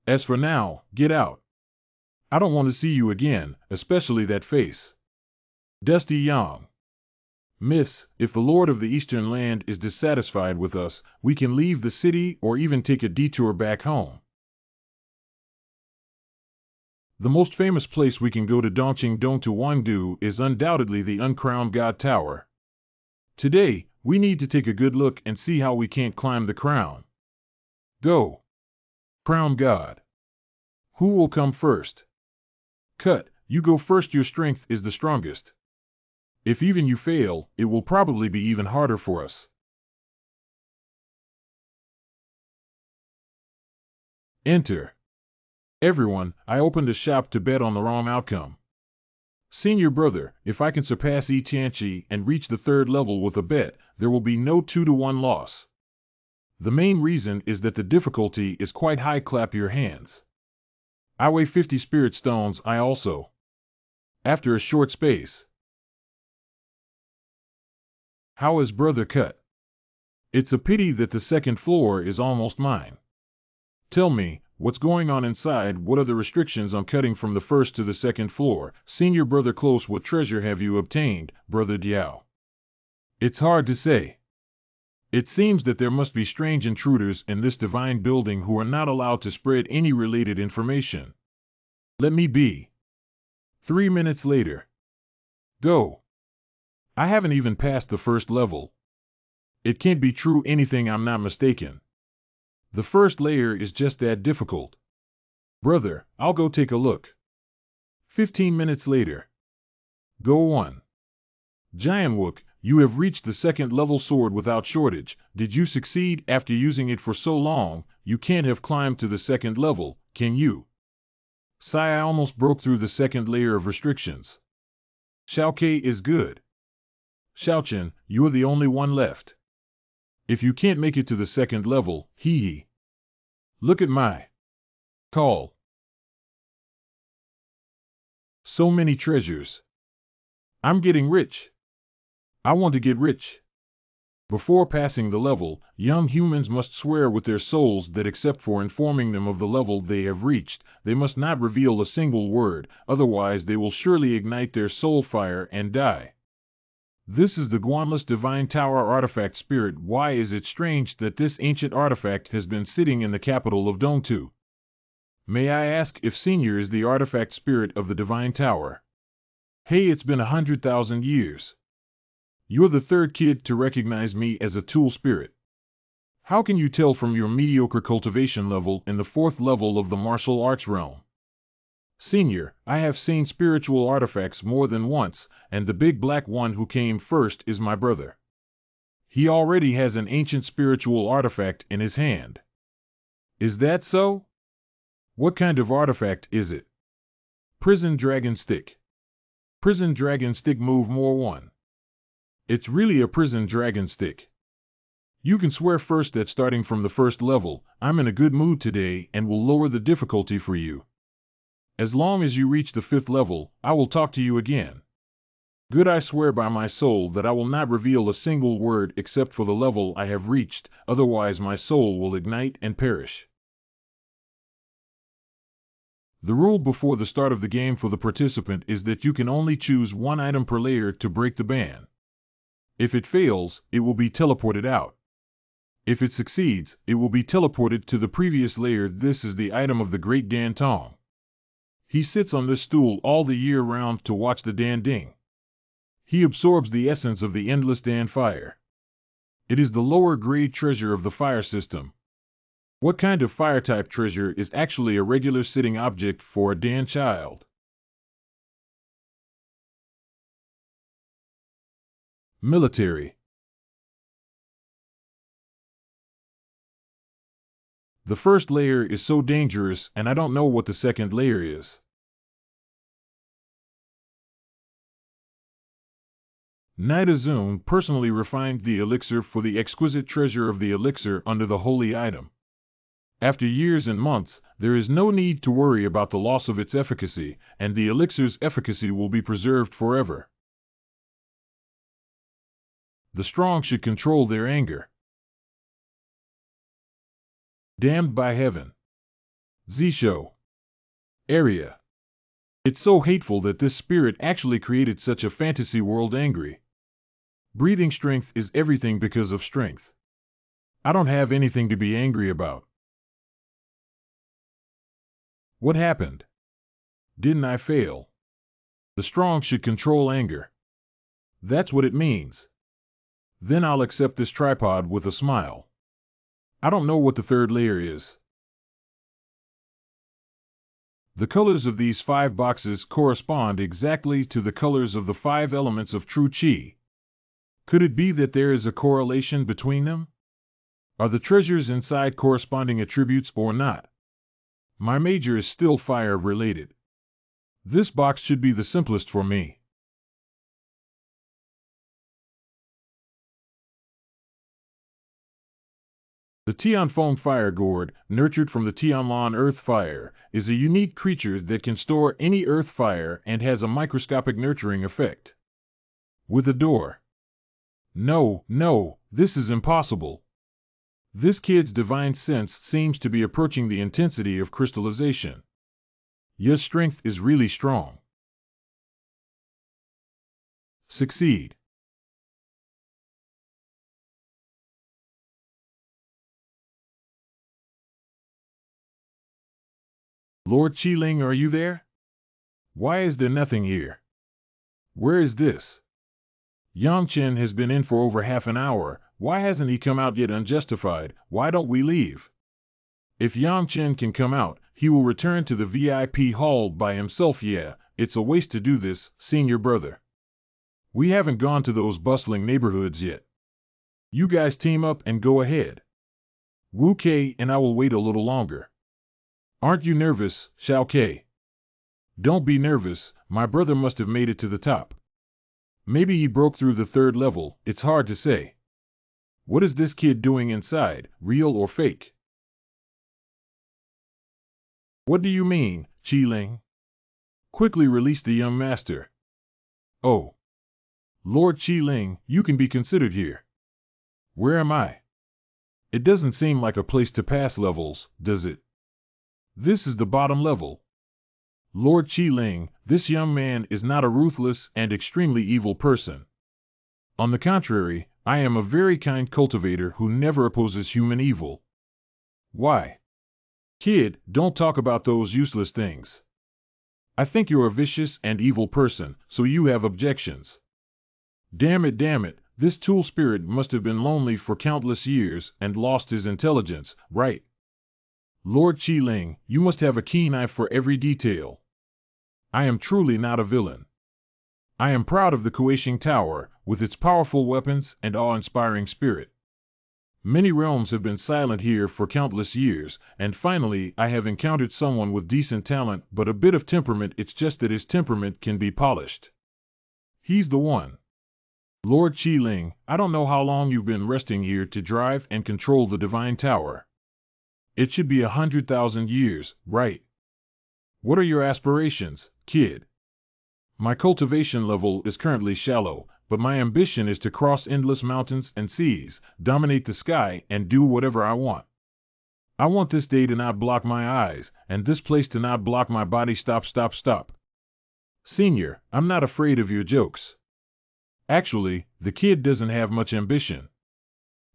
As for now, get out. I don't want to see you again, especially that face. Dusty Yang. Miss, if the Lord of the Eastern Land is dissatisfied with us, we can leave the city or even take a detour back home. The most famous place we can go to Dongqing Dong to Wangdu is undoubtedly the Uncrowned God Tower. Today, we need to take a good look and see how we can't climb the crown. Go. Crown God. Who will come first? Cut, you go first, your strength is the strongest. If even you fail, it will probably be even harder for us. Enter. Everyone, I opened a shop to bet on the wrong outcome. Senior brother, if I can surpass Yi Tianqi and reach the 3rd level with a bet, there will be no 2-to-1 loss. The main reason is that the difficulty is quite high. Clap your hands. I weigh 50 spirit stones, I also. After a short space. How is brother cut? It's a pity that the 2nd floor is almost mine. Tell me, what's going on inside? What are the restrictions on cutting from the 1st to the 2nd floor? Senior brother Close, what treasure have you obtained, brother Diao? It's hard to say. It seems that there must be strange intruders in this divine building who are not allowed to spread any related information. Let me be. 3 minutes later. Go. I haven't even passed the 1st level. It can't be true, anything, I'm not mistaken. The 1st layer is just that difficult. Brother, I'll go take a look. 15 minutes later. Go on. Giantwook, you have reached the 2nd level sword without shortage. Did you succeed? After using it for so long, you can't have climbed to the 2nd level, can you? Sai, I almost broke through the 2nd layer of restrictions. Xiaokei is good. Xiaochen, you're the only one left. If you can't make it to the 2nd level, hee. Look at my call. So many treasures. I'm getting rich. I want to get rich. Before passing the level, young humans must swear with their souls that except for informing them of the level they have reached, they must not reveal a single word, otherwise they will surely ignite their soul fire and die. This is the Guanless Divine Tower Artifact Spirit. Why is it strange that this ancient artifact has been sitting in the capital of Dongtu? May I ask if Senior is the artifact spirit of the Divine Tower? Hey, it's been 100,000 years. You're the third kid to recognize me as a tool spirit. How can you tell from your mediocre cultivation level in the 4th level of the martial arts realm? Senior, I have seen spiritual artifacts more than once, and the big black one who came first is my brother. He already has an ancient spiritual artifact in his hand. Is that so? What kind of artifact is it? Prison Dragon Stick. Prison Dragon Stick Move More 1. It's really a Prison Dragon Stick. You can swear first that starting from the 1st level, I'm in a good mood today and will lower the difficulty for you. As long as you reach the 5th level, I will talk to you again. Good, I swear by my soul that I will not reveal a single word except for the level I have reached, otherwise my soul will ignite and perish. The rule before the start of the game for the participant is that you can only choose one item per layer to break the ban. If it fails, it will be teleported out. If it succeeds, it will be teleported to the previous layer. This is the item of the Great Dan Tong. He sits on this stool all the year round to watch the Dan Ding. He absorbs the essence of the endless Dan fire. It is the lower grade treasure of the fire system. What kind of fire type treasure is actually a regular sitting object for a Dan child? Military. The first layer is so dangerous, and I don't know what the 2nd layer is. Nidazun personally refined the elixir for the exquisite treasure of the elixir under the holy item. After years and months, there is no need to worry about the loss of its efficacy, and the elixir's efficacy will be preserved forever. The strong should control their anger. Damned by heaven. Zisho. Area. It's so hateful that this spirit actually created such a fantasy world. Angry. Breathing strength is everything because of strength. I don't have anything to be angry about. What happened? Didn't I fail? The strong should control anger. That's what it means. Then I'll accept this tripod with a smile. I don't know what the 3rd layer is. The colors of these 5 boxes correspond exactly to the colors of the 5 elements of true Qi. Could it be that there is a correlation between them? Are the treasures inside corresponding attributes or not? My major is still fire related. This box should be the simplest for me. The Tianfeng Fire Gourd, nurtured from the Tianlan Earth Fire, is a unique creature that can store any earth fire and has a microscopic nurturing effect. With a door. No, this is impossible. This kid's divine sense seems to be approaching the intensity of crystallization. Your strength is really strong. Succeed. Lord Qiling, are you there? Why is there nothing here? Where is this? Yang Chen has been in for over half an hour. Why hasn't he come out yet? Unjustified. Why don't we leave? If Yang Chen can come out, he will return to the VIP hall by himself. Yeah, it's a waste to do this, senior brother. We haven't gone to those bustling neighborhoods yet. You guys team up and go ahead. Wu Kei and I will wait a little longer. Aren't you nervous, Xiao Kei? Don't be nervous, my brother must have made it to the top. Maybe he broke through the 3rd level, it's hard to say. What is this kid doing inside, real or fake? What do you mean, Qiling? quickly released the young master. Oh, Lord Qi-Ling, you can be considered here. Where am I? It doesn't seem like a place to pass levels, does it? This is the bottom level. Lord Qi-Ling, this young man is not a ruthless and extremely evil person. On the contrary, I am a very kind cultivator who never opposes human evil. Why? Kid, don't talk about those useless things. I think you're a vicious and evil person, so you have objections. Damn it, this tool spirit must have been lonely for countless years and lost his intelligence, right? Lord Qi-Ling, you must have a keen eye for every detail. I am truly not a villain. I am proud of the Cultivation Tower, with its powerful weapons and awe-inspiring spirit. Many realms have been silent here for countless years, and finally I have encountered someone with decent talent but a bit of temperament. It's just that his temperament can be polished. He's the one. Lord Qi-Ling, I don't know how long you've been resting here to drive and control the Divine Tower. It should be 100,000 years, right? What are your aspirations, kid? My cultivation level is currently shallow, but my ambition is to cross endless mountains and seas, dominate the sky, and do whatever I want. I want this day to not block my eyes, and this place to not block my body. Stop. Senior, I'm not afraid of your jokes. Actually, the kid doesn't have much ambition.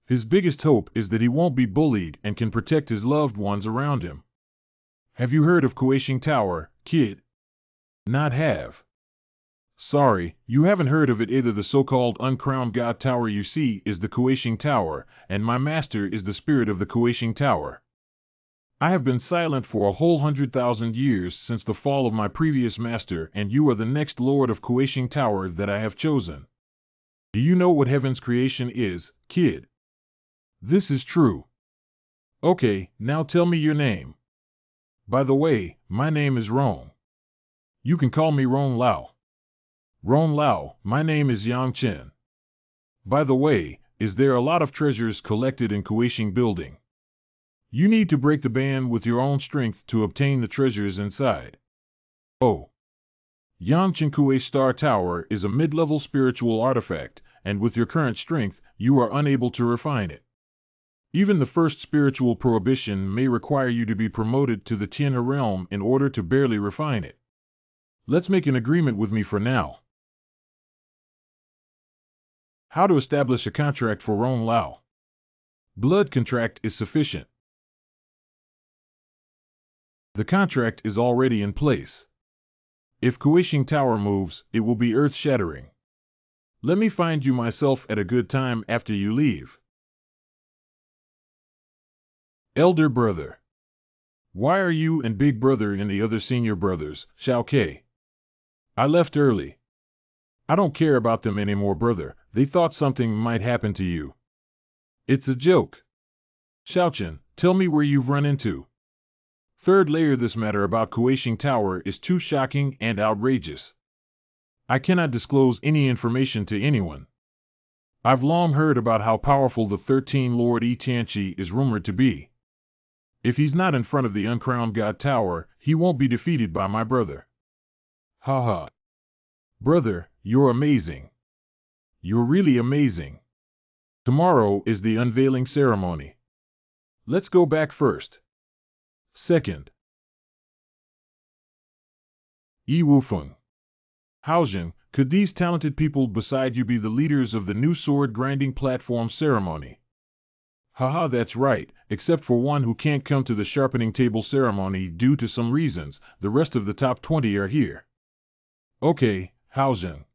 His biggest hope is that he won't be bullied and can protect his loved ones around him. Have you heard of Cultivation Tower, kid? Not have. Sorry, you haven't heard of it either. The so-called uncrowned god tower you see is the Cultivation Tower, and my master is the spirit of the Cultivation Tower. I have been silent for a whole 100,000 years since the fall of my previous master, and you are the next lord of Cultivation Tower that I have chosen. Do you know what heaven's creation is, kid? This is true. Okay, now tell me your name. By the way, my name is Rong. You can call me Rong Lao. Rong Lao, my name is Yang Chen. By the way, is there a lot of treasures collected in Cultivation building? You need to break the ban with your own strength to obtain the treasures inside. Oh. Yang Chen Cultivation Star Tower is a mid-level spiritual artifact, and with your current strength, you are unable to refine it. Even the first spiritual prohibition may require you to be promoted to the Tianhe realm in order to barely refine it. Let's make an agreement with me for now. How to establish a contract for Rong Lao? Blood contract is sufficient. The contract is already in place. If Cultivation Tower moves, it will be earth-shattering. Let me find you myself at a good time after you leave. Elder brother. Why are you and big brother and the other senior brothers, Xiao Ke? I left early. I don't care about them anymore, brother. They thought something might happen to you. It's a joke. Xiaochen, tell me where you've run into. Third layer, this matter about Cultivation Tower is too shocking and outrageous. I cannot disclose any information to anyone. I've long heard about how powerful the 13 Lord Yi Tianqi is rumored to be. If he's not in front of the uncrowned god tower, he won't be defeated by my brother. Haha. Brother, you're amazing. You're really amazing. Tomorrow is the unveiling ceremony. Let's go back first. Second. Yi Wufeng. Haozhen, could these talented people beside you be the leaders of the new sword grinding platform ceremony? Haha, that's right, except for one who can't come to the sharpening table ceremony due to some reasons. The rest of the top 20 are here. Okay, Haozhen.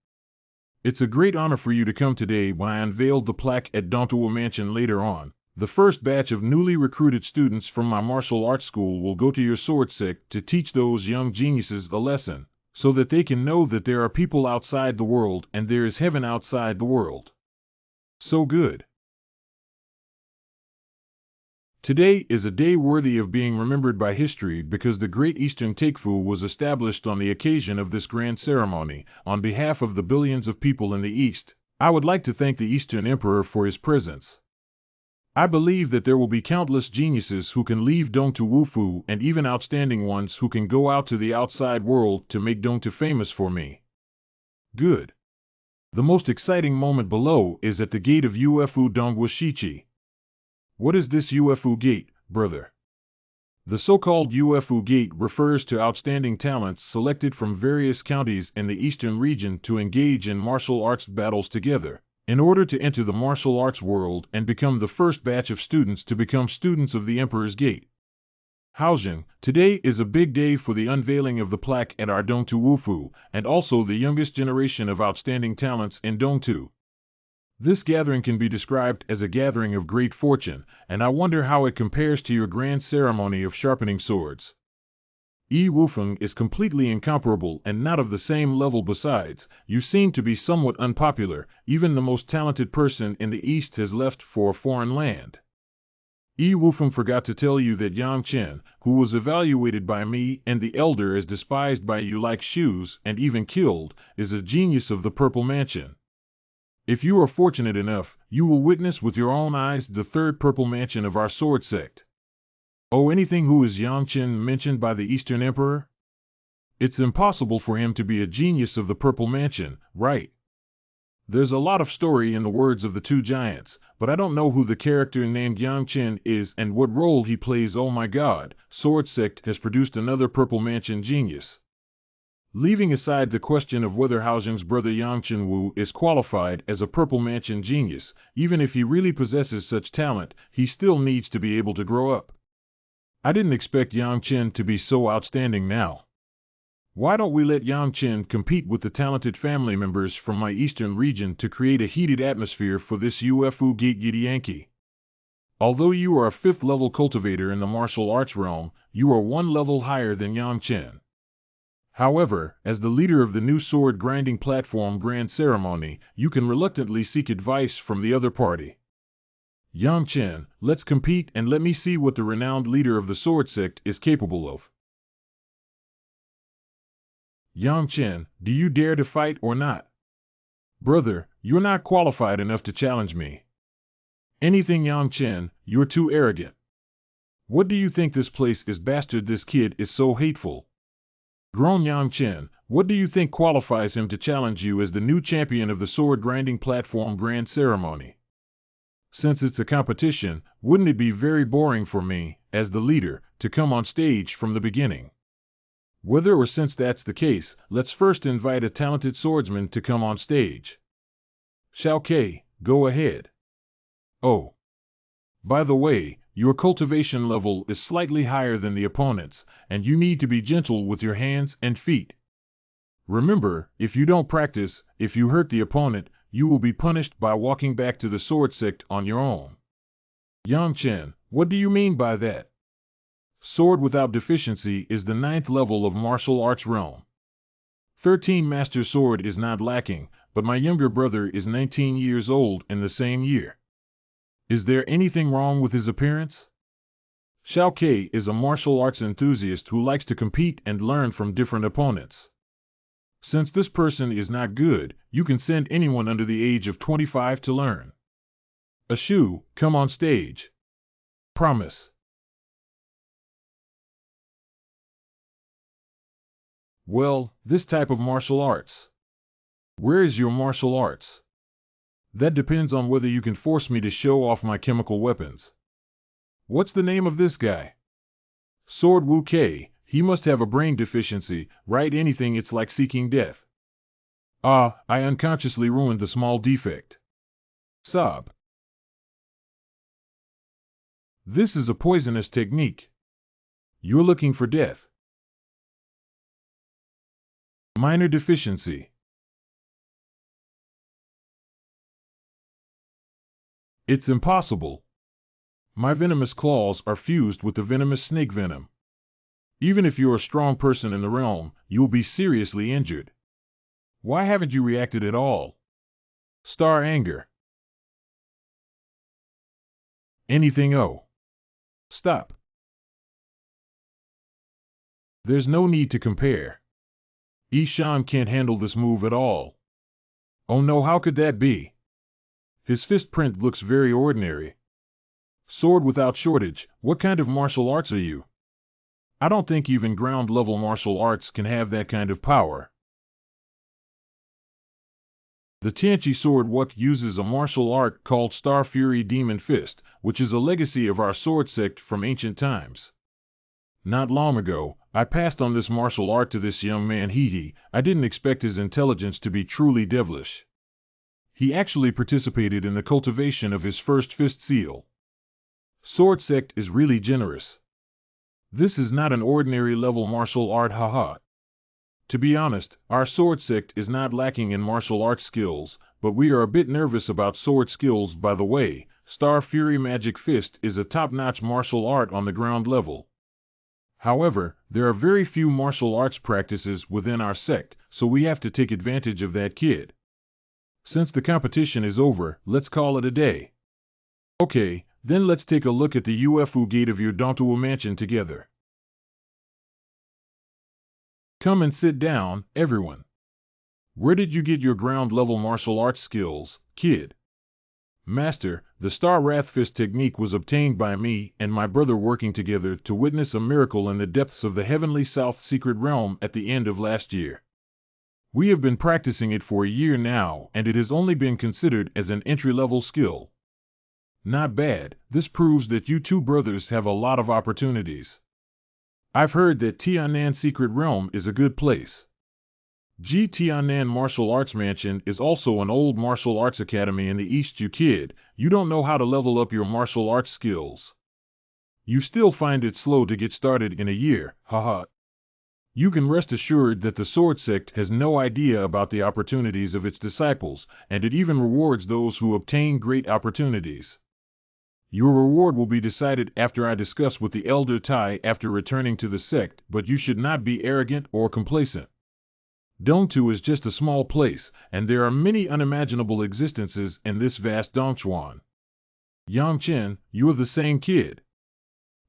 It's a great honor for you to come today when I unveiled the plaque at Dontua Mansion later on. The first batch of newly recruited students from my martial arts school will go to your sword sect to teach those young geniuses a lesson, so that they can know that there are people outside the world and there is heaven outside the world. So good. Today is a day worthy of being remembered by history because the Great Eastern Takefu was established on the occasion of this grand ceremony. On behalf of the billions of people in the East, I would like to thank the Eastern Emperor for his presence. I believe that there will be countless geniuses who can leave Dongtu Wufu and even outstanding ones who can go out to the outside world to make Dongtu famous for me. Good. The most exciting moment below is at the gate of Ufu Dongwu Shichi. What is this Ufu gate, brother? The so-called Ufu gate refers to outstanding talents selected from various counties in the eastern region to engage in martial arts battles together, in order to enter the martial arts world and become the first batch of students to become students of the Emperor's Gate. Haojing, today is a big day for the unveiling of the plaque at our Dongtu Wufu, and also the youngest generation of outstanding talents in Dongtu. This gathering can be described as a gathering of great fortune, and I wonder how it compares to your grand ceremony of sharpening swords. Yi Wufeng is completely incomparable and not of the same level. Besides, you seem to be somewhat unpopular. Even the most talented person in the East has left for a foreign land. Yi Wufeng forgot to tell you that Yang Chen, who was evaluated by me and the elder as despised by you like shoes and even killed, is a genius of the Purple Mansion. If you are fortunate enough, you will witness with your own eyes the third Purple Mansion of our sword sect. Oh, anything who is Yang Chen mentioned by the Eastern Emperor? It's impossible for him to be a genius of the Purple Mansion, right? There's a lot of story in the words of the two giants, but I don't know who the character named Yang Chen is and what role he plays. Oh my god, Sword Sect has produced another Purple Mansion genius. Leaving aside the question of whether Haojing's brother Yang Chenwu is qualified as a Purple Mansion genius, even if he really possesses such talent, he still needs to be able to grow up. I didn't expect Yang Chen to be so outstanding now. Why don't we let Yang Chen compete with the talented family members from my eastern region to create a heated atmosphere for this Ufu Gate Yankee? Although you are a 5th level cultivator in the martial arts realm, you are 1 level higher than Yang Chen. However, as the leader of the new sword grinding platform grand ceremony, you can reluctantly seek advice from the other party. Yang Chen, let's compete and let me see what the renowned leader of the sword sect is capable of. Yang Chen, do you dare to fight or not? Brother, you're not qualified enough to challenge me. Anything, Yang Chen, you're too arrogant. What do you think this place is, bastard? This kid is so hateful. Grown Yang Chen, what do you think qualifies him to challenge you as the new champion of the sword grinding platform grand ceremony? Since it's a competition, wouldn't it be very boring for me, as the leader, to come on stage from the beginning? Whether or since that's the case, let's first invite a talented swordsman to come on stage. Xiao Ke, go ahead. Oh. By the way, your cultivation level is slightly higher than the opponent's, and you need to be gentle with your hands and feet. Remember, if you don't practice, if you hurt the opponent, you will be punished by walking back to the sword sect on your own. Yang Chen, what do you mean by that? Sword without deficiency is the 9th level of martial arts realm. 13 Master Sword is not lacking, but my younger brother is 19 years old in the same year. Is there anything wrong with his appearance? Xiao Ke is a martial arts enthusiast who likes to compete and learn from different opponents. Since this person is not good, you can send anyone under the age of 25 to learn. Ashu, come on stage. Promise. Well, this type of martial arts. Where is your martial arts? That depends on whether you can force me to show off my chemical weapons. What's the name of this guy? Sword Wu Ke, he must have a brain deficiency, right? Anything, it's like seeking death. Ah, I unconsciously ruined the small defect. Sob. This is a poisonous technique. You're looking for death. Minor deficiency. It's impossible. My venomous claws are fused with the venomous snake venom. Even if you're a strong person in the realm, you'll be seriously injured. Why haven't you reacted at all? Star anger. Anything. Oh. Stop. There's no need to compare. Ishan can't handle this move at all. Oh no, how could that be? His fist print looks very ordinary. Sword without shortage, what kind of martial arts are you? I don't think even ground-level martial arts can have that kind of power. The Tianchi sword Wuk uses a martial art called Star Fury Demon Fist, which is a legacy of our sword sect from ancient times. Not long ago, I passed on this martial art to this young man I didn't expect his intelligence to be truly devilish. He actually participated in the cultivation of his first fist seal. Sword sect is really generous. This is not an ordinary level martial art, haha. To be honest, our sword sect is not lacking in martial arts skills, but we are a bit nervous about sword skills. By the way, Star Fury Magic Fist is a top-notch martial art on the ground level. However, there are very few martial arts practices within our sect, so we have to take advantage of that kid. Since the competition is over, let's call it a day. Okay, then let's take a look at the UFO gate of your Dongtuo mansion together. Come and sit down, everyone. Where did you get your ground-level martial arts skills, kid? Master, the Star Wrath Fist technique was obtained by me and my brother working together to witness a miracle in the depths of the Heavenly South Secret Realm at the end of last year. We have been practicing it for a year now, and it has only been considered as an entry-level skill. Not bad. This proves that you two brothers have a lot of opportunities. I've heard that Tan Nan Secret Realm is a good place. Tan Nan Martial Arts Mansion is also an old martial arts academy in the East. You kid, you don't know how to level up your martial arts skills. You still find it slow to get started in a year, haha. You can rest assured that the sword sect has no idea about the opportunities of its disciples, and it even rewards those who obtain great opportunities. Your reward will be decided after I discuss with the Elder Tai after returning to the sect, but you should not be arrogant or complacent. Dongtu is just a small place, and there are many unimaginable existences in this vast Dongchuan. Yangchen, you are the same kid.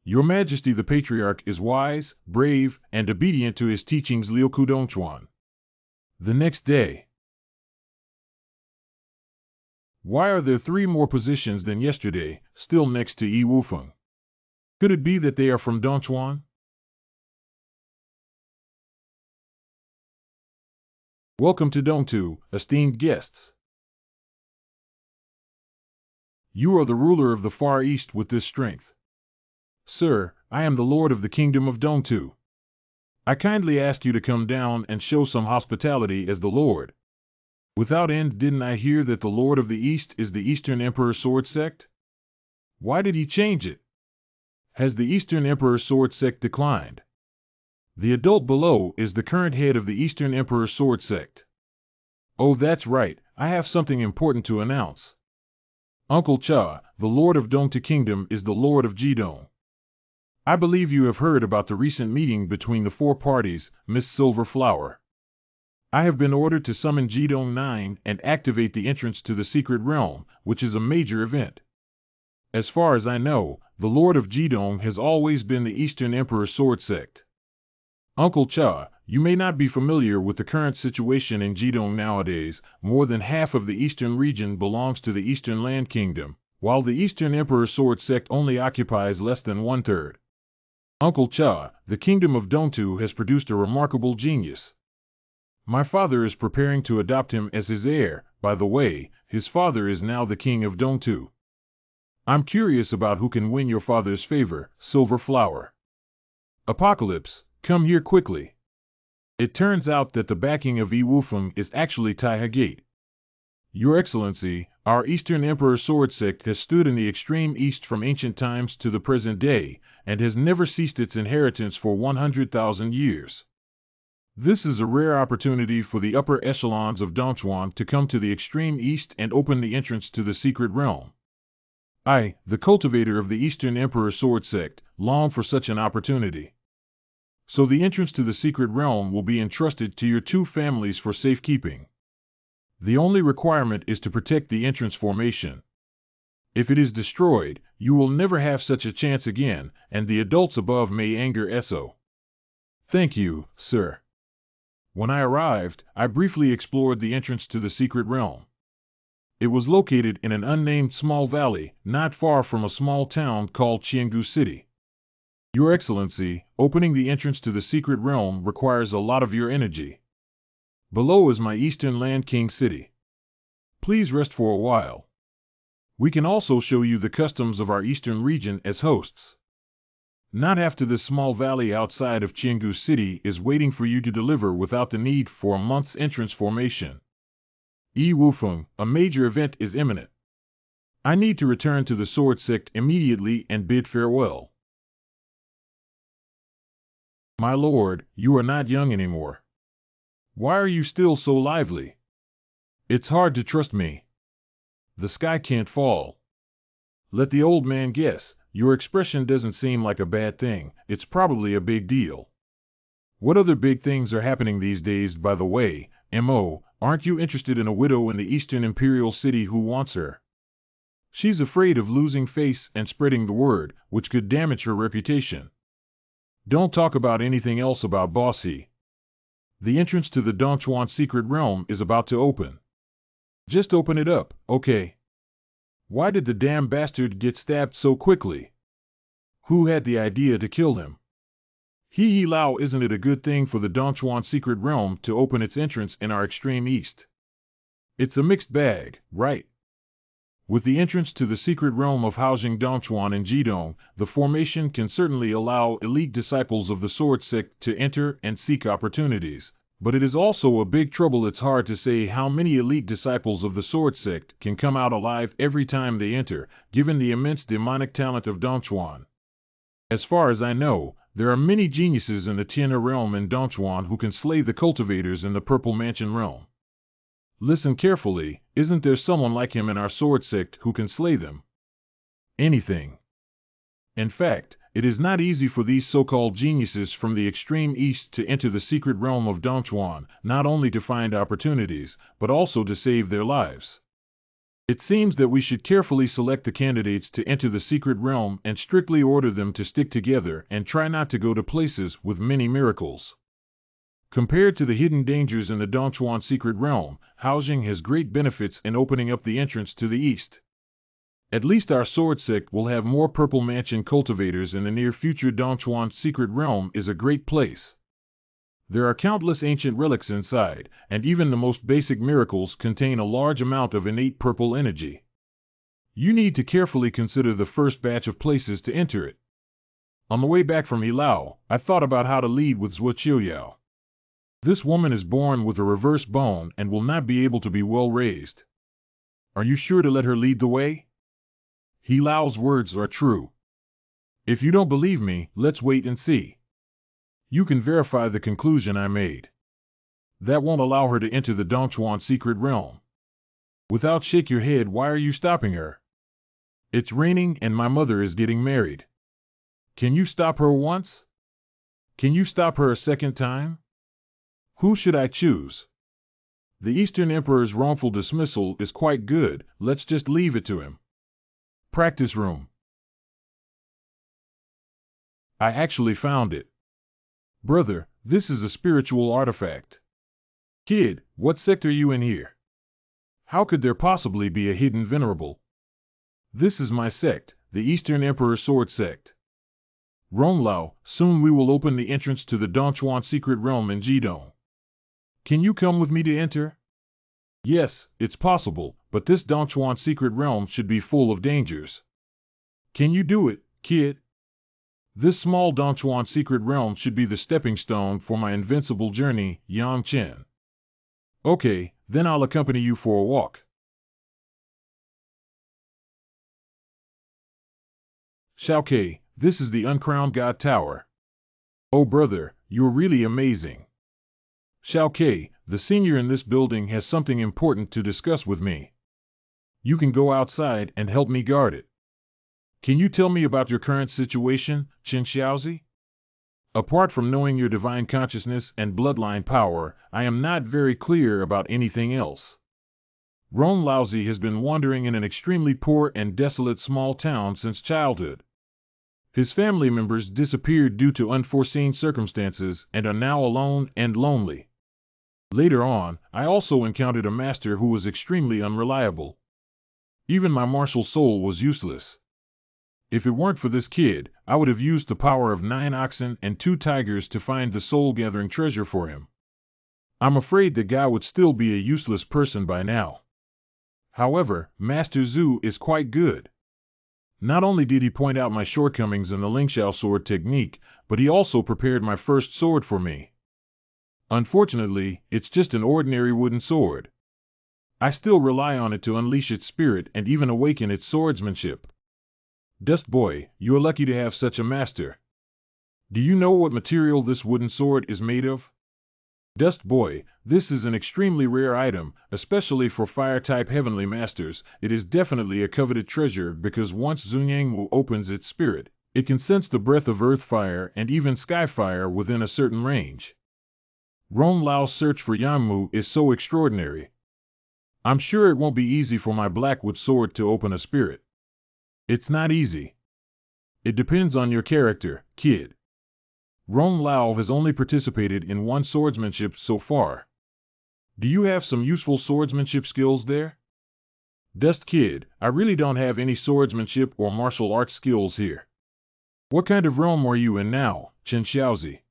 Your Majesty the Patriarch is wise, brave, and obedient to his teachings. Liuku Dongchuan. The next day. Why are there 3 more positions than yesterday, still next to Yi Wufeng? Could it be that they are from Dongchuan? Welcome to Dongtu, esteemed guests. You are the ruler of the Far East with this strength. Sir, I am the Lord of the Kingdom of Dongtu. I kindly ask you to come down and show some hospitality as the Lord. Without end, didn't I hear that the Lord of the East is the Eastern Emperor Sword Sect? Why did he change it? Has the Eastern Emperor Sword Sect declined? The adult below is the current head of the Eastern Emperor Sword Sect. Oh, that's right, I have something important to announce. Uncle Cha, the Lord of Dongtu Kingdom, is the Lord of Jidong. I believe you have heard about the recent meeting between the 4 parties, Miss Silverflower. I have been ordered to summon Jidong 9 and activate the entrance to the Secret Realm, which is a major event. As far as I know, the Lord of Jidong has always been the Eastern Emperor Sword Sect. Uncle Cha, you may not be familiar with the current situation in Jidong nowadays. More than half of the eastern region belongs to the Eastern Land Kingdom, while the Eastern Emperor Sword Sect only occupies less than 1/3. Uncle Cha, the Kingdom of Dongtu has produced a remarkable genius. My father is preparing to adopt him as his heir. By the way, his father is now the King of Dongtu. I'm curious about who can win your father's favor, Silverflower. Apocalypse, come here quickly. It turns out that the backing of Yi Wufeng is actually Taiha Gate. Your Excellency, our Eastern Emperor Sword Sect has stood in the extreme east from ancient times to the present day, and has never ceased its inheritance for 100,000 years. This is a rare opportunity for the upper echelons of Dongchuan to come to the extreme east and open the entrance to the Secret Realm. I, the cultivator of the Eastern Emperor Sword Sect, long for such an opportunity. So the entrance to the Secret Realm will be entrusted to your 2 families for safekeeping. The only requirement is to protect the entrance formation. If it is destroyed, you will never have such a chance again, and the adults above may anger Eso. Thank you, sir. When I arrived, I briefly explored the entrance to the Secret Realm. It was located in an unnamed small valley, not far from a small town called Qiangu City. Your Excellency, opening the entrance to the secret realm requires a lot of your energy. Below is my Eastern Land King City. Please rest for a while. We can also show you the customs of our eastern region as hosts. Not after this small valley outside of Qiangu City is waiting for you to deliver without the need for a month's entrance formation. Yi Wufeng, a major event is imminent. I need to return to the Sword Sect immediately and bid farewell. My lord, you are not young anymore. Why are you still so lively? It's hard to trust me. The sky can't fall. Let the old man guess. Your expression doesn't seem like a bad thing. It's probably a big deal. What other big things are happening these days, by the way? M.O., aren't you interested in a widow in the Eastern Imperial City who wants her? She's afraid of losing face and spreading the word, which could damage her reputation. Don't talk about anything else about Boss He. The entrance to the Dongchuan secret realm is about to open. Just open it up, okay? Why did the damn bastard get stabbed so quickly? Who had the idea to kill him? He Lao, isn't it a good thing for the Dongchuan secret realm to open its entrance in our extreme east? It's a mixed bag, right? With the entrance to the secret realm of Haojing Dongchuan and Jidong, the formation can certainly allow elite disciples of the Sword Sect to enter and seek opportunities. But it is also a big trouble. It's hard to say how many elite disciples of the Sword Sect can come out alive every time they enter, given the immense demonic talent of Dongchuan. As far as I know, there are many geniuses in the Tianhe realm and Dongchuan who can slay the cultivators in the Purple Mansion realm. Listen carefully, isn't there someone like him in our Sword Sect who can slay them? Anything. In fact, it is not easy for these so-called geniuses from the extreme east to enter the secret realm of Dongchuan, not only to find opportunities, but also to save their lives. It seems that we should carefully select the candidates to enter the secret realm and strictly order them to stick together and try not to go to places with many miracles. Compared to the hidden dangers in the Dongchuan secret realm, Haojing has great benefits in opening up the entrance to the east. At least our Sword Sect will have more Purple Mansion cultivators in the near future. Dongchuan secret realm is a great place. There are countless ancient relics inside, and even the most basic miracles contain a large amount of innate purple energy. You need to carefully consider the first batch of places to enter it. On the way back from Hilao, I thought about how to lead with Zhuo Qiuyao. This woman is born with a reverse bone and will not be able to be well raised. Are you sure to let her lead the way? Hilao's words are true. If you don't believe me, let's wait and see. You can verify the conclusion I made. That won't allow her to enter the Dongchuan secret realm. Without shake your head, why are you stopping her? It's raining and my mother is getting married. Can you stop her once? Can you stop her a second time? Who should I choose? The Eastern Emperor's wrongful dismissal is quite good, let's just leave it to him. Practice room. I actually found it. Brother, this is a spiritual artifact. Kid, what sect are you in here? How could there possibly be a hidden venerable? This is my sect, the Eastern Emperor Sword Sect. Ronglao, soon we will open the entrance to the Dongchuan secret realm in Jidong. Can you come with me to enter? Yes, it's possible, but this Dongchuan secret realm should be full of dangers. Can you do it, kid? This small Dongchuan secret realm should be the stepping stone for my invincible journey, Yang Chen. Okay, then I'll accompany you for a walk. Xiaokei, this is the uncrowned God Tower. Oh brother, you're really amazing. Xiaokei, the senior in this building has something important to discuss with me. You can go outside and help me guard it. Can you tell me about your current situation, Chen Xiaozi? Apart from knowing your divine consciousness and bloodline power, I am not very clear about anything else. Ron Laozi has been wandering in an extremely poor and desolate small town since childhood. His family members disappeared due to unforeseen circumstances and are now alone and lonely. Later on, I also encountered a master who was extremely unreliable. Even my martial soul was useless. If it weren't for this kid, I would have used the power of 9 oxen and 2 tigers to find the soul-gathering treasure for him. I'm afraid the guy would still be a useless person by now. However, Master Xu is quite good. Not only did he point out my shortcomings in the Lingxiao sword technique, but he also prepared my first sword for me. Unfortunately, it's just an ordinary wooden sword. I still rely on it to unleash its spirit and even awaken its swordsmanship. Dust Boy, you're lucky to have such a master. Do you know what material this wooden sword is made of? Dust Boy, this is an extremely rare item, especially for fire-type heavenly masters. It is definitely a coveted treasure because once Zunyangwu opens its spirit, it can sense the breath of earth fire and even sky fire within a certain range. Rong Lao's search for Yangmu is so extraordinary. I'm sure it won't be easy for my Blackwood sword to open a spirit. It's not easy. It depends on your character, kid. Rong Lao has only participated in one swordsmanship so far. Do you have some useful swordsmanship skills there? Dust Kid, I really don't have any swordsmanship or martial arts skills here. What kind of realm are you in now, Chen Xiaozi?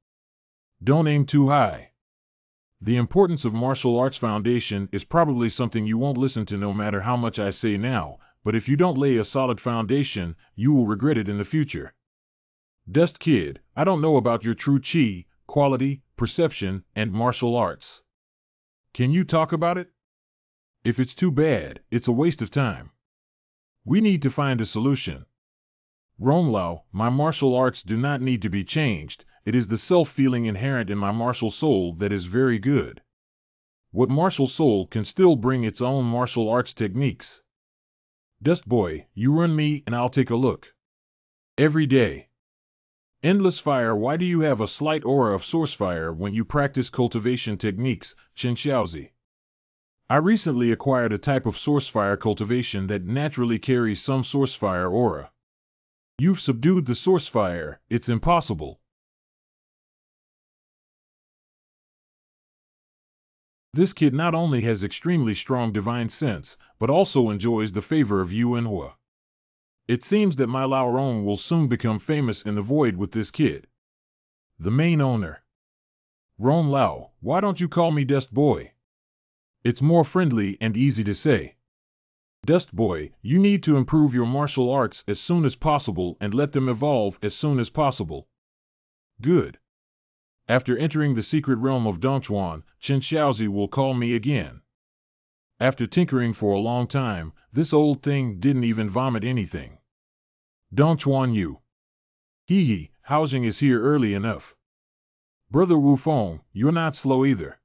Don't aim too high. The importance of martial arts foundation is probably something you won't listen to no matter how much I say now, but if you don't lay a solid foundation, you will regret it in the future. Dust Kid, I don't know about your true chi, quality, perception, and martial arts. Can you talk about it? If it's too bad, it's a waste of time. We need to find a solution. Rong Lao, my martial arts do not need to be changed. It is the self-feeling inherent in my martial soul that is very good. What martial soul can still bring its own martial arts techniques? Dust Boy, you run me and I'll take a look. Every day. Endless Fire, why do you have a slight aura of source fire when you practice cultivation techniques, Chen Xiaozi? I recently acquired a type of source fire cultivation that naturally carries some source fire aura. You've subdued the source fire, it's impossible. This kid not only has extremely strong divine sense, but also enjoys the favor of MANHWA. It seems that my Lao Rong will soon become famous in the void with this kid. The main owner. Rong Lao, why don't you call me Dust Boy? It's more friendly and easy to say. Dust Boy, you need to improve your martial arts as soon as possible and let them evolve as soon as possible. Good. After entering the secret realm of Dongchuan, Chen Xiaozi will call me again. After tinkering for a long time, this old thing didn't even vomit anything. Dongchuan Yu. Hee, housing is here early enough. Brother Wu Feng, you're not slow either.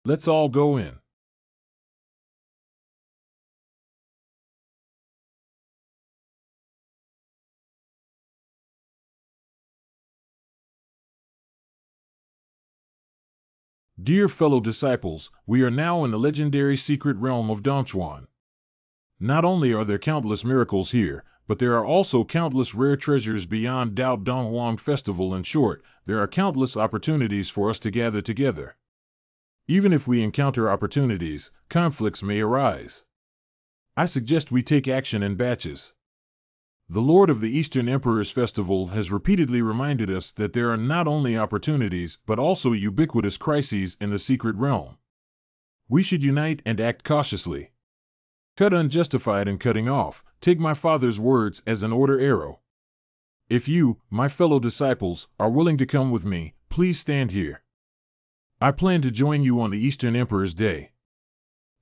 Let's all go in. Dear fellow disciples, we are now in the legendary secret realm of Dongchuan. Not only are there countless miracles here, but there are also countless rare treasures beyond Dao Donghuang Festival. In short, there are countless opportunities for us to gather together. Even if we encounter opportunities, conflicts may arise. I suggest we take action in batches. The Lord of the Eastern Emperor's Festival has repeatedly reminded us that there are not only opportunities but also ubiquitous crises in the secret realm. We should unite and act cautiously. Cut unjustified and cutting off, take my father's words as an order arrow. If you, my fellow disciples, are willing to come with me, please stand here. I plan to join you on the Eastern Emperor's Day.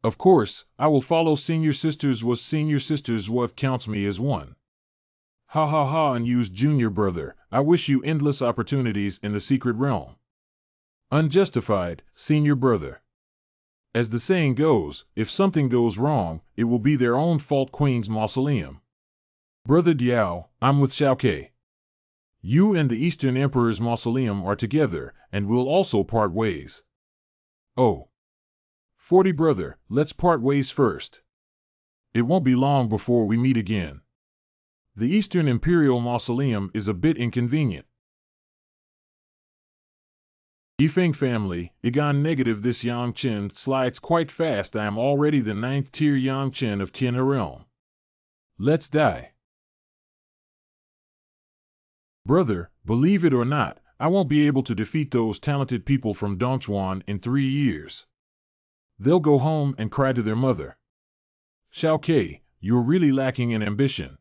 Of course, I will follow Senior Sisters what counts me as one. Ha ha ha, unused junior brother, I wish you endless opportunities in the secret realm. Unjustified, senior brother. As the saying goes, if something goes wrong, it will be their own fault. Queen's Mausoleum. Brother Diao, I'm with Xiaokei. You and the Eastern Emperor's Mausoleum are together, and we'll also part ways. Oh. 40 brother, let's part ways first. It won't be long before we meet again. The Eastern Imperial Mausoleum is a bit inconvenient. Yifeng family, Igan negative. This Yang Chen slides quite fast. I am already the 9th tier Yang Chen of Tianhe realm. Let's die. Brother, believe it or not, I won't be able to defeat those talented people from Dongchuan in 3 years. They'll go home and cry to their mother. Xiao Ke, you're really lacking in ambition.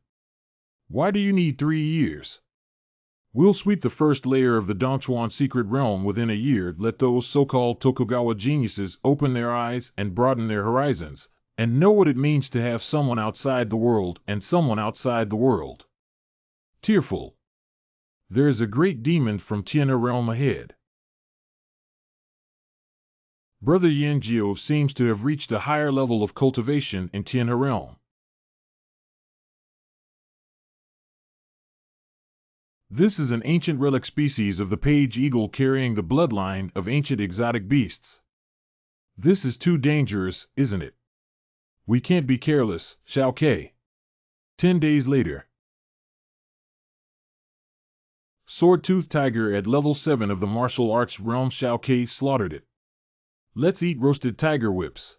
Why do you need 3 years? We'll sweep the first layer of the Dongchuan secret realm within a year. Let those so-called Tokugawa geniuses open their eyes and broaden their horizons, and know what it means to have someone outside the world and someone outside the world. Tearful. There is a great demon from Tianhe realm ahead. Brother Yanjiu seems to have reached a higher level of cultivation in Tianhe realm. This is an ancient relic species of the page eagle carrying the bloodline of ancient exotic beasts. This is too dangerous, isn't it? We can't be careless, Xiao Ke. 10 days later. Sword-toothed tiger at level 7 of the martial arts realm. Xiao Ke slaughtered it. Let's eat roasted tiger whips.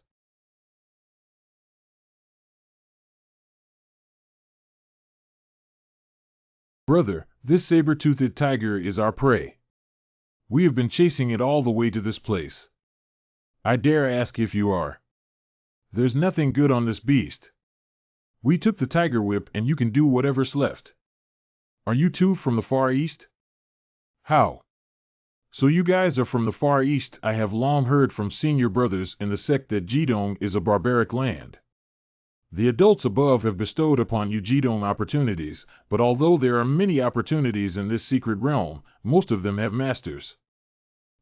Brother, this saber-toothed tiger is our prey. We have been chasing it all the way to this place. I dare ask if you are. There's nothing good on this beast. We took the tiger whip and you can do whatever's left. Are you two from the Far East? How? So you guys are from the Far East. I have long heard from senior brothers in the sect that Jidong is a barbaric land. The adults above have bestowed upon you Jidong opportunities, but although there are many opportunities in this secret realm, most of them have masters.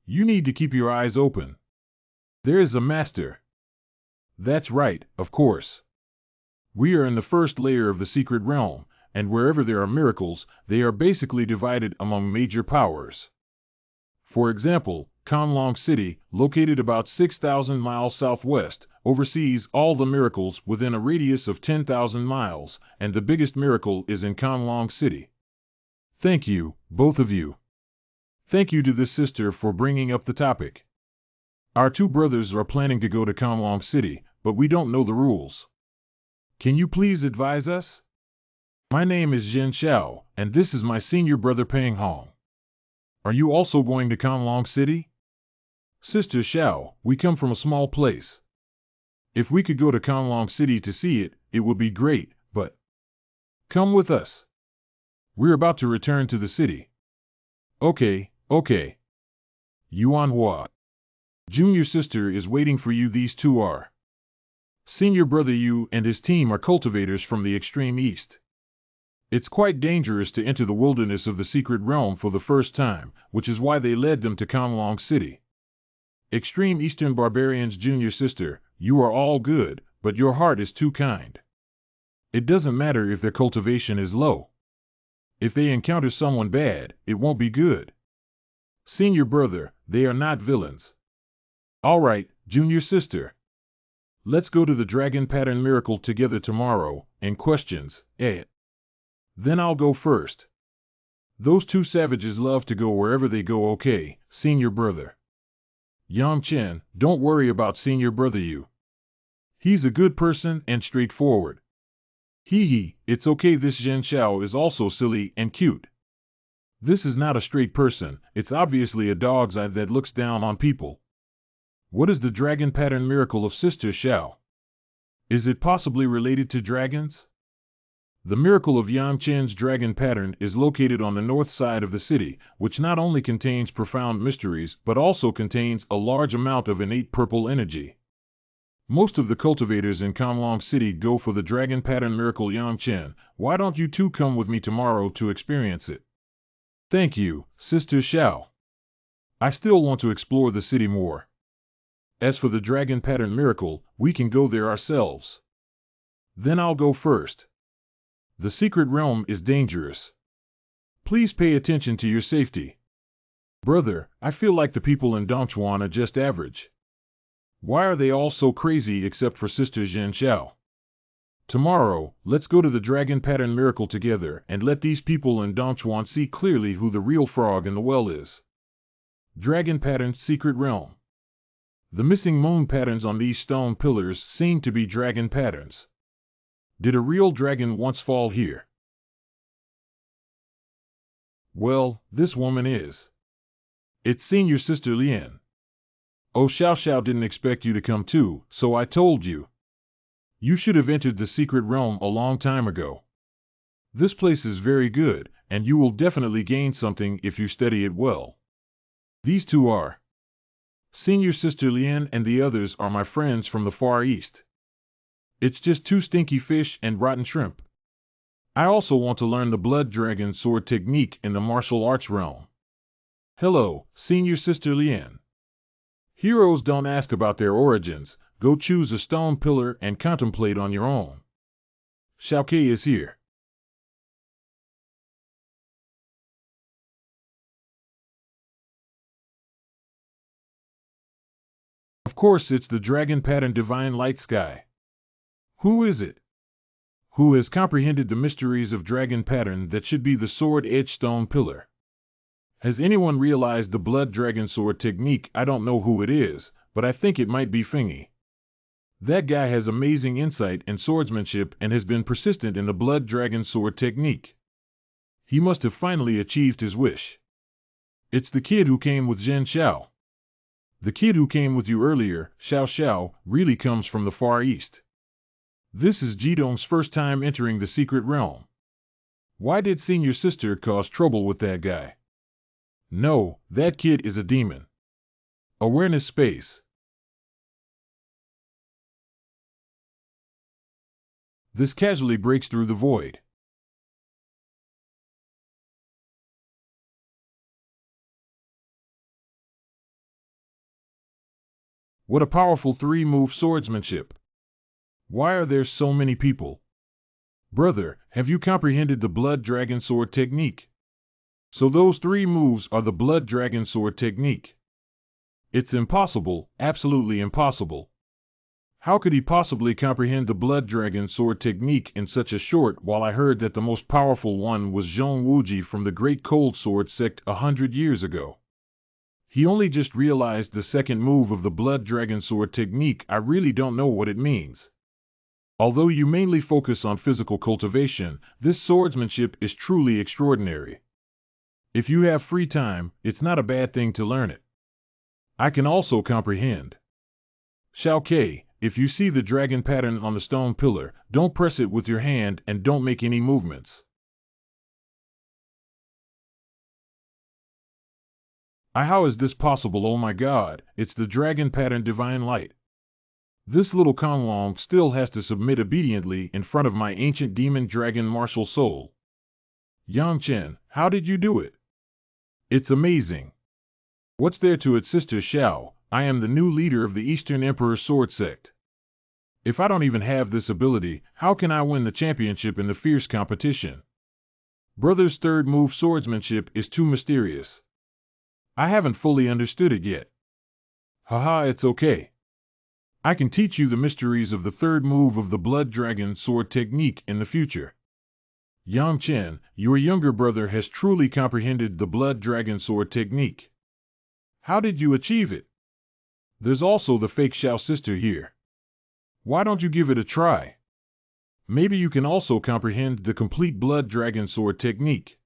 You need to keep your eyes open. There is a master. That's right, of course. We are in the first layer of the secret realm, and wherever there are miracles, they are basically divided among major powers. For example, Conlong City, located about 6,000 miles southwest, oversees all the miracles within a radius of 10,000 miles, and the biggest miracle is in Conlong City. Thank you, both of you. Thank you to this sister for bringing up the topic. Our two brothers are planning to go to Conlong City, but we don't know the rules. Can you please advise us? My name is Zhen Xiao, and this is my senior brother Peng Hong. Are you also going to Conlong City? Sister Xiao, we come from a small place. If we could go to Conlong City to see it, it would be great, but... Come with us. We're about to return to the city. Okay. MANHWA. Junior sister is waiting for you. These two are. Senior brother Yu and his team are cultivators from the extreme east. It's quite dangerous to enter the wilderness of the secret realm for the first time, which is why they led them to Conlong City. Extreme Eastern Barbarians. Junior sister, you are all good, but your heart is too kind. It doesn't matter if their cultivation is low. If they encounter someone bad, it won't be good. Senior brother, they are not villains. All right, junior sister. Let's go to the dragon pattern miracle together tomorrow, and questions, Then I'll go first. Those two savages love to go wherever they go. Okay, senior brother. Yang Chen, don't worry about senior brother Yu. He's a good person and straightforward. It's okay. This Zhen Xiao is also silly and cute. This is not a straight person, it's obviously a dog's eye that looks down on people. What is the dragon pattern miracle of Sister Xiao? Is it possibly related to dragons? The miracle of Yang Chen's dragon pattern is located on the north side of the city, which not only contains profound mysteries but also contains a large amount of innate purple energy. Most of the cultivators in Conlong City go for the dragon pattern miracle. Yang Chen, why don't you two come with me tomorrow to experience it? Thank you, Sister Xiao. I still want to explore the city more. As for the dragon pattern miracle, we can go there ourselves. Then I'll go first. The secret realm is dangerous. Please pay attention to your safety. Brother, I feel like the people in Dongchuan are just average. Why are they all so crazy except for Sister Zhen Xiao? Tomorrow, let's go to the dragon pattern miracle together and let these people in Dongchuan see clearly who the real frog in the well is. Dragon Pattern Secret Realm. The missing moon patterns on these stone pillars seem to be dragon patterns. Did a real dragon once fall here? Well, this woman is. It's senior sister Lian. Oh, Xiao Xiao didn't expect you to come too, so I told you. You should have entered the secret realm a long time ago. This place is very good, and you will definitely gain something if you study it well. These two are. Senior sister Lian and the others are my friends from the Far East. It's just two stinky fish and rotten shrimp. I also want to learn the blood dragon sword technique in the martial arts realm. Hello, senior sister Lian. Heroes don't ask about their origins. Go choose a stone pillar and contemplate on your own. Xiao Ke is here. Of course, it's the dragon pattern divine light sky. Who is it? Who has comprehended the mysteries of dragon pattern that should be the sword edge stone pillar? Has anyone realized the blood dragon sword technique? I don't know who it is, but I think it might be Fingy. That guy has amazing insight and swordsmanship and has been persistent in the blood dragon sword technique. He must have finally achieved his wish. It's the kid who came with Zhen Xiao. The kid who came with you earlier, Xiao Xiao, really comes from the Far East. This is Jidong's first time entering the secret realm. Why did senior sister cause trouble with that guy? No, that kid is a demon. Awareness space. This casually breaks through the void. What a powerful three-move swordsmanship. Why are there so many people? Brother, have you comprehended the blood dragon sword technique? So those three moves are the blood dragon sword technique. It's impossible, absolutely impossible. How could he possibly comprehend the blood dragon sword technique in such a short while? I heard that the most powerful one was Zhong Wuji from the Great Cold Sword sect 100 years ago. He only just realized the second move of the blood dragon sword technique. I really don't know what it means. Although you mainly focus on physical cultivation, this swordsmanship is truly extraordinary. If you have free time, it's not a bad thing to learn it. I can also comprehend. Xiao Ke, if you see the dragon pattern on the stone pillar, don't press it with your hand and don't make any movements. How is this possible? Oh my god, it's the dragon pattern divine light. This little Konglong still has to submit obediently in front of my ancient demon dragon martial soul. Yang Chen, how did you do it? It's amazing. What's there to it, Sister Xiao? I am the new leader of the Eastern Emperor Sword Sect. If I don't even have this ability, how can I win the championship in the fierce competition? Brother's third move swordsmanship is too mysterious. I haven't fully understood it yet. Haha, it's okay. I can teach you the mysteries of the third move of the blood dragon sword technique in the future. Yang Chen, your younger brother has truly comprehended the blood dragon sword technique. How did you achieve it? There's also the fake Xiao sister here. Why don't you give it a try? Maybe you can also comprehend the complete blood dragon sword technique.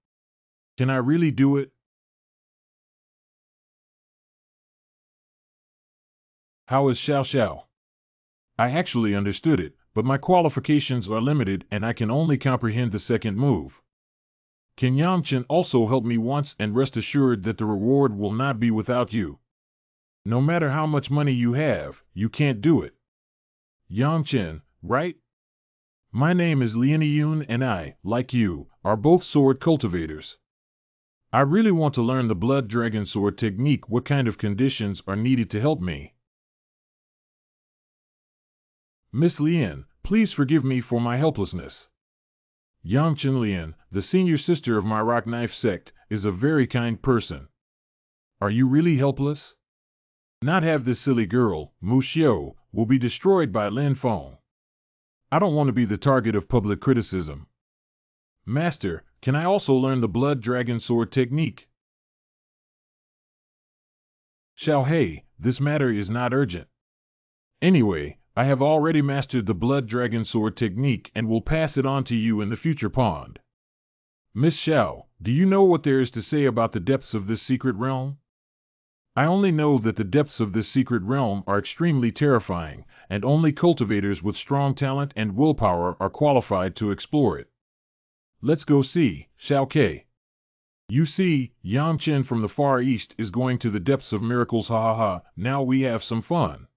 Can I really do it? How is Xiao Xiao? I actually understood it, but my qualifications are limited and I can only comprehend the second move. Can Yang Chen also help me once and rest assured that the reward will not be without you? No matter how much money you have, you can't do it. Yang Chen, right? My name is Lian Yun and I, like you, are both sword cultivators. I really want to learn the blood dragon sword technique. What kind of conditions are needed to help me? Miss Lian, please forgive me for my helplessness. Yang Chen Lian, the senior sister of my rock knife sect, is a very kind person. Are you really helpless? Not have this silly girl, Mu Xue, will be destroyed by Lin Feng. I don't want to be the target of public criticism. Master, can I also learn the blood dragon sword technique? Xiao He, this matter is not urgent. Anyway, I have already mastered the blood dragon sword technique and will pass it on to you in the future pond. Miss Xiao, do you know what there is to say about the depths of this secret realm? I only know that the depths of this secret realm are extremely terrifying, and only cultivators with strong talent and willpower are qualified to explore it. Let's go see, Xiao Ke. You see, Yang Chen from the Far East is going to the depths of miracles, ha ha ha, now we have some fun.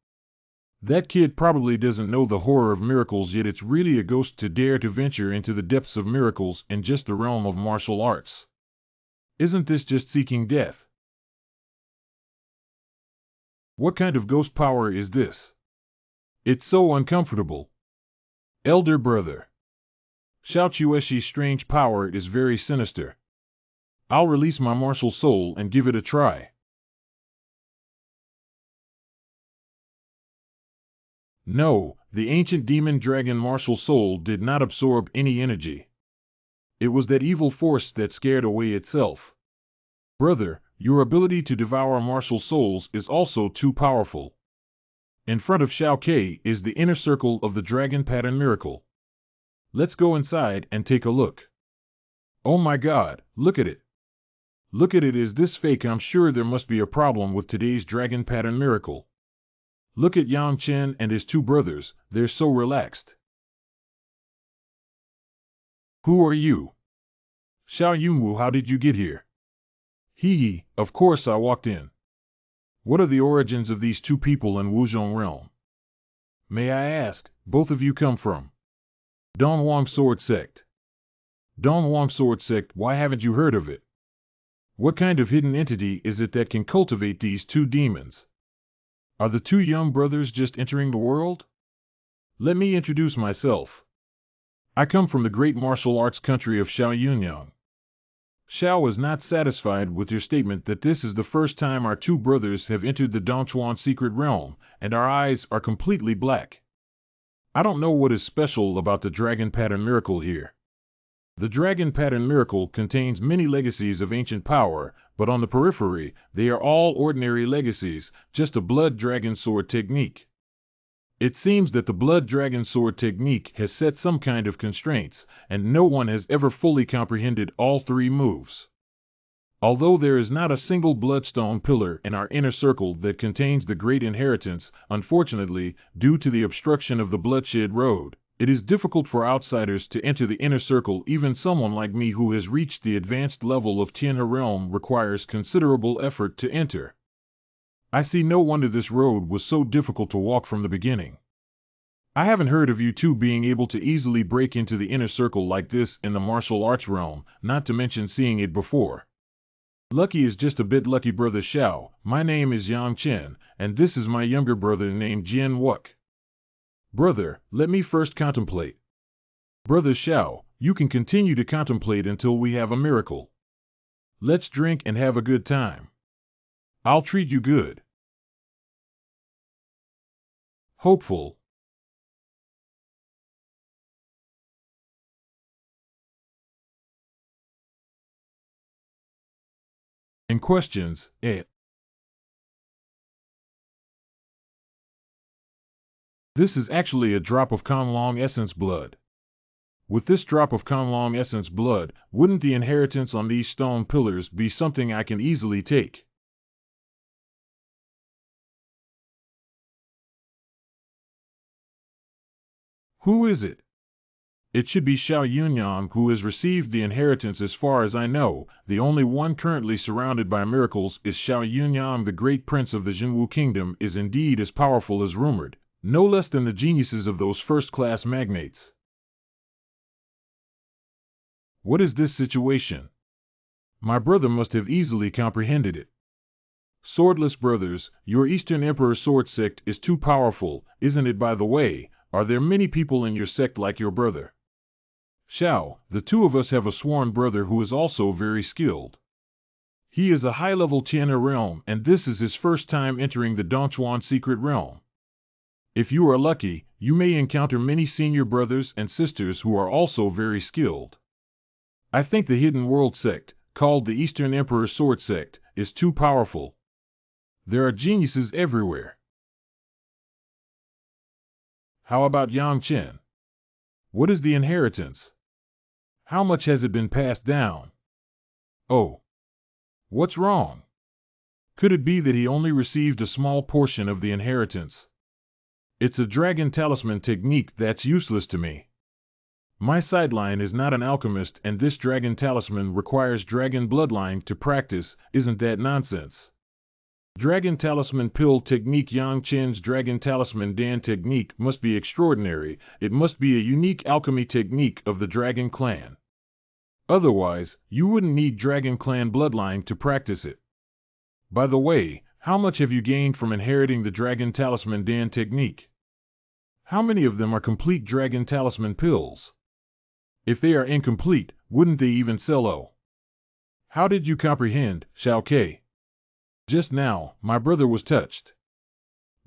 That kid probably doesn't know the horror of miracles, yet it's really a ghost to dare to venture into the depths of miracles in just the realm of martial arts. Isn't this just seeking death? What kind of ghost power is this? It's so uncomfortable. Elder brother. Xiao Chueshi's strange power is very sinister. I'll release my martial soul and give it a try. No, the ancient demon dragon martial soul did not absorb any energy. It was that evil force that scared away itself. Brother, your ability to devour martial souls is also too powerful. In front of Xiao Ke is the inner circle of the dragon pattern miracle. Let's go inside and take a look. Oh my god, look at it. Look at it, is this fake? I'm sure there must be a problem with today's dragon pattern miracle. Look at Yang Chen and his two brothers, they're so relaxed. Who are you? Xiao Yunwu, how did you get here? Hee, of course I walked in. What are the origins of these two people in Wuzhong realm? May I ask, both of you come from? Donghuang Sword Sect. Donghuang Sword Sect, why haven't you heard of it? What kind of hidden entity is it that can cultivate these two demons? Are the two young brothers just entering the world? Let me introduce myself. I come from the great martial arts country of Xiao Yunyang. Xiao is not satisfied with your statement that this is the first time our two brothers have entered the Dongchuan secret realm, and our eyes are completely black. I don't know what is special about the dragon pattern miracle here. The dragon pattern miracle contains many legacies of ancient power, but on the periphery, they are all ordinary legacies, just a blood dragon sword technique. It seems that the blood dragon sword technique has set some kind of constraints, and no one has ever fully comprehended all three moves. Although there is not a single bloodstone pillar in our inner circle that contains the great inheritance, unfortunately, due to the obstruction of the bloodshed road, it is difficult for outsiders to enter the inner circle. Even someone like me who has reached the advanced level of Tianhe realm requires considerable effort to enter. I see no wonder this road was so difficult to walk from the beginning. I haven't heard of you two being able to easily break into the inner circle like this in the martial arts realm, not to mention seeing it before. Lucky is just a bit lucky, brother Xiao. My name is Yang Chen, and this is my younger brother named Jian Wuk. Brother, let me first contemplate. Brother Xiao, you can continue to contemplate until we have a miracle. Let's drink and have a good time. I'll treat you good. Hopeful. In questions, This is actually a drop of Conlong essence blood. With this drop of Conlong essence blood, wouldn't the inheritance on these stone pillars be something I can easily take? Who is it? It should be Xiao Yunyang, who has received the inheritance. As far as I know, the only one currently surrounded by miracles is Xiao Yunyang. The great prince of the Jinwu kingdom is indeed as powerful as rumored, no less than the geniuses of those first-class magnates. What is this situation? My brother must have easily comprehended it. Swordless brothers, your Eastern Emperor sword sect is too powerful, isn't it? By the way, are there many people in your sect like your brother? Xiao, the two of us have a sworn brother who is also very skilled. He is a high-level Tianhe realm, and this is his first time entering the Dongchuan secret realm. If you are lucky, you may encounter many senior brothers and sisters who are also very skilled. I think the Hidden World sect, called the Eastern Emperor Sword sect, is too powerful. There are geniuses everywhere. How about Yang Chen? What is the inheritance? How much has it been passed down? Oh, what's wrong? Could it be that he only received a small portion of the inheritance? It's a dragon talisman technique that's useless to me. My sideline is not an alchemist, and this dragon talisman requires dragon bloodline to practice. Isn't that nonsense? Dragon talisman pill technique. Yang Chen's dragon talisman Dan technique must be extraordinary. It must be a unique alchemy technique of the dragon clan. Otherwise, you wouldn't need dragon clan bloodline to practice it. By the way, how much have you gained from inheriting the dragon talisman Dan technique? How many of them are complete dragon talisman pills? If they are incomplete, wouldn't they even sell? Oh. How did you comprehend, Xiao Ke? Just now, my brother was touched.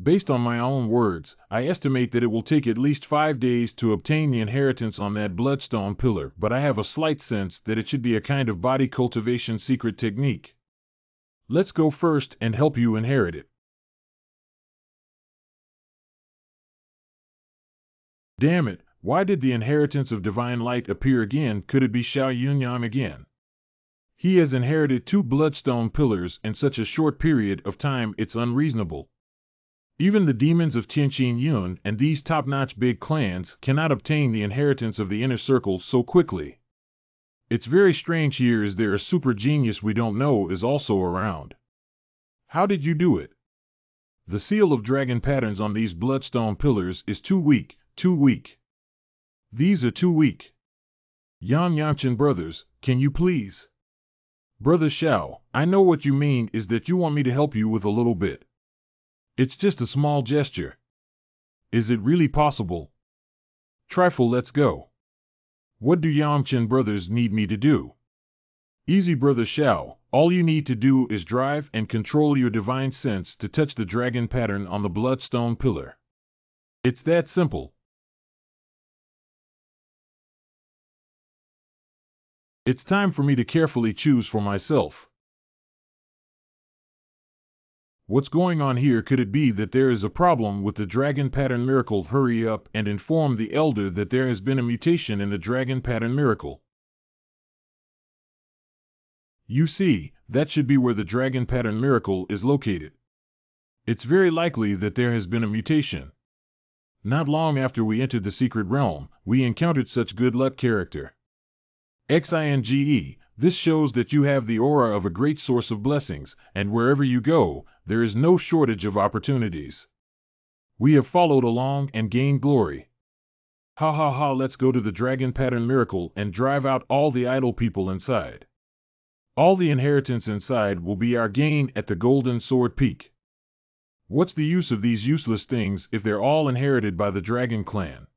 Based on my own words, I estimate that it will take at least 5 days to obtain the inheritance on that bloodstone pillar, but I have a slight sense that it should be a kind of body cultivation secret technique. Let's go first and help you inherit it. Damn it, why did the inheritance of divine light appear again? Could it be Xiao Yunyang again? He has inherited 2 bloodstone pillars in such a short period of time, it's unreasonable. Even the demons of Tianqin Yun and these top-notch big clans cannot obtain the inheritance of the inner circle so quickly. It's very strange. Here is there a super genius we don't know is also around. How did you do it? The seal of dragon patterns on these bloodstone pillars is too weak, too weak. These are too weak. Yangchen brothers, can you please? Brother Xiao, I know what you mean is that you want me to help you with a little bit. It's just a small gesture. Is it really possible? Trifle, let's go. What do Yangchen brothers need me to do? Easy, Brother Xiao. All you need to do is drive and control your divine sense to touch the dragon pattern on the bloodstone pillar. It's that simple. It's time for me to carefully choose for myself. What's going on here? Could it be that there is a problem with the dragon pattern miracle? Hurry up and inform the elder that there has been a mutation in the dragon pattern miracle. You see, that should be where the dragon pattern miracle is located. It's very likely that there has been a mutation. Not long after we entered the secret realm, we encountered such good luck character. XINGE, this shows that you have the aura of a great source of blessings, and wherever you go, there is no shortage of opportunities. We have followed along and gained glory. Ha ha ha, let's go to the dragon pattern miracle and drive out all the idle people inside. All the inheritance inside will be our gain at the Golden Sword Peak. What's the use of these useless things if they're all inherited by the Dragon Clan?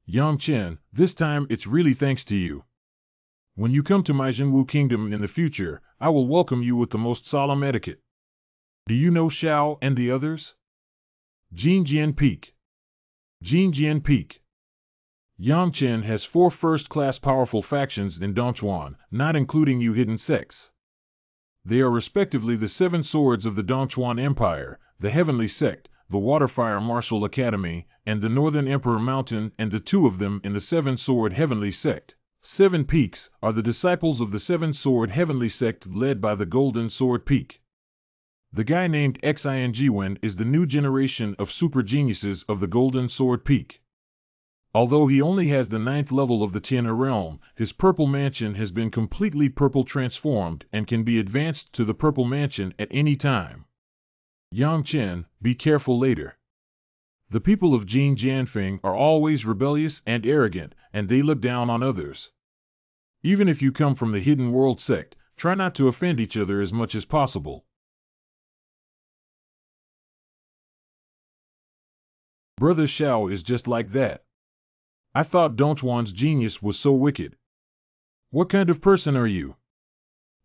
Yang Chen, this time it's really thanks to you. When you come to my Jinwu Kingdom in the future, I will welcome you with the most solemn etiquette. Do you know Xiao and the others? Jinjian Peak. Jinjian Peak. Yang Chen has 4 first-class powerful factions in Dongchuan, not including you hidden sects. They are respectively the 7 swords of the Dongchuan Empire, the Heavenly Sect, the Waterfire Martial Academy, and the Northern Emperor Mountain, and the 2 of them in the 7-sword Heavenly Sect. 7 Peaks are the disciples of the 7-sword Heavenly Sect led by the Golden Sword Peak. The guy named Xingwen is the new generation of super geniuses of the Golden Sword Peak. Although he only has the 9th level of the Tianhe realm, his purple mansion has been completely purple transformed and can be advanced to the purple mansion at any time. Yang Chen, be careful later. The people of Jin Jianfeng are always rebellious and arrogant, and they look down on others. Even if you come from the Hidden World sect, try not to offend each other as much as possible. Brother Xiao is just like that. I thought Dongchuan's genius was so wicked. What kind of person are you?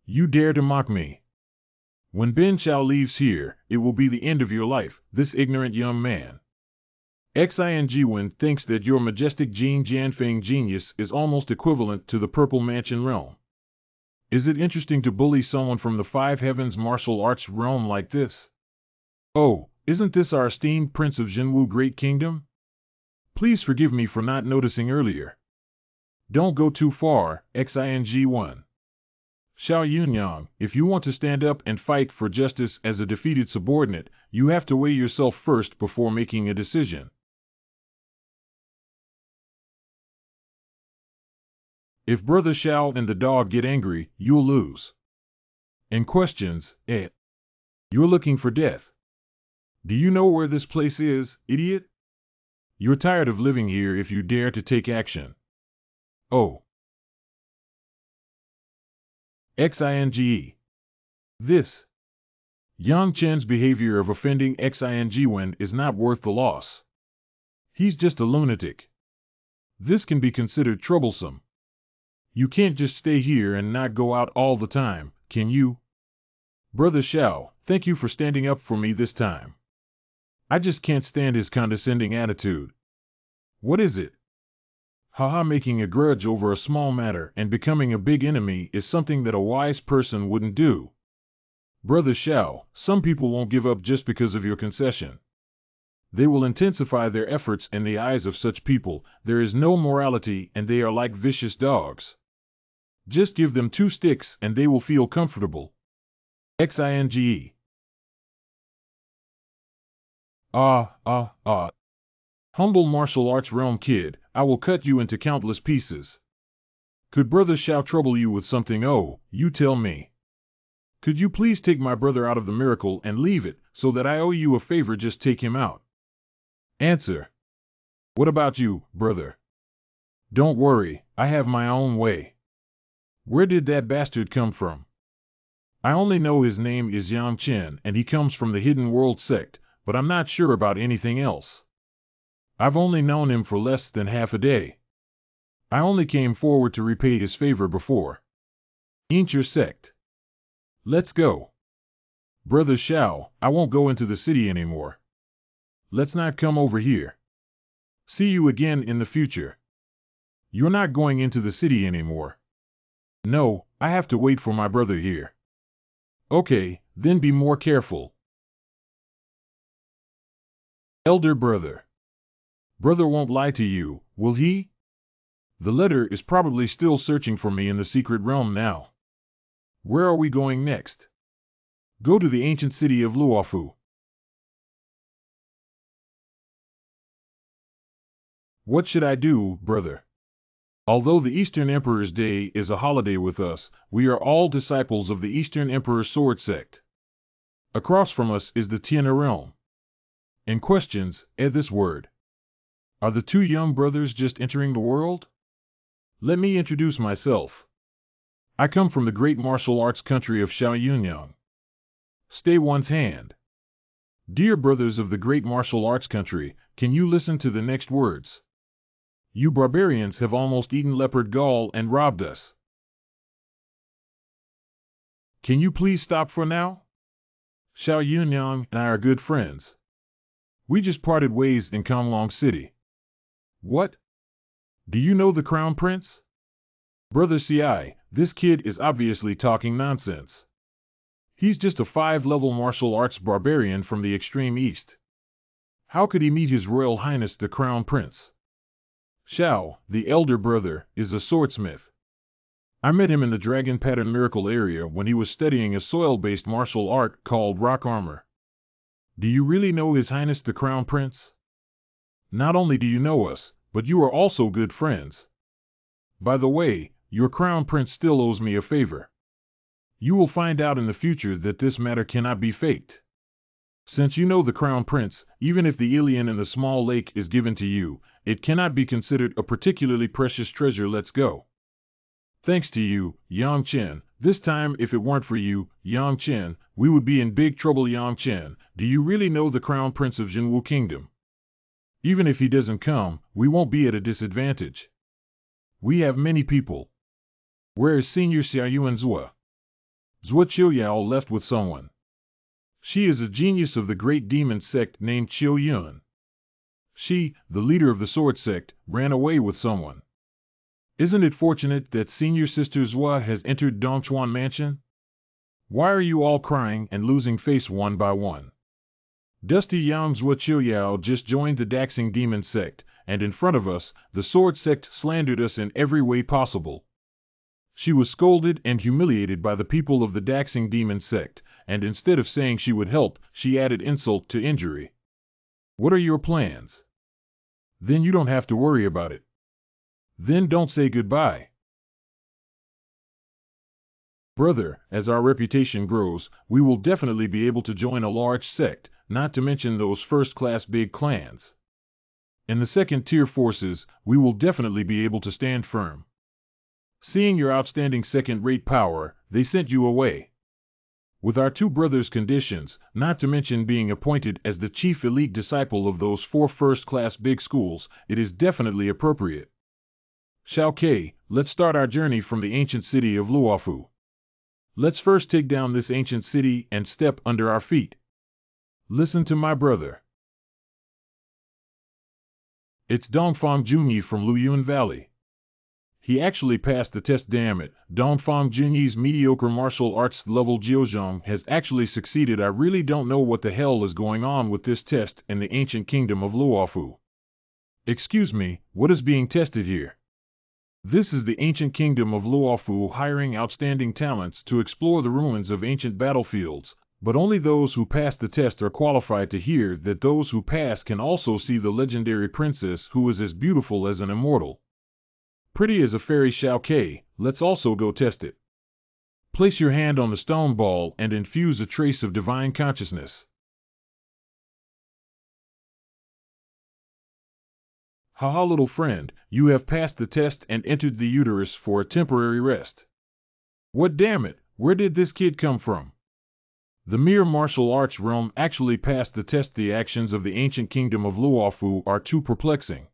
You dare to mock me? When Ben Xiao leaves here, it will be the end of your life, this ignorant young man. Xingwen thinks that your majestic Jin Jianfeng genius is almost equivalent to the Purple Mansion realm. Is it interesting to bully someone from the 5 Heavens martial arts realm like this? Oh, isn't this our esteemed Prince of Jinwu Great Kingdom? Please forgive me for not noticing earlier. Don't go too far, Xing1. Xiao Yunyang, if you want to stand up and fight for justice as a defeated subordinate, you have to weigh yourself first before making a decision. If Brother Xiao and the dog get angry, you'll lose. And questions, You're looking for death. Do you know where this place is, idiot? You're tired of living here if you dare to take action. Oh. Xinge. This. Yang Chen's behavior of offending Xing is not worth the loss. He's just a lunatic. This can be considered troublesome. You can't just stay here and not go out all the time, can you? Brother Xiao, thank you for standing up for me this time. I just can't stand his condescending attitude. What is it? Haha, making a grudge over a small matter and becoming a big enemy is something that a wise person wouldn't do. Brother Xiao, some people won't give up just because of your concession. They will intensify their efforts in the eyes of such people. There is no morality and they are like vicious dogs. Just give them 2 sticks and they will feel comfortable. Xinge. Humble martial arts realm kid, I will cut you into countless pieces. Could Brother Xiao trouble you with something? Oh, you tell me. Could you please take my brother out of the miracle and leave it, so that I owe you a favor? Just take him out. Answer. What about you, brother? Don't worry, I have my own way. Where did that bastard come from? I only know his name is Yang Chen and he comes from the Hidden World sect, but I'm not sure about anything else. I've only known him for less than half a day. I only came forward to repay his favor before. Ain't your sect. Let's go. Brother Xiao, I won't go into the city anymore. Let's not come over here. See you again in the future. You're not going into the city anymore. No, I have to wait for my brother here. Okay, then be more careful. Elder brother. Brother won't lie to you, will he? The letter is probably still searching for me in the secret realm now. Where are we going next? Go to the ancient city of Luofu. What should I do, brother? Although the Eastern Emperor's Day is a holiday with us, we are all disciples of the Eastern Emperor's sword sect. Across from us is the Tiana realm. And questions, this word. Are the 2 young brothers just entering the world? Let me introduce myself. I come from the great martial arts country of Xiao Yunyang. Stay one's hand. Dear brothers of the great martial arts country, can you listen to the next words? You barbarians have almost eaten leopard gall and robbed us. Can you please stop for now? Xiao Yunyang and I are good friends. We just parted ways in Konglong City. What? Do you know the Crown Prince? Brother CI, this kid is obviously talking nonsense. He's just a 5-level martial arts barbarian from the extreme east. How could he meet His Royal Highness the Crown Prince? Xiao, the elder brother, is a swordsmith. I met him in the Dragon Pattern Miracle area when he was studying a soil-based martial art called rock armor. Do you really know His Highness the Crown Prince? Not only do you know us, but you are also good friends. By the way, your Crown Prince still owes me a favor. You will find out in the future that this matter cannot be faked. Since you know the Crown Prince, even if the alien in the small lake is given to you, it cannot be considered a particularly precious treasure. Let's go. Thanks to you, Yang Chen. This time, if it weren't for you, Yang Chen, we would be in big trouble. Yang Chen, do you really know the Crown Prince of Jinwu Kingdom? Even if he doesn't come, we won't be at a disadvantage. We have many people. Where is Senior Xiaoyuan Zhua? Zhua Qiuyao left with someone. She is a genius of the great demon sect named Qiuyuan. She, the leader of the sword sect, ran away with someone. Isn't it fortunate that Senior Sister Zhua has entered Dongchuan Mansion? Why are you all crying and losing face one by one? Dusty Yang Zhuoqiuyao just joined the Daxing demon sect, and in front of us, the sword sect slandered us in every way possible. She was scolded and humiliated by the people of the Daxing demon sect, and instead of saying she would help, she added insult to injury. What are your plans? Then you don't have to worry about it. Then don't say goodbye. Brother, as our reputation grows, we will definitely be able to join a large sect, not to mention those first-class big clans. In the second-tier forces, we will definitely be able to stand firm. Seeing your outstanding second-rate power, they sent you away. With our two brothers' conditions, not to mention being appointed as the chief elite disciple of those 4 first-class big schools, it is definitely appropriate. Xiao Ke, let's start our journey from the ancient city of Luofu. Let's first take down this ancient city and step under our feet. Listen to my brother. It's Dongfang Junyi from Luyuan Valley. He actually passed the test, damn it. Dongfang Junyi's mediocre martial arts level Jiuzhong has actually succeeded. I really don't know what the hell is going on with this test in the ancient kingdom of Luofu. Excuse me, what is being tested here? This is the ancient kingdom of Luofu hiring outstanding talents to explore the ruins of ancient battlefields, but only those who pass the test are qualified to hear that those who pass can also see the legendary princess who is as beautiful as an immortal. Pretty as a fairy. Xiao Ke, let's also go test it. Place your hand on the stone ball and infuse a trace of divine consciousness. Haha, little friend, you have passed the test and entered the uterus for a temporary rest. What, damn it, where did this kid come from? The mere martial arts realm actually passed the test. The actions of the ancient kingdom of Luofu are too perplexing.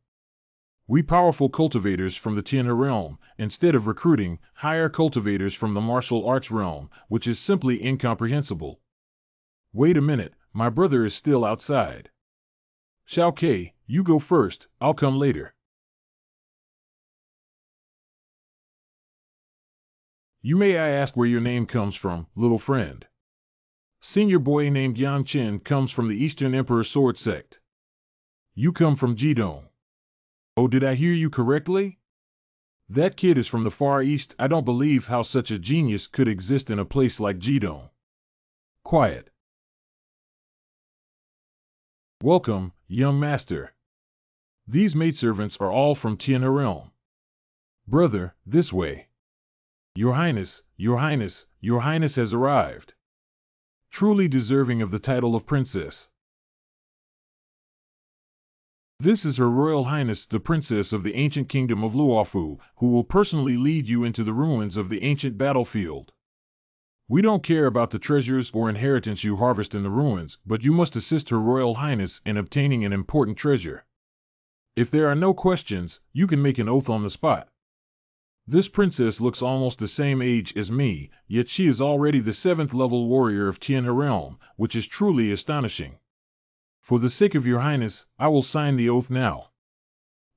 We powerful cultivators from the Tianhe realm, instead of recruiting, hire cultivators from the martial arts realm, which is simply incomprehensible. Wait a minute, my brother is still outside. Xiao Ke, you go first, I'll come later. You may I ask where your name comes from, little friend? Senior boy named Yang Chen comes from the Eastern Emperor Sword Sect. You come from Jidong. Oh, did I hear you correctly? That kid is from the Far East. I don't believe how such a genius could exist in a place like Jidong. Quiet. Welcome, young master. These maidservants are all from Tianhe realm. Brother, this way. Your Highness, Your Highness, Your Highness has arrived. Truly deserving of the title of princess. This is Her Royal Highness the Princess of the ancient kingdom of Luofu, who will personally lead you into the ruins of the ancient battlefield. We don't care about the treasures or inheritance you harvest in the ruins, but you must assist Her Royal Highness in obtaining an important treasure. If there are no questions, you can make an oath on the spot. This princess looks almost the same age as me, yet she is already the 7th level warrior of Tianhe realm, which is truly astonishing. For the sake of Your Highness, I will sign the oath now.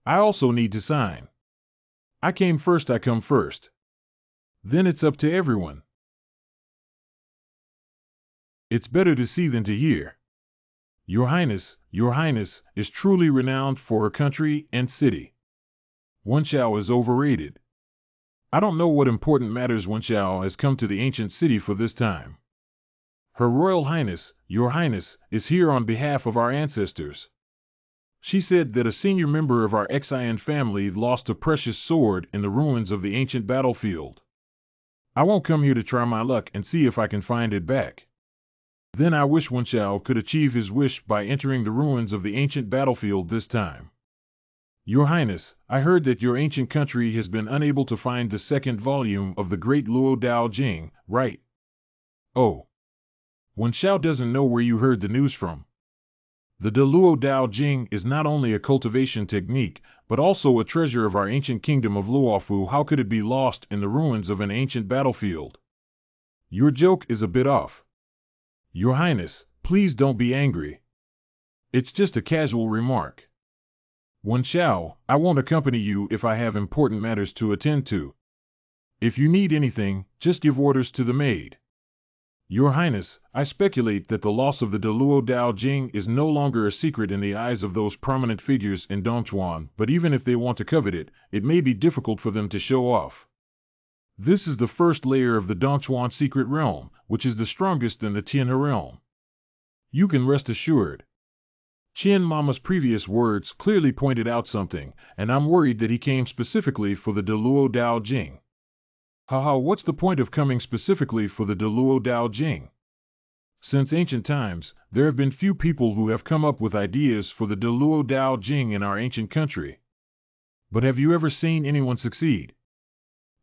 I also need to sign. I came first, I come first. Then it's up to everyone. It's better to see than to hear. Your Highness is truly renowned for her country and city. Wenxiao is overrated. I don't know what important matters Wenxiao has come to the ancient city for this time. Her Royal Highness, Your Highness, is here on behalf of our ancestors. She said that a senior member of our Xian family lost a precious sword in the ruins of the ancient battlefield. I won't come here to try my luck and see if I can find it back. Then I wish Wenxiao could achieve his wish by entering the ruins of the ancient battlefield this time. Your Highness, I heard that your ancient country has been unable to find the 2nd volume of the Great Luo Dao Jing, right? Oh. Wenxiao doesn't know where you heard the news from. The De Luo Dao Jing is not only a cultivation technique, but also a treasure of our ancient kingdom of Luofu. How could it be lost in the ruins of an ancient battlefield? Your joke is a bit off. Your Highness, please don't be angry. It's just a casual remark. Wenxiao, I won't accompany you if I have important matters to attend to. If you need anything, just give orders to the maid. Your Highness, I speculate that the loss of the Deluo Dao Jing is no longer a secret in the eyes of those prominent figures in Dongchuan, but even if they want to covet it, it may be difficult for them to show off. This is the first layer of the Dongchuan secret realm, which is the strongest in the Tianhe realm. You can rest assured. Qian Mama's previous words clearly pointed out something, and I'm worried that he came specifically for the Deluo Dao Jing. Haha, what's the point of coming specifically for the Deluo Dao Jing? Since ancient times, there have been few people who have come up with ideas for the Deluo Dao Jing in our ancient country. But have you ever seen anyone succeed?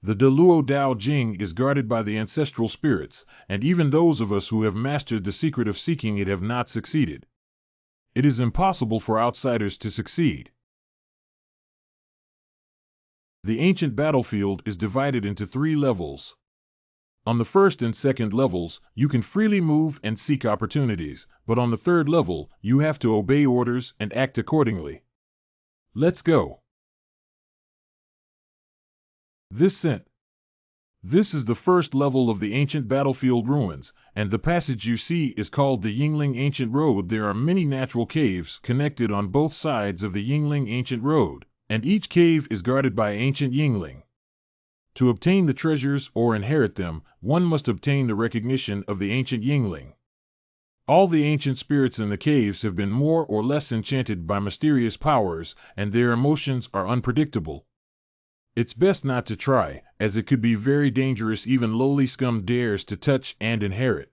The Deluo Dao Jing is guarded by the ancestral spirits, and even those of us who have mastered the secret of seeking it have not succeeded. It is impossible for outsiders to succeed. The ancient battlefield is divided into 3 levels. On the first and second levels, you can freely move and seek opportunities, but on the third level, you have to obey orders and act accordingly. Let's go. This is the first level of the ancient battlefield ruins, and the passage you see is called the Yingling Ancient Road. There are many natural caves connected on both sides of the Yingling Ancient Road, and each cave is guarded by ancient Yingling. To obtain the treasures or inherit them, one must obtain the recognition of the ancient Yingling. All the ancient spirits in the caves have been more or less enchanted by mysterious powers, and their emotions are unpredictable. It's best not to try, as it could be very dangerous. Even lowly scum dares to touch and inherit.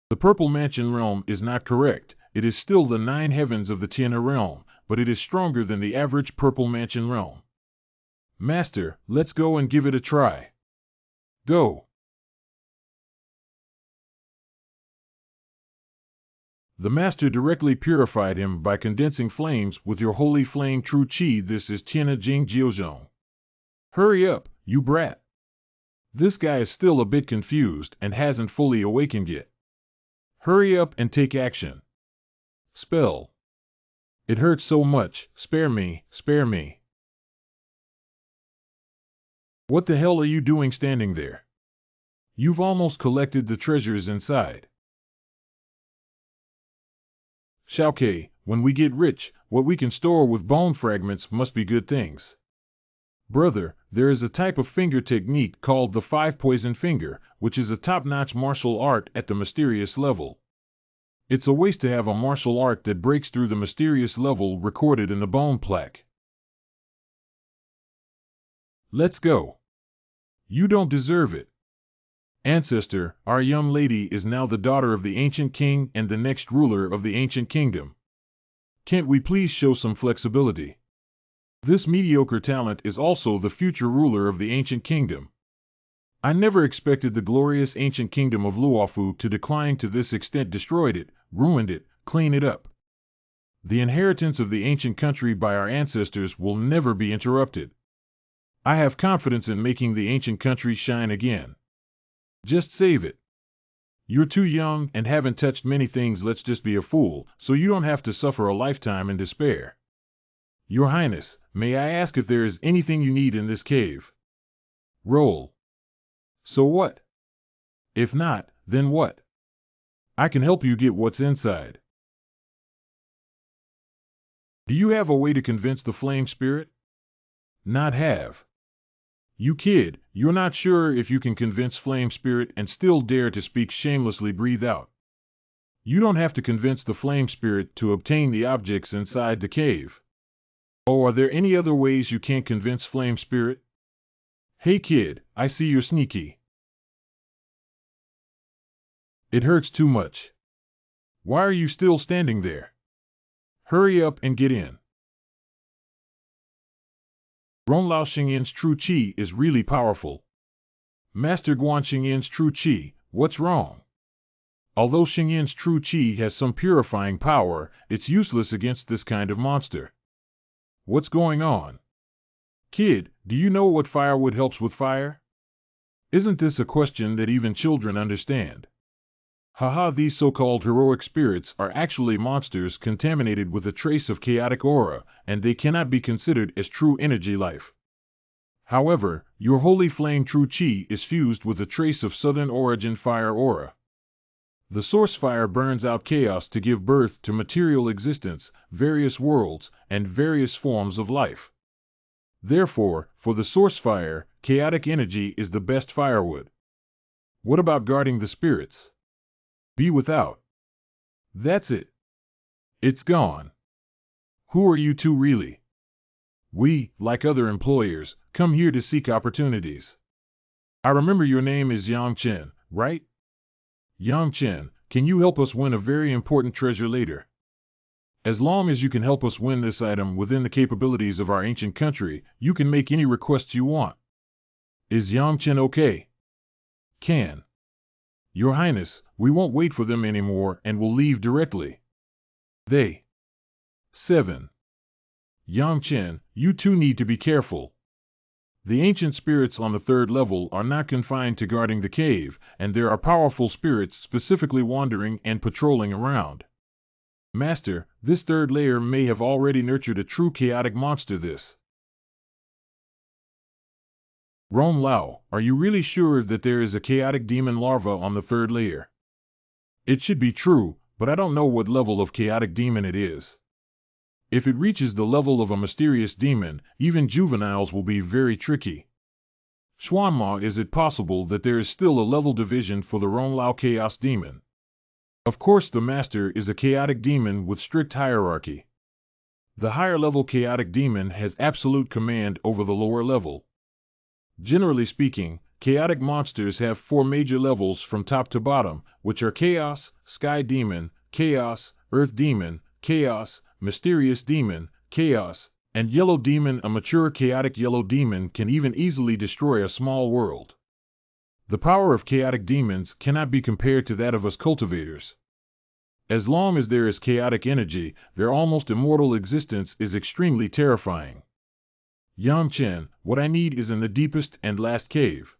The Purple Mansion realm is not correct. It is still the 9 heavens of the Tianhe realm, but it is stronger than the average Purple Mansion realm. Master, let's go and give it a try. Go. The Master directly purified him by condensing flames with your holy flame true qi. This is Tianhe Jing Jiuzhong. Hurry up, you brat. This guy is still a bit confused and hasn't fully awakened yet. Hurry up and take action. Spell. It hurts so much, spare me, spare me. What the hell are you doing standing there? You've almost collected the treasures inside. Xiaoke, when we get rich, what we can store with bone fragments must be good things. Brother, there is a type of finger technique called the 5-poison finger, which is a top-notch martial art at the mysterious level. It's a waste to have a martial art that breaks through the mysterious level recorded in the bone plaque. Let's go. You don't deserve it. Ancestor, our young lady is now the daughter of the ancient king and the next ruler of the ancient kingdom. Can't we please show some flexibility? This mediocre talent is also the future ruler of the ancient kingdom. I never expected the glorious ancient kingdom of Luofu to decline to this extent. Destroyed it, ruined it, clean it up. The inheritance of the ancient country by our ancestors will never be interrupted. I have confidence in making the ancient country shine again. Just save it. You're too young and haven't touched many things. Let's just be a fool, so you don't have to suffer a lifetime in despair. Your Highness, may I ask if there is anything you need in this cave? Roll. So what? If not, then what? I can help you get what's inside. Do you have a way to convince the flame spirit? Not have. You kid, you're not sure if you can convince flame spirit and still dare to speak shamelessly. Breathe out. You don't have to convince the flame spirit to obtain the objects inside the cave. Oh, are there any other ways you can't convince flame spirit? Hey kid, I see you're sneaky. It hurts too much. Why are you still standing there? Hurry up and get in. Ronglao Xingyin's true qi is really powerful. Master Guan Xingyin's true qi, what's wrong? Although Xingyin's true qi has some purifying power, it's useless against this kind of monster. What's going on? Kid, do you know what firewood helps with fire? Isn't this a question that even children understand? Haha, these so-called heroic spirits are actually monsters contaminated with a trace of chaotic aura, and they cannot be considered as true energy life. However, your holy flame true chi is fused with a trace of southern origin fire aura. The source fire burns out chaos to give birth to material existence, various worlds, and various forms of life. Therefore, for the source fire, chaotic energy is the best firewood. What about guarding the spirits? Be without. That's it. It's gone. Who are you two really? We, like other employers, come here to seek opportunities. I remember your name is Yang Chen, right? Yang Chen, can you help us win a very important treasure later? As long as you can help us win this item within the capabilities of our ancient country, you can make any requests you want. Is Yang Chen okay? Can. Your Highness, we won't wait for them anymore and will leave directly. They. 7. Yang Chen, you two need to be careful. The ancient spirits on the 3rd level are not confined to guarding the cave, and there are powerful spirits specifically wandering and patrolling around. Master, this 3rd layer may have already nurtured a true chaotic monster this. Ron Lao, are you really sure that there is a chaotic demon larva on the 3rd layer? It should be true, but I don't know what level of chaotic demon it is. If it reaches the level of a mysterious demon, even juveniles will be very tricky. Xuanma, is it possible that there is still a level division for the Ron Lao Chaos Demon? Of course, the Master is a chaotic demon with strict hierarchy. The higher level chaotic demon has absolute command over the lower level. Generally speaking, chaotic monsters have 4 major levels from top to bottom, which are Chaos, Sky Demon, Chaos, Earth Demon, Chaos, Mysterious Demon, Chaos, and Yellow Demon. A mature chaotic yellow demon can even easily destroy a small world. The power of chaotic demons cannot be compared to that of us cultivators. As long as there is chaotic energy, their almost immortal existence is extremely terrifying. Yang Chen, what I need is in the deepest and last cave.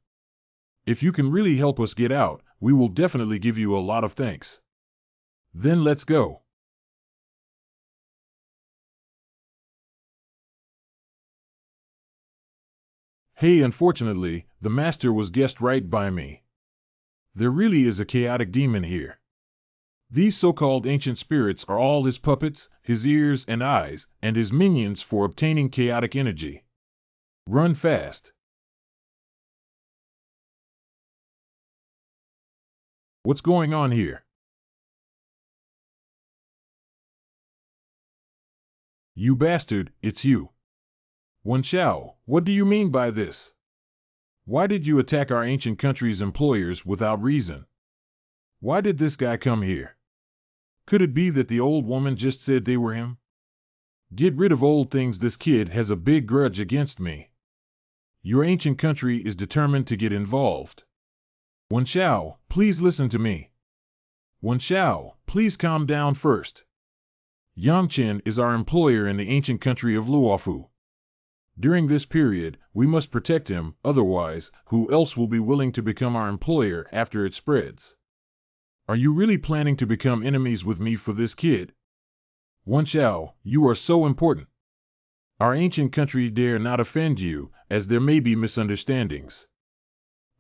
If you can really help us get out, we will definitely give you a lot of thanks. Then let's go. Hey, unfortunately, the Master was guessed right by me. There really is a chaotic demon here. These so-called ancient spirits are all his puppets, his ears and eyes, and his minions for obtaining chaotic energy. Run fast. What's going on here? You bastard, it's you. Wen Xiao, what do you mean by this? Why did you attack our ancient country's employers without reason? Why did this guy come here? Could it be that the old woman just said they were him? Get rid of old things, this kid has a big grudge against me. Your ancient country is determined to get involved. Wen Xiao, please listen to me. Wen Xiao, please calm down first. Yang Chen is our employer in the ancient country of Luofu. During this period, we must protect him, otherwise, who else will be willing to become our employer after it spreads? Are you really planning to become enemies with me for this kid? Wen Xiao, you are so important. Our ancient country dare not offend you, as there may be misunderstandings.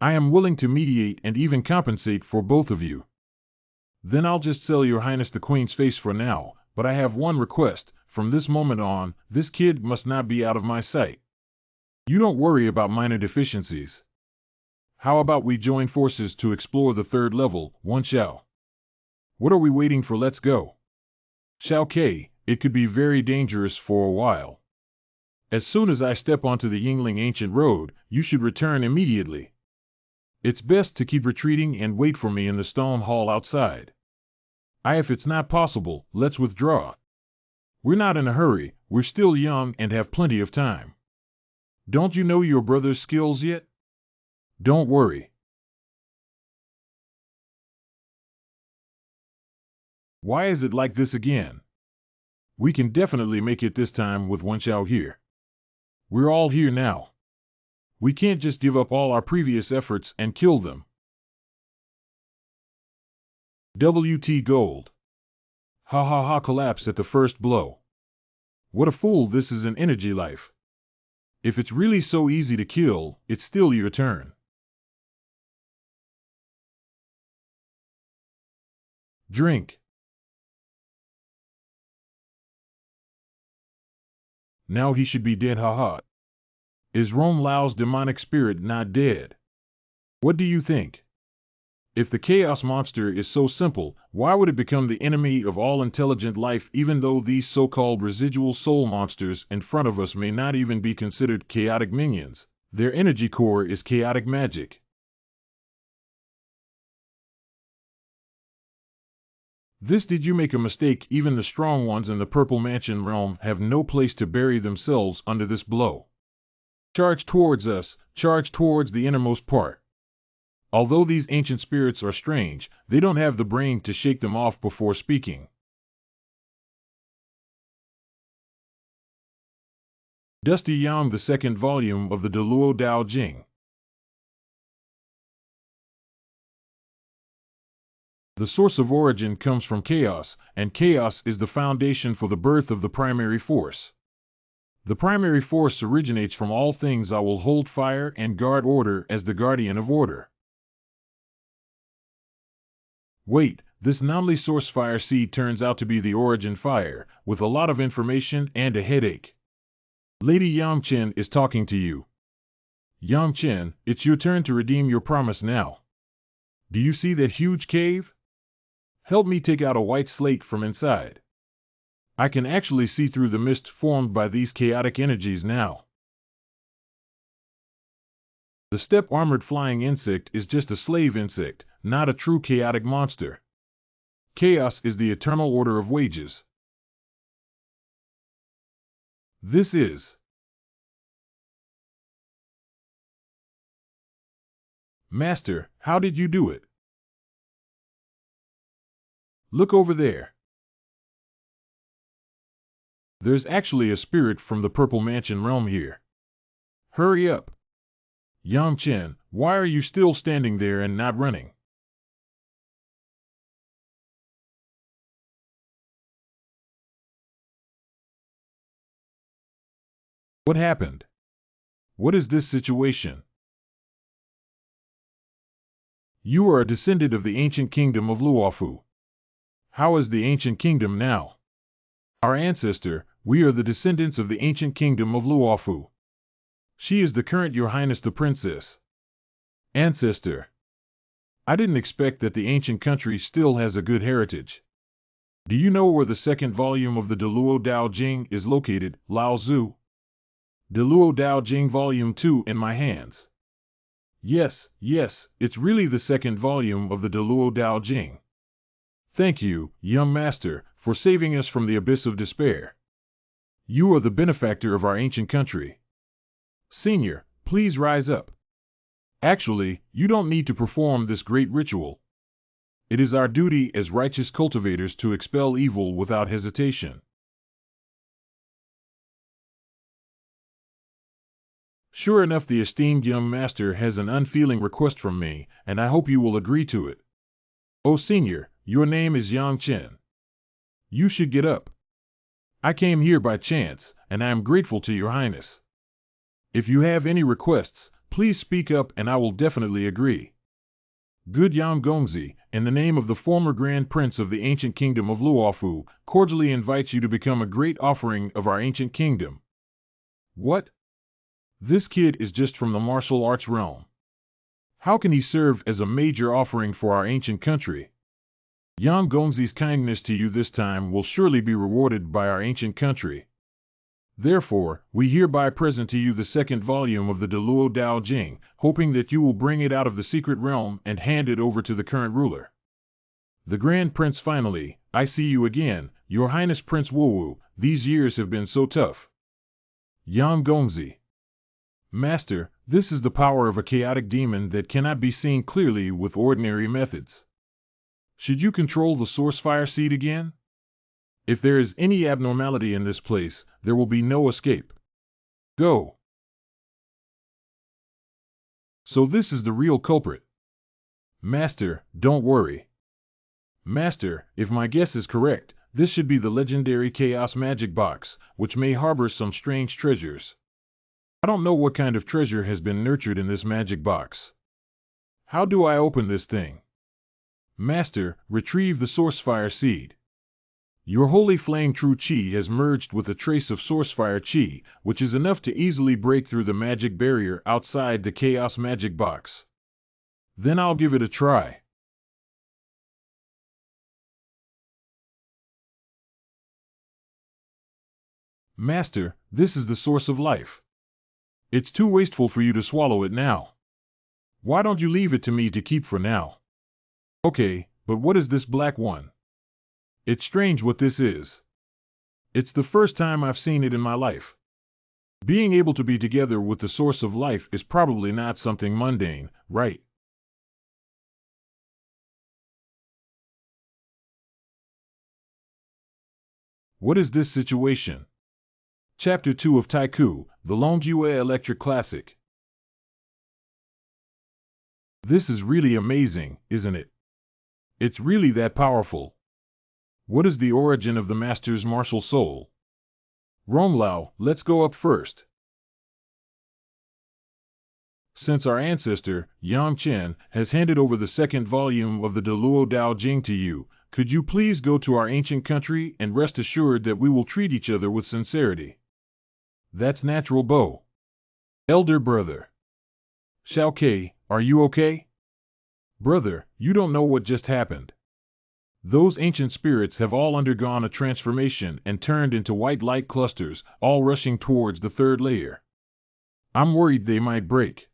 I am willing to mediate and even compensate for both of you. Then I'll just sell your Highness the Queen's face for now, but I have one request. From this moment on, this kid must not be out of my sight. You don't worry about minor deficiencies. How about we join forces to explore the 3rd level, Wen Xiao? What are we waiting for? Let's go. Xiao Ke, it could be very dangerous for a while. As soon as I step onto the Yingling Ancient Road, you should return immediately. It's best to keep retreating and wait for me in the stone hall outside. If it's not possible, let's withdraw. We're not in a hurry, we're still young and have plenty of time. Don't you know your brother's skills yet? Don't worry. Why is it like this again? We can definitely make it this time with Wen Xiao here. We're all here now. We can't just give up all our previous efforts and kill them. WT Gold. Ha ha ha, collapse at the first blow. What a fool, this is an energy life. If it's really so easy to kill, it's still your turn. Drink. Now he should be dead, haha. Is Rome Lao's demonic spirit not dead? What do you think? If the chaos monster is so simple, why would it become the enemy of all intelligent life, even though these so-called residual soul monsters in front of us may not even be considered chaotic minions? Their energy core is chaotic magic. Did you make a mistake? Even the strong ones in the Purple Mansion realm have no place to bury themselves under this blow. Charge towards us, charge towards the innermost part. Although these ancient spirits are strange, they don't have the brain to shake them off before speaking. Dusty Yang, the second volume of the Deluo Dao Jing. The source of origin comes from chaos, and chaos is the foundation for the birth of the primary force. The primary force originates from all things. I will hold fire and guard order as the guardian of order. Wait, this Namli source fire seed turns out to be the origin fire, with a lot of information and a headache. Lady Yangchen is talking to you. Yangchen, it's your turn to redeem your promise now. Do you see that huge cave? Help me take out a white slate from inside. I can actually see through the mist formed by these chaotic energies now. The step-armored flying insect is just a slave insect, not a true chaotic monster. Chaos is the eternal order of wages. This is Master, how did you do it? Look over there. There's actually a spirit from the Purple Mansion realm here. Hurry up. Yangchen, why are you still standing there and not running? What happened? What is this situation? You are a descendant of the ancient kingdom of Luofu. How is the ancient kingdom now? Our ancestor, we are the descendants of the ancient kingdom of Luofu. She is the current Your Highness the Princess. Ancestor. I didn't expect that the ancient country still has a good heritage. Do you know where the second volume of the Deluo Dao Jing is located, Lao Zhu? Deluo Dao Jing Volume 2 in my hands. Yes, it's really the second volume of the Deluo Dao Jing. Thank you, young master, for saving us from the abyss of despair. You are the benefactor of our ancient country. Senior, please rise up. Actually, you don't need to perform this great ritual. It is our duty as righteous cultivators to expel evil without hesitation. Sure enough, the esteemed young master has an unfeeling request from me, and I hope you will agree to it. Oh, Senior, your name is Yangchen. You should get up. I came here by chance, and I am grateful to Your Highness. If you have any requests, please speak up and I will definitely agree. Good Yang Gongzi, in the name of the former Grand Prince of the ancient kingdom of Luofu, cordially invites you to become a great offering of our ancient kingdom. What? This kid is just from the martial arts realm. How can he serve as a major offering for our ancient country? Yang Gongzi's kindness to you this time will surely be rewarded by our ancient country. Therefore, we hereby present to you the second volume of the Deluo Dao Jing, hoping that you will bring it out of the secret realm and hand it over to the current ruler. The Grand Prince. Finally, I see you again, Your Highness Prince Wuwu. These years have been so tough. Yang Gongzi. Master, this is the power of a chaotic demon that cannot be seen clearly with ordinary methods. Should you control the source fire seed again? If there is any abnormality in this place, there will be no escape. Go. So this is the real culprit. Master, don't worry. Master, if my guess is correct, this should be the legendary Chaos Magic Box, which may harbor some strange treasures. I don't know what kind of treasure has been nurtured in this magic box. How do I open this thing? Master, retrieve the source fire seed. Your holy flame true chi has merged with a trace of source fire chi, which is enough to easily break through the magic barrier outside the chaos magic box. Then I'll give it a try. Master, this is the source of life. It's too wasteful for you to swallow it now. Why don't you leave it to me to keep for now? Okay, but what is this black one? It's strange what this is. It's the first time I've seen it in my life. Being able to be together with the source of life is probably not something mundane, right? What is this situation? Chapter 2 of Taiku, the Mu Xue Electric Classic. This is really amazing, isn't it? It's really that powerful. What is the origin of the Master's martial soul? Romlao, let's go up first. Since our ancestor, Yang Chen, has handed over the second volume of the Deluo Dao Jing to you, could you please go to our ancient country and rest assured that we will treat each other with sincerity? That's natural Bo. Elder brother. Xiao Kei, are you okay? Brother, you don't know what just happened. Those ancient spirits have all undergone a transformation and turned into white light clusters, all rushing towards the third layer. I'm worried they might break.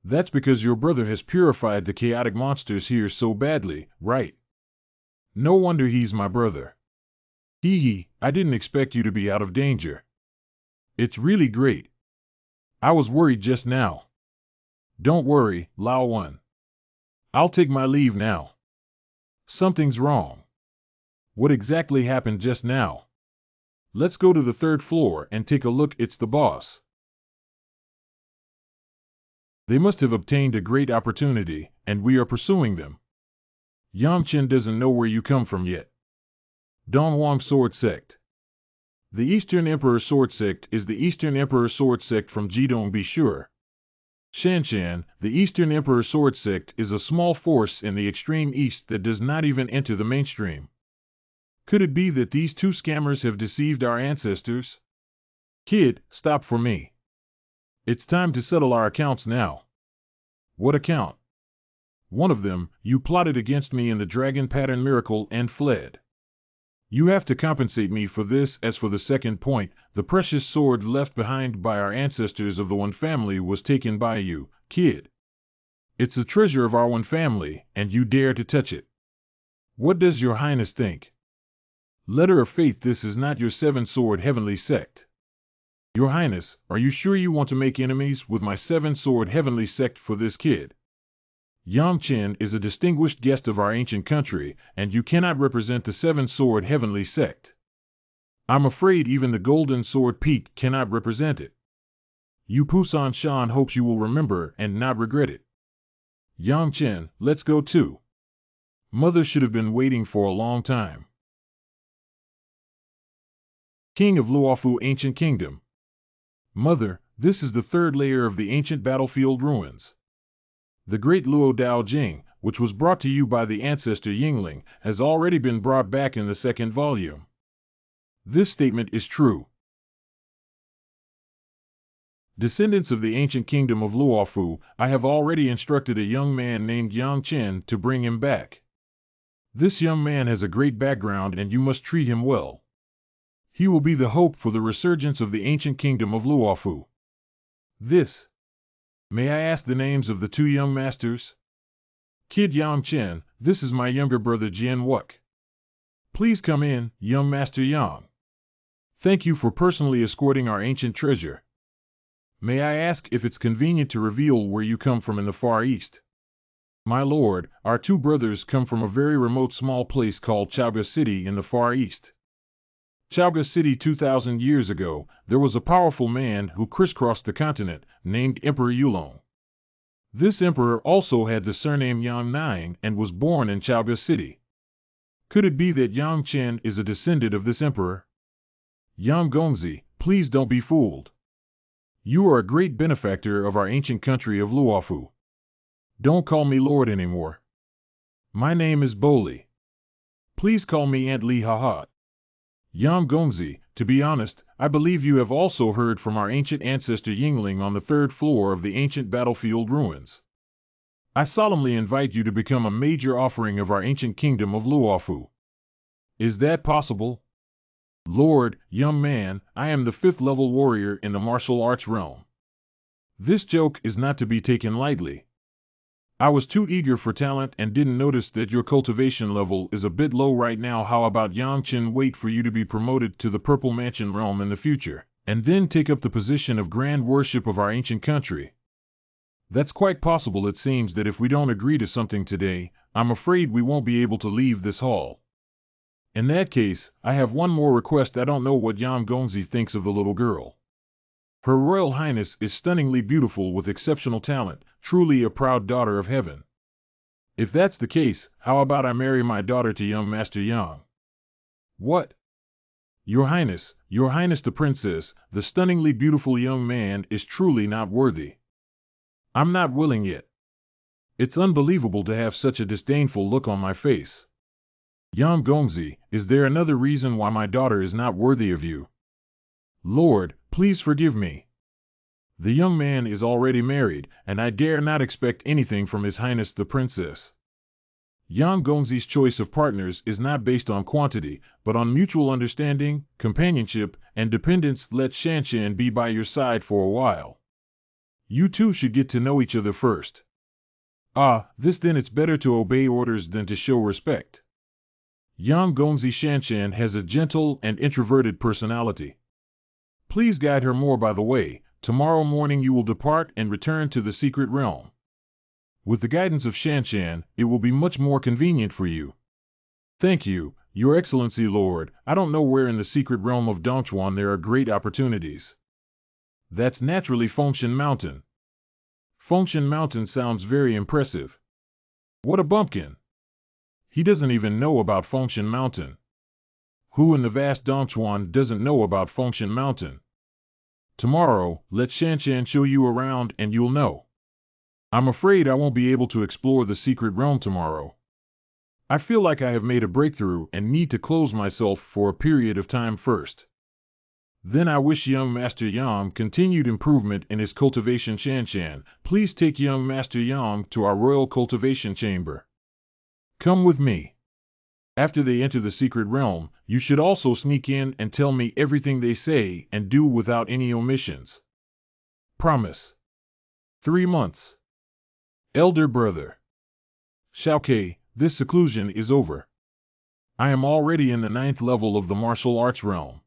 That's because your brother has purified the chaotic monsters here so badly, right? No wonder he's my brother. Hee hee, I didn't expect you to be out of danger. It's really great. I was worried just now. Don't worry, Lao Wan. I'll take my leave now. Something's wrong. What exactly happened just now? Let's go to the third floor and take a look. It's the boss. They must have obtained a great opportunity, and we are pursuing them. Yang Chen doesn't know where you come from yet. Donghuang Sword Sect. The Eastern Emperor Sword Sect is the Eastern Emperor Sword Sect from Jidong, be sure. Shanshan, the Eastern Emperor Sword Sect, is a small force in the extreme east that does not even enter the mainstream. Could it be that these two scammers have deceived our ancestors? Kid, stop for me. It's time to settle our accounts now. What account? One of them, you plotted against me in the dragon pattern miracle and fled. You have to compensate me for this. As for the second point, the precious sword left behind by our ancestors of the Wan family was taken by you, kid. It's a treasure of our Wan family, and you dare to touch it. What does your highness think? Letter of faith, this is not your seven-sword heavenly sect. Your highness, are you sure you want to make enemies with my seven-sword heavenly sect for this kid? Yang Chen is a distinguished guest of our ancient country, and you cannot represent the seven-sword heavenly sect. I'm afraid even the Golden Sword Peak cannot represent it. Yu Pusan Shan hopes you will remember and not regret it. Yang Chen, let's go too. Mother should have been waiting for a long time. King of Luofu Ancient Kingdom. Mother, this is the third layer of the ancient battlefield ruins. The great Luo Dao Jing, which was brought to you by the ancestor Yingling, has already been brought back in the second volume. This statement is true. Descendants of the ancient kingdom of Luofu, I have already instructed a young man named Yang Chen to bring him back. This young man has a great background and you must treat him well. He will be the hope for the resurgence of the ancient kingdom of Luofu. May I ask the names of the two young masters? Kid Yang Chen, this is my younger brother Jian Wuk. Please come in, young Master Yang. Thank you for personally escorting our ancient treasure. May I ask if it's convenient to reveal where you come from in the Far East? My lord, our two brothers come from a very remote small place called Chaoga City in the Far East. Chaoga City 2,000 years ago, there was a powerful man who crisscrossed the continent, named Emperor Yulong. This emperor also had the surname Yang Nine and was born in Chaoga City. Could it be that Yang Chen is a descendant of this emperor? Yang Gongzi, please don't be fooled. You are a great benefactor of our ancient country of Luofu. Don't call me Lord anymore. My name is Boli. Please call me Aunt Li Haha. Yam Gongzi, to be honest, I believe you have also heard from our ancient ancestor Yingling on the 3rd floor of the ancient battlefield ruins. I solemnly invite you to become a major offering of our ancient kingdom of Luofu. Is that possible? Lord, young man, I am the 5th level warrior in the martial arts realm. This joke is not to be taken lightly. I was too eager for talent and didn't notice that your cultivation level is a bit low right now. How about Yangchen wait for you to be promoted to the Purple Mansion realm in the future, and then take up the position of Grand Worship of our ancient country? That's quite possible. It seems that if we don't agree to something today, I'm afraid we won't be able to leave this hall. In that case, I have one more request. I don't know what Yam Gongzi thinks of the little girl. Her Royal Highness is stunningly beautiful with exceptional talent, truly a proud daughter of heaven. If that's the case, how about I marry my daughter to young Master Yang? What? Your Highness the princess, the stunningly beautiful young man is truly not worthy. I'm not willing yet. It's unbelievable to have such a disdainful look on my face. Yam Gongzi, is there another reason why my daughter is not worthy of you? Lord, please forgive me. The young man is already married, and I dare not expect anything from His Highness the Princess. Yang Gongzi's choice of partners is not based on quantity, but on mutual understanding, companionship, and dependence. Let Shanshan be by your side for a while. You two should get to know each other first. Then it's better to obey orders than to show respect. Yang Gongzi Shanshan has a gentle and introverted personality. Please guide her more. By the way, tomorrow morning you will depart and return to the secret realm. With the guidance of Shanshan, it will be much more convenient for you. Thank you, Your Excellency Lord. I don't know where in the secret realm of Dongchuan there are great opportunities. That's naturally Fengshan Mountain. Fengshan Mountain sounds very impressive. What a bumpkin! He doesn't even know about Fengshan Mountain. Who in the vast Dongchuan doesn't know about Fengshan Mountain? Tomorrow, let Shanshan show you around and you'll know. I'm afraid I won't be able to explore the secret realm tomorrow. I feel like I have made a breakthrough and need to close myself for a period of time first. Then I wish young Master Yang continued improvement in his cultivation. Shanshan, please take young Master Yang to our royal cultivation chamber. Come with me. After they enter the secret realm, you should also sneak in and tell me everything they say and do without any omissions. Promise. 3 months. Elder brother. Xiaokei, this seclusion is over. I am already in the 9th level of the martial arts realm.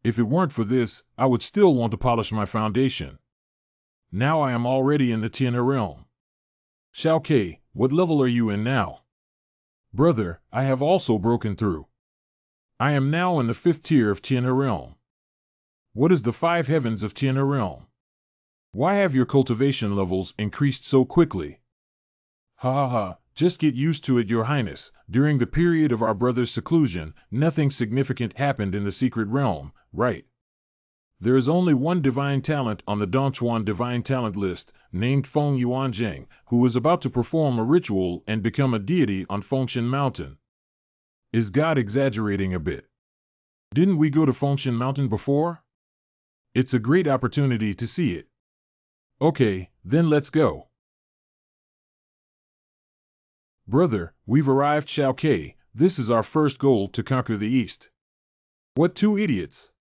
If it weren't for this, I would still want to polish my foundation. Now I am already in the Tianhe realm. Xiaokei, what level are you in now? Brother, I have also broken through. I am now in the 5th tier of Tianhe realm. What is the 5 heavens of Tianhe realm? Why have your cultivation levels increased so quickly? Just get used to it, Your Highness. During the period of our brother's seclusion, nothing significant happened in the secret realm, right? There is only one divine talent on the Dongchuan divine talent list, named Feng Yuanzheng, who is about to perform a ritual and become a deity on Fengshan Mountain. Is God exaggerating a bit? Didn't we go to Fengshan Mountain before? It's a great opportunity to see it. Okay, then let's go. Brother, we've arrived. Xiaokei, this is our first goal, to conquer the east. What 2 idiots?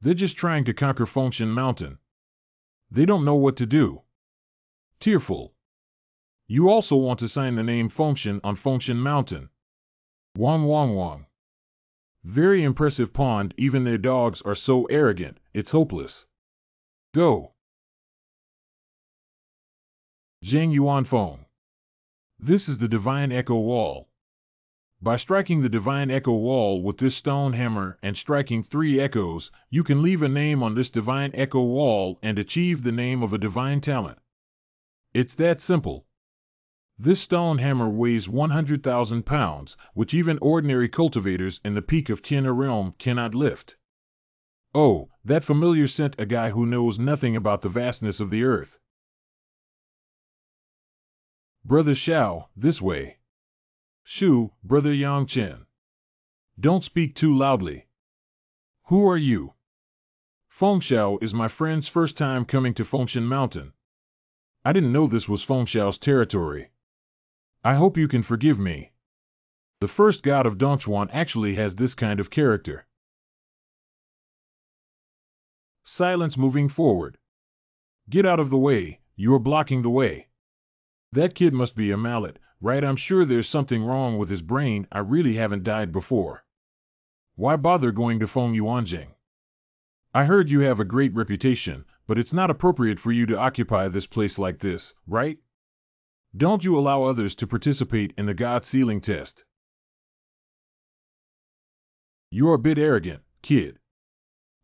They're just trying to conquer Fengshan Mountain. They don't know what to do. Tearful. You also want to sign the name Fengshan on Fengshan Mountain. Wang. Very impressive pond. Even their dogs are so arrogant, it's hopeless. Go. Zheng Yuanfeng. This is the Divine Echo Wall. By striking the Divine Echo Wall with this stone hammer and striking 3 echoes, you can leave a name on this Divine Echo Wall and achieve the name of a divine talent. It's that simple. This stone hammer weighs 100,000 pounds, which even ordinary cultivators in the peak of Tianhe realm cannot lift. Oh, that familiar scent, a guy who knows nothing about the vastness of the earth. Brother Xiao, this way. Shu, Brother Yang Chen. Don't speak too loudly. Who are you? Fengxiao is my friend's first time coming to Fengshan Mountain. I didn't know this was Fengxiao's territory. I hope you can forgive me. The first god of Dongchuan actually has this kind of character. Silence moving forward. Get out of the way, you're blocking the way. That kid must be a mallet, right? I'm sure there's something wrong with his brain. I really haven't died before. Why bother going to Feng Yuanjing? I heard you have a great reputation, but it's not appropriate for you to occupy this place like this, right? Don't you allow others to participate in the God sealing test. You're a bit arrogant, kid.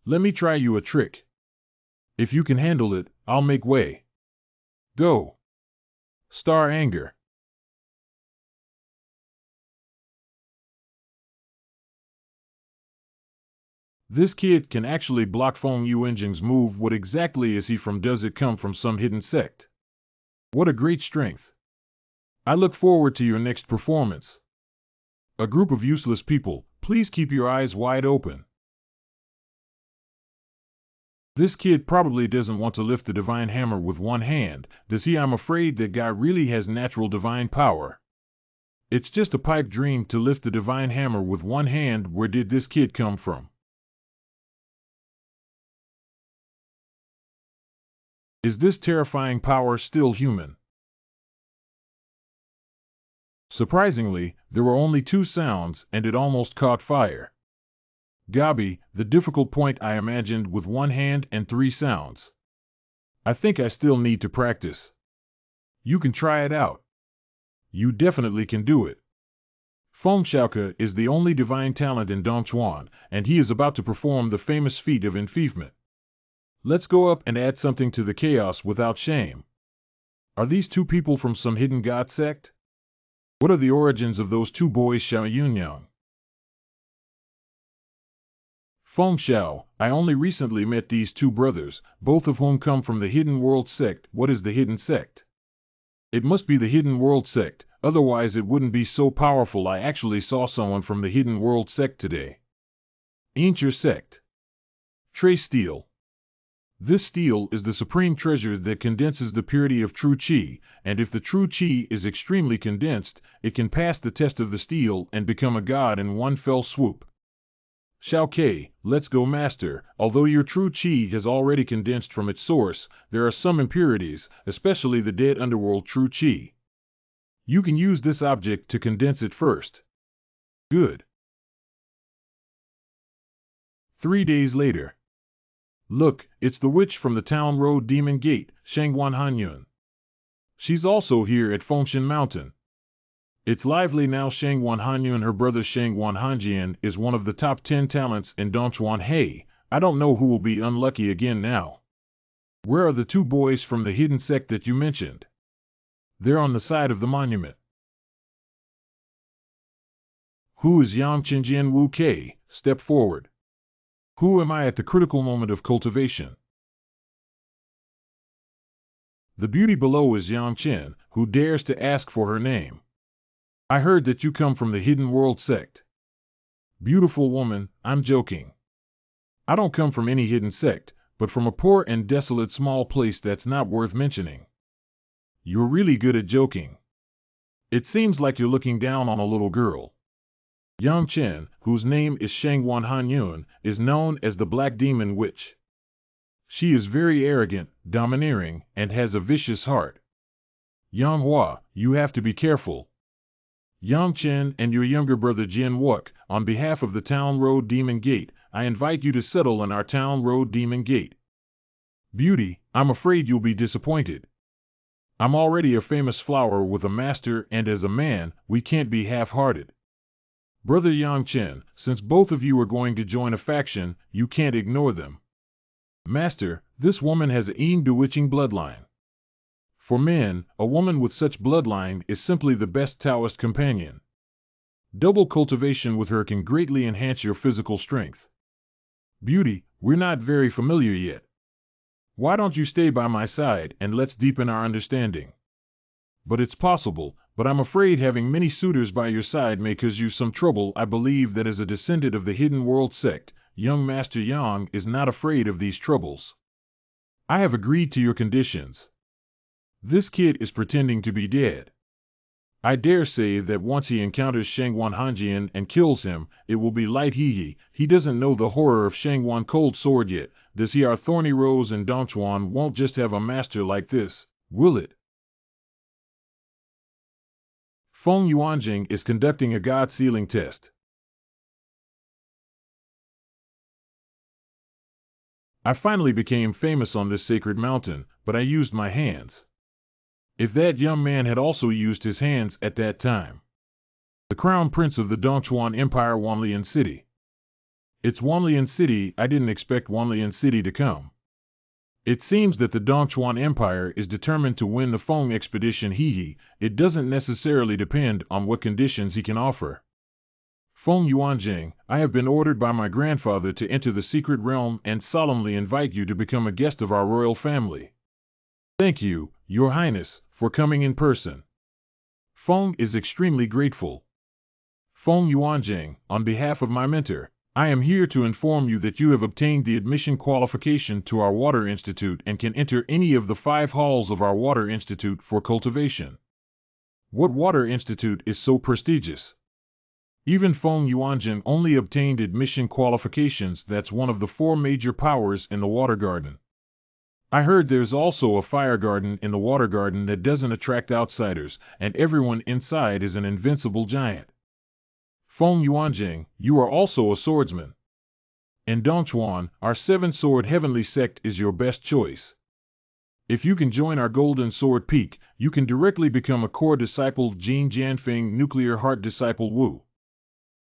Let me try you a trick. If you can handle it, I'll make way. Go. Star anger. This kid can actually block Feng Yuanjing's move. What exactly is he from? Does it come from some hidden sect? What a great strength. I look forward to your next performance. A group of useless people, please keep your eyes wide open. This kid probably doesn't want to lift the divine hammer with one hand, does he? I'm afraid that guy really has natural divine power. It's just a pipe dream to lift the divine hammer with one hand. Where did this kid come from? Is this terrifying power still human? Surprisingly, there were only 2 sounds, and it almost caught fire. Gabi, the difficult point I imagined with one hand and 3 sounds. I think I still need to practice. You can try it out. You definitely can do it. Feng Xiaoke is the only divine talent in Dongchuan, and he is about to perform the famous feat of enfeoffment. Let's go up and add something to the chaos without shame. Are these 2 people from some hidden god sect? What are the origins of those 2 boys, Xiao Yunyang? Feng Xiao, I only recently met these 2 brothers, both of whom come from the Hidden World sect. What is the hidden sect? It must be the Hidden World sect, otherwise it wouldn't be so powerful. I actually saw someone from the Hidden World sect today. Ain't your sect? Trace steel. This steel is the supreme treasure that condenses the purity of true qi, and if the true qi is extremely condensed, it can pass the test of the steel and become a god in one fell swoop. Xiao Ke, let's go, master. Although your true qi has already condensed from its source, there are some impurities, especially the dead underworld true qi. You can use this object to condense it first. Good. 3 days later. Look, it's the witch from the town road Demon Gate, Shangguan Hanyun. She's also here at Fengshan Mountain. It's lively now. Shangguan Hanyun, her brother Shangguan Hanjian, is one of the top 10 talents in Dongchuan. Hey, I don't know who will be unlucky again now. Where are the 2 boys from the hidden sect that you mentioned? They're on the side of the monument. Who is Yang Qingjian Wu Ke? Step forward. Who am I at the critical moment of cultivation? The beauty below is Yang Chen, who dares to ask for her name. I heard that you come from the Hidden World sect. Beautiful woman, I'm joking. I don't come from any hidden sect, but from a poor and desolate small place that's not worth mentioning. You're really good at joking. It seems like you're looking down on a little girl. Yang Chen, whose name is Shangguan Hanyun, is known as the Black Demon Witch. She is very arrogant, domineering, and has a vicious heart. Yang Hua, you have to be careful. Yang Chen and your younger brother Jin Wuk, on behalf of the Town Road Demon Gate, I invite you to settle in our Town Road Demon Gate. Beauty, I'm afraid you'll be disappointed. I'm already a famous flower with a master, and as a man, we can't be half-hearted. Brother Yang Chen, since both of you are going to join a faction, you can't ignore them. Master, this woman has a bewitching bloodline. For men, a woman with such bloodline is simply the best Taoist companion. Double cultivation with her can greatly enhance your physical strength. Beauty, we're not very familiar yet. Why don't you stay by my side and let's deepen our understanding? But it's possible, but I'm afraid having many suitors by your side may cause you some trouble. I believe that as a descendant of the Hidden World sect, young Master Yang is not afraid of these troubles. I have agreed to your conditions. This kid is pretending to be dead. I dare say that once he encounters Shangwan Hanjian and kills him, it will be light hee. He doesn't know the horror of Shangwan Cold Sword yet, does he? Our Thorny Rose and Dongchuan won't just have a master like this, will it? Feng Yuanjing is conducting a god sealing test. I finally became famous on this sacred mountain, but I used my hands. If that young man had also used his hands at that time. The crown prince of the Dongchuan Empire, Wanlian City. It's Wanlian City. I didn't expect Wanlian City to come. It seems that the Dongchuan Empire is determined to win the Feng expedition. It doesn't necessarily depend on what conditions he can offer. Feng Yuanjing, I have been ordered by my grandfather to enter the secret realm and solemnly invite you to become a guest of our royal family. Thank you, Your Highness, for coming in person. Feng is extremely grateful. Feng Yuanjing, on behalf of my mentor, I am here to inform you that you have obtained the admission qualification to our Water Institute and can enter any of the 5 halls of our Water Institute for cultivation. What Water Institute is so prestigious? Even Feng Yuanjing only obtained admission qualifications. That's one of the 4 major powers in the Water Garden. I heard there's also a fire garden in the Water Garden that doesn't attract outsiders, and everyone inside is an invincible giant. Feng Yuanjing, you are also a swordsman. In Dongchuan, our 7-sword heavenly sect is your best choice. If you can join our Golden Sword Peak, you can directly become a core disciple of Jing Jianfeng Nuclear Heart Disciple Wu.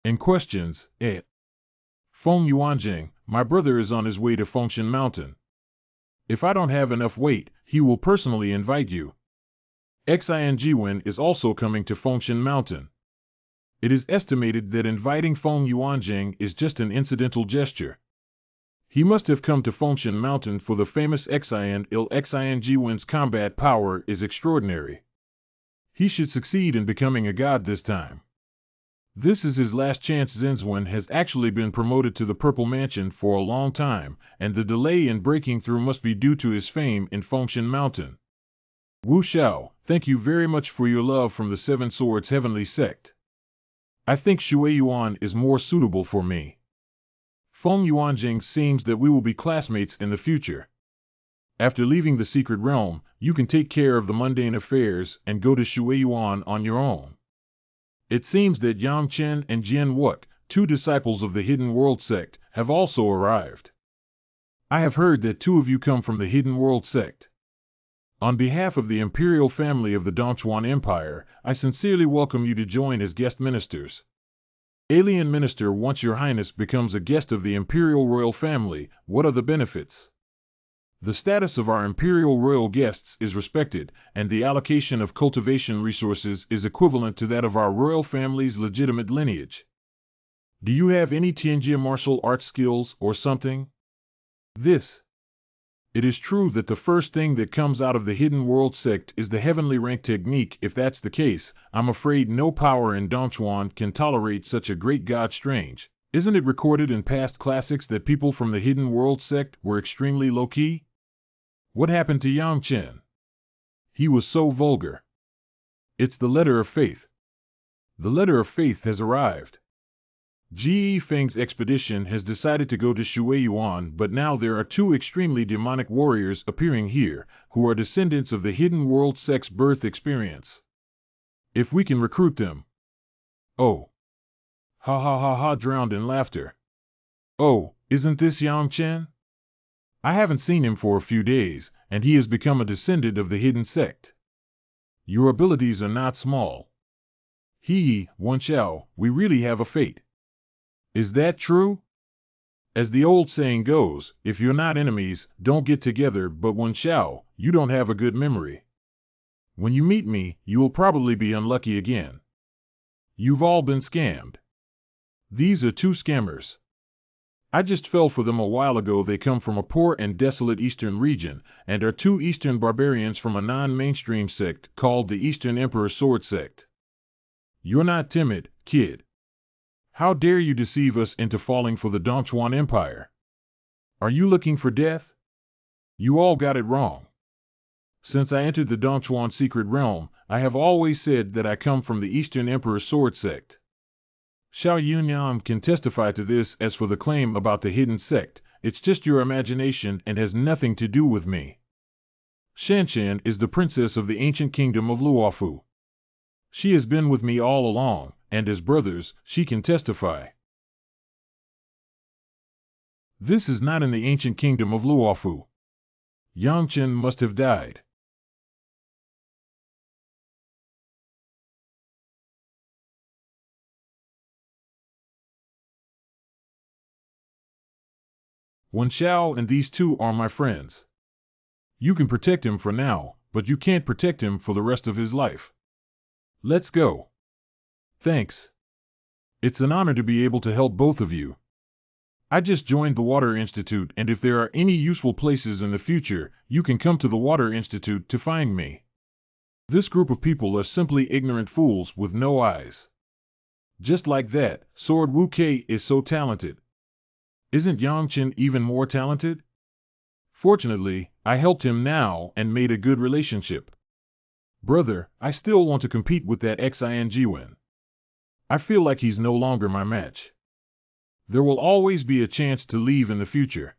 In questions, Feng Yuanjing, my brother is on his way to Fengshan Mountain. If I don't have enough weight, he will personally invite you. Xin Jiwen is also coming to Fengshan Mountain. It is estimated that inviting Feng Yuanjing is just an incidental gesture. He must have come to Fengshan Mountain for the famous Xin Jiwen's combat power is extraordinary. He should succeed in becoming a god this time. This is his last chance. Zenzwen has actually been promoted to the Purple Mansion for a long time, and the delay in breaking through must be due to his fame in Fengshan Mountain. Wu Xiao, thank you very much for your love from the 7 Swords Heavenly Sect. I think Xue Yuan is more suitable for me. Feng Yuanjing seems that we will be classmates in the future. After leaving the secret realm, you can take care of the mundane affairs and go to Xue Yuan on your own. It seems that Yang Chen and Jian Wuk, 2 disciples of the Hidden World sect, have also arrived. I have heard that 2 of you come from the Hidden World sect. On behalf of the imperial family of the Dongchuan Empire, I sincerely welcome you to join as guest ministers. Alien minister, once your highness becomes a guest of the imperial royal family, what are the benefits? The status of our imperial royal guests is respected, and the allocation of cultivation resources is equivalent to that of our royal family's legitimate lineage. Do you have any Tianjia martial arts skills or something? It is true that the first thing that comes out of the Hidden World sect is the heavenly rank technique. If that's the case, I'm afraid no power in Dongchuan can tolerate such a great god. Strange, isn't it recorded in past classics that people from the Hidden World sect were extremely low-key? What happened to Yang Chen? He was so vulgar. It's the letter of faith. The letter of faith has arrived. Ji Feng's expedition has decided to go to Xue Yuan, but now there are 2 extremely demonic warriors appearing here, who are descendants of the Hidden World sect's birth experience. If we can recruit them. Oh. Ha ha ha ha, drowned in laughter. Oh, isn't this Yang Chen? I haven't seen him for a few days, and he has become a descendant of the hidden sect. Your abilities are not small. Wen Xiao, we really have a fate. Is that true? As the old saying goes, if you're not enemies, don't get together, but Wen Xiao, you don't have a good memory. When you meet me, you will probably be unlucky again. You've all been scammed. These are 2 scammers. I just fell for them a while ago. They come from a poor and desolate eastern region, and are two eastern barbarians from a non-mainstream sect called the Eastern Emperor Sword Sect. You're not timid, kid. How dare you deceive us into falling for the Dongchuan Empire? Are you looking for death? You all got it wrong. Since I entered the Dongchuan secret realm, I have always said that I come from the Eastern Emperor Sword Sect. Xiao Yunyan can testify to this. As for the claim about the hidden sect, it's just your imagination and has nothing to do with me. Shanshan is the princess of the ancient kingdom of Luofu. She has been with me all along, and as brothers, she can testify. This is not in the ancient kingdom of Luofu. Yangchen must have died. Wen Xiao and these two are my friends. You can protect him for now, but you can't protect him for the rest of his life. Let's go. Thanks. It's an honor to be able to help both of you. I just joined the Water Institute, and if there are any useful places in the future, you can come to the Water Institute to find me. This group of people are simply ignorant fools with no eyes. Just like that, Sword Wu Kei is so talented. Isn't Yangchen even more talented? Fortunately, I helped him now and made a good relationship. Brother, I still want to compete with that Xingwen. I feel like he's no longer my match. There will always be a chance to leave in the future.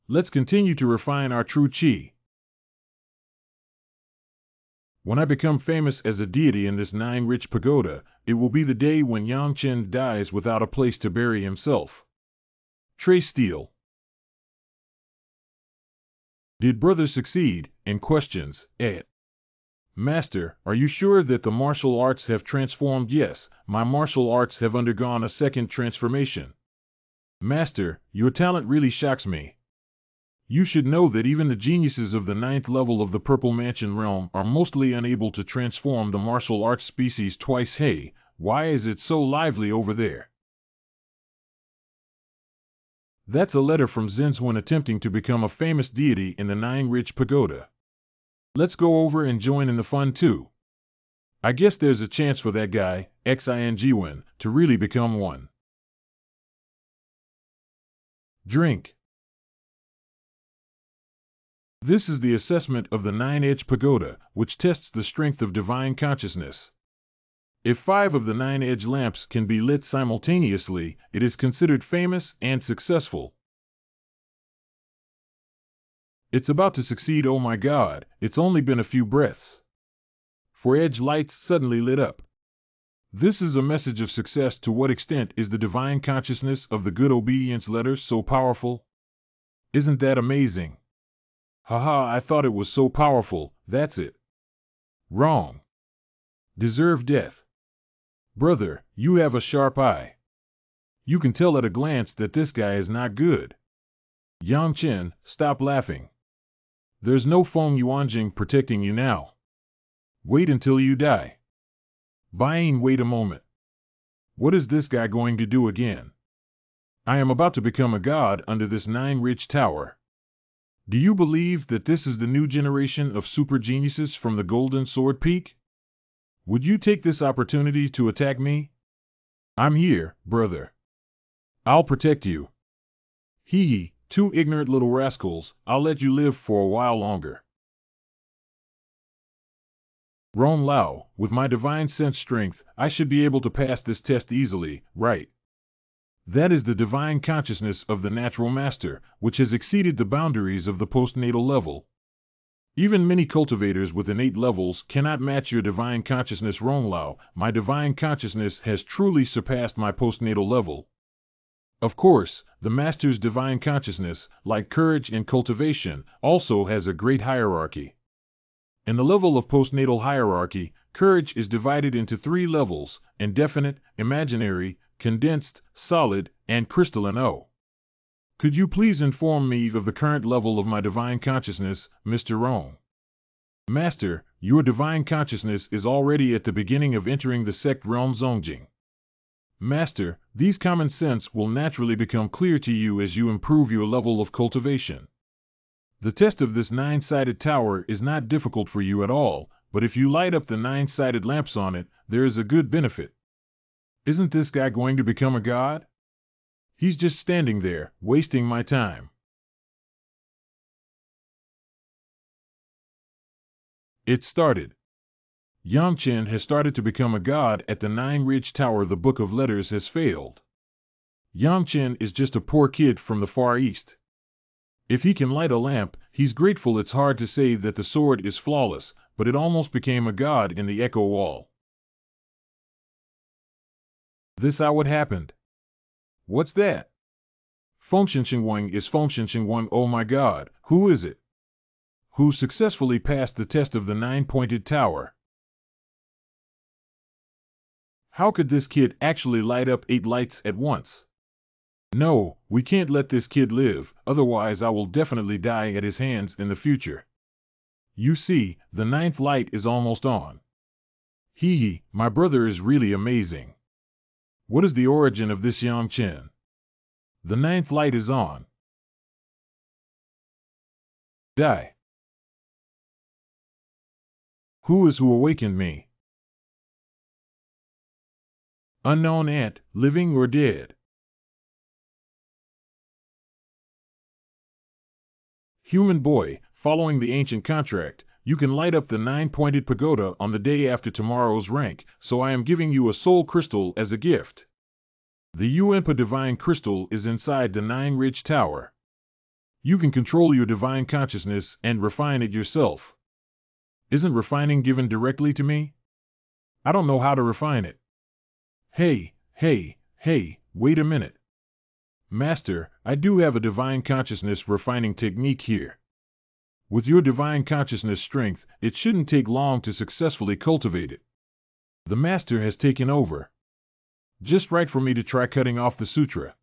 Let's continue to refine our true qi. When I become famous as a deity in this nine-rich pagoda, it will be the day when Yangchen dies without a place to bury himself. Trey Steele. Did brother succeed? In questions, Master, are you sure that the martial arts have transformed? Yes, my martial arts have undergone a second transformation. Master, your talent really shocks me. You should know that even the geniuses of the 9th level of the Purple Mansion realm are mostly unable to transform the martial arts species twice. Hey, why is it so lively over there? That's a letter from Zenzwen attempting to become a famous deity in the Nine-Ridge Pagoda. Let's go over and join in the fun too. I guess there's a chance for that guy, Xingwen, to really become one. Drink. This is the assessment of the Nine-Edge Pagoda, which tests the strength of divine consciousness. If 5 of the 9-edge lamps can be lit simultaneously, it is considered famous and successful. It's about to succeed. Oh my God, it's only been a few breaths. 4 edge lights suddenly lit up. This is a message of success. To what extent is the divine consciousness of the good obedience letters so powerful? Isn't that amazing? Haha, I thought it was so powerful. That's it. Wrong. Deserve death. Brother, you have a sharp eye. You can tell at a glance that this guy is not good. Yangchen, stop laughing. There's no Feng Yuanjing protecting you now. Wait until you die. Bain, wait a moment. What is this guy going to do again? I am about to become a god under this 9-ridge tower. Do you believe that this is the new generation of super geniuses from the Golden Sword Peak? Would you take this opportunity to attack me? I'm here, brother. I'll protect you. Hee, 2 ignorant little rascals, I'll let you live for a while longer. Ron Lao, with my divine sense strength, I should be able to pass this test easily, right? That is the divine consciousness of the natural master, which has exceeded the boundaries of the postnatal level. Even many cultivators with innate levels cannot match your divine consciousness. Ron Lao, my divine consciousness has truly surpassed my postnatal level. Of course, the master's divine consciousness, like courage and cultivation, also has a great hierarchy. In the level of postnatal hierarchy, courage is divided into 3 levels: indefinite, imaginary, condensed, solid, and crystalline. Oh. Could you please inform me of the current level of my divine consciousness, Mr. Rong? Master, your divine consciousness is already at the beginning of entering the sect realm Zongjing. Master, these common sense will naturally become clear to you as you improve your level of cultivation. The test of this 9-sided tower is not difficult for you at all, but if you light up the 9-sided lamps on it, there is a good benefit. Isn't this guy going to become a god? He's just standing there, wasting my time. It started. Yang Chen has started to become a god at the 9-ridge tower. The Book of Letters has failed. Yang Chen is just a poor kid from the Far East. If he can light a lamp, he's grateful. It's hard to say that the sword is flawless, but it almost became a god in the echo wall. This how what happened. What's that? Fengxian Xingguang is Fengxian Xingguang. Oh my god, who is it? Who successfully passed the test of the 9-pointed tower? How could this kid actually light up 8 lights at once? No, we can't let this kid live, otherwise I will definitely die at his hands in the future. You see, the 9th light is almost on. Hee hee, my brother is really amazing. What is the origin of this Yang Chen? The 9th light is on. Die. Who is who awakened me? Unknown ant, living or dead. Human boy, following the ancient contract, you can light up the 9-pointed pagoda on the day after tomorrow's rank, so I am giving you a soul crystal as a gift. The Yuanpa divine crystal is inside the 9-ridge tower. You can control your divine consciousness and refine it yourself. Isn't refining given directly to me? I don't know how to refine it. Hey, wait a minute. Master, I do have a divine consciousness refining technique here. With your divine consciousness strength, it shouldn't take long to successfully cultivate it. The master has taken over. Just right for me to try cutting off the sutra.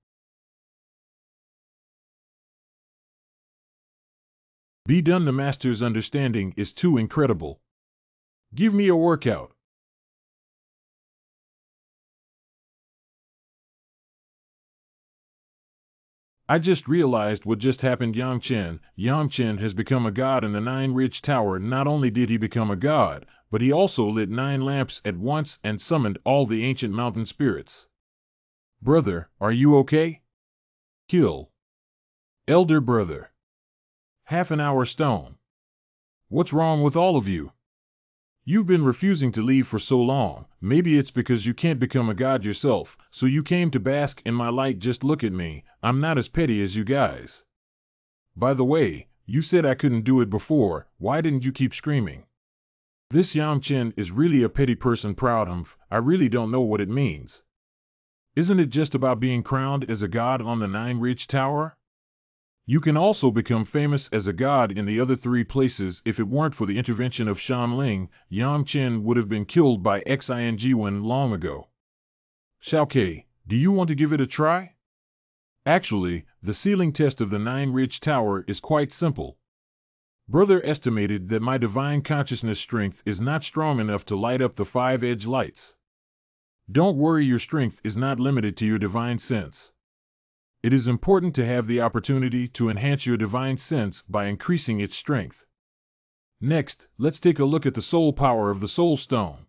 Be done. The master's understanding is too incredible. Give me a workout. I just realized what just happened. Yang Chen has become a god in the 9-ridge tower. Not only did he become a god, but he also lit 9 lamps at once and summoned all the ancient mountain spirits. Brother, are you okay? Kill. Elder brother. Half an hour stone. What's wrong with all of you? You've been refusing to leave for so long. Maybe it's because you can't become a god yourself, so you came to bask in my light. Just look at me, I'm not as petty as you guys. By the way, you said I couldn't do it before, why didn't you keep screaming? This Yang Chen is really a petty person. Proud of, I really don't know what it means. Isn't it just about being crowned as a god on the 9-ridge tower? You can also become famous as a god in the other 3 places. If it weren't for the intervention of Shan Ling, Yang Chen would have been killed by Xing Wen long ago. Xiaokei, do you want to give it a try? Actually, the ceiling test of the 9-ridge tower is quite simple. Brother estimated that my divine consciousness strength is not strong enough to light up the 5-edge lights. Don't worry, your strength is not limited to your divine sense. It is important to have the opportunity to enhance your divine sense by increasing its strength. Next, let's take a look at the soul power of the soul stone.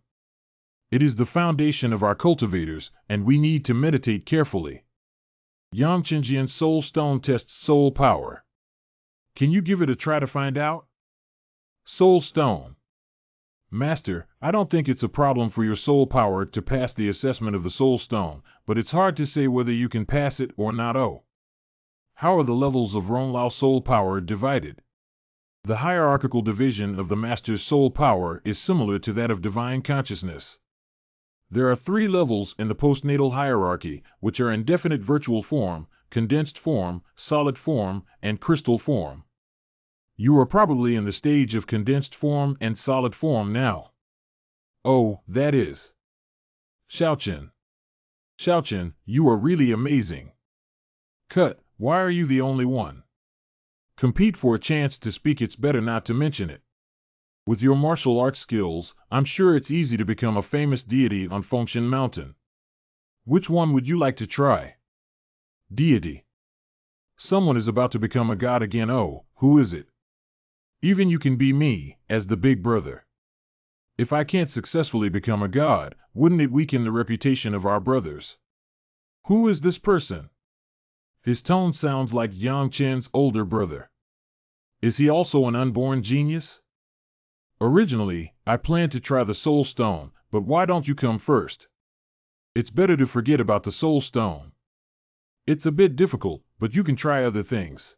It is the foundation of our cultivators, and we need to meditate carefully. Yang Chenjian's soul stone tests soul power. Can you give it a try to find out? Soul stone. Master, I don't think it's a problem for your soul power to pass the assessment of the soul stone, but it's hard to say whether you can pass it or not. Oh. How are the levels of Ronglao soul power divided? The hierarchical division of the master's soul power is similar to that of divine consciousness. There are 3 levels in the postnatal hierarchy, which are indefinite virtual form, condensed form, solid form, and crystal form. You are probably in the stage of condensed form and solid form now. Oh, that is. Xiaochen, you are really amazing. Cut, why are you the only one? Compete for a chance to speak. It's better not to mention it. With your martial arts skills, I'm sure it's easy to become a famous deity on Fengxian Mountain. Which one would you like to try? Deity. Someone is about to become a god again. Oh, who is it? Even you can be me, as the big brother. If I can't successfully become a god, wouldn't it weaken the reputation of our brothers? Who is this person? His tone sounds like Yang Chen's older brother. Is he also an unborn genius? Originally, I planned to try the soul stone, but why don't you come first? It's better to forget about the soul stone. It's a bit difficult, but you can try other things.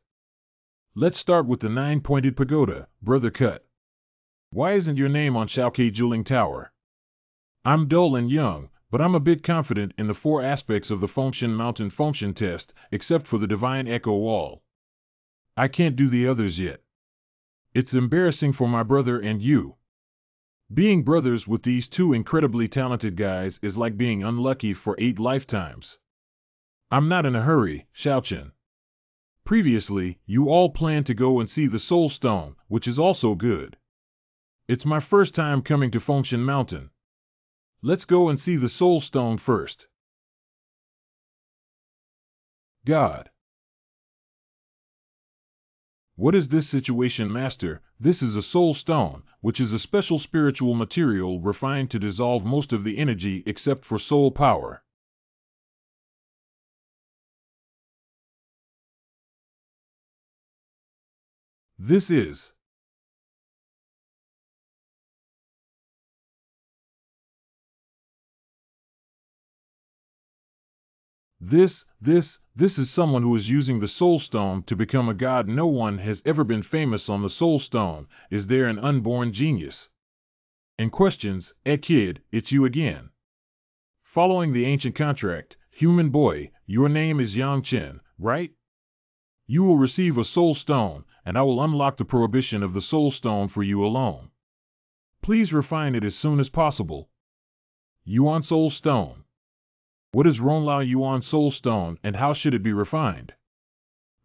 Let's start with the 9-pointed pagoda, Brother Cut. Why isn't your name on Xiaoke Juling Tower? I'm dull and young, but I'm a bit confident in the 4 aspects of the Fengshen Mountain function test, except for the Divine Echo Wall. I can't do the others yet. It's embarrassing for my brother and you. Being brothers with these 2 incredibly talented guys is like being unlucky for 8 lifetimes. I'm not in a hurry, Xiaochen. Previously, you all planned to go and see the Soul Stone, which is also good. It's my first time coming to Fengshen Mountain. Let's go and see the Soul Stone first. God. What is this situation, Master? This is a Soul Stone, which is a special spiritual material refined to dissolve most of the energy except for soul power. This is This is someone who is using the Soul Stone to become a god. No one has ever been famous on the Soul Stone. Is there an unborn genius? And questions, kid, it's you again. Following the ancient contract, human boy, your name is Yang Chen, right? You will receive a Soul Stone, and I will unlock the prohibition of the Soul Stone for you alone. Please refine it as soon as possible. Yuan Soul Stone. What is Ronglao Yuan Soul Stone, and how should it be refined?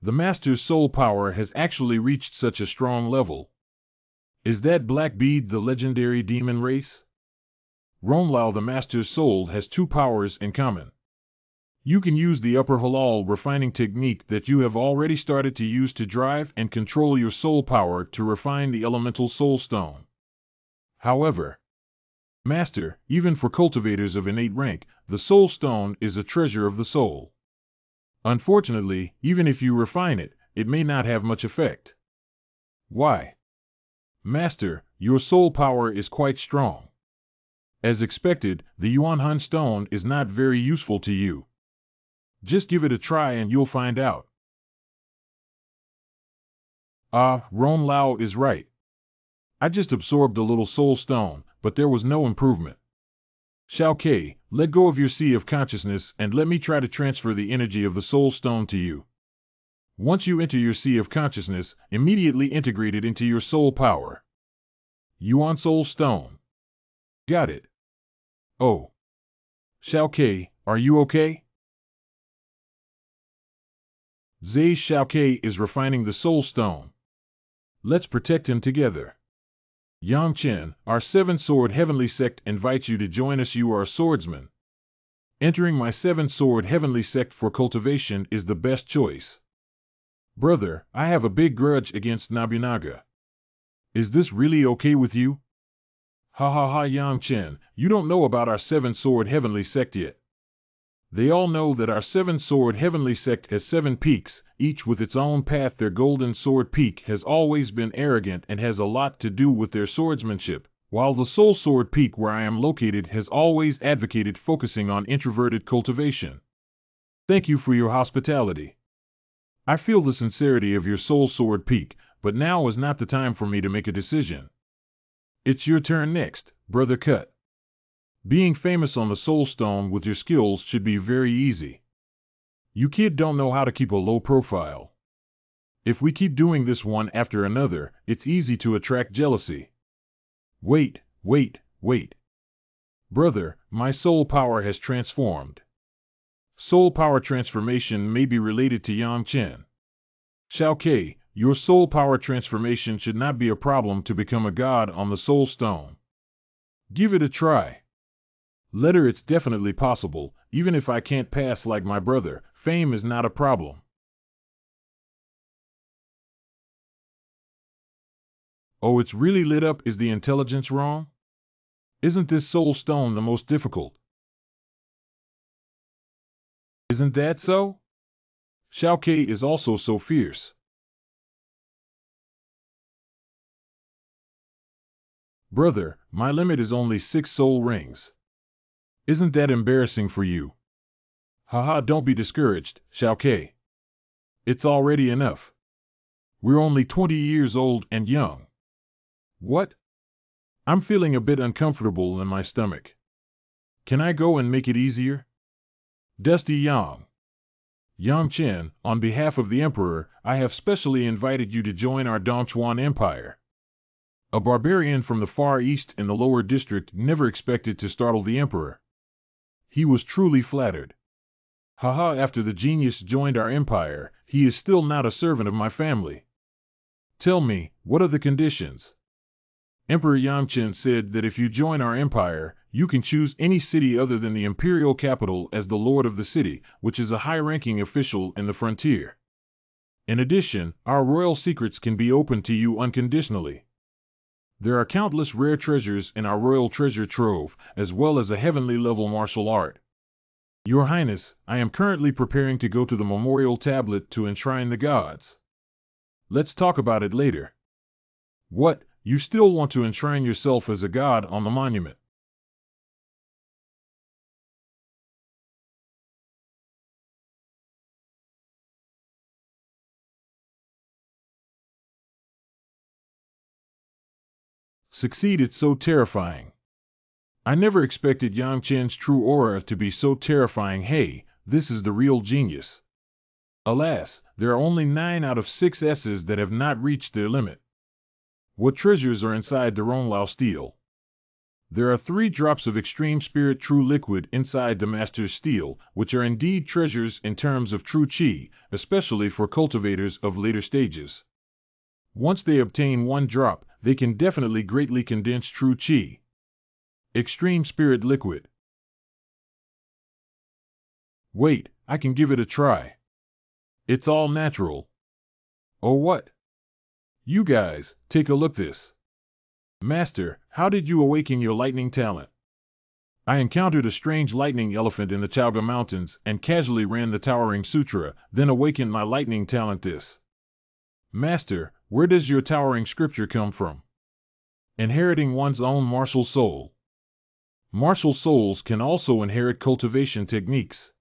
The Master's soul power has actually reached such a strong level. Is that black bead the legendary demon race? Ronglao, the Master's soul, has 2 powers in common. You can use the upper halal refining technique that you have already started to use to drive and control your soul power to refine the elemental soul stone. However, Master, even for cultivators of innate rank, the soul stone is a treasure of the soul. Unfortunately, even if you refine it, it may not have much effect. Why? Master, your soul power is quite strong. As expected, the Yuanhun stone is not very useful to you. Just give it a try and you'll find out. Ron Lao is right. I just absorbed a little soul stone, but there was no improvement. Xiaoke, let go of your sea of consciousness and let me try to transfer the energy of the soul stone to you. Once you enter your sea of consciousness, immediately integrate it into your soul power. Yuan Soul Stone. Got it. Oh. Xiaoke, are you okay? Zai Xiaoke is refining the soul stone. Let's protect him together. Yang Chen, our 7-sword heavenly sect invites you to join us. You are a swordsman. Entering my 7-sword heavenly sect for cultivation is the best choice. Brother, I have a big grudge against Nobunaga. Is this really okay with you? Ha ha ha, Yang Chen, you don't know about our 7-sword heavenly sect yet. They all know that our 7-sword heavenly sect has 7 peaks, each with its own path. Their golden sword peak has always been arrogant and has a lot to do with their swordsmanship, while the soul sword peak where I am located has always advocated focusing on introverted cultivation. Thank you for your hospitality. I feel the sincerity of your soul sword peak, but now is not the time for me to make a decision. It's your turn next, Brother Cut. Being famous on the Soul Stone with your skills should be very easy. You kid don't know how to keep a low profile. If we keep doing this one after another, it's easy to attract jealousy. Wait. Brother, my soul power has transformed. Soul power transformation may be related to Yang Chen. Xiaoke, your soul power transformation should not be a problem to become a god on the Soul Stone. Give it a try. Let her, it's definitely possible, even if I can't pass like my brother, fame is not a problem. Oh, it's really lit up, is the intelligence wrong? Isn't this soul stone the most difficult? Isn't that so? Xiao Ke is also so fierce. Brother, my limit is only 6 soul rings. Isn't that embarrassing for you? Haha, don't be discouraged, Xiao Ke. It's already enough. We're only 20 years old and young. What? I'm feeling a bit uncomfortable in my stomach. Can I go and make it easier? Dusty Yang. Yang Chen, on behalf of the Emperor, I have specially invited you to join our Dongchuan Empire. A barbarian from the Far East in the lower district never expected to startle the Emperor. He was truly flattered. Haha, after the genius joined our empire, he is still not a servant of my family. Tell me, what are the conditions? Emperor Yangchen said that if you join our empire, you can choose any city other than the imperial capital as the lord of the city, which is a high-ranking official in the frontier. In addition, our royal secrets can be opened to you unconditionally. There are countless rare treasures in our royal treasure trove, as well as a heavenly level martial art. Your Highness, I am currently preparing to go to the memorial tablet to enshrine the gods. Let's talk about it later. What? You still want to enshrine yourself as a god on the monument? Succeed, it's so terrifying. I never expected Yang Chen's true aura to be so terrifying. Hey, this is the real genius. Alas, there are only 9 out of 6 S's that have not reached their limit. What treasures are inside the Ronglao steel? There are 3 drops of extreme spirit true liquid inside the Master's steel, which are indeed treasures in terms of true chi, especially for cultivators of later stages. Once they obtain 1 drop, they can definitely greatly condense true chi. Extreme spirit liquid. Wait, I can give it a try. It's all natural. Oh, what? You guys, take a look this. Master, how did you awaken your lightning talent? I encountered a strange lightning elephant in the Chaoga Mountains and casually ran the Towering Sutra, then awakened my lightning talent this. Master, where does your towering scripture come from? Inheriting one's own martial soul. Martial souls can also inherit cultivation techniques.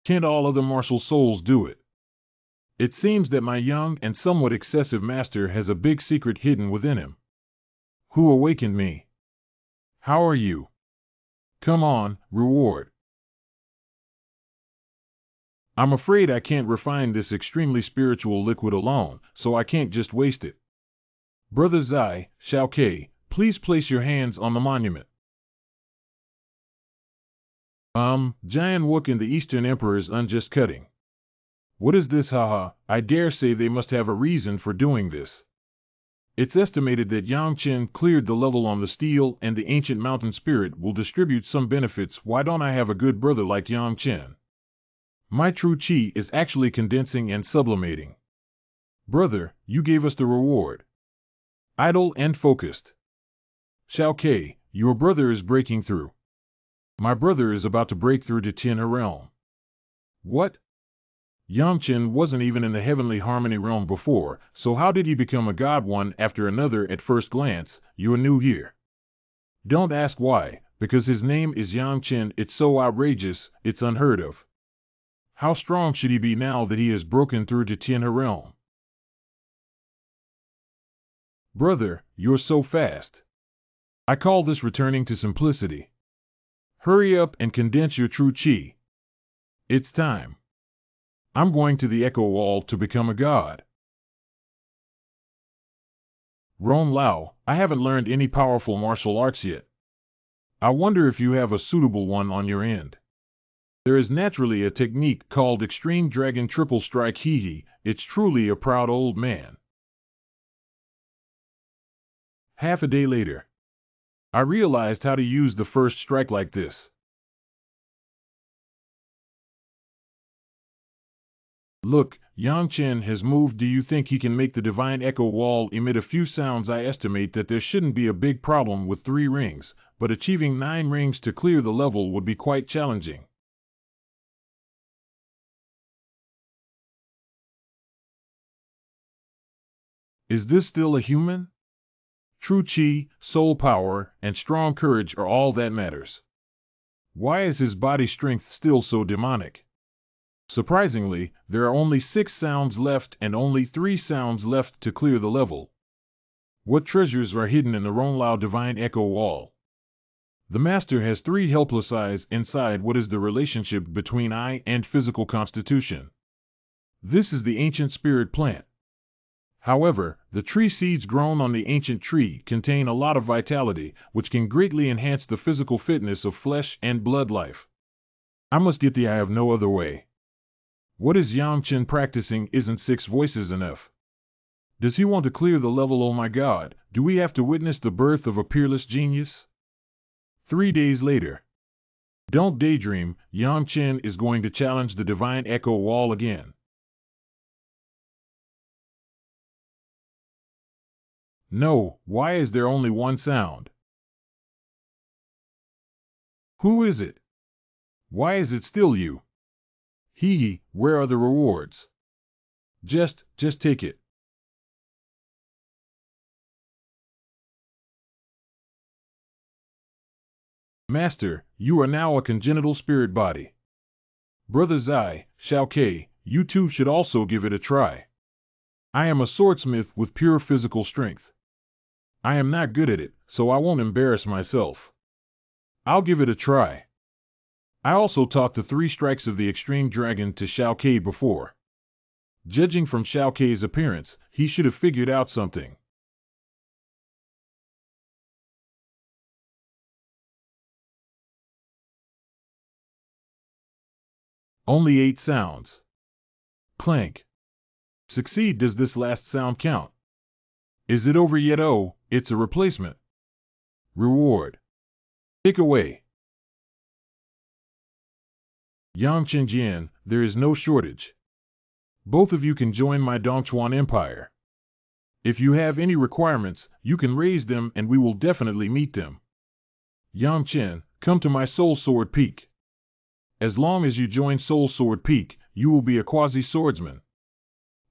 Can't all other martial souls do it? It seems that my young and somewhat excessive master has a big secret hidden within him. Who awakened me? How are you? Come on, reward. I'm afraid I can't refine this extremely spiritual liquid alone, so I can't just waste it. Brother Zai, Xiao Ke, please place your hands on the monument. Jian Wook and the Eastern Emperor's unjust cutting. What is this, haha? I dare say they must have a reason for doing this. It's estimated that Yang Chen cleared the level on the steel and the ancient mountain spirit will distribute some benefits. Why don't I have a good brother like Yang Chen? My true chi is actually condensing and sublimating. Brother, you gave us the reward. Idle and focused. Xiao Ke, your brother is breaking through. My brother is about to break through to Tianhe realm. What? Yang Chen wasn't even in the heavenly harmony realm before, so how did he become a god one after another? At first glance, you're new here. Don't ask why, because his name is Yang Chen. It's so outrageous, it's unheard of. How strong should he be now that he has broken through to Tianhe realm? Brother, you're so fast. I call this returning to simplicity. Hurry up and condense your true chi. It's time. I'm going to the Echo Wall to become a god. Ron Lao, I haven't learned any powerful martial arts yet. I wonder if you have a suitable one on your end. There is naturally a technique called Extreme Dragon Triple Strike. Hee. It's truly a proud old man. Half a day later. I realized how to use the first strike like this. Look, Yang Chen has moved. Do you think he can make the divine echo wall emit a few sounds? I estimate that there shouldn't be a big problem with 3 rings, but achieving 9 rings to clear the level would be quite challenging. Is this still a human? True chi, soul power, and strong courage are all that matters. Why is his body strength still so demonic? Surprisingly, there are only 6 sounds left and only 3 sounds left to clear the level. What treasures are hidden in the Ronglao divine echo wall? The master has 3 helpless eyes inside. What is the relationship between eye and physical constitution? This is the ancient spirit plant. However, the tree seeds grown on the ancient tree contain a lot of vitality, which can greatly enhance the physical fitness of flesh and blood life. I must get the eye of no other way. What is Yang Chen practicing? Isn't 6 voices enough? Does he want to clear the level? Oh my God, do we have to witness the birth of a peerless genius? 3 days later. Don't daydream, Yang Chen is going to challenge the divine echo wall again. No, why is there only 1 sound? Who is it? Why is it still you? Hee, where are the rewards? Just take it. Master, you are now a congenital spirit body. Brother Zai, Xiao Ke, you too should also give it a try. I am a swordsmith with pure physical strength. I am not good at it, so I won't embarrass myself. I'll give it a try. I also taught the 3 strikes of the extreme dragon to Xiao Ke before. Judging from Xiao Ke's appearance, he should have figured out something. Only 8 sounds. Clank. Succeed. Does this last sound count? Is it over yet? Oh, it's a replacement. Reward. Take away. Yang Chenjian, there is no shortage. Both of you can join my Dongchuan Empire. If you have any requirements, you can raise them and we will definitely meet them. Yang Chen, come to my Soul Sword Peak. As long as you join Soul Sword Peak, you will be a quasi-swordsman.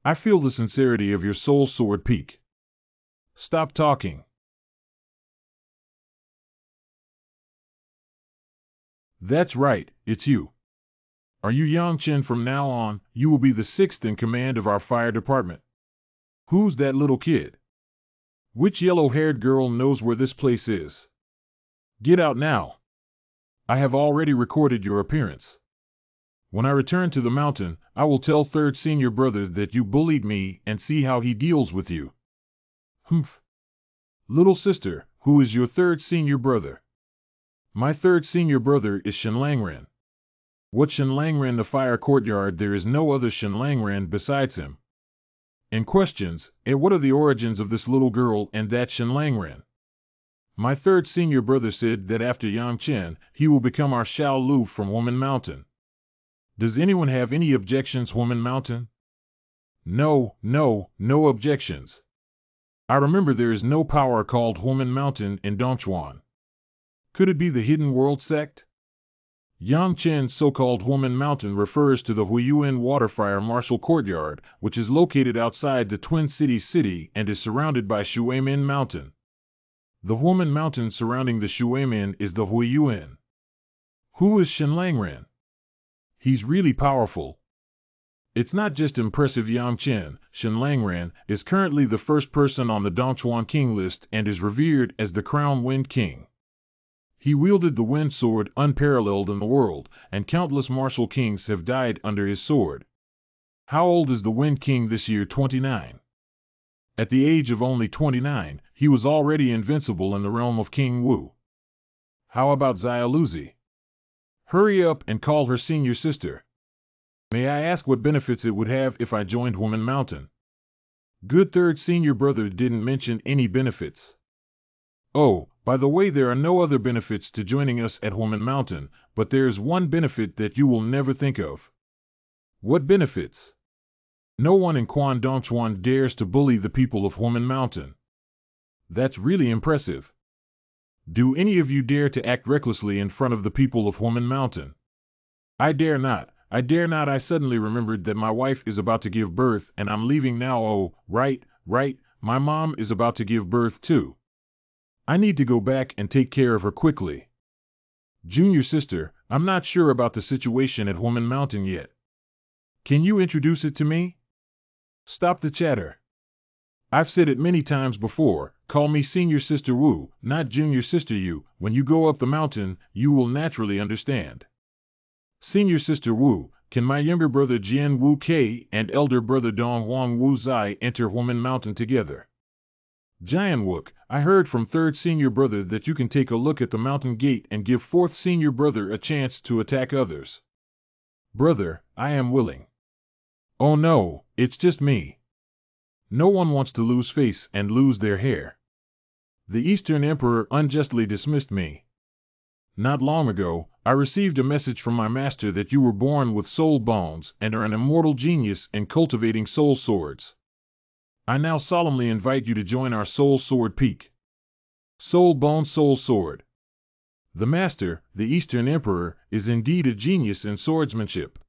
I feel the sincerity of your Soul Sword Peak. Stop talking. That's right, it's you. Are you Yang Chen? From now on, you will be the 6th in command of our fire department. Who's that little kid? Which yellow-haired girl knows where this place is? Get out now. I have already recorded your appearance. When I return to the mountain, I will tell 3rd senior brother that you bullied me and see how he deals with you. Humph. Little sister, who is your 3rd senior brother? My 3rd senior brother is Shenlangren. What Shenlangren? The fire courtyard. There is no other Shenlangren besides him. In questions, what are the origins of this little girl and that Shenlangren? My 3rd senior brother said that after Yang Chen, he will become our Xiao Lu from Woman Mountain. Does anyone have any objections? Woman Mountain? No objections. I remember there is no power called Woman Mountain in Dongchuan. Could it be the Hidden World sect? Yang Chen's so-called Woman Mountain refers to the Huiyuan Waterfire Martial Courtyard, which is located outside the Twin Cities city and is surrounded by Shuemin Mountain. The Woman Mountain surrounding the Shuemin is the Huiyuan. Who is Shenlangren? He's really powerful. It's not just impressive. Yang Chen, Shenlangren, is currently the 1st person on the Dongchuan King list and is revered as the Crown Wind King. He wielded the wind sword unparalleled in the world, and countless martial kings have died under his sword. How old is the Wind King this year? 29. At the age of only 29, he was already invincible in the realm of King Wu. How about Xiaoluzi? Hurry up and call her senior sister. May I ask what benefits it would have if I joined Woman Mountain? Good 3rd senior brother didn't mention any benefits. Oh, By the way, there are no other benefits to joining us at Human Mountain, but there is one benefit that you will never think of. What benefits? No one in Quan Dongchuan dares to bully the people of Human Mountain. That's really impressive. Do any of you dare to act recklessly in front of the people of Human Mountain? I dare not. I dare not. I suddenly remembered that my wife is about to give birth and I'm leaving now. Oh, right. My mom is about to give birth too. I need to go back and take care of her quickly. Junior sister, I'm not sure about the situation at Human Mountain yet. Can you introduce it to me? Stop the chatter. I've said it many times before, call me Senior Sister Wu, not Junior Sister Yu. When you go up the mountain, you will naturally understand. Senior Sister Wu, can my younger brother Jian Wu Ke and elder brother Dong Huang Wu Zai enter Human Mountain together? Jian Wook, I heard from third senior brother that you can take a look at the mountain gate and give fourth senior brother a chance to attack others. Brother, I am willing. Oh no, it's just me. No one wants to lose face and lose their hair. The Eastern Emperor unjustly dismissed me. Not long ago, I received a message from my master that you were born with soul bones and are an immortal genius in cultivating soul swords. I now solemnly invite you to join our Soul Sword Peak. Soul Bone Soul Sword. The master, the Eastern Emperor, is indeed a genius in swordsmanship.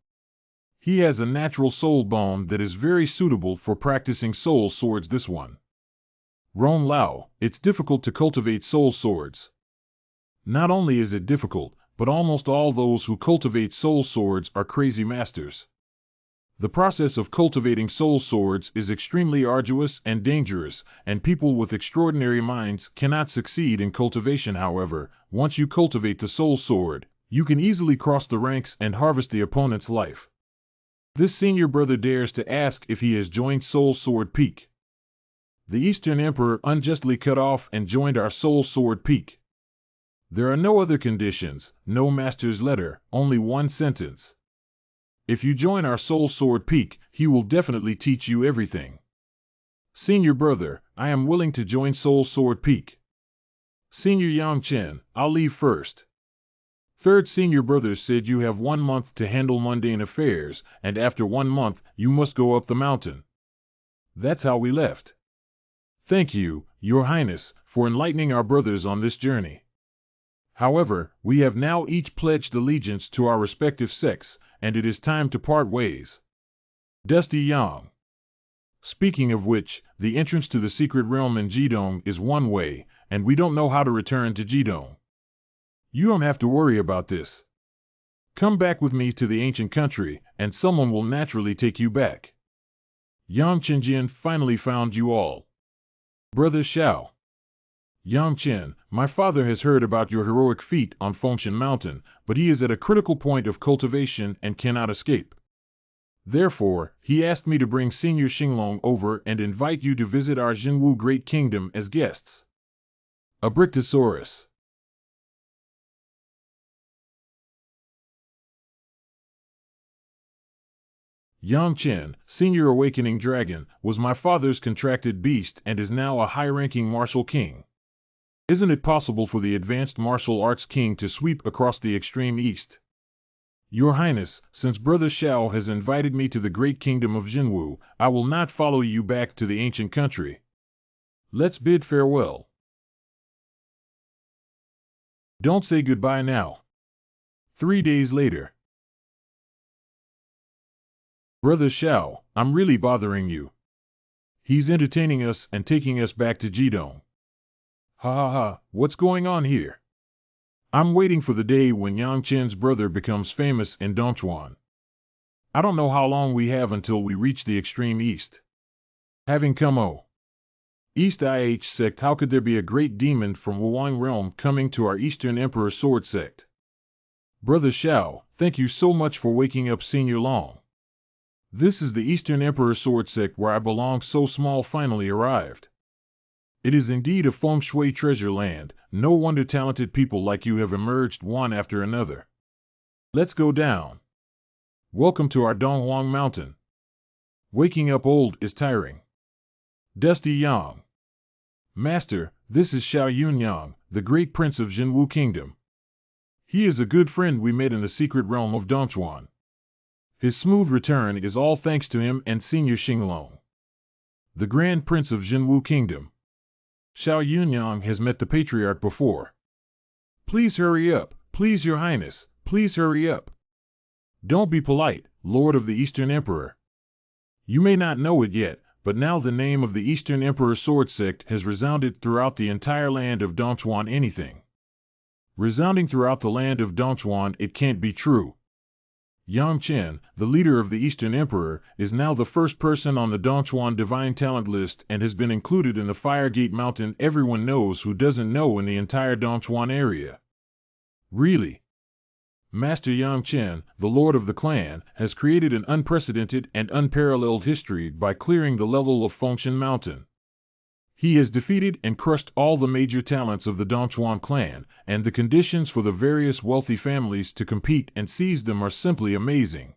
He has a natural soul bone that is very suitable for practicing soul swords. This one. Ron Lao, it's difficult to cultivate soul swords. Not only is it difficult, but almost all those who cultivate soul swords are crazy masters. The process of cultivating soul swords is extremely arduous and dangerous, and people with extraordinary minds cannot succeed in cultivation. However, once you cultivate the soul sword, you can easily cross the ranks and harvest the opponent's life. This senior brother dares to ask if he has joined Soul Sword Peak. The Eastern Emperor unjustly cut off and joined our Soul Sword Peak. There are no other conditions, no master's letter, only one sentence. If you join our Soul Sword Peak, he will definitely teach you everything. Senior brother, I am willing to join Soul Sword Peak. Senior Yang Chen, I'll leave first. Third senior brother said you have 1 month to handle mundane affairs, and after 1 month, you must go up the mountain. That's how we left. Thank you, Your Highness, for enlightening our brothers on this journey. However, we have now each pledged allegiance to our respective sects, and it is time to part ways. Dusty Yang. Speaking of which, the entrance to the secret realm in Jidong is one way, and we don't know how to return to Jidong. You don't have to worry about this. Come back with me to the ancient country, and someone will naturally take you back. Yang Chenjian finally found you all. Brother Xiao. Yang Chen, my father has heard about your heroic feat on Fengshan Mountain, but he is at a critical point of cultivation and cannot escape. Therefore, he asked me to bring Senior Xinglong over and invite you to visit our Jinwu Great Kingdom as guests. A Brictosaurus. Yang Chen, Senior Awakening Dragon, was my father's contracted beast and is now a high-ranking martial king. Isn't it possible for the advanced martial arts king to sweep across the extreme east? Your Highness, since Brother Xiao has invited me to the great kingdom of Jinwu, I will not follow you back to the ancient country. Let's bid farewell. Don't say goodbye now. 3 days later. Brother Xiao, I'm really bothering you. He's entertaining us and taking us back to Jidong. Ha ha ha, what's going on here? I'm waiting for the day when Yang Chen's brother becomes famous in Dongchuan. I don't know how long we have until we reach the extreme east. Having come East IH sect, how could there be a great demon from Wuang realm coming to our Eastern Emperor sword sect? Brother Xiao, thank you so much for waking up Senior Long. This is the Eastern Emperor sword sect where I belong. So small finally arrived. It is indeed a Feng Shui treasure land. No wonder talented people like you have emerged one after another. Let's go down. Welcome to our Donghuang Mountain. Waking up old is tiring. Dusty Yang. Master, this is Xiao Yunyang, the great prince of Jinwu Kingdom. He is a good friend we met in the secret realm of Dongchuan. His smooth return is all thanks to him and Senior Xinglong, the Grand Prince of Jinwu Kingdom. Xiao Yunyang has met the Patriarch before. Please hurry up, please Your Highness, please hurry up. Don't be polite, Lord of the Eastern Emperor. You may not know it yet, but now the name of the Eastern Emperor Sword Sect has resounded throughout the entire land of Dongchuan. Anything resounding throughout the land of Dongchuan, it can't be true. Yang Chen, the leader of the Eastern Emperor, is now the first person on the Dongchuan Divine Talent list and has been included in the Firegate Mountain everyone knows who doesn't know in the entire Dongchuan area. Really? Master Yang Chen, the Lord of the Clan, has created an unprecedented and unparalleled history by clearing the level of Fengshan Mountain. He has defeated and crushed all the major talents of the Dongchuan clan, and the conditions for the various wealthy families to compete and seize them are simply amazing.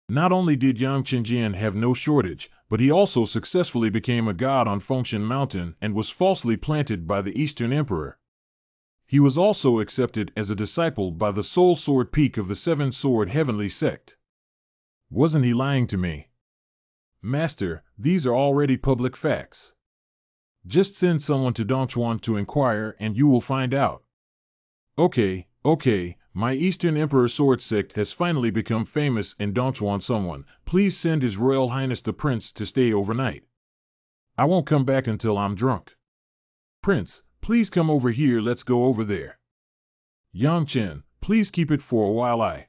Not only did Yang Chenjian have no shortage, but he also successfully became a god on Fengshan Mountain and was falsely planted by the Eastern Emperor. He was also accepted as a disciple by the Soul Sword Peak of the Seven Sword Heavenly Sect. Wasn't he lying to me? Master, these are already public facts. Just send someone to Dongchuan to inquire and you will find out. Okay, my Eastern Emperor Sword Sect has finally become famous in Dongchuan. Someone, please send His Royal Highness the Prince to stay overnight. I won't come back until I'm drunk. Prince, please come over here, let's go over there. Yang Chen, please keep it for a while.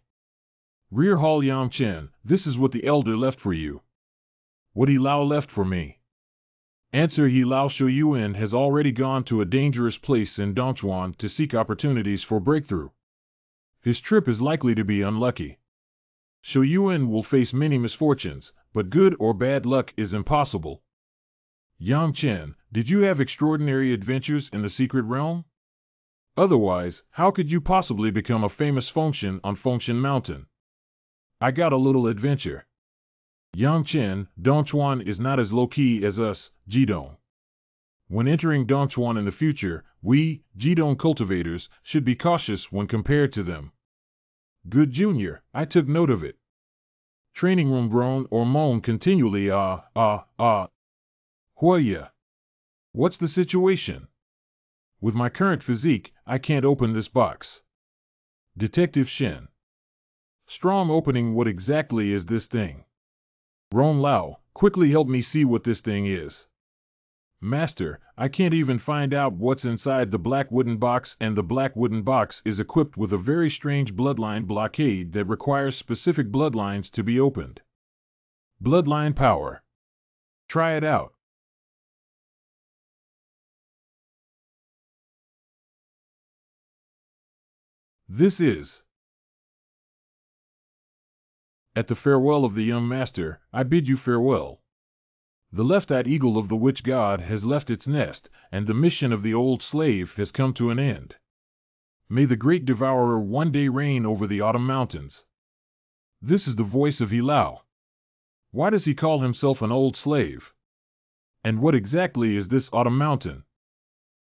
Rear Hall Yang Chen, this is what the Elder left for you. What He Lao left for me. Answer: He Lao Shuyuan has already gone to a dangerous place in Dongchuan to seek opportunities for breakthrough. His trip is likely to be unlucky. Shuyuan will face many misfortunes, but good or bad luck is impossible. Yang Chen, did you have extraordinary adventures in the secret realm? Otherwise, how could you possibly become a famous Fengshan on Fengshan Mountain? I got a little adventure. Yang Chen, Dongchuan is not as low-key as us, Jidong. When entering Dongchuan in the future, we, Jidong cultivators, should be cautious when compared to them. Good Junior, I took note of it. Training room groan or moan continually. Huaya. What's the situation? With my current physique, I can't open this box. Detective Shen. Strong opening. What exactly is this thing? Ron Lao, quickly help me see what this thing is. Master, I can't even find out what's inside the black wooden box, and the black wooden box is equipped with a very strange bloodline blockade that requires specific bloodlines to be opened. Bloodline power. Try it out. This is. At the farewell of the young master, I bid you farewell. The left-eyed eagle of the witch god has left its nest, and the mission of the old slave has come to an end. May the great devourer one day reign over the autumn mountains. This is the voice of He Lao. Why does he call himself an old slave? And what exactly is this autumn mountain?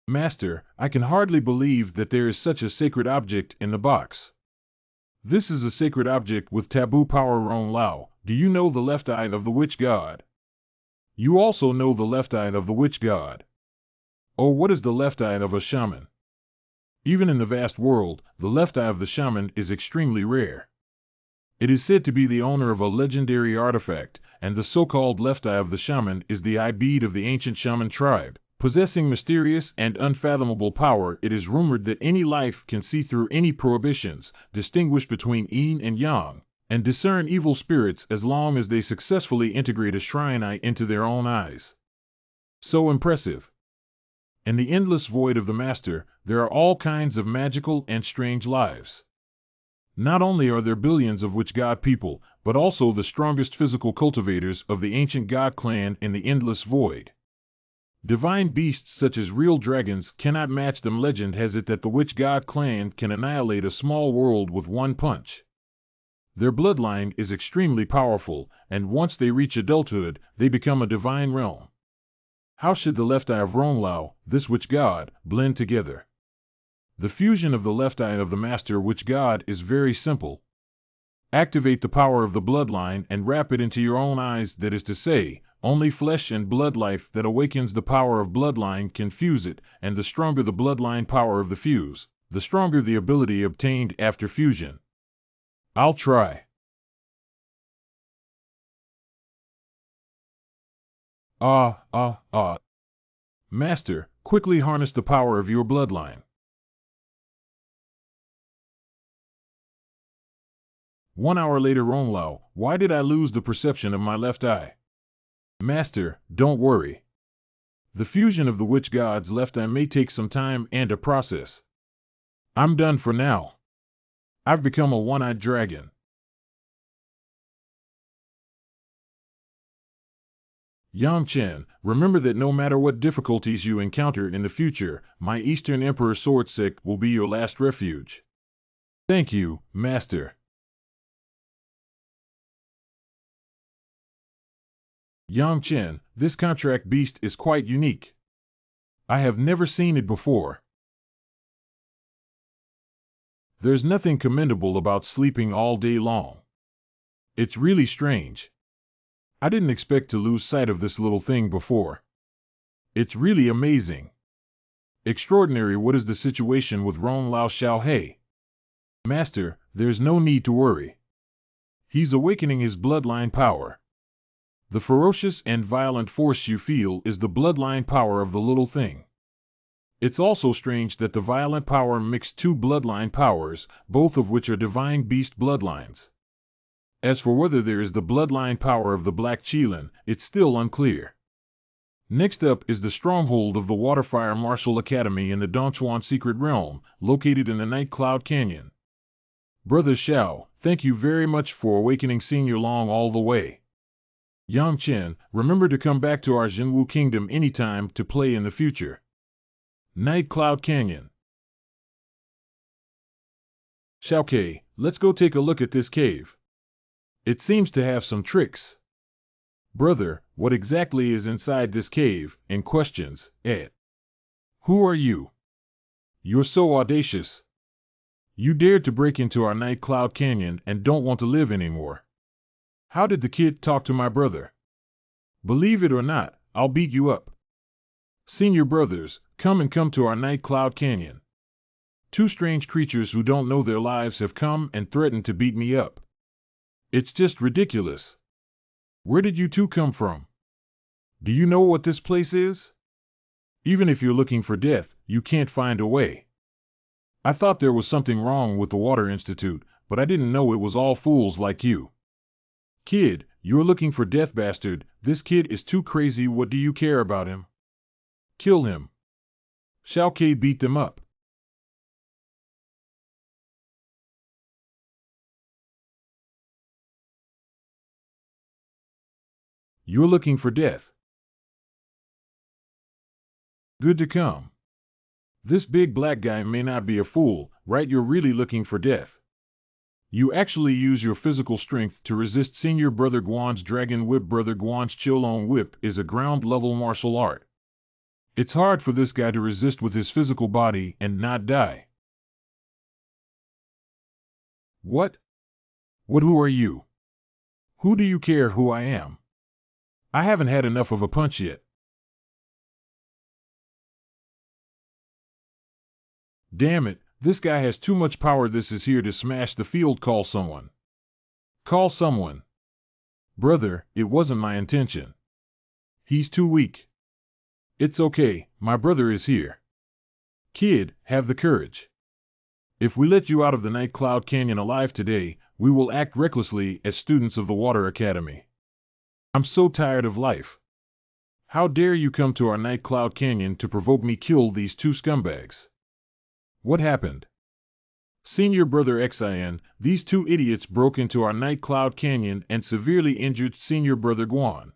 Master, I can hardly believe that there is such a sacred object in the box. This is a sacred object with taboo power. Ron Lao, do you know the left eye of the witch god? You also know the left eye of the witch god. Oh, what is the left eye of a shaman? Even in the vast world, the left eye of the shaman is extremely rare. It is said to be the owner of a legendary artifact, and the so-called left eye of the shaman is the eye bead of the ancient shaman tribe. Possessing mysterious and unfathomable power, it is rumored that any life can see through any prohibitions, distinguish between yin and yang, and discern evil spirits as long as they successfully integrate a shrine eye into their own eyes. So impressive. In the endless void of the master, there are all kinds of magical and strange lives. Not only are there billions of witch god people, but also the strongest physical cultivators of the ancient god clan in the endless void. Divine beasts such as real dragons cannot match them. Legend has it that the witch god clan can annihilate a small world with one punch. Their bloodline is extremely powerful, and once they reach adulthood, they become a divine realm. How should the left eye of Ronglao, this witch god, blend together? The fusion of the left eye of the master witch god is very simple. Activate the power of the bloodline and wrap it into your own eyes, that is to say, only flesh and blood life that awakens the power of bloodline can fuse it, and the stronger the bloodline power of the fuse, the stronger the ability obtained after fusion. I'll try. Master, quickly harness the power of your bloodline. 1 hour later. Ronglao, why did I lose the perception of my left eye? Master, don't worry. The fusion of the witch god's left eye may take some time and a process. I'm done for now. I've become a one-eyed dragon. Yang Chen, remember that no matter what difficulties you encounter in the future, my Eastern Emperor Swordstick will be your last refuge. Thank you, Master. Yang Chen, this contract beast is quite unique. I have never seen it before. There's nothing commendable about sleeping all day long. It's really strange. I didn't expect to lose sight of this little thing before. It's really amazing. Extraordinary. What is the situation with Ronglao Xiaohe? Master, there's no need to worry. He's awakening his bloodline power. The ferocious and violent force you feel is the bloodline power of the little thing. It's also strange that the violent power mixed two bloodline powers, both of which are divine beast bloodlines. As for whether there is the bloodline power of the Black Qilin, it's still unclear. Next up is the stronghold of the Waterfire Martial Academy in the Dongchuan Secret Realm, located in the Night Cloud Canyon. Brother Xiao, thank you very much for awakening Senior Long all the way. Yang Chen, remember to come back to our Jinwu Kingdom anytime to play in the future. Night Cloud Canyon. Xiaoke, let's go take a look at this cave. It seems to have some tricks. Brother, what exactly is inside this cave? And questions, Ed. Who are you? You're so audacious. You dared to break into our Night Cloud Canyon and don't want to live anymore. How did the kid talk to my brother? Believe it or not, I'll beat you up. Senior brothers, come to our Night Cloud Canyon. Two strange creatures who don't know their lives have come and threatened to beat me up. It's just ridiculous. Where did you two come from? Do you know what this place is? Even if you're looking for death, you can't find a way. I thought there was something wrong with the Water Institute, but I didn't know it was all fools like you. Kid, you're looking for death, bastard. This kid is too crazy. What do you care about him? Kill him. Xiaoke beat them up. You're looking for death. Good to come. This big black guy may not be a fool, right? You're really looking for death. You actually use your physical strength to resist Senior Brother Guan's Dragon Whip. Brother Guan's Qilong Whip is a ground-level martial art. It's hard for this guy to resist with his physical body and not die. What? Who are you? Who do you care who I am? I haven't had enough of a punch yet. Damn it, this guy has too much power. This is here to smash the field. Call someone. Call someone. Brother, it wasn't my intention. He's too weak. It's okay, my brother is here. Kid, have the courage. If we let you out of the Night Cloud Canyon alive today, we will act recklessly as students of the Water Academy. I'm so tired of life. How dare you come to our Night Cloud Canyon to provoke me? Kill these two scumbags. What happened? Senior Brother Xin, these two idiots broke into our Night Cloud Canyon and severely injured Senior Brother Guan.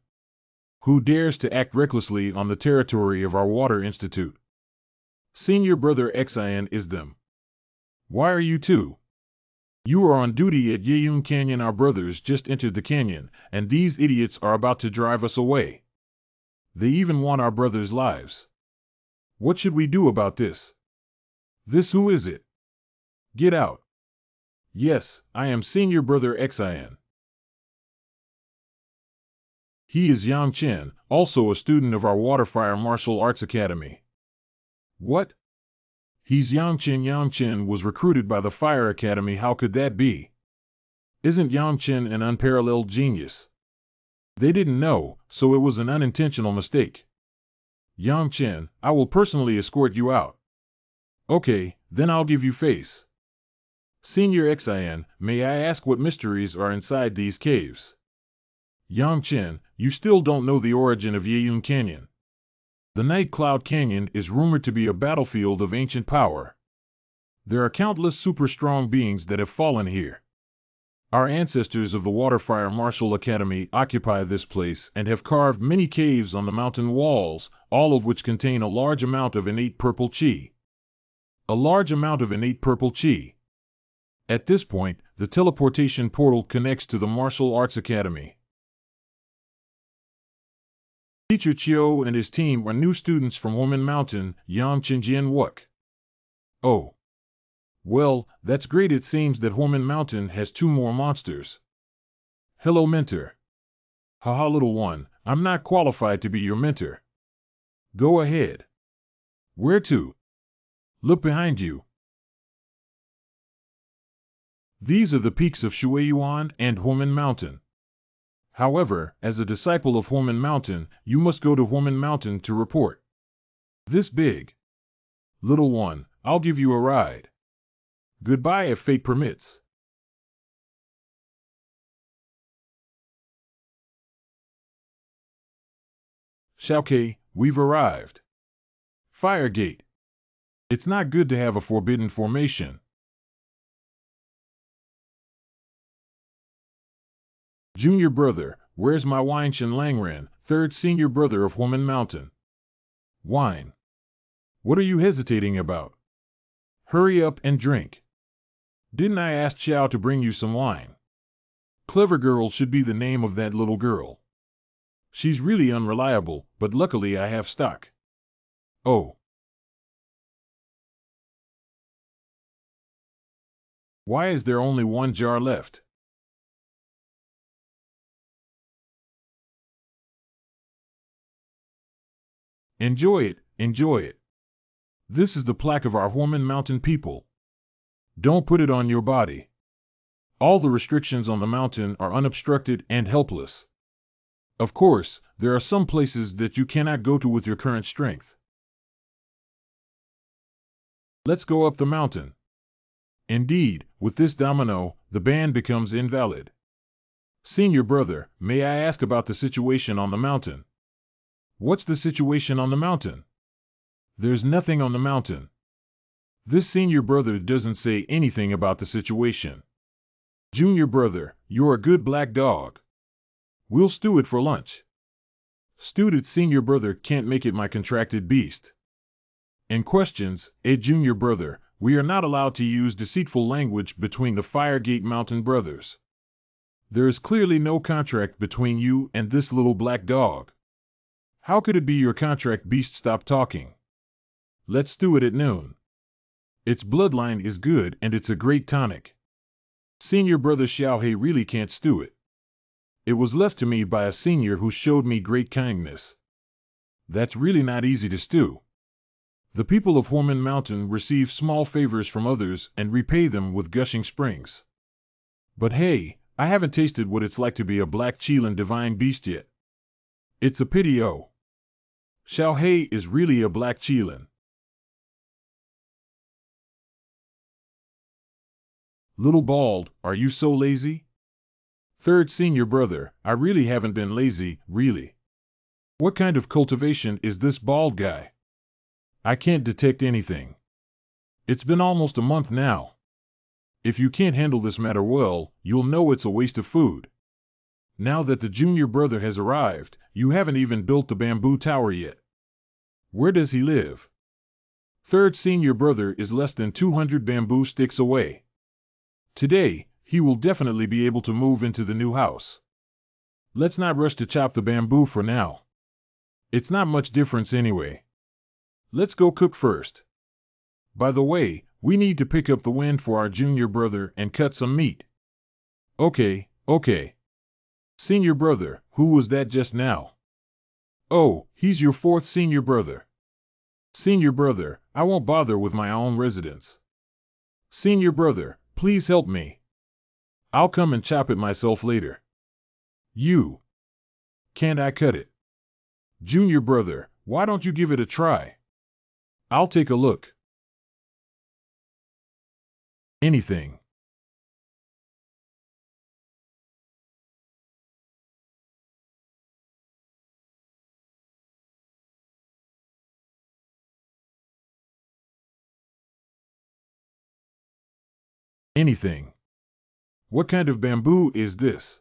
Who dares to act recklessly on the territory of our Water Institute? Senior Brother Xin is them. Why are you two? You are on duty at Yeyun Canyon. Our brothers just entered the canyon, and these idiots are about to drive us away. They even want our brothers' lives. What should we do about this? This who is it? Get out. Yes, I am Senior Brother Xin. He is Yang Chen, also a student of our Waterfire Martial Arts Academy. What? He's Yang Chen. Yang Chen was recruited by the Fire Academy. How could that be? Isn't Yang Chen an unparalleled genius? They didn't know, so it was an unintentional mistake. Yang Chen, I will personally escort you out. Okay, then I'll give you face. Senior Xin, may I ask what mysteries are inside these caves? Yang Chen, you still don't know the origin of Yeyun Canyon. The Night Cloud Canyon is rumored to be a battlefield of ancient power. There are countless super-strong beings that have fallen here. Our ancestors of the Waterfire Martial Academy occupy this place and have carved many caves on the mountain walls, all of which contain a large amount of innate purple chi. A large amount of innate purple chi. At this point, the teleportation portal connects to the Martial Arts Academy. Teacher Chiu and his team are new students from Woman Mountain, Yang Chenjian Wuk. Oh. Well, that's great. It seems that Woman Mountain has 2 more monsters. Hello, mentor. Haha, little one, I'm not qualified to be your mentor. Go ahead. Where to? Look behind you. These are the peaks of Shueyuan and Woman Mountain. However, as a disciple of Woman Mountain, you must go to Woman Mountain to report. This big. Little one, I'll give you a ride. Goodbye if fate permits. Xiaoke, we've arrived. Firegate. It's not good to have a forbidden formation. Junior brother, where's my wine? Shen Langran, 3rd senior brother of Woman Mountain. Wine. What are you hesitating about? Hurry up and drink. Didn't I ask Xiao to bring you some wine? Clever Girl should be the name of that little girl. She's really unreliable, but luckily I have stock. Oh. Why is there only 1 jar left? Enjoy it, enjoy it. This is the plaque of our Woman Mountain people. Don't put it on your body. All the restrictions on the mountain are unobstructed and helpless. Of course, there are some places that you cannot go to with your current strength. Let's go up the mountain. Indeed, with this domino, the ban becomes invalid. Senior brother, may I ask about the situation on the mountain? What's the situation on the mountain? There's nothing on the mountain. This senior brother doesn't say anything about the situation. Junior brother, you're a good black dog. We'll stew it for lunch. Stewed it. Senior brother can't make it. My contracted beast. In questions, junior brother, we are not allowed to use deceitful language between the Firegate Mountain brothers. There is clearly no contract between you and this little black dog. How could it be your contract? Beast, stop talking. Let's do it at noon. Its bloodline is good and it's a great tonic. Senior brother Xiaohe really can't stew it. It was left to me by a senior who showed me great kindness. That's really not easy to stew. The people of Woman Mountain receive small favors from others and repay them with gushing springs. But hey, I haven't tasted what it's like to be a black Qilin divine beast yet. It's a pity. Oh. Xiaohe is really a black Qilin. Little bald, are you so lazy? 3rd senior brother, I really haven't been lazy, really. What kind of cultivation is this bald guy? I can't detect anything. It's been almost a month now. If you can't handle this matter well, you'll know it's a waste of food. Now that the junior brother has arrived, you haven't even built the bamboo tower yet. Where does he live? 3rd senior brother is less than 200 bamboo sticks away. Today, he will definitely be able to move into the new house. Let's not rush to chop the bamboo for now. It's not much difference anyway. Let's go cook first. By the way, we need to pick up the wind for our junior brother and cut some meat. Okay. Senior brother, who was that just now? Oh, he's your fourth senior brother. Senior brother, I won't bother with my own residence. Senior brother, please help me. I'll come and chop it myself later. You. Can't I cut it? Junior brother, why don't you give it a try? I'll take a look. Anything. Anything. What kind of bamboo is this?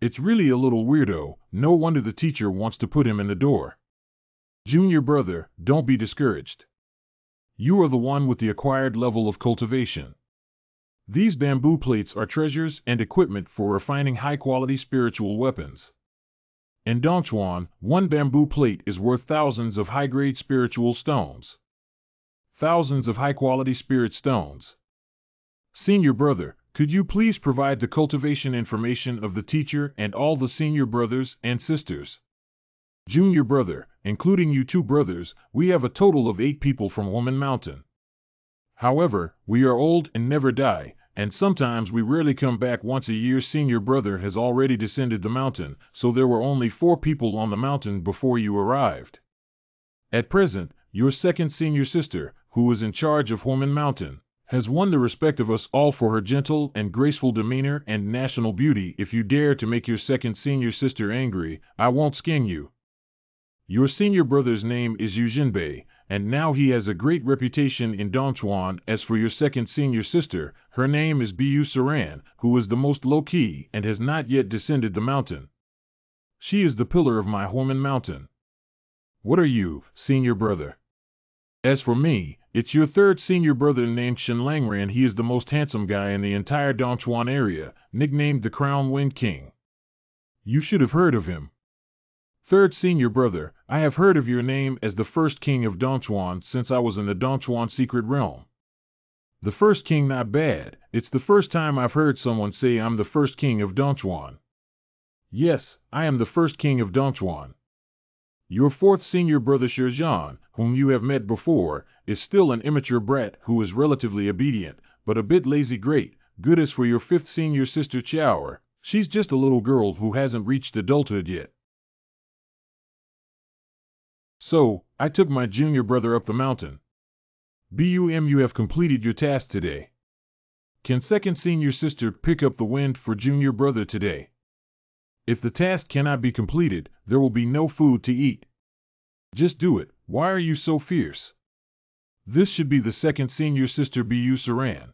It's really a little weirdo, no wonder the teacher wants to put him in the door. Junior brother, don't be discouraged. You are the one with the acquired level of cultivation. These bamboo plates are treasures and equipment for refining high-quality spiritual weapons. In Dongchuan, one bamboo plate is worth thousands of high-grade spiritual stones. Thousands of high-quality spirit stones. Senior brother, could you please provide the cultivation information of the teacher and all the senior brothers and sisters? Junior brother, including you two brothers, we have a total of 8 people from Woman Mountain. However, we are old and never die, and sometimes we rarely come back once a year. Senior brother has already descended the mountain, so there were only 4 people on the mountain before you arrived. At present, your second senior sister, who is in charge of Woman Mountain, has won the respect of us all for her gentle and graceful demeanor and national beauty. If you dare to make your second senior sister angry, I won't skin you. Your senior brother's name is Yu Jinbei, and now he has a great reputation in Dongchuan. As for your second senior sister, her name is Mu Xue, who is the most low-key and has not yet descended the mountain. She is the pillar of my Woman Mountain. What are you, senior brother? As for me, it's your third senior brother named Shen Langran. He is the most handsome guy in the entire Dongchuan area, nicknamed the Crown Wind King. You should have heard of him. Third senior brother, I have heard of your name as the first king of Dongchuan since I was in the Dongchuan secret realm. The first king, not bad. It's the first time I've heard someone say I'm the first king of Dongchuan. Yes, I am the first king of Dongchuan. Your fourth senior brother Shizhan, whom you have met before, is still an immature brat who is relatively obedient, but a bit lazy. Great, good. As for your fifth senior sister Chiaoer, she's just a little girl who hasn't reached adulthood yet. So, I took my junior brother up the mountain. You have completed your task today. Can second senior sister pick up the wind for junior brother today? If the task cannot be completed, there will be no food to eat. Just do it. Why are you so fierce? This should be the second senior sister Bu Saran.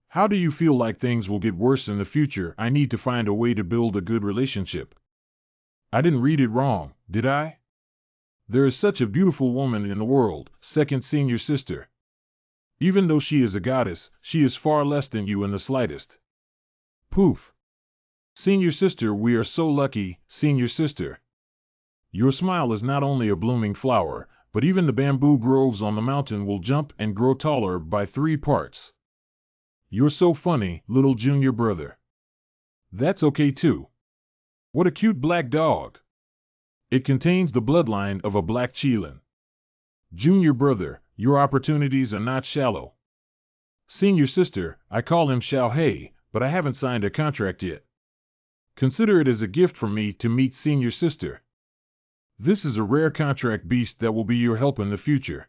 How do you feel like things will get worse in the future? I need to find a way to build a good relationship. I didn't read it wrong, did I? There is such a beautiful woman in the world, second senior sister. Even though she is a goddess, she is far less than you in the slightest. Poof. Senior sister, we are so lucky, senior sister. Your smile is not only a blooming flower, but even the bamboo groves on the mountain will jump and grow taller by 3 parts. You're so funny, little junior brother. That's okay too. What a cute black dog. It contains the bloodline of a black Qilin. Junior brother, your opportunities are not shallow. Senior sister, I call him Xiao Hei, but I haven't signed a contract yet. Consider it as a gift from me to meet senior sister. This is a rare contract beast that will be your help in the future.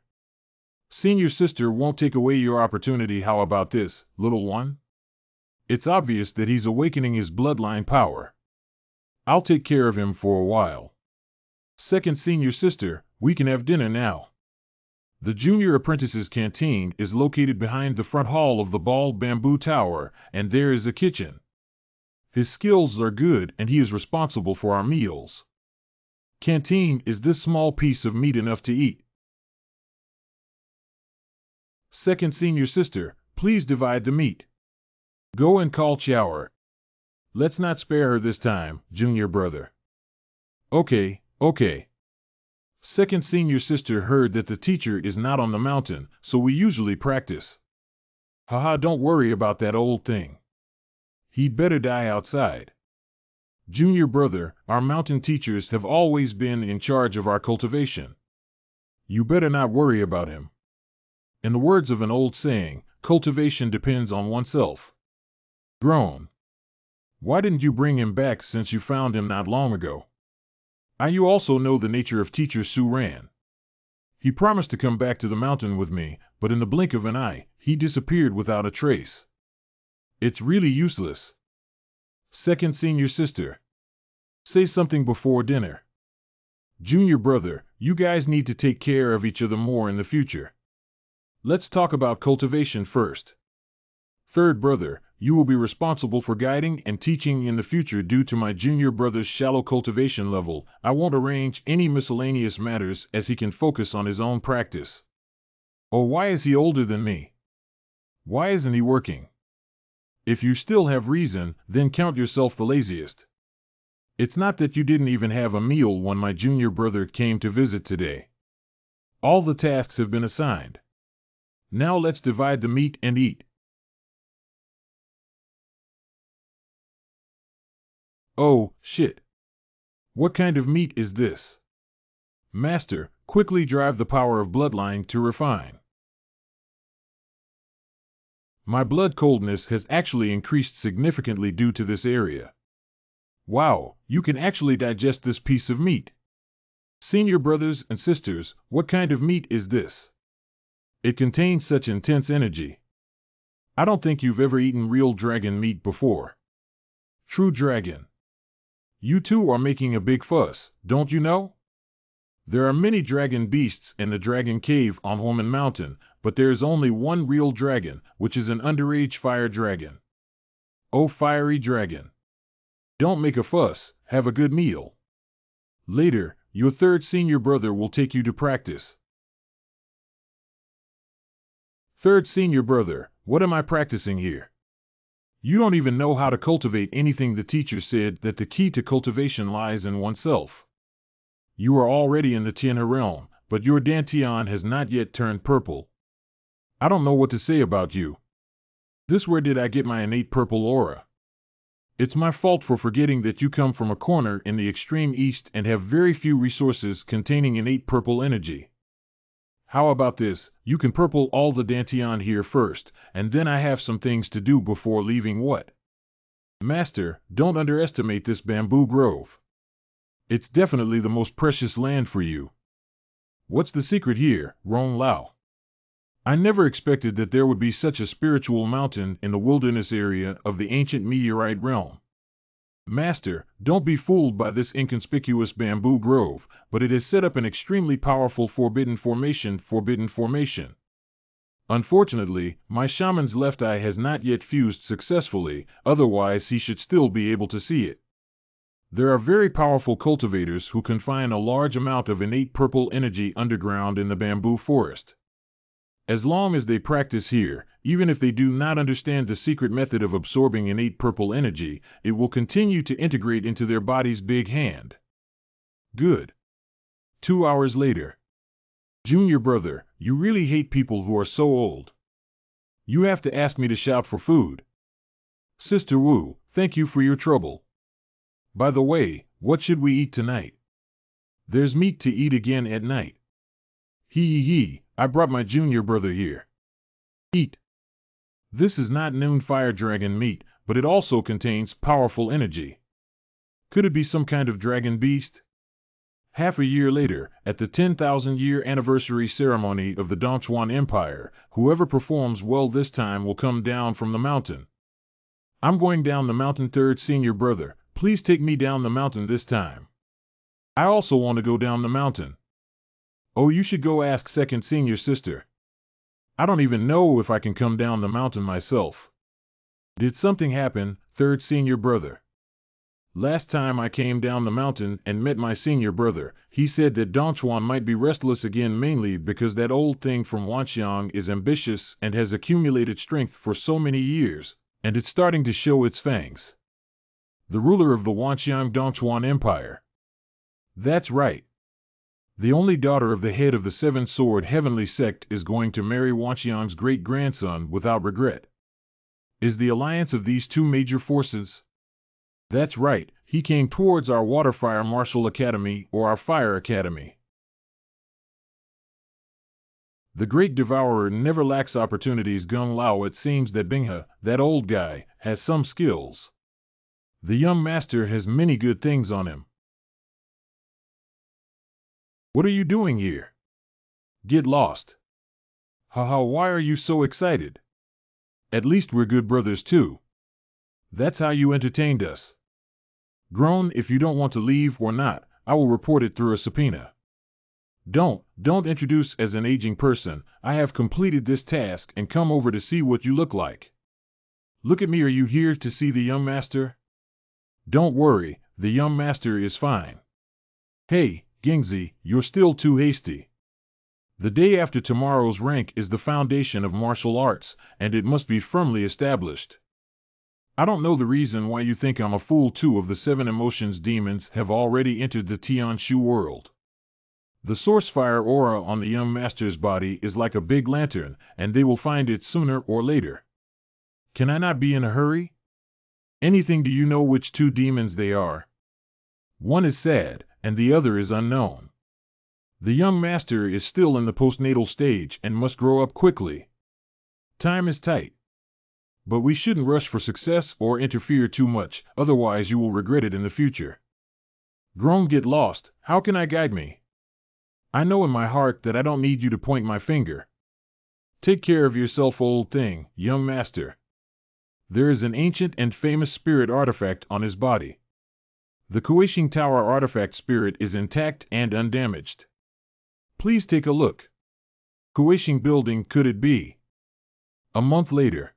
Senior sister won't take away your opportunity. How about this, little one? It's obvious that he's awakening his bloodline power. I'll take care of him for a while. Second senior sister, we can have dinner now. The junior apprentice's canteen is located behind the front hall of the bald bamboo tower, and there is a kitchen. His skills are good and he is responsible for our meals. Canteen, is this small piece of meat enough to eat? Second senior sister, please divide the meat. Go and call Chiaoer. Let's not spare her this time, junior brother. Okay. Second senior sister heard that the teacher is not on the mountain, so we usually practice. Haha, don't worry about that old thing. He'd better die outside. Junior brother, our mountain teachers have always been in charge of our cultivation. You better not worry about him. In the words of an old saying, cultivation depends on oneself. Groan. Why didn't you bring him back since you found him not long ago? You also know the nature of teacher Su Ran. He promised to come back to the mountain with me, but in the blink of an eye, he disappeared without a trace. It's really useless. Second senior sister. Say something before dinner. Junior brother, you guys need to take care of each other more in the future. Let's talk about cultivation first. Third brother, you will be responsible for guiding and teaching in the future. Due to my junior brother's shallow cultivation level, I won't arrange any miscellaneous matters as he can focus on his own practice. Oh, why is he older than me? Why isn't he working? If you still have reason, then count yourself the laziest. It's not that you didn't even have a meal when my junior brother came to visit today. All the tasks have been assigned. Now let's divide the meat and eat. Oh, shit. What kind of meat is this? Master, quickly drive the power of bloodline to refine. My blood coldness has actually increased significantly due to this area. Wow, you can actually digest this piece of meat. Senior brothers and sisters, what kind of meat is this? It contains such intense energy. I don't think you've ever eaten real dragon meat before. True dragon. You two are making a big fuss, don't you know? There are many dragon beasts in the dragon cave on Holman Mountain, but there is only one real dragon, which is an underage fire dragon. Oh, fiery dragon. Don't make a fuss, have a good meal. Later, your third senior brother will take you to practice. Third senior brother, what am I practicing here? You don't even know how to cultivate anything. The teacher said that the key to cultivation lies in oneself. You are already in the Tianhe realm, but your dantian has not yet turned purple. I don't know what to say about you. Where did I get my innate purple aura? It's my fault for forgetting that you come from a corner in the extreme east and have very few resources containing innate purple energy. How about this, you can purple all the dantian here first, and then I have some things to do before leaving. What? Master, don't underestimate this bamboo grove. It's definitely the most precious land for you. What's the secret here, Rong Lao? I never expected that there would be such a spiritual mountain in the wilderness area of the ancient meteorite realm. Master, don't be fooled by this inconspicuous bamboo grove, but it has set up an extremely powerful forbidden formation. Unfortunately, my shaman's left eye has not yet fused successfully, otherwise he should still be able to see it. There are very powerful cultivators who confine a large amount of innate purple energy underground in the bamboo forest. As long as they practice here, even if they do not understand the secret method of absorbing innate purple energy, it will continue to integrate into their body's big hand. Good. 2 hours later. Junior brother, you really hate people who are so old. You have to ask me to shout for food. Sister Wu, thank you for your trouble. By the way, what should we eat tonight? There's meat to eat again at night. Hee, I brought my junior brother here. Eat. This is not noon fire dragon meat, but it also contains powerful energy. Could it be some kind of dragon beast? Half a year later, at the 10,000-year anniversary ceremony of the Dongchuan Empire, whoever performs well this time will come down from the mountain. I'm going down the mountain. Third senior brother, please take me down the mountain this time. I also want to go down the mountain. Oh, you should go ask second senior sister. I don't even know if I can come down the mountain myself. Did something happen, third senior brother? Last time I came down the mountain and met my senior brother, he said that Dongchuan might be restless again, mainly because that old thing from Wanxiang is ambitious and has accumulated strength for so many years, and it's starting to show its fangs. The ruler of the Wanxiang Dongchuan Empire. That's right. The only daughter of the head of the Seven-Sword Heavenly Sect is going to marry Wanxiang's great-grandson without regret. Is the alliance of these two major forces? That's right, he came towards our Waterfire Martial Academy or our Fire Academy. The great devourer never lacks opportunities. Gung Lao, it seems that Binghe, that old guy, has some skills. The young master has many good things on him. What are you doing here? Get lost. Haha, why are you so excited? At least we're good brothers too. That's how you entertained us. Groan, if you don't want to leave or not, I will report it through a subpoena. Don't introduce as an aging person. I have completed this task and come over to see what you look like. Look at me, are you here to see the young master? Don't worry, the young master is fine. Hey, Gingzi, you're still too hasty. The day after tomorrow's rank is the foundation of martial arts, and it must be firmly established. I don't know the reason why you think I'm a fool. 2 of the 7 emotions demons have already entered the Tianshu world. The source fire aura on the young master's body is like a big lantern, and they will find it sooner or later. Can I not be in a hurry? Anything. Do you know which 2 demons they are? One is sad, and the other is unknown. The young master is still in the postnatal stage and must grow up quickly. Time is tight. But we shouldn't rush for success or interfere too much, otherwise you will regret it in the future. Groan, get lost. How can I guide me? I know in my heart that I don't need you to point my finger. Take care of yourself, old thing, young master. There is an ancient and famous spirit artifact on his body. The Kuishing Tower artifact spirit is intact and undamaged. Please take a look. Kuishing building, could it be? A month later.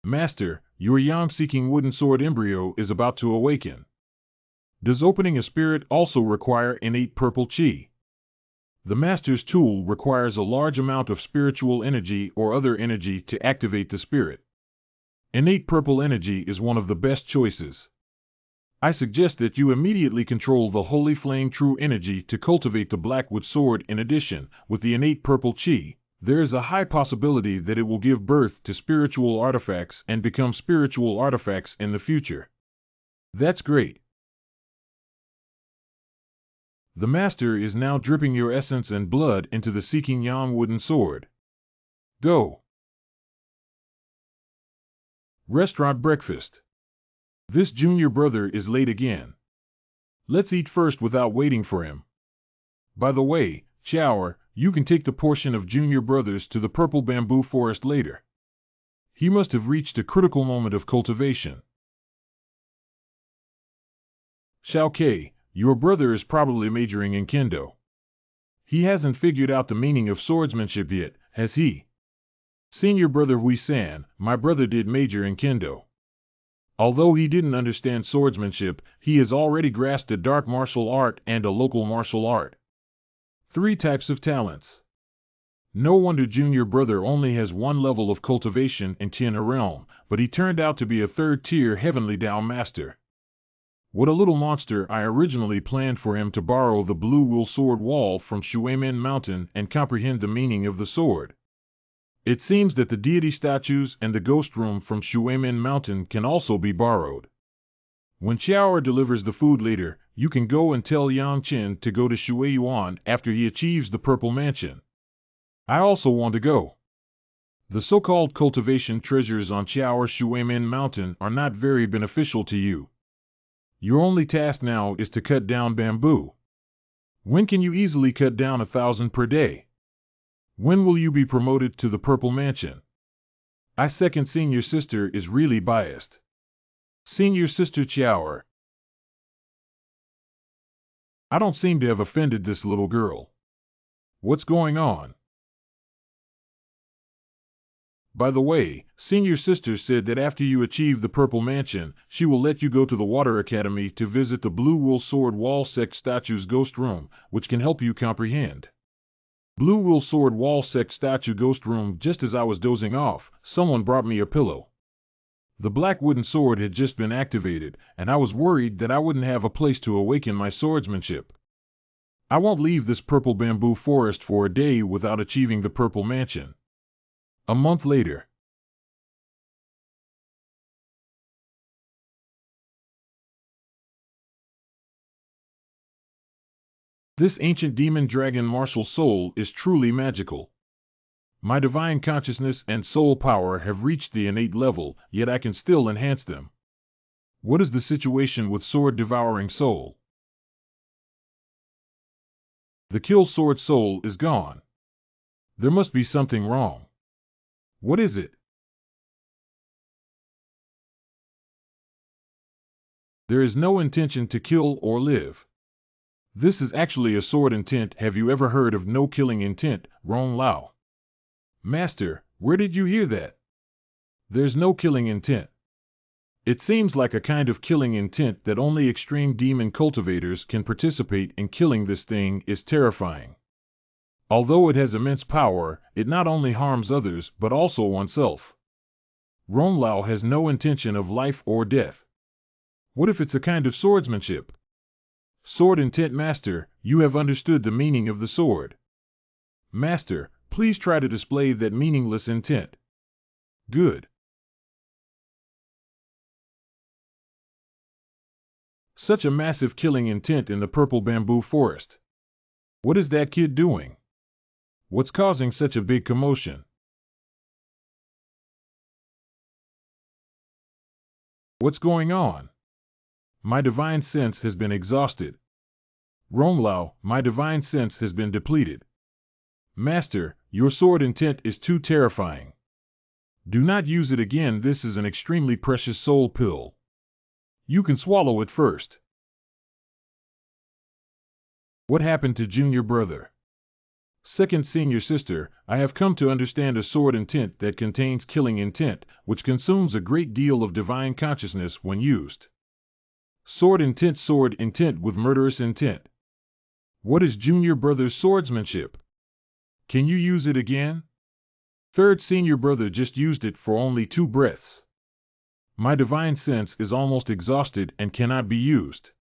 Master, your yang-seeking wooden sword embryo is about to awaken. Does opening a spirit also require innate purple chi? The master's tool requires a large amount of spiritual energy or other energy to activate the spirit. Innate purple energy is one of the best choices. I suggest that you immediately control the holy flame true energy to cultivate the Blackwood sword. In addition, with the innate purple chi, there is a high possibility that it will give birth to spiritual artifacts and become spiritual artifacts in the future. That's great. The master is now dripping your essence and blood into the Seeking Yang wooden sword. Go. Restaurant breakfast. This junior brother is late again. Let's eat first without waiting for him. By the way, Chower, you can take the portion of junior brothers to the purple bamboo forest later. He must have reached a critical moment of cultivation. Xiao Ke, your brother is probably majoring in Kendo. He hasn't figured out the meaning of swordsmanship yet, has he? Senior brother Hui San, my brother did major in Kendo. Although he didn't understand swordsmanship, he has already grasped a dark martial art and a local martial art. 3 types of talents. No wonder junior brother only has 1 level of cultivation in Tianhe realm, but he turned out to be a 3rd-tier heavenly Dao master. What a little monster. I originally planned for him to borrow the blue wool sword wall from Shuemen Mountain and comprehend the meaning of the sword. It seems that the deity statues and the ghost room from Shuemen Mountain can also be borrowed. When Xiaoer delivers the food later, you can go and tell Yang Qin to go to Shueyuan after he achieves the Purple Mansion. I also want to go. The so-called cultivation treasures on Xiaoer Shuemen Mountain are not very beneficial to you. Your only task now is to cut down bamboo. When can you easily cut down 1,000 per day? When will you be promoted to the Purple Mansion? I second senior sister is really biased. Senior sister Xiaoer. I don't seem to have offended this little girl. What's going on? By the way, senior sister said that after you achieve the Purple Mansion, she will let you go to the Water Academy to visit the Blue Wool Sword Wall Sect Statue's ghost room, which can help you comprehend. Blue Wool Sword Wall Sect Statue ghost room. Just as I was dozing off, someone brought me a pillow. The black wooden sword had just been activated, and I was worried that I wouldn't have a place to awaken my swordsmanship. I won't leave this purple bamboo forest for a day without achieving the purple mansion. A month later. This ancient demon dragon martial soul is truly magical. My divine consciousness and soul power have reached the innate level, yet I can still enhance them. What is the situation with sword devouring soul? The kill sword soul is gone. There must be something wrong. What is it? There is no intention to kill or live. This is actually a sword intent. Have you ever heard of no killing intent, Rong Lao? Master, where did you hear that? There's no killing intent. It seems like a kind of killing intent that only extreme demon cultivators can participate in. Killing this thing is terrifying. Although it has immense power, it not only harms others but also oneself. Rong Lao has no intention of life or death. What if it's a kind of swordsmanship? Sword intent. Master, you have understood the meaning of the sword. Master, please try to display that meaningless intent. Good. Such a massive killing intent in the purple bamboo forest. What is that kid doing? What's causing such a big commotion? What's going on? My divine sense has been exhausted. Rong Lao, my divine sense has been depleted. Master, your sword intent is too terrifying. Do not use it again. This is an extremely precious soul pill. You can swallow it first. What happened to junior brother? Second senior sister, I have come to understand a sword intent that contains killing intent, which consumes a great deal of divine consciousness when used. Sword intent with murderous intent. What is junior brother's swordsmanship? Can you use it again? Third senior brother just used it for only 2 breaths. My divine sense is almost exhausted and cannot be used.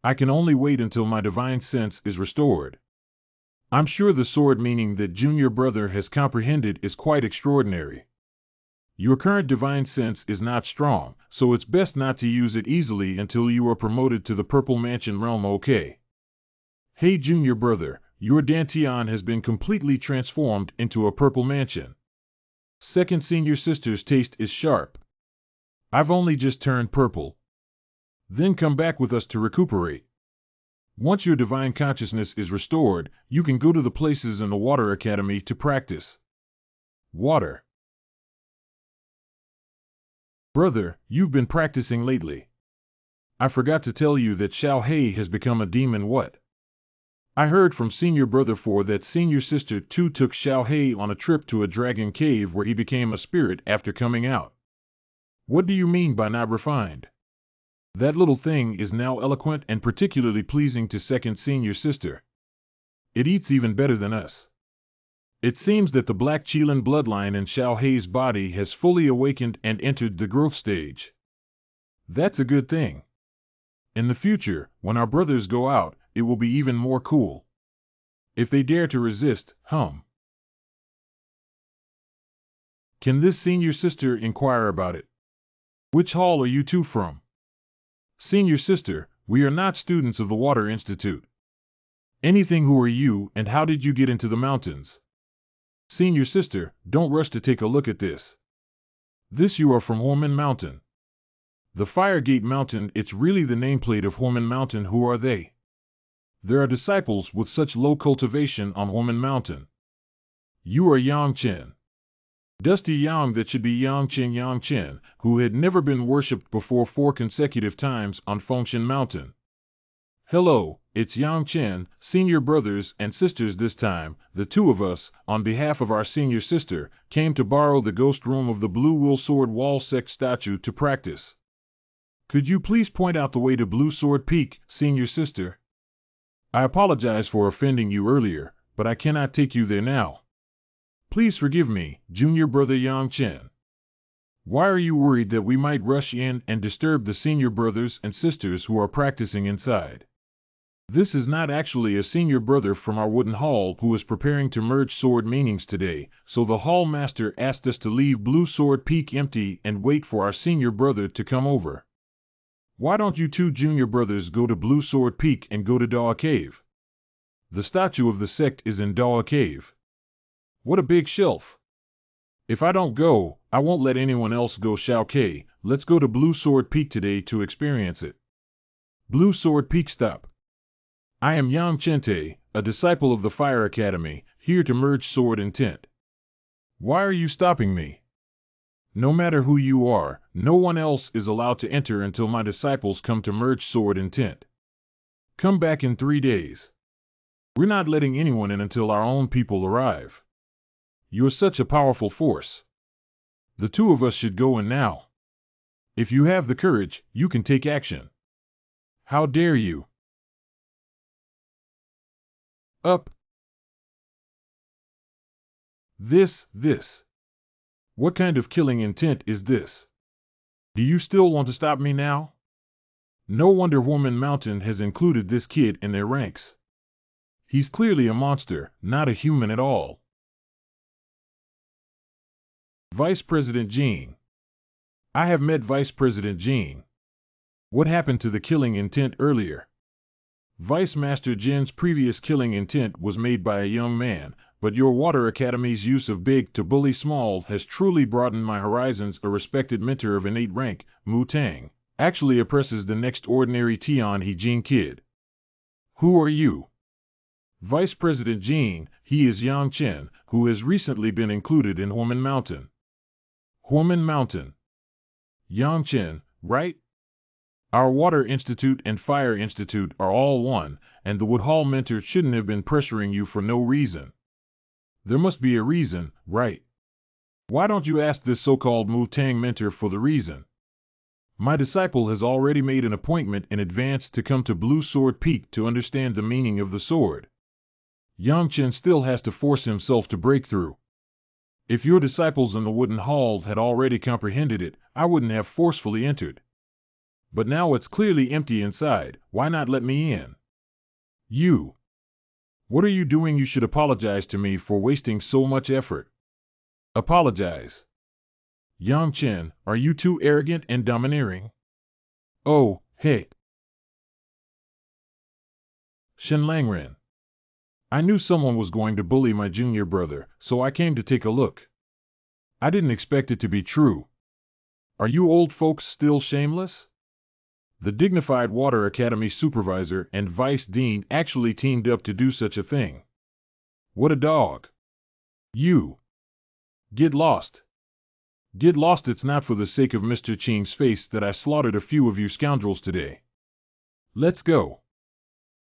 I can only wait until my divine sense is restored. I'm sure the sword meaning that junior brother has comprehended is quite extraordinary. Your current divine sense is not strong, so it's best not to use it easily until you are promoted to the Purple Mansion realm. Okay. Hey junior brother, your Dantian has been completely transformed into a Purple Mansion. Second senior sister's taste is sharp. I've only just turned purple. Then come back with us to recuperate. Once your divine consciousness is restored, you can go to the places in the Water Academy to practice. Water. Brother, you've been practicing lately. I forgot to tell you that Xiao Hei has become a demon. What? I heard from senior brother 4 that senior sister 2 took Xiao Hei on a trip to a dragon cave where he became a spirit after coming out. What do you mean by not refined? That little thing is now eloquent and particularly pleasing to second senior sister. It eats even better than us. It seems that the black Qilin bloodline in Xiao Hei's body has fully awakened and entered the growth stage. That's a good thing. In the future, when our brothers go out, it will be even more cool. If they dare to resist, Can this senior sister inquire about it? Which hall are you 2 from? Senior sister, we are not students of the Water Institute. Anything. Who are you and how did you get into the mountains? Senior sister, don't rush to take a look at this. This you are from Horman Mountain. The Firegate Mountain, it's really the nameplate of Horman Mountain. Who are they? There are disciples with such low cultivation on Horman Mountain. You are Yang Chen. Dusty Yang, that should be Yang Chen, who had never been worshipped before 4 consecutive times on Fengshan Mountain. Hello, it's Yang Chen, senior brothers and sisters. This time, the 2 of us, on behalf of our senior sister, came to borrow the ghost room of the Blue Wool Sword Wall Sect statue to practice. Could you please point out the way to Blue Sword Peak, senior sister? I apologize for offending you earlier, but I cannot take you there now. Please forgive me, junior brother Yang Chen. Why are you worried that we might rush in and disturb the senior brothers and sisters who are practicing inside? This is not actually a senior brother from our wooden hall who is preparing to merge sword meanings today, so the hall master asked us to leave Blue Sword Peak empty and wait for our senior brother to come over. Why don't you two junior brothers go to Blue Sword Peak and go to Dawa Cave? The statue of the sect is in Dawa Cave. What a big shelf! If I don't go, I won't let anyone else go. Shao Ke, let's go to Blue Sword Peak today to experience it. Blue Sword Peak, stop. I am Yang Chente, a disciple of the Fire Academy, here to merge sword intent. Why are you stopping me? No matter who you are, no one else is allowed to enter until my disciples come to merge sword intent. Come back in 3 days. We're not letting anyone in until our own people arrive. You're such a powerful force. The two of us should go in now. If you have the courage, you can take action. How dare you? Up. This. What kind of killing intent is this? Do you still want to stop me now? No wonder Woman Mountain has included this kid in their ranks. He's clearly a monster, not a human at all. Vice President Jean. I have met Vice President Jean. What happened to the killing intent earlier? Vice Master Jin's previous killing intent was made by a young man, but your Water Academy's use of big to bully small has truly broadened my horizons. A respected mentor of innate rank, Mu Tang, actually oppresses the next ordinary Tian He Jin kid. Who are you? Vice President Jean, he is Yang Chen, who has recently been included in Huomen Mountain. Huomen Mountain. Yang Chen, right? Our Water Institute and Fire Institute are all one, and the Woodhall mentor shouldn't have been pressuring you for no reason. There must be a reason, right? Why don't you ask this so-called Mu Tang mentor for the reason? My disciple has already made an appointment in advance to come to Blue Sword Peak to understand the meaning of the sword. Yang Chen still has to force himself to break through. If your disciples in the Wooden Hall had already comprehended it, I wouldn't have forcefully entered. But now it's clearly empty inside. Why not let me in? You. What are you doing? You should apologize to me for wasting so much effort. Apologize. Yang Chen, are you too arrogant and domineering? Oh, hey. Shen Langren. I knew someone was going to bully my junior brother, so I came to take a look. I didn't expect it to be true. Are you old folks still shameless? The dignified Water Academy supervisor and vice dean actually teamed up to do such a thing. What a dog. You. Get lost. Get lost. It's not for the sake of Mr. Ching's face that I slaughtered a few of you scoundrels today. Let's go.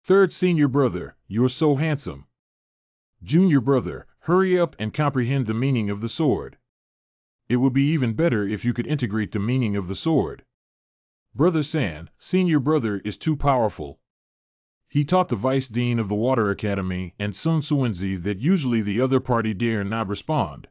Third senior brother, you're so handsome. Junior brother, hurry up and comprehend the meaning of the sword. It would be even better if you could integrate the meaning of the sword. Brother San, senior brother, is too powerful. He taught the vice dean of the Water Academy and Sun Suenzi that usually the other party dare not respond.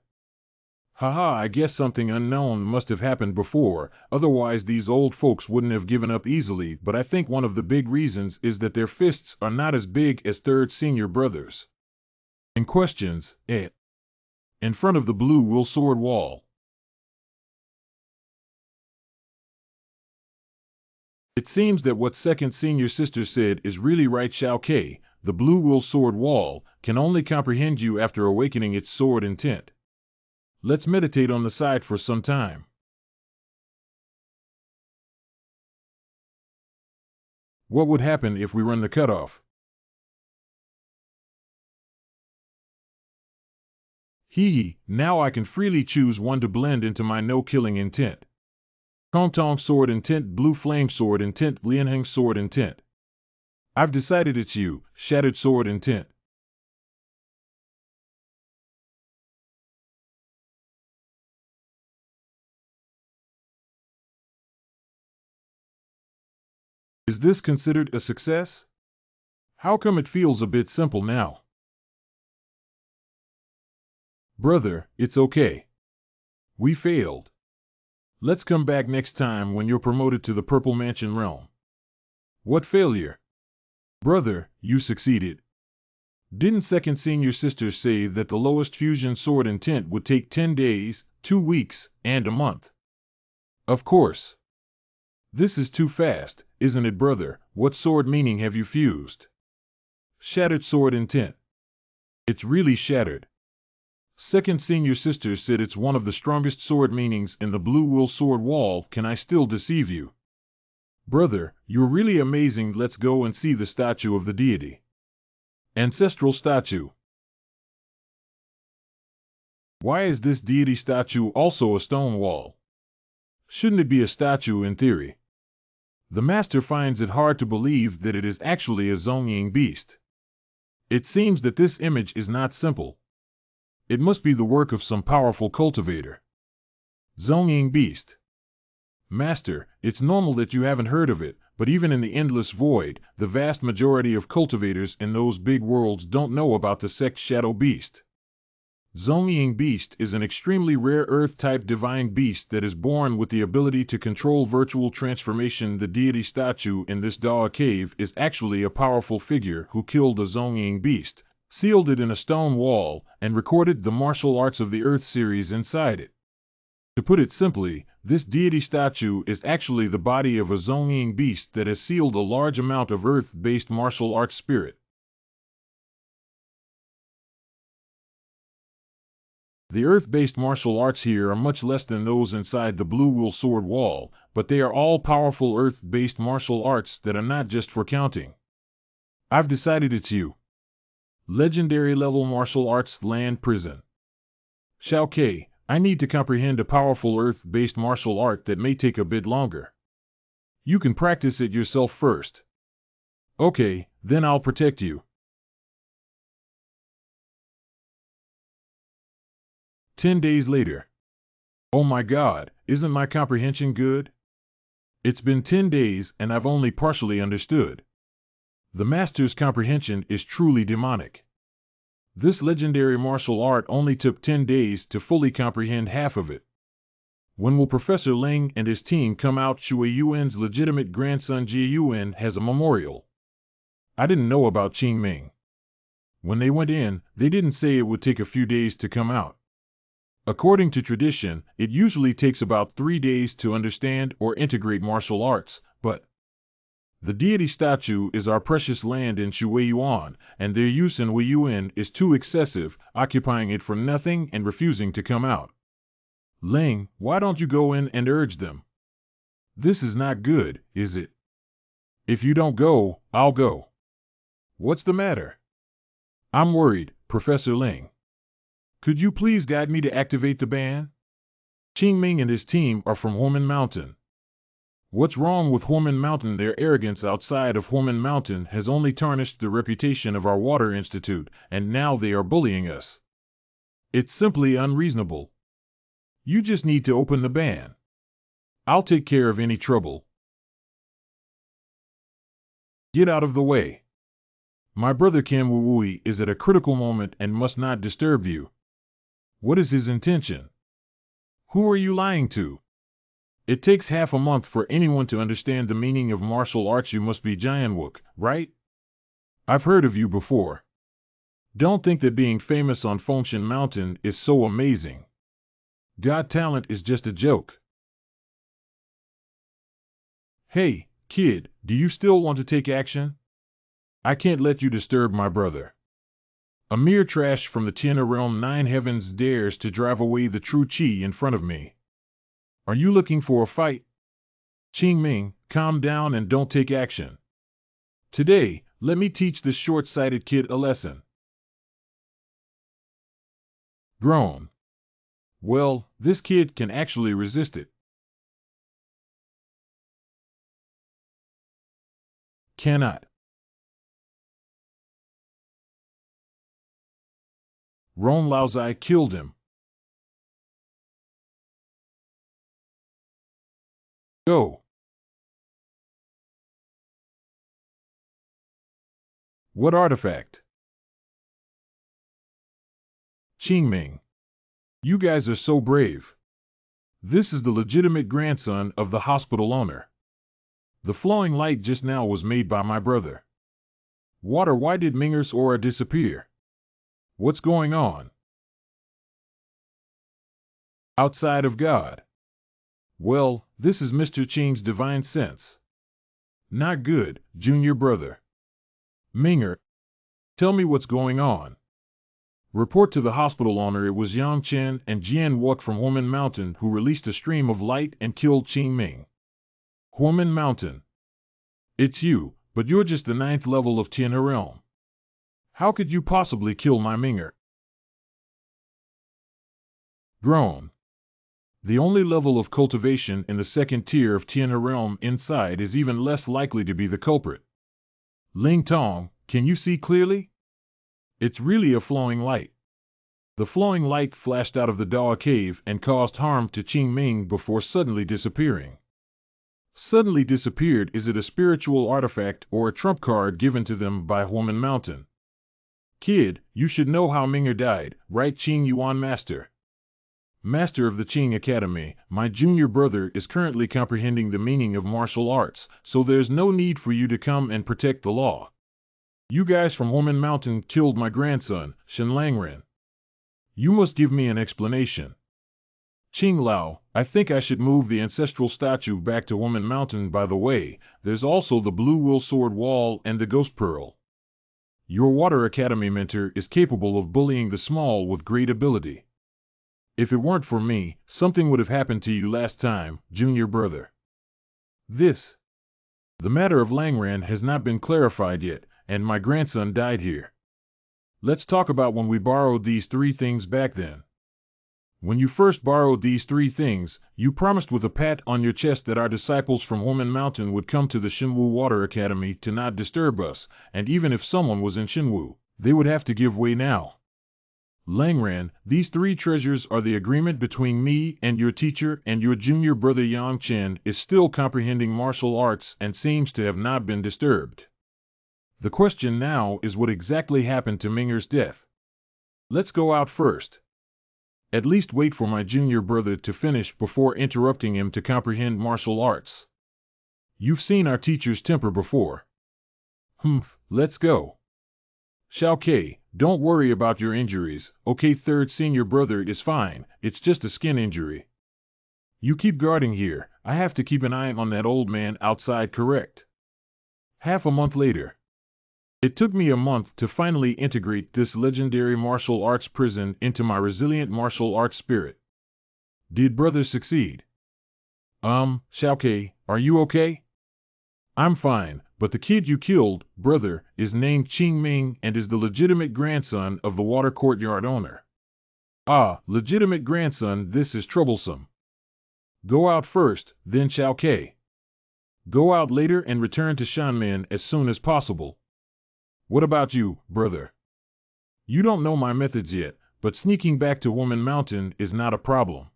Haha, I guess something unknown must have happened before, otherwise these old folks wouldn't have given up easily, but I think one of the big reasons is that their fists are not as big as third senior brothers. In questions, in front of the blue wool sword wall. It seems that what second senior sister said is really right. Shao Ke, the blue wool sword wall, can only comprehend you after awakening its sword intent. Let's meditate on the side for some time. What would happen if we run the cutoff? Hee, now I can freely choose one to blend into my no-killing intent. Kongtong sword intent, blue flame sword intent, Lianheng sword intent. I've decided it's you, shattered sword intent. Is this considered a success? How come it feels a bit simple now? Brother, it's okay. We failed. Let's come back next time when you're promoted to the Purple Mansion realm. What failure? Brother, you succeeded. Didn't second senior sister say that the lowest fusion sword intent would take 10 days, 2 weeks, and a month? Of course. This is too fast, isn't it, brother? What sword meaning have you fused? Shattered sword intent. It's really shattered. Second senior sister said it's one of the strongest sword meanings in the blue wool sword wall. Can I still deceive you? Brother, you're really amazing. Let's go and see the statue of the deity. Ancestral statue. Why is this deity statue also a stone wall? Shouldn't it be a statue in theory? The master finds it hard to believe that it is actually a Zongying beast. It seems that this image is not simple. It must be the work of some powerful cultivator. Zongying beast. Master, it's normal that you haven't heard of it, but even in the endless void, the vast majority of cultivators in those big worlds don't know about the sect Shadow Beast. Zongying Beast is an extremely rare Earth-type divine beast that is born with the ability to control virtual transformation. The deity statue in this Dawa cave is actually a powerful figure who killed a Zongying Beast, sealed it in a stone wall, and recorded the martial arts of the Earth series inside it. To put it simply, this deity statue is actually the body of a Zongying Beast that has sealed a large amount of Earth-based martial arts spirit. The Earth-based martial arts here are much less than those inside the blue wool sword wall, but they are all powerful Earth-based martial arts that are not just for counting. I've decided it's you. Legendary level martial arts land prison. Shao Ke, I need to comprehend a powerful Earth-based martial art that may take a bit longer. You can practice it yourself first. Okay, then I'll protect you. 10 days later. Oh my God, isn't my comprehension good? It's been 10 days and I've only partially understood. The master's comprehension is truly demonic. This legendary martial art only took 10 days to fully comprehend half of it. When will Professor Ling and his team come out? Xue Yuan's legitimate grandson Jie Yuan has a memorial. I didn't know about Qing Ming. When they went in, they didn't say it would take a few days to come out. According to tradition, it usually takes about 3 days to understand or integrate martial arts, but the deity statue is our precious land in Xue Yuan, and their use in Wei Yuan is too excessive, occupying it for nothing and refusing to come out. Ling, why don't you go in and urge them? This is not good, is it? If you don't go, I'll go. What's the matter? I'm worried, Professor Ling. Could you please guide me to activate the ban? Qing Ming and his team are from Huomen Mountain. What's wrong with Huomen Mountain? Their arrogance outside of Huomen Mountain has only tarnished the reputation of our water institute, and now they are bullying us. It's simply unreasonable. You just need to open the ban. I'll take care of any trouble. Get out of the way. My brother Kim Wuwui is at a critical moment and must not disturb you. What is his intention? Who are you lying to? It takes half a month for anyone to understand the meaning of martial arts. You must be Jianwook, right? I've heard of you before. Don't think that being famous on Fengshan Mountain is so amazing. God talent is just a joke. Hey, kid, do you still want to take action? I can't let you disturb my brother. A mere trash from the Tiana realm 9 heavens dares to drive away the true Qi in front of me. Are you looking for a fight? Qing Ming, calm down and don't take action. Today, let me teach this short-sighted kid a lesson. Groan. Well, this kid can actually resist it. Cannot. Ron Laozai killed him. Go. What artifact? Qing Ming. You guys are so brave. This is the legitimate grandson of the hospital owner. The flowing light just now was made by my brother. Water, why did Minger's aura disappear? What's going on? Outside of God. Well, this is Mr. Qing's divine sense. Not good, junior brother. Minger, tell me what's going on. Report to the hospital owner it was Yang Chen and Jian Wuk from Huamen Mountain who released a stream of light and killed Qing Ming. Huamen Mountain. It's you, but you're just the 9th level of Tianhe Realm. How could you possibly kill my Minger? Groan. The only level of cultivation in the 2nd tier of Tianhe Realm inside is even less likely to be the culprit. Ling Tong, can you see clearly? It's really a flowing light. The flowing light flashed out of the Dao cave and caused harm to Qing Ming before suddenly disappearing. Suddenly disappeared, is it a spiritual artifact or a trump card given to them by Huamen Mountain? Kid, you should know how Minger died, right, Qing Yuan Master? Master of the Qing Academy, my junior brother is currently comprehending the meaning of martial arts, so there's no need for you to come and protect the law. You guys from Huamen Mountain killed my grandson, Shen Langren. You must give me an explanation. Qing Lao, I think I should move the ancestral statue back to Huamen Mountain. By the way, there's also the Blue Will Sword Wall and the Ghost Pearl. Your Water Academy mentor is capable of bullying the small with great ability. If it weren't for me, something would have happened to you last time, junior brother. The matter of Langren has not been clarified yet, and my grandson died here. Let's talk about when we borrowed these 3 things back then. When you first borrowed these 3 things, you promised with a pat on your chest that our disciples from Huamen Mountain would come to the Xinwu Water Academy to not disturb us, and even if someone was in Xinwu, they would have to give way now. Langren, these 3 treasures are the agreement between me and your teacher, and your junior brother Yang Chen is still comprehending martial arts and seems to have not been disturbed. The question now is what exactly happened to Minger's death. Let's go out first. At least wait for my junior brother to finish before interrupting him to comprehend martial arts. You've seen our teacher's temper before. Let's go. Xiao Ke, don't worry about your injuries, okay? 3rd senior brother is fine, it's just a skin injury. You keep guarding here, I have to keep an eye on that old man outside, correct? Half a month later. It took me a month to finally integrate this legendary martial arts prison into my resilient martial arts spirit. Did brother succeed? Xiao Ke, are you okay? I'm fine, but the kid you killed, brother, is named Qing Ming and is the legitimate grandson of the water courtyard owner. Ah, legitimate grandson, this is troublesome. Go out first, then Xiao Ke. Go out later and return to Shanmen as soon as possible. What about you, brother? You don't know my methods yet, but sneaking back to Huamen Mountain is not a problem.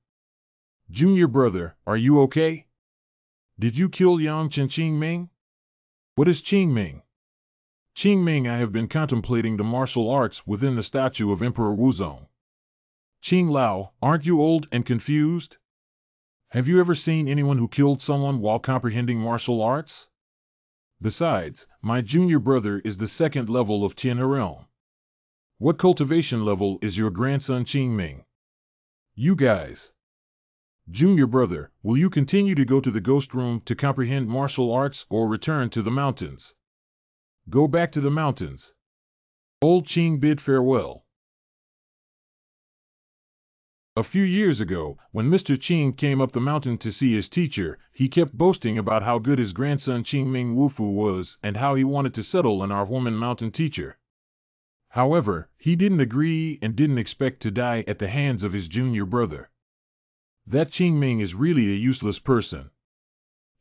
Junior brother, are you okay? Did you kill Yang Chen Qing Ming? What is Qing Ming? Qing Ming, I have been contemplating the martial arts within the statue of Emperor Wuzong. Qing Lao, aren't you old and confused? Have you ever seen anyone who killed someone while comprehending martial arts? Besides, my junior brother is the 2nd level of Tianhe Realm. What cultivation level is your grandson Qing Ming? You guys. Junior brother, will you continue to go to the ghost room to comprehend martial arts or return to the mountains? Go back to the mountains. Old Qing bid farewell. A few years ago, when Mr. Qing came up the mountain to see his teacher, he kept boasting about how good his grandson Qing Ming Wufu was and how he wanted to settle on our Huamen Mountain teacher. However, he didn't agree and didn't expect to die at the hands of his junior brother. That Qing Ming is really a useless person.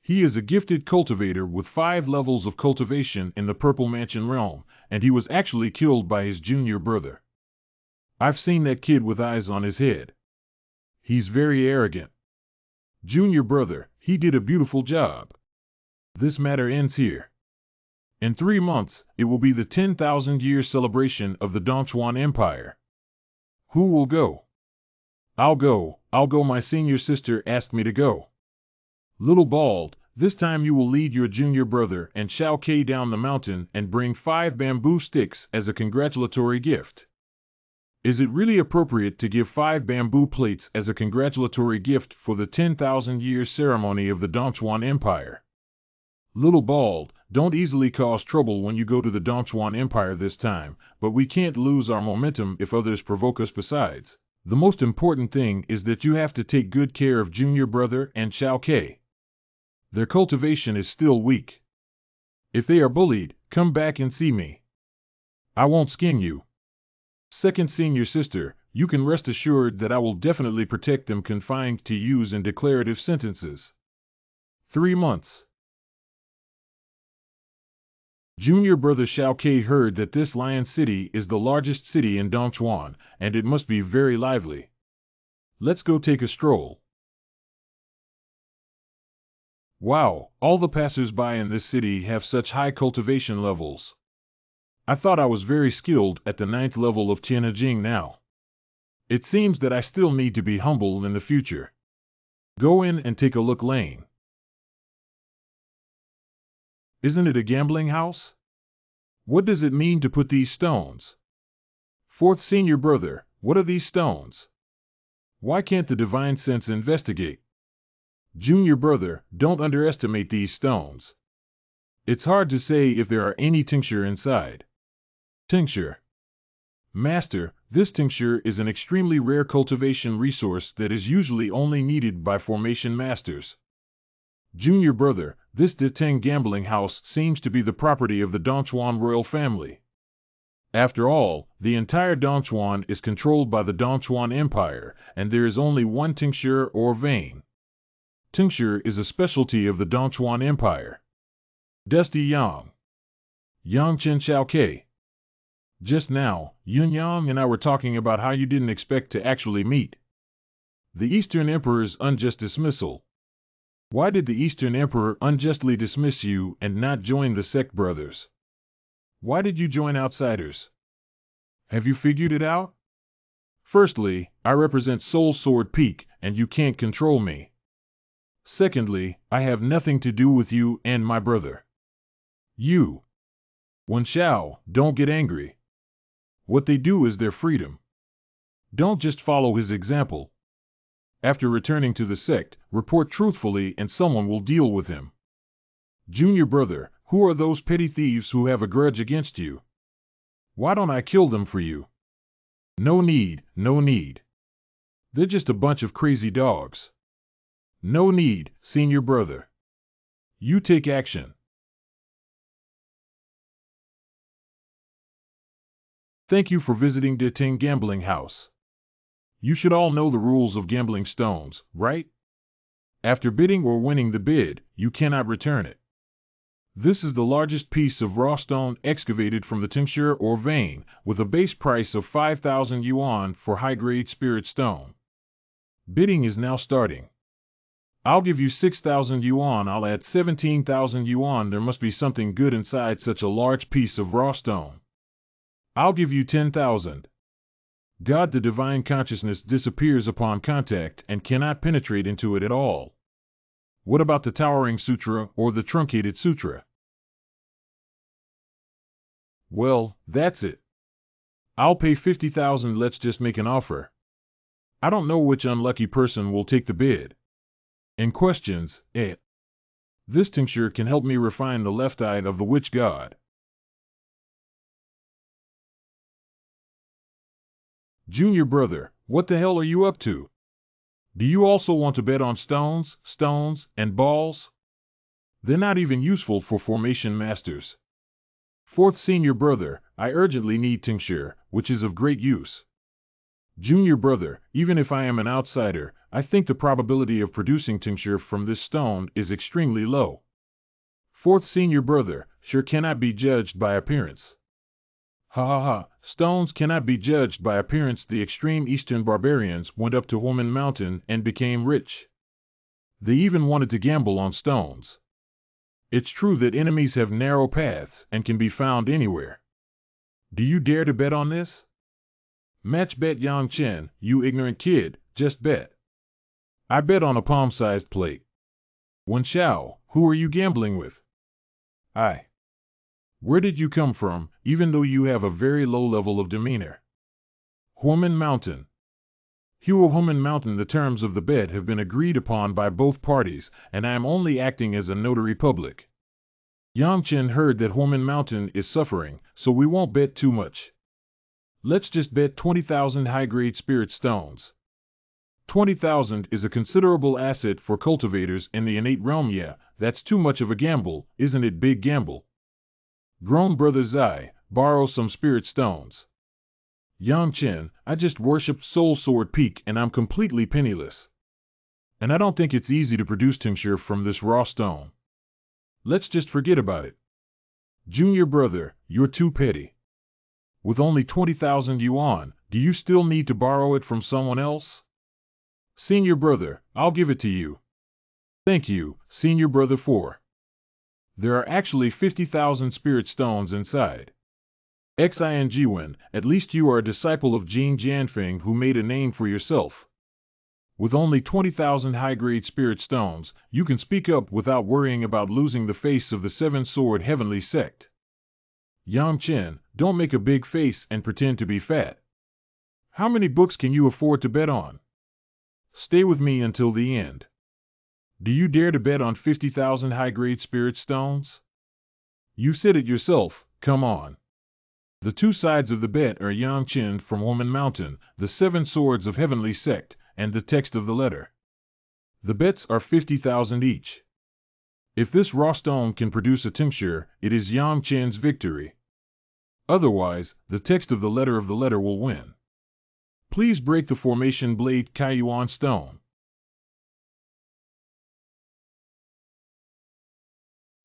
He is a gifted cultivator with 5 levels of cultivation in the Purple Mansion realm, and he was actually killed by his junior brother. I've seen that kid with eyes on his head. He's very arrogant. Junior brother, he did a beautiful job. This matter ends here. In 3 months, it will be the 10,000-year celebration of the Dongchuan Empire. Who will go? I'll go, I'll go. My senior sister asked me to go. Little Bald, this time you will lead your junior brother and Xiao Ke down the mountain and bring 5 bamboo sticks as a congratulatory gift. Is it really appropriate to give 5 bamboo plates as a congratulatory gift for the 10,000-year ceremony of the Dongchuan Empire? Little Bald, don't easily cause trouble when you go to the Dongchuan Empire this time, but we can't lose our momentum if others provoke us. Besides, the most important thing is that you have to take good care of junior brother and Xiao Ke. Their cultivation is still weak. If they are bullied, come back and see me. I won't skin you. Second senior sister, you can rest assured that I will definitely protect them. Confined to use in declarative sentences. 3 months. Junior brother Xiao Ke heard that this Lion City is the largest city in Dongchuan, and it must be very lively. Let's go take a stroll. Wow, all the passers-by in this city have such high cultivation levels. I thought I was very skilled at the 9th level of Tianjing now. It seems that I still need to be humble in the future. Go in and take a look. Lane. Isn't it a gambling house? What does it mean to put these stones? Fourth senior brother, what are these stones? Why can't the divine sense investigate? Junior brother, don't underestimate these stones. It's hard to say if there are any tincture inside. Tincture. Master, this tincture is an extremely rare cultivation resource that is usually only needed by formation masters. Junior brother, this Deteng gambling house seems to be the property of the Dongchuan royal family. After all, the entire Dongchuan is controlled by the Dongchuan Empire, and there is only one tincture or vein. Tincture is a specialty of the Dongchuan Empire. Dusty Yang. Yang Chen Xiao Ke. Just now, Yun Yang and I were talking about how you didn't expect to actually meet. The Eastern Emperor's unjust dismissal. Why did the Eastern Emperor unjustly dismiss you and not join the sect brothers? Why did you join outsiders? Have you figured it out? Firstly, I represent Soul Sword Peak, and you can't control me. Secondly, I have nothing to do with you and my brother. You. Wen Xiao, don't get angry. What they do is their freedom. Don't just follow his example. After returning to the sect, report truthfully and someone will deal with him. Junior brother, who are those petty thieves who have a grudge against you? Why don't I kill them for you? No need, no need. They're just a bunch of crazy dogs. No need, senior brother. You take action. Thank you for visiting Deteng Gambling House. You should all know the rules of gambling stones, right? After bidding or winning the bid, you cannot return it. This is the largest piece of raw stone excavated from the tincture or vein, with a base price of 5,000 yuan for high-grade spirit stone. Bidding is now starting. I'll give you 6,000 yuan. I'll add 17,000 yuan. There must be something good inside such a large piece of raw stone. I'll give you 10,000. God, the divine consciousness disappears upon contact and cannot penetrate into it at all. What about the Towering Sutra or the Truncated Sutra? Well, that's it. I'll pay 50,000. Let's just make an offer. I don't know which unlucky person will take the bid. And questions, This tincture can help me refine the left eye of the witch god. Junior brother, what the hell are you up to? Do you also want to bet on stones, and balls? They're not even useful for formation masters. Fourth senior brother, I urgently need tincture, which is of great use. Junior brother, even if I am an outsider, I think the probability of producing tincture from this stone is extremely low. Fourth senior brother, sure cannot be judged by appearance. Ha ha ha, stones cannot be judged by appearance. The extreme Eastern barbarians went up to Human Mountain and became rich. They even wanted to gamble on stones. It's true that enemies have narrow paths and can be found anywhere. Do you dare to bet on this? Match bet Yang Chen, you ignorant kid, just bet. I bet on a palm-sized plate. Wen Xiao, who are you gambling with? I. Where did you come from, even though you have a very low level of demeanor? Huaman Mountain. Huaman Mountain. The terms of the bet have been agreed upon by both parties, and I am only acting as a notary public. Yang Chen heard that Huaman Mountain is suffering, so we won't bet too much. Let's just bet 20,000 high-grade spirit stones. 20,000 is a considerable asset for cultivators in the innate realm. Yeah, that's too much of a gamble, isn't it? Big gamble. Grown brother Zai, borrow some spirit stones. Yang Chen, I just worshipped Soul Sword Peak and I'm completely penniless. And I don't think it's easy to produce tincture from this raw stone. Let's just forget about it. Junior brother, you're too petty. With only 20,000 yuan, do you still need to borrow it from someone else? Senior brother, I'll give it to you. Thank you, Senior brother 4. There are actually 50,000 spirit stones inside. Xingwen, at least you are a disciple of Jing Jianfeng who made a name for yourself. With only 20,000 high-grade spirit stones, you can speak up without worrying about losing the face of the seven-sword heavenly sect. Yang Chen, don't make a big face and pretend to be fat. How many books can you afford to bet on? Stay with me until the end. Do you dare to bet on 50,000 high-grade spirit stones? You said it yourself, come on. The two sides of the bet are Yang Chen from Huaman Mountain, the seven swords of heavenly sect, and the text of the letter. The bets are 50,000 each. If this raw stone can produce a tincture, it is Yang Chen's victory. Otherwise, the text of the letter will win. Please break the formation blade Kaiyuan stone.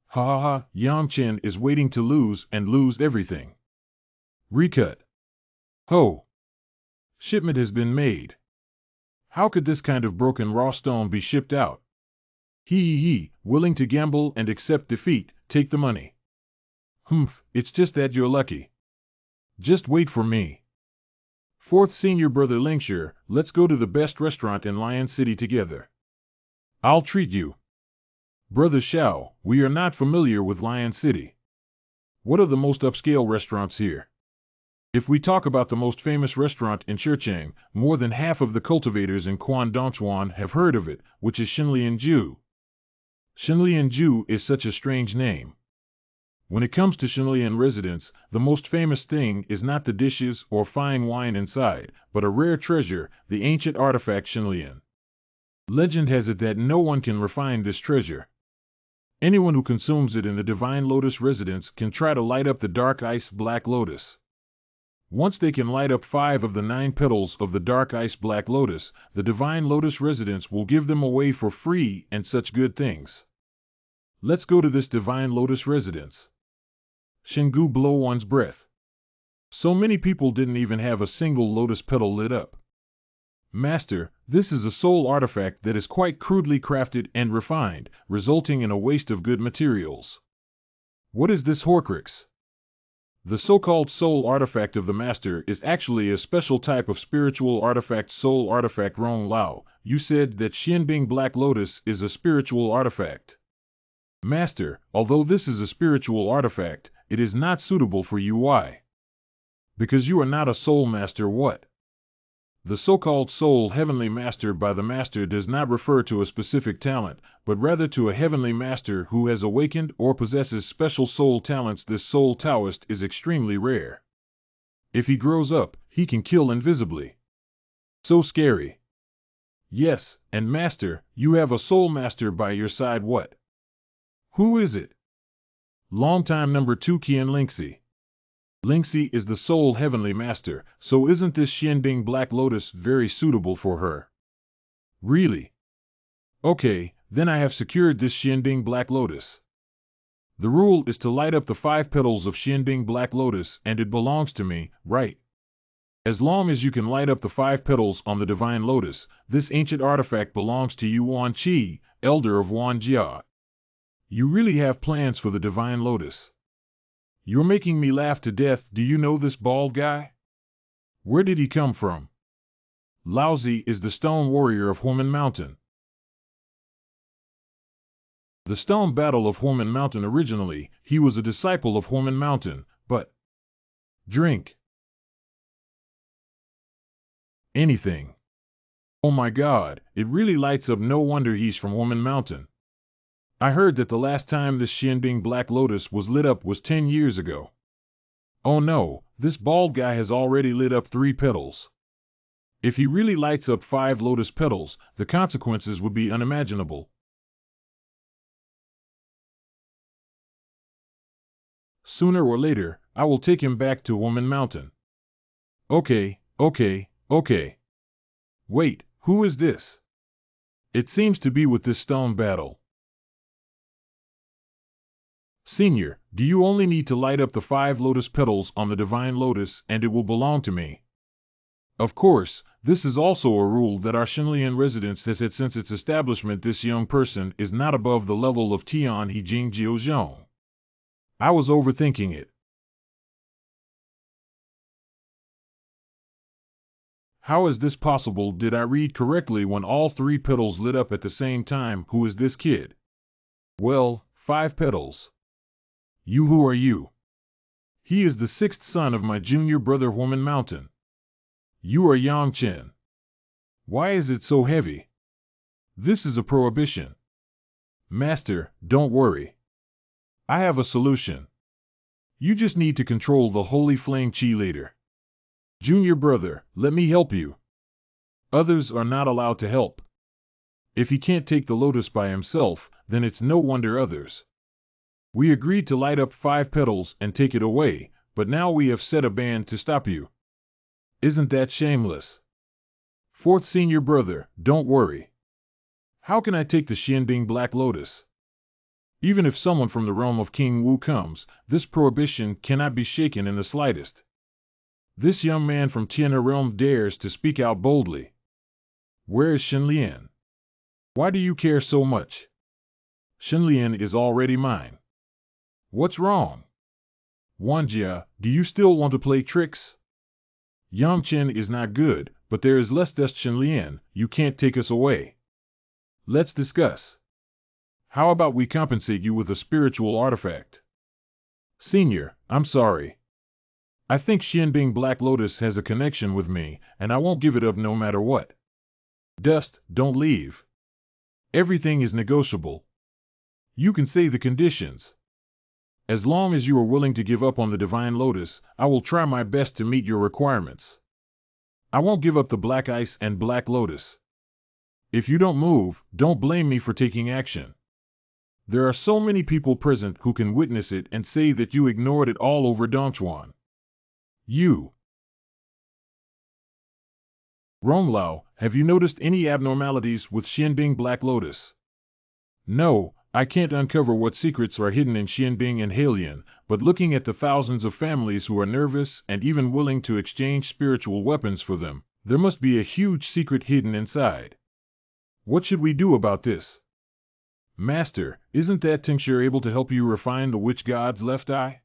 Ha ha ha, Yang Chen is waiting to lose and lose everything. Recut. Ho! Shipment has been made. How could this kind of broken raw stone be shipped out? He, willing to gamble and accept defeat, take the money. Humph, it's just that you're lucky. Just wait for me. Fourth senior brother Lingxue, let's go to the best restaurant in Lion City together. I'll treat you. Brother Xiao, we are not familiar with Lion City. What are the most upscale restaurants here? If we talk about the most famous restaurant in Shecheng, more than half of the cultivators in Guangdongchuan have heard of it, which is Xinlianju. Xinlianju is such a strange name. When it comes to Xinlian residents, the most famous thing is not the dishes or fine wine inside, but a rare treasure, the ancient artifact Xinlian. Legend has it that no one can refine this treasure. Anyone who consumes it in the Divine Lotus residence can try to light up the dark ice Black Lotus. Once they can light up 5 of the 9 petals of the dark ice Black Lotus, the Divine Lotus residence will give them away for free and such good things. Let's go to this Divine Lotus residence. Shingu blow one's breath. So many people didn't even have a single lotus petal lit up. Master, this is a soul artifact that is quite crudely crafted and refined, resulting in a waste of good materials. What is this Horcrux? The so-called soul artifact of the Master is actually a special type of spiritual artifact. Soul artifact. Rong Lao, you said that Xianbing Black Lotus is a spiritual artifact. Master, although this is a spiritual artifact, it is not suitable for you. Why? Because you are not a soul master. What? The so-called soul heavenly master by the Master does not refer to a specific talent, but rather to a heavenly master who has awakened or possesses special soul talents. This soul Taoist is extremely rare. If he grows up, he can kill invisibly. So scary. Yes, and Master, you have a soul master by your side. What? Who is it? Long-time number 2 Qian Lingxi. Lingxi is the soul heavenly master, so isn't this Xianbing Black Lotus very suitable for her? Really? Okay, then I have secured this Xianbing Black Lotus. The rule is to light up the 5 petals of Xianbing Black Lotus and it belongs to me, right? As long as you can light up the 5 petals on the Divine Lotus, this ancient artifact belongs to you. Wan Qi, elder of Wan Jia. You really have plans for the Divine Lotus. You're making me laugh to death. Do you know this bald guy? Where did he come from? Laozi is the stone warrior of Huaman Mountain. The stone battle of Huaman Mountain. Originally, he was a disciple of Huaman Mountain, but drink anything. Oh my God, it really lights up. No wonder he's from Huaman Mountain. I heard that the last time this Xianbing Black Lotus was lit up was 10 years ago. Oh no, this bald guy has already lit up 3 petals. If he really lights up 5 lotus petals, the consequences would be unimaginable. Sooner or later, I will take him back to Huaman Mountain. Okay. Wait, who is this? It seems to be with this stone battle. Senior, do you only need to light up the 5 lotus petals on the divine lotus and it will belong to me? Of course, this is also a rule that our Shenlian residence has had since its establishment. This young person is not above the level of Tian He Jing Jiu Zhong. I was overthinking it. How is this possible? Did I read correctly when all 3 petals lit up at the same time? Who is this kid? Well, 5 petals. Who are you? He is the 6th son of my junior brother Huaman Mountain. You are Yang Chen. Why is it so heavy? This is a prohibition. Master, don't worry. I have a solution. You just need to control the holy flame chi later. Junior brother, let me help you. Others are not allowed to help. If he can't take the lotus by himself, then it's no wonder others. We agreed to light up 5 petals and take it away, but now we have set a ban to stop you. Isn't that shameless? 4th senior brother, don't worry. How can I take the Xianbing Black Lotus? Even if someone from the realm of King Wu comes, this prohibition cannot be shaken in the slightest. This young man from Tian'er realm dares to speak out boldly. Where is Shenlian? Why do you care so much? Shenlian is already mine. What's wrong? Wanjia, do you still want to play tricks? Yang Chen is not good, but there is less dust. Shenlian, you can't take us away. Let's discuss. How about we compensate you with a spiritual artifact? Senior, I'm sorry. I think Xianbing Black Lotus has a connection with me, and I won't give it up no matter what. Dust, don't leave. Everything is negotiable. You can say the conditions. As long as you are willing to give up on the divine lotus, I will try my best to meet your requirements. I won't give up the black ice and black lotus. If you don't move, don't blame me for taking action. There are so many people present who can witness it and say that you ignored it all over Dongchuan. You. Ronglao, have you noticed any abnormalities with Xianbing Black Lotus? No, I can't uncover what secrets are hidden in Xianbing and Halian, but looking at the thousands of families who are nervous and even willing to exchange spiritual weapons for them, there must be a huge secret hidden inside. What should we do about this? Master, isn't that tincture able to help you refine the witch god's left eye?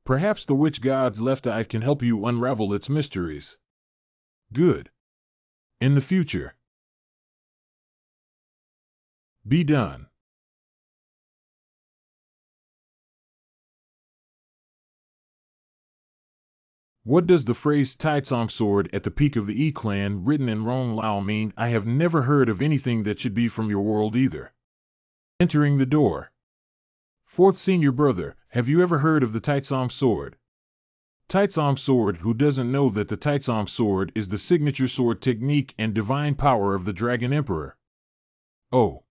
Perhaps the witch god's left eye can help you unravel its mysteries. Good. In the future. Be done. What does the phrase Taicong sword at the peak of the E-clan written in Ronglao mean? I have never heard of anything that should be from your world either. Entering the door. 4th senior brother, have you ever heard of the Taicong sword? Taicong sword, who doesn't know that the Taicong sword is the signature sword technique and divine power of the Dragon Emperor? Oh.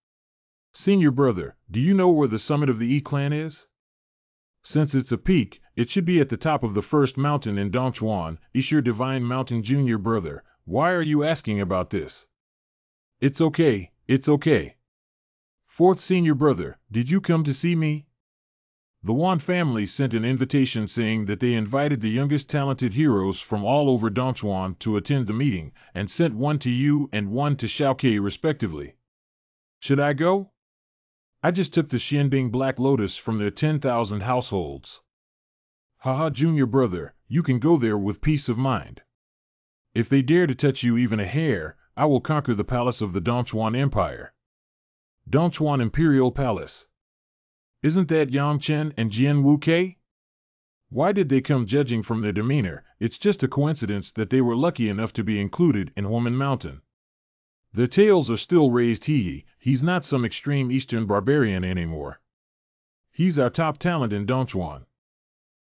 Senior brother, do you know where the summit of the E-clan is? Since it's a peak, it should be at the top of the first mountain in Dongchuan. Is your divine mountain. Junior brother, why are you asking about this? It's okay, it's okay. 4th senior brother, did you come to see me? The Wan family sent an invitation saying that they invited the youngest talented heroes from all over Dongchuan to attend the meeting, and sent one to you and one to Xiaokei respectively. Should I go? I just took the Xianbing Black Lotus from their 10,000 households. Haha, junior brother, you can go there with peace of mind. If they dare to touch you even a hair, I will conquer the palace of the Dongchuan Empire. Dongchuan Imperial Palace. Isn't that Yang Chen and Jian Wuke? Why did they come? Judging from their demeanor, it's just a coincidence that they were lucky enough to be included in Human Mountain. Their tails are still raised. He's not some extreme Eastern barbarian anymore. He's our top talent in Dongchuan.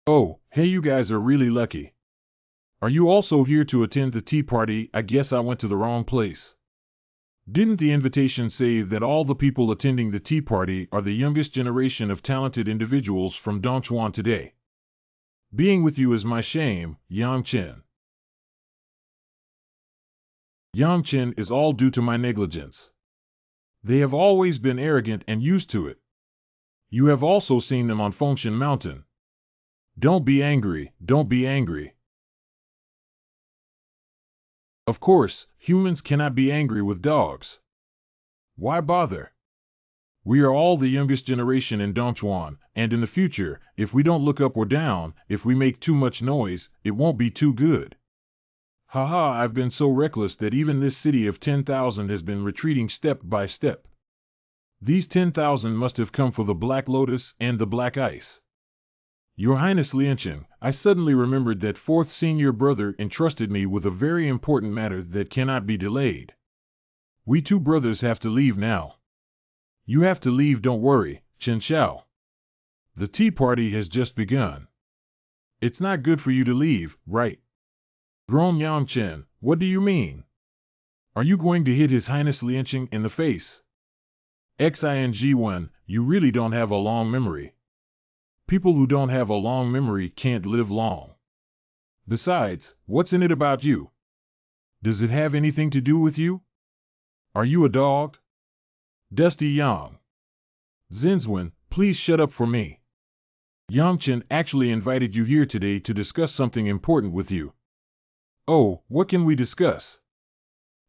Oh, hey, you guys are really lucky. Are you also here to attend the tea party? I guess I went to the wrong place. Didn't the invitation say that all the people attending the tea party are the youngest generation of talented individuals from Dongchuan today? Being with you is my shame, Yang Chen. Yang Chen is all due to my negligence. They have always been arrogant and used to it. You have also seen them on Fengshan Mountain. Don't be angry, don't be angry. Of course, humans cannot be angry with dogs. Why bother? We are all the youngest generation in Dongchuan, and in the future, if we don't look up or down, if we make too much noise, it won't be too good. Haha, I've been so reckless that even this city of 10,000 has been retreating step by step. These 10,000 must have come for the Black Lotus and the Black Ice. Your Highness Liancheng, I suddenly remembered that fourth senior brother entrusted me with a very important matter that cannot be delayed. We two brothers have to leave now. You have to leave, don't worry, Chen Xiao. The tea party has just begun. It's not good for you to leave, right? Grown Yang Chen, what do you mean? Are you going to hit His Highness Liancheng in the face? Xing1, you really don't have a long memory. People who don't have a long memory can't live long. Besides, what's in it about you? Does it have anything to do with you? Are you a dog? Dusty Yang. Zinzwen, please shut up for me. Yang Chen actually invited you here today to discuss something important with you. Oh, what can we discuss?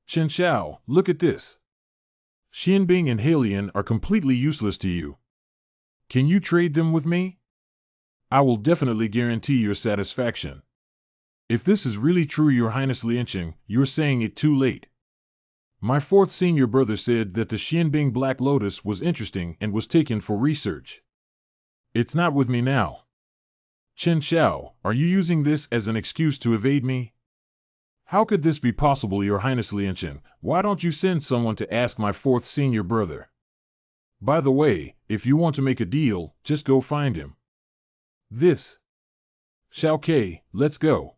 Chen Xiao, look at this. Xianbing and Halian are completely useless to you. Can you trade them with me? I will definitely guarantee your satisfaction. If this is really true, Your Highness Liancheng, you're saying it too late. My fourth senior brother said that the Xianbing Black Lotus was interesting and was taken for research. It's not with me now. Chen Xiao, are you using this as an excuse to evade me? How could this be possible, Your Highness Liancheng? Why don't you send someone to ask my fourth senior brother? By the way, if you want to make a deal, just go find him. This. Xiao Ke, let's go.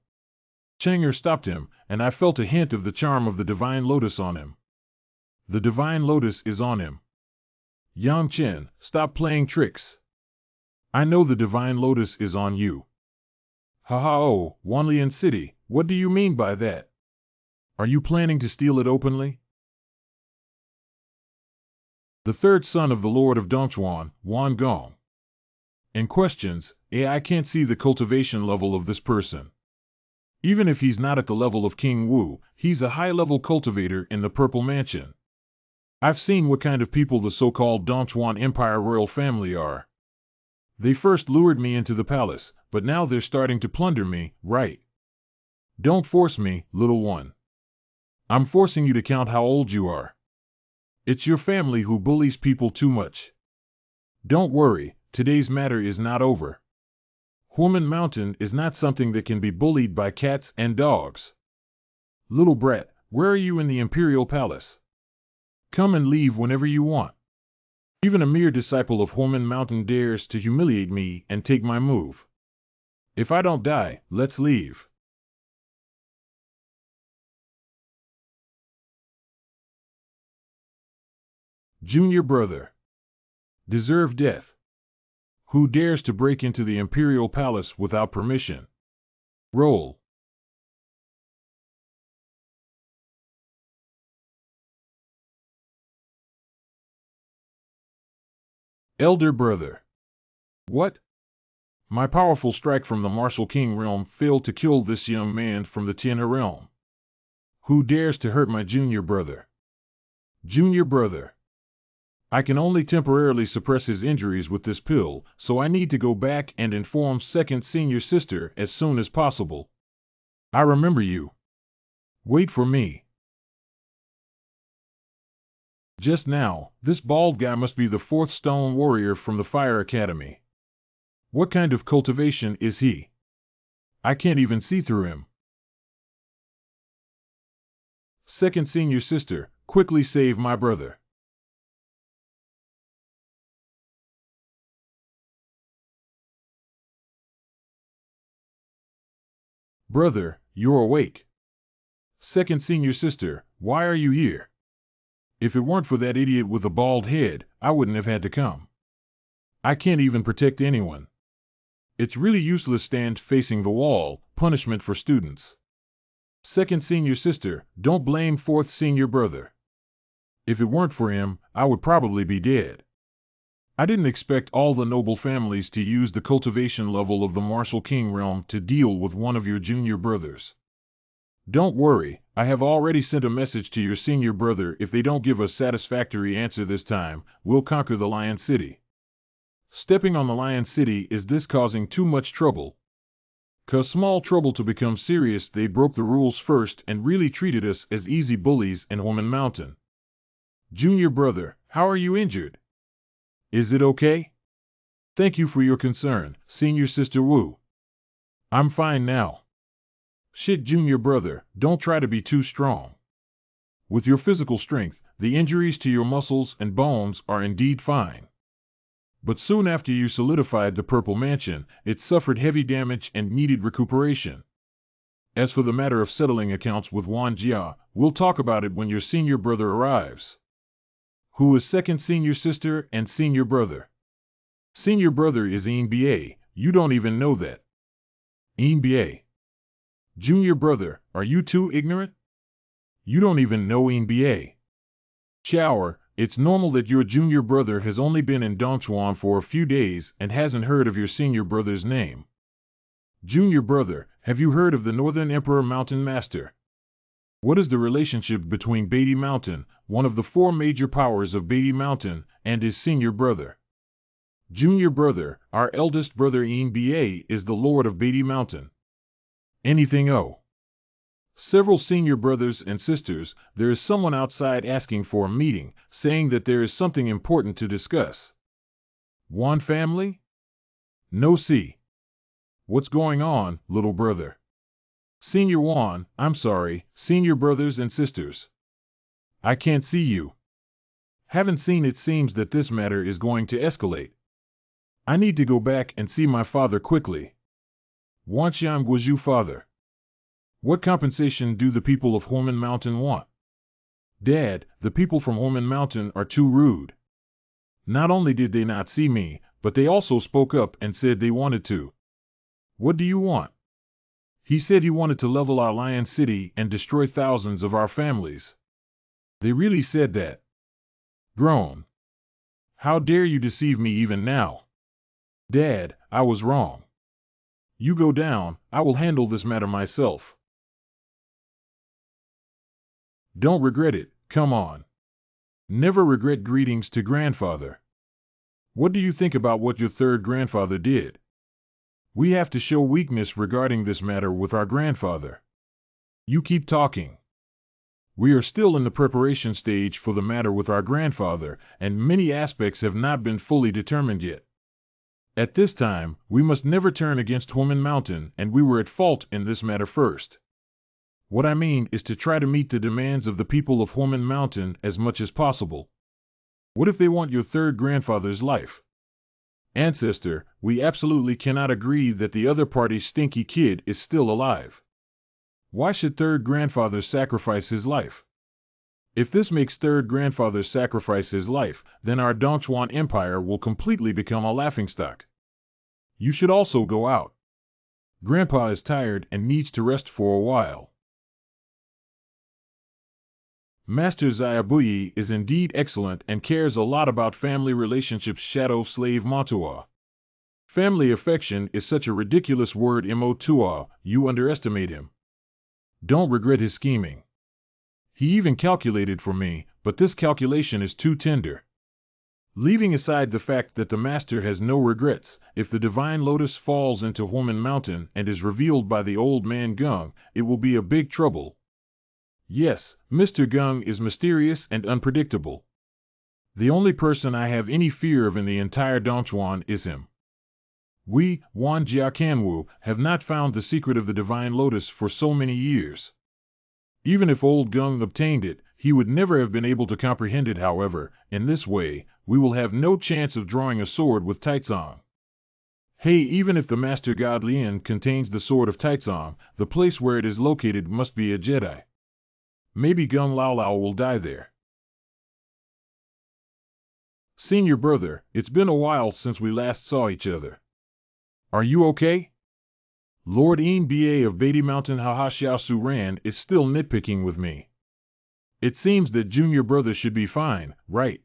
Cheng'er stopped him, and I felt a hint of the charm of the Divine Lotus on him. The Divine Lotus is on him. Yang Chen, stop playing tricks. I know the Divine Lotus is on you. Haha, oh, Wanlian City, what do you mean by that? Are you planning to steal it openly? The third son of the Lord of Dongchuan, Wan Gong. In questions, I can't see the cultivation level of this person. Even if he's not at the level of King Wu, he's a high-level cultivator in the Purple Mansion. I've seen what kind of people the so-called Dongchuan Empire royal family are. They first lured me into the palace, but now they're starting to plunder me, right? Don't force me, little one. I'm forcing you to count how old you are. It's your family who bullies people too much. Don't worry, today's matter is not over. Human Mountain is not something that can be bullied by cats and dogs. Little brat, where are you in the Imperial Palace? Come and leave whenever you want. Even a mere disciple of Human Mountain dares to humiliate me and take my move. If I don't die, let's leave. Junior brother. Deserve death. Who dares to break into the Imperial Palace without permission? Roll. Elder brother. What? My powerful strike from the Martial King realm failed to kill this young man from the Tianhe realm. Who dares to hurt my junior brother? Junior brother. I can only temporarily suppress his injuries with this pill, so I need to go back and inform second senior sister as soon as possible. I remember you. Wait for me. Just now, this bald guy must be the fourth stone warrior from the Fire Academy. What kind of cultivation is he? I can't even see through him. Second senior sister, quickly save my brother. Brother, you're awake. Second senior sister, why are you here? If it weren't for that idiot with a bald head, I wouldn't have had to come. I can't even protect anyone. It's really useless stand facing the wall, punishment for students. Second senior sister, don't blame fourth senior brother. If it weren't for him, I would probably be dead. I didn't expect all the noble families to use the cultivation level of the martial king realm to deal with one of your junior brothers. Don't worry, I have already sent a message to your senior brother. If they don't give a satisfactory answer this time, we'll conquer the Lion City. Stepping on the Lion City, is this causing too much trouble? 'Cause small trouble to become serious, they broke the rules first and really treated us as easy bullies in Human Mountain. Junior brother, how are you injured? Is it okay? Thank you for your concern, senior sister Wu. I'm fine now. Shit, junior brother, don't try to be too strong. With your physical strength, the injuries to your muscles and bones are indeed fine. But soon after you solidified the Purple Mansion, it suffered heavy damage and needed recuperation. As for the matter of settling accounts with Wan Jia, we'll talk about it when your senior brother arrives. Who is second senior sister and senior brother? Senior brother is NBA, you don't even know that. NBA. Junior brother, are you too ignorant? You don't even know NBA. Shower, it's normal that your junior brother has only been in Dongchuan for a few days and hasn't heard of your senior brother's name. Junior brother, have you heard of the Northern Emperor Mountain Master? What is the relationship between Beatty Mountain, one of the four major powers of Beatty Mountain, and his senior brother? Junior brother, our eldest brother NBA is the Lord of Beatty Mountain. Anything oh? Several senior brothers and sisters, there is someone outside asking for a meeting, saying that there is something important to discuss. Wan family? No see. What's going on, little brother? Senior Wan, I'm sorry, senior brothers and sisters. I can't see you. Haven't seen. It seems that this matter is going to escalate. I need to go back and see my father quickly. Wan Xiang was you father. What compensation do the people of Human Mountain want? Dad, the people from Human Mountain are too rude. Not only did they not see me, but they also spoke up and said they wanted to. What do you want? He said he wanted to level our Lion City and destroy thousands of our families. They really said that. Groan. How dare you deceive me even now? Dad, I was wrong. You go down, I will handle this matter myself. Don't regret it, come on. Never regret. Greetings to grandfather. What do you think about what your third grandfather did? We have to show weakness regarding this matter with our grandfather. You keep talking. We are still in the preparation stage for the matter with our grandfather, and many aspects have not been fully determined yet. At this time, we must never turn against Human Mountain, and we were at fault in this matter first. What I mean is to try to meet the demands of the people of Human Mountain as much as possible. What if they want your third grandfather's life? Ancestor, we absolutely cannot agree that the other party's stinky kid is still alive. Why should third grandfather sacrifice his life? If this makes third grandfather sacrifice his life, then our Dongchuan Empire will completely become a laughingstock. You should also go out. Grandpa is tired and needs to rest for a while. Master Xiaobuyi is indeed excellent and cares a lot about family relationships. Shadow slave MANHWA. Family affection is such a ridiculous word. MOTUA, you underestimate him. Don't regret his scheming. He even calculated for me, but this calculation is too tender. Leaving aside the fact that the master has no regrets, if the divine lotus falls into Human Mountain and is revealed by the old man Gung, it will be a big trouble. Yes, Mr. Gung is mysterious and unpredictable. The only person I have any fear of in the entire Dongchuan is him. We, Wan Jiakanwu, have not found the secret of the Divine Lotus for so many years. Even if old Gung obtained it, he would never have been able to comprehend it. However, in this way, we will have no chance of drawing a sword with Taizong. Hey, even if the Master God Lian contains the sword of Taizong, the place where it is located must be a Jedi. Maybe Gung Lao Lao will die there. Senior brother, it's been a while since we last saw each other. Are you okay? Lord Een Ba of Beatty Mountain Haha Xiao Su Ran is still nitpicking with me. It seems that junior brother should be fine, right?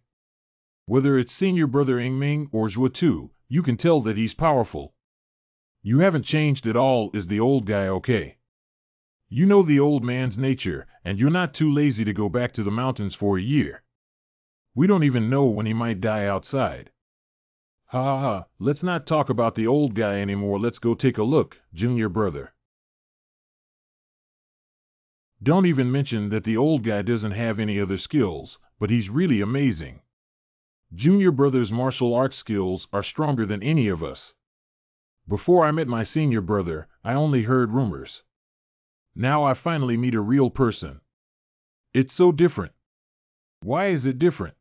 Whether it's senior brother Ing Ming or Zhua Tu, you can tell that he's powerful. You haven't changed at all. Is the old guy okay? You know the old man's nature, and you're not too lazy to go back to the mountains for a year. We don't even know when he might die outside. Ha ha ha, let's not talk about the old guy anymore. Let's go take a look, junior brother. Don't even mention that the old guy doesn't have any other skills, but he's really amazing. Junior brother's martial arts skills are stronger than any of us. Before I met my senior brother, I only heard rumors. Now I finally meet a real person. It's so different. Why is it different?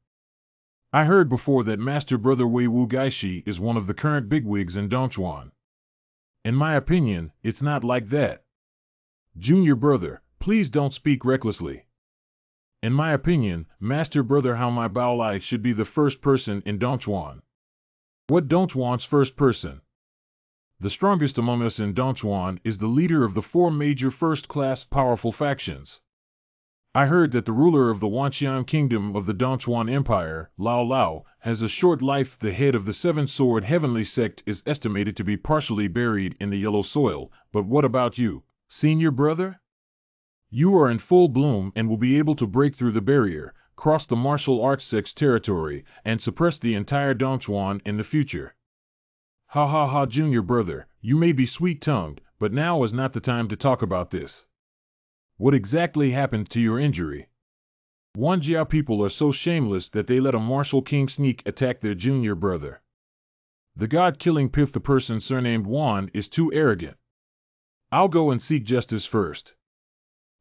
I heard before that Master Brother Wei Wu Gaishi is one of the current bigwigs in Dongchuan. In my opinion, it's not like that. Junior brother, please don't speak recklessly. In my opinion, Master Brother Hao Mai Baolai should be the first person in Dongchuan. What Dongchuan's first person? The strongest among us in Dongchuan is the leader of the 4 major first-class powerful factions. I heard that the ruler of the Wanxian Kingdom of the Dongchuan Empire, Lao Lao, has a short life. The head of the 7-sword heavenly sect is estimated to be partially buried in the yellow soil. But what about you, senior brother? You are in full bloom and will be able to break through the barrier, cross the martial arts sect's territory, and suppress the entire Dongchuan in the future. Ha ha ha, junior brother, you may be sweet-tongued, but now is not the time to talk about this. What exactly happened to your injury? Wanjia people are so shameless that they let a martial king sneak attack their junior brother. The god-killing Pith, the person surnamed Wan, is too arrogant. I'll go and seek justice first.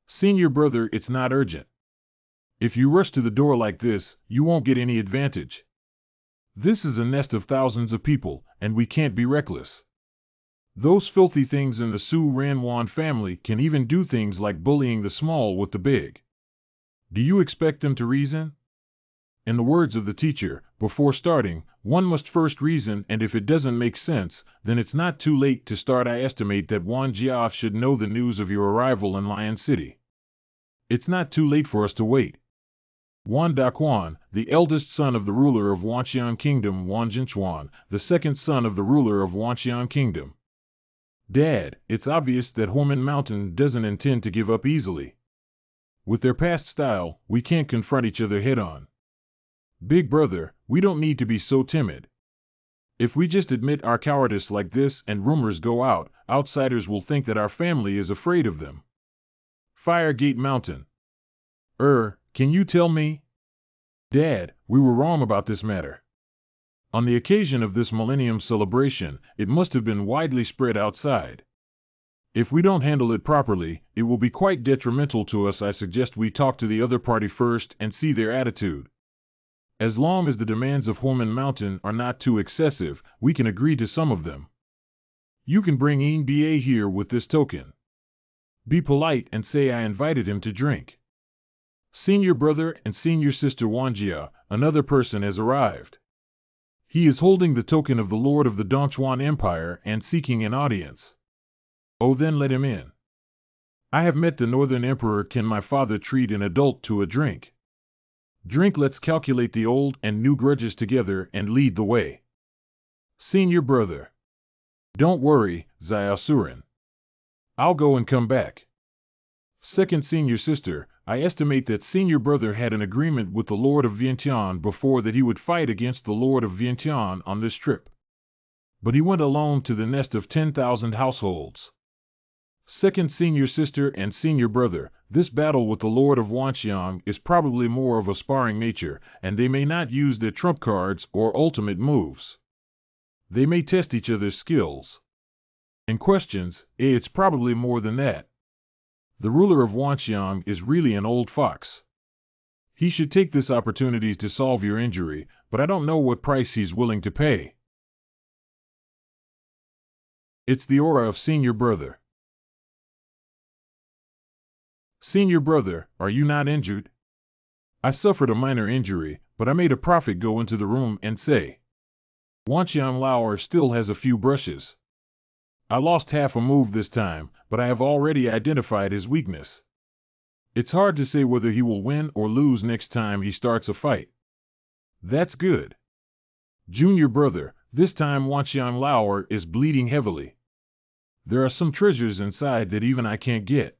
Senior brother, it's not urgent. If you rush to the door like this, you won't get any advantage. This is a nest of thousands of people, and we can't be reckless. Those filthy things in the Su Ran Wan family can even do things like bullying the small with the big. Do you expect them to reason? In the words of the teacher, before starting, one must first reason, and if it doesn't make sense, then it's not too late to start. I estimate that Wan Jia should know the news of your arrival in Lion City. It's not too late for us to wait. Wan Daquan, the eldest son of the ruler of Wanxian Kingdom, Wan Jinchuan, the second son of the ruler of Wanxian Kingdom. Dad, it's obvious that Horman Mountain doesn't intend to give up easily. With their past style, we can't confront each other head-on. Big brother, we don't need to be so timid. If we just admit our cowardice like this and rumors go out, outsiders will think that our family is afraid of them. Firegate Mountain. Can you tell me? Dad, we were wrong about this matter. On the occasion of this Millennium celebration, it must have been widely spread outside. If we don't handle it properly, it will be quite detrimental to us. I suggest we talk to the other party first and see their attitude. As long as the demands of Horman Mountain are not too excessive, we can agree to some of them. You can bring Een Ba here with this token. Be polite and say I invited him to drink. Senior brother and senior sister Wanjia, another person has arrived. He is holding the token of the Lord of the Dongchuan Empire and seeking an audience. Oh, then let him in. I have met the Northern Emperor. Can my father treat an adult to a drink? Drink. Let's calculate the old and new grudges together and lead the way. Senior brother. Don't worry, Xiaosuren. I'll go and come back. Second senior sister, I estimate that senior brother had an agreement with the Lord of Vientiane before that he would fight against the Lord of Vientiane on this trip. But he went alone to the nest of 10,000 households. Second senior sister and senior brother, this battle with the Lord of Wanxiang is probably more of a sparring nature, and they may not use their trump cards or ultimate moves. They may test each other's skills. And questions, it's probably more than that. The ruler of Wanxiang is really an old fox. He should take this opportunity to solve your injury, but I don't know what price he's willing to pay. It's the aura of senior brother. Senior brother, are you not injured? I suffered a minor injury, but I made a prophet go into the room and say, Wanxiang Laoer still has a few brushes. I lost half a move this time, but I have already identified his weakness. It's hard to say whether he will win or lose next time he starts a fight. That's good. Junior brother, this time Wanxiang Laoer is bleeding heavily. There are some treasures inside that even I can't get.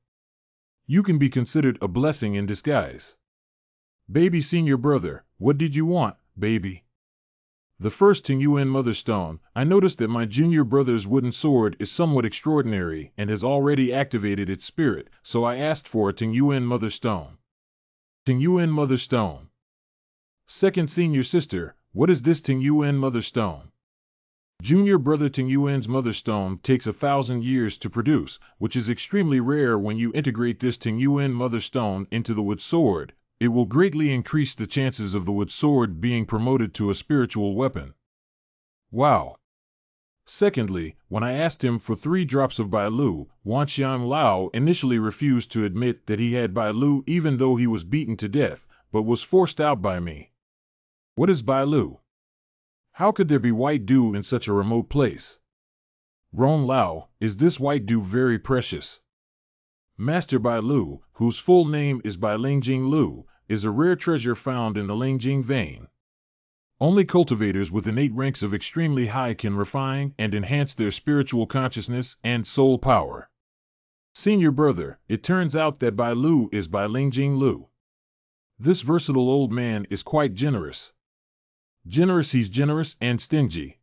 You can be considered a blessing in disguise. Baby senior brother, what did you want, baby? The first Ting Yuan Mother Stone, I noticed that my junior brother's wooden sword is somewhat extraordinary and has already activated its spirit, so I asked for a Ting Yuan Mother Stone. Ting Yuan Mother Stone. Second senior sister, what is this Ting Yuan Mother Stone? Junior brother Ting Yuan's Mother Stone takes 1,000 years to produce, which is extremely rare. When you integrate this Ting Yuan Mother Stone into the wood sword, it will greatly increase the chances of the wood sword being promoted to a spiritual weapon. Wow! Secondly, when I asked him for 3 drops of Bailu, Wanxiang Lao initially refused to admit that he had Bailu even though he was beaten to death, but was forced out by me. What is Bailu? How could there be white dew in such a remote place? Ron Lao, is this white dew very precious? Master Bai Lu, whose full name is Bai Lingjing Lu, is a rare treasure found in the Lingjing vein. Only cultivators with innate ranks of extremely high can refine and enhance their spiritual consciousness and soul power. Senior brother, it turns out that Bai Lu is Bai Lingjing Lu. This versatile old man is quite generous. He's generous and stingy.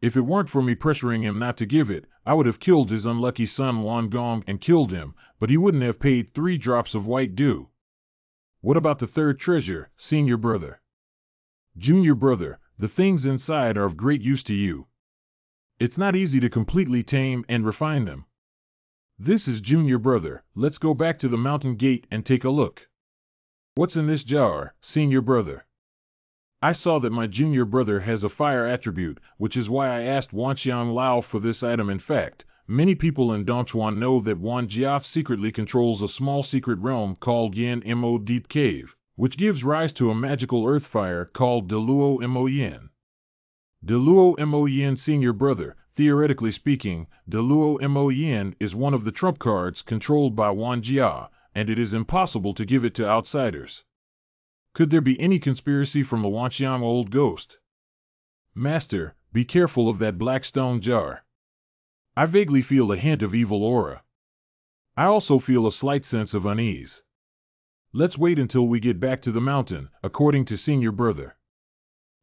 If it weren't for me pressuring him not to give it, I would have killed his unlucky son Wan Gong and killed him, but he wouldn't have paid 3 drops of white dew. What about the third treasure, senior brother? Junior brother, the things inside are of great use to you. It's not easy to completely tame and refine them. This is junior brother, let's go back to the mountain gate and take a look. What's in this jar, senior brother? I saw that my junior brother has a fire attribute, which is why I asked Wanxiang Lao for this item. In fact, many people in Dongchuan know that Wan Jiaf secretly controls a small secret realm called Yan Mo Deep Cave, which gives rise to a magical earth fire called Deluo Mo Yin. Deluo Mo Yin senior brother, theoretically speaking, Deluo Mo Yin is one of the trump cards controlled by Wan Jia, and it is impossible to give it to outsiders. Could there be any conspiracy from the Wanxiang old ghost? Master, be careful of that black stone jar. I vaguely feel a hint of evil aura. I also feel a slight sense of unease. Let's wait until we get back to the mountain, according to senior brother.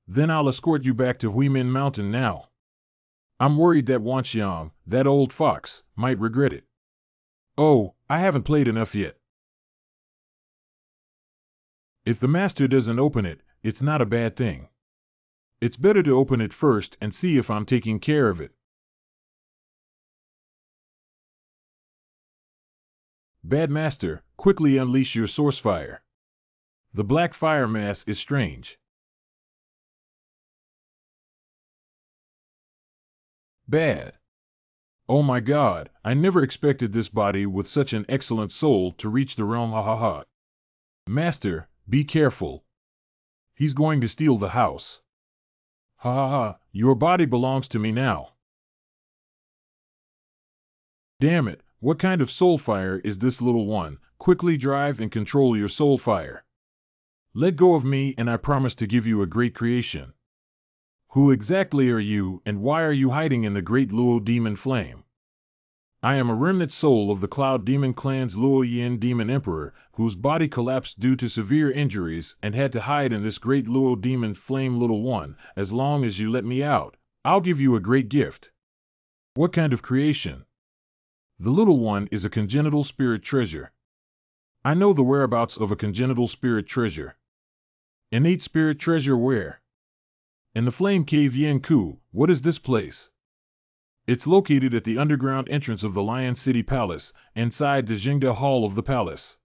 Then I'll escort you back to Huimin Mountain now. I'm worried that Wanxiang, that old fox, might regret it. Oh, I haven't played enough yet. If the master doesn't open it, it's not a bad thing. It's better to open it first and see if I'm taking care of it. Bad master, quickly unleash your source fire. The black fire mass is strange. Bad. Oh my god, I never expected this body with such an excellent soul to reach the realm. Ha ha ha. Master, be careful. He's going to steal the house. Ha ha ha, your body belongs to me now. Damn it, what kind of soul fire is this little one? Quickly drive and control your soul fire. Let go of me and I promise to give you a great creation. Who exactly are you and why are you hiding in the great Luo demon flame? I am a remnant soul of the Cloud Demon Clan's Luo Yin Demon Emperor, whose body collapsed due to severe injuries and had to hide in this great Luo Demon Flame. Little one, as long as you let me out, I'll give you a great gift. What kind of creation? The little one is a congenital spirit treasure. I know the whereabouts of a congenital spirit treasure. Innate spirit treasure where? In the Flame Cave Yanku. What is this place? It's located at the underground entrance of the Lion City Palace, inside the Jingda Hall of the palace.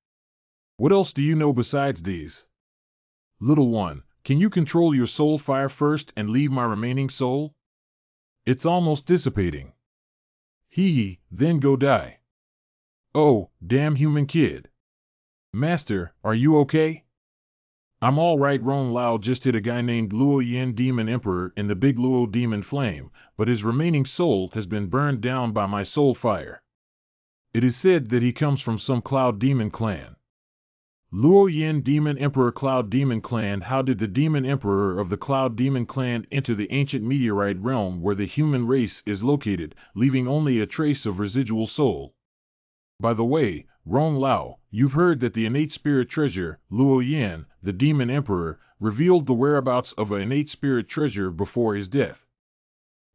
What else do you know besides these? Little one, can you control your soul fire first and leave my remaining soul? It's almost dissipating. Hee, then go die. Oh, damn human kid. Master, are you okay? I'm all right. Ron Lao just hit a guy named Luo Yin Demon Emperor in the Big Luo Demon Flame, but his remaining soul has been burned down by my soul fire. It is said that he comes from some Cloud Demon clan. Luo Yin Demon Emperor Cloud Demon Clan. How did the Demon Emperor of the Cloud Demon Clan enter the ancient meteorite realm where the human race is located, leaving only a trace of residual soul? By the way, Ron Lao, you've heard that the innate spirit treasure, Luo Yin, the Demon Emperor, revealed the whereabouts of an innate spirit treasure before his death.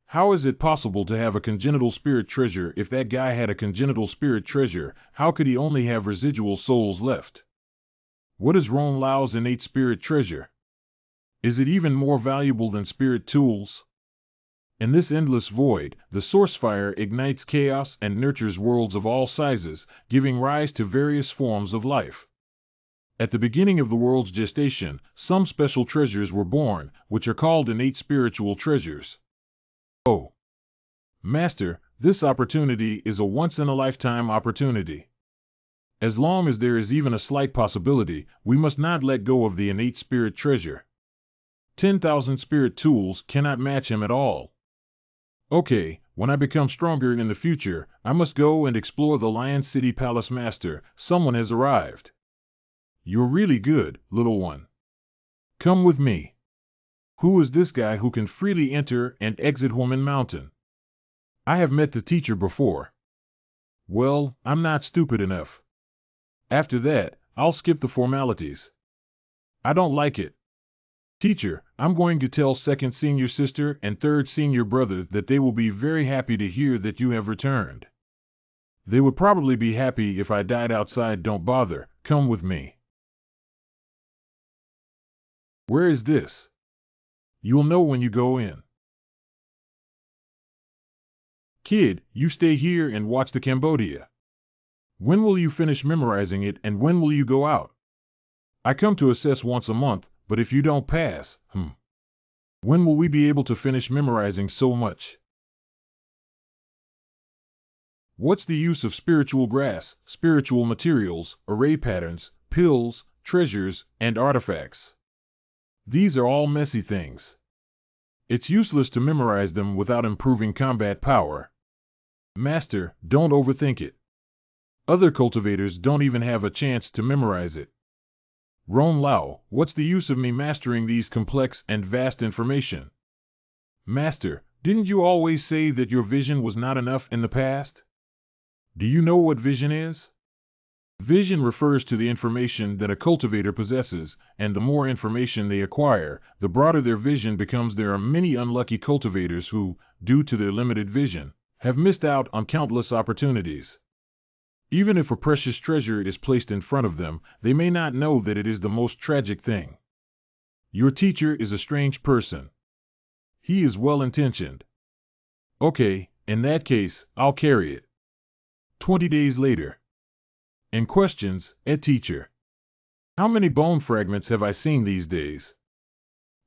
How is it possible to have a congenital spirit treasure? If that guy had a congenital spirit treasure, how could he only have residual souls left? What is Ron Lao's innate spirit treasure? Is it even more valuable than spirit tools? In this endless void, the source fire ignites chaos and nurtures worlds of all sizes, giving rise to various forms of life. At the beginning of the world's gestation, some special treasures were born, which are called innate spiritual treasures. Oh, Master, this opportunity is a once-in-a-lifetime opportunity. As long as there is even a slight possibility, we must not let go of the innate spirit treasure. 10,000 spirit tools cannot match him at all. Okay, when I become stronger in the future, I must go and explore the Lion City Palace. Master, someone has arrived. You're really good, little one. Come with me. Who is this guy who can freely enter and exit Huomen Mountain? I have met the teacher before. Well, I'm not stupid enough. After that, I'll skip the formalities. I don't like it. Teacher, I'm going to tell second senior sister and third senior brother that they will be very happy to hear that you have returned. They would probably be happy if I died outside. Don't bother, come with me. Where is this? You'll know when you go in. Kid, you stay here and watch the Cambodia. When will you finish memorizing it and when will you go out? I come to assess once a month, but if you don't pass, when will we be able to finish memorizing so much? What's the use of spiritual grass, spiritual materials, array patterns, pills, treasures, and artifacts? These are all messy things. It's useless to memorize them without improving combat power. Master, don't overthink it. Other cultivators don't even have a chance to memorize it. Ron Lao, what's the use of me mastering these complex and vast information? Master, didn't you always say that your vision was not enough in the past? Do you know what vision is? Vision refers to the information that a cultivator possesses, and the more information they acquire, the broader their vision becomes. There are many unlucky cultivators who, due to their limited vision, have missed out on countless opportunities. Even if a precious treasure is placed in front of them, they may not know that it is the most tragic thing. Your teacher is a strange person. He is well-intentioned. Okay, in that case, I'll carry it. 20 days later. In questions, teacher. How many bone fragments have I seen these days?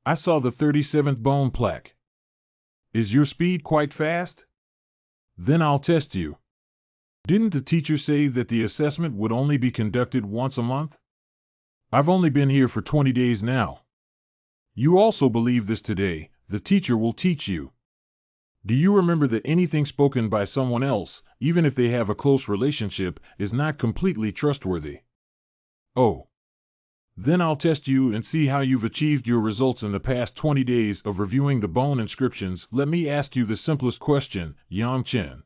I saw the 37th bone plaque. Is your speed quite fast? Then I'll test you. Didn't the teacher say that the assessment would only be conducted once a month? I've only been here for 20 days now. You also believe this today, the teacher will teach you. Do you remember that anything spoken by someone else, even if they have a close relationship, is not completely trustworthy? Oh. Then I'll test you and see how you've achieved your results in the past 20 days of reviewing the bone inscriptions. Let me ask you the simplest question, Yang Chen.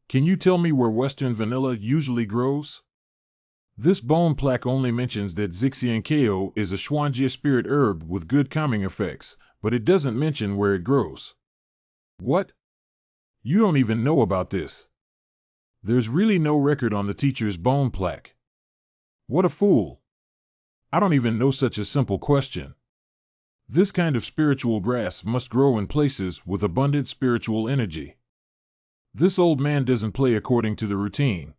Can you tell me where Western vanilla usually grows? This bone plaque only mentions that Zixiankeo is a Xuanjia spirit herb with good calming effects, but it doesn't mention where it grows. What? You don't even know about this. There's really no record on the teacher's bone plaque. What a fool. I don't even know such a simple question. This kind of spiritual grass must grow in places with abundant spiritual energy. This old man doesn't play according to the routine.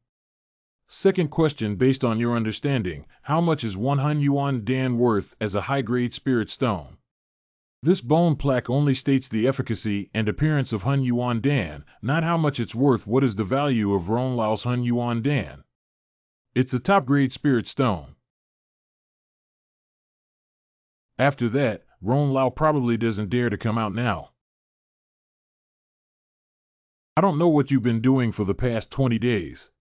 Second question, based on your understanding, how much is 1 yuan dan worth as a high-grade spirit stone? This bone plaque only states the efficacy and appearance of Hun Yuan Dan, not how much it's worth. What is the value of Ron Lao's Hun Yuan Dan? It's a top-grade spirit stone. After that, Ron Lao probably doesn't dare to come out now. I don't know what you've been doing for the past 20 days.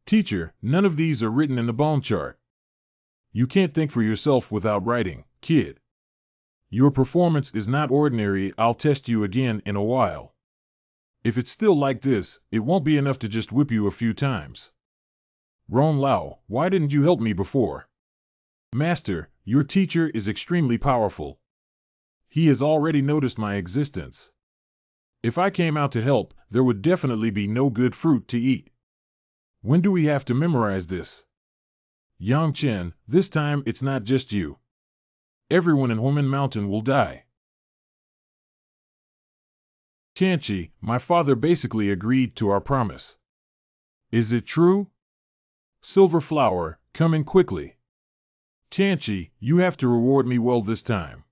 Teacher, none of these are written in the bone chart. You can't think for yourself without writing, kid. Your performance is not ordinary. I'll test you again in a while. If it's still like this, it won't be enough to just whip you a few times. Ron Lao, why didn't you help me before? Master, your teacher is extremely powerful. He has already noticed my existence. If I came out to help, there would definitely be no good fruit to eat. When do we have to memorize this? Yang Chen, this time it's not just you. Everyone in Human Mountain will die. Tianqi, my father basically agreed to our promise. Is it true? Silver Flower, come in quickly. Tianqi, you have to reward me well this time.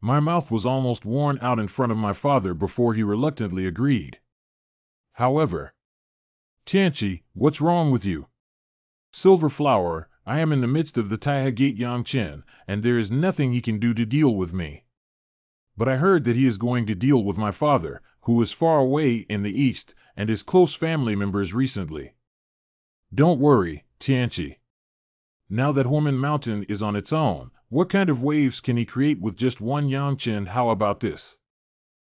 My mouth was almost worn out in front of my father before he reluctantly agreed. However, Tianqi, what's wrong with you? Silver Flower, I am in the midst of the Taiha Gate Yang Chen, and there is nothing he can do to deal with me. But I heard that he is going to deal with my father, who is far away in the east, and his close family members recently. Don't worry, Tianqi. Now that Human Mountain is on its own, what kind of waves can he create with just one Yang Chen? How about this?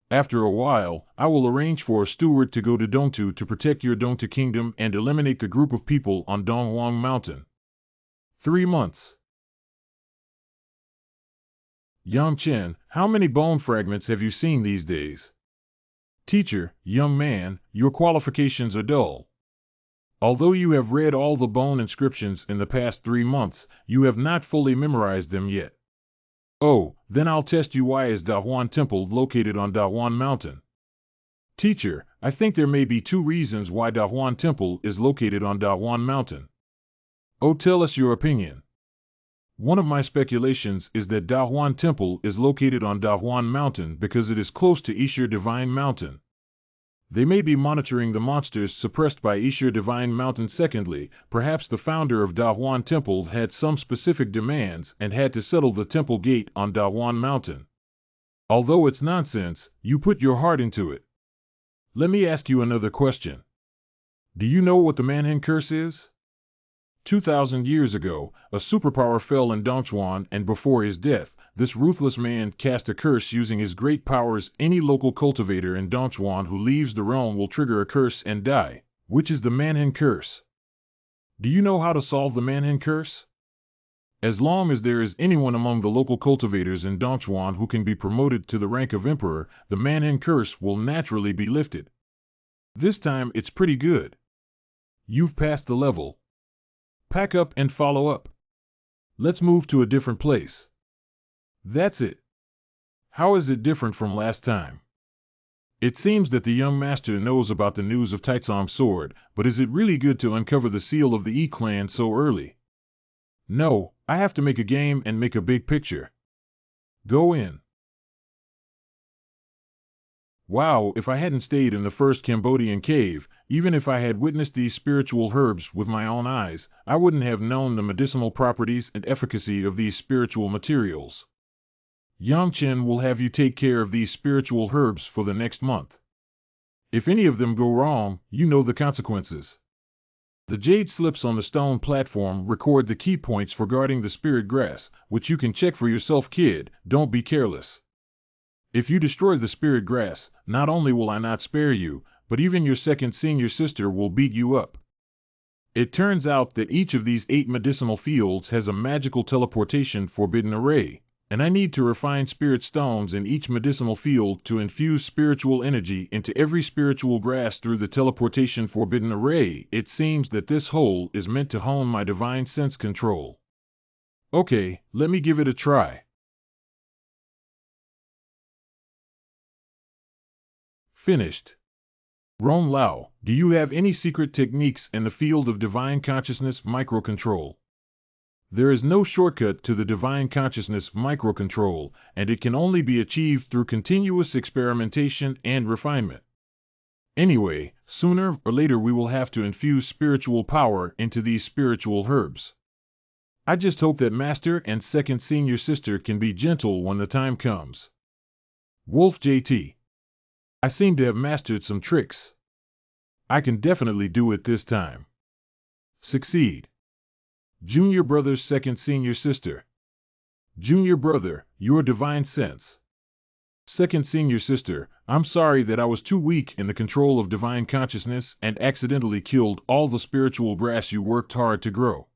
After a while, I will arrange for a steward to go to Dongtu to protect your Dongtu kingdom and eliminate the group of people on Donghuang Mountain. 3 months. Yang Chen, how many bone fragments have you seen these days? Teacher, young man, your qualifications are dull. Although you have read all the bone inscriptions in the past 3 months, you have not fully memorized them yet. Oh, then I'll test you. Why is Dahuan Temple located on Dahuan Mountain? Teacher, I think there may be 2 reasons why Dahuan Temple is located on Dahuan Mountain. Oh, tell us your opinion. One of my speculations is that Dahuan Temple is located on Dahuan Mountain because it is close to Yishur Divine Mountain. They may be monitoring the monsters suppressed by Yishur Divine Mountain. Secondly, perhaps the founder of Dahuan Temple had some specific demands and had to settle the temple gate on Dahuan Mountain. Although it's nonsense, you put your heart into it. Let me ask you another question. Do you know what the Manhen curse is? 2,000 years ago, a superpower fell in Dongchuan, and before his death, this ruthless man cast a curse using his great powers. Any local cultivator in Dongchuan who leaves the realm will trigger a curse and die, which is the Manhen curse. Do you know how to solve the Manhen curse? As long as there is anyone among the local cultivators in Dongchuan who can be promoted to the rank of emperor, the Manhen curse will naturally be lifted. This time it's pretty good. You've passed the level. Pack up and follow up. Let's move to a different place. That's it. How is it different from last time? It seems that the young master knows about the news of Taizong's sword, but is it really good to uncover the seal of the Yi clan so early? No, I have to make a game and make a big picture. Go in. Wow, if I hadn't stayed in the first Cambodian cave, even if I had witnessed these spiritual herbs with my own eyes, I wouldn't have known the medicinal properties and efficacy of these spiritual materials. Yang Chen will have you take care of these spiritual herbs for the next month. If any of them go wrong, you know the consequences. The jade slips on the stone platform record the key points for guarding the spirit grass, which you can check for yourself, kid. Don't be careless. If you destroy the spirit grass, not only will I not spare you, but even your second senior sister will beat you up. It turns out that each of these 8 medicinal fields has a magical teleportation forbidden array, and I need to refine spirit stones in each medicinal field to infuse spiritual energy into every spiritual grass through the teleportation forbidden array. It seems that this hole is meant to hone my divine sense control. Okay, let me give it a try. Finished. Ron Lao, do you have any secret techniques in the field of divine consciousness microcontrol? There is no shortcut to the divine consciousness microcontrol, and it can only be achieved through continuous experimentation and refinement. Anyway, sooner or later we will have to infuse spiritual power into these spiritual herbs. I just hope that Master and Second Senior Sister can be gentle when the time comes. Wolf JT. I seem to have mastered some tricks. I can definitely do it this time. Succeed. Junior brother, second senior sister. Junior brother, your divine sense. Second senior sister, I'm sorry that I was too weak in the control of divine consciousness and accidentally killed all the spiritual grass you worked hard to grow.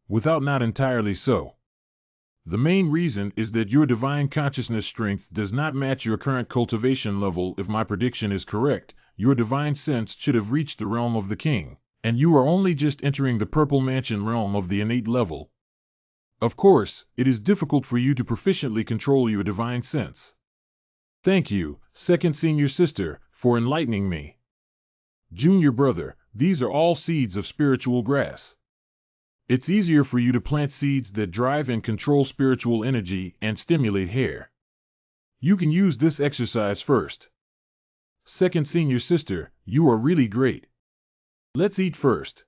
Without not entirely so. The main reason is that your divine consciousness strength does not match your current cultivation level. If my prediction is correct, your divine sense should have reached the realm of the king, and you are only just entering the purple mansion realm of the innate level. Of course, it is difficult for you to proficiently control your divine sense. Thank you, second senior sister, for enlightening me. Junior brother, these are all seeds of spiritual grass. It's easier for you to plant seeds that drive and control spiritual energy and stimulate hair. You can use this exercise first. Second senior sister, you are really great. Let's eat first.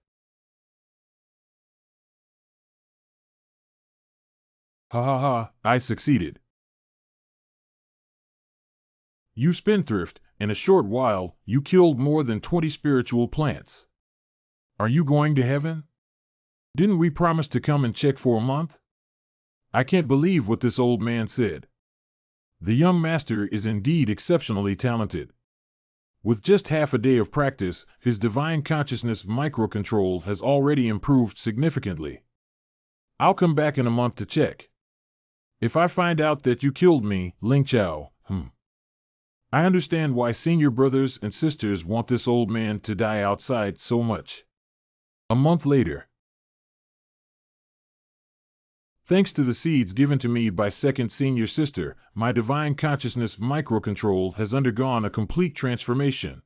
Ha ha ha, I succeeded. You spendthrift, in a short while, you killed more than 20 spiritual plants. Are you going to heaven? Didn't we promise to come and check for a month? I can't believe what this old man said. The young master is indeed exceptionally talented. With just half a day of practice, his divine consciousness microcontrol has already improved significantly. I'll come back in a month to check. If I find out that you killed me, Ling Chao, I understand why senior brothers and sisters want this old man to die outside so much. A month later. Thanks to the seeds given to me by second senior sister, my divine consciousness microcontrol has undergone a complete transformation.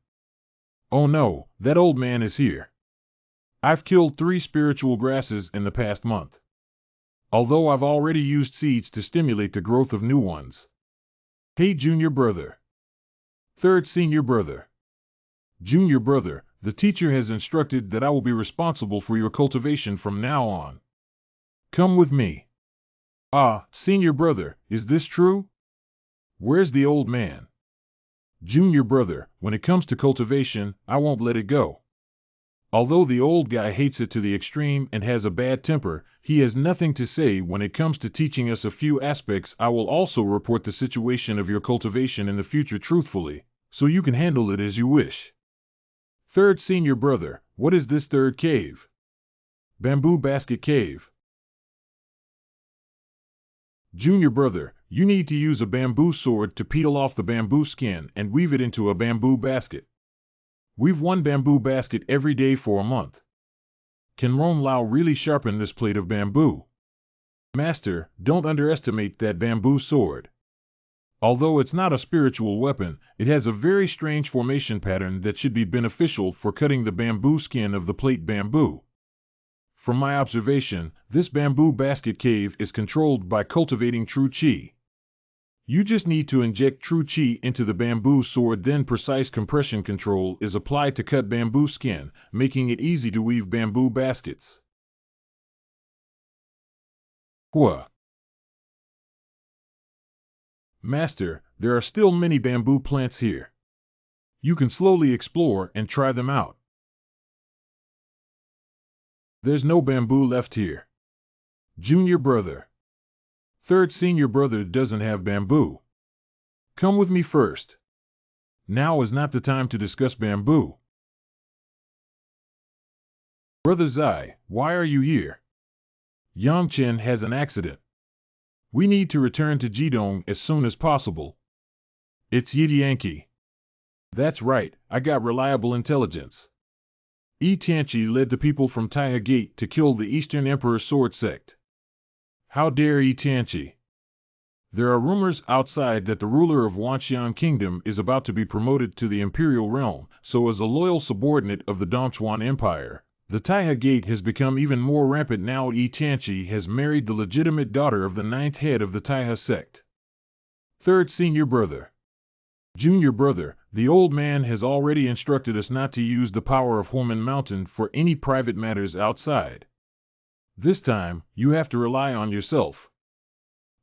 Oh no, that old man is here. I've killed 3 spiritual grasses in the past month. Although I've already used seeds to stimulate the growth of new ones. Hey junior brother. Third senior brother. Junior brother, the teacher has instructed that I will be responsible for your cultivation from now on. Come with me. Ah, senior brother, is this true? Where's the old man? Junior brother, when it comes to cultivation, I won't let it go. Although the old guy hates it to the extreme and has a bad temper, he has nothing to say when it comes to teaching us a few aspects. I will also report the situation of your cultivation in the future truthfully, so you can handle it as you wish. Third senior brother, what is this third cave? Bamboo basket cave. Junior brother, you need to use a bamboo sword to peel off the bamboo skin and weave it into a bamboo basket. Weave 1 bamboo basket every day for a month. Can Ron Lao really sharpen this plate of bamboo? Master, don't underestimate that bamboo sword. Although it's not a spiritual weapon, it has a very strange formation pattern that should be beneficial for cutting the bamboo skin of the plate bamboo. From my observation, this bamboo basket cave is controlled by cultivating true qi. You just need to inject true qi into the bamboo sword, then precise compression control is applied to cut bamboo skin, making it easy to weave bamboo baskets. Hua. Master, there are still many bamboo plants here. You can slowly explore and try them out. There's no bamboo left here. Junior brother. Third senior brother doesn't have bamboo. Come with me first. Now is not the time to discuss bamboo. Brother Zai, why are you here? Yang Chen has an accident. We need to return to Jidong as soon as possible. It's Yidianki. That's right, I got reliable intelligence. Yi Tianqi led the people from Taiha Gate to kill the Eastern Emperor Sword Sect. How dare Yi Tianqi? There are rumors outside that the ruler of Wanxian Kingdom is about to be promoted to the imperial realm, so as a loyal subordinate of the Dongchuan Empire. The Taiha Gate has become even more rampant now. Yi Tianqi has married the legitimate daughter of the ninth head of the Taiha sect. Third senior brother. Junior brother, the old man has already instructed us not to use the power of Huomen Mountain for any private matters outside. This time, you have to rely on yourself.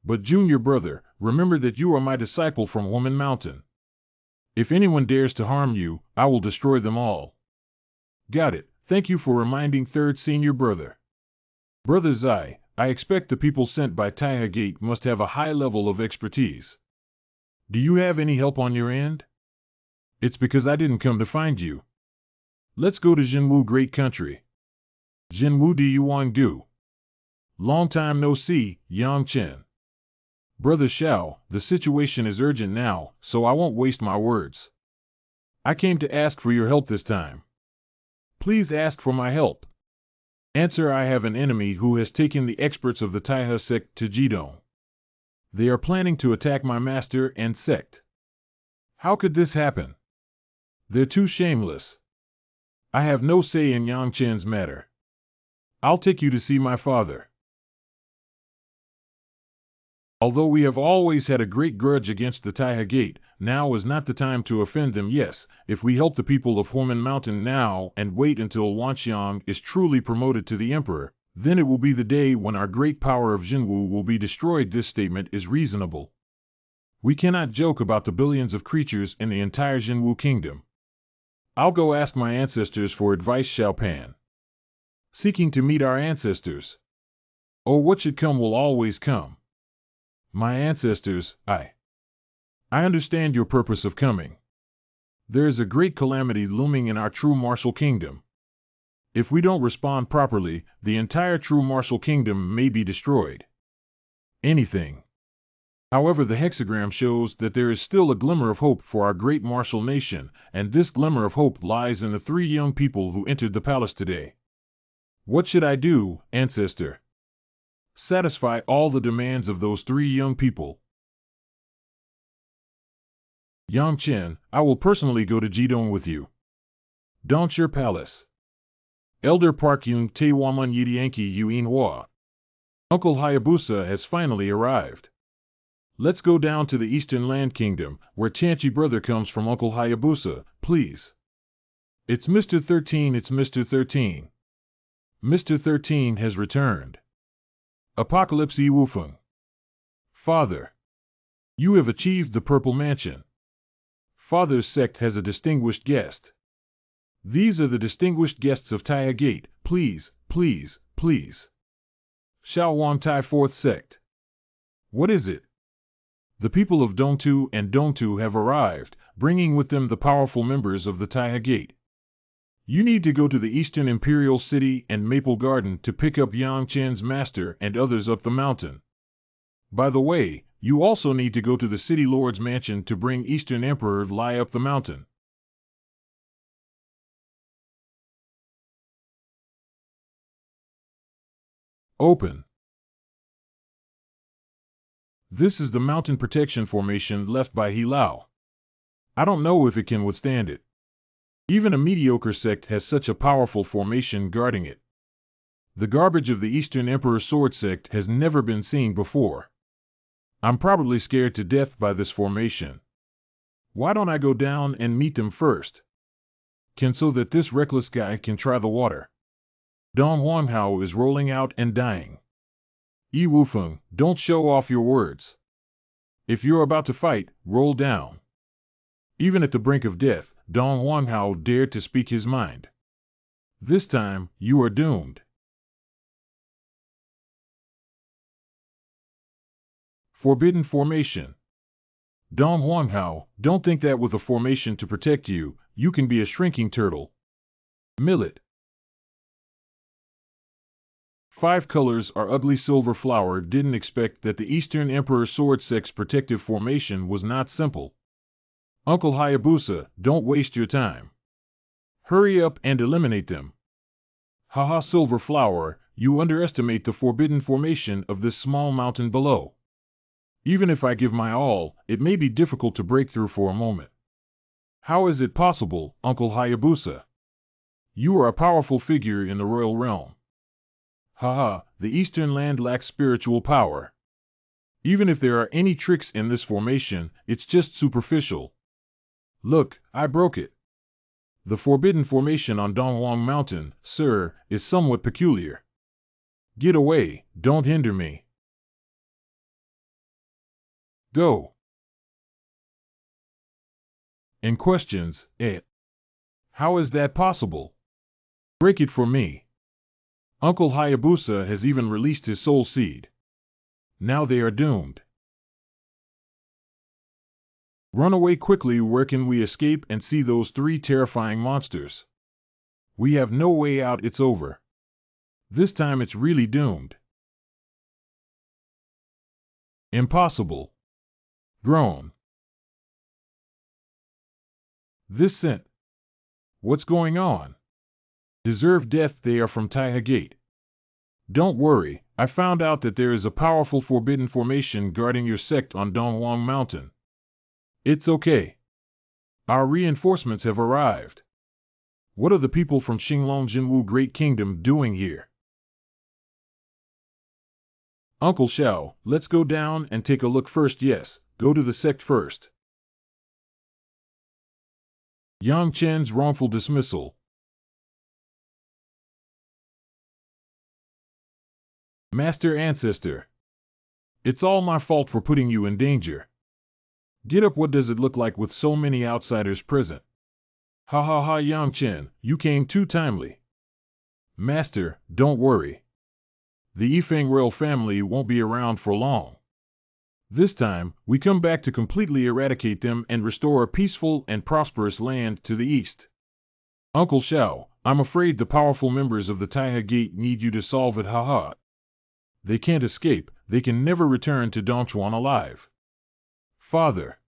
But junior brother, remember that you are my disciple from Huomen Mountain. If anyone dares to harm you, I will destroy them all. Got it. Thank you for reminding third senior brother. Brother Zai, I expect the people sent by Taiha Gate must have a high level of expertise. Do you have any help on your end? It's because I didn't come to find you. Let's go to Jinwu Great Country. Jinwu Di Yuang Du. Long time no see, Yang Chen. Brother Xiao, the situation is urgent now, so I won't waste my words. I came to ask for your help this time. Please ask for my help. Answer: I have an enemy who has taken the experts of the Taiha sect to Jidong. They are planning to attack my master and sect. How could this happen? They're too shameless. I have no say in Yang Chen's matter. I'll take you to see my father. Although we have always had a great grudge against the Taiha Gate, now is not the time to offend them. Yes, if we help the people of Huomen Mountain now and wait until Wanxiang is truly promoted to the emperor, then it will be the day when our great power of Jinwu will be destroyed. This statement is reasonable. We cannot joke about the billions of creatures in the entire Jinwu kingdom. I'll go ask my ancestors for advice. Xiaopan. Seeking to meet our ancestors. Oh, what should come will always come. My ancestors, I understand your purpose of coming. There is a great calamity looming in our true martial kingdom. If we don't respond properly, the entire true martial kingdom may be destroyed. Anything. However, the hexagram shows that there is still a glimmer of hope for our great martial nation, and this glimmer of hope lies in the three young people who entered the palace today. What should I do, ancestor? Satisfy all the demands of those three young people. Yang Chen, I will personally go to Jidong with you. Dongshi Palace. Elder Park Yung Te Wamun Yidianki Yuin Hua. Uncle Hayabusa has finally arrived. Let's go down to the Eastern Land Kingdom, where Tianqi brother comes from. Uncle Hayabusa, please. It's Mr. 13, it's Mr. 13. Mr. 13 has returned. Apocalypse Wufeng. Father. You have achieved the Purple Mansion. Father's sect has a distinguished guest. These are the distinguished guests of Taiha Gate. Please, please, please. Xiao Wan Tai Fourth Sect. What is it? The people of Dongtu and Dongtu have arrived, bringing with them the powerful members of the Taiha Gate. You need to go to the Eastern Imperial City and Maple Garden to pick up Yang Chen's master and others up the mountain. By the way, you also need to go to the City Lord's mansion to bring Eastern Emperor Lai up the mountain. Open. This is the mountain protection formation left by He Lao. I don't know if it can withstand it. Even a mediocre sect has such a powerful formation guarding it. The garbage of the Eastern Emperor Sword Sect has never been seen before. I'm probably scared to death by this formation. Why don't I go down and meet them first? So that this reckless guy can try the water. Dong Huanghao is rolling out and dying. Yi Wufeng, don't show off your words. If you're about to fight, roll down. Even at the brink of death, Dong Huanghao dared to speak his mind. This time, you are doomed. Forbidden formation. Dong Huanghao, don't think that with a formation to protect you, you can be a shrinking turtle. Millet. Five colors are ugly. Silver Flower didn't expect that the Eastern Emperor Sword Sect's protective formation was not simple. Uncle Hayabusa, don't waste your time. Hurry up and eliminate them. Haha, Silver Flower, you underestimate the forbidden formation of this small mountain below. Even if I give my all, it may be difficult to break through for a moment. How is it possible, Uncle Hayabusa? You are a powerful figure in the royal realm. Haha, the Eastern land lacks spiritual power. Even if there are any tricks in this formation, it's just superficial. Look, I broke it. The forbidden formation on Dongwang Mountain, sir, is somewhat peculiar. Get away, don't hinder me. Go. And questions, how is that possible? Break it for me. Uncle Hayabusa has even released his soul seed. Now they are doomed. Run away quickly. Where can we escape and see those three terrifying monsters? We have no way out. It's over. This time it's really doomed. Impossible. Groan. This scent. What's going on? Deserve death. They are from Taiha Gate. Don't worry, I found out that there is a powerful forbidden formation guarding your sect on Dongwang Mountain. It's okay. Our reinforcements have arrived. What are the people from Xinglong Jinwu Great Kingdom doing here? Uncle Xiao, let's go down and take a look first. Yes, go to the sect first. Yang Chen's wrongful dismissal. Master Ancestor. It's all my fault for putting you in danger. Get up. What does it look like with so many outsiders present? Ha ha ha, Yang Chen, you came too timely. Master, don't worry. The Yifeng royal family won't be around for long. This time, we come back to completely eradicate them and restore a peaceful and prosperous land to the east. Uncle Xiao, I'm afraid the powerful members of the Taiha Gate need you to solve it. Haha. They can't escape. They can never return to Dongchuan alive. Father.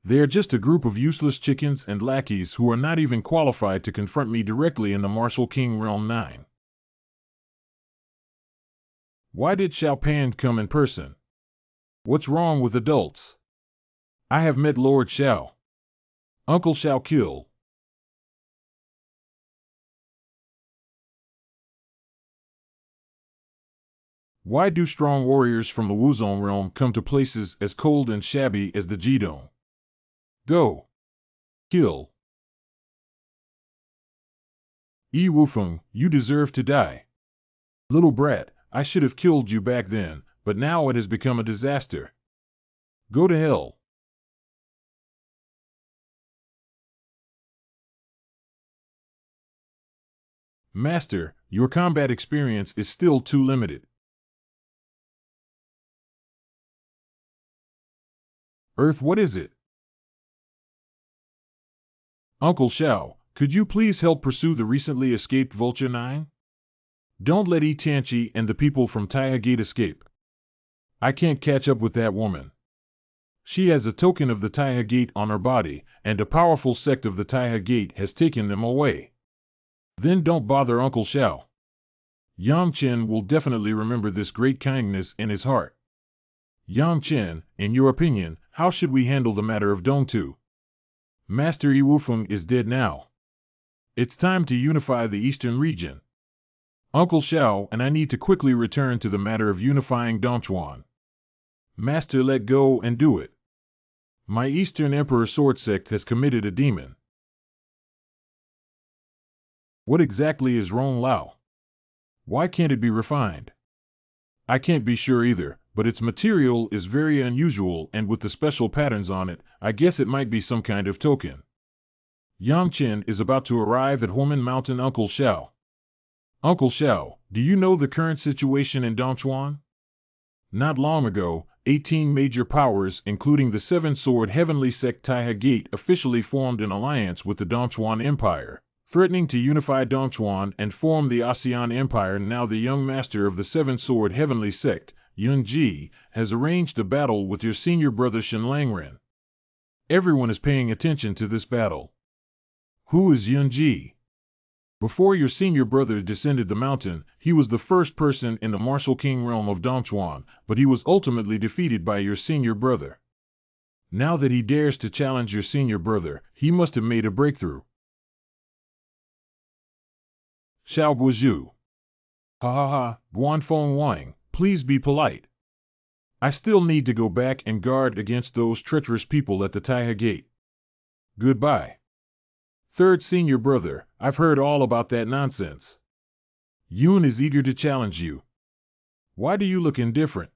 They are just a group of useless chickens and lackeys who are not even qualified to confront me directly in the Martial King Realm 9. Why did Xiao Pan come in person? What's wrong with adults? I have met Lord Xiao. Uncle Xiao kill. Why do strong warriors from the Wuzong realm come to places as cold and shabby as the Jidong? Go. Kill. Yi Wufeng, you deserve to die. Little brat, I should have killed you back then, but now it has become a disaster. Go to hell. Master, your combat experience is still too limited. Earth, what is it? Uncle Xiao, could you please help pursue the recently escaped Vulture 9? Don't let Yi Tianqi and the people from Taiha Gate escape. I can't catch up with that woman. She has a token of the Taiha Gate on her body, and a powerful sect of the Taiha Gate has taken them away. Then don't bother Uncle Xiao. Yang Chen will definitely remember this great kindness in his heart. Yang Chen, in your opinion, how should we handle the matter of Dongtu? Master Yi Wufeng is dead now. It's time to unify the eastern region. Uncle Xiao and I need to quickly return to the matter of unifying Dongchuan. Master, let go and do it. My Eastern Emperor Sword Sect has committed a demon. What exactly is Rong Lao? Why can't it be refined? I can't be sure either, but its material is very unusual, and with the special patterns on it, I guess it might be some kind of token. Yang Chen is about to arrive at Huomen Mountain. Uncle Xiao. Uncle Xiao, do you know the current situation in Dongchuan? Not long ago, 18 major powers, including the Seven-Sword Heavenly Sect Taiha Gate, officially formed an alliance with the Dongchuan Empire. threatening to unify Dongchuan and form the ASEAN Empire. Now the young master of the Seven-Sword Heavenly Sect, Yun Ji, has arranged a battle with your senior brother Shen Langren. Everyone is paying attention to this battle. Who is Yun Ji? Before your senior brother descended the mountain, he was the first person in the martial king realm of Dongchuan, but he was ultimately defeated by your senior brother. Now that he dares to challenge your senior brother, he must have made a breakthrough. Xiao Guozhu. Ha ha ha, Guan Feng Wang, please be polite. I still need to go back and guard against those treacherous people at the Taihe Gate. Goodbye. Third senior brother, I've heard all about that nonsense. Yun is eager to challenge you. Why do you look indifferent?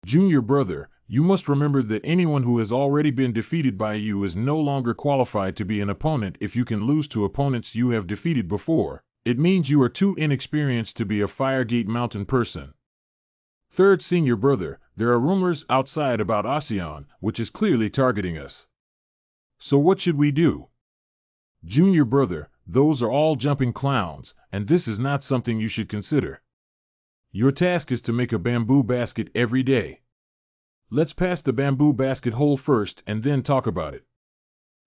Junior brother, you must remember that anyone who has already been defeated by you is no longer qualified to be an opponent. If you can lose to opponents you have defeated before, it means you are too inexperienced to be a Firegate Mountain person. Third senior brother, there are rumors outside about ASEAN, which is clearly targeting us. So what should we do? Junior brother, those are all jumping clowns, and this is not something you should consider. Your task is to make a bamboo basket every day. Let's pass the bamboo basket hole first and then talk about it.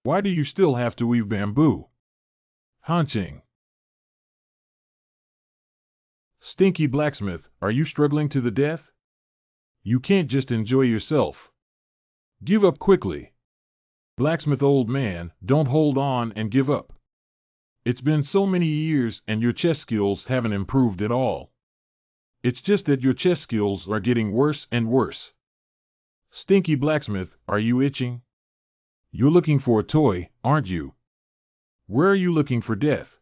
Why do you still have to weave bamboo? Hanqing. Stinky blacksmith, are you struggling to the death? You can't just enjoy yourself. Give up quickly. Blacksmith old man, don't hold on and give up. It's been so many years and your chess skills haven't improved at all. It's just that your chess skills are getting worse and worse. Stinky blacksmith, are you itching? You're looking for a toy, aren't you? Where are you looking for death?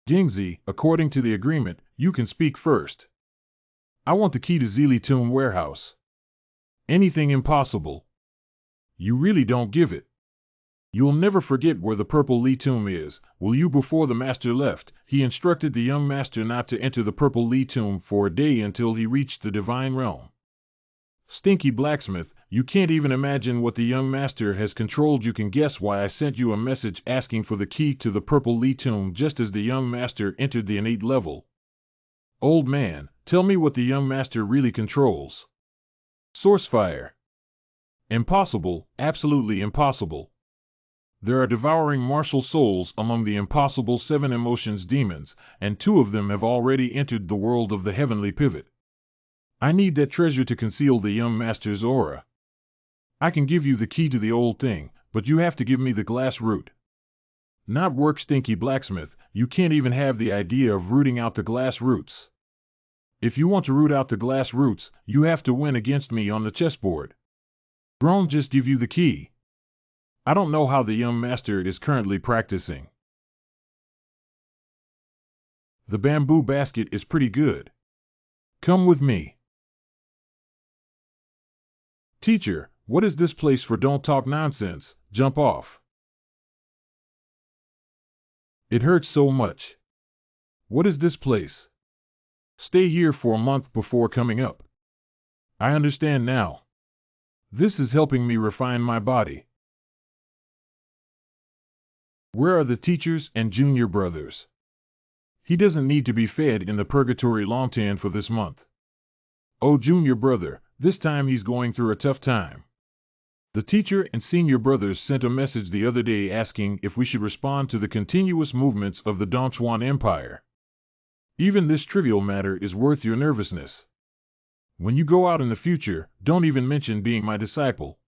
Jingzi, according to the agreement, you can speak first. I want the key to Zili Tomb warehouse. Anything impossible. You really don't give it. You'll never forget where the purple Li Tomb is, will you? Before the master left, he instructed the young master not to enter the purple Li Tomb for a day until he reached the divine realm. Stinky blacksmith, you can't even imagine what the young master has controlled. You can guess why I sent you a message asking for the key to the purple Li Tomb just as the young master entered the innate level. Old man, tell me what the young master really controls. Source fire. Impossible, absolutely impossible. There are devouring martial souls among the impossible 7 emotions demons, and 2 of them have already entered the world of the heavenly pivot. I need that treasure to conceal the young master's aura. I can give you the key to the old thing, but you have to give me the glass root. Not work, stinky blacksmith, you can't even have the idea of rooting out the glass roots. If you want to root out the glass roots, you have to win against me on the chessboard. Don't just give you the key. I don't know how the young master is currently practicing. The bamboo basket is pretty good. Come with me. Teacher, what is this place for? Don't talk nonsense, jump off. It hurts so much. What is this place? Stay here for a month before coming up. I understand now. This is helping me refine my body. Where are the teachers and junior brothers? He doesn't need to be fed in the purgatory Longtan for this month. Oh, junior brother, this time he's going through a tough time. The teacher and senior brothers sent a message the other day asking if we should respond to the continuous movements of the Dongchuan Empire. Even this trivial matter is worth your nervousness. When you go out in the future, don't even mention being my disciple.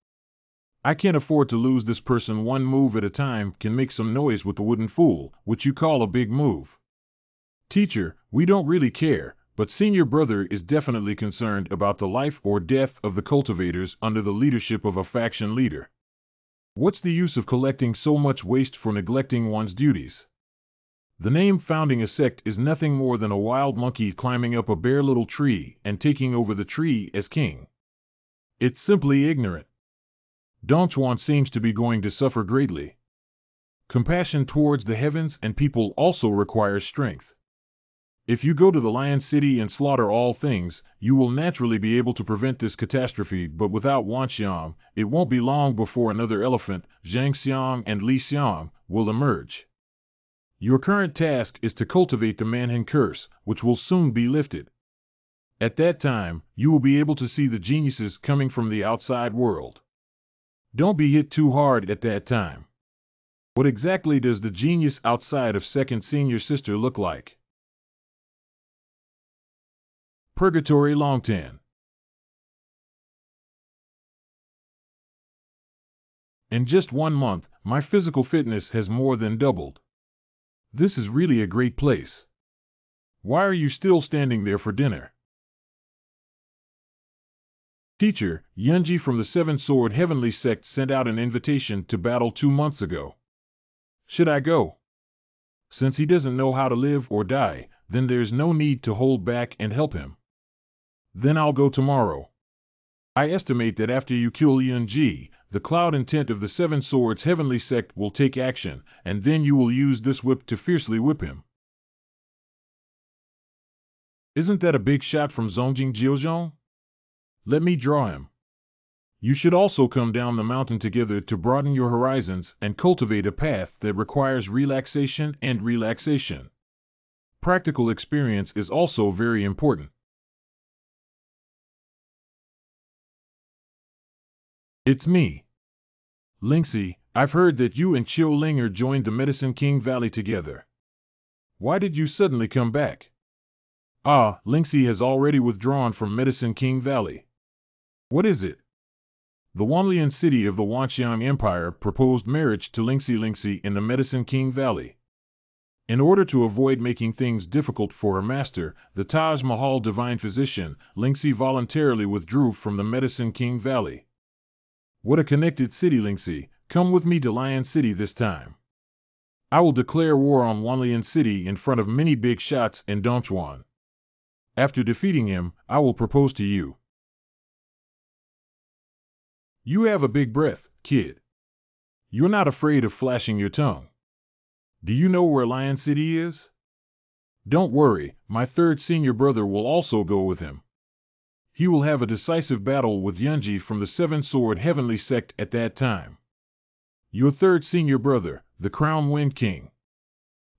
I can't afford to lose this person. One move at a time can make some noise with the wooden fool, which you call a big move. Teacher, we don't really care, but senior brother is definitely concerned about the life or death of the cultivators under the leadership of a faction leader. What's the use of collecting so much waste for neglecting one's duties? The name founding a sect is nothing more than a wild monkey climbing up a bare little tree and taking over the tree as king. It's simply ignorant. Dongchuan seems to be going to suffer greatly. Compassion towards the heavens and people also requires strength. If you go to the Lion City and slaughter all things, you will naturally be able to prevent this catastrophe, but without Wanxiang, it won't be long before another elephant, Zhang Xiang and Li Xiang, will emerge. Your current task is to cultivate the Manhan curse, which will soon be lifted. At that time, you will be able to see the geniuses coming from the outside world. Don't be hit too hard at that time. What exactly does the genius outside of second senior sister look like? Purgatory Longtan. In just 1 month, my physical fitness has more than doubled. This is really a great place. Why are you still standing there for dinner? Teacher, Yunji from the Seven Sword Heavenly Sect sent out an invitation to battle 2 months ago. Should I go? Since he doesn't know how to live or die, then there's no need to hold back and help him. Then I'll go tomorrow. I estimate that after you kill Yunji, the cloud intent of the Seven Swords Heavenly Sect will take action, and then you will use this whip to fiercely whip him. Isn't that a big shot from Zongjing Jiuzhong? Let me draw him. You should also come down the mountain together to broaden your horizons and cultivate a path that requires relaxation and relaxation. Practical experience is also very important. It's me. Lingxi, I've heard that you and Qiu Linger joined the Medicine King Valley together. Why did you suddenly come back? Ah, Lingxi has already withdrawn from Medicine King Valley. What is it? The Wanlian city of the Wanxiang Empire proposed marriage to Lingxi in the Medicine King Valley. In order to avoid making things difficult for her master, the Taj Mahal divine physician, Lingxi voluntarily withdrew from the Medicine King Valley. What a connected city, Lingxi. Come with me to Lion City this time. I will declare war on Wanlian City in front of many big shots in Dongchuan. After defeating him, I will propose to you. You have a big breath, kid. You're not afraid of flashing your tongue. Do you know where Lion City is? Don't worry, my third senior brother will also go with him. He will have a decisive battle with Yunji from the Seven Sword Heavenly Sect at that time. Your third senior brother, the Crown Wind King.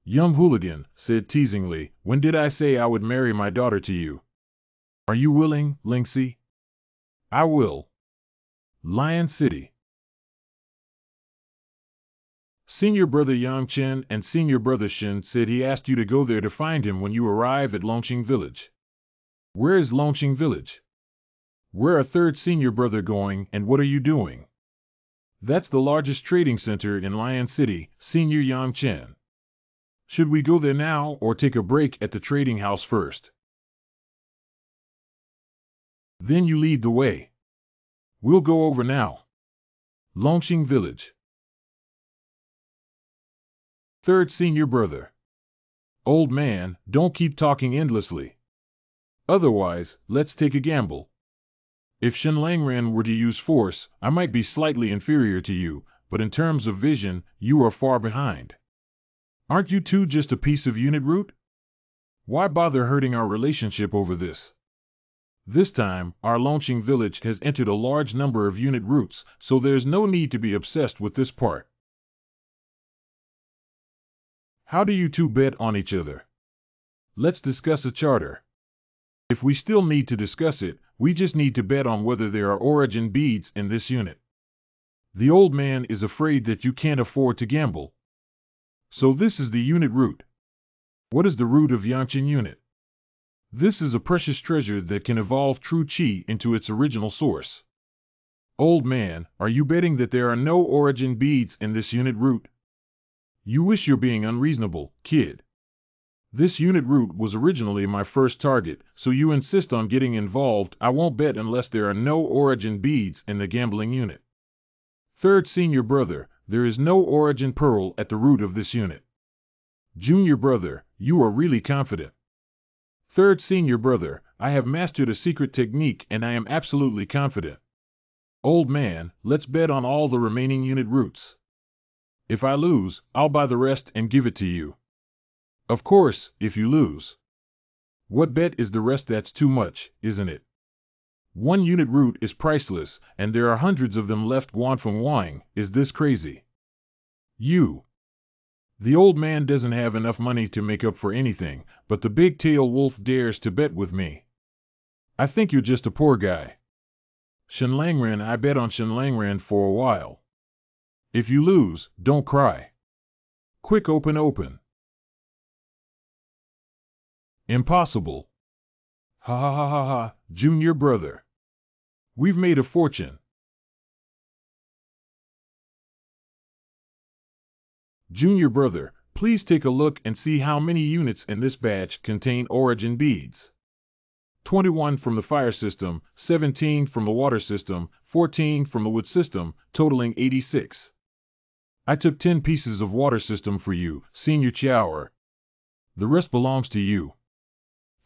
Yum Hooligan said teasingly, when did I say I would marry my daughter to you? Are you willing, Lingxi? I will. Lion City. Senior brother Yang Chen and senior brother Shin said he asked you to go there to find him when you arrive at Longqing Village. Where is Longqing Village? Where are third senior brother going and what are you doing? That's the largest trading center in Lion City, senior Yang Chen. Should we go there now or take a break at the trading house first? Then you lead the way. We'll go over now. Longqing Village. Third senior brother. Old man, don't keep talking endlessly. Otherwise, let's take a gamble. If Shen Langren were to use force, I might be slightly inferior to you, but in terms of vision, you are far behind. Aren't you two just a piece of unit root? Why bother hurting our relationship over this? This time, our Longqing village has entered a large number of unit roots, so there's no need to be obsessed with this part. How do you two bet on each other? Let's discuss a charter. If we still need to discuss it, we just need to bet on whether there are origin beads in this unit. The old man is afraid that you can't afford to gamble. So this is the unit root. What is the root of Yangqin unit? This is a precious treasure that can evolve true qi into its original source. Old man, are you betting that there are no origin beads in this unit root? You wish you're being unreasonable, kid. This unit root was originally my first target, so you insist on getting involved. I won't bet unless there are no origin beads in the gambling unit. Third senior brother, there is no origin pearl at the root of this unit. Junior brother, you are really confident. Third senior brother, I have mastered a secret technique and I am absolutely confident. Old man, let's bet on all the remaining unit roots. If I lose, I'll buy the rest and give it to you. Of course, if you lose. What bet is the rest? That's too much, isn't it? 1 unit root is priceless, and there are hundreds of them left. Guan from Wang, is this crazy? The old man doesn't have enough money to make up for anything, but the big-tailed wolf dares to bet with me. I think you're just a poor guy. Shenlangren, I bet on Shenlangren for a while. If you lose, don't cry. Quick, open. Impossible. Ha ha ha ha ha, junior brother. We've made a fortune. Junior brother, please take a look and see how many units in this batch contain origin beads. 21 from the fire system, 17 from the water system, 14 from the wood system, totaling 86. I took 10 pieces of water system for you, Senior Chiaoer. The rest belongs to you.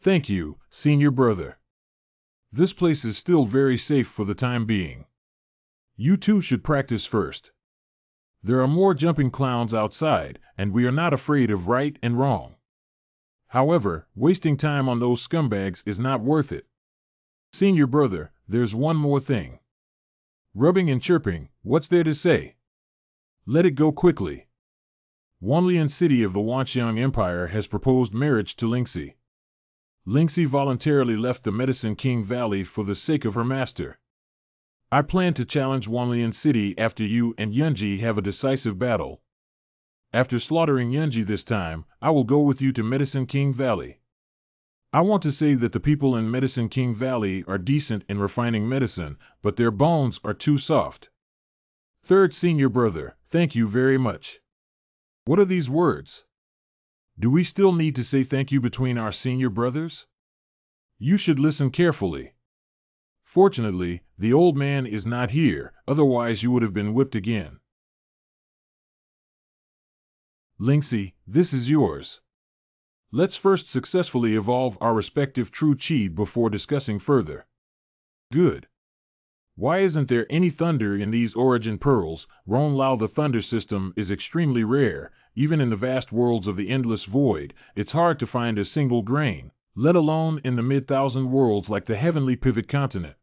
Thank you, senior brother. This place is still very safe for the time being. You two should practice first. There are more jumping clowns outside, and we are not afraid of right and wrong. However, wasting time on those scumbags is not worth it. Senior brother, there's one more thing. Rubbing and chirping, what's there to say? Let it go quickly. Wanlian city of the Wanxiang Empire has proposed marriage to Lingxi. Lingxi voluntarily left the Medicine King Valley for the sake of her master. I plan to challenge Wanlian city after you and Yunji have a decisive battle. After slaughtering Yunji this time, I will go with you to Medicine King Valley. I want to say that the people in Medicine King Valley are decent in refining medicine, but their bones are too soft. Third senior brother, thank you very much. What are these words? Do we still need to say thank you between our senior brothers? You should listen carefully. Fortunately, the old man is not here, otherwise you would have been whipped again. Lingxi, this is yours. Let's first successfully evolve our respective true chi before discussing further. Good. Why isn't there any thunder in these origin pearls? Ron Lao, the thunder system is extremely rare. Even in the vast worlds of the endless void, it's hard to find a single grain, let alone in the mid-thousand worlds like the heavenly pivot continent.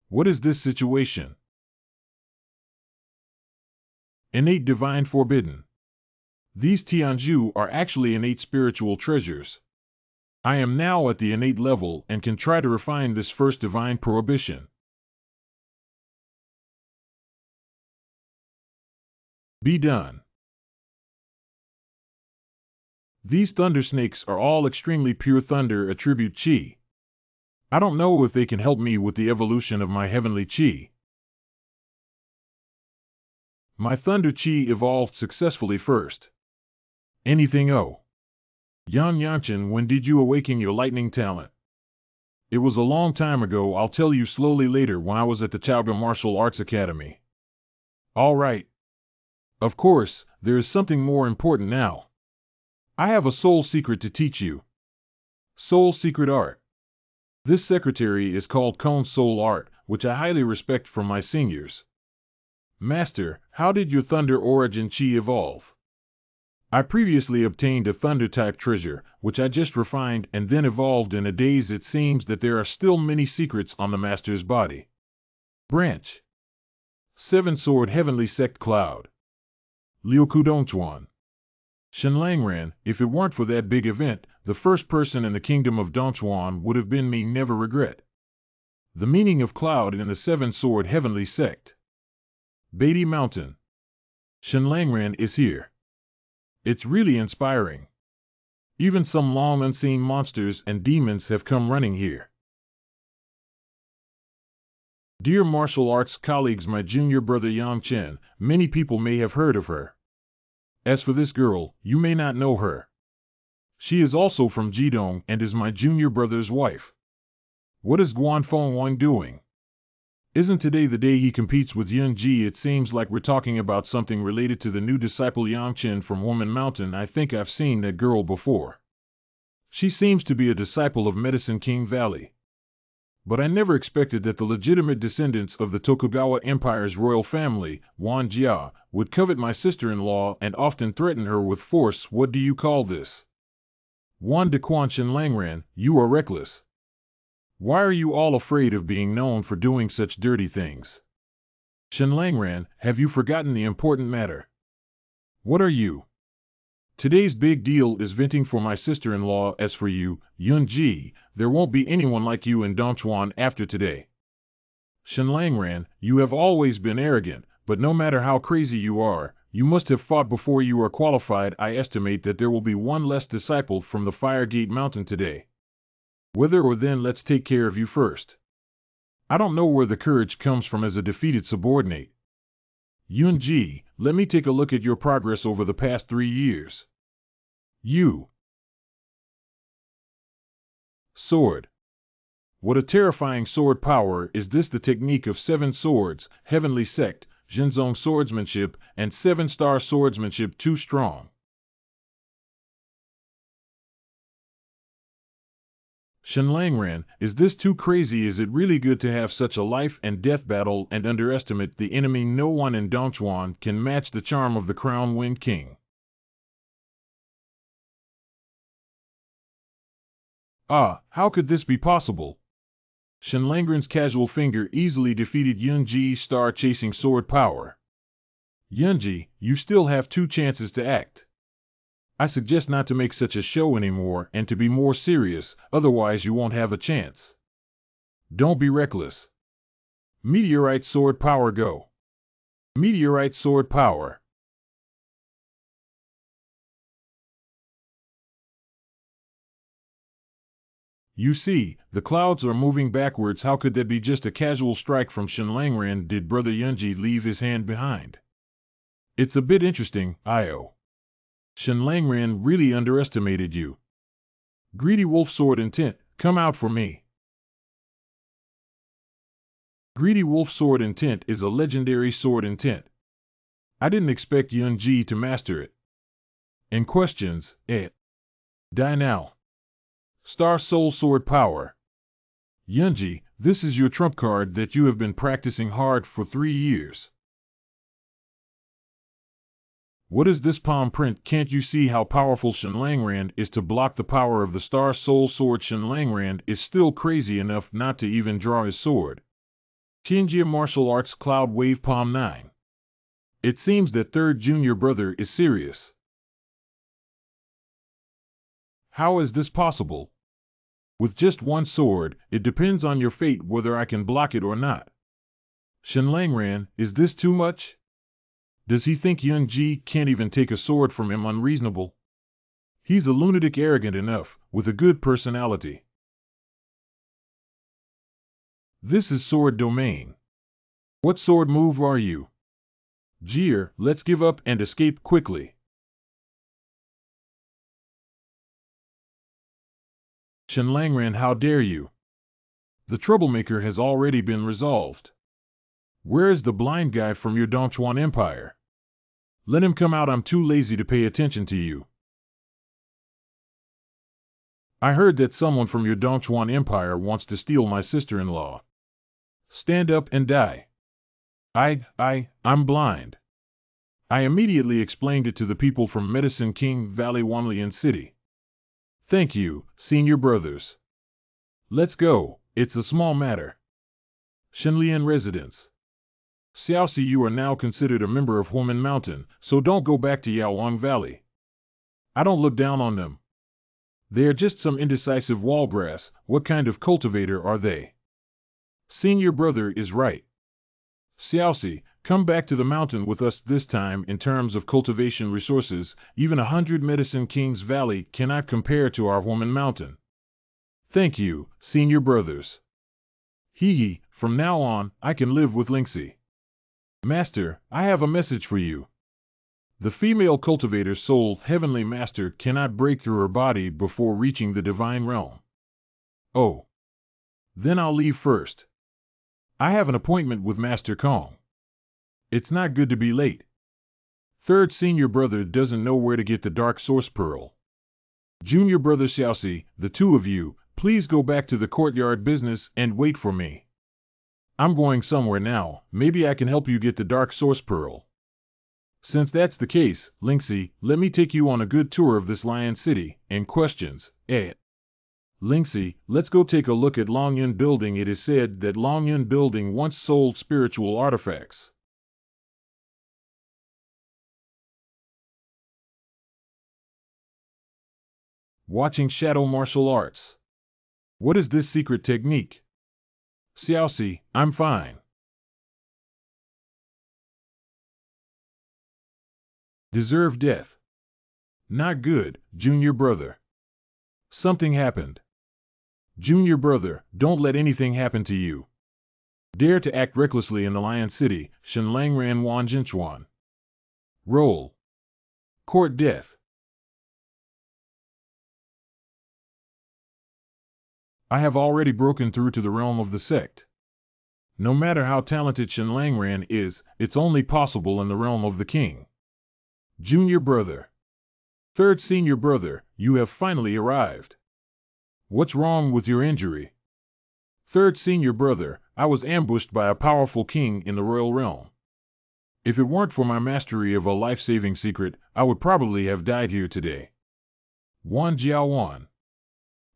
What is this situation? Innate divine forbidden. These Tianju are actually innate spiritual treasures. I am now at the innate level and can try to refine this first divine prohibition. Be done. These thunder snakes are all extremely pure thunder attribute chi. I don't know if they can help me with the evolution of my heavenly chi. My thunder chi evolved successfully first. Anything Yang Yangchen, when did you awaken your lightning talent? It was a long time ago. I'll tell you slowly later when I was at the Chaoga Martial Arts Academy. All right. Of course, there is something more important now. I have a soul secret to teach you. Soul secret art. This secretary is called Cone Soul Art, which I highly respect from my seniors. Master, how did your thunder origin chi evolve? I previously obtained a thunder-type treasure, which I just refined and then evolved in a daze. It seems that there are still many secrets on the master's body. Branch. 7-sword heavenly sect cloud. Liuku Dongchuan. Shenlangren, if it weren't for that big event, the first person in the kingdom of Dongchuan would have been me. Never regret. The meaning of cloud in the 7-sword heavenly sect. Beatty Mountain. Shenlangren is here. It's really inspiring. Even some long unseen monsters and demons have come running here. Dear martial arts colleagues, my junior brother Yang Chen, many people may have heard of her. As for this girl, you may not know her. She is also from Jidong and is my junior brother's wife. What is Guan Fengwang doing? Isn't today the day he competes with Yun Ji? It seems like we're talking about something related to the new disciple Yang Chen from Woman Mountain. I think I've seen that girl before. She seems to be a disciple of Medicine King Valley. But I never expected that the legitimate descendants of the Tokugawa Empire's royal family, Wan Jia, would covet my sister-in-law and often threaten her with force. What do you call this? Wan Dequan Shenlangran, you are reckless. Why are you all afraid of being known for doing such dirty things? Shenlangran, have you forgotten the important matter? What are you? Today's big deal is venting for my sister-in-law. As for you, Yunji, there won't be anyone like you in Dongchuan after today. Shenlangran, you have always been arrogant, but no matter how crazy you are, you must have fought before you are qualified. I estimate that there will be one less disciple from the Firegate Mountain today. Whether or then, let's take care of you first. I don't know where the courage comes from as a defeated subordinate. Yunji, let me take a look at your progress over the past 3 years. You. Sword. What a terrifying sword power is this! The technique of 7 swords, heavenly sect, Zhenzong swordsmanship, and 7-star swordsmanship too strong. Shenlangran, is this too crazy? Is it really good to have such a life and death battle and underestimate the enemy? No one in Dongchuan can match the charm of the Crown Wind King. Ah, how could this be possible? Shenlangran's casual finger easily defeated Yunji's star-chasing sword power. Yunji, you still have 2 chances to act. I suggest not to make such a show anymore and to be more serious, otherwise you won't have a chance. Don't be reckless. Meteorite sword power, go. Meteorite sword power. You see, the clouds are moving backwards. How could that be just a casual strike from Shenlangran? Did Brother Yunji leave his hand behind? It's a bit interesting, Io. Shenlangran really underestimated you. Greedy Wolf Sword Intent, come out for me. Greedy Wolf Sword Intent is a legendary sword intent. I didn't expect Yunji to master it. In questions, Die now. Star Soul Sword Power. Yunji, this is your trump card that you have been practicing hard for 3 years. What is this palm print? Can't you see how powerful Shenlangran is to block the power of the Star Soul Sword? Shenlangran is still crazy enough not to even draw his sword. Tianjia Martial Arts Cloud Wave Palm 9. It seems that third junior brother is serious. How is this possible? With just 1 sword, it depends on your fate whether I can block it or not. Shenlangran, is this too much? Does he think Yunji can't even take a sword from him? Unreasonable. He's a lunatic arrogant enough, with a good personality. This is sword domain. What sword move are you? Jeer, let's give up and escape quickly. Shenlangran, how dare you? The troublemaker has already been resolved. Where is the blind guy from your Dongchuan Empire? Let him come out. I'm too lazy to pay attention to you. I heard that someone from your Dongchuan Empire wants to steal my sister-in-law. Stand up and die. I'm blind. I immediately explained it to the people from Medicine King Valley, Wanlian City. Thank you, senior brothers. Let's go, it's a small matter. Shenlian Residence. Xiaoxi, you are now considered a member of Huamen Mountain, so don't go back to Yaoang Valley. I don't look down on them. They are just some indecisive wallgrass. What kind of cultivator are they? Senior brother is right. Xiaoxi, come back to the mountain with us. This time, in terms of cultivation resources, even 100 Medicine King's Valley cannot compare to our Huamen Mountain. Thank you, senior brothers. Hee, from now on, I can live with Lingxi. Master, I have a message for you. The female cultivator's soul heavenly master cannot break through her body before reaching the divine realm. Oh. Then I'll leave first. I have an appointment with Master Kong. It's not good to be late. Third senior brother doesn't know where to get the dark source pearl. Junior brother Xiaoxi, the 2 of you, Please go back to the courtyard business and wait for me. I'm going somewhere now. Maybe I can help you get the dark source pearl. Since that's the case, Lingxi, let me take you on a good tour of this lion city. And questions, Lingxi, let's go take a look at Longyun Building. It is said that Longyun Building once sold spiritual artifacts. Watching shadow martial arts. What is this secret technique? Xiaoxi, I'm fine. Deserve death. Not good, junior brother. Something happened. Junior brother, don't let anything happen to you. Dare to act recklessly in the Lion City, Shenlangran Wanjinchuan. Roll. Court death. I have already broken through to the realm of the sect. No matter how talented Shenlangran is, it's only possible in the realm of the king. Junior brother. Third senior brother, you have finally arrived. What's wrong with your injury? Third senior brother, I was ambushed by a powerful king in the royal realm. If it weren't for my mastery of a life-saving secret, I would probably have died here today. Wan Jiaowan.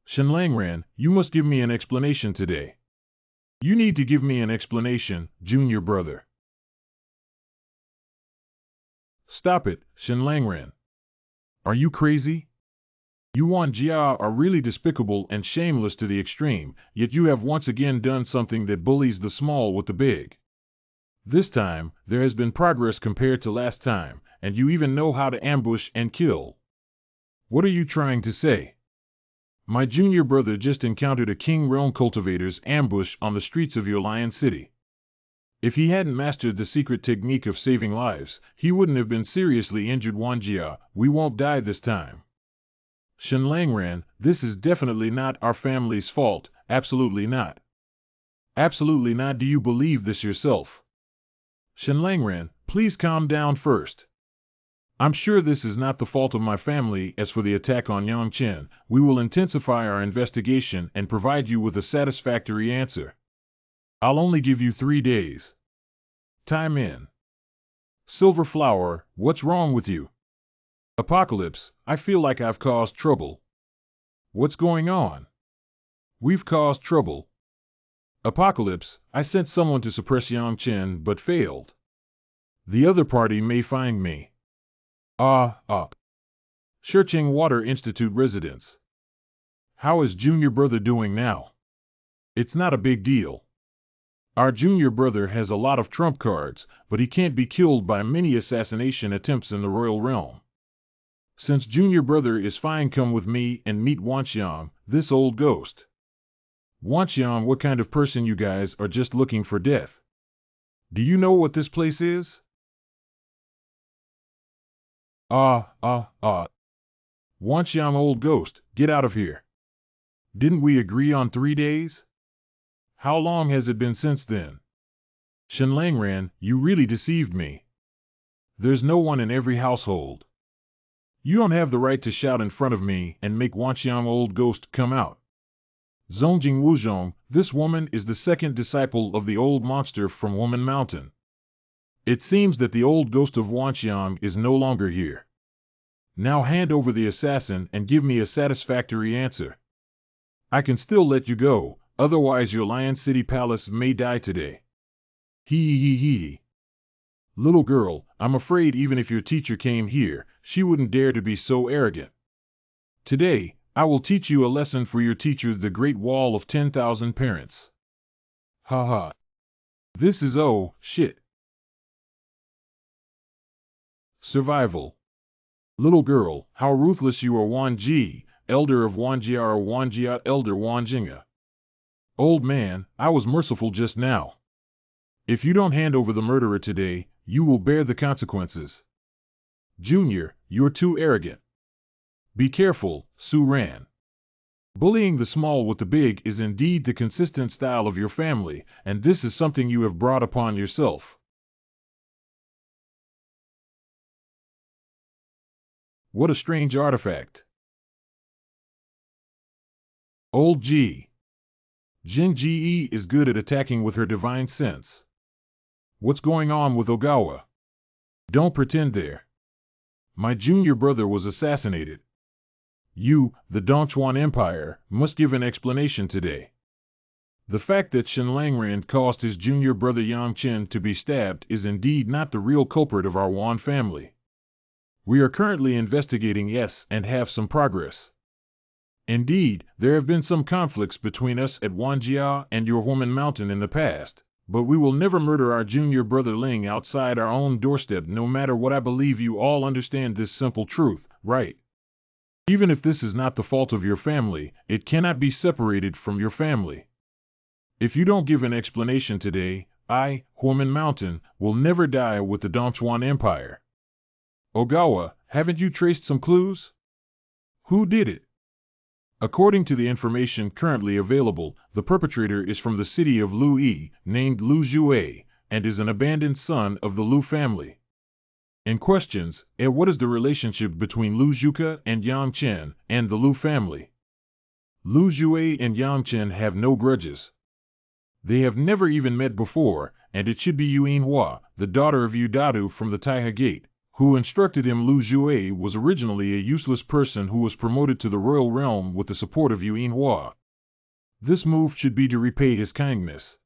Shenlangran, you must give me an explanation today. You need to give me an explanation, junior brother. Stop it, Shenlangran. Are you crazy? You Wan Jia are really despicable and shameless to the extreme, yet you have once again done something that bullies the small with the big. This time, there has been progress compared to last time, and you even know how to ambush and kill. What are you trying to say? My junior brother just encountered a King Realm Cultivator's ambush on the streets of your Lion City. If he hadn't mastered the secret technique of saving lives, he wouldn't have been seriously injured. Wanjia, we won't die this time. Shenlangran, this is definitely not our family's fault, absolutely not. Absolutely not. Do you believe this yourself? Shenlangran, please calm down first. I'm sure this is not the fault of my family. As for the attack on Yangchen, we will intensify our investigation and provide you with a satisfactory answer. I'll only give you 3 days. Time in. Silver Flower, what's wrong with you? Apocalypse, I feel like I've caused trouble. What's going on? We've caused trouble. Apocalypse, I sent someone to suppress Yangchen but failed. The other party may find me. Searching Water Institute residence. How is junior brother doing now? It's not a big deal. Our junior brother has a lot of trump cards, but he can't be killed by many assassination attempts in the royal realm. Since junior brother is fine, come with me and meet Wanxiang, this old ghost. Wanxiang, what kind of person you guys are, just looking for death? Do you know what this place is? Wanxiang, old ghost, get out of here. Didn't we agree on 3 days? How long has it been since then? Shenlangran, you really deceived me. There's no one in every household. You don't have the right to shout in front of me and make Wanxiang, old ghost, come out. Zongjing Wuzhong, this woman is the second disciple of the old monster from Woman Mountain. It seems that the old ghost of Wanxiang is no longer here. Now hand over the assassin and give me a satisfactory answer. I can still let you go, otherwise your Lion City Palace may die today. Hee. Little girl, I'm afraid even if your teacher came here, she wouldn't dare to be so arrogant. Today, I will teach you a lesson for your teacher, the Great Wall of 10,000 Parents. Ha. This is shit. Survival. Little girl, how ruthless you are. Wan Ji, elder of Wanjia, or Wanjia, elder Wanjinga. Old man, I was merciful just now. If you don't hand over the murderer today, you will bear the consequences. Junior, you're too arrogant. Be careful, Su Ran. Bullying the small with the big is indeed the consistent style of your family, and this is something you have brought upon yourself. What a strange artifact. Old G. Jin Ge is good at attacking with her divine sense. What's going on with Ogawa? Don't pretend there. My junior brother was assassinated. You, the Dongchuan Empire, must give an explanation today. The fact that Shen Langrand caused his junior brother Yang Chen to be stabbed is indeed not the real culprit of our Wan family. We are currently investigating yes and have some progress. Indeed, there have been some conflicts between us at Wanjia and your Woman Mountain in the past, but we will never murder our junior brother Ling outside our own doorstep no matter what. I believe you all understand this simple truth, right? Even if this is not the fault of your family, it cannot be separated from your family. If you don't give an explanation today, I, Woman Mountain, will never die with the Dongchuan Empire. Ogawa, haven't you traced some clues? Who did it? According to the information currently available, the perpetrator is from the city of Lui, named Mu Xue, and is an abandoned son of the Lu family. In questions, what is the relationship between Lu Zhuka and Yang Chen and the Lu family? Lu Xue and Yang Chen have no grudges. They have never even met before, and it should be Yu Yinhua, the daughter of Yu Dadu from the Taihe Gate, who instructed him. Lu Xue was originally a useless person who was promoted to the royal realm with the support of Yu Yinhua. This move should be to repay his kindness.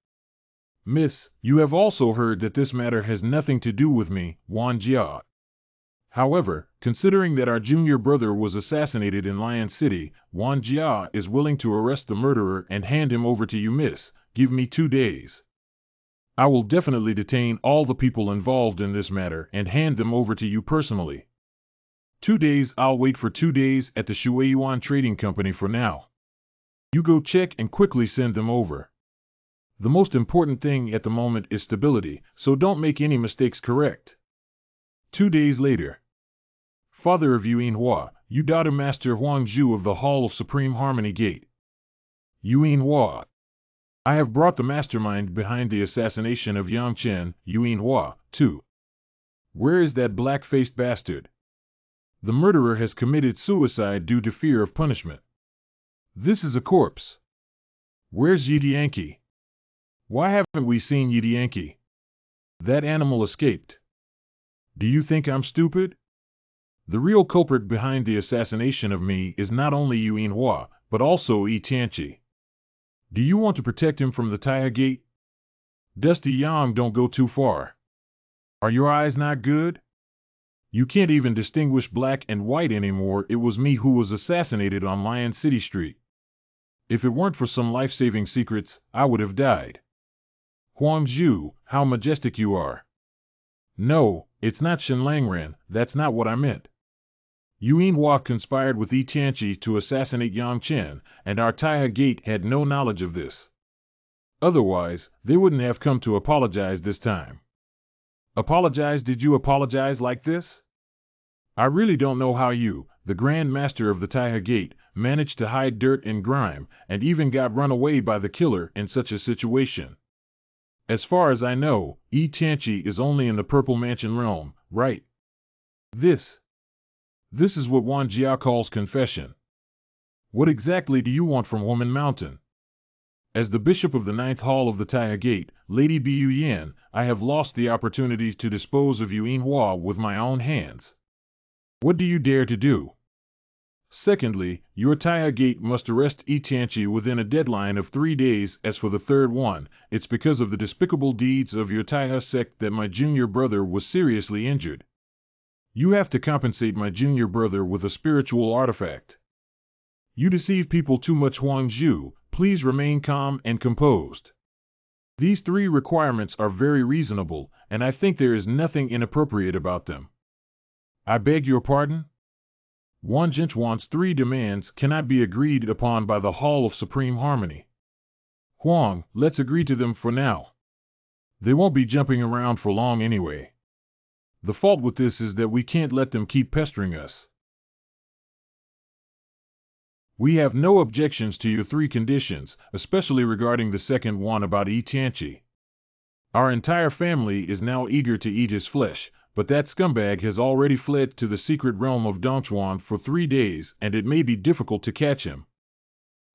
Miss, you have also heard that this matter has nothing to do with me, Wan Jia. However, considering that our junior brother was assassinated in Lion City, Wan Jia is willing to arrest the murderer and hand him over to you, miss. Give me 2 days. I will definitely detain all the people involved in this matter and hand them over to you personally. 2 days. I'll wait for 2 days at the Shueiyuan Trading Company for now. You go check and quickly send them over. The most important thing at the moment is stability, so don't make any mistakes, correct? 2 days later. Father of Yu Yinhua, Yu Dada Master Huang Zhu of the Hall of Supreme Harmony Gate. Yu Yinhua. I have brought the mastermind behind the assassination of Yang Chen, Yu Yinhua, too. Where is that black-faced bastard? The murderer has committed suicide due to fear of punishment. This is a corpse. Where's Yidianki? Why haven't we seen Yidianki? That animal escaped. Do you think I'm stupid? The real culprit behind the assassination of me is not only Yu Yinhua, but also Yi Tianqi. Do you want to protect him from the Taihe Gate? Dusty Yang, don't go too far. Are your eyes not good? You can't even distinguish black and white anymore. It was me who was assassinated on Lion City Street. If it weren't for some life-saving secrets, I would have died. Huang Zhu, how majestic you are. No, it's not Shen Langran, that's not what I meant. Yu Yinhua conspired with Yi Tianqi to assassinate Yang Chen, and our Taihe Gate had no knowledge of this. Otherwise, they wouldn't have come to apologize this time. Apologize? Did you apologize like this? I really don't know how you, the Grand Master of the Taihe Gate, managed to hide dirt and grime, and even got run away by the killer in such a situation. As far as I know, Yi Tianqi is only in the Purple Mansion realm, right? This is what Wan Jia calls confession. What exactly do you want from Woman Mountain? As the Bishop of the Ninth Hall of the Taihe Gate, Lady Bu Yan, I have lost the opportunity to dispose of Yu Yinhua with my own hands. What do you dare to do? Secondly, your Taihe Gate must arrest Yi Tianqi within a deadline of 3 days. As for the third one, it's because of the despicable deeds of your Taihe sect that my junior brother was seriously injured. You have to compensate my junior brother with a spiritual artifact. You deceive people too much, Huang Zhu. Please remain calm and composed. These 3 requirements are very reasonable, and I think there is nothing inappropriate about them. I beg your pardon? Wan Jinchuan's 3 demands cannot be agreed upon by the Hall of Supreme Harmony. Huang, let's agree to them for now. They won't be jumping around for long anyway. The fault with this is that we can't let them keep pestering us. We have no objections to your 3 conditions, especially regarding the second one about Yi Tianqi. Our entire family is now eager to eat his flesh, but that scumbag has already fled to the secret realm of Dongchuan for 3 days, and it may be difficult to catch him.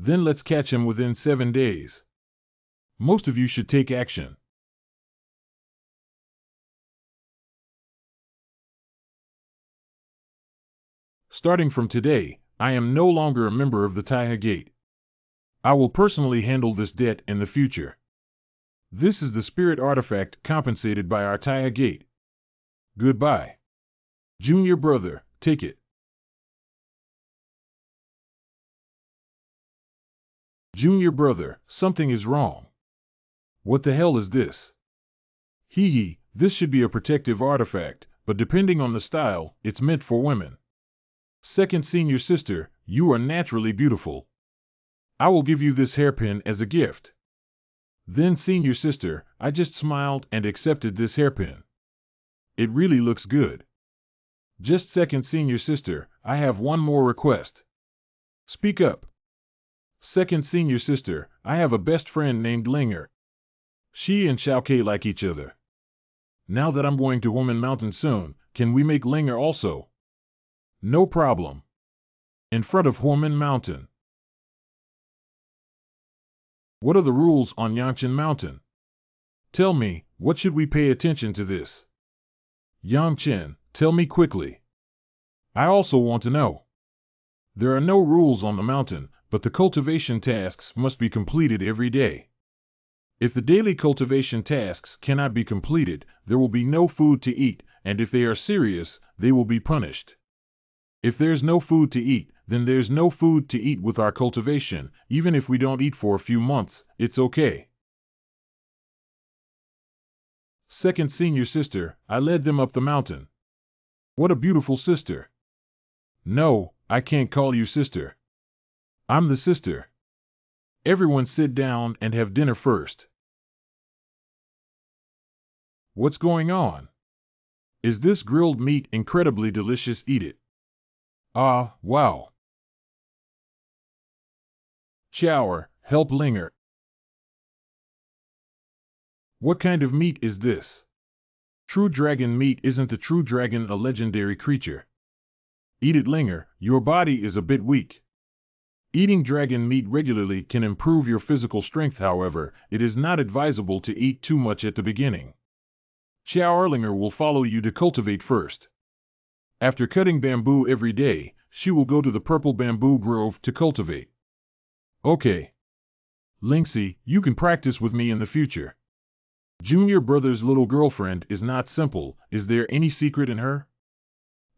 Then let's catch him within 7 days. Most of you should take action. Starting from today, I am no longer a member of the Taiha Gate. I will personally handle this debt in the future. This is the spirit artifact compensated by our Taiha Gate. Goodbye. Junior brother, take it. Junior brother, something is wrong. What the hell is this? Hee, this should be a protective artifact, but depending on the style, it's meant for women. Second senior sister, you are naturally beautiful. I will give you this hairpin as a gift. Then senior sister, I just smiled and accepted this hairpin. It really looks good. Just second senior sister, I have one more request. Speak up. Second senior sister, I have a best friend named Linger. She and Xiaokei like each other. Now that I'm going to Woman Mountain soon, can we make Linger also? No problem. In front of Woman Mountain. What are the rules on Yangchen Mountain? Tell me, what should we pay attention to this? Yangchen, tell me quickly. I also want to know. There are no rules on the mountain, but the cultivation tasks must be completed every day. If the daily cultivation tasks cannot be completed, there will be no food to eat, and if they are serious, they will be punished. If there's no food to eat, then there's no food to eat with our cultivation. Even if we don't eat for a few months, it's okay. Second senior sister, I led them up the mountain. What a beautiful sister. No, I can't call you sister. I'm the sister. Everyone sit down and have dinner first. What's going on? Is this grilled meat incredibly delicious? Eat it. Ah, wow. Chower, help Linger. What kind of meat is this? True dragon meat. Isn't the true dragon a legendary creature? Eat it, Linger, your body is a bit weak. Eating dragon meat regularly can improve your physical strength. However, it is not advisable to eat too much at the beginning. Linger will follow you to cultivate first. After cutting bamboo every day, she will go to the purple bamboo grove to cultivate. Okay. Lingxi, you can practice with me in the future. Junior brother's little girlfriend is not simple. Is there any secret in her?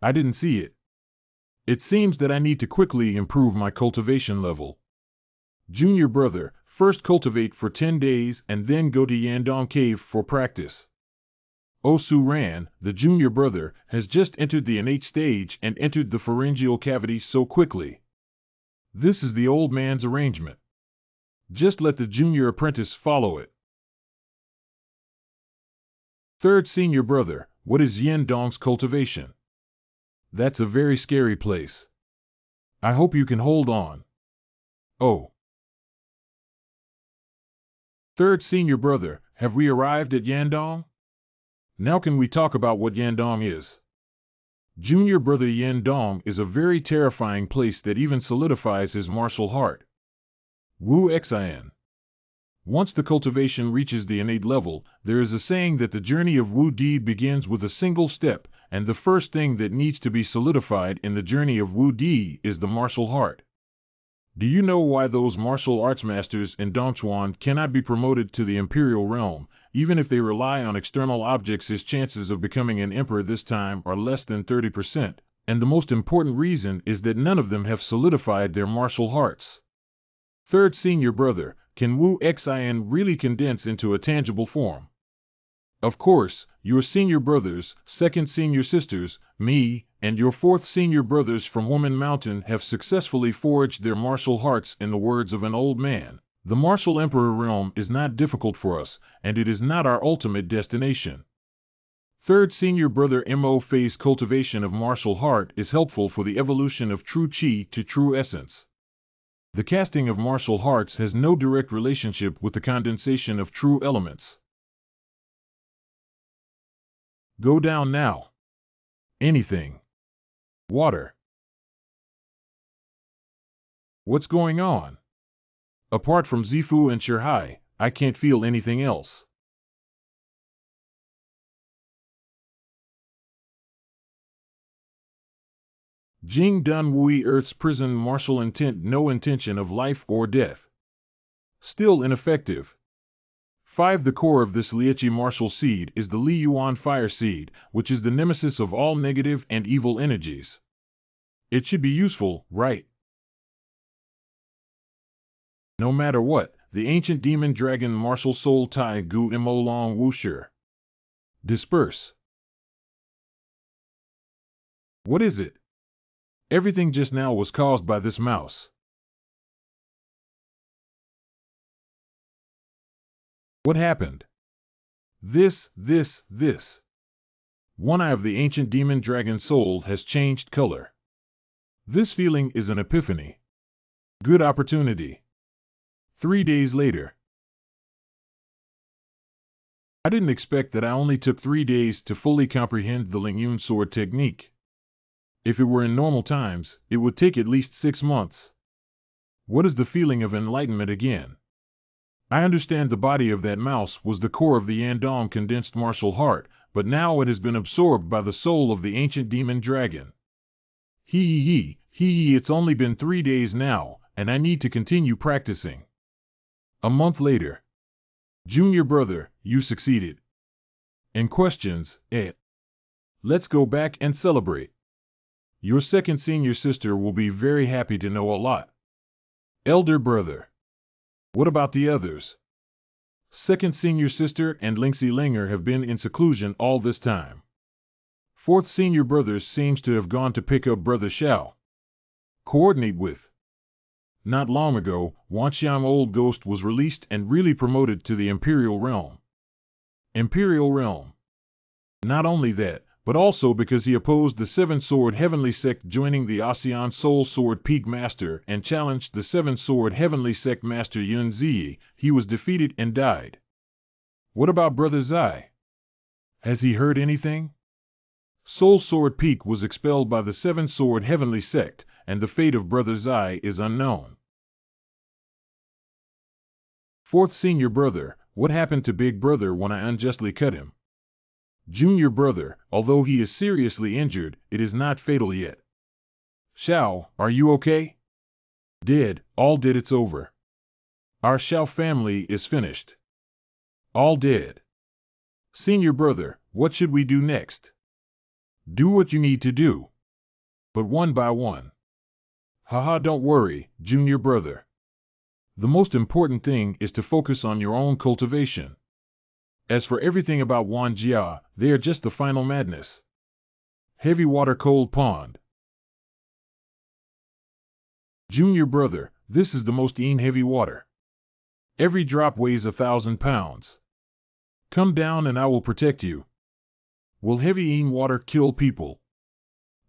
I didn't see it. It seems that I need to quickly improve my cultivation level. Junior brother, first cultivate for 10 days and then go to Yandong Cave for practice. Osu Ran, the junior brother, has just entered the innate stage and entered the pharyngeal cavity so quickly. This is the old man's arrangement. Just let the junior apprentice follow it. Third senior brother, what is Yandong's cultivation? That's a very scary place. I hope you can hold on. Oh. Third senior brother, have we arrived at Yandong? Now can we talk about what Yandong is? Junior brother, Yandong is a very terrifying place that even solidifies his martial heart. Wu Xian. Once the cultivation reaches the innate level, there is a saying that the journey of Wu Deed begins with a single step, and the first thing that needs to be solidified in the journey of Wu Di is the martial heart. Do you know why those martial arts masters in Dongchuan cannot be promoted to the imperial realm? Even if they rely on external objects, his chances of becoming an emperor this time are less than 30%, and the most important reason is that none of them have solidified their martial hearts. Third senior brother, can Wu Xian really condense into a tangible form? Of course, your senior brothers, second senior sisters, me, and your fourth senior brothers from Woman Mountain have successfully forged their martial hearts. In the words of an old man, the martial emperor realm is not difficult for us, and it is not our ultimate destination. Third senior brother Mo phase cultivation of martial heart is helpful for the evolution of true chi to true essence. The casting of martial hearts has no direct relationship with the condensation of true elements. Go down now. Anything. Water. What's going on? Apart from Zifu and Shihai, I can't feel anything else. Jing Dan Wui Earth's prison martial intent, no intention of life or death. Still ineffective. 5. The core of this Lieqi martial seed is the Li Yuan fire seed, which is the nemesis of all negative and evil energies. It should be useful, right? No matter what, the ancient demon dragon martial soul Tai Gu Mo Long Wu Shi. Disperse. What is it? Everything just now was caused by this mouse. What happened? This. One eye of the ancient demon dragon soul has changed color. This feeling is an epiphany. Good opportunity. 3 days later. I didn't expect that I only took 3 days to fully comprehend the Lingyun sword technique. If it were in normal times, it would take at least 6 months. What is the feeling of enlightenment again? I understand the body of that mouse was the core of the Yandong condensed martial heart, but now it has been absorbed by the soul of the ancient demon dragon. It's only been 3 days now, and I need to continue practicing. A month later. Junior brother, you succeeded. And questions, Let's go back and celebrate. Your second senior sister will be very happy to know a lot. Elder brother. What about the others? Second senior sister and Lingxi Linger have been in seclusion all this time. Fourth senior brother seems to have gone to pick up brother Xiao. Coordinate with. Not long ago, Wanxiang Old Ghost was released and really promoted to the Imperial Realm. Imperial Realm. Not only that, but also because he opposed the Seven-Sword Heavenly Sect joining the ASEAN Soul Sword Peak Master and challenged the Seven-Sword Heavenly Sect Master Yun Ziyi, he was defeated and died. What about Brother Zai? Has he heard anything? Soul Sword Peak was expelled by the Seven-Sword Heavenly Sect, and the fate of Brother Zai is unknown. Fourth senior brother, what happened to big brother when I unjustly cut him? Junior brother, although he is seriously injured, it is not fatal yet. Xiao, are you okay? Dead, all dead, it's over. Our Xiao family is finished. All dead. Senior brother, what should we do next? Do what you need to do. But one by one. Haha, don't worry, junior brother. The most important thing is to focus on your own cultivation. As for everything about Wan Jia, they are just the final madness. Heavy water cold pond. Junior brother, this is the most heavy water. Every drop weighs 1,000 pounds. Come down and I will protect you. Will heavy water kill people?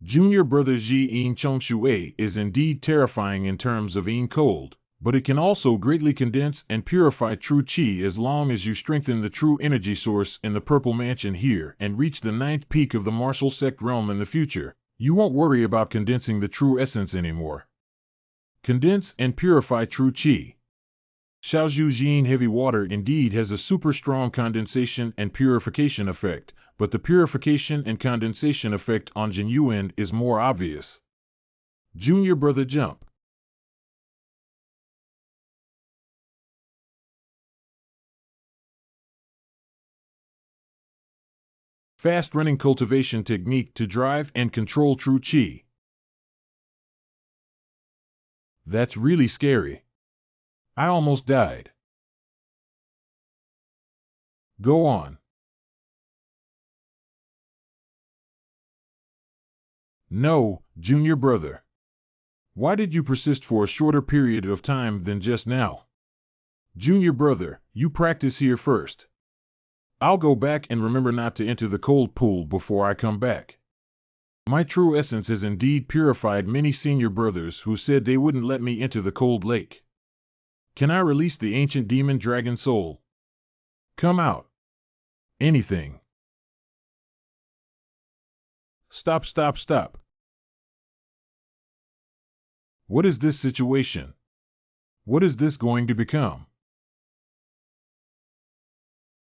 Junior brother Ji Chong Xue is indeed terrifying in terms of cold, but it can also greatly condense and purify true qi as long as you strengthen the true energy source in the Purple Mansion here and reach the 9th peak of the martial sect realm in the future. You won't worry about condensing the true essence anymore. Condense and purify true qi. Xiaozhu Jin heavy water indeed has a super strong condensation and purification effect, but the purification and condensation effect on Jinyuan is more obvious. Junior brother jump. Fast-running cultivation technique to drive and control true qi. That's really scary. I almost died. Go on. No, junior brother. Why did you persist for a shorter period of time than just now? Junior brother, you practice here first. I'll go back and remember not to enter the cold pool before I come back. My true essence has indeed purified many senior brothers who said they wouldn't let me enter the cold lake. Can I release the ancient demon dragon soul? Come out. Anything. Stop. What is this situation? What is this going to become?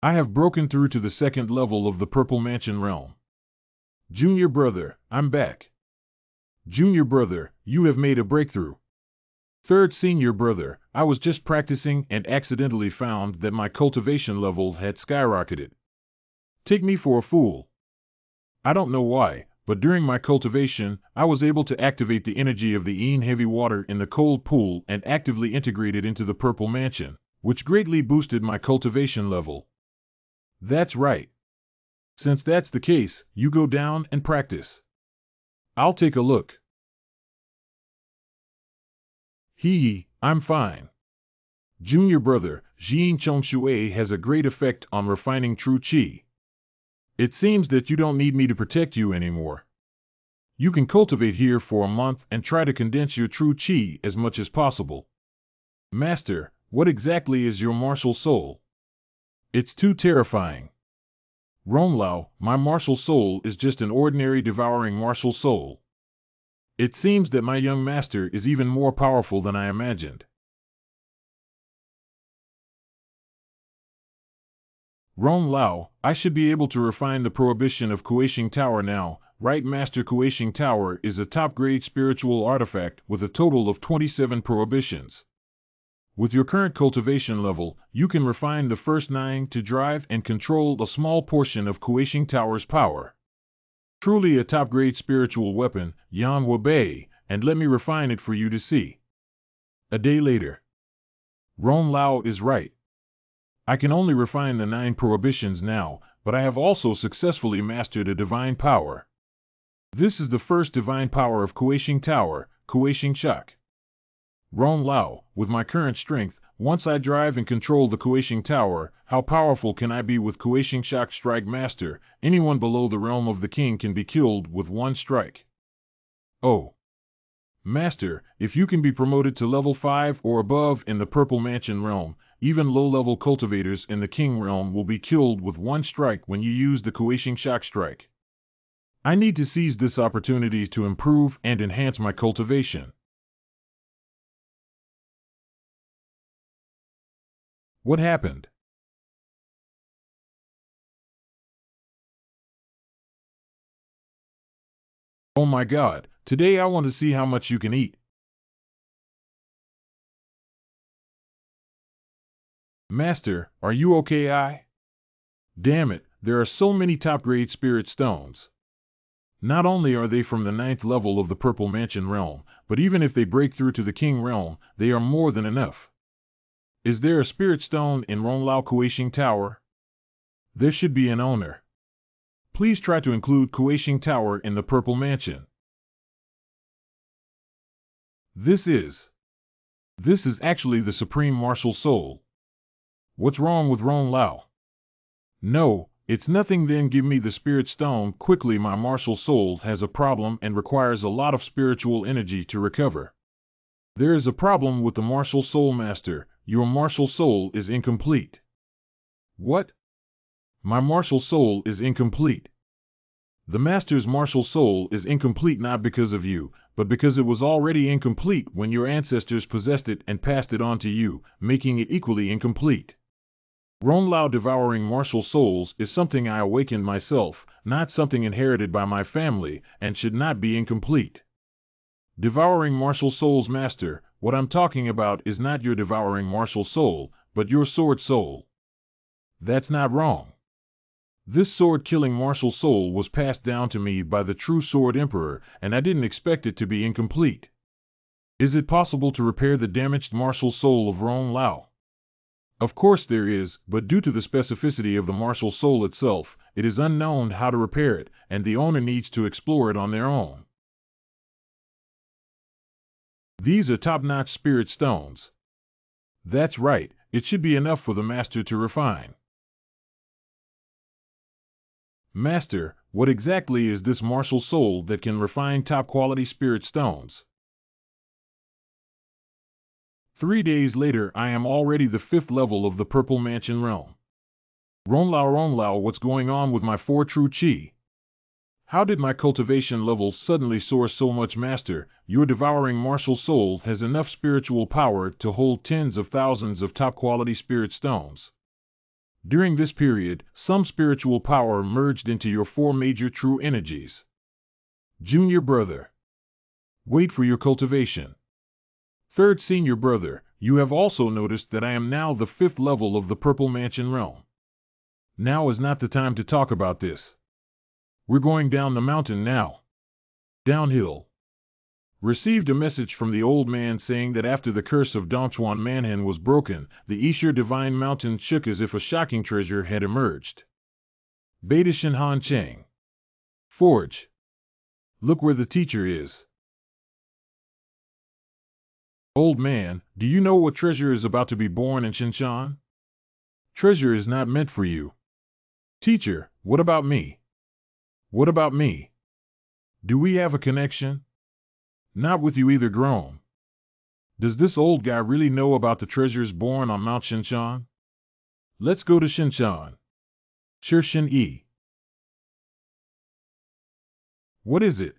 I have broken through to the second level of the Purple Mansion realm. Junior brother, I'm back. Junior brother, you have made a breakthrough. Third senior brother, I was just practicing and accidentally found that my cultivation level had skyrocketed. Take me for a fool. I don't know why, but during my cultivation, I was able to activate the energy of the Een heavy water in the cold pool and actively integrate it into the Purple Mansion, which greatly boosted my cultivation level. That's right. Since that's the case, you go down and practice. I'll take a look. I'm fine. Junior brother, Mu Xue has a great effect on refining true qi. It seems that you don't need me to protect you anymore. You can cultivate here for a month and try to condense your true qi as much as possible. Master, what exactly is your martial soul? It's too terrifying. Ronglao, my martial soul is just an ordinary devouring martial soul. It seems that my young master is even more powerful than I imagined. Ronglao, I should be able to refine the prohibition of Kueishing Tower now, right? Master, Kueishing Tower is a top-grade spiritual artifact with a total of 27 prohibitions. With your current cultivation level, you can refine the first 9 to drive and control a small portion of Kueishing Tower's power. Truly a top-grade spiritual weapon, MANHWA Bei, and let me refine it for you to see. A day later. Ronglao is right. I can only refine the 9 prohibitions now, but I have also successfully mastered a divine power. This is the first divine power of Kueishing Tower, Kueishing Shock. Ronglao, with my current strength, once I drive and control the Kueishing Tower, how powerful can I be with Kueishing Shock? Strike Master, anyone below the realm of the king can be killed with one strike. Oh. Master, if you can be promoted to level 5 or above in the Purple Mansion realm, even low-level cultivators in the King realm will be killed with one strike when you use the Kueishing Shock strike. I need to seize this opportunity to improve and enhance my cultivation. What happened? Oh my God, today I want to see how much you can eat. Master, are you okay? Damn it, there are so many top-grade spirit stones. Not only are they from the 9th level of the Purple Mansion realm, but even if they break through to the King realm, they are more than enough. Is there a spirit stone in Ronglao Kueishing Tower? There should be an owner. Please try to include Kueishing Tower in the Purple Mansion. This is actually the Supreme Martial Soul. What's wrong with Ronglao? No, it's nothing. Then give me the spirit stone quickly. My martial soul has a problem and requires a lot of spiritual energy to recover. There is a problem with the martial soul, Master. Your martial soul is incomplete. What? My martial soul is incomplete. The Master's martial soul is incomplete not because of you, but because it was already incomplete when your ancestors possessed it and passed it on to you, making it equally incomplete. Ronglao devouring martial souls is something I awakened myself, not something inherited by my family, and should not be incomplete. Devouring martial souls, Master, what I'm talking about is not your devouring martial soul, but your sword soul. That's not wrong. This sword-killing martial soul was passed down to me by the true Sword Emperor, and I didn't expect it to be incomplete. Is it possible to repair the damaged martial soul of Ronglao? Of course there is, but due to the specificity of the martial soul itself, it is unknown how to repair it, and the owner needs to explore it on their own. These are top-notch spirit stones. That's right, it should be enough for the Master to refine. Master, what exactly is this martial soul that can refine top-quality spirit stones? 3 days later, I am already the 5th level of the Purple Mansion realm. Ronglao, what's going on with my 4 true qi? How did my cultivation level suddenly soar so much, Master? Your devouring martial soul has enough spiritual power to hold tens of thousands of top-quality spirit stones. During this period, some spiritual power merged into your four major true energies. Junior brother. Wait for your cultivation. Third senior brother, you have also noticed that I am now the fifth level of the Purple Mansion realm. Now is not the time to talk about this. We're going down the mountain now. Downhill. Received a message from the old man saying that after the curse of Dongchuan Manhan was broken, the Isher Divine Mountain shook as if a shocking treasure had emerged. Beta Shinhan Cheng. Forge. Look where the teacher is. Old man, do you know what treasure is about to be born in Shinshan? Treasure is not meant for you. Teacher, what about me? What about me? Do we have a connection? Not with you either, grown. Does this old guy really know about the treasures born on Mount Shinshan? Let's go to Shinshan. Shirshin Yi. What is it?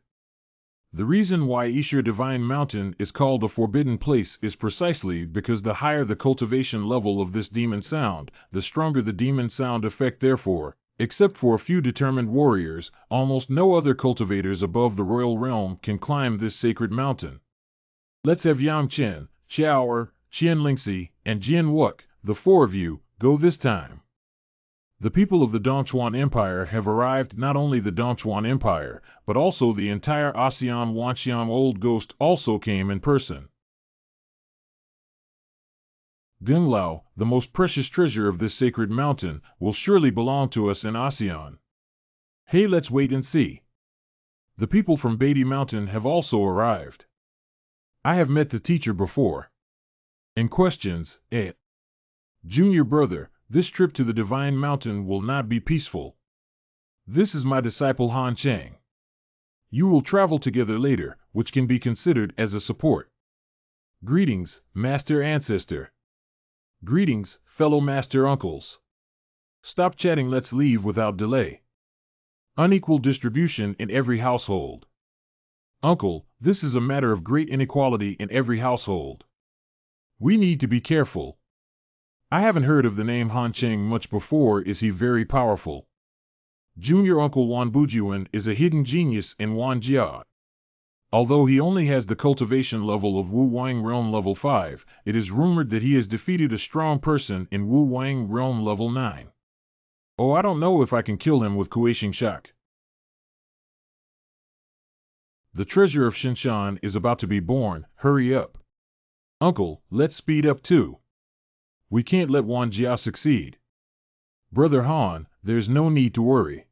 The reason why Isher Divine Mountain is called a forbidden place is precisely because the higher the cultivation level of this demon sound, the stronger the demon sound effect. Therefore, except for a few determined warriors, almost no other cultivators above the royal realm can climb this sacred mountain. Let's have Yang Chen, Chiaoer, Qian Lingxi, and Jian Wuk, the four of you, go this time. The people of the Dongchuan Empire have arrived. Not only the Dongchuan Empire, but also the entire ASEAN. Wanxiang Old Ghost also came in person. Gunglao, the most precious treasure of this sacred mountain, will surely belong to us in ASEAN. Hey, let's wait and see. The people from Beatty Mountain have also arrived. I have met the teacher before. In questions, Junior brother, this trip to the Divine Mountain will not be peaceful. This is my disciple Han Chang. You will travel together later, which can be considered as a support. Greetings, Master Ancestor. Greetings, fellow Master Uncles. Stop chatting, let's leave without delay. Unequal distribution in every household. Uncle, this is a matter of great inequality in every household. We need to be careful. I haven't heard of the name Han Cheng much before. Is he very powerful? Junior Uncle Wan Bujuan is a hidden genius in Wanjia. Although he only has the cultivation level of Wu Wang Realm level 5, it is rumored that he has defeated a strong person in Wu Wang Realm level 9. Oh, I don't know if I can kill him with Kueishing Shock. The treasure of Shinshan is about to be born. Hurry up. Uncle, let's speed up too. We can't let Wanjia succeed. Brother Han, there's no need to worry.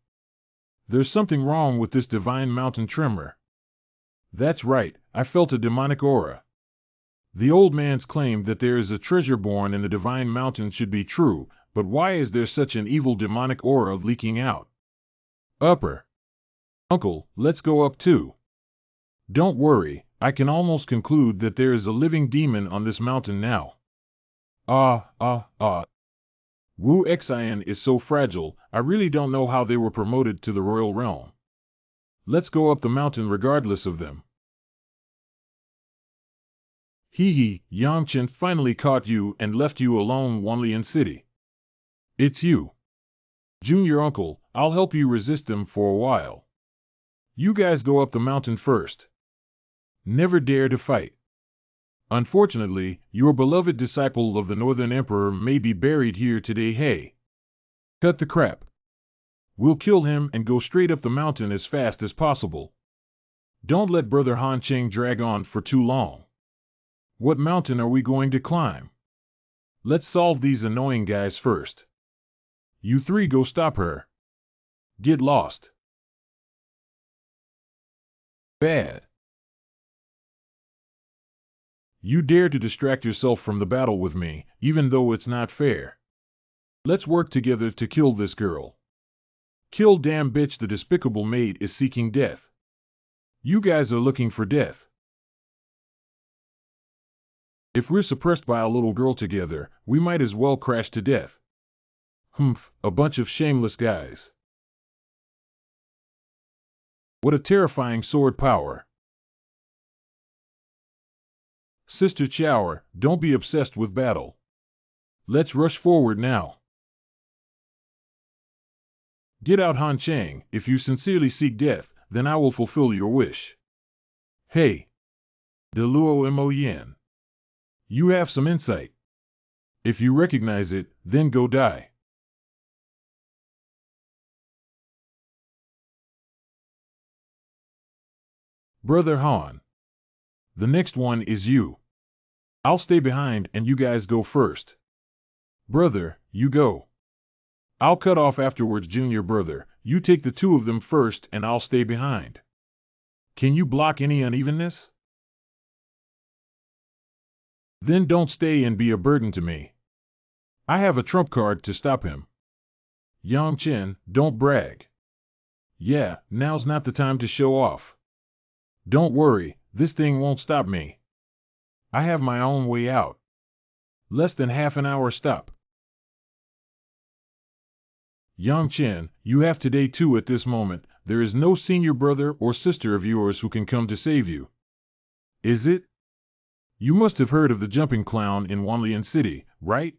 There's something wrong with this Divine Mountain tremor. That's right, I felt a demonic aura. The old man's claim that there is a treasure born in the Divine Mountain should be true, but why is there such an evil demonic aura leaking out? Upper. Uncle, let's go up too. Don't worry, I can almost conclude that there is a living demon on this mountain now. Wu Xian is so fragile, I really don't know how they were promoted to the royal realm. Let's go up the mountain regardless of them. Yang Chen finally caught you and left you alone, Wanlian City. It's you. Junior Uncle, I'll help you resist them for a while. You guys go up the mountain first. Never dare to fight. Unfortunately, your beloved disciple of the Northern Emperor may be buried here today. Hey. Cut the crap. We'll kill him and go straight up the mountain as fast as possible. Don't let Brother Han Cheng drag on for too long. What mountain are we going to climb? Let's solve these annoying guys first. You three go stop her. Get lost. Bad. You dare to distract yourself from the battle with me, even though it's not fair. Let's work together to kill this girl. Kill damn bitch, the despicable maid is seeking death. You guys are looking for death. If we're suppressed by a little girl together, we might as well crash to death. A bunch of shameless guys. What a terrifying sword power. Sister Chower, don't be obsessed with battle. Let's rush forward now. Get out, Han Chang. If you sincerely seek death, then I will fulfill your wish. Hey, Deluo Mo Yen. You have some insight. If you recognize it, then go die. Brother Han. The next one is you. I'll stay behind and you guys go first. Brother, you go. I'll cut off afterwards, junior brother. You take the two of them first and I'll stay behind. Can you block any unevenness? Then don't stay and be a burden to me. I have a trump card to stop him. Yang Chen, don't brag. Yeah, now's not the time to show off. Don't worry, this thing won't stop me. I have my own way out. Less than half an hour stop. Yang Chen, you have today too at this moment. There is no senior brother or sister of yours who can come to save you. Is it? You must have heard of the jumping clown in Wanlian City, right?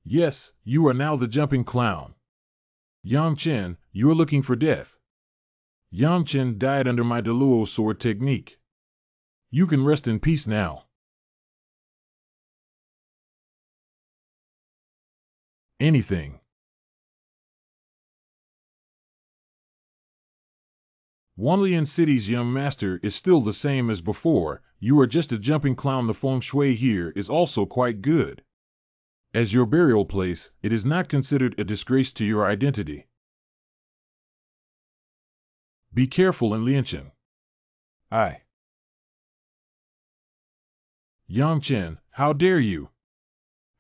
Yes, you are now the jumping clown. Yang Chen, you are looking for death. Yang Chen died under my Deluo sword technique. You can rest in peace now. Anything. Wanlian City's young master is still the same as before. You are just a jumping clown. The feng shui here is also quite good. As your burial place, it is not considered a disgrace to your identity. Be careful in Lianchen. Yang Chen, how dare you?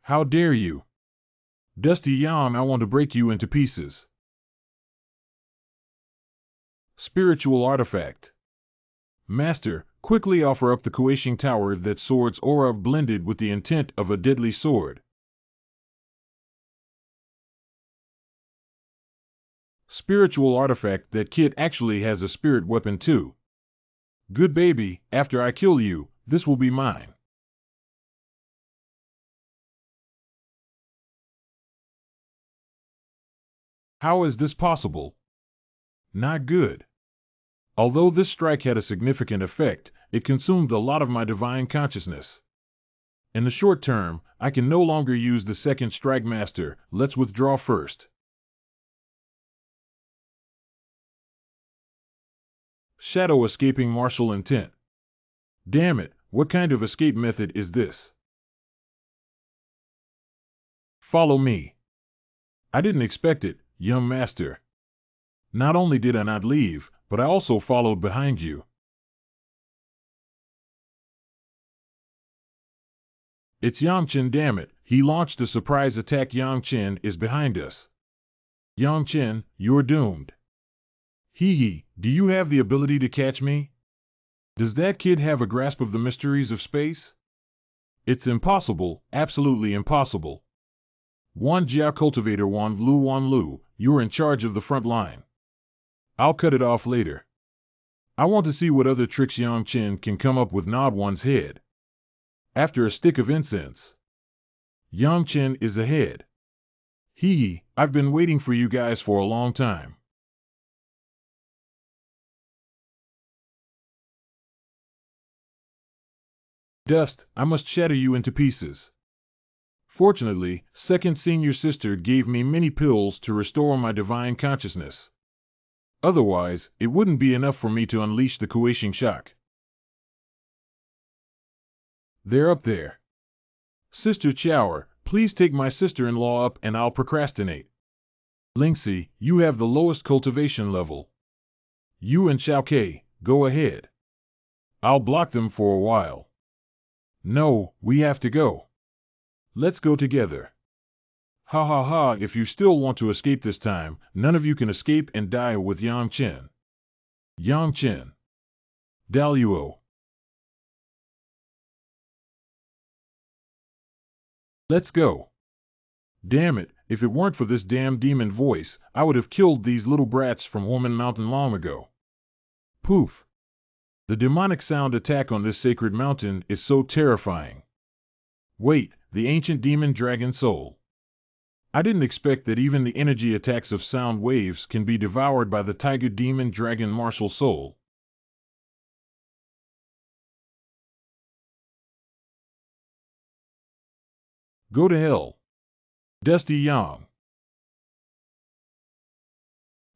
How dare you? Dusty Yang, I want to break you into pieces. Spiritual artifact. Master, quickly offer up the Kueishing Tower that sword's aura blended with the intent of a deadly sword. Spiritual artifact. That kid actually has a spirit weapon too. Good baby, after I kill you, this will be mine. How is this possible? Not good. Although this strike had a significant effect, it consumed a lot of my divine consciousness. In the short term, I can no longer use the second strike. Master, let's withdraw first. Shadow escaping martial intent. Damn it, what kind of escape method is this? Follow me. I didn't expect it, young master. Not only did I not leave, but I also followed behind you. It's Yang Chen, damn it. He launched a surprise attack. Yang Chen is behind us. Yang Chen, you're doomed. Hee hee, do you have the ability to catch me? Does that kid have a grasp of the mysteries of space? It's impossible, absolutely impossible. Wan Jia Cultivator Wan Lu, you're in charge of the front line. I'll cut it off later. I want to see what other tricks Yang Chen can come up with. Nod one's head. After a stick of incense. Yang Chen is ahead. Hee hee, I've been waiting for you guys for a long time. Dust, I must shatter you into pieces. Fortunately, second senior sister gave me many pills to restore my divine consciousness. Otherwise, it wouldn't be enough for me to unleash the Kueishing shock. They're up there. Sister Chower, please take my sister-in-law up and I'll procrastinate. Lingxi, you have the lowest cultivation level. You and Xiao Ke, go ahead. I'll block them for a while. No, we have to go. Let's go together. Ha ha ha, if you still want to escape this time, none of you can escape and die with Yang Chen. Yang Chen. Daluo. Let's go. Damn it, if it weren't for this damn demon voice, I would have killed these little brats from Horman Mountain long ago. Poof! The demonic sound attack on this sacred mountain is so terrifying. Wait, the ancient demon dragon soul. I didn't expect that even the energy attacks of sound waves can be devoured by the tiger demon dragon martial soul. Go to hell. Dusty Yang.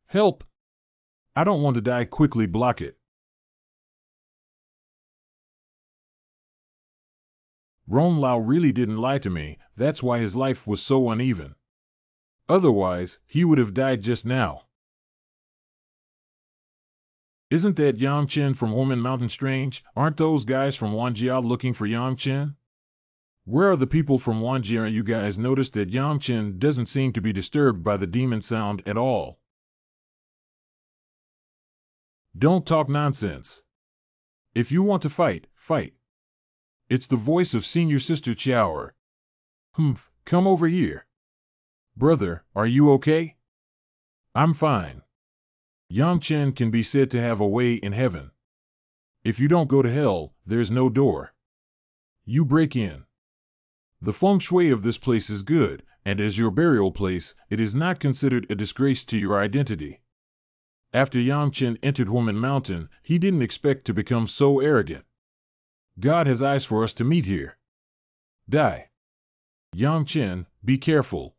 Help! I don't want to die. Quickly block it. Ron Lao really didn't lie to me, that's why his life was so uneven. Otherwise, he would have died just now. Isn't that Yang Chen from Omen Mountain strange? Aren't those guys from Wanjia looking for Yang Chen? Where are the people from Wanjia? You guys noticed that Yang Chen doesn't seem to be disturbed by the demon sound at all. Don't talk nonsense. If you want to fight, fight. It's the voice of Senior Sister Chiaoer. Humph, come over here. Brother, are you okay? I'm fine. Yang Chen can be said to have a way in heaven. If you don't go to hell, there's no door. You break in. The feng shui of this place is good, and as your burial place, it is not considered a disgrace to your identity. After Yang Chen entered Woman Mountain, he didn't expect to become so arrogant. God has eyes for us to meet here. Die. Yang Chen, be careful.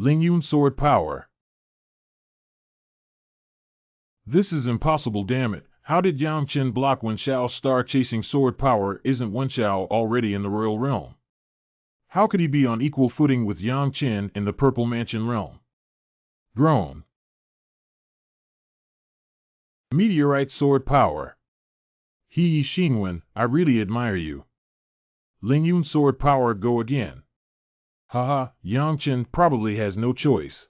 Lingyun sword power. This is impossible, damn it. How did Yang Chen block Wen Xiao's star-chasing sword power? Isn't Wen Xiao already in the royal realm? How could he be on equal footing with Yang Chen in the Purple Mansion realm? Drone. Meteorite sword power. He Xingwen, I really admire you. Lingyun sword power, go again. Haha, Yang Chen probably has no choice.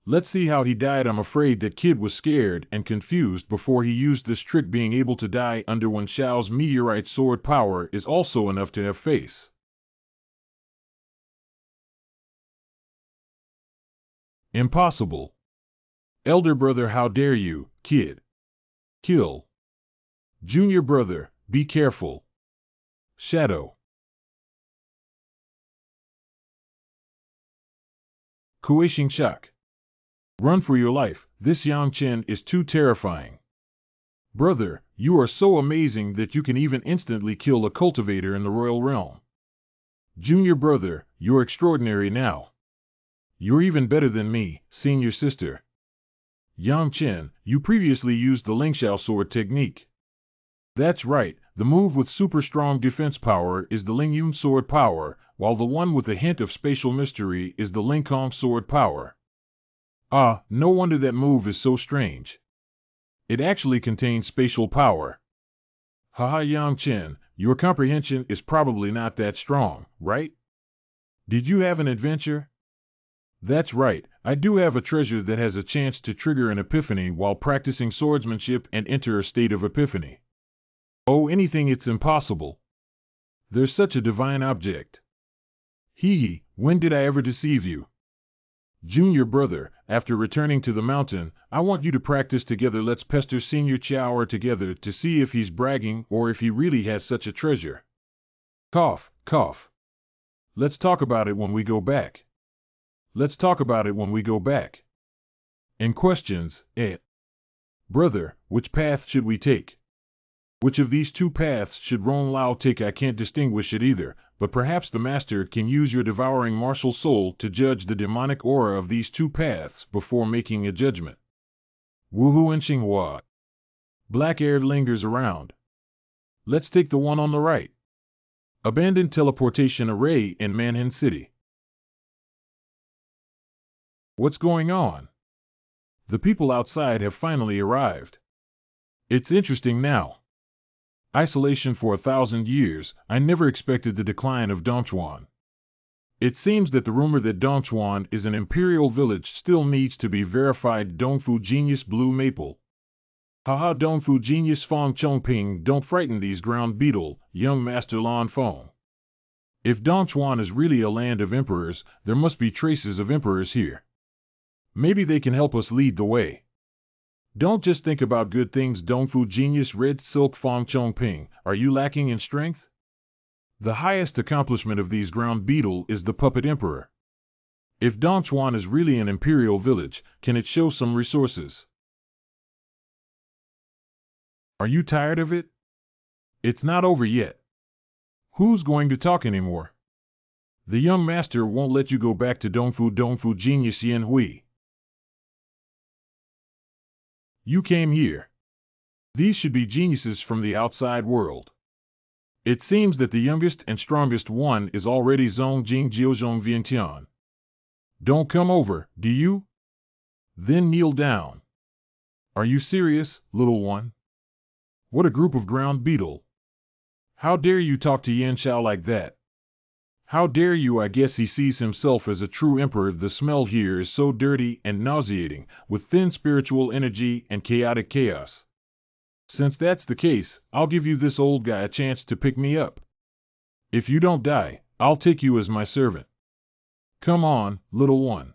Let's see how he died. I'm afraid that kid was scared and confused before he used this trick. Being able to die under Wen Xiao's meteorite sword power is also enough to have face. Impossible. Elder brother, how dare you, kid. Kill. Junior brother, be careful. Shadow. Kueishing shock. Run for your life, this Yang Chen is too terrifying. Brother, you are so amazing that you can even instantly kill a cultivator in the royal realm. Junior brother, you're extraordinary now. You're even better than me, senior sister. Yang Chen, you previously used the Lingxiao sword technique. That's right, the move with super strong defense power is the Lingyun sword power, while the one with a hint of spatial mystery is the Lingkong sword power. Ah, no wonder that move is so strange. It actually contains spatial power. Haha, Yang Chen, your comprehension is probably not that strong, right? Did you have an adventure? That's right, I do have a treasure that has a chance to trigger an epiphany while practicing swordsmanship and enter a state of epiphany. Oh, anything, it's impossible. There's such a divine object. Hee, when did I ever deceive you? Junior brother, after returning to the mountain, I want you to practice together. Let's pester Senior Chiaoer together to see if he's bragging or if he really has such a treasure. Cough, cough. Let's talk about it when we go back. Let's talk about it when we go back. And questions, Brother, which path should we take? Which of these two paths should Ron Lao take? I can't distinguish it either, but perhaps the master can use your devouring martial soul to judge the demonic aura of these two paths before making a judgment. Wuhu and Xinghua. Black air lingers around. Let's take the one on the right. Abandoned teleportation array in Manhan City. What's going on? The people outside have finally arrived. It's interesting now. Isolation for 1,000 years, I never expected the decline of Dongchuan. It seems that the rumor that Dongchuan is an imperial village still needs to be verified. Dongfu Genius Blue Maple. Haha, Dongfu Genius Fong Chongping, don't frighten these ground beetle, young Master Lan Fong. If Dongchuan is really a land of emperors, there must be traces of emperors here. Maybe they can help us lead the way. Don't just think about good things. Dongfu Genius Red Silk Fong Chong Ping. Are you lacking in strength? The highest accomplishment of these ground beetle is the Puppet Emperor. If Dongchuan is really an imperial village, can it show some resources? Are you tired of it? It's not over yet. Who's going to talk anymore? The young master won't let you go back to Dongfu Genius Yin Hui. You came here. These should be geniuses from the outside world. It seems that the youngest and strongest one is already Zhong Jing Jiuzhong Vientian. Don't come over, do you? Then kneel down. Are you serious, little one? What a group of ground beetle. How dare you talk to Yan Xiao like that? How dare you? I guess he sees himself as a true emperor. The smell here is so dirty and nauseating, with thin spiritual energy and chaotic chaos. Since that's the case, I'll give you this old guy a chance to pick me up. If you don't die, I'll take you as my servant. Come on, little one.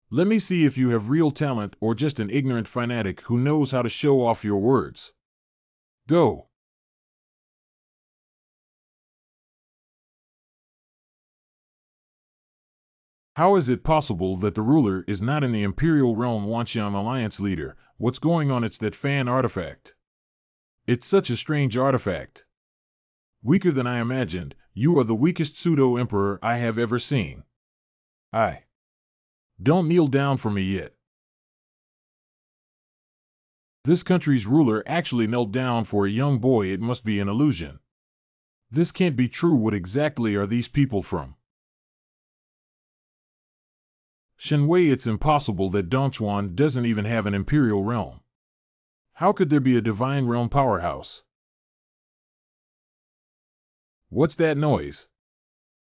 Let me see if you have real talent or just an ignorant fanatic who knows how to show off your words. Go. How is it possible that the ruler is not in the Imperial Realm? Wanxiang Alliance leader, what's going on? It's that fan artifact. It's such a strange artifact. Weaker than I imagined. You are the weakest pseudo-emperor I have ever seen. Don't kneel down for me yet. This country's ruler actually knelt down for a young boy. It must be an illusion. This can't be true. What exactly are these people from? Shenwei, it's impossible that Dongchuan doesn't even have an imperial realm. How could there be a divine realm powerhouse? What's that noise?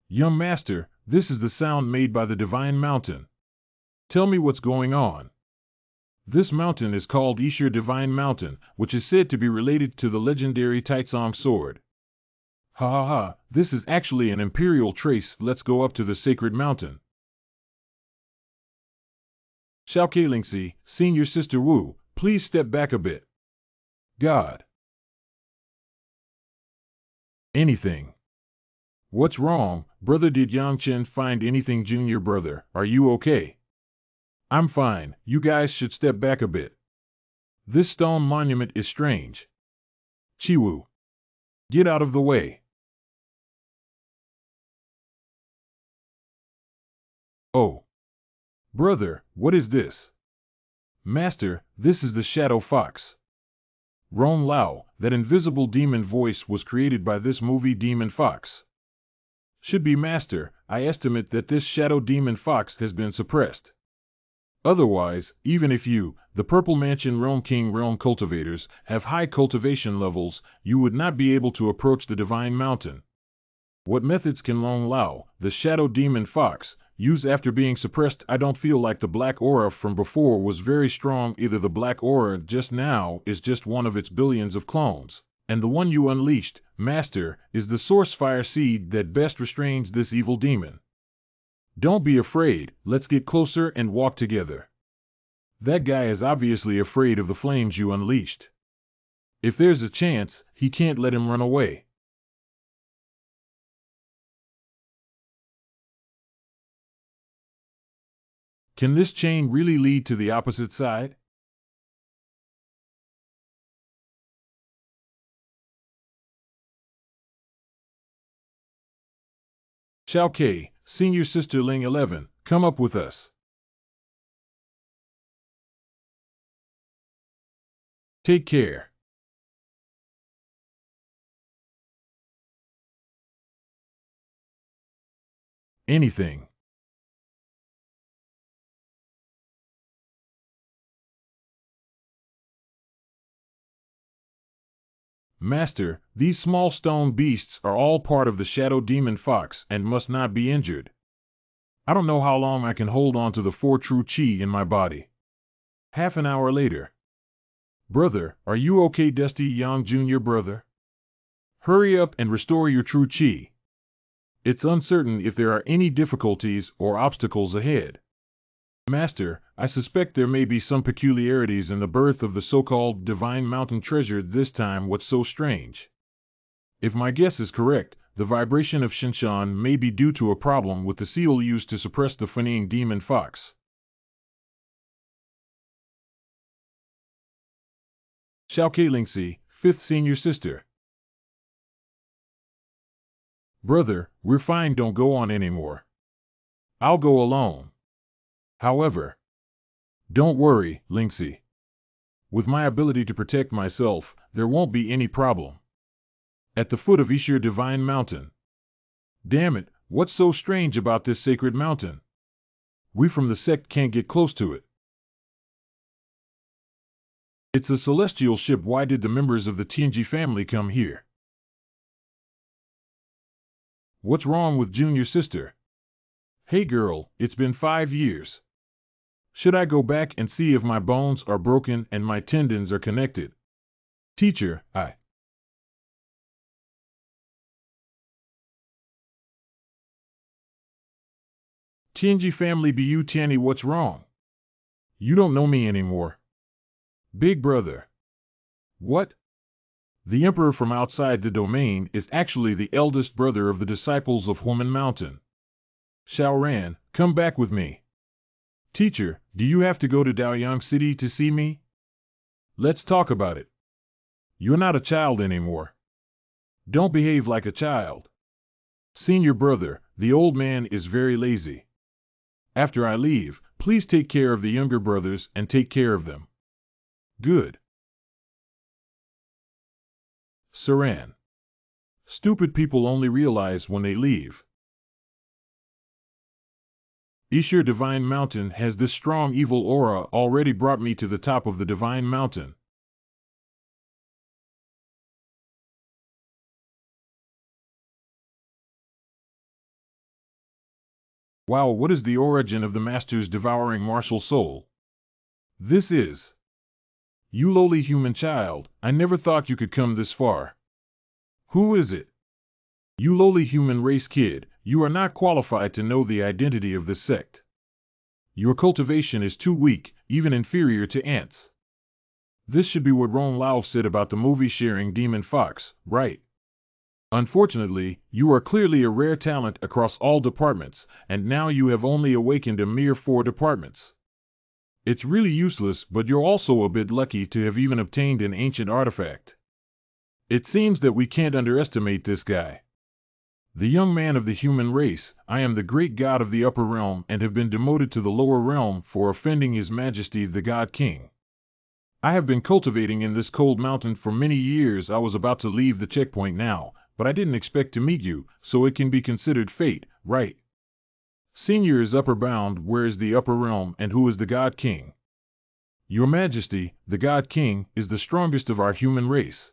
Young master, this is the sound made by the divine mountain. Tell me what's going on. This mountain is called Yishir Divine Mountain, which is said to be related to the legendary Taizong sword. Ha ha ha, this is actually an imperial trace. Let's go up to the sacred mountain. Xiao Keilingxi, Senior Sister Wu, please step back a bit. God. Anything. What's wrong, brother? Did Yangchen find anything? Junior brother, are you okay? I'm fine. You guys should step back a bit. This stone monument is strange. Chiwu. Get out of the way. Oh. Brother, what is this? Master, this is the Shadow Fox. Ron Lao, that invisible demon voice was created by this movie Demon Fox. Should be Master. I estimate that this Shadow Demon Fox has been suppressed. Otherwise, even if you, the Purple Mansion Realm King Realm cultivators, have high cultivation levels, you would not be able to approach the Divine Mountain. What methods can Long Lao, the Shadow Demon Fox, use after being suppressed? I don't feel like the black aura from before was very strong either. The black aura just now is just one of its billions of clones, and the one you unleashed, Master, is the source fire seed that best restrains this evil demon. Don't be afraid, let's get closer and walk together. That guy is obviously afraid of the flames you unleashed. If there's a chance, he can't let him run away. Can this chain really lead to the opposite side? Xiao Kei, Senior Sister Ling 11, come up with us. Take care. Anything. Master, these small stone beasts are all part of the Shadow Demon Fox and must not be injured. I don't know how long I can hold on to the 4 true chi in my body. Half an hour later. Brother, are you okay? Dusty Yang Jr. brother? Hurry up and restore your true chi. It's uncertain if there are any difficulties or obstacles ahead. Master, I suspect there may be some peculiarities in the birth of the so-called divine mountain treasure this time. What's so strange? If my guess is correct, the vibration of Shinshan may be due to a problem with the seal used to suppress the fleeing demon fox. Xiao Lingxi, fifth senior sister. Brother, we're fine, don't go on anymore. I'll go alone. However, don't worry, Lingxi. With my ability to protect myself, there won't be any problem. At the foot of Ishir Divine Mountain. Damn it, what's so strange about this sacred mountain? We from the sect can't get close to it. It's a celestial ship. Why did the members of the Tianji family come here? What's wrong with junior sister? Hey girl, it's been 5 years. Should I go back and see if my bones are broken and my tendons are connected? Teacher, Tianji family Bu Tianyi, what's wrong? You don't know me anymore. Big brother. What? The emperor from outside the domain is actually the eldest brother of the disciples of Human Mountain. Xiaoran, come back with me. Teacher, do you have to go to Daoyang City to see me? Let's talk about it. You're not a child anymore. Don't behave like a child. Senior brother, the old man is very lazy. After I leave, please take care of the younger brothers and take care of them. Good. Saran. Stupid people only realize when they leave. Ishir Divine Mountain has this strong evil aura already brought me to the top of the Divine Mountain. Wow, what is the origin of the Master's devouring martial soul? This is. You lowly human child, I never thought you could come this far. Who is it? You lowly human race kid, you are not qualified to know the identity of this sect. Your cultivation is too weak, even inferior to ants. This should be what Ron Lao said about the movie-sharing demon fox, right? Unfortunately, you are clearly a rare talent across all departments, and now you have only awakened a mere 4 departments. It's really useless, but you're also a bit lucky to have even obtained an ancient artifact. It seems that we can't underestimate this guy. The young man of the human race, I am the great god of the upper realm and have been demoted to the lower realm for offending His Majesty the God King. I have been cultivating in this cold mountain for many years. I was about to leave the checkpoint now, but I didn't expect to meet you, so it can be considered fate, right? Senior is upper bound. Where is the upper realm and who is the God King? Your Majesty, the God King, is the strongest of our human race.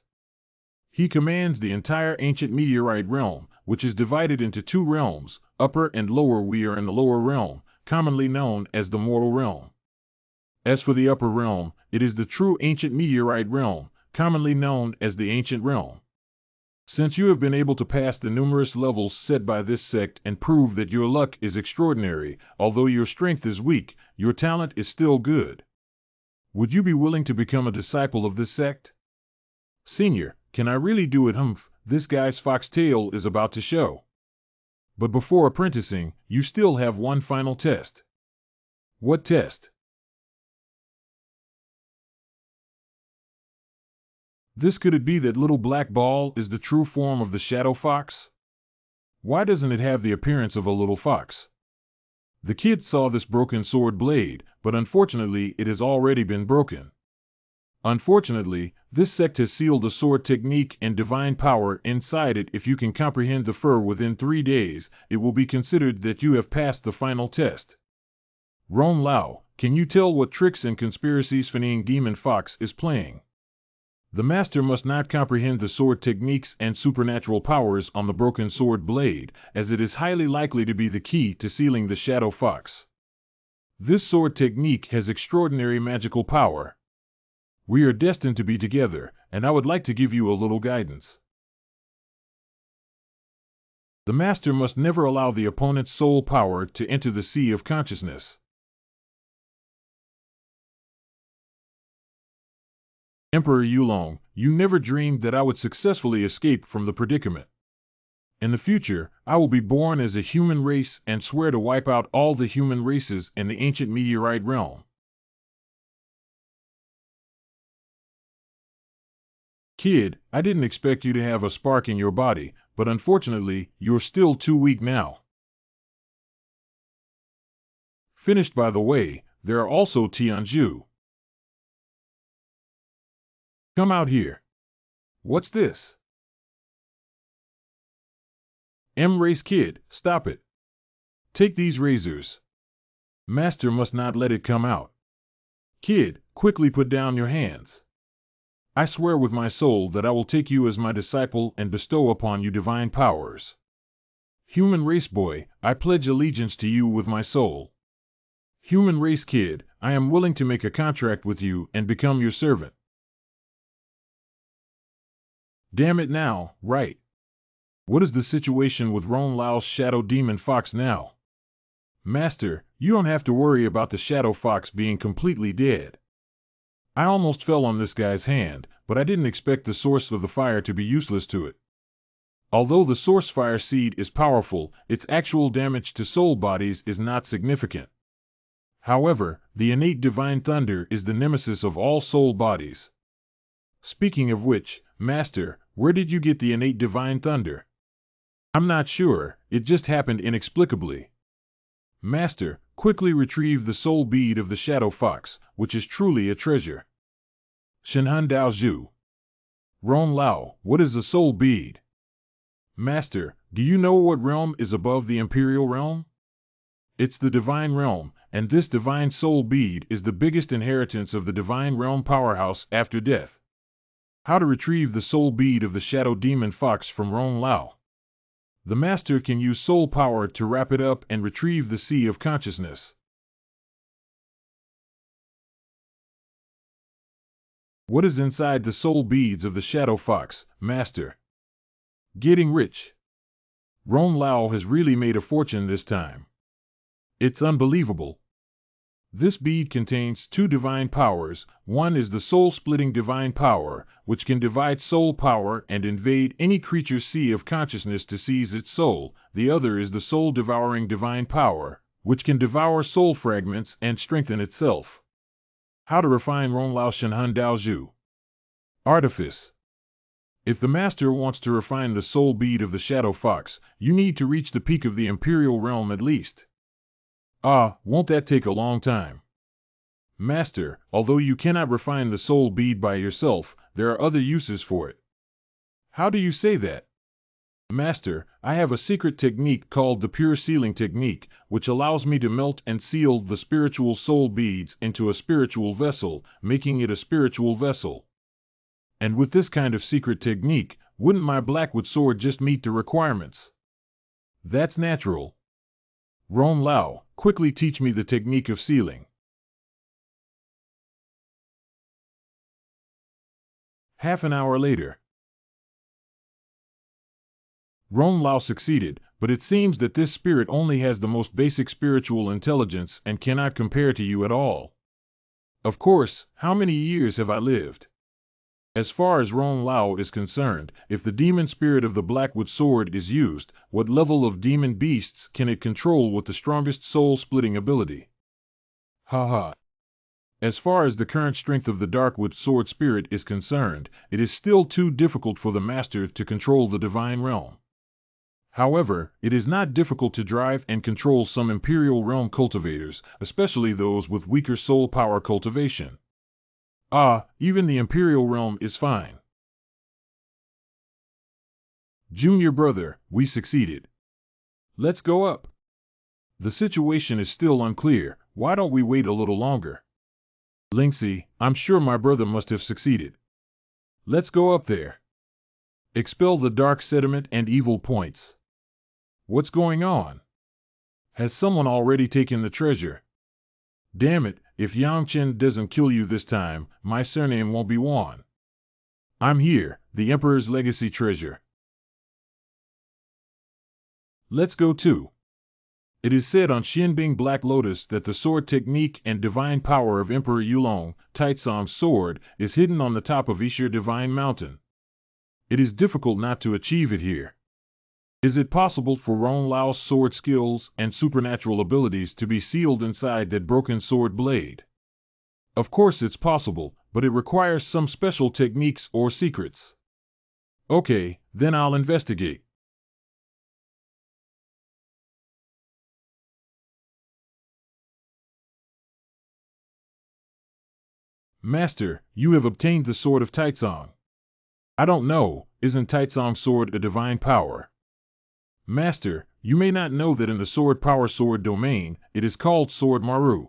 He commands the entire ancient meteorite realm, which is divided into 2 realms, upper and lower. We are in the lower realm, commonly known as the mortal realm. As for the upper realm, it is the true ancient meteorite realm, commonly known as the ancient realm. Since you have been able to pass the numerous levels set by this sect and prove that your luck is extraordinary, although your strength is weak, your talent is still good. Would you be willing to become a disciple of this sect? Senior, can I really do it? Humph, this guy's foxtail is about to show. But before apprenticing, you still have one final test. What test? This could it be that little black ball is the true form of the shadow fox? Why doesn't it have the appearance of a little fox? The kid saw this broken sword blade, but unfortunately it has already been broken. Unfortunately, this sect has sealed a sword technique and divine power inside it. If you can comprehend the fur within 3 days, it will be considered that you have passed the final test. Ron Lao, can you tell what tricks and conspiracies Fleeing Demon Fox is playing? The master must not comprehend the sword techniques and supernatural powers on the broken sword blade, as it is highly likely to be the key to sealing the shadow fox. This sword technique has extraordinary magical power. We are destined to be together, and I would like to give you a little guidance. The master must never allow the opponent's soul power to enter the sea of consciousness. Emperor Yulong, you never dreamed that I would successfully escape from the predicament. In the future, I will be born as a human race and swear to wipe out all the human races in the ancient meteorite realm. Kid, I didn't expect you to have a spark in your body, but unfortunately, you're still too weak now. Finished by the way, there are also Tianju. Come out here. What's this? M-Race Kid, stop it. Take these razors. Master must not let it come out. Kid, quickly put down your hands. I swear with my soul that I will take you as my disciple and bestow upon you divine powers. Human Race Boy, I pledge allegiance to you with my soul. Human Race Kid, I am willing to make a contract with you and become your servant. Damn it now, right. What is the situation with Ron Lao's Shadow Demon Fox now? Master, you don't have to worry about the Shadow Fox being completely dead. I almost fell on this guy's hand, but I didn't expect the source of the fire to be useless to it. Although the source fire seed is powerful, its actual damage to soul bodies is not significant. However, the innate divine thunder is the nemesis of all soul bodies. Speaking of which, Master, where did you get the innate divine thunder? I'm not sure, it just happened inexplicably. Master, quickly retrieve the soul bead of the Shadow Fox, which is truly a treasure. Shenhun Dao Zhu. Ron Lao, what is a soul bead? Master, do you know what realm is above the Imperial Realm? It's the Divine Realm, and this Divine Soul Bead is the biggest inheritance of the Divine Realm powerhouse after death. How to retrieve the Soul Bead of the Shadow Demon Fox from Ron Lao. The Master can use soul power to wrap it up and retrieve the Sea of Consciousness. What is inside the soul beads of the Shadow Fox, Master? Getting rich. Ron Lao has really made a fortune this time. It's unbelievable. This bead contains two divine powers. One is the soul-splitting divine power, which can divide soul power and invade any creature's sea of consciousness to seize its soul. The other is the soul-devouring divine power, which can devour soul fragments and strengthen itself. How to refine Ron Lao Shenhun Dao Zhu. Artifice. If the Master wants to refine the soul bead of the Shadow Fox, you need to reach the peak of the Imperial Realm at least. Ah, won't that take a long time? Master, although you cannot refine the soul bead by yourself, there are other uses for it. How do you say that? Master, I have a secret technique called the Pure Sealing Technique, which allows me to melt and seal the spiritual soul beads into a spiritual vessel, making it a spiritual vessel. And with this kind of secret technique, wouldn't my Blackwood sword just meet the requirements? That's natural. Ron Lao, quickly teach me the technique of sealing. Half an hour later. Ron Lao succeeded, but it seems that this spirit only has the most basic spiritual intelligence and cannot compare to you at all. Of course, how many years have I lived? As far as Ron Lao is concerned, if the demon spirit of the Blackwood sword is used, what level of demon beasts can it control with the strongest soul-splitting ability? Haha. As far as the current strength of the Darkwood sword spirit is concerned, it is still too difficult for the Master to control the Divine Realm. However, it is not difficult to drive and control some Imperial Realm cultivators, especially those with weaker soul power cultivation. Ah, even the Imperial Realm is fine. Junior brother, we succeeded. Let's go up. The situation is still unclear, why don't we wait a little longer? Lingxi, I'm sure my brother must have succeeded. Let's go up there. Expel the dark sediment and evil points. What's going on? Has someone already taken the treasure? Damn it, if Yangchen doesn't kill you this time, my surname won't be Wan. I'm here, the Emperor's legacy treasure. Let's go too. It is said on Xianbing Black Lotus that the sword technique and divine power of Emperor Yulong, Taizong's sword, is hidden on the top of Yixia Divine Mountain. It is difficult not to achieve it here. Is it possible for Ron Lao's sword skills and supernatural abilities to be sealed inside that broken sword blade? Of course it's possible, but it requires some special techniques or secrets. Okay, then I'll investigate. Master, you have obtained the sword of Taizong. I don't know, isn't Taizong's sword a divine power? Master, you may not know that in the sword power sword domain, it is called sword Maru.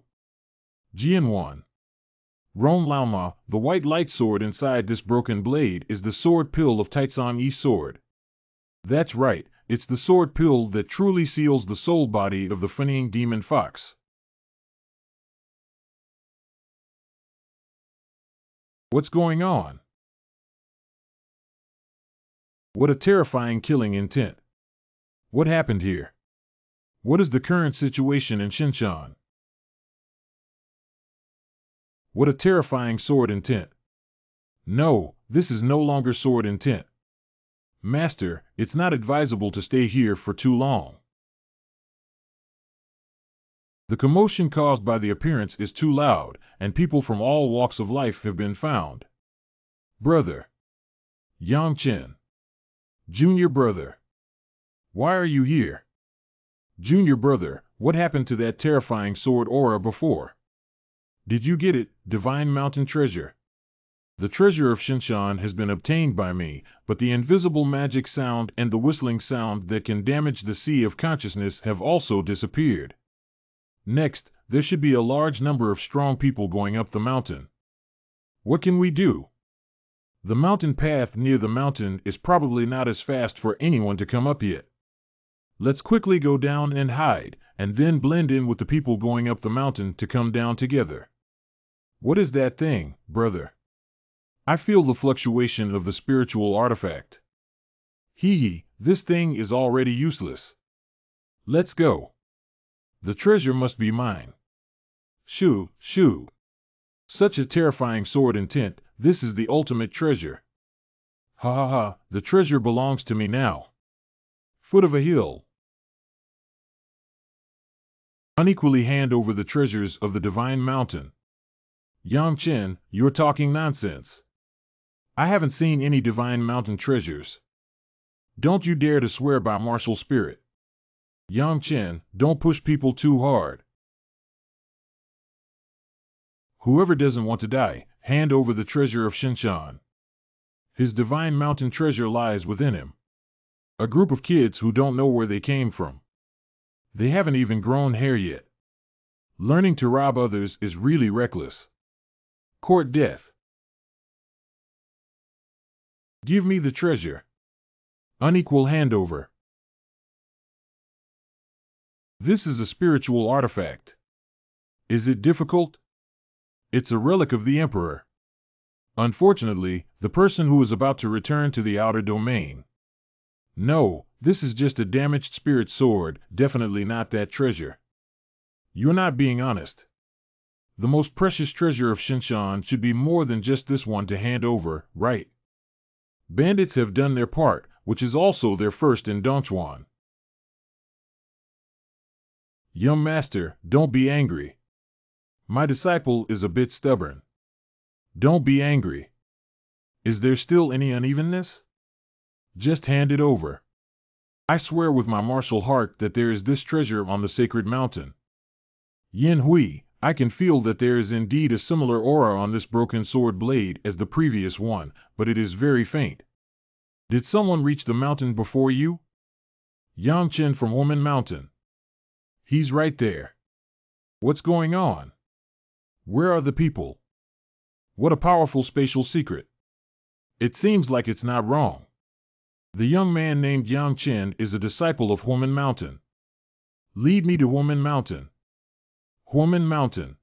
Jianwan. Ron Laoma, the white light sword inside this broken blade is the sword pill of Taizong Yi's sword. That's right, it's the sword pill that truly seals the soul body of the fleeing demon fox. What's going on? What a terrifying killing intent. What happened here? What is the current situation in Xinshan? What a terrifying sword intent. No, this is no longer sword intent. Master, it's not advisable to stay here for too long. The commotion caused by the appearance is too loud, and people from all walks of life have been found. Brother. Yang Chen. Junior brother. Why are you here? Junior brother, what happened to that terrifying sword aura before? Did you get it, Divine Mountain Treasure? The treasure of Xinshan has been obtained by me, but the invisible magic sound and the whistling sound that can damage the sea of consciousness have also disappeared. Next, there should be a large number of strong people going up the mountain. What can we do? The mountain path near the mountain is probably not as fast for anyone to come up yet. Let's quickly go down and hide, and then blend in with the people going up the mountain to come down together. What is that thing, brother? I feel the fluctuation of the spiritual artifact. Hee, this thing is already useless. Let's go. The treasure must be mine. Shoo, shoo. Such a terrifying sword intent, this is the ultimate treasure. Ha ha ha, the treasure belongs to me now. Foot of a hill. Unequally hand over the treasures of the Divine Mountain. Yang Chen, you're talking nonsense. I haven't seen any Divine Mountain treasures. Don't you dare to swear by martial spirit. Yang Chen, don't push people too hard. Whoever doesn't want to die, hand over the treasure of Xinshan. His Divine Mountain treasure lies within him. A group of kids who don't know where they came from. They haven't even grown hair yet. Learning to rob others is really reckless. Court death. Give me the treasure. Unequal handover. This is a spiritual artifact. Is it difficult? It's a relic of the Emperor. Unfortunately, the person who is about to return to the outer domain. No, this is just a damaged spirit sword, definitely not that treasure. You're not being honest. The most precious treasure of Xinshan should be more than just this one to hand over, right? Bandits have done their part, which is also their first in Dongchuan. Young master, don't be angry. My disciple is a bit stubborn. Don't be angry. Is there still any unevenness? Just hand it over. I swear with my martial heart that there is this treasure on the sacred mountain. Yin Hui, I can feel that there is indeed a similar aura on this broken sword blade as the previous one, but it is very faint. Did someone reach the mountain before you? Yang Chen from Woman Mountain. He's right there. What's going on? Where are the people? What a powerful spatial secret. It seems like it's not wrong. The young man named Yang Chen is a disciple of Woman Mountain. Lead me to Woman Mountain. Woman Mountain.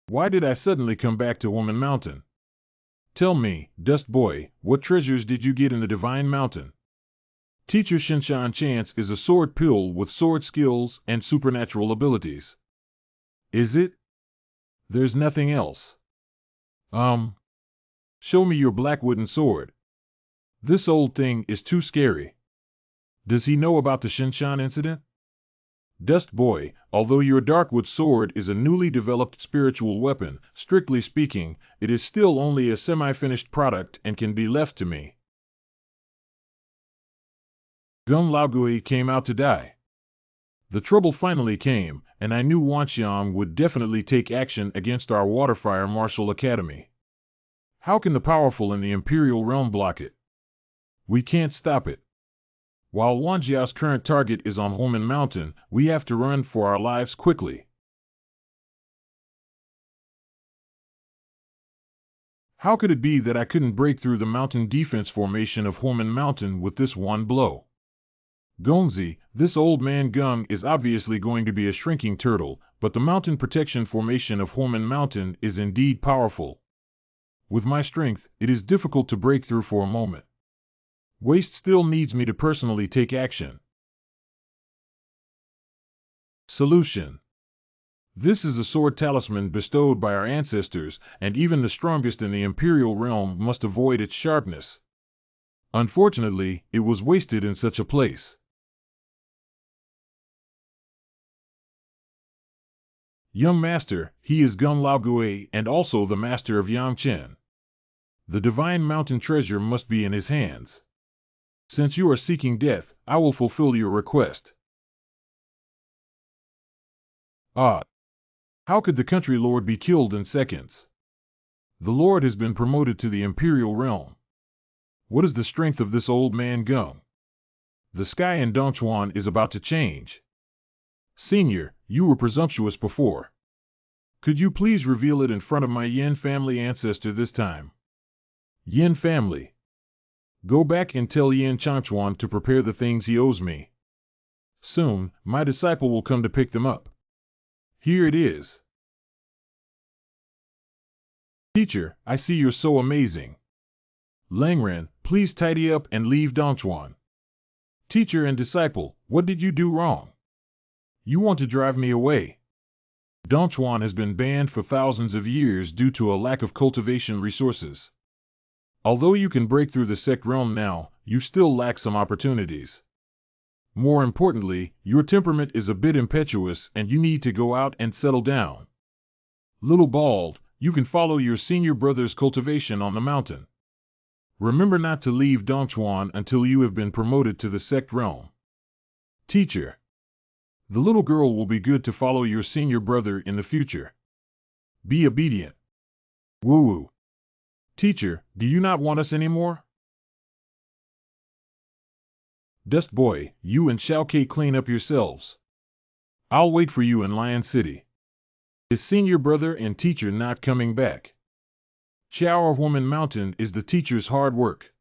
Why did I suddenly come back to Woman Mountain? Tell me, Dust Boy, what treasures did you get in the Divine Mountain? Teacher Shinshan Chance is a sword pill with sword skills and supernatural abilities. Is it? There's nothing else. Show me your black wooden sword. This old thing is too scary. Does he know about the Shinshan incident? Dust Boy, although your darkwood sword is a newly developed spiritual weapon, strictly speaking, it is still only a semi-finished product and can be left to me. Gung Laogui came out to die. The trouble finally came, and I knew Wanxiang would definitely take action against our Waterfire Martial Academy. How can the powerful in the Imperial Realm block it? We can't stop it. While Wanjiao's current target is on Homen Mountain, we have to run for our lives quickly. How could it be that I couldn't break through the mountain defense formation of Homen Mountain with this one blow? Gongzi, this old man Gung is obviously going to be a shrinking turtle, but the mountain protection formation of Homen Mountain is indeed powerful. With my strength, it is difficult to break through for a moment. Waste still needs me to personally take action. Solution. This is a sword talisman bestowed by our ancestors, and even the strongest in the Imperial Realm must avoid its sharpness. Unfortunately, it was wasted in such a place. Young Master, he is Gung Laogui and also the Master of Yangchen. The divine mountain treasure must be in his hands. Since you are seeking death, I will fulfill your request. Ah! How could the country lord be killed in seconds? The lord has been promoted to the Imperial Realm. What is the strength of this old man Gung? The sky in Dongchuan is about to change. Senior, you were presumptuous before. Could you please reveal it in front of my Yin family ancestor this time? Yin family. Go back and tell Yin Changchuan to prepare the things he owes me. Soon, my disciple will come to pick them up. Here it is. Teacher, I see you're so amazing. Langren, please tidy up and leave Dongchuan. Teacher and disciple, what did you do wrong? You want to drive me away. Dongchuan has been banned for thousands of years due to a lack of cultivation resources. Although you can break through the sect realm now, you still lack some opportunities. More importantly, your temperament is a bit impetuous and you need to go out and settle down. Little Bald, you can follow your senior brother's cultivation on the mountain. Remember not to leave Dongchuan until you have been promoted to the sect realm. Teacher. The little girl will be good to follow your senior brother in the future. Be obedient. Woo-woo. Teacher, do you not want us anymore? Dust Boy, you and Xiao Ke clean up yourselves. I'll wait for you in Lion City. Is senior brother and teacher not coming back? Chiao of Woman Mountain is the teacher's hard work.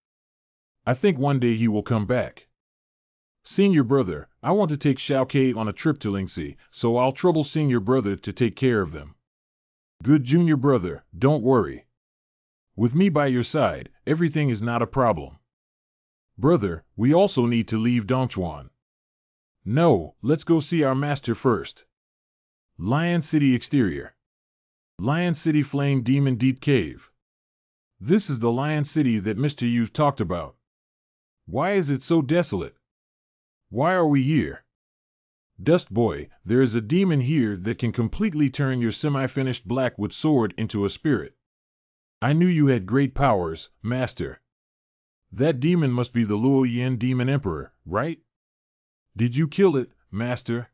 I think one day he will come back. Senior brother, I want to take Xiao Ke on a trip to Lingxi, so I'll trouble senior brother to take care of them. Good junior brother, don't worry. With me by your side, everything is not a problem. Brother, we also need to leave Dongchuan. No, let's go see our master first. Lion City Exterior. Lion City Flame Demon Deep Cave. This is the Lion City that Mr. Yu talked about. Why is it so desolate? Why are we here? Dust Boy, there is a demon here that can completely turn your semi-finished blackwood sword into a spirit. I knew you had great powers, Master. That demon must be the Luo Yin Demon Emperor, right? Did you kill it, Master?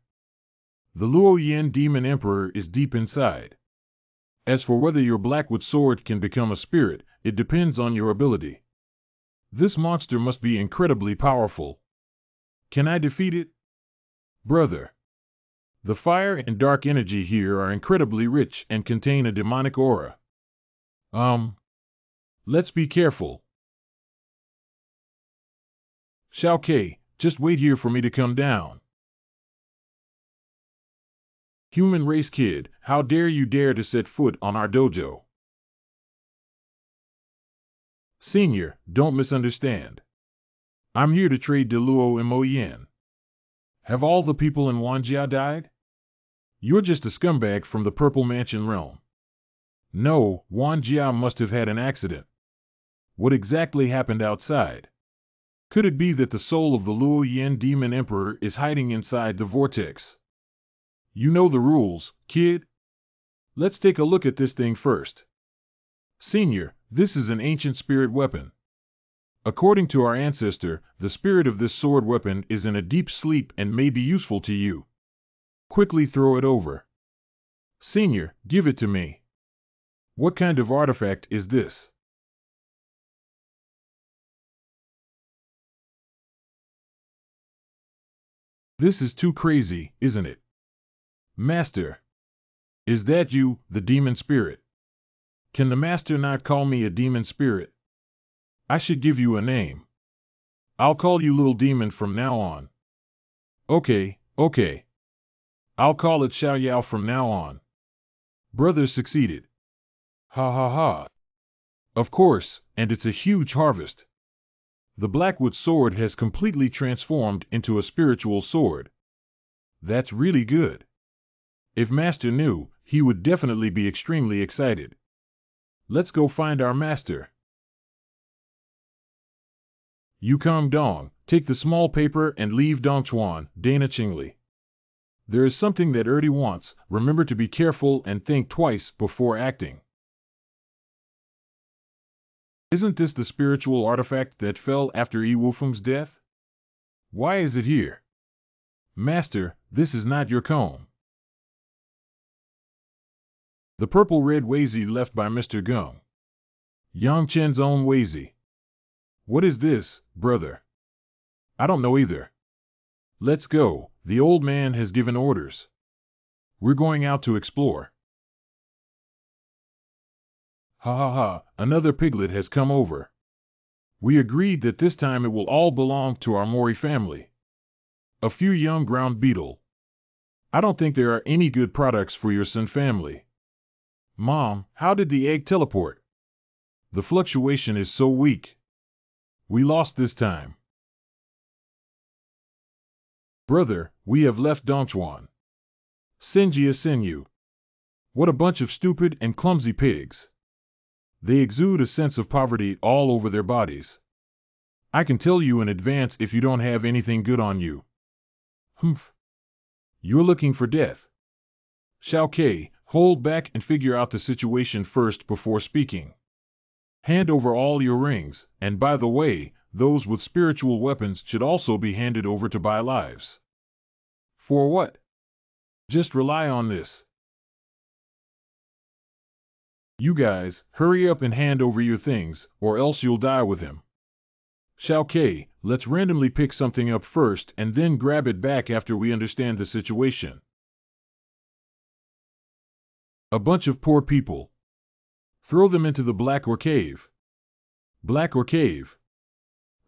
The Luo Yin Demon Emperor is deep inside. As for whether your blackwood sword can become a spirit, it depends on your ability. This monster must be incredibly powerful. Can I defeat it? Brother. The fire and dark energy here are incredibly rich and contain a demonic aura. Let's be careful. Xiao Ke, just wait here for me to come down. Human race kid, how dare you dare to set foot on our dojo? Senior, don't misunderstand. I'm here to trade de luo and mo yen. Have all the people in Wanjia died? You're just a scumbag from the Purple Mansion realm. No, Wanjia must have had an accident. What exactly happened outside? Could it be that the soul of the Luo Yen Demon Emperor is hiding inside the vortex? You know the rules, kid. Let's take a look at this thing first. Senior, this is an ancient spirit weapon. According to our ancestor, the spirit of this sword weapon is in a deep sleep and may be useful to you. Quickly throw it over. Senior, give it to me. What kind of artifact is this? This is too crazy, isn't it? Master. Is that you, the demon spirit? Can the master not call me a demon spirit? I should give you a name. I'll call you Little Demon from now on. Okay. I'll call it Xiao Yao from now on. Brother succeeded. Ha ha ha. Of course, and it's a huge harvest. The Blackwood sword has completely transformed into a spiritual sword. That's really good. If Master knew, he would definitely be extremely excited. Let's go find our master. Yukong Dong, take the small paper and leave Dongchuan, Dana Qingli. There is something that Erdi wants. Remember to be careful and think twice before acting. Isn't this the spiritual artifact that fell after Yi Wufeng's death? Why is it here? Master, this is not your comb. The purple-red Wazy left by Mr. Gung. Yang Chen's own Wazy. What is this, brother? I don't know either. Let's go. The old man has given orders. We're going out to explore. Ha ha ha, another piglet has come over. We agreed that this time it will all belong to our Mori family. A few young ground beetle. I don't think there are any good products for your Sun family. Mom, how did the egg teleport? The fluctuation is so weak. We lost this time. Brother, we have left Dongchuan. Senjia Senyu. What a bunch of stupid and clumsy pigs. They exude a sense of poverty all over their bodies. I can tell you in advance if you don't have anything good on you. Humph. You're looking for death. Xiao Ke, hold back and figure out the situation first before speaking. Hand over all your rings, and by the way, those with spiritual weapons should also be handed over to buy lives. For what? Just rely on this. You guys, hurry up and hand over your things, or else you'll die with him. Xiao Ke, let's randomly pick something up first and then grab it back after we understand the situation. A bunch of poor people. Throw them into the black or cave. Black or cave.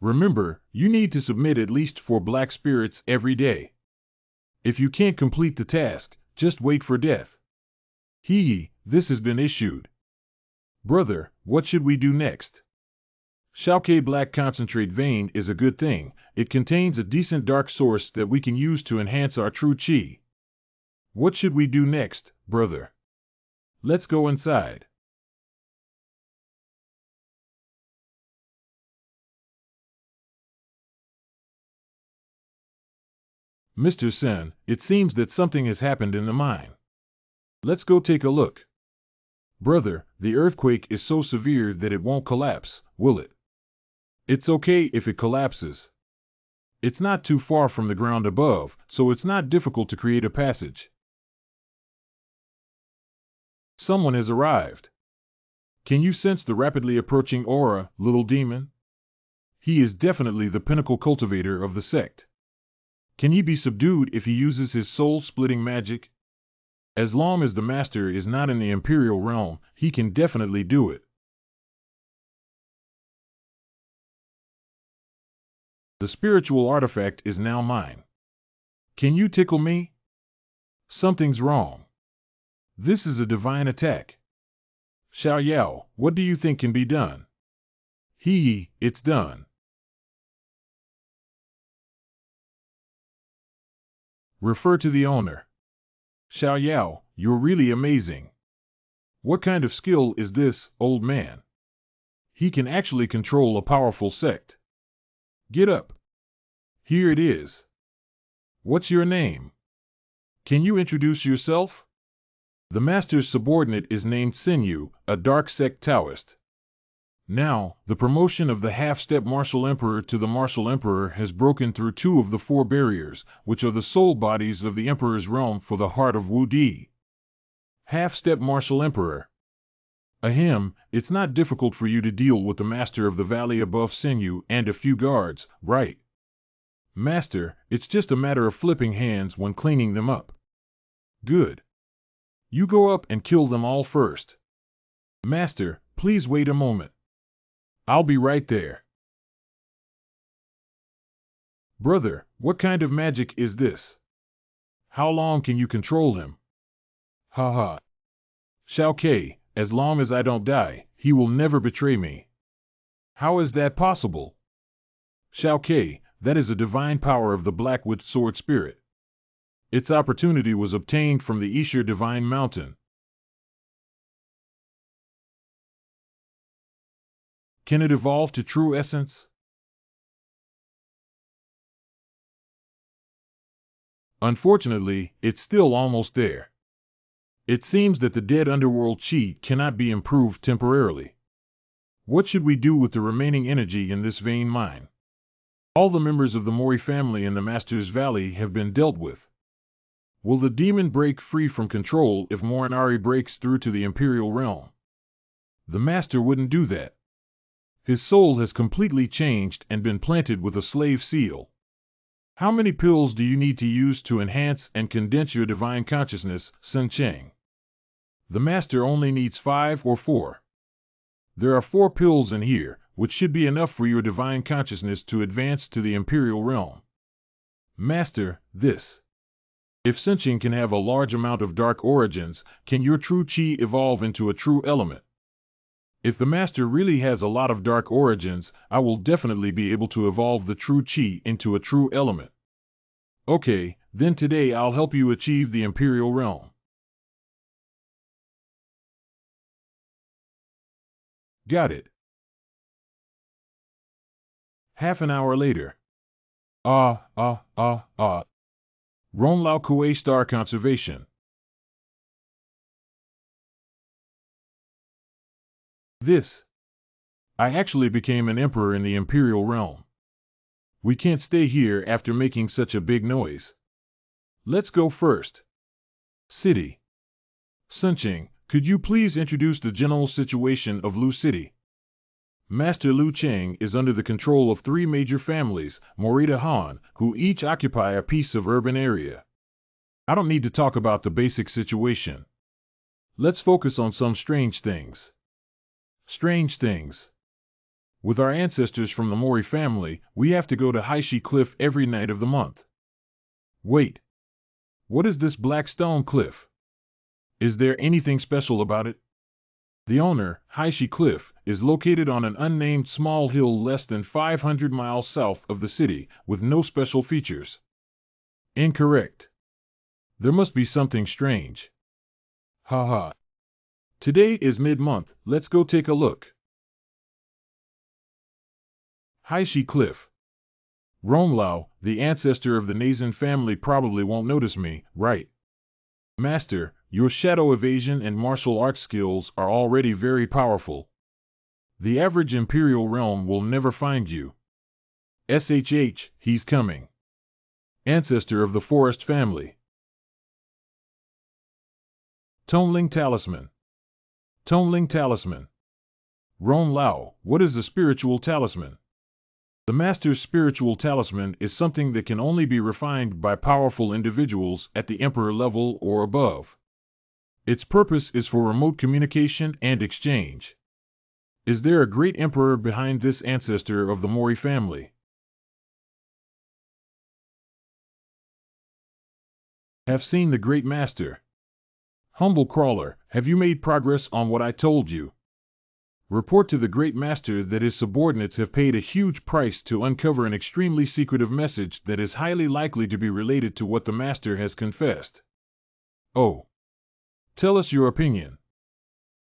Remember, you need to submit at least 4 black spirits every day. If you can't complete the task, just wait for death. Hee, this has been issued. Brother, what should we do next? Xiaoke Black Concentrate Vein is a good thing. It contains a decent dark source that we can use to enhance our true chi. What should we do next, brother? Let's go inside. Mr. Sen, it seems that something has happened in the mine. Let's go take a look. Brother, the earthquake is so severe that it won't collapse, will it? It's okay if it collapses. It's not too far from the ground above, so it's not difficult to create a passage. Someone has arrived. Can you sense the rapidly approaching aura, little demon? He is definitely the pinnacle cultivator of the sect. Can he be subdued if he uses his soul-splitting magic? As long as the master is not in the Imperial realm, he can definitely do it. The spiritual artifact is now mine. Can you tickle me? Something's wrong. This is a divine attack. Xiao Yao, what do you think can be done? It's done. Refer to the owner. Xiao Yao, you're really amazing. What kind of skill is this, old man? He can actually control a powerful sect. Get up. Here it is. What's your name? Can you introduce yourself? The master's subordinate is named Xinyu, a dark sect Taoist. Now, the promotion of the half-step martial emperor to the martial emperor has broken through 2 of the 4 barriers, which are the soul bodies of the emperor's realm for the heart of Wu Di. Half-step martial emperor. Ahem, it's not difficult for you to deal with the master of the valley above Xinyu and a few guards, right? Master, it's just a matter of flipping hands when cleaning them up. Good. You go up and kill them all first. Master, please wait a moment. I'll be right there. Brother, what kind of magic is this? How long can you control him? Ha ha. Xiao Ke, as long as I don't die, he will never betray me. How is that possible? Xiao Ke, that is a divine power of the Blackwood Sword Spirit. Its opportunity was obtained from the Ishir Divine Mountain. Can it evolve to true essence? Unfortunately, it's still almost there. It seems that the dead underworld chi cannot be improved temporarily. What should we do with the remaining energy in this vein mine? All the members of the Mori family in the Master's Valley have been dealt with. Will the demon break free from control if Morinari breaks through to the Imperial Realm? The Master wouldn't do that. His soul has completely changed and been planted with a slave seal. How many pills do you need to use to enhance and condense your divine consciousness, Sun Cheng? The Master only needs 5 or 4. There are 4 pills in here, which should be enough for your divine consciousness to advance to the Imperial Realm. Master, this. If Sun Cheng can have a large amount of dark origins, can your true chi evolve into a true element? If the Master really has a lot of dark origins, I will definitely be able to evolve the true chi into a true element. Okay, then today I'll help you achieve the Imperial Realm. Got it. Half an hour later. Ronglao Kuei Star Conservation. This. I actually became an emperor in the Imperial Realm. We can't stay here after making such a big noise. Let's go first. City. Sun Cheng, could you please introduce the general situation of Lu City? Master Lu Cheng is under the control of 3 major families, Morita Han, who each occupy a piece of urban area. I don't need to talk about the basic situation. Let's focus on some strange things. Strange things. With our ancestors from the Mori family, we have to go to Haishi Cliff every night of the month. Wait. What is this black stone cliff? Is there anything special about it? The owner, Haishi Cliff, is located on an unnamed small hill less than 500 miles south of the city, with no special features. Incorrect. There must be something strange. Haha. Today is mid-month, let's go take a look. Haishi Cliff. Ronglao, the ancestor of the Nazan family, probably won't notice me, right? Master, your shadow evasion and martial arts skills are already very powerful. The average Imperial Realm will never find you. SHH, he's coming. Ancestor of the Forest family. Tonling Talisman. Tonling Talisman. Ronglao, what is a spiritual talisman? The Master's spiritual talisman is something that can only be refined by powerful individuals at the Emperor level or above. Its purpose is for remote communication and exchange. Is there a great emperor behind this ancestor of the Mori family? Have seen the great master. Humble crawler, have you made progress on what I told you? Report to the great master that his subordinates have paid a huge price to uncover an extremely secretive message that is highly likely to be related to what the master has confessed. Oh. Tell us your opinion.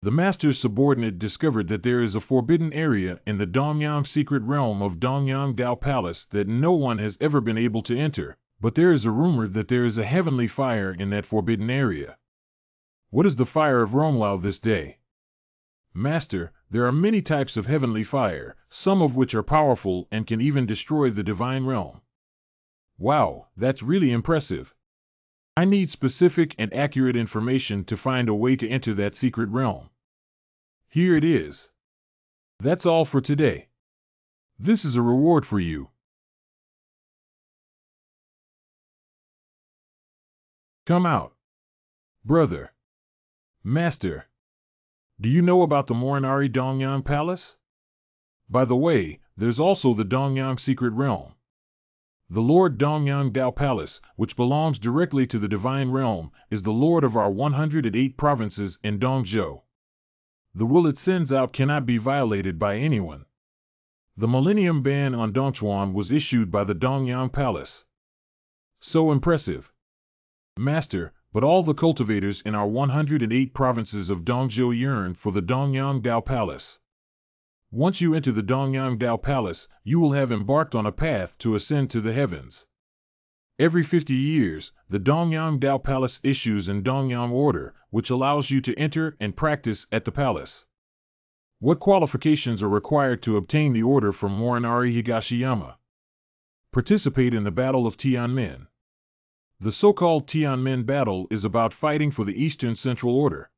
The master's subordinate discovered that there is a forbidden area in the Dongyang secret realm of Dongyang Dao Palace that no one has ever been able to enter, but there is a rumor that there is a heavenly fire in that forbidden area. What is the fire of Ronglao this day? Master, there are many types of heavenly fire, some of which are powerful and can even destroy the divine realm. Wow, that's really impressive. I need specific and accurate information to find a way to enter that secret realm. Here it is. That's all for today. This is a reward for you. Come out. Brother. Master. Do you know about the Morinari Dongyang Palace? By the way, there's also the Dongyang Secret Realm. The Lord Dongyang Dao Palace, which belongs directly to the Divine Realm, is the Lord of our 108 provinces in Dongzhou. The will it sends out cannot be violated by anyone. The Millennium Ban on Dongchuan was issued by the Dongyang Palace. So impressive. Master, but all the cultivators in our 108 provinces of Dongzhou yearn for the Dongyang Dao Palace. Once you enter the Dongyang Dao Palace, you will have embarked on a path to ascend to the heavens. Every 50 years, the Dongyang Dao Palace issues an Dongyang Order, which allows you to enter and practice at the palace. What qualifications are required to obtain the order from Morinari Higashiyama? Participate in the Battle of Tianmen. The so-called Tianmen battle is about fighting for the Eastern Central Order.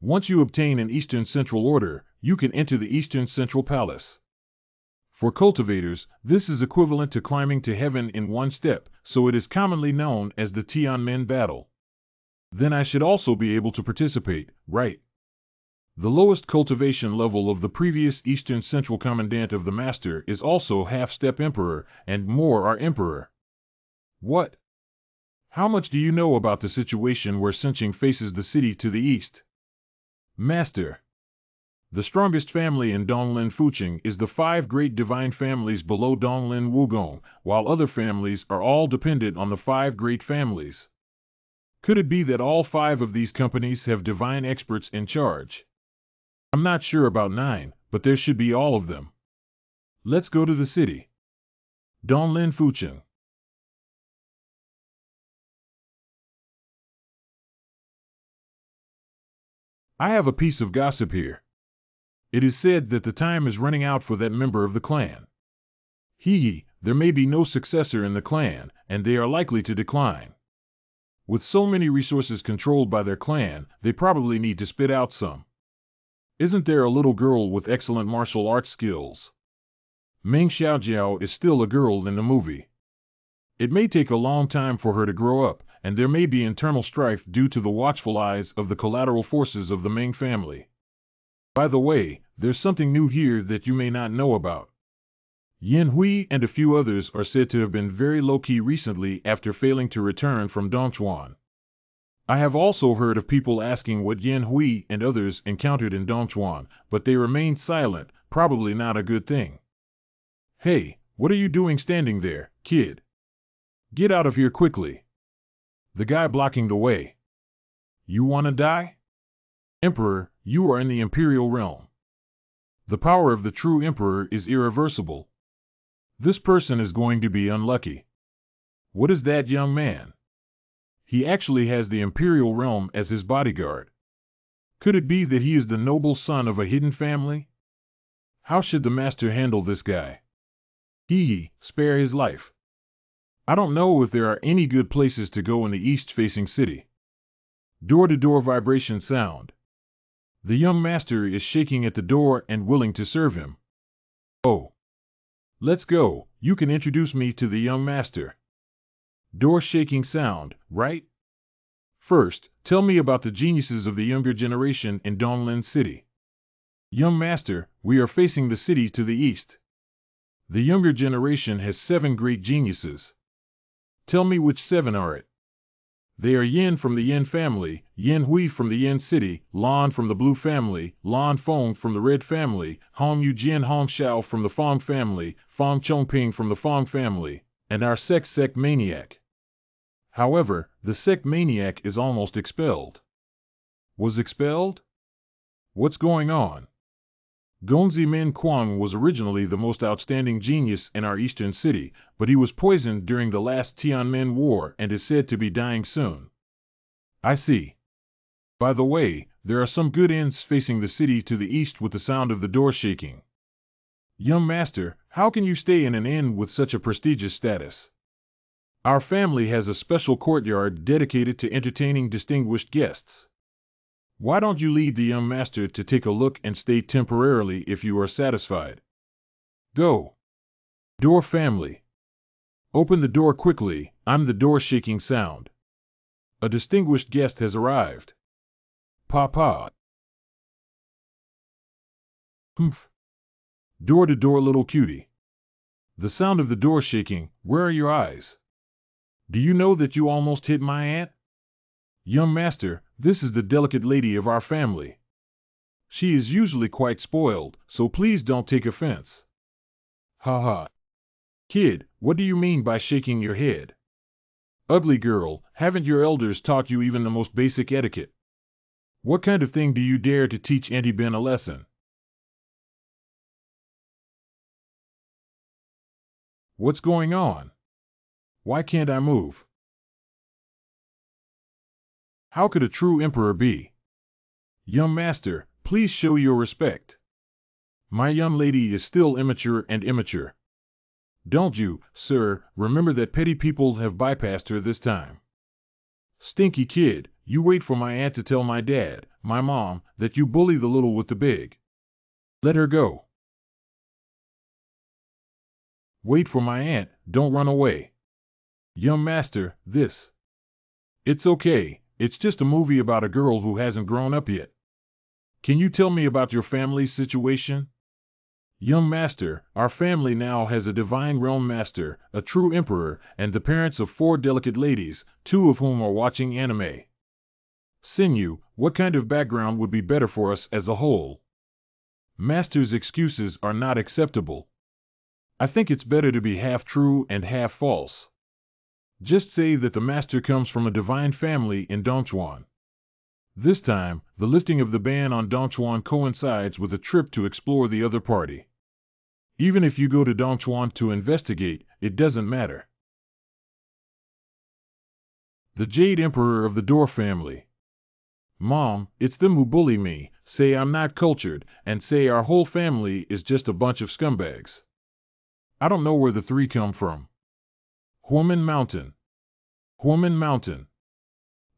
Once you obtain an Eastern Central Order, you can enter the Eastern Central Palace. For cultivators, this is equivalent to climbing to heaven in one step, so it is commonly known as the Tianmen battle. Then I should also be able to participate, right? The lowest cultivation level of the previous Eastern Central Commandant of the Master is also half-step Emperor, and more are Emperor. What? How much do you know about the situation where Senqing faces the city to the east? Master. The strongest family in Donglin Fuqing is the 5 great divine families below Donglin Wugong, while other families are all dependent on the 5 great families. Could it be that all 5 of these companies have divine experts in charge? I'm not sure about 9, but there should be all of them. Let's go to the city. Donglin Fuqing. I have a piece of gossip here. It is said that the time is running out for that member of the clan. There may be no successor in the clan, and they are likely to decline. With so many resources controlled by their clan, they probably need to spit out some. Isn't there a little girl with excellent martial arts skills? Meng Xiaojiao is still a girl in the movie. It may take a long time for her to grow up, and there may be internal strife due to the watchful eyes of the collateral forces of the Meng family. By the way, there's something new here that you may not know about. Yin Hui and a few others are said to have been very low-key recently after failing to return from Dongchuan. I have also heard of people asking what Yin Hui and others encountered in Dongchuan, but they remained silent, probably not a good thing. Hey, what are you doing standing there, kid? Get out of here quickly. The guy blocking the way. You wanna die? Emperor, you are in the Imperial Realm. The power of the true Emperor is irreversible. This person is going to be unlucky. What is that young man? He actually has the Imperial Realm as his bodyguard. Could it be that he is the noble son of a hidden family? How should the master handle this guy? Spare his life. I don't know if there are any good places to go in the east-facing city. Door-to-door vibration sound. The young master is shaking at the door and willing to serve him. Oh. Let's go, you can introduce me to the young master. Door shaking sound, right? First, tell me about the geniuses of the younger generation in Donglin City. Young master, we are facing the city to the east. The younger generation has 7 great geniuses. Tell me which 7 are it. They are Yin from the Yin family, Yin Hui from the Yin city, Lan from the Blue family, Lan Feng from the Red family, Hong Yu Jian Hong Xiao from the Fong family, Fong Chongping from the Fong family, and our sect maniac. However, the sect maniac is almost expelled. Was expelled? What's going on? Gongzi Min Kuang was originally the most outstanding genius in our eastern city, but he was poisoned during the last Tiananmen War and is said to be dying soon. I see. By the way, there are some good inns facing the city to the east with the sound of the door shaking. Young master, how can you stay in an inn with such a prestigious status? Our family has a special courtyard dedicated to entertaining distinguished guests. Why don't you lead the young master to take a look and stay temporarily if you are satisfied? Go. Door family. Open the door quickly, I'm the door shaking sound. A distinguished guest has arrived. Papa. Humph. Door to door little cutie. The sound of the door shaking, where are your eyes? Do you know that you almost hit my aunt? Young master, this is the delicate lady of our family. She is usually quite spoiled, so please don't take offense. Ha ha. Kid, what do you mean by shaking your head? Ugly girl, haven't your elders taught you even the most basic etiquette? What kind of thing do you dare to teach Auntie Ben a lesson? What's going on? Why can't I move? How could a true emperor be? Young master, please show your respect. My young lady is still immature and immature. Don't you, sir, remember that petty people have bypassed her this time? Stinky kid, you wait for my aunt to tell my dad, my mom, that you bully the little with the big. Let her go. Wait for my aunt, don't run away. Young master, this. It's okay, it's just a movie about a girl who hasn't grown up yet. Can you tell me about your family's situation? Young master, our family now has a divine realm master, a true emperor, and the parents of 4 delicate ladies, 2 of whom are watching anime. Sinew, what kind of background would be better for us as a whole? Master's excuses are not acceptable. I think it's better to be half true and half false. Just say that the master comes from a divine family in Dongchuan. This time, the lifting of the ban on Dongchuan coincides with a trip to explore the other party. Even if you go to Dongchuan to investigate, it doesn't matter. The Jade Emperor of the Door family. Mom, it's them who bully me, say I'm not cultured, and say our whole family is just a bunch of scumbags. I don't know where the 3 come from. Huaman Mountain. Huaman Mountain.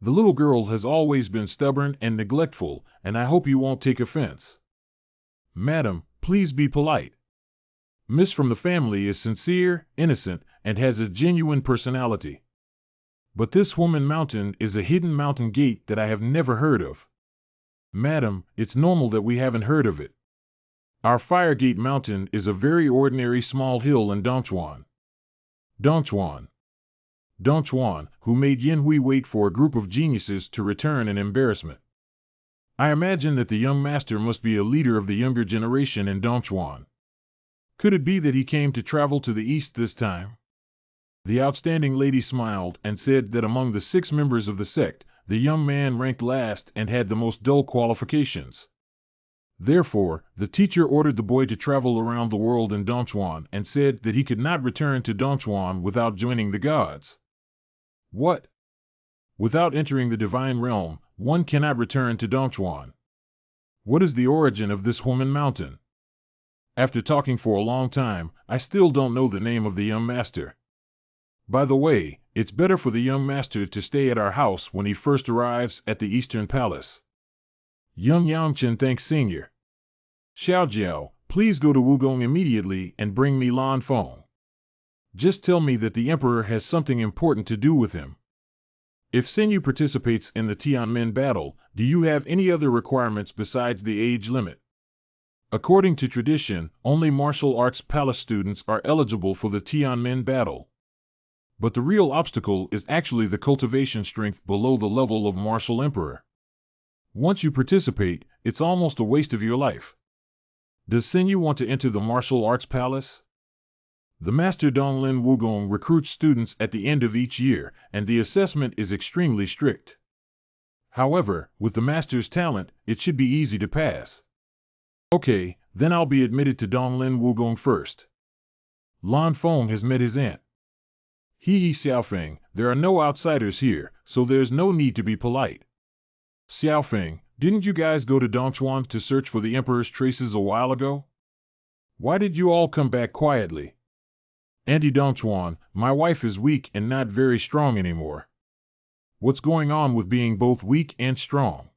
The little girl has always been stubborn and neglectful, and I hope you won't take offense. Madam, please be polite. Miss from the family is sincere, innocent, and has a genuine personality. But this Woman Mountain is a hidden mountain gate that I have never heard of. Madam, it's normal that we haven't heard of it. Our Firegate Mountain is a very ordinary small hill in Dongchuan. Dongchuan. Dongchuan, who made Yin Hui wait for a group of geniuses to return in embarrassment. I imagine that the young master must be a leader of the younger generation in Dongchuan. Could it be that he came to travel to the east this time? The outstanding lady smiled and said that among the 6 members of the sect, the young man ranked last and had the most dull qualifications. Therefore, the teacher ordered the boy to travel around the world in Dongchuan and said that he could not return to Dongchuan without joining the gods. What? Without entering the divine realm, one cannot return to Dongchuan. What is the origin of this Woman Mountain? After talking for a long time, I still don't know the name of the young master. By the way, it's better for the young master to stay at our house when he first arrives at the Eastern Palace. Young Yangchen thanks Senior. Xiaojiao, please go to Wugong immediately and bring me Lan Feng. Just tell me that the Emperor has something important to do with him. If Senior participates in the Tiananmen battle, do you have any other requirements besides the age limit? According to tradition, only martial arts palace students are eligible for the Tiananmen battle. But the real obstacle is actually the cultivation strength below the level of martial emperor. Once you participate, it's almost a waste of your life. Does Xinyu want to enter the martial arts palace? The Master Donglin Wugong recruits students at the end of each year, and the assessment is extremely strict. However, with the Master's talent, it should be easy to pass. Okay, then I'll be admitted to Donglin Wugong first. Lan Feng has met his aunt. Hee Xiaofeng, there are no outsiders here, so there's no need to be polite. Xiaofeng, didn't you guys go to Dongchuan to search for the Emperor's traces a while ago? Why did you all come back quietly? Auntie Dongchuan, my wife is weak and not very strong anymore. What's going on with being both weak and strong?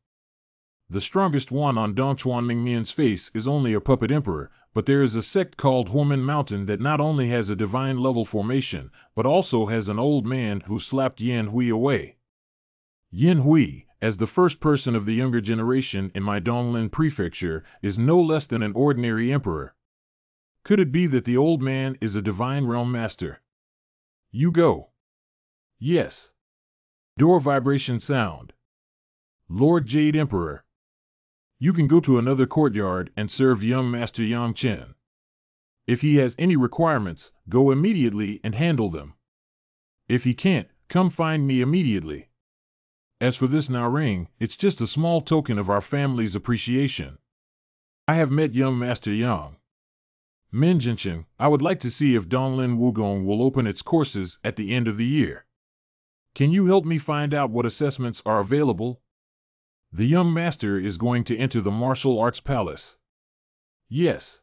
The strongest one on Dongchuan Mingmian's face is only a puppet emperor, but there is a sect called Huomen Mountain that not only has a divine level formation, but also has an old man who slapped Yan Hui away. Yan Hui, as the first person of the younger generation in my Donglin prefecture, is no less than an ordinary emperor. Could it be that the old man is a divine realm master? You go. Yes. Door vibration sound. Lord Jade Emperor. You can go to another courtyard and serve young Master Yang Chen. If he has any requirements, go immediately and handle them. If he can't, come find me immediately. As for this now ring, it's just a small token of our family's appreciation. I have met young Master Yang. Minjinshin, I would like to see if Donglin Wugong will open its courses at the end of the year. Can you help me find out what assessments are available? The young master is going to enter the martial arts palace. Yes.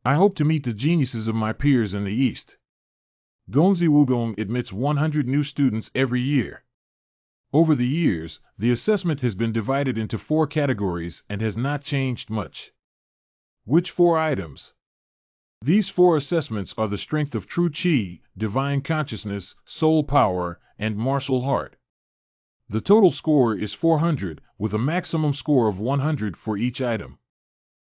I hope to meet the geniuses of my peers in the East. Gongzi Wugong admits 100 new students every year. Over the years, the assessment has been divided into 4 categories and has not changed much. Which 4 items? These 4 assessments are the strength of true Qi, divine consciousness, soul power, and martial heart. The total score is 400, with a maximum score of 100 for each item.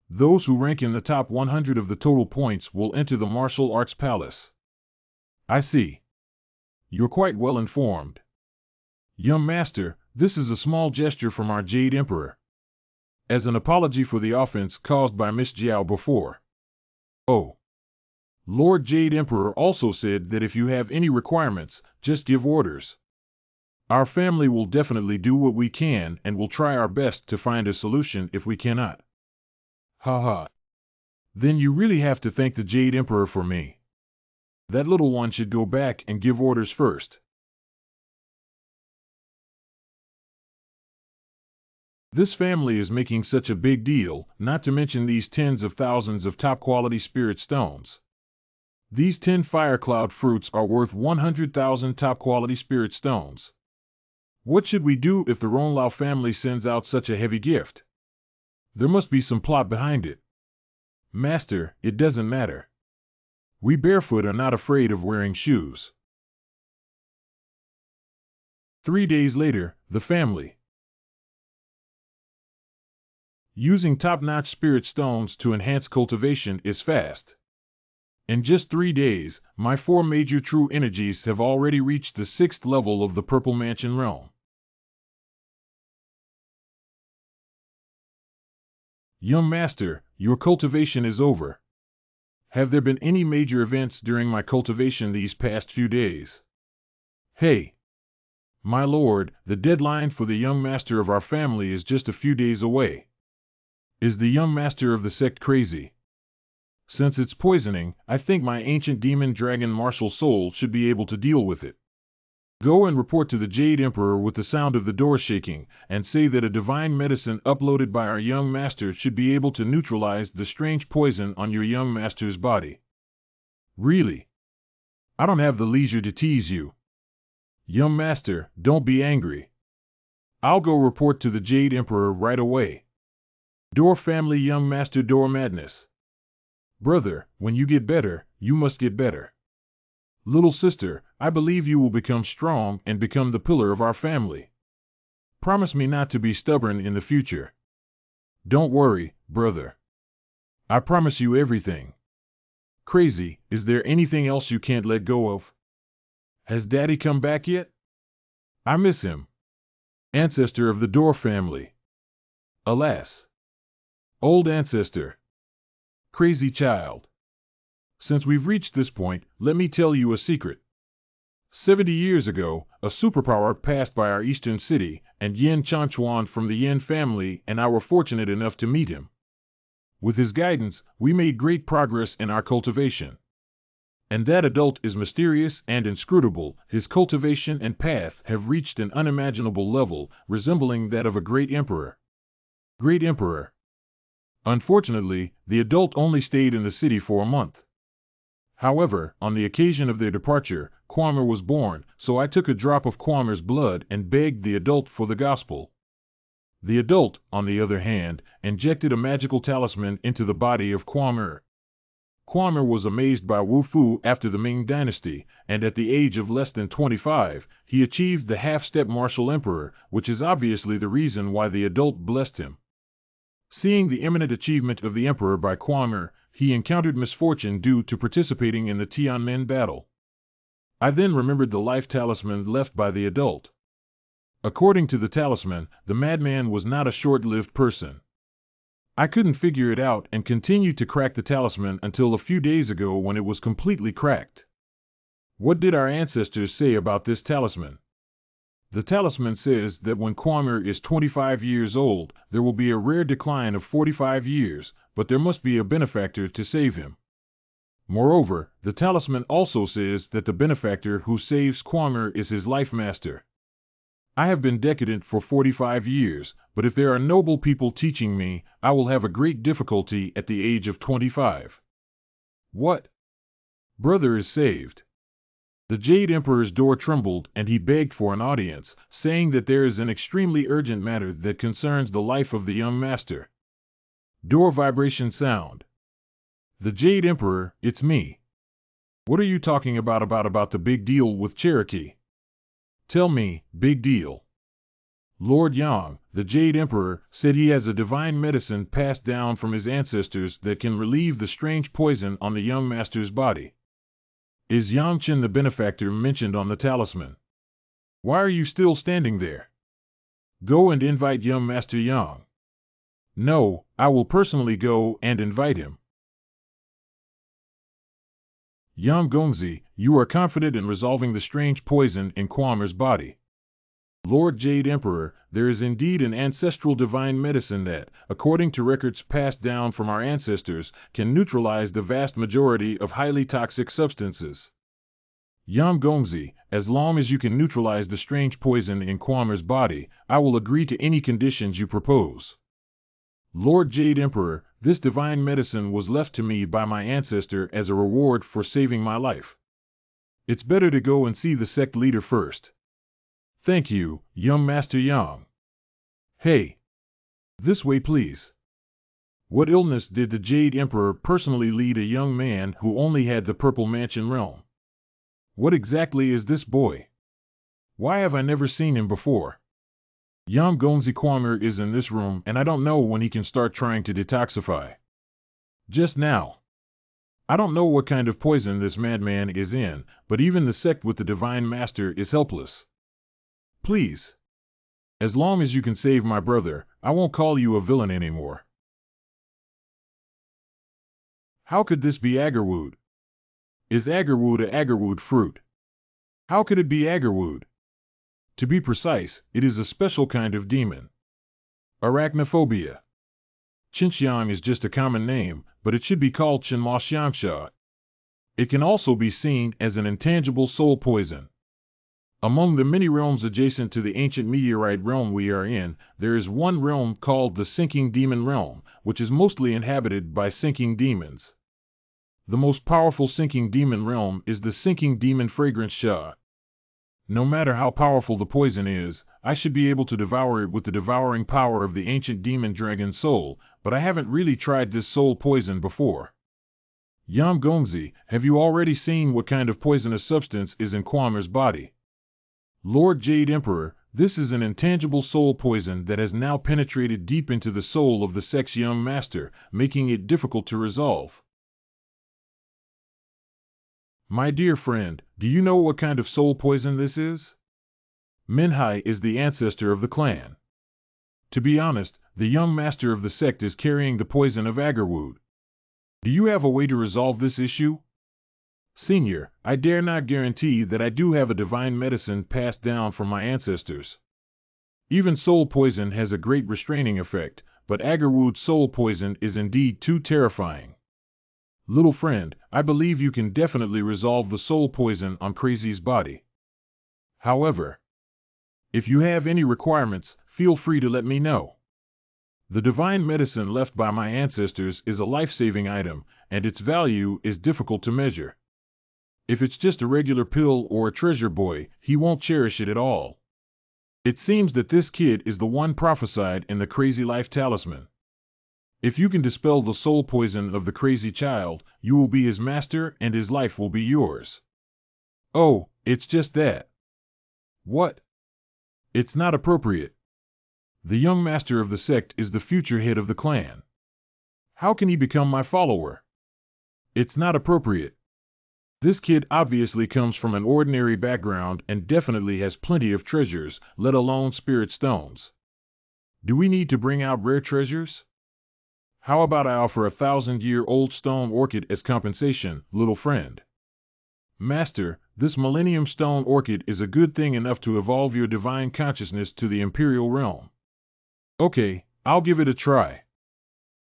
Those who rank in the top 100 of the total points will enter the martial arts palace. I see. You're quite well informed. Young master, this is a small gesture from our Jade Emperor. As an apology for the offense caused by Miss Jiao before. Oh. Lord Jade Emperor also said that if you have any requirements, just give orders. Our family will definitely do what we can and will try our best to find a solution if we cannot. Haha. Then you really have to thank the Jade Emperor for me. That little one should go back and give orders first. This family is making such a big deal, not to mention these tens of thousands of top-quality spirit stones. These 10 fire cloud fruits are worth 100,000 top-quality spirit stones. What should we do if the Ronglao family sends out such a heavy gift? There must be some plot behind it. Master, it doesn't matter. We barefoot are not afraid of wearing shoes. 3 days later, the family. Using top-notch spirit stones to enhance cultivation is fast. In just 3 days, my 4 major true energies have already reached the 6th level of the Purple Mansion realm. Young master, your cultivation is over. Have there been any major events during my cultivation these past few days? Hey! My lord, the deadline for the young master of our family is just a few days away. Is the young master of the sect crazy? Since it's poisoning, I think my ancient demon dragon martial soul should be able to deal with it. Go and report to the Jade Emperor with the sound of the door shaking, and say that a divine medicine uploaded by our young master should be able to neutralize the strange poison on your young master's body. Really? I don't have the leisure to tease you. Young master, don't be angry. I'll go report to the Jade Emperor right away. Door family young master door madness. Brother, when you get better, you must get better. Little sister, I believe you will become strong and become the pillar of our family. Promise me not to be stubborn in the future. Don't worry, brother. I promise you everything. Crazy, is there anything else you can't let go of? Has Daddy come back yet? I miss him. Ancestor of the Door family. Alas. Old ancestor. Crazy child. Since we've reached this point, let me tell you a secret. 70 years ago, a superpower passed by our eastern city, and Yin Chanchuan from the Yin family and I were fortunate enough to meet him. With his guidance, we made great progress in our cultivation. And that adult is mysterious and inscrutable. His cultivation and path have reached an unimaginable level, resembling that of a great emperor. Great emperor. Unfortunately, the adult only stayed in the city for a month. However, on the occasion of their departure, Kwame was born, so I took a drop of Kwame's blood and begged the adult for the gospel. The adult, on the other hand, injected a magical talisman into the body of Kwame. Kwame was amazed by Wu Fu after the Ming Dynasty, and at the age of less than 25, he achieved the half-step martial emperor, which is obviously the reason why the adult blessed him. Seeing the eminent achievement of the emperor by Kwame, he encountered misfortune due to participating in the Tiananmen battle. I then remembered the life talisman left by the adult. According to the talisman, the madman was not a short-lived person. I couldn't figure it out and continued to crack the talisman until a few days ago when it was completely cracked. What did our ancestors say about this talisman? The talisman says that when Kwame is 25 years old, there will be a rare decline of 45 years, but there must be a benefactor to save him. Moreover, the talisman also says that the benefactor who saves Kwame is his life master. I have been decadent for 45 years, but if there are noble people teaching me, I will have a great difficulty at the age of 25. What? Brother is saved. The Jade Emperor's door trembled and he begged for an audience, saying that there is an extremely urgent matter that concerns the life of the young master. Door vibration sound. The Jade Emperor, it's me. What are you talking about the big deal with Cherokee? Tell me, big deal. Lord Yang, the Jade Emperor, said he has a divine medicine passed down from his ancestors that can relieve the strange poison on the young master's body. Is Yangchen the benefactor mentioned on the talisman? Why are you still standing there? Go and invite young Master Yang. No, I will personally go and invite him. Yang Gongzi, you are confident in resolving the strange poison in Kwame's body. Lord Jade Emperor, there is indeed an ancestral divine medicine that, according to records passed down from our ancestors, can neutralize the vast majority of highly toxic substances. Yang Gongzi, as long as you can neutralize the strange poison in Kwame's body, I will agree to any conditions you propose. Lord Jade Emperor, this divine medicine was left to me by my ancestor as a reward for saving my life. It's better to go and see the sect leader first. Thank you, young Master Yang. Hey! This way please. What illness did the Jade Emperor personally lead a young man who only had the Purple Mansion realm? What exactly is this boy? Why have I never seen him before? Yang Gongzi Kwame is in this room and I don't know when he can start trying to detoxify. Just now. I don't know what kind of poison this madman is in, but even the sect with the Divine Master is helpless. Please. As long as you can save my brother, I won't call you a villain anymore. How could this be agarwood? Is agarwood a agarwood fruit? How could it be agarwood? To be precise, it is a special kind of demon. Arachnophobia. Qinxiang is just a common name, but it should be called Qinma Xiangsha. It can also be seen as an intangible soul poison. Among the many realms adjacent to the ancient meteorite realm we are in, there is one realm called the Sinking Demon Realm, which is mostly inhabited by sinking demons. The most powerful sinking demon realm is the Sinking Demon Fragrance Sha. No matter how powerful the poison is, I should be able to devour it with the devouring power of the ancient demon dragon soul, but I haven't really tried this soul poison before. Yang Gongzi, have you already seen what kind of poisonous substance is in Kwame's body? Lord Jade Emperor, this is an intangible soul poison that has now penetrated deep into the soul of the sect's young master, making it difficult to resolve. My dear friend, do you know what kind of soul poison this is? MANHWA is the ancestor of the clan. To be honest, the young master of the sect is carrying the poison of agarwood. Do you have a way to resolve this issue? Senior, I dare not guarantee that I do have a divine medicine passed down from my ancestors. Even soul poison has a great restraining effect, but agarwood soul poison is indeed too terrifying. Little friend, I believe you can definitely resolve the soul poison on Crazy's body. However, if you have any requirements, feel free to let me know. The divine medicine left by my ancestors is a life-saving item, and its value is difficult to measure. If it's just a regular pill or a treasure boy, he won't cherish it at all. It seems that this kid is the one prophesied in the Crazy Life Talisman. If you can dispel the soul poison of the crazy child, you will be his master and his life will be yours. Oh, it's just that. What? It's not appropriate. The young master of the sect is the future head of the clan. How can he become my follower? It's not appropriate. This kid obviously comes from an ordinary background and definitely has plenty of treasures, let alone spirit stones. Do we need to bring out rare treasures? How about I offer a 1,000-year-old stone orchid as compensation, little friend? Master, this Millennium Stone Orchid is a good thing enough to evolve your divine consciousness to the Imperial Realm. Okay, I'll give it a try.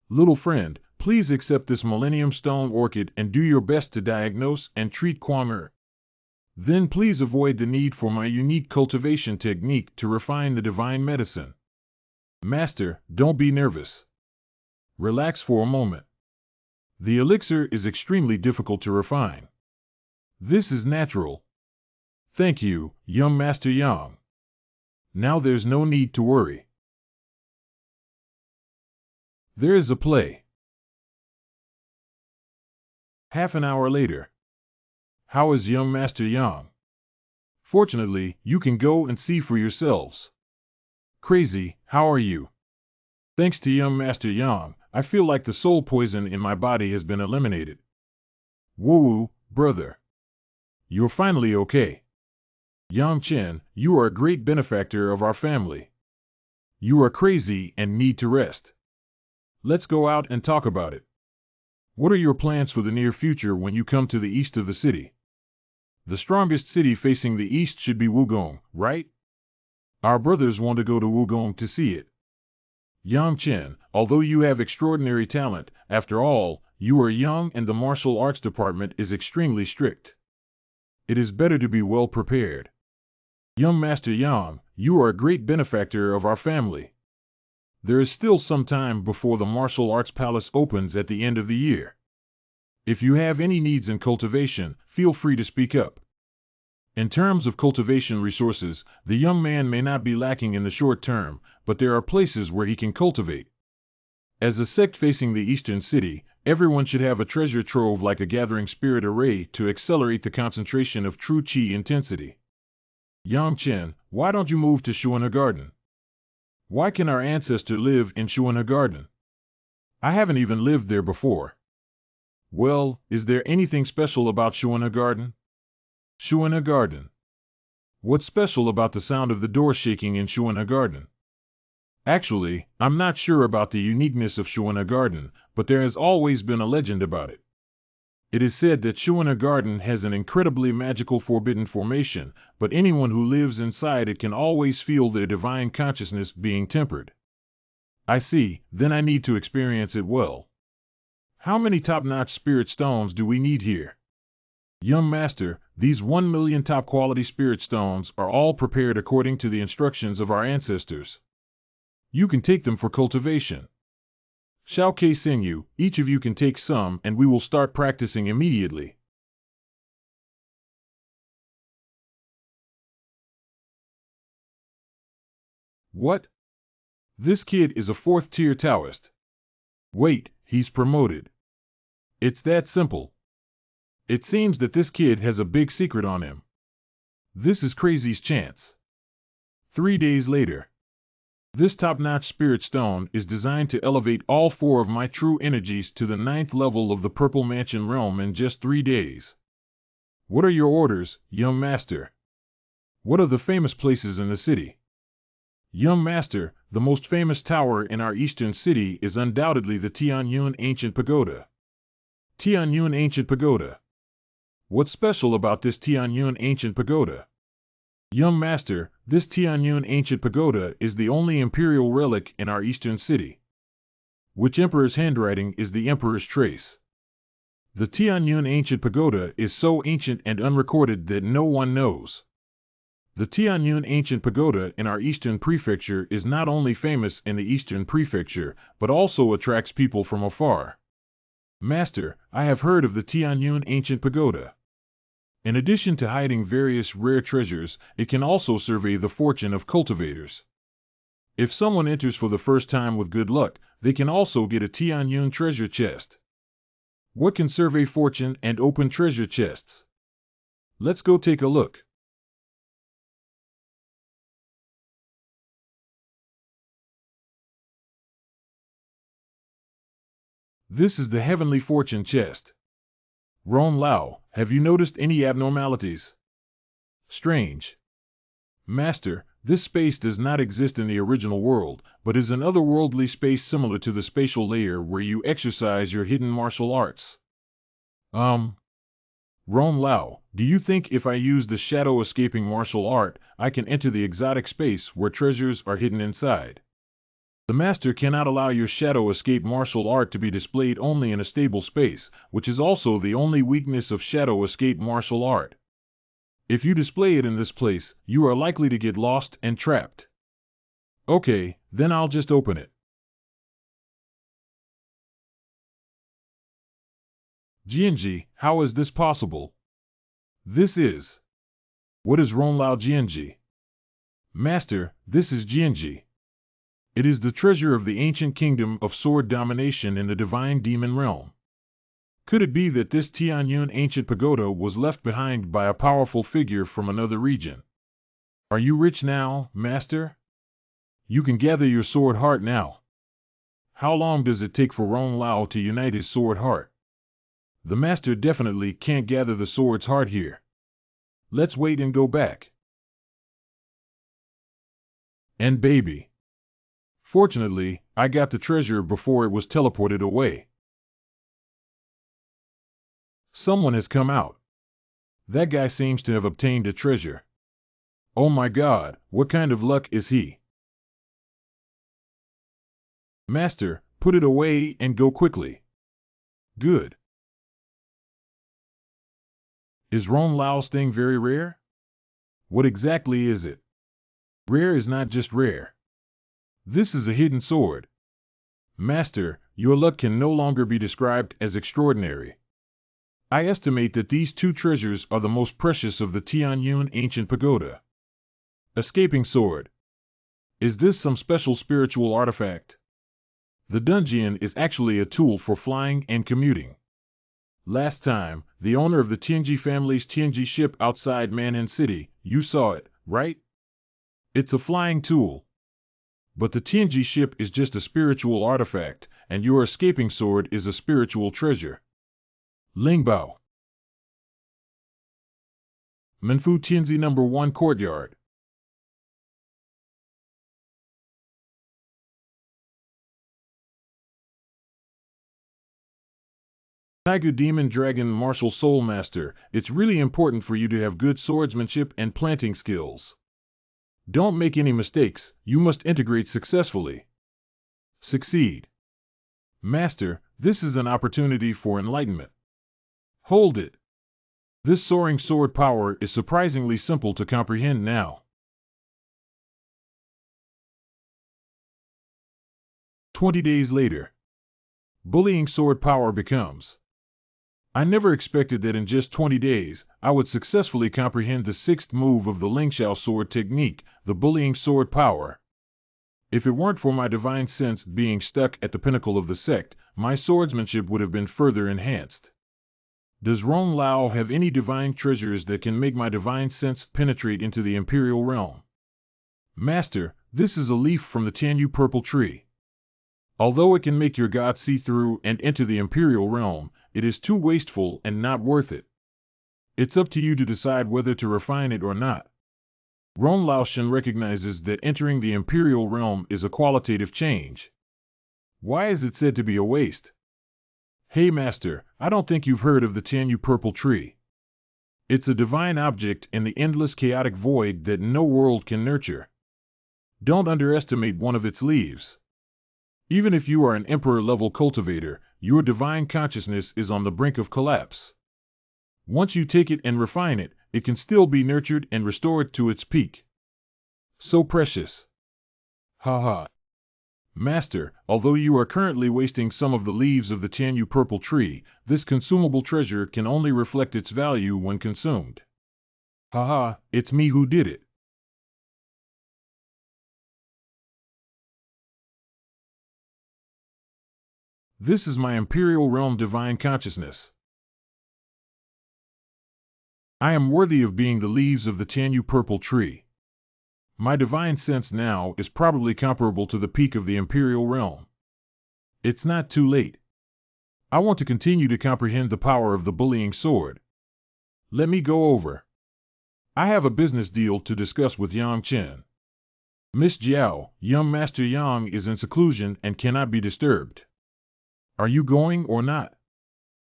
Little friend, please accept this Millennium Stone Orchid and do your best to diagnose and treat Kwang'er. Then please avoid the need for my unique cultivation technique to refine the divine medicine. Master, don't be nervous. Relax for a moment. The elixir is extremely difficult to refine. This is natural. Thank you, young Master Yang. Now there's no need to worry. There is a play. Half an hour later. How is young Master Yang? Fortunately, you can go and see for yourselves. Crazy, how are you? Thanks to young Master Yang, I feel like the soul poison in my body has been eliminated. Woo-woo, brother. You're finally okay. Yang Chen, you are a great benefactor of our family. You are crazy and need to rest. Let's go out and talk about it. What are your plans for the near future when you come to the east of the city? The strongest city facing the east should be Wugong, right? Our brothers want to go to Wugong to see it. Yang Chen, although you have extraordinary talent, after all, you are young and the martial arts department is extremely strict. It is better to be well prepared. Young Master Yang, you are a great benefactor of our family. There is still some time before the martial arts palace opens at the end of the year. If you have any needs in cultivation, feel free to speak up. In terms of cultivation resources, the young man may not be lacking in the short term, but there are places where he can cultivate. As a sect facing the eastern city, everyone should have a treasure trove like a gathering spirit array to accelerate the concentration of true qi intensity. Yang Chen, why don't you move to Shuana Garden? Why can our ancestor live in Shuana Garden? I haven't even lived there before. Well, is there anything special about Shuana Garden? Shuana Garden. What's special about the sound of the door shaking in Shuana Garden? Actually, I'm not sure about the uniqueness of Shuana Garden, but there has always been a legend about it. It is said that Shuana Garden has an incredibly magical forbidden formation, but anyone who lives inside it can always feel their divine consciousness being tempered. I see, then I need to experience it well. How many top-notch spirit stones do we need here? Young Master, these 1 million top-quality spirit stones are all prepared according to the instructions of our ancestors. You can take them for cultivation. Shao Ke send you, each of you can take some and we will start practicing immediately. What? This kid is a 4th-tier Taoist. Wait, he's promoted. It's that simple. It seems that this kid has a big secret on him. This is Crazy's chance. 3 days later. This top-notch spirit stone is designed to elevate all 4 of my true energies to the 9th level of the Purple Mansion realm in just 3 days. What are your orders, young master? What are the famous places in the city? Young master, the most famous tower in our eastern city is undoubtedly the Tianyun Ancient Pagoda. Tianyun Ancient Pagoda. What's special about this Tianyun Ancient Pagoda? Young master, this Tianyun Ancient Pagoda is the only imperial relic in our eastern city. Which emperor's handwriting is the emperor's trace? The Tianyun Ancient Pagoda is so ancient and unrecorded that no one knows. The Tianyun Ancient Pagoda in our eastern prefecture is not only famous in the eastern prefecture, but also attracts people from afar. Master, I have heard of the Tianyun Ancient Pagoda. In addition to hiding various rare treasures, it can also survey the fortune of cultivators. If someone enters for the first time with good luck, they can also get a Tianyun treasure chest. What can survey fortune and open treasure chests? Let's go take a look. This is the Heavenly Fortune Chest. Ron Lao, have you noticed any abnormalities? Strange. Master, this space does not exist in the original world, but is an otherworldly space similar to the spatial layer where you exercise your hidden martial arts. Ron Lao, do you think if I use the shadow escaping martial art, I can enter the exotic space where treasures are hidden inside? The master cannot allow your shadow escape martial art to be displayed only in a stable space, which is also the only weakness of shadow escape martial art. If you display it in this place, you are likely to get lost and trapped. Okay, then I'll just open it. Jianji, how is this possible? This is. What is Ronlao Jianji? Master, this is Jianji. It is the treasure of the ancient kingdom of sword domination in the divine demon realm. Could it be that this Tianyun ancient pagoda was left behind by a powerful figure from another region? Are you rich now, master? You can gather your sword heart now. How long does it take for Ron Lao to unite his sword heart? The master definitely can't gather the sword's heart here. Let's wait and go back. And baby. Fortunately, I got the treasure before it was teleported away. Someone has come out. That guy seems to have obtained a treasure. Oh my God, what kind of luck is he? Master, put it away and go quickly. Good. Is Ron Lao's thing very rare? What exactly is it? Rare is not just rare. This is a hidden sword. Master, your luck can no longer be described as extraordinary. I estimate that these two treasures are the most precious of the Tianyun ancient pagoda. Escaping sword. Is this some special spiritual artifact? The dungeon is actually a tool for flying and commuting. Last time, the owner of the Tianji family's Tianji ship outside Manhan City, you saw it, right? It's a flying tool. But the Tianji ship is just a spiritual artifact, and your escaping sword is a spiritual treasure. Lingbao. Menfu Tianzi No. 1 Courtyard. Tiger Demon Dragon Martial Soul Master, it's really important for you to have good swordsmanship and planting skills. Don't make any mistakes, you must integrate successfully. Succeed. Master, this is an opportunity for enlightenment. Hold it. This soaring sword power is surprisingly simple to comprehend now. 20 days later. Bullying sword power becomes. I never expected that in just 20 days, I would successfully comprehend the sixth move of the Lingxiao sword technique, the bullying sword power. If it weren't for my divine sense being stuck at the pinnacle of the sect, my swordsmanship would have been further enhanced. Does Ron Lao have any divine treasures that can make my divine sense penetrate into the imperial realm? Master, this is a leaf from the Tianyu purple tree. Although it can make your god see through and enter the imperial realm, it is too wasteful and not worth it. It's up to you to decide whether to refine it or not. Ron Laoshan recognizes that entering the imperial realm is a qualitative change. Why is it said to be a waste? Hey master, I don't think you've heard of the Tianyu purple tree. It's a divine object in the endless chaotic void that no world can nurture. Don't underestimate one of its leaves. Even if you are an emperor-level cultivator, your divine consciousness is on the brink of collapse. Once you take it and refine it, it can still be nurtured and restored to its peak. So precious. Ha. Master, although you are currently wasting some of the leaves of the Tianyu purple tree, this consumable treasure can only reflect its value when consumed. It's me who did it. This is my Imperial Realm divine consciousness. I am worthy of being the leaves of the Tianyu purple tree. My divine sense now is probably comparable to the peak of the Imperial Realm. It's not too late. I want to continue to comprehend the power of the bullying sword. Let me go over. I have a business deal to discuss with Yang Chen. Miss Jiao, young Master Yang is in seclusion and cannot be disturbed. Are you going or not?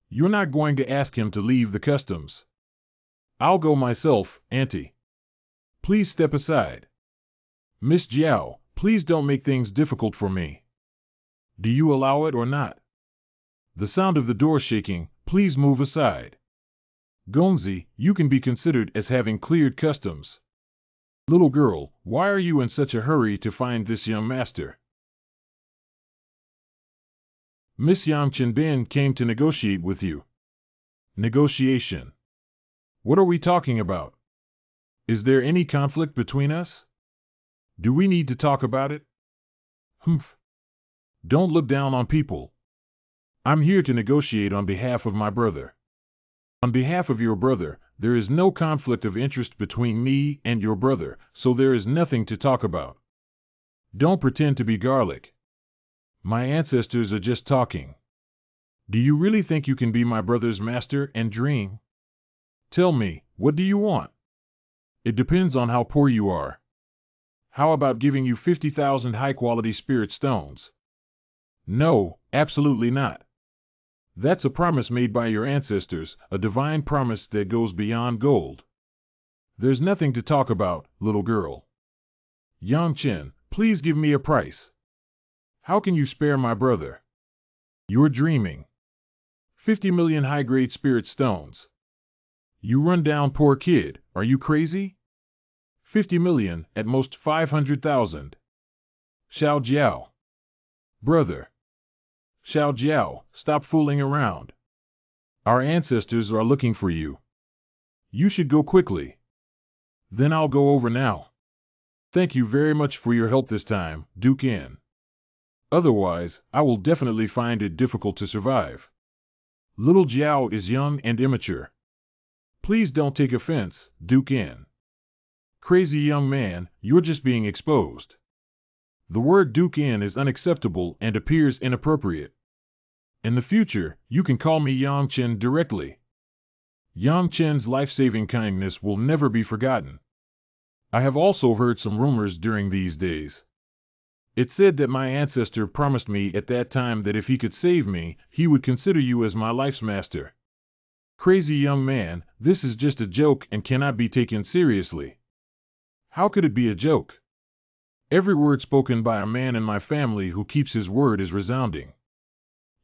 You're not going to ask him to leave the customs. I'll go myself, Auntie. Please step aside. Miss Jiao, please don't make things difficult for me. Do you allow it or not? The sound of the door shaking, please move aside. Gongzi, you can be considered as having cleared customs. Little girl, why are you in such a hurry to find this young master? Miss Yang Chenbin came to negotiate with you. Negotiation. What are we talking about? Is there any conflict between us? Do we need to talk about it? Humph. Don't look down on people. I'm here to negotiate on behalf of my brother. On behalf of your brother, there is no conflict of interest between me and your brother, so there is nothing to talk about. Don't pretend to be garlic. My ancestors are just talking. Do you really think you can be my brother's master and dream? Tell me, what do you want? It depends on how poor you are. How about giving you 50,000 high-quality spirit stones? No, absolutely not. That's a promise made by your ancestors, a divine promise that goes beyond gold. There's nothing to talk about, little girl. Yang Chen, please give me a price. How can you spare my brother? You're dreaming. 50 million high-grade spirit stones. You run-down poor kid, are you crazy? 50 million, at most 500,000. Xiao Jiao. Brother. Xiao Jiao, stop fooling around. Our ancestors are looking for you. You should go quickly. Then I'll go over now. Thank you very much for your help this time, Duke N. Otherwise, I will definitely find it difficult to survive. Little Jiao is young and immature. Please don't take offense, Duke N. Crazy young man, you're just being exposed. The word Duke N is unacceptable and appears inappropriate. In the future, you can call me Yang Chen directly. Yang Chen's life-saving kindness will never be forgotten. I have also heard some rumors during these days. It said that my ancestor promised me at that time that if he could save me, he would consider you as my life's master. Crazy young man, this is just a joke and cannot be taken seriously. How could it be a joke? Every word spoken by a man in my family who keeps his word is resounding.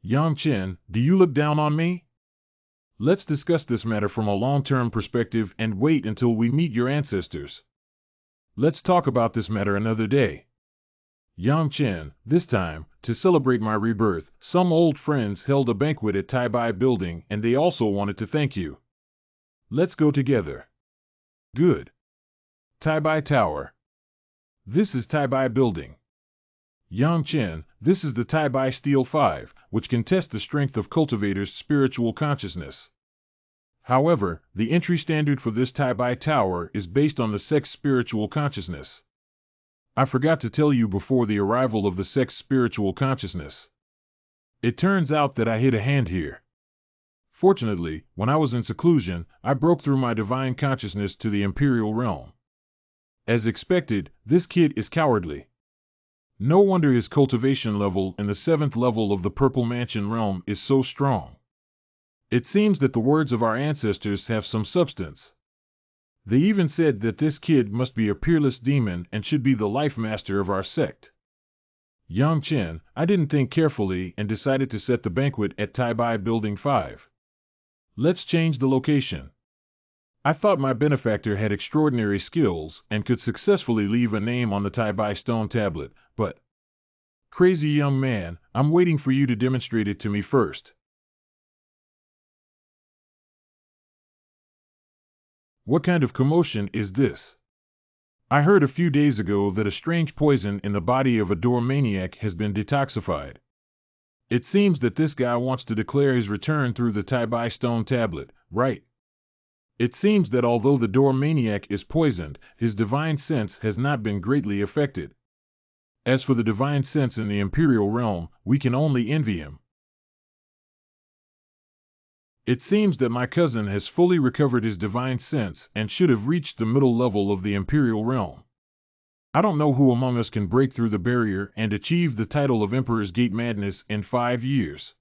Yang Chen, do you look down on me? Let's discuss this matter from a long-term perspective and wait until we meet your ancestors. Let's talk about this matter another day. Yang Chen, this time, to celebrate my rebirth, some old friends held a banquet at Tai Bai Building and they also wanted to thank you. Let's go together. Good. Tai Bai Tower. This is Tai Bai Building. Yang Chen, this is the Tai Bai Steel 5, which can test the strength of cultivators' spiritual consciousness. However, the entry standard for this Tai Bai Tower is based on the sect's spiritual consciousness. I forgot to tell you before the arrival of the sect's spiritual consciousness. It turns out that I hit a hand here. Fortunately, when I was in seclusion, I broke through my divine consciousness to the Imperial realm. As expected, this kid is cowardly. No wonder his cultivation level in the 7th level of the Purple Mansion realm is so strong. It seems that the words of our ancestors have some substance. They even said that this kid must be a peerless demon and should be the life master of our sect. Yang Chen, I didn't think carefully and decided to set the banquet at Tai Bai Building 5. Let's change the location. I thought my benefactor had extraordinary skills and could successfully leave a name on the Tai Bai stone tablet, but... Crazy young man, I'm waiting for you to demonstrate it to me first. What kind of commotion is this? I heard a few days ago that a strange poison in the body of a door maniac has been detoxified. It seems that this guy wants to declare his return through the Tai Bai stone tablet, right? It seems that although the door maniac is poisoned, his divine sense has not been greatly affected. As for the divine sense in the Imperial realm, we can only envy him. It seems that my cousin has fully recovered his divine sense and should have reached the middle level of the Imperial realm. I don't know who among us can break through the barrier and achieve the title of Emperor's Gate Madness in 5 years.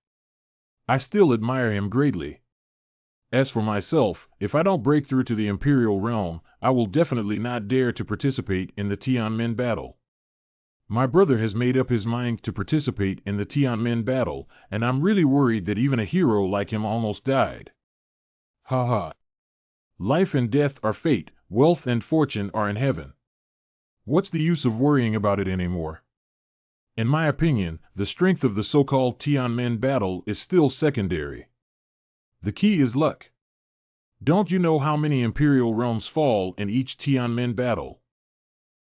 I still admire him greatly. As for myself, if I don't break through to the Imperial realm, I will definitely not dare to participate in the Tianmen battle. My brother has made up his mind to participate in the Tianmen battle, and I'm really worried that even a hero like him almost died. Haha. Life and death are fate, wealth and fortune are in heaven. What's the use of worrying about it anymore? In my opinion, the strength of the so-called Tianmen battle is still secondary. The key is luck. Don't you know how many Imperial realms fall in each Tianmen battle?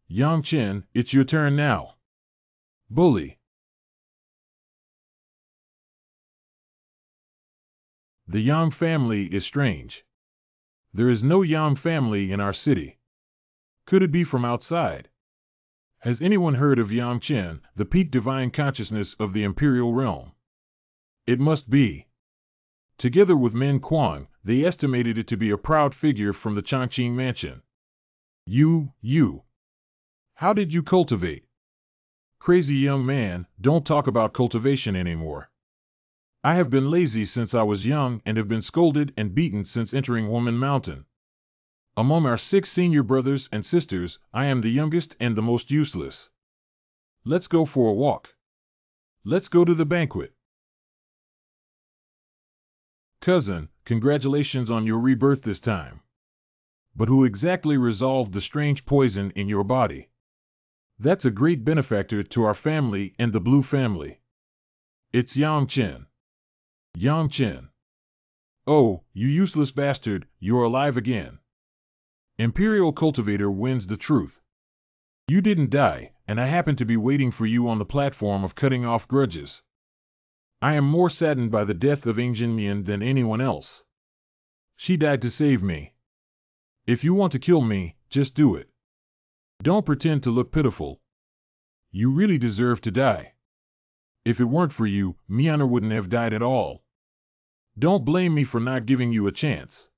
Yang Chen, it's your turn now. Bully. The Yang family is strange. There is no Yang family in our city. Could it be from outside? Has anyone heard of Yang Chen, the peak divine consciousness of the Imperial realm? It must be. Together with Min Kuang, they estimated it to be a proud figure from the Chongqing mansion. You. How did you cultivate? Crazy young man, don't talk about cultivation anymore. I have been lazy since I was young and have been scolded and beaten since entering Woman Mountain. Among our 6 senior brothers and sisters, I am the youngest and the most useless. Let's go for a walk. Let's go to the banquet. Cousin, congratulations on your rebirth this time. But who exactly resolved the strange poison in your body? That's a great benefactor to our family and the Blue family. It's Yang Chen. Yang Chen. Oh, you useless bastard, you're alive again. Imperial Cultivator wins the truth. You didn't die, and I happen to be waiting for you on the platform of cutting off grudges. I am more saddened by the death of Ing Jinmian than anyone else. She died to save me. If you want to kill me, just do it. Don't pretend to look pitiful. You really deserve to die. If it weren't for you, MANHWA wouldn't have died at all. Don't blame me for not giving you a chance.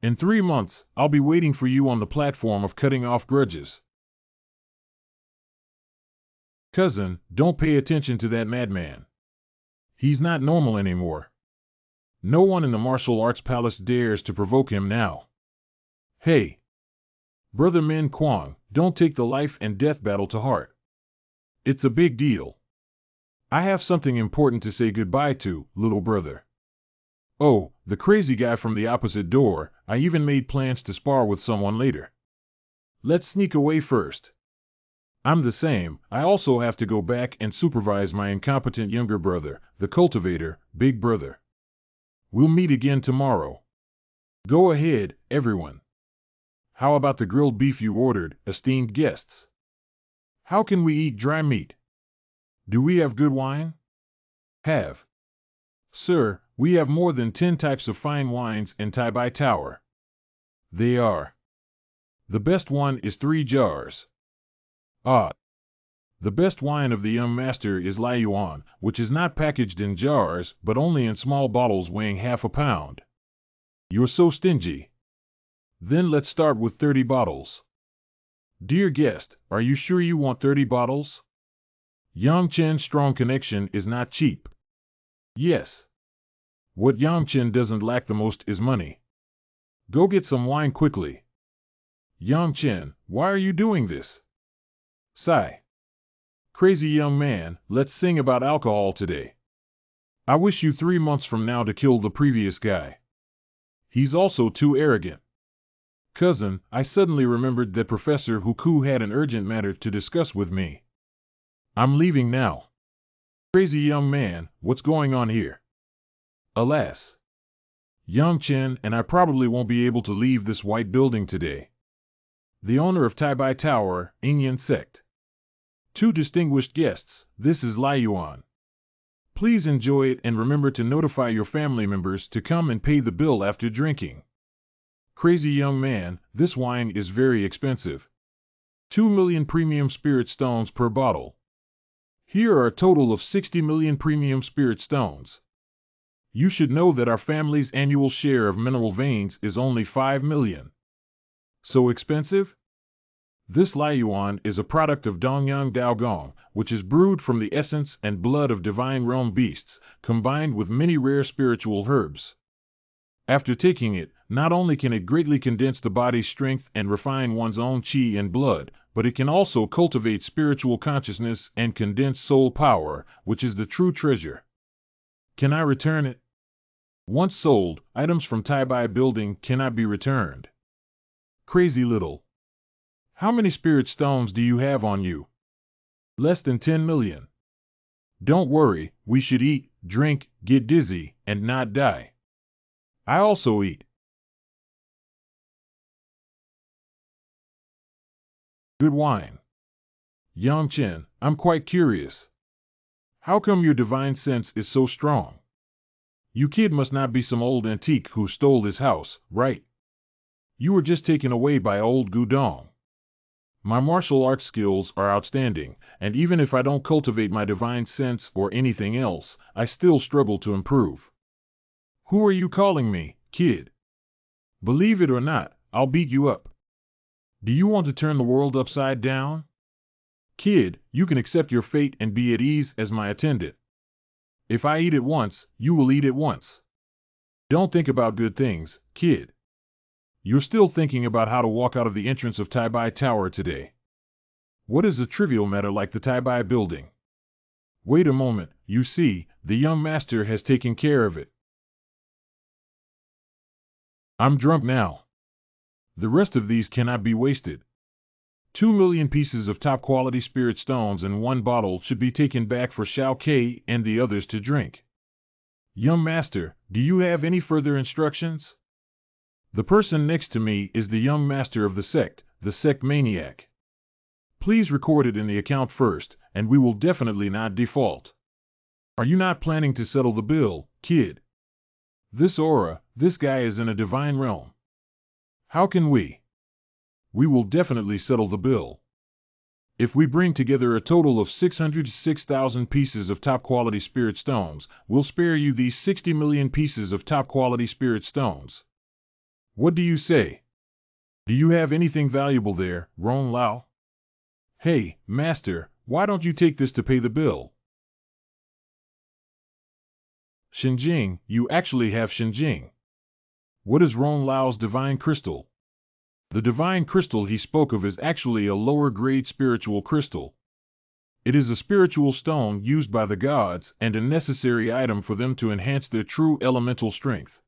In 3 months, I'll be waiting for you on the platform of cutting off grudges. Cousin, don't pay attention to that madman. He's not normal anymore. No one in the martial arts palace dares to provoke him now. Hey! Brother Min Kuang, don't take the life and death battle to heart. It's a big deal. I have something important to say goodbye to, little brother. Oh, the crazy guy from the opposite door, I even made plans to spar with someone later. Let's sneak away first. I'm the same, I also have to go back and supervise my incompetent younger brother, the cultivator, big brother. We'll meet again tomorrow. Go ahead, everyone. How about the grilled beef you ordered, esteemed guests? How can we eat dry meat? Do we have good wine? Have. Sir, we have more than 10 types of fine wines in Tai Bai Tower. They are. The best one is 3 jars. Ah. The best wine of the young master is Lai Yuan, which is not packaged in jars, but only in small bottles weighing half a pound. You're so stingy. Then let's start with 30 bottles. Dear guest, are you sure you want 30 bottles? Yang Chen's strong connection is not cheap. Yes. What Yang Chen doesn't lack the most is money. Go get some wine quickly. Yang Chen, why are you doing this? Sigh. Crazy young man, let's sing about alcohol today. I wish you 3 months from now to kill the previous guy. He's also too arrogant. Cousin, I suddenly remembered that Professor Huku had an urgent matter to discuss with me. I'm leaving now. Crazy young man, what's going on here? Alas. Yang Chen and I probably won't be able to leave this white building today. The owner of Taibai Tower, Ingyan Sect. 2 distinguished guests, this is Lai Yuan. Please enjoy it and remember to notify your family members to come and pay the bill after drinking. Crazy young man, this wine is very expensive. 2 million premium spirit stones per bottle. Here are a total of 60 million premium spirit stones. You should know that our family's annual share of mineral veins is only 5 million. So expensive? This Lai Yuan is a product of Dongyang Daogong, which is brewed from the essence and blood of divine realm beasts, combined with many rare spiritual herbs. After taking it, not only can it greatly condense the body's strength and refine one's own qi and blood, but it can also cultivate spiritual consciousness and condense soul power, which is the true treasure. Can I return it? Once sold, items from Taibai building cannot be returned. Crazy little. How many spirit stones do you have on you? Less than 10 million. Don't worry, we should eat, drink, get dizzy, and not die. I also eat. Good wine. Yang Chen, I'm quite curious. How come your divine sense is so strong? You kid must not be some old antique who stole this house, right? You were just taken away by old Gudong. My martial arts skills are outstanding, and even if I don't cultivate my divine sense or anything else, I still struggle to improve. Who are you calling me, kid? Believe it or not, I'll beat you up. Do you want to turn the world upside down? Kid, you can accept your fate and be at ease as my attendant. If I eat it once, you will eat it once. Don't think about good things, kid. You're still thinking about how to walk out of the entrance of Taibai Tower today. What is a trivial matter like the Taibai building? Wait a moment, you see, the young master has taken care of it. I'm drunk now. The rest of these cannot be wasted. 2 million pieces of top-quality spirit stones in 1 bottle should be taken back for Xiao Kei and the others to drink. Young master, do you have any further instructions? The person next to me is the young master of the sect maniac. Please record it in the account first, and we will definitely not default. Are you not planning to settle the bill, kid? This aura, this guy is in a divine realm. How can we? We will definitely settle the bill. If we bring together a total of 606,000 pieces of top-quality spirit stones, we'll spare you these 60 million pieces of top-quality spirit stones. What do you say? Do you have anything valuable there, Ron Lao? Hey, master, why don't you take this to pay the bill? Shenjing, you actually have Shenjing. What is Ron Lao's divine crystal? The divine crystal he spoke of is actually a lower-grade spiritual crystal. It is a spiritual stone used by the gods and a necessary item for them to enhance their true elemental strength.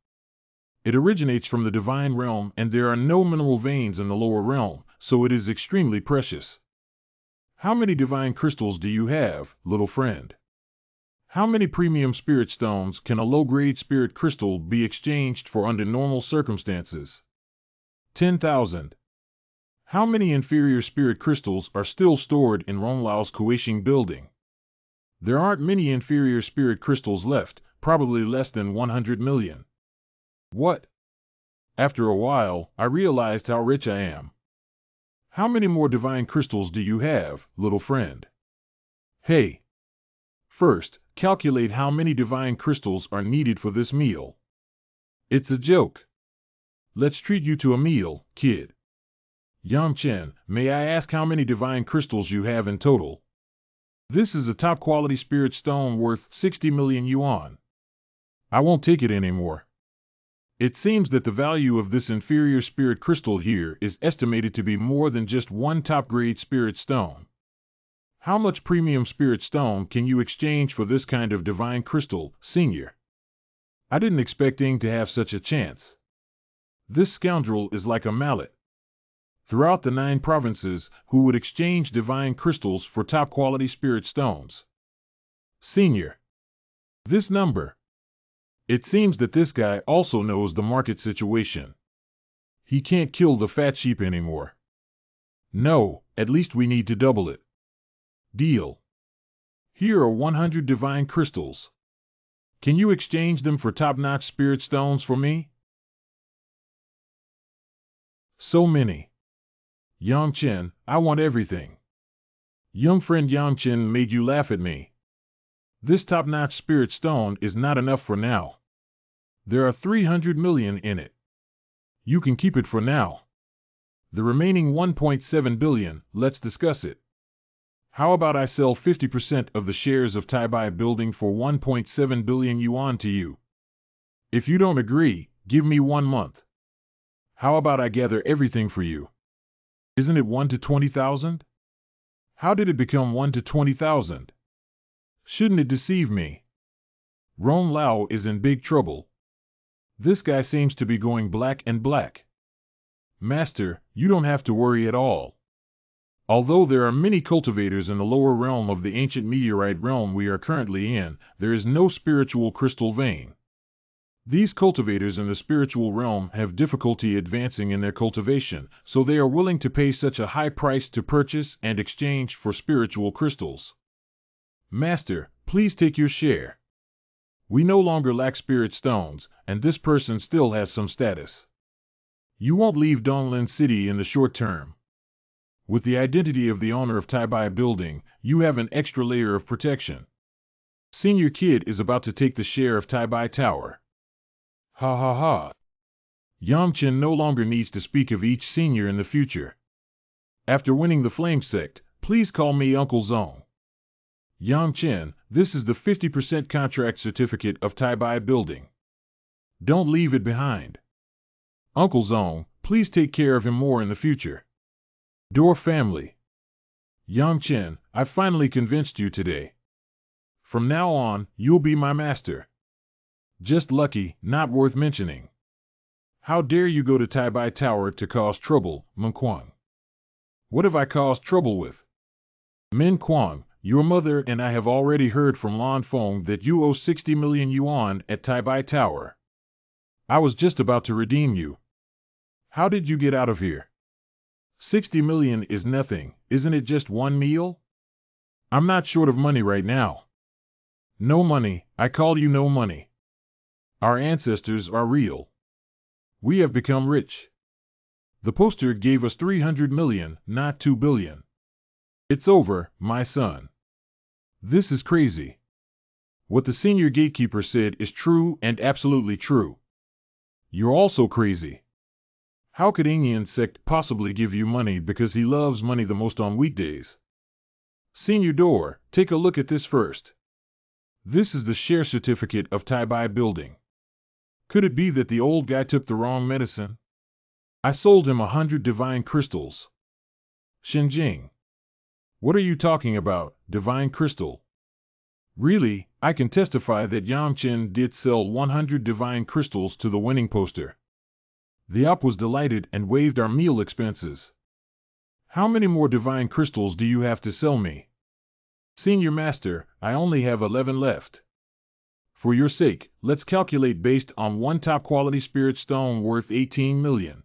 It originates from the divine realm and there are no mineral veins in the lower realm, so it is extremely precious. How many divine crystals do you have, little friend? How many premium spirit stones can a low-grade spirit crystal be exchanged for under normal circumstances? 10,000. How many inferior spirit crystals are still stored in Ronglau's Kuishing building? There aren't many inferior spirit crystals left, probably less than 100 million. What? After a while, I realized how rich I am. How many more divine crystals do you have, little friend? Hey! First, calculate how many divine crystals are needed for this meal. It's a joke. Let's treat you to a meal, kid. Yang Chen, may I ask how many divine crystals you have in total? This is a top-quality spirit stone worth 60 million yuan. I won't take it anymore. It seems that the value of this inferior spirit crystal here is estimated to be more than just one top-grade spirit stone. How much premium spirit stone can you exchange for this kind of divine crystal, senior? I didn't expect Ing to have such a chance. This scoundrel is like a mallet. Throughout the 9 provinces, who would exchange divine crystals for top-quality spirit stones? Senior. This number. It seems that this guy also knows the market situation. He can't kill the fat sheep anymore. No, at least we need to double it. Deal. Here are 100 divine crystals. Can you exchange them for top-notch spirit stones for me? So many. Yang Chen, I want everything. Young friend Yang Chen made you laugh at me. This top-notch spirit stone is not enough for now. There are 300 million in it. You can keep it for now. The remaining 1.7 billion, let's discuss it. How about I sell 50% of the shares of Taibai Building for 1.7 billion yuan to you? If you don't agree, give me 1 month. How about I gather everything for you? Isn't it 1 to 20,000? How did it become 1 to 20,000? Shouldn't it deceive me? Ron Lao is in big trouble. This guy seems to be going black and black. Master, you don't have to worry at all. Although there are many cultivators in the lower realm of the ancient meteorite realm we are currently in, there is no spiritual crystal vein. These cultivators in the spiritual realm have difficulty advancing in their cultivation, so they are willing to pay such a high price to purchase and exchange for spiritual crystals. Master, please take your share. We no longer lack spirit stones, and this person still has some status. You won't leave Donglin City in the short term. With the identity of the owner of Taibai Building, you have an extra layer of protection. Senior Kid is about to take the share of Taibai Tower. Ha ha ha. Yang Chen no longer needs to speak of each senior in the future. After winning the Flame Sect, please call me Uncle Zong. Yang Chen, this is the 50% contract certificate of Taibai Building. Don't leave it behind. Uncle Zong, please take care of him more in the future. Door family. Yang Chen, I finally convinced you today. From now on, you'll be my master. Just lucky, not worth mentioning. How dare you go to Taibai Tower to cause trouble, Min Kuang? What have I caused trouble with? Min Kuang, your mother and I have already heard from Lan Feng that you owe 60 million yuan at Taibai Tower. I was just about to redeem you. How did you get out of here? 60 million is nothing, isn't it just one meal? I'm not short of money right now. No money, I call you no money. Our ancestors are real. We have become rich. The poster gave us 300 million, not 2 billion. It's over, my son. This is crazy. What the senior gatekeeper said is true and absolutely true. You're also crazy. How could Ingyan sect possibly give you money because he loves money the most on weekdays? Senior Door, take a look at this first. This is the share certificate of Taibai Building. Could it be that the old guy took the wrong medicine? I sold him 100 divine crystals. Shenjing. What are you talking about, divine crystal? Really, I can testify that Yang Chen did sell 100 divine crystals to the winning poster. The op was delighted and waived our meal expenses. How many more divine crystals do you have to sell me? Senior Master, I only have 11 left. For your sake, let's calculate based on one top-quality spirit stone worth 18 million.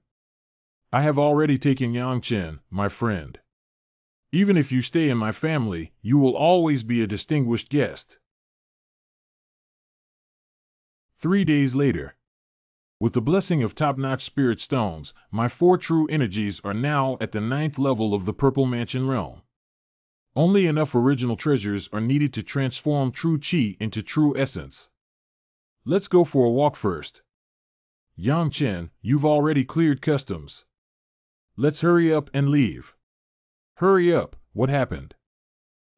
I have already taken Yang Chen, my friend. Even if you stay in my family, you will always be a distinguished guest. 3 days later. With the blessing of top-notch spirit stones, my 4 true energies are now at the 9th level of the Purple Mansion realm. Only enough original treasures are needed to transform true Qi into true essence. Let's go for a walk first. Yang Chen, you've already cleared customs. Let's hurry up and leave. Hurry up, what happened?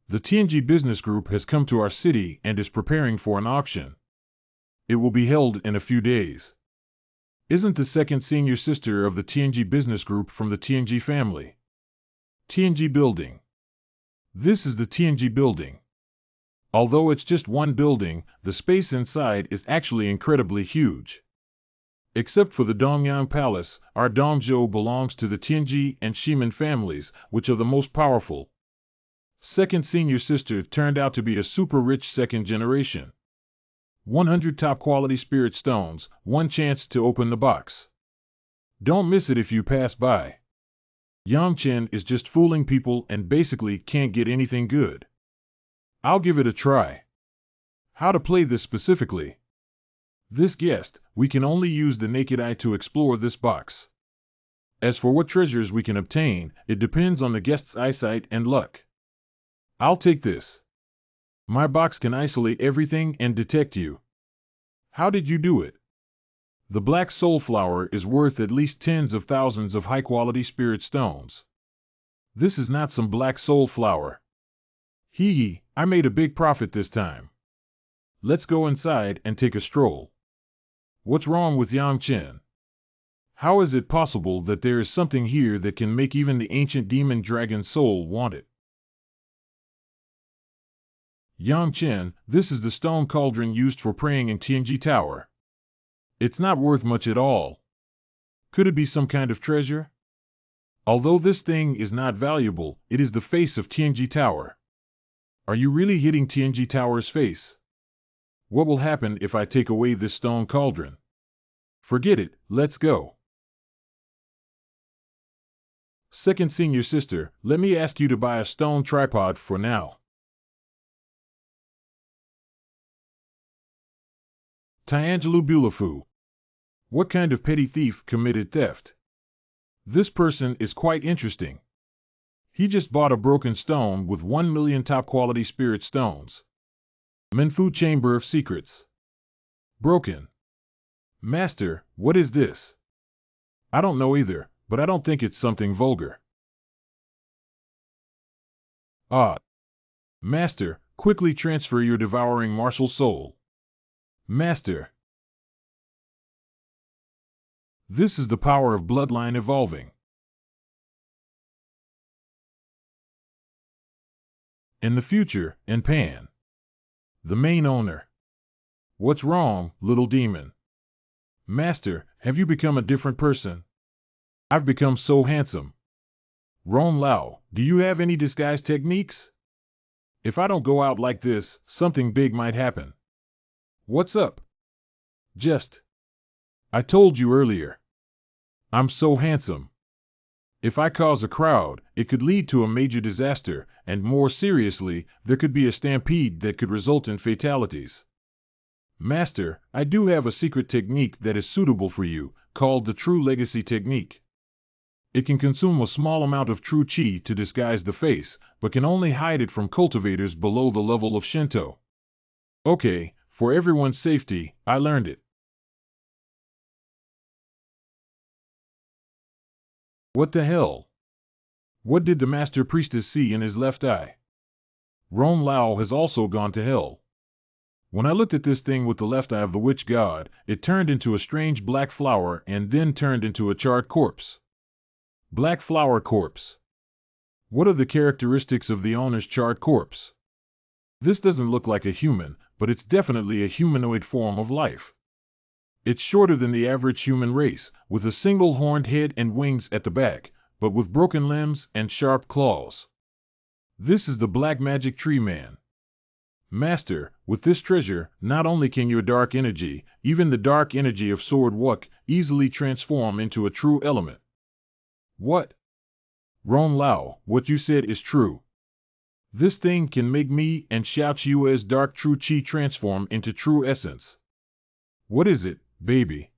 The Tianji Business Group has come to our city and is preparing for an auction. It will be held in a few days. Isn't the second senior sister of the Tianji Business Group from the Tianji family? Tianji Building. This is the Tianji Building. Although it's just one building, the space inside is actually incredibly huge. Except for the Dongyang Palace, our Dongzhou belongs to the Tianji and Shimen families, which are the most powerful. Second senior sister turned out to be a super rich second generation. 100 top quality spirit stones, one chance to open the box. Don't miss it if you pass by. Yang Chen is just fooling people and basically can't get anything good. I'll give it a try. How to play this specifically? This guest, we can only use the naked eye to explore this box. As for what treasures we can obtain, it depends on the guest's eyesight and luck. I'll take this. My box can isolate everything and detect you. How did you do it? The black soul flower is worth at least tens of thousands of high-quality spirit stones. This is not some black soul flower. Hee, I made a big profit this time. Let's go inside and take a stroll. What's wrong with Yang Chen? How is it possible that there is something here that can make even the ancient demon dragon soul want it? Yang Chen, this is the stone cauldron used for praying in Tianji Tower. It's not worth much at all. Could it be some kind of treasure? Although this thing is not valuable, it is the face of Tianji Tower. Are you really hitting Tianji Tower's face? What will happen if I take away this stone cauldron? Forget it, let's go. Second senior sister, let me ask you to buy a stone tripod for now. Tianjelu Bulafu. What kind of petty thief committed theft? This person is quite interesting. He just bought a broken stone with 1 million top-quality spirit stones. MANHWA Chamber of Secrets. Broken. Master, what is this? I don't know either, but I don't think it's something vulgar. Master, quickly transfer your devouring martial soul. Master. This is the power of bloodline evolving. In the future, in Pan. The main owner. What's wrong, little demon? Master, have you become a different person? I've become so handsome. Ron Lao, do you have any disguise techniques? If I don't go out like this, something big might happen. What's up? I told you earlier. I'm so handsome. If I cause a crowd, it could lead to a major disaster, and more seriously, there could be a stampede that could result in fatalities. Master, I do have a secret technique that is suitable for you, called the True Legacy Technique. It can consume a small amount of true Qi to disguise the face, but can only hide it from cultivators below the level of Shinto. Okay, for everyone's safety, I learned it. What the hell? What did the Master Priestess see in his left eye? Ron Lao has also gone to hell. When I looked at this thing with the left eye of the witch god, it turned into a strange black flower and then turned into a charred corpse. Black flower corpse. What are the characteristics of the owner's charred corpse? This doesn't look like a human, but it's definitely a humanoid form of life. It's shorter than the average human race, with a single horned head and wings at the back, but with broken limbs and sharp claws. This is the Black Magic Tree Man. Master, with this treasure, not only can your dark energy, even the dark energy of Sword Wuk, easily transform into a true element. What? Ron Lao, what you said is true. This thing can make me and Xiao Qiue's dark true Qi transform into true essence. What is it, baby?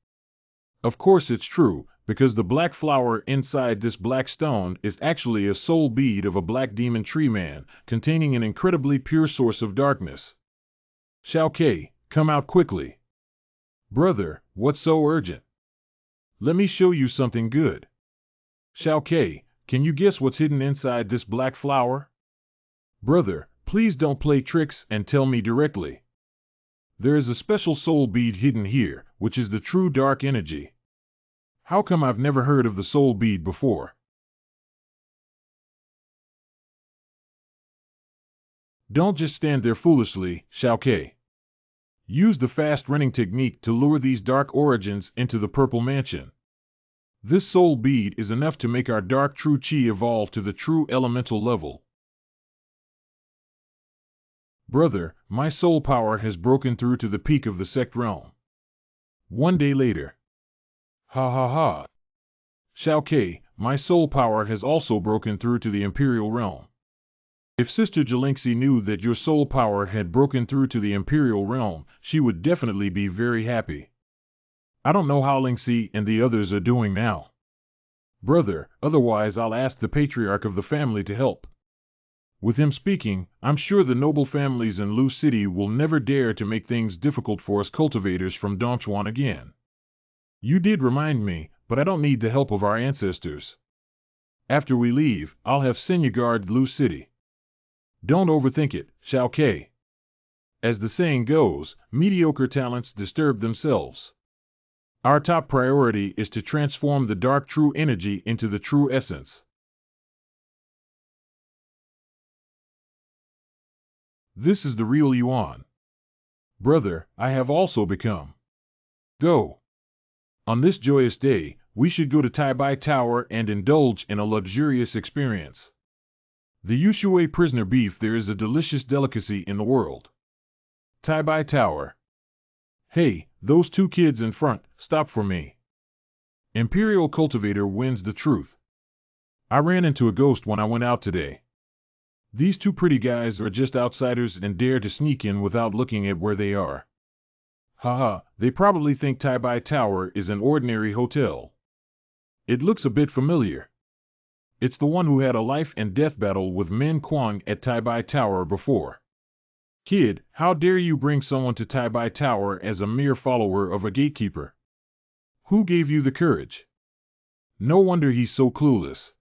Of course it's true, Because the black flower inside this black stone is actually a soul bead of a black demon tree man, containing an incredibly pure source of darkness. Xiao Ke, come out quickly. Brother, what's so urgent? Let me show you something good. Xiao Ke, can you guess what's hidden inside this black flower? Brother, please don't play tricks and tell me directly. There is a special soul bead hidden here, which is the true dark energy. How come I've never heard of the soul bead before? Don't just stand there foolishly, Xiao Ke. Use the fast running technique to lure these dark origins into the purple mansion. This soul bead is enough to make our dark true chi evolve to the true elemental level. Brother, my soul power has broken through to the peak of the sect realm. One day later. Ha ha ha. Xiao Ke, my soul power has also broken through to the imperial realm. If Sister Jalingsy knew that your soul power had broken through to the imperial realm, she would definitely be very happy. I don't know how Lingxi and the others are doing now. Brother, otherwise I'll ask the patriarch of the family to help. With him speaking, I'm sure the noble families in Lu City will never dare to make things difficult for us cultivators from Dongchuan again. You did remind me, but I don't need the help of our ancestors. After we leave, I'll have Senya guard Lu City. Don't overthink it, Xiao Ke. As the saying goes, mediocre talents disturb themselves. Our top priority is to transform the dark true energy into the true essence. This is the real Yuan. Brother, I have also become. Go. On this joyous day, we should go to Taibai Tower and indulge in a luxurious experience. The Mu Xue prisoner beef there is a delicious delicacy in the world. Taibai Tower. Hey, those two kids in front, stop for me. Imperial Cultivator wins the truth. I ran into a ghost when I went out today. These two pretty guys are just outsiders and dare to sneak in without looking at where they are. Haha, they probably think Taibai Tower is an ordinary hotel. It looks a bit familiar. It's the one who had a life and death battle with Min Kuang at Taibai Tower before. Kid, how dare you bring someone to Taibai Tower as a mere follower of a gatekeeper? Who gave you the courage? No wonder he's so clueless.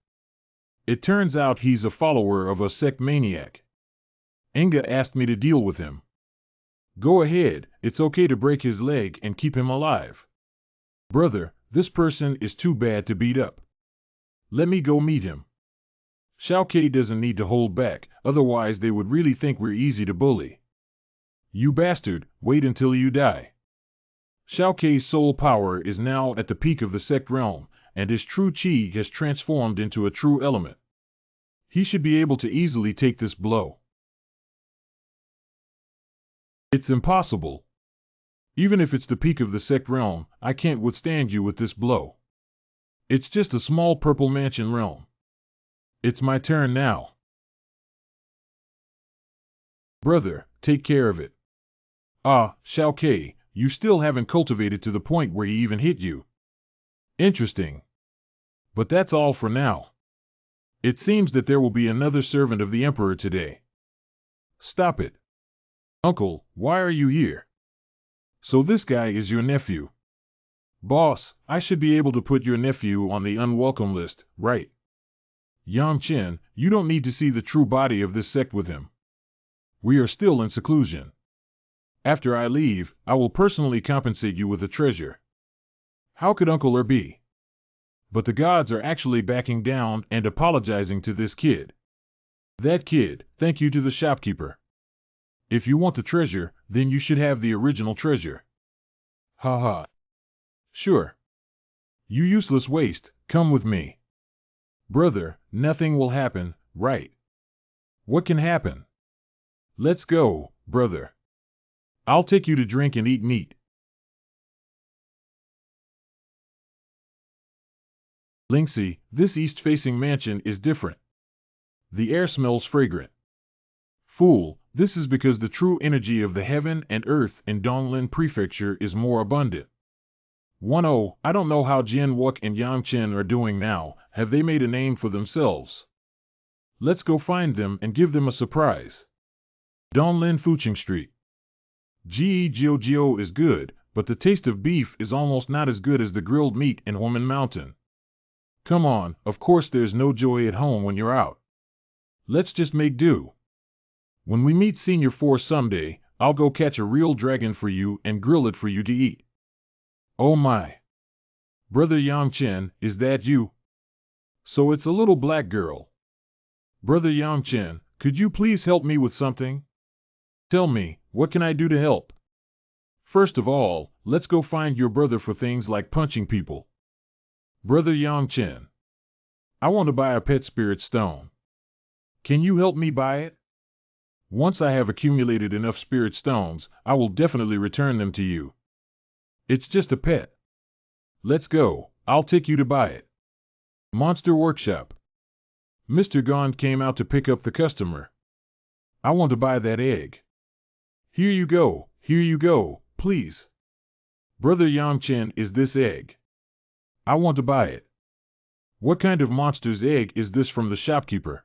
It turns out he's a follower of a sect maniac. Enga asked me to deal with him. Go ahead, it's okay to break his leg and keep him alive. Brother, this person is too bad to beat up. Let me go meet him. Xiao Ke doesn't need to hold back, otherwise they would really think we're easy to bully. You bastard, wait until you die. Xiao Ke's soul power is now at the peak of the sect realm, and his true chi has transformed into a true element. He should be able to easily take this blow. It's impossible. Even if it's the peak of the sect realm, I can't withstand you with this blow. It's just a small purple mansion realm. It's my turn now. Brother, take care of it. Ah, Xiao Ke, you still haven't cultivated to the point where he even hit you. Interesting. But that's all for now. It seems that there will be another servant of the Emperor today. Stop it. Uncle, why are you here? So this guy is your nephew. Boss, I should be able to put your nephew on the unwelcome list, right? Yang Chen, you don't need to see the true body of this sect with him. We are still in seclusion. After I leave, I will personally compensate you with a treasure. How could Uncle Er be? But the gods are actually backing down and apologizing to this kid. That kid, thank you to the shopkeeper. If you want the treasure, then you should have the original treasure. Ha ha. Sure. You useless waste, come with me. Brother, nothing will happen, right? What can happen? Let's go, brother. I'll take you to drink and eat meat. Lingxi, this east-facing mansion is different. The air smells fragrant. Fool, this is because the true energy of the heaven and earth in Donglin Prefecture is more abundant. 1-0, I don't know how Jian Wook and Yang Chen are doing now. Have they made a name for themselves? Let's go find them and give them a surprise. Donglin Fuching Street. Ji Jiu Jiu is good, but the taste of beef is almost not as good as the grilled meat in Human Mountain. Come on, of course there's no joy at home when you're out. Let's just make do. When we meet Senior 4 someday, I'll go catch a real dragon for you and grill it for you to eat. Oh my. Brother Yang Chen, is that you? So it's a little black girl. Brother Yang Chen, could you please help me with something? Tell me, what can I do to help? First of all, let's go find your brother for things like punching people. Brother Yang Chen. I want to buy a pet spirit stone. Can you help me buy it? Once I have accumulated enough spirit stones, I will definitely return them to you. It's just a pet. Let's go, I'll take you to buy it. Monster Workshop. Mr. Gond came out to pick up the customer. I want to buy that egg. Here you go, please. Brother Yang Chen, is this egg? I want to buy it. What kind of monster's egg is this from the shopkeeper?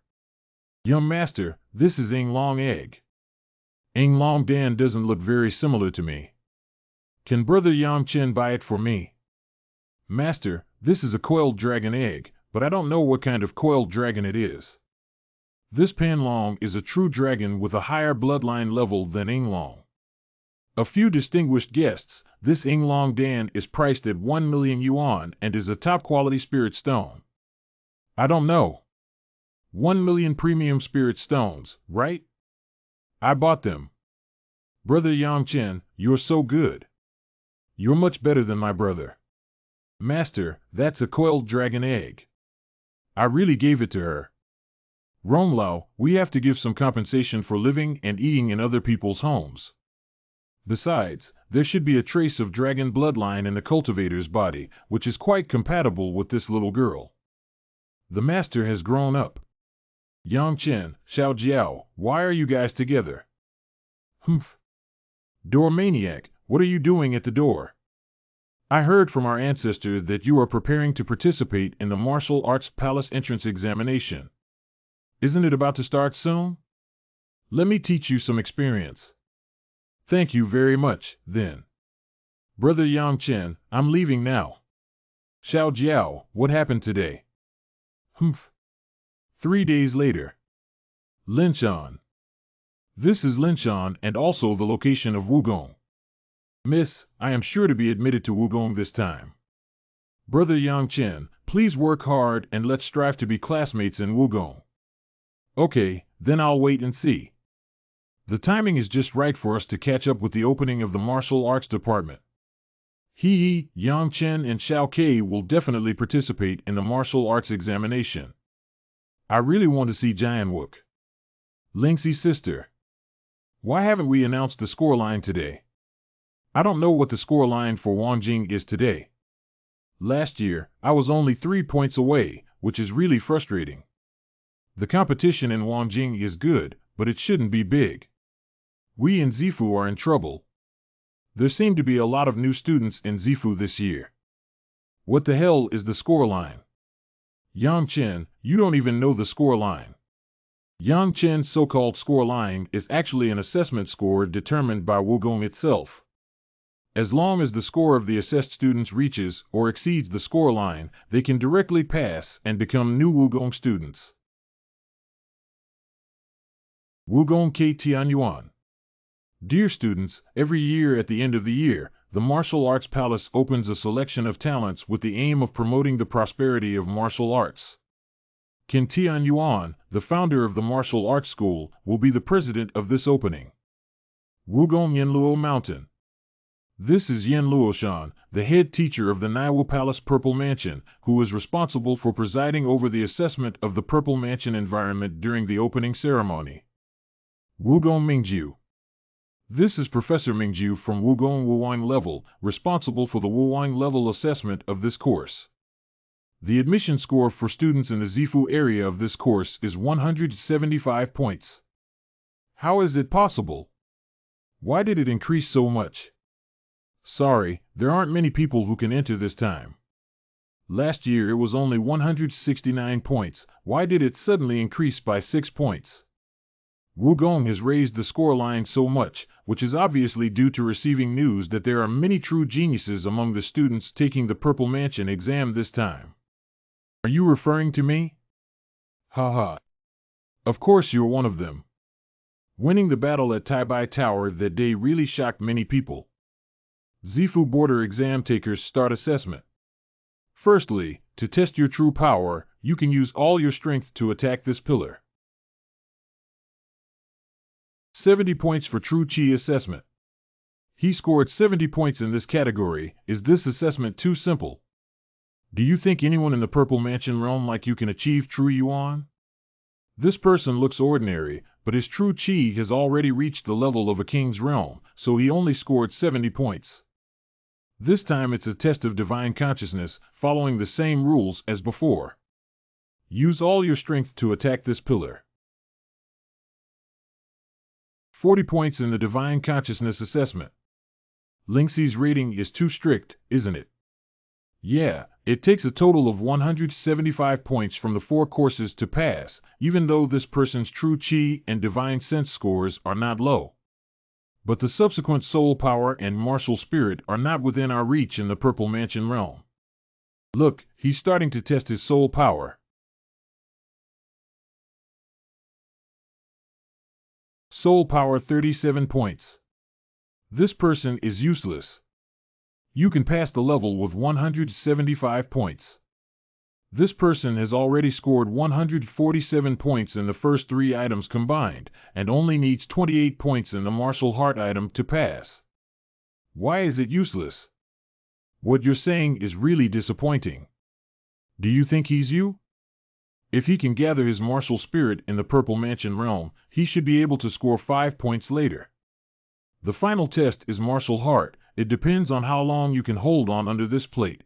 Young master, this is Ing Long egg. Ing Long Dan doesn't look very similar to me. Can Brother Yang Chen buy it for me? Master, this is a coiled dragon egg, but I don't know what kind of coiled dragon it is. This Pan Long is a true dragon with a higher bloodline level than Ing Long. A few distinguished guests, this Ing Long Dan is priced at 1 million yuan and is a top-quality spirit stone. I don't know. 1 million premium spirit stones, right? I bought them. Brother Yang Chen, you're so good. You're much better than my brother. Master, that's a coiled dragon egg. I really gave it to her. Ronglao, we have to give some compensation for living and eating in other people's homes. Besides, there should be a trace of dragon bloodline in the cultivator's body, which is quite compatible with this little girl. The master has grown up. Yang Chen, Xiao Jiao, why are you guys together? Humph. Door maniac, what are you doing at the door? I heard from our ancestor that you are preparing to participate in the martial arts palace entrance examination. Isn't it about to start soon? Let me teach you some experience. Thank you very much, then. Brother Yang Chen, I'm leaving now. Xiao Jiao, what happened today? Humph. 3 days later. Linshan. This is Linshan and also the location of Wugong. Miss, I am sure to be admitted to Wugong this time. Brother Yang Chen, please work hard and let's strive to be classmates in Wugong. Okay, then I'll wait and see. The timing is just right for us to catch up with the opening of the martial arts department. Yang Chen and Xiao Kei will definitely participate in the martial arts examination. I really want to see Jian Wook. Lingxi's sister. Why haven't we announced the scoreline today? I don't know what the scoreline for Wanjing is today. Last year, I was only 3 points away, which is really frustrating. The competition in Wanjing is good, but it shouldn't be big. We in Zifu are in trouble. There seem to be a lot of new students in Zifu this year. What the hell is the scoreline? Yang Chen, you don't even know the scoreline. Yang Chen's so-called scoreline is actually an assessment score determined by Wugong itself. As long as the score of the assessed students reaches or exceeds the scoreline, they can directly pass and become new Wugong students. Wugong K Tianyuan. Dear students, every year at the end of the year, the Martial Arts Palace opens a selection of talents with the aim of promoting the prosperity of martial arts. Qin Tianyuan, the founder of the Martial Arts School, will be the president of this opening. Wugong Yanluo Mountain. This is Yan Luoshan, the head teacher of the MANHWA Palace Purple Mansion, who is responsible for presiding over the assessment of the Purple Mansion environment during the opening ceremony. Wugong Mingjiu. This is Professor Mingjiu from Wugong Wuwang level, responsible for the Wuwang level assessment of this course. The admission score for students in the Zifu area of this course is 175 points. How is it possible? Why did it increase so much? Sorry, there aren't many people who can enter this time. Last year it was only 169 points. Why did it suddenly increase by 6 points? Wugong has raised the scoreline so much, which is obviously due to receiving news that there are many true geniuses among the students taking the Purple Mansion exam this time. Are you referring to me? Haha. Of course you're one of them. Winning the battle at Taibai Tower that day really shocked many people. Zifu Border exam takers start assessment. Firstly, to test your true power, you can use all your strength to attack this pillar. 70 points for True Chi assessment. He scored 70 points in this category. Is this assessment too simple? Do you think anyone in the Purple Mansion realm like you can achieve True Yuan? This person looks ordinary, but his True Chi has already reached the level of a king's realm, so he only scored 70 points. This time it's a test of divine consciousness, following the same rules as before. Use all your strength to attack this pillar. 40 points in the divine consciousness assessment. Lingxi's rating is too strict, isn't it? Yeah, it takes a total of 175 points from the 4 courses to pass, even though this person's True Chi and Divine Sense scores are not low. But the subsequent Soul Power and Martial Spirit are not within our reach in the Purple Mansion realm. Look, he's starting to test his Soul Power. Soul Power 37 points. This person is useless. You can pass the level with 175 points. This person has already scored 147 points in the first 3 items combined, and only needs 28 points in the martial heart item to pass. Why is it useless? What you're saying is really disappointing. Do you think he's you? If he can gather his martial spirit in the Purple Mansion realm, he should be able to score 5 points later. The final test is martial heart. It depends on how long you can hold on under this plate.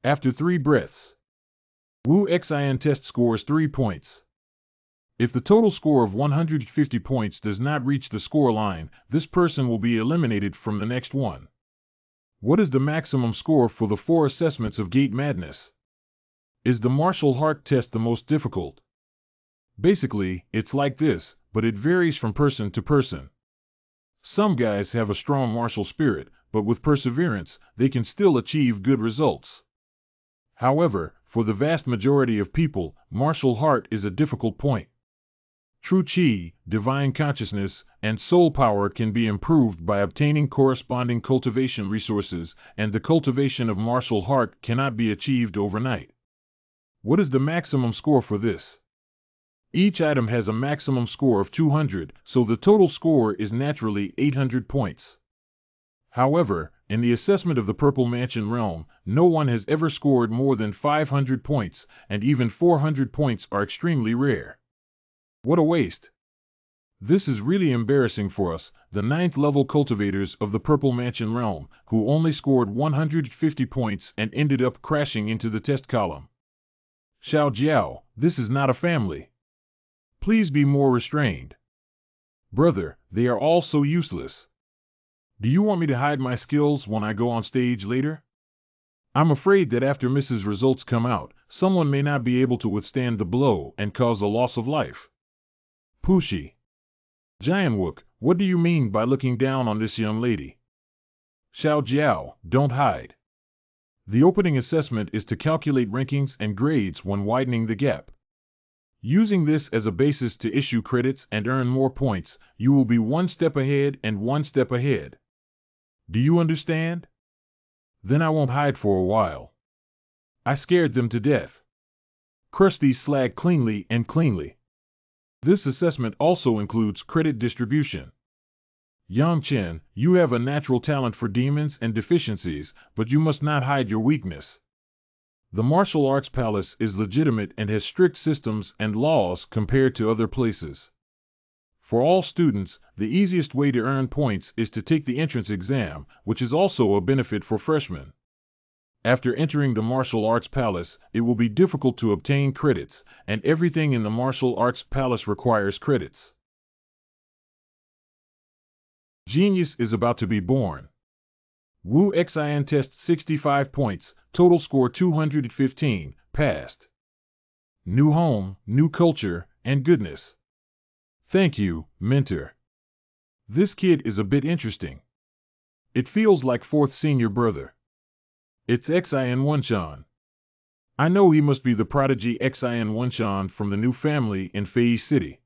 After 3 breaths. Wu Xin test scores 3 points. If the total score of 150 points does not reach the score line, this person will be eliminated from the next one. What is the maximum score for the 4 assessments of Gate Madness? Is the martial heart test the most difficult? Basically, it's like this, but it varies from person to person. Some guys have a strong martial spirit, but with perseverance, they can still achieve good results. However, for the vast majority of people, martial heart is a difficult point. True Chi, divine consciousness, and soul power can be improved by obtaining corresponding cultivation resources, and the cultivation of martial heart cannot be achieved overnight. What is the maximum score for this? Each item has a maximum score of 200, so the total score is naturally 800 points. However, in the assessment of the Purple Mansion realm, no one has ever scored more than 500 points, and even 400 points are extremely rare. What a waste! This is really embarrassing for us, the 9th level cultivators of the Purple Mansion realm, who only scored 150 points and ended up crashing into the test column. Xiao Jiao, this is not a family. Please be more restrained. Brother, they are all so useless. Do you want me to hide my skills when I go on stage later? I'm afraid that after Mrs. results come out, someone may not be able to withstand the blow and cause a loss of life. Pushi. Jianwook, what do you mean by looking down on this young lady? Xiao Jiao, don't hide. The opening assessment is to calculate rankings and grades when widening the gap. Using this as a basis to issue credits and earn more points, you will be 1 step ahead and 1 step ahead. Do you understand? Then I won't hide for a while. I scared them to death. Crush these slag cleanly and cleanly. This assessment also includes credit distribution. Yang Chen, you have a natural talent for demons and deficiencies, but you must not hide your weakness. The Martial Arts Palace is legitimate and has strict systems and laws compared to other places. For all students, the easiest way to earn points is to take the entrance exam, which is also a benefit for freshmen. After entering the martial arts palace, it will be difficult to obtain credits, and everything in the martial arts palace requires credits. Genius is about to be born. Wu Xin test 65 points, total score 215, passed. New home, new culture, and goodness. Thank you, mentor. This kid is a bit interesting. It feels like fourth senior brother. It's Xin Wenshan. I know he must be the prodigy Xin Wenshan from the new family in Fei City.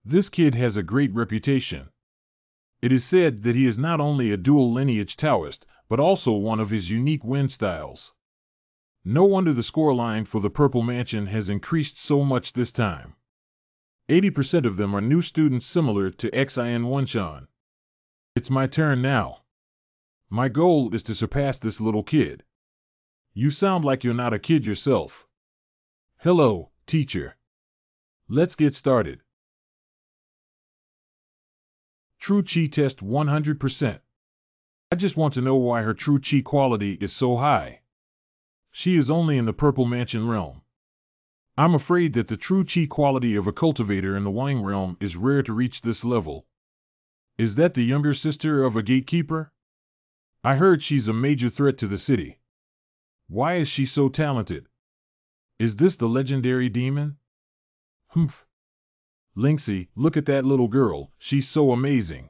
This kid has a great reputation. It is said that he is not only a dual lineage Taoist, but also one of his unique wind styles. No wonder the scoreline for the Purple Mansion has increased so much this time. 80% of them are new students similar to Xin Wenshan. It's my turn now. My goal is to surpass this little kid. You sound like you're not a kid yourself. Hello, teacher. Let's get started. True Chi test 100%. I just want to know why her true Chi quality is so high. She is only in the Purple Mansion realm. I'm afraid that the true Chi quality of a cultivator in the Wang realm is rare to reach this level. Is that the younger sister of a gatekeeper? I heard she's a major threat to the city. Why is she so talented? Is this the legendary demon? Humph. Lingxi, look at that little girl, she's so amazing.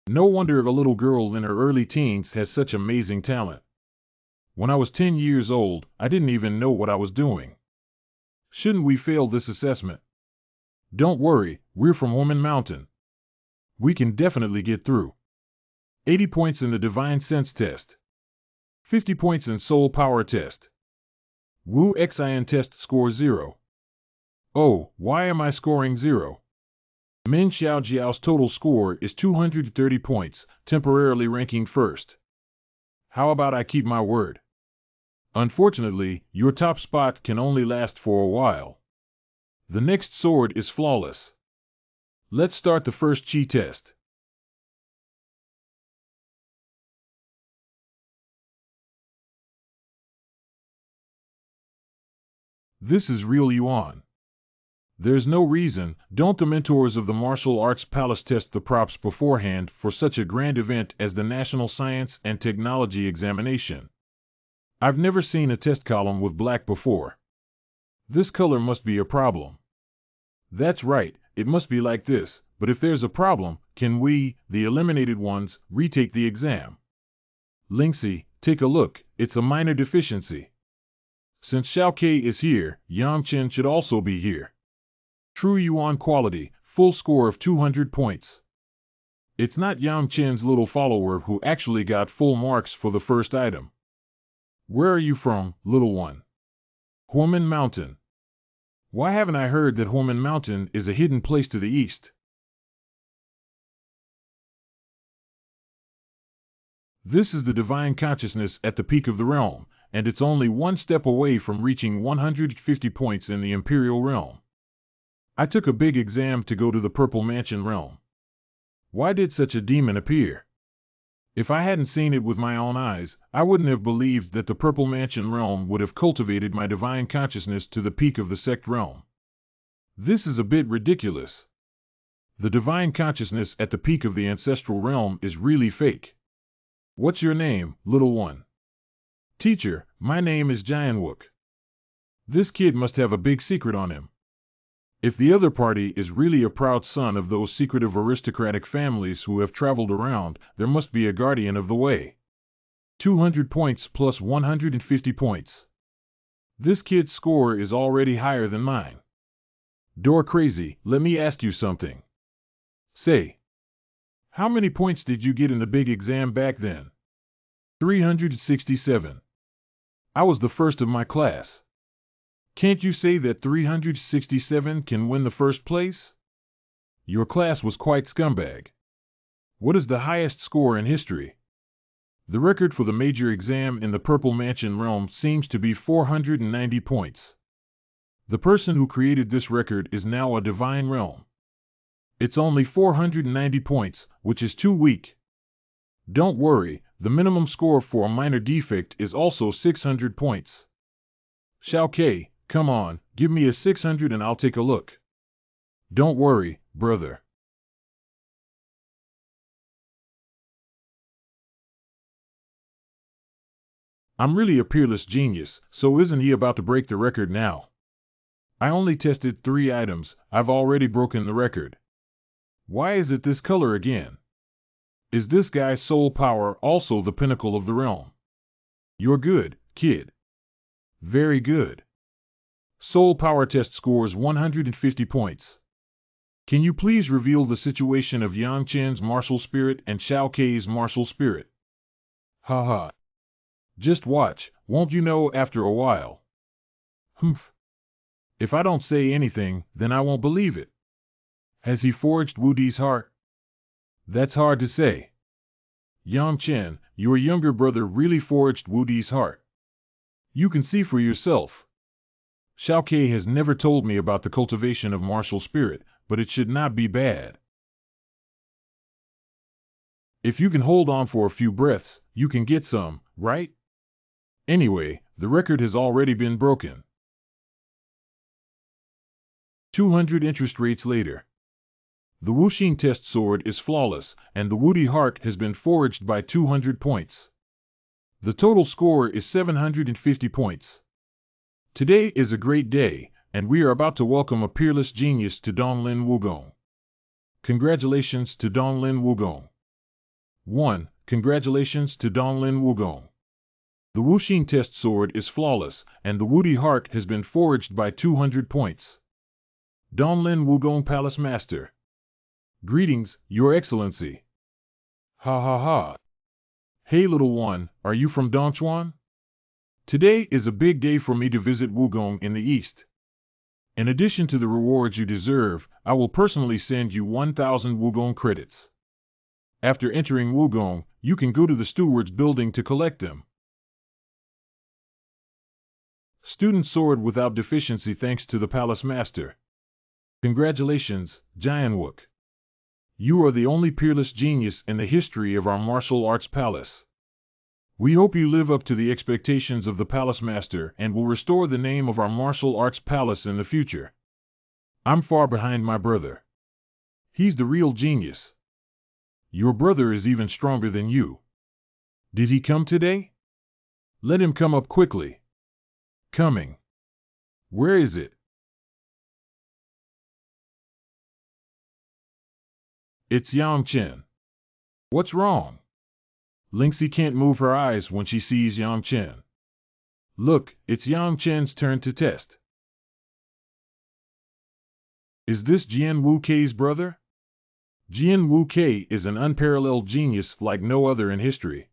No wonder a little girl in her early teens has such amazing talent. When I was 10 years old, I didn't even know what I was doing. Shouldn't we fail this assessment? Don't worry, we're from Woman Mountain. We can definitely get through. 80 points in the Divine Sense test. 50 points in Soul Power test. Wu Xin test score 0. Oh, why am I scoring 0? Min Xiaojiao's total score is 230 points, temporarily ranking first. How about I keep my word? Unfortunately, your top spot can only last for a while. The next sword is flawless. Let's start the first Chi test. This is real Yuan. There's no reason, don't the mentors of the Martial Arts Palace test the props beforehand for such a grand event as the National Science and Technology Examination? I've never seen a test column with black before. This color must be a problem. That's right, it must be like this, but if there's a problem, can we, the eliminated ones, retake the exam? Lingxi, take a look, it's a minor deficiency. Since Xiao Ke is here, Yang Chen should also be here. True Yuan quality, full score of 200 points. It's not Yang Chen's little follower who actually got full marks for the first item. Where are you from, little one? Huamen Mountain. Why haven't I heard that Huamen Mountain is a hidden place to the east? This is the divine consciousness at the peak of the realm, and it's only one step away from reaching 150 points in the Imperial realm. I took a big exam to go to the Purple Mansion realm. Why did such a demon appear? If I hadn't seen it with my own eyes, I wouldn't have believed that the Purple Mansion realm would have cultivated my divine consciousness to the peak of the sect realm. This is a bit ridiculous. The divine consciousness at the peak of the ancestral realm is really fake. What's your name, little one? Teacher, my name is Jianwook. This kid must have a big secret on him. If the other party is really a proud son of those secretive aristocratic families who have traveled around, there must be a guardian of the way. 200 points plus 150 points. This kid's score is already higher than mine. Door Crazy, let me ask you something. Say, how many points did you get in the big exam back then? 367. I was the first of my class. Can't you say that 367 can win the first place? Your class was quite scumbag. What is the highest score in history? The record for the major exam in the Purple Mansion realm seems to be 490 points. The person who created this record is now a divine realm. It's only 490 points, which is too weak. Don't worry, The minimum score for a minor defect is also 600 points. Xiao Ke, come on, give me a 600 and I'll take a look. Don't worry, brother. I'm really a peerless genius, so isn't he about to break the record now? I only tested 3 items, I've already broken the record. Why is it this color again? Is this guy's soul power also the pinnacle of the realm? You're good, kid. Very good. Soul power test scores 150 points. Can you please reveal the situation of Yang Chen's martial spirit and Xiao Ke's martial spirit? Haha. Just watch, won't you know after a while? Humph. If I don't say anything, then I won't believe it. Has he forged Wu Di's heart? That's hard to say. Yang Chen, your younger brother really forged Wu Di's heart. You can see for yourself. Xiao Ke has never told me about the cultivation of martial spirit, but it should not be bad. If you can hold on for a few breaths, you can get some, right? Anyway, the record has already been broken. 200 interest rates later. The Wuxing test sword is flawless, and the Wu Di heart has been forged by 200 points. The total score is 750 points. Today is a great day, and we are about to welcome a peerless genius to Donglin Wugong. Congratulations to Donglin Wugong. 1. Congratulations to Donglin Wugong. The Wuxing test sword is flawless, and the Wu Di heart has been forged by 200 points. Donglin Wugong Palace Master. Greetings, Your Excellency. Ha ha ha. Hey little one, are you from Dongchuan? Today is a big day for me to visit Wugong in the east. In addition to the rewards you deserve, I will personally send you 1,000 Wugong credits. After entering Wugong, you can go to the steward's building to collect them. Student sword without deficiency thanks to the palace master. Congratulations, Jianwook. You are the only peerless genius in the history of our martial arts palace. We hope you live up to the expectations of the palace master and will restore the name of our martial arts palace in the future. I'm far behind my brother. He's the real genius. Your brother is even stronger than you. Did he come today? Let him come up quickly. Coming. Where is it? It's Yang Chen. What's wrong? Lingxi can't move her eyes when she sees Yang Chen. Look, it's Yang Chen's turn to test. Is this Jian Wu Kei's brother? Jian Wu Kei is an unparalleled genius like no other in history.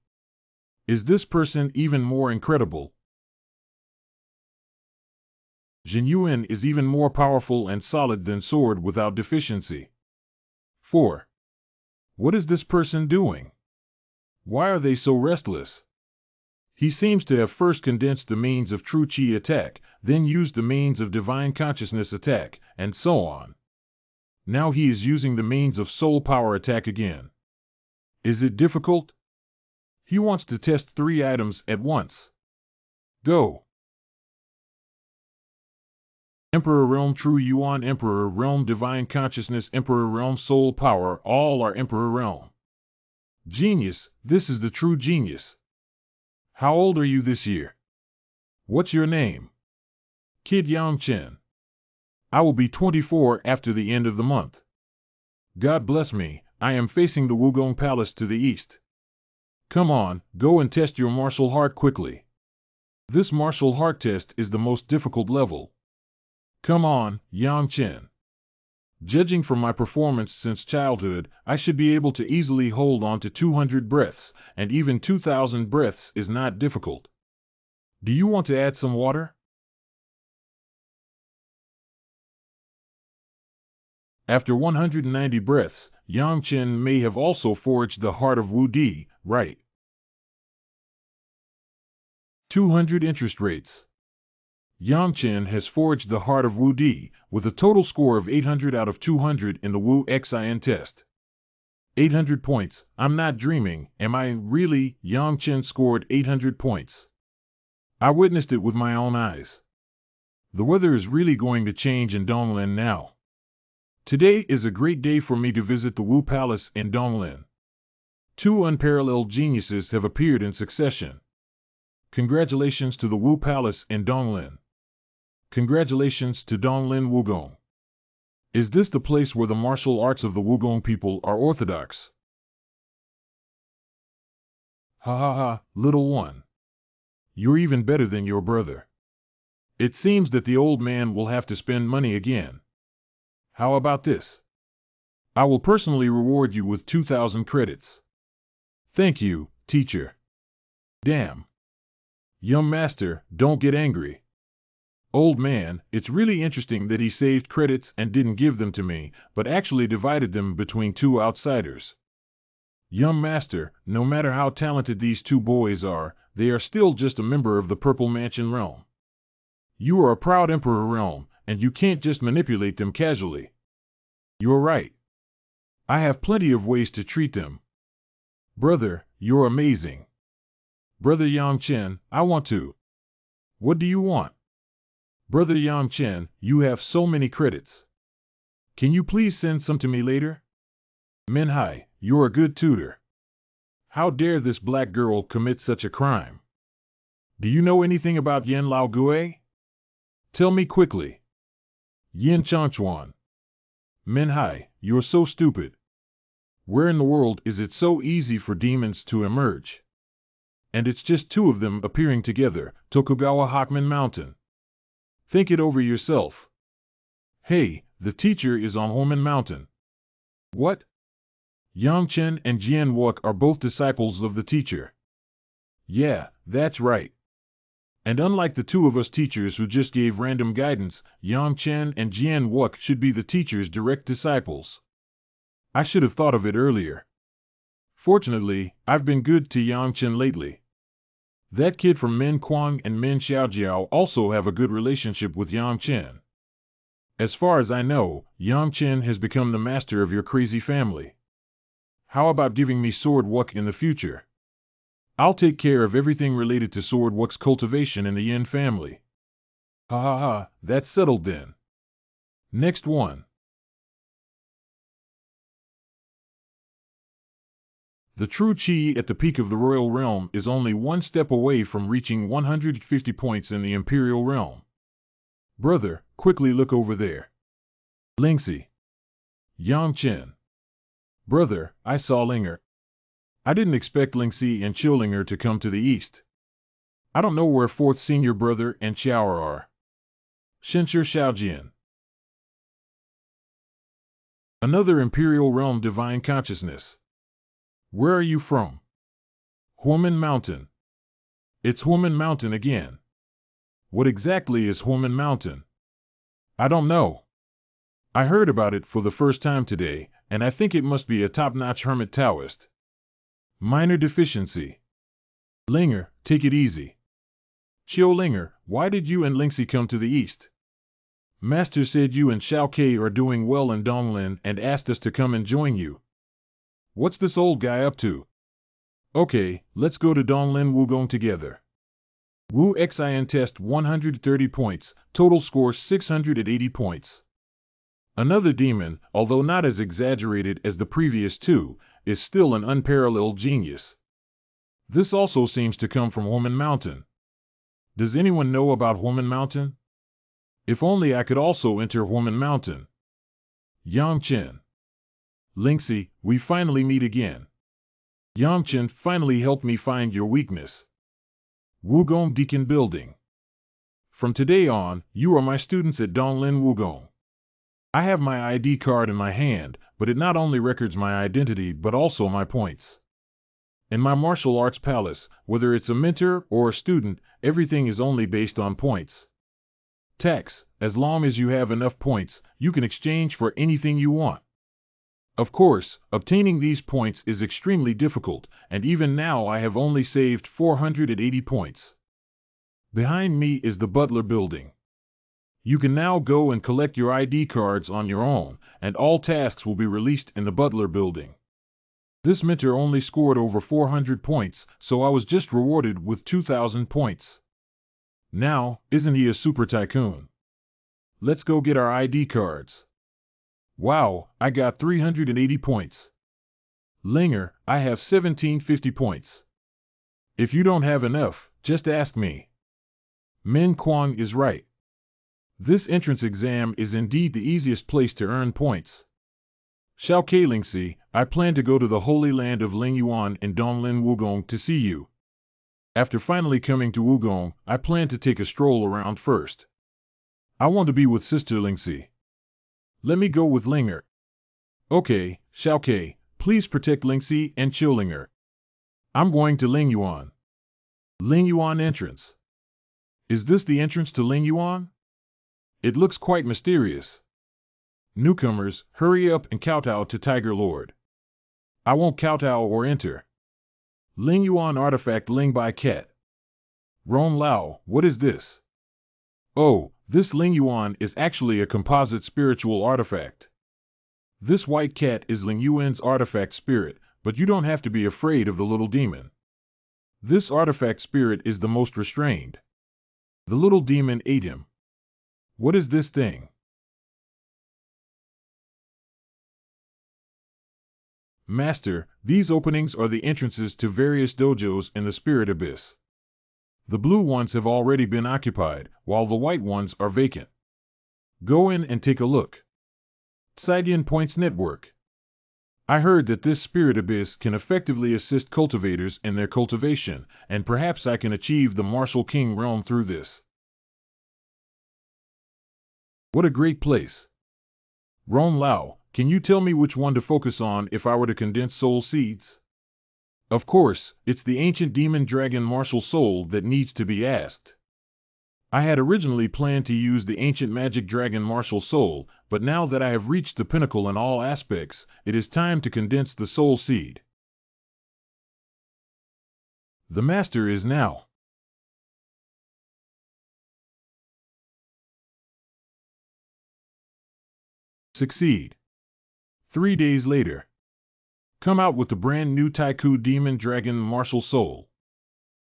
Is this person even more incredible? Jin Yuan is even more powerful and solid than sword without deficiency. 4. What is this person doing? Why are they so restless? He seems to have first condensed the means of true Qi attack, then used the means of divine consciousness attack, and so on. Now he is using the means of soul power attack again. Is it difficult? He wants to test 3 items at once. Go! Emperor Realm True Yuan, Emperor Realm Divine Consciousness, Emperor Realm Soul Power, all are Emperor Realm. Genius, this is the true genius. How old are you this year? What's your name? Kid Yang Chen. I will be 24 after the end of the month. God bless me, I am facing the Wugong Palace to the east. Come on, go and test your martial heart quickly. This martial heart test is the most difficult level. Come on, Yang Chen. Judging from my performance since childhood, I should be able to easily hold on to 200 breaths, and even 2,000 breaths is not difficult. Do you want to add some water? After 190 breaths, Yang Chen may have also forged the heart of Wu Di, right? 200 interest rates. Yang Chen has forged the heart of Wu Di, with a total score of 800 out of 200 in the Wu Xin test. 800 points. I'm not dreaming. Am I really? Yang Chen scored 800 points. I witnessed it with my own eyes. The weather is really going to change in Donglin now. Today is a great day for me to visit the Wu Palace in Donglin. Two unparalleled geniuses have appeared in succession. Congratulations to the Wu Palace in Donglin. Congratulations to Donglin Wugong. Is this the place where the martial arts of the Wugong people are orthodox? Ha ha ha, little one. You're even better than your brother. It seems that the old man will have to spend money again. How about this? I will personally reward you with 2,000 credits. Thank you, teacher. Damn. Young master, don't get angry. Old man, it's really interesting that he saved credits and didn't give them to me, but actually divided them between two outsiders. Young master, no matter how talented these two boys are, they are still just a member of the Purple Mansion realm. You are a proud emperor realm, and you can't just manipulate them casually. You're right. I have plenty of ways to treat them. Brother, you're amazing. Brother Yang Chen, I want to. What do you want? Brother Yang Chen, you have so many credits. Can you please send some to me later? MANHWA, you're a good tutor. How dare this black girl commit such a crime? Do you know anything about Yen Lao Gue? Tell me quickly. Yin Changchuan. MANHWA, you're so stupid. Where in the world is it so easy for demons to emerge? And it's just two of them appearing together, Tokugawa Hakman Mountain. Think it over yourself. Hey, the teacher is on Homan Mountain. What? Yang Chen and Jian Wuk are both disciples of the teacher. Yeah, that's right. And unlike the two of us teachers who just gave random guidance, Yang Chen and Jian Wuk should be the teacher's direct disciples. I should have thought of it earlier. Fortunately, I've been good to Yang Chen lately. That kid from Min Kuang and Min Xiaojiao also have a good relationship with Yang Chen. As far as I know, Yang Chen has become the master of your crazy family. How about giving me Sword Wuk in the future? I'll take care of everything related to Sword Wuk's cultivation in the Yin family. Ha ha ha, that's settled then. Next one. The true Qi at the peak of the royal realm is only one step away from reaching 150 points in the imperial realm. Brother, quickly look over there. Lingxi. Yang Chen. Brother, I saw Linger. I didn't expect Lingxi and Qiulinger to come to the east. I don't know where 4th senior brother and Xiaoer are. Shenshi Xiaojian. Another imperial realm divine consciousness. Where are you from? Huamen Mountain. It's Huamen Mountain again. What exactly is Huamen Mountain? I don't know. I heard about it for the first time today, and I think it must be a top-notch hermit Taoist. Minor deficiency. Linger, take it easy. Qiulinger, why did you and Lingxi come to the east? Master said you and Xiao Ke are doing well in Donglin and asked us to come and join you. What's this old guy up to? Okay, let's go to Donglin Wugong together. Wu Xin test 130 points, total score 680 points. Another demon, although not as exaggerated as the previous two, is still an unparalleled genius. This also seems to come from Huamen Mountain. Does anyone know about Huamen Mountain? If only I could also enter Huamen Mountain. Yang Chen. Lingxi, we finally meet again. Yang Chen finally helped me find your weakness. Wugong Deacon Building. From today on, you are my students at Donglin Wugong. I have my ID card in my hand, but it not only records my identity but also my points. In my martial arts palace, whether it's a mentor or a student, everything is only based on points. Tax, as long as you have enough points, you can exchange for anything you want. Of course, obtaining these points is extremely difficult, and even now I have only saved 480 points. Behind me is the Butler Building. You can now go and collect your ID cards on your own, and all tasks will be released in the Butler Building. This mentor only scored over 400 points, so I was just rewarded with 2,000 points. Now, isn't he a super tycoon? Let's go get our ID cards. Wow, I got 380 points. Linger, I have 1750 points. If you don't have enough, just ask me. Min Kwang is right. This entrance exam is indeed the easiest place to earn points. Xiao Ke Lingxi, I plan to go to the Holy Land of Lingyuan in Donglin Wugong to see you. After finally coming to Wugong, I plan to take a stroll around first. I want to be with Sister Lingxi. Let me go with Linger. Okay, Xiao Ke, please protect Lingxi and Linger. I'm going to Lingyuan. Lingyuan entrance. Is this the entrance to Lingyuan? It looks quite mysterious. Newcomers, hurry up and kowtow to Tiger Lord. I won't kowtow or enter. Lingyuan artifact Lingbai Ket. Ron Lao, what is this? Oh, this Lingyuan is actually a composite spiritual artifact. This white cat is Lingyuan's artifact spirit, but you don't have to be afraid of the little demon. This artifact spirit is the most restrained. The little demon ate him. What is this thing? Master, these openings are the entrances to various dojos in the spirit abyss. The blue ones have already been occupied, while the white ones are vacant. Go in and take a look. Tsidian Points Network. I heard that this spirit abyss can effectively assist cultivators in their cultivation, and perhaps I can achieve the Martial King realm through this. What a great place. Ron Lao, can you tell me which one to focus on if I were to condense soul seeds? Of course, it's the ancient demon dragon martial soul that needs to be asked. I had originally planned to use the ancient magic dragon martial soul, but now that I have reached the pinnacle in all aspects, it is time to condense the soul seed. The master is now. Succeed. 3 days later. Come out with the brand new Taiku Demon Dragon Martial Soul.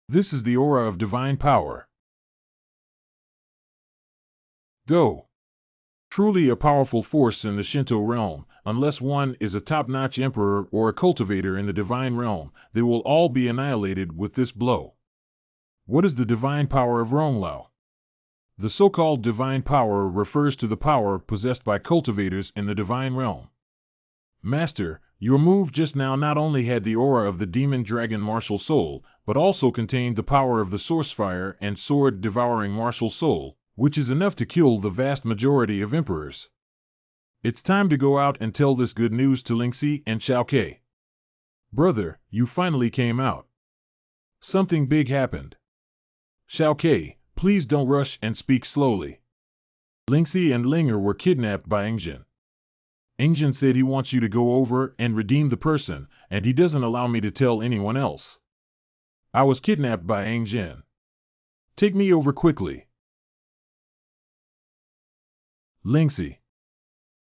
This is the aura of divine power. Go. Truly a powerful force in the Shinto realm, unless one is a top-notch emperor or a cultivator in the divine realm, they will all be annihilated with this blow. What is the divine power of Ronglao? The so-called divine power refers to the power possessed by cultivators in the divine realm. Master, your move just now not only had the aura of the demon dragon martial soul, but also contained the power of the source fire and sword devouring martial soul, which is enough to kill the vast majority of emperors. It's time to go out and tell this good news to Lingxi and Xiao Ke. Brother, you finally came out. Something big happened. Xiao Ke, please don't rush and speak slowly. Lingxi and Linger were kidnapped by Engjin. Engjin said he wants you to go over and redeem the person, and he doesn't allow me to tell anyone else. I was kidnapped by Engjin. Take me over quickly. Lingxi.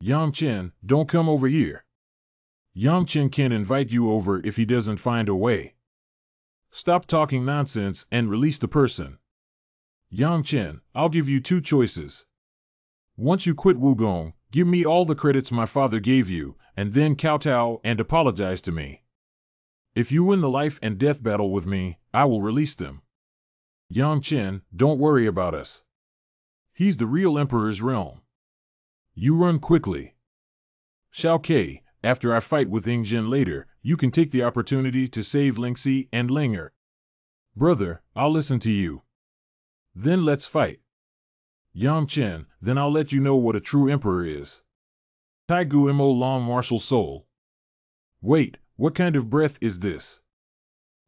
Yamchen, don't come over here. Yamchen can't invite you over if he doesn't find a way. Stop talking nonsense and release the person. Yamchen, I'll give you 2 choices. Once you quit Wugong, give me all the credits my father gave you, and then kowtow and apologize to me. If you win the life and death battle with me, I will release them. Yamchen, don't worry about us. He's the real Emperor's realm. You run quickly. Xiao Ke, after I fight with Engjin later, you can take the opportunity to save Lingxi and Linger. Brother, I'll listen to you. Then let's fight. Yamchen, then I'll let you know what a true emperor is. Taigu Mo Long Martial Soul. Wait, what kind of breath is this?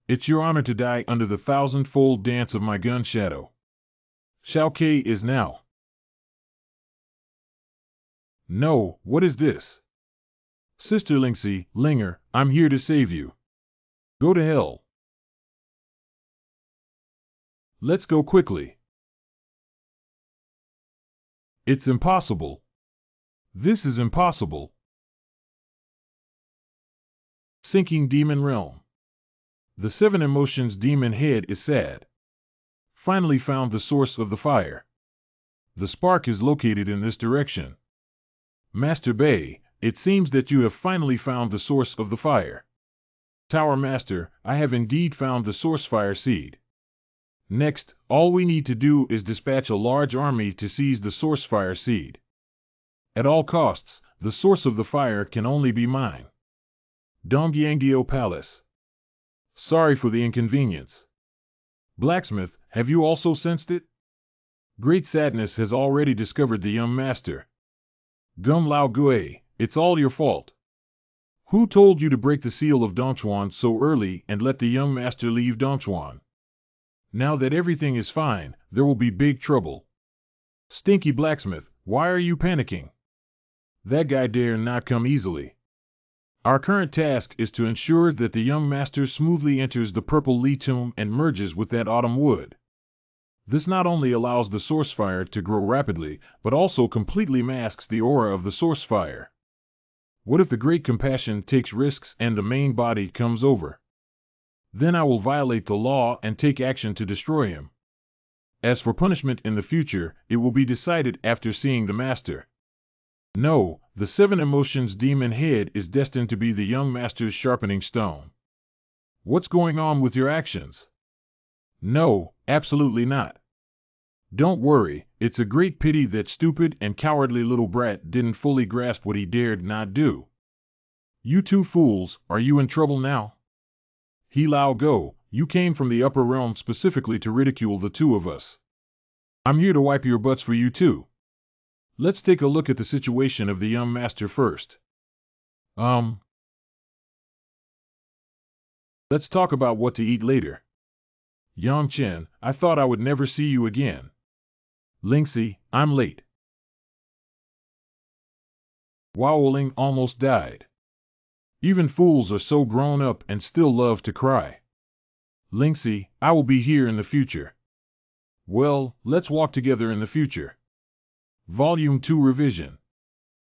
It's your honor to die under the 1,000-fold dance of my gun shadow. Xiao Ke is now. No, what is this? Sister Lingxi, Linger, I'm here to save you. Go to hell. Let's go quickly. It's impossible. This is impossible. Sinking demon realm. The seven emotions demon head is sad. Finally found the source of the fire. The spark is located in this direction. Master Bay, it seems that you have finally found the source of the fire. Tower Master, I have indeed found the source fire seed. Next, all we need to do is dispatch a large army to seize the source fire seed. At all costs, the source of the fire can only be mine. Dongyangdio Palace. Sorry for the inconvenience. Blacksmith, have you also sensed it? Great Sadness has already discovered the young master. Gum Lao Gue, it's all your fault. Who told you to break the seal of Dongchuan so early and let the young master leave Dongchuan? Now that everything is fine, there will be big trouble. Stinky Blacksmith, why are you panicking? That guy dare not come easily. Our current task is to ensure that the young master smoothly enters the purple Li tomb and merges with that autumn wood. This not only allows the source fire to grow rapidly, but also completely masks the aura of the source fire. What if the Great Compassion takes risks and the main body comes over? Then I will violate the law and take action to destroy him. As for punishment in the future, it will be decided after seeing the master. No, the seven emotions demon head is destined to be the young master's sharpening stone. What's going on with your actions? No, absolutely not. Don't worry, it's a great pity that stupid and cowardly little brat didn't fully grasp what he dared not do. You two fools, are you in trouble now? He Lao Go, you came from the upper realm specifically to ridicule the two of us. I'm here to wipe your butts for you too. Let's take a look at the situation of the young master first. Let's talk about what to eat later. Yang Chen, I thought I would never see you again. Lingxi, I'm late. Waoling almost died. Even fools are so grown up and still love to cry. Lingxi, I will be here in the future. Well, let's walk together in the future. Volume 2 Revision.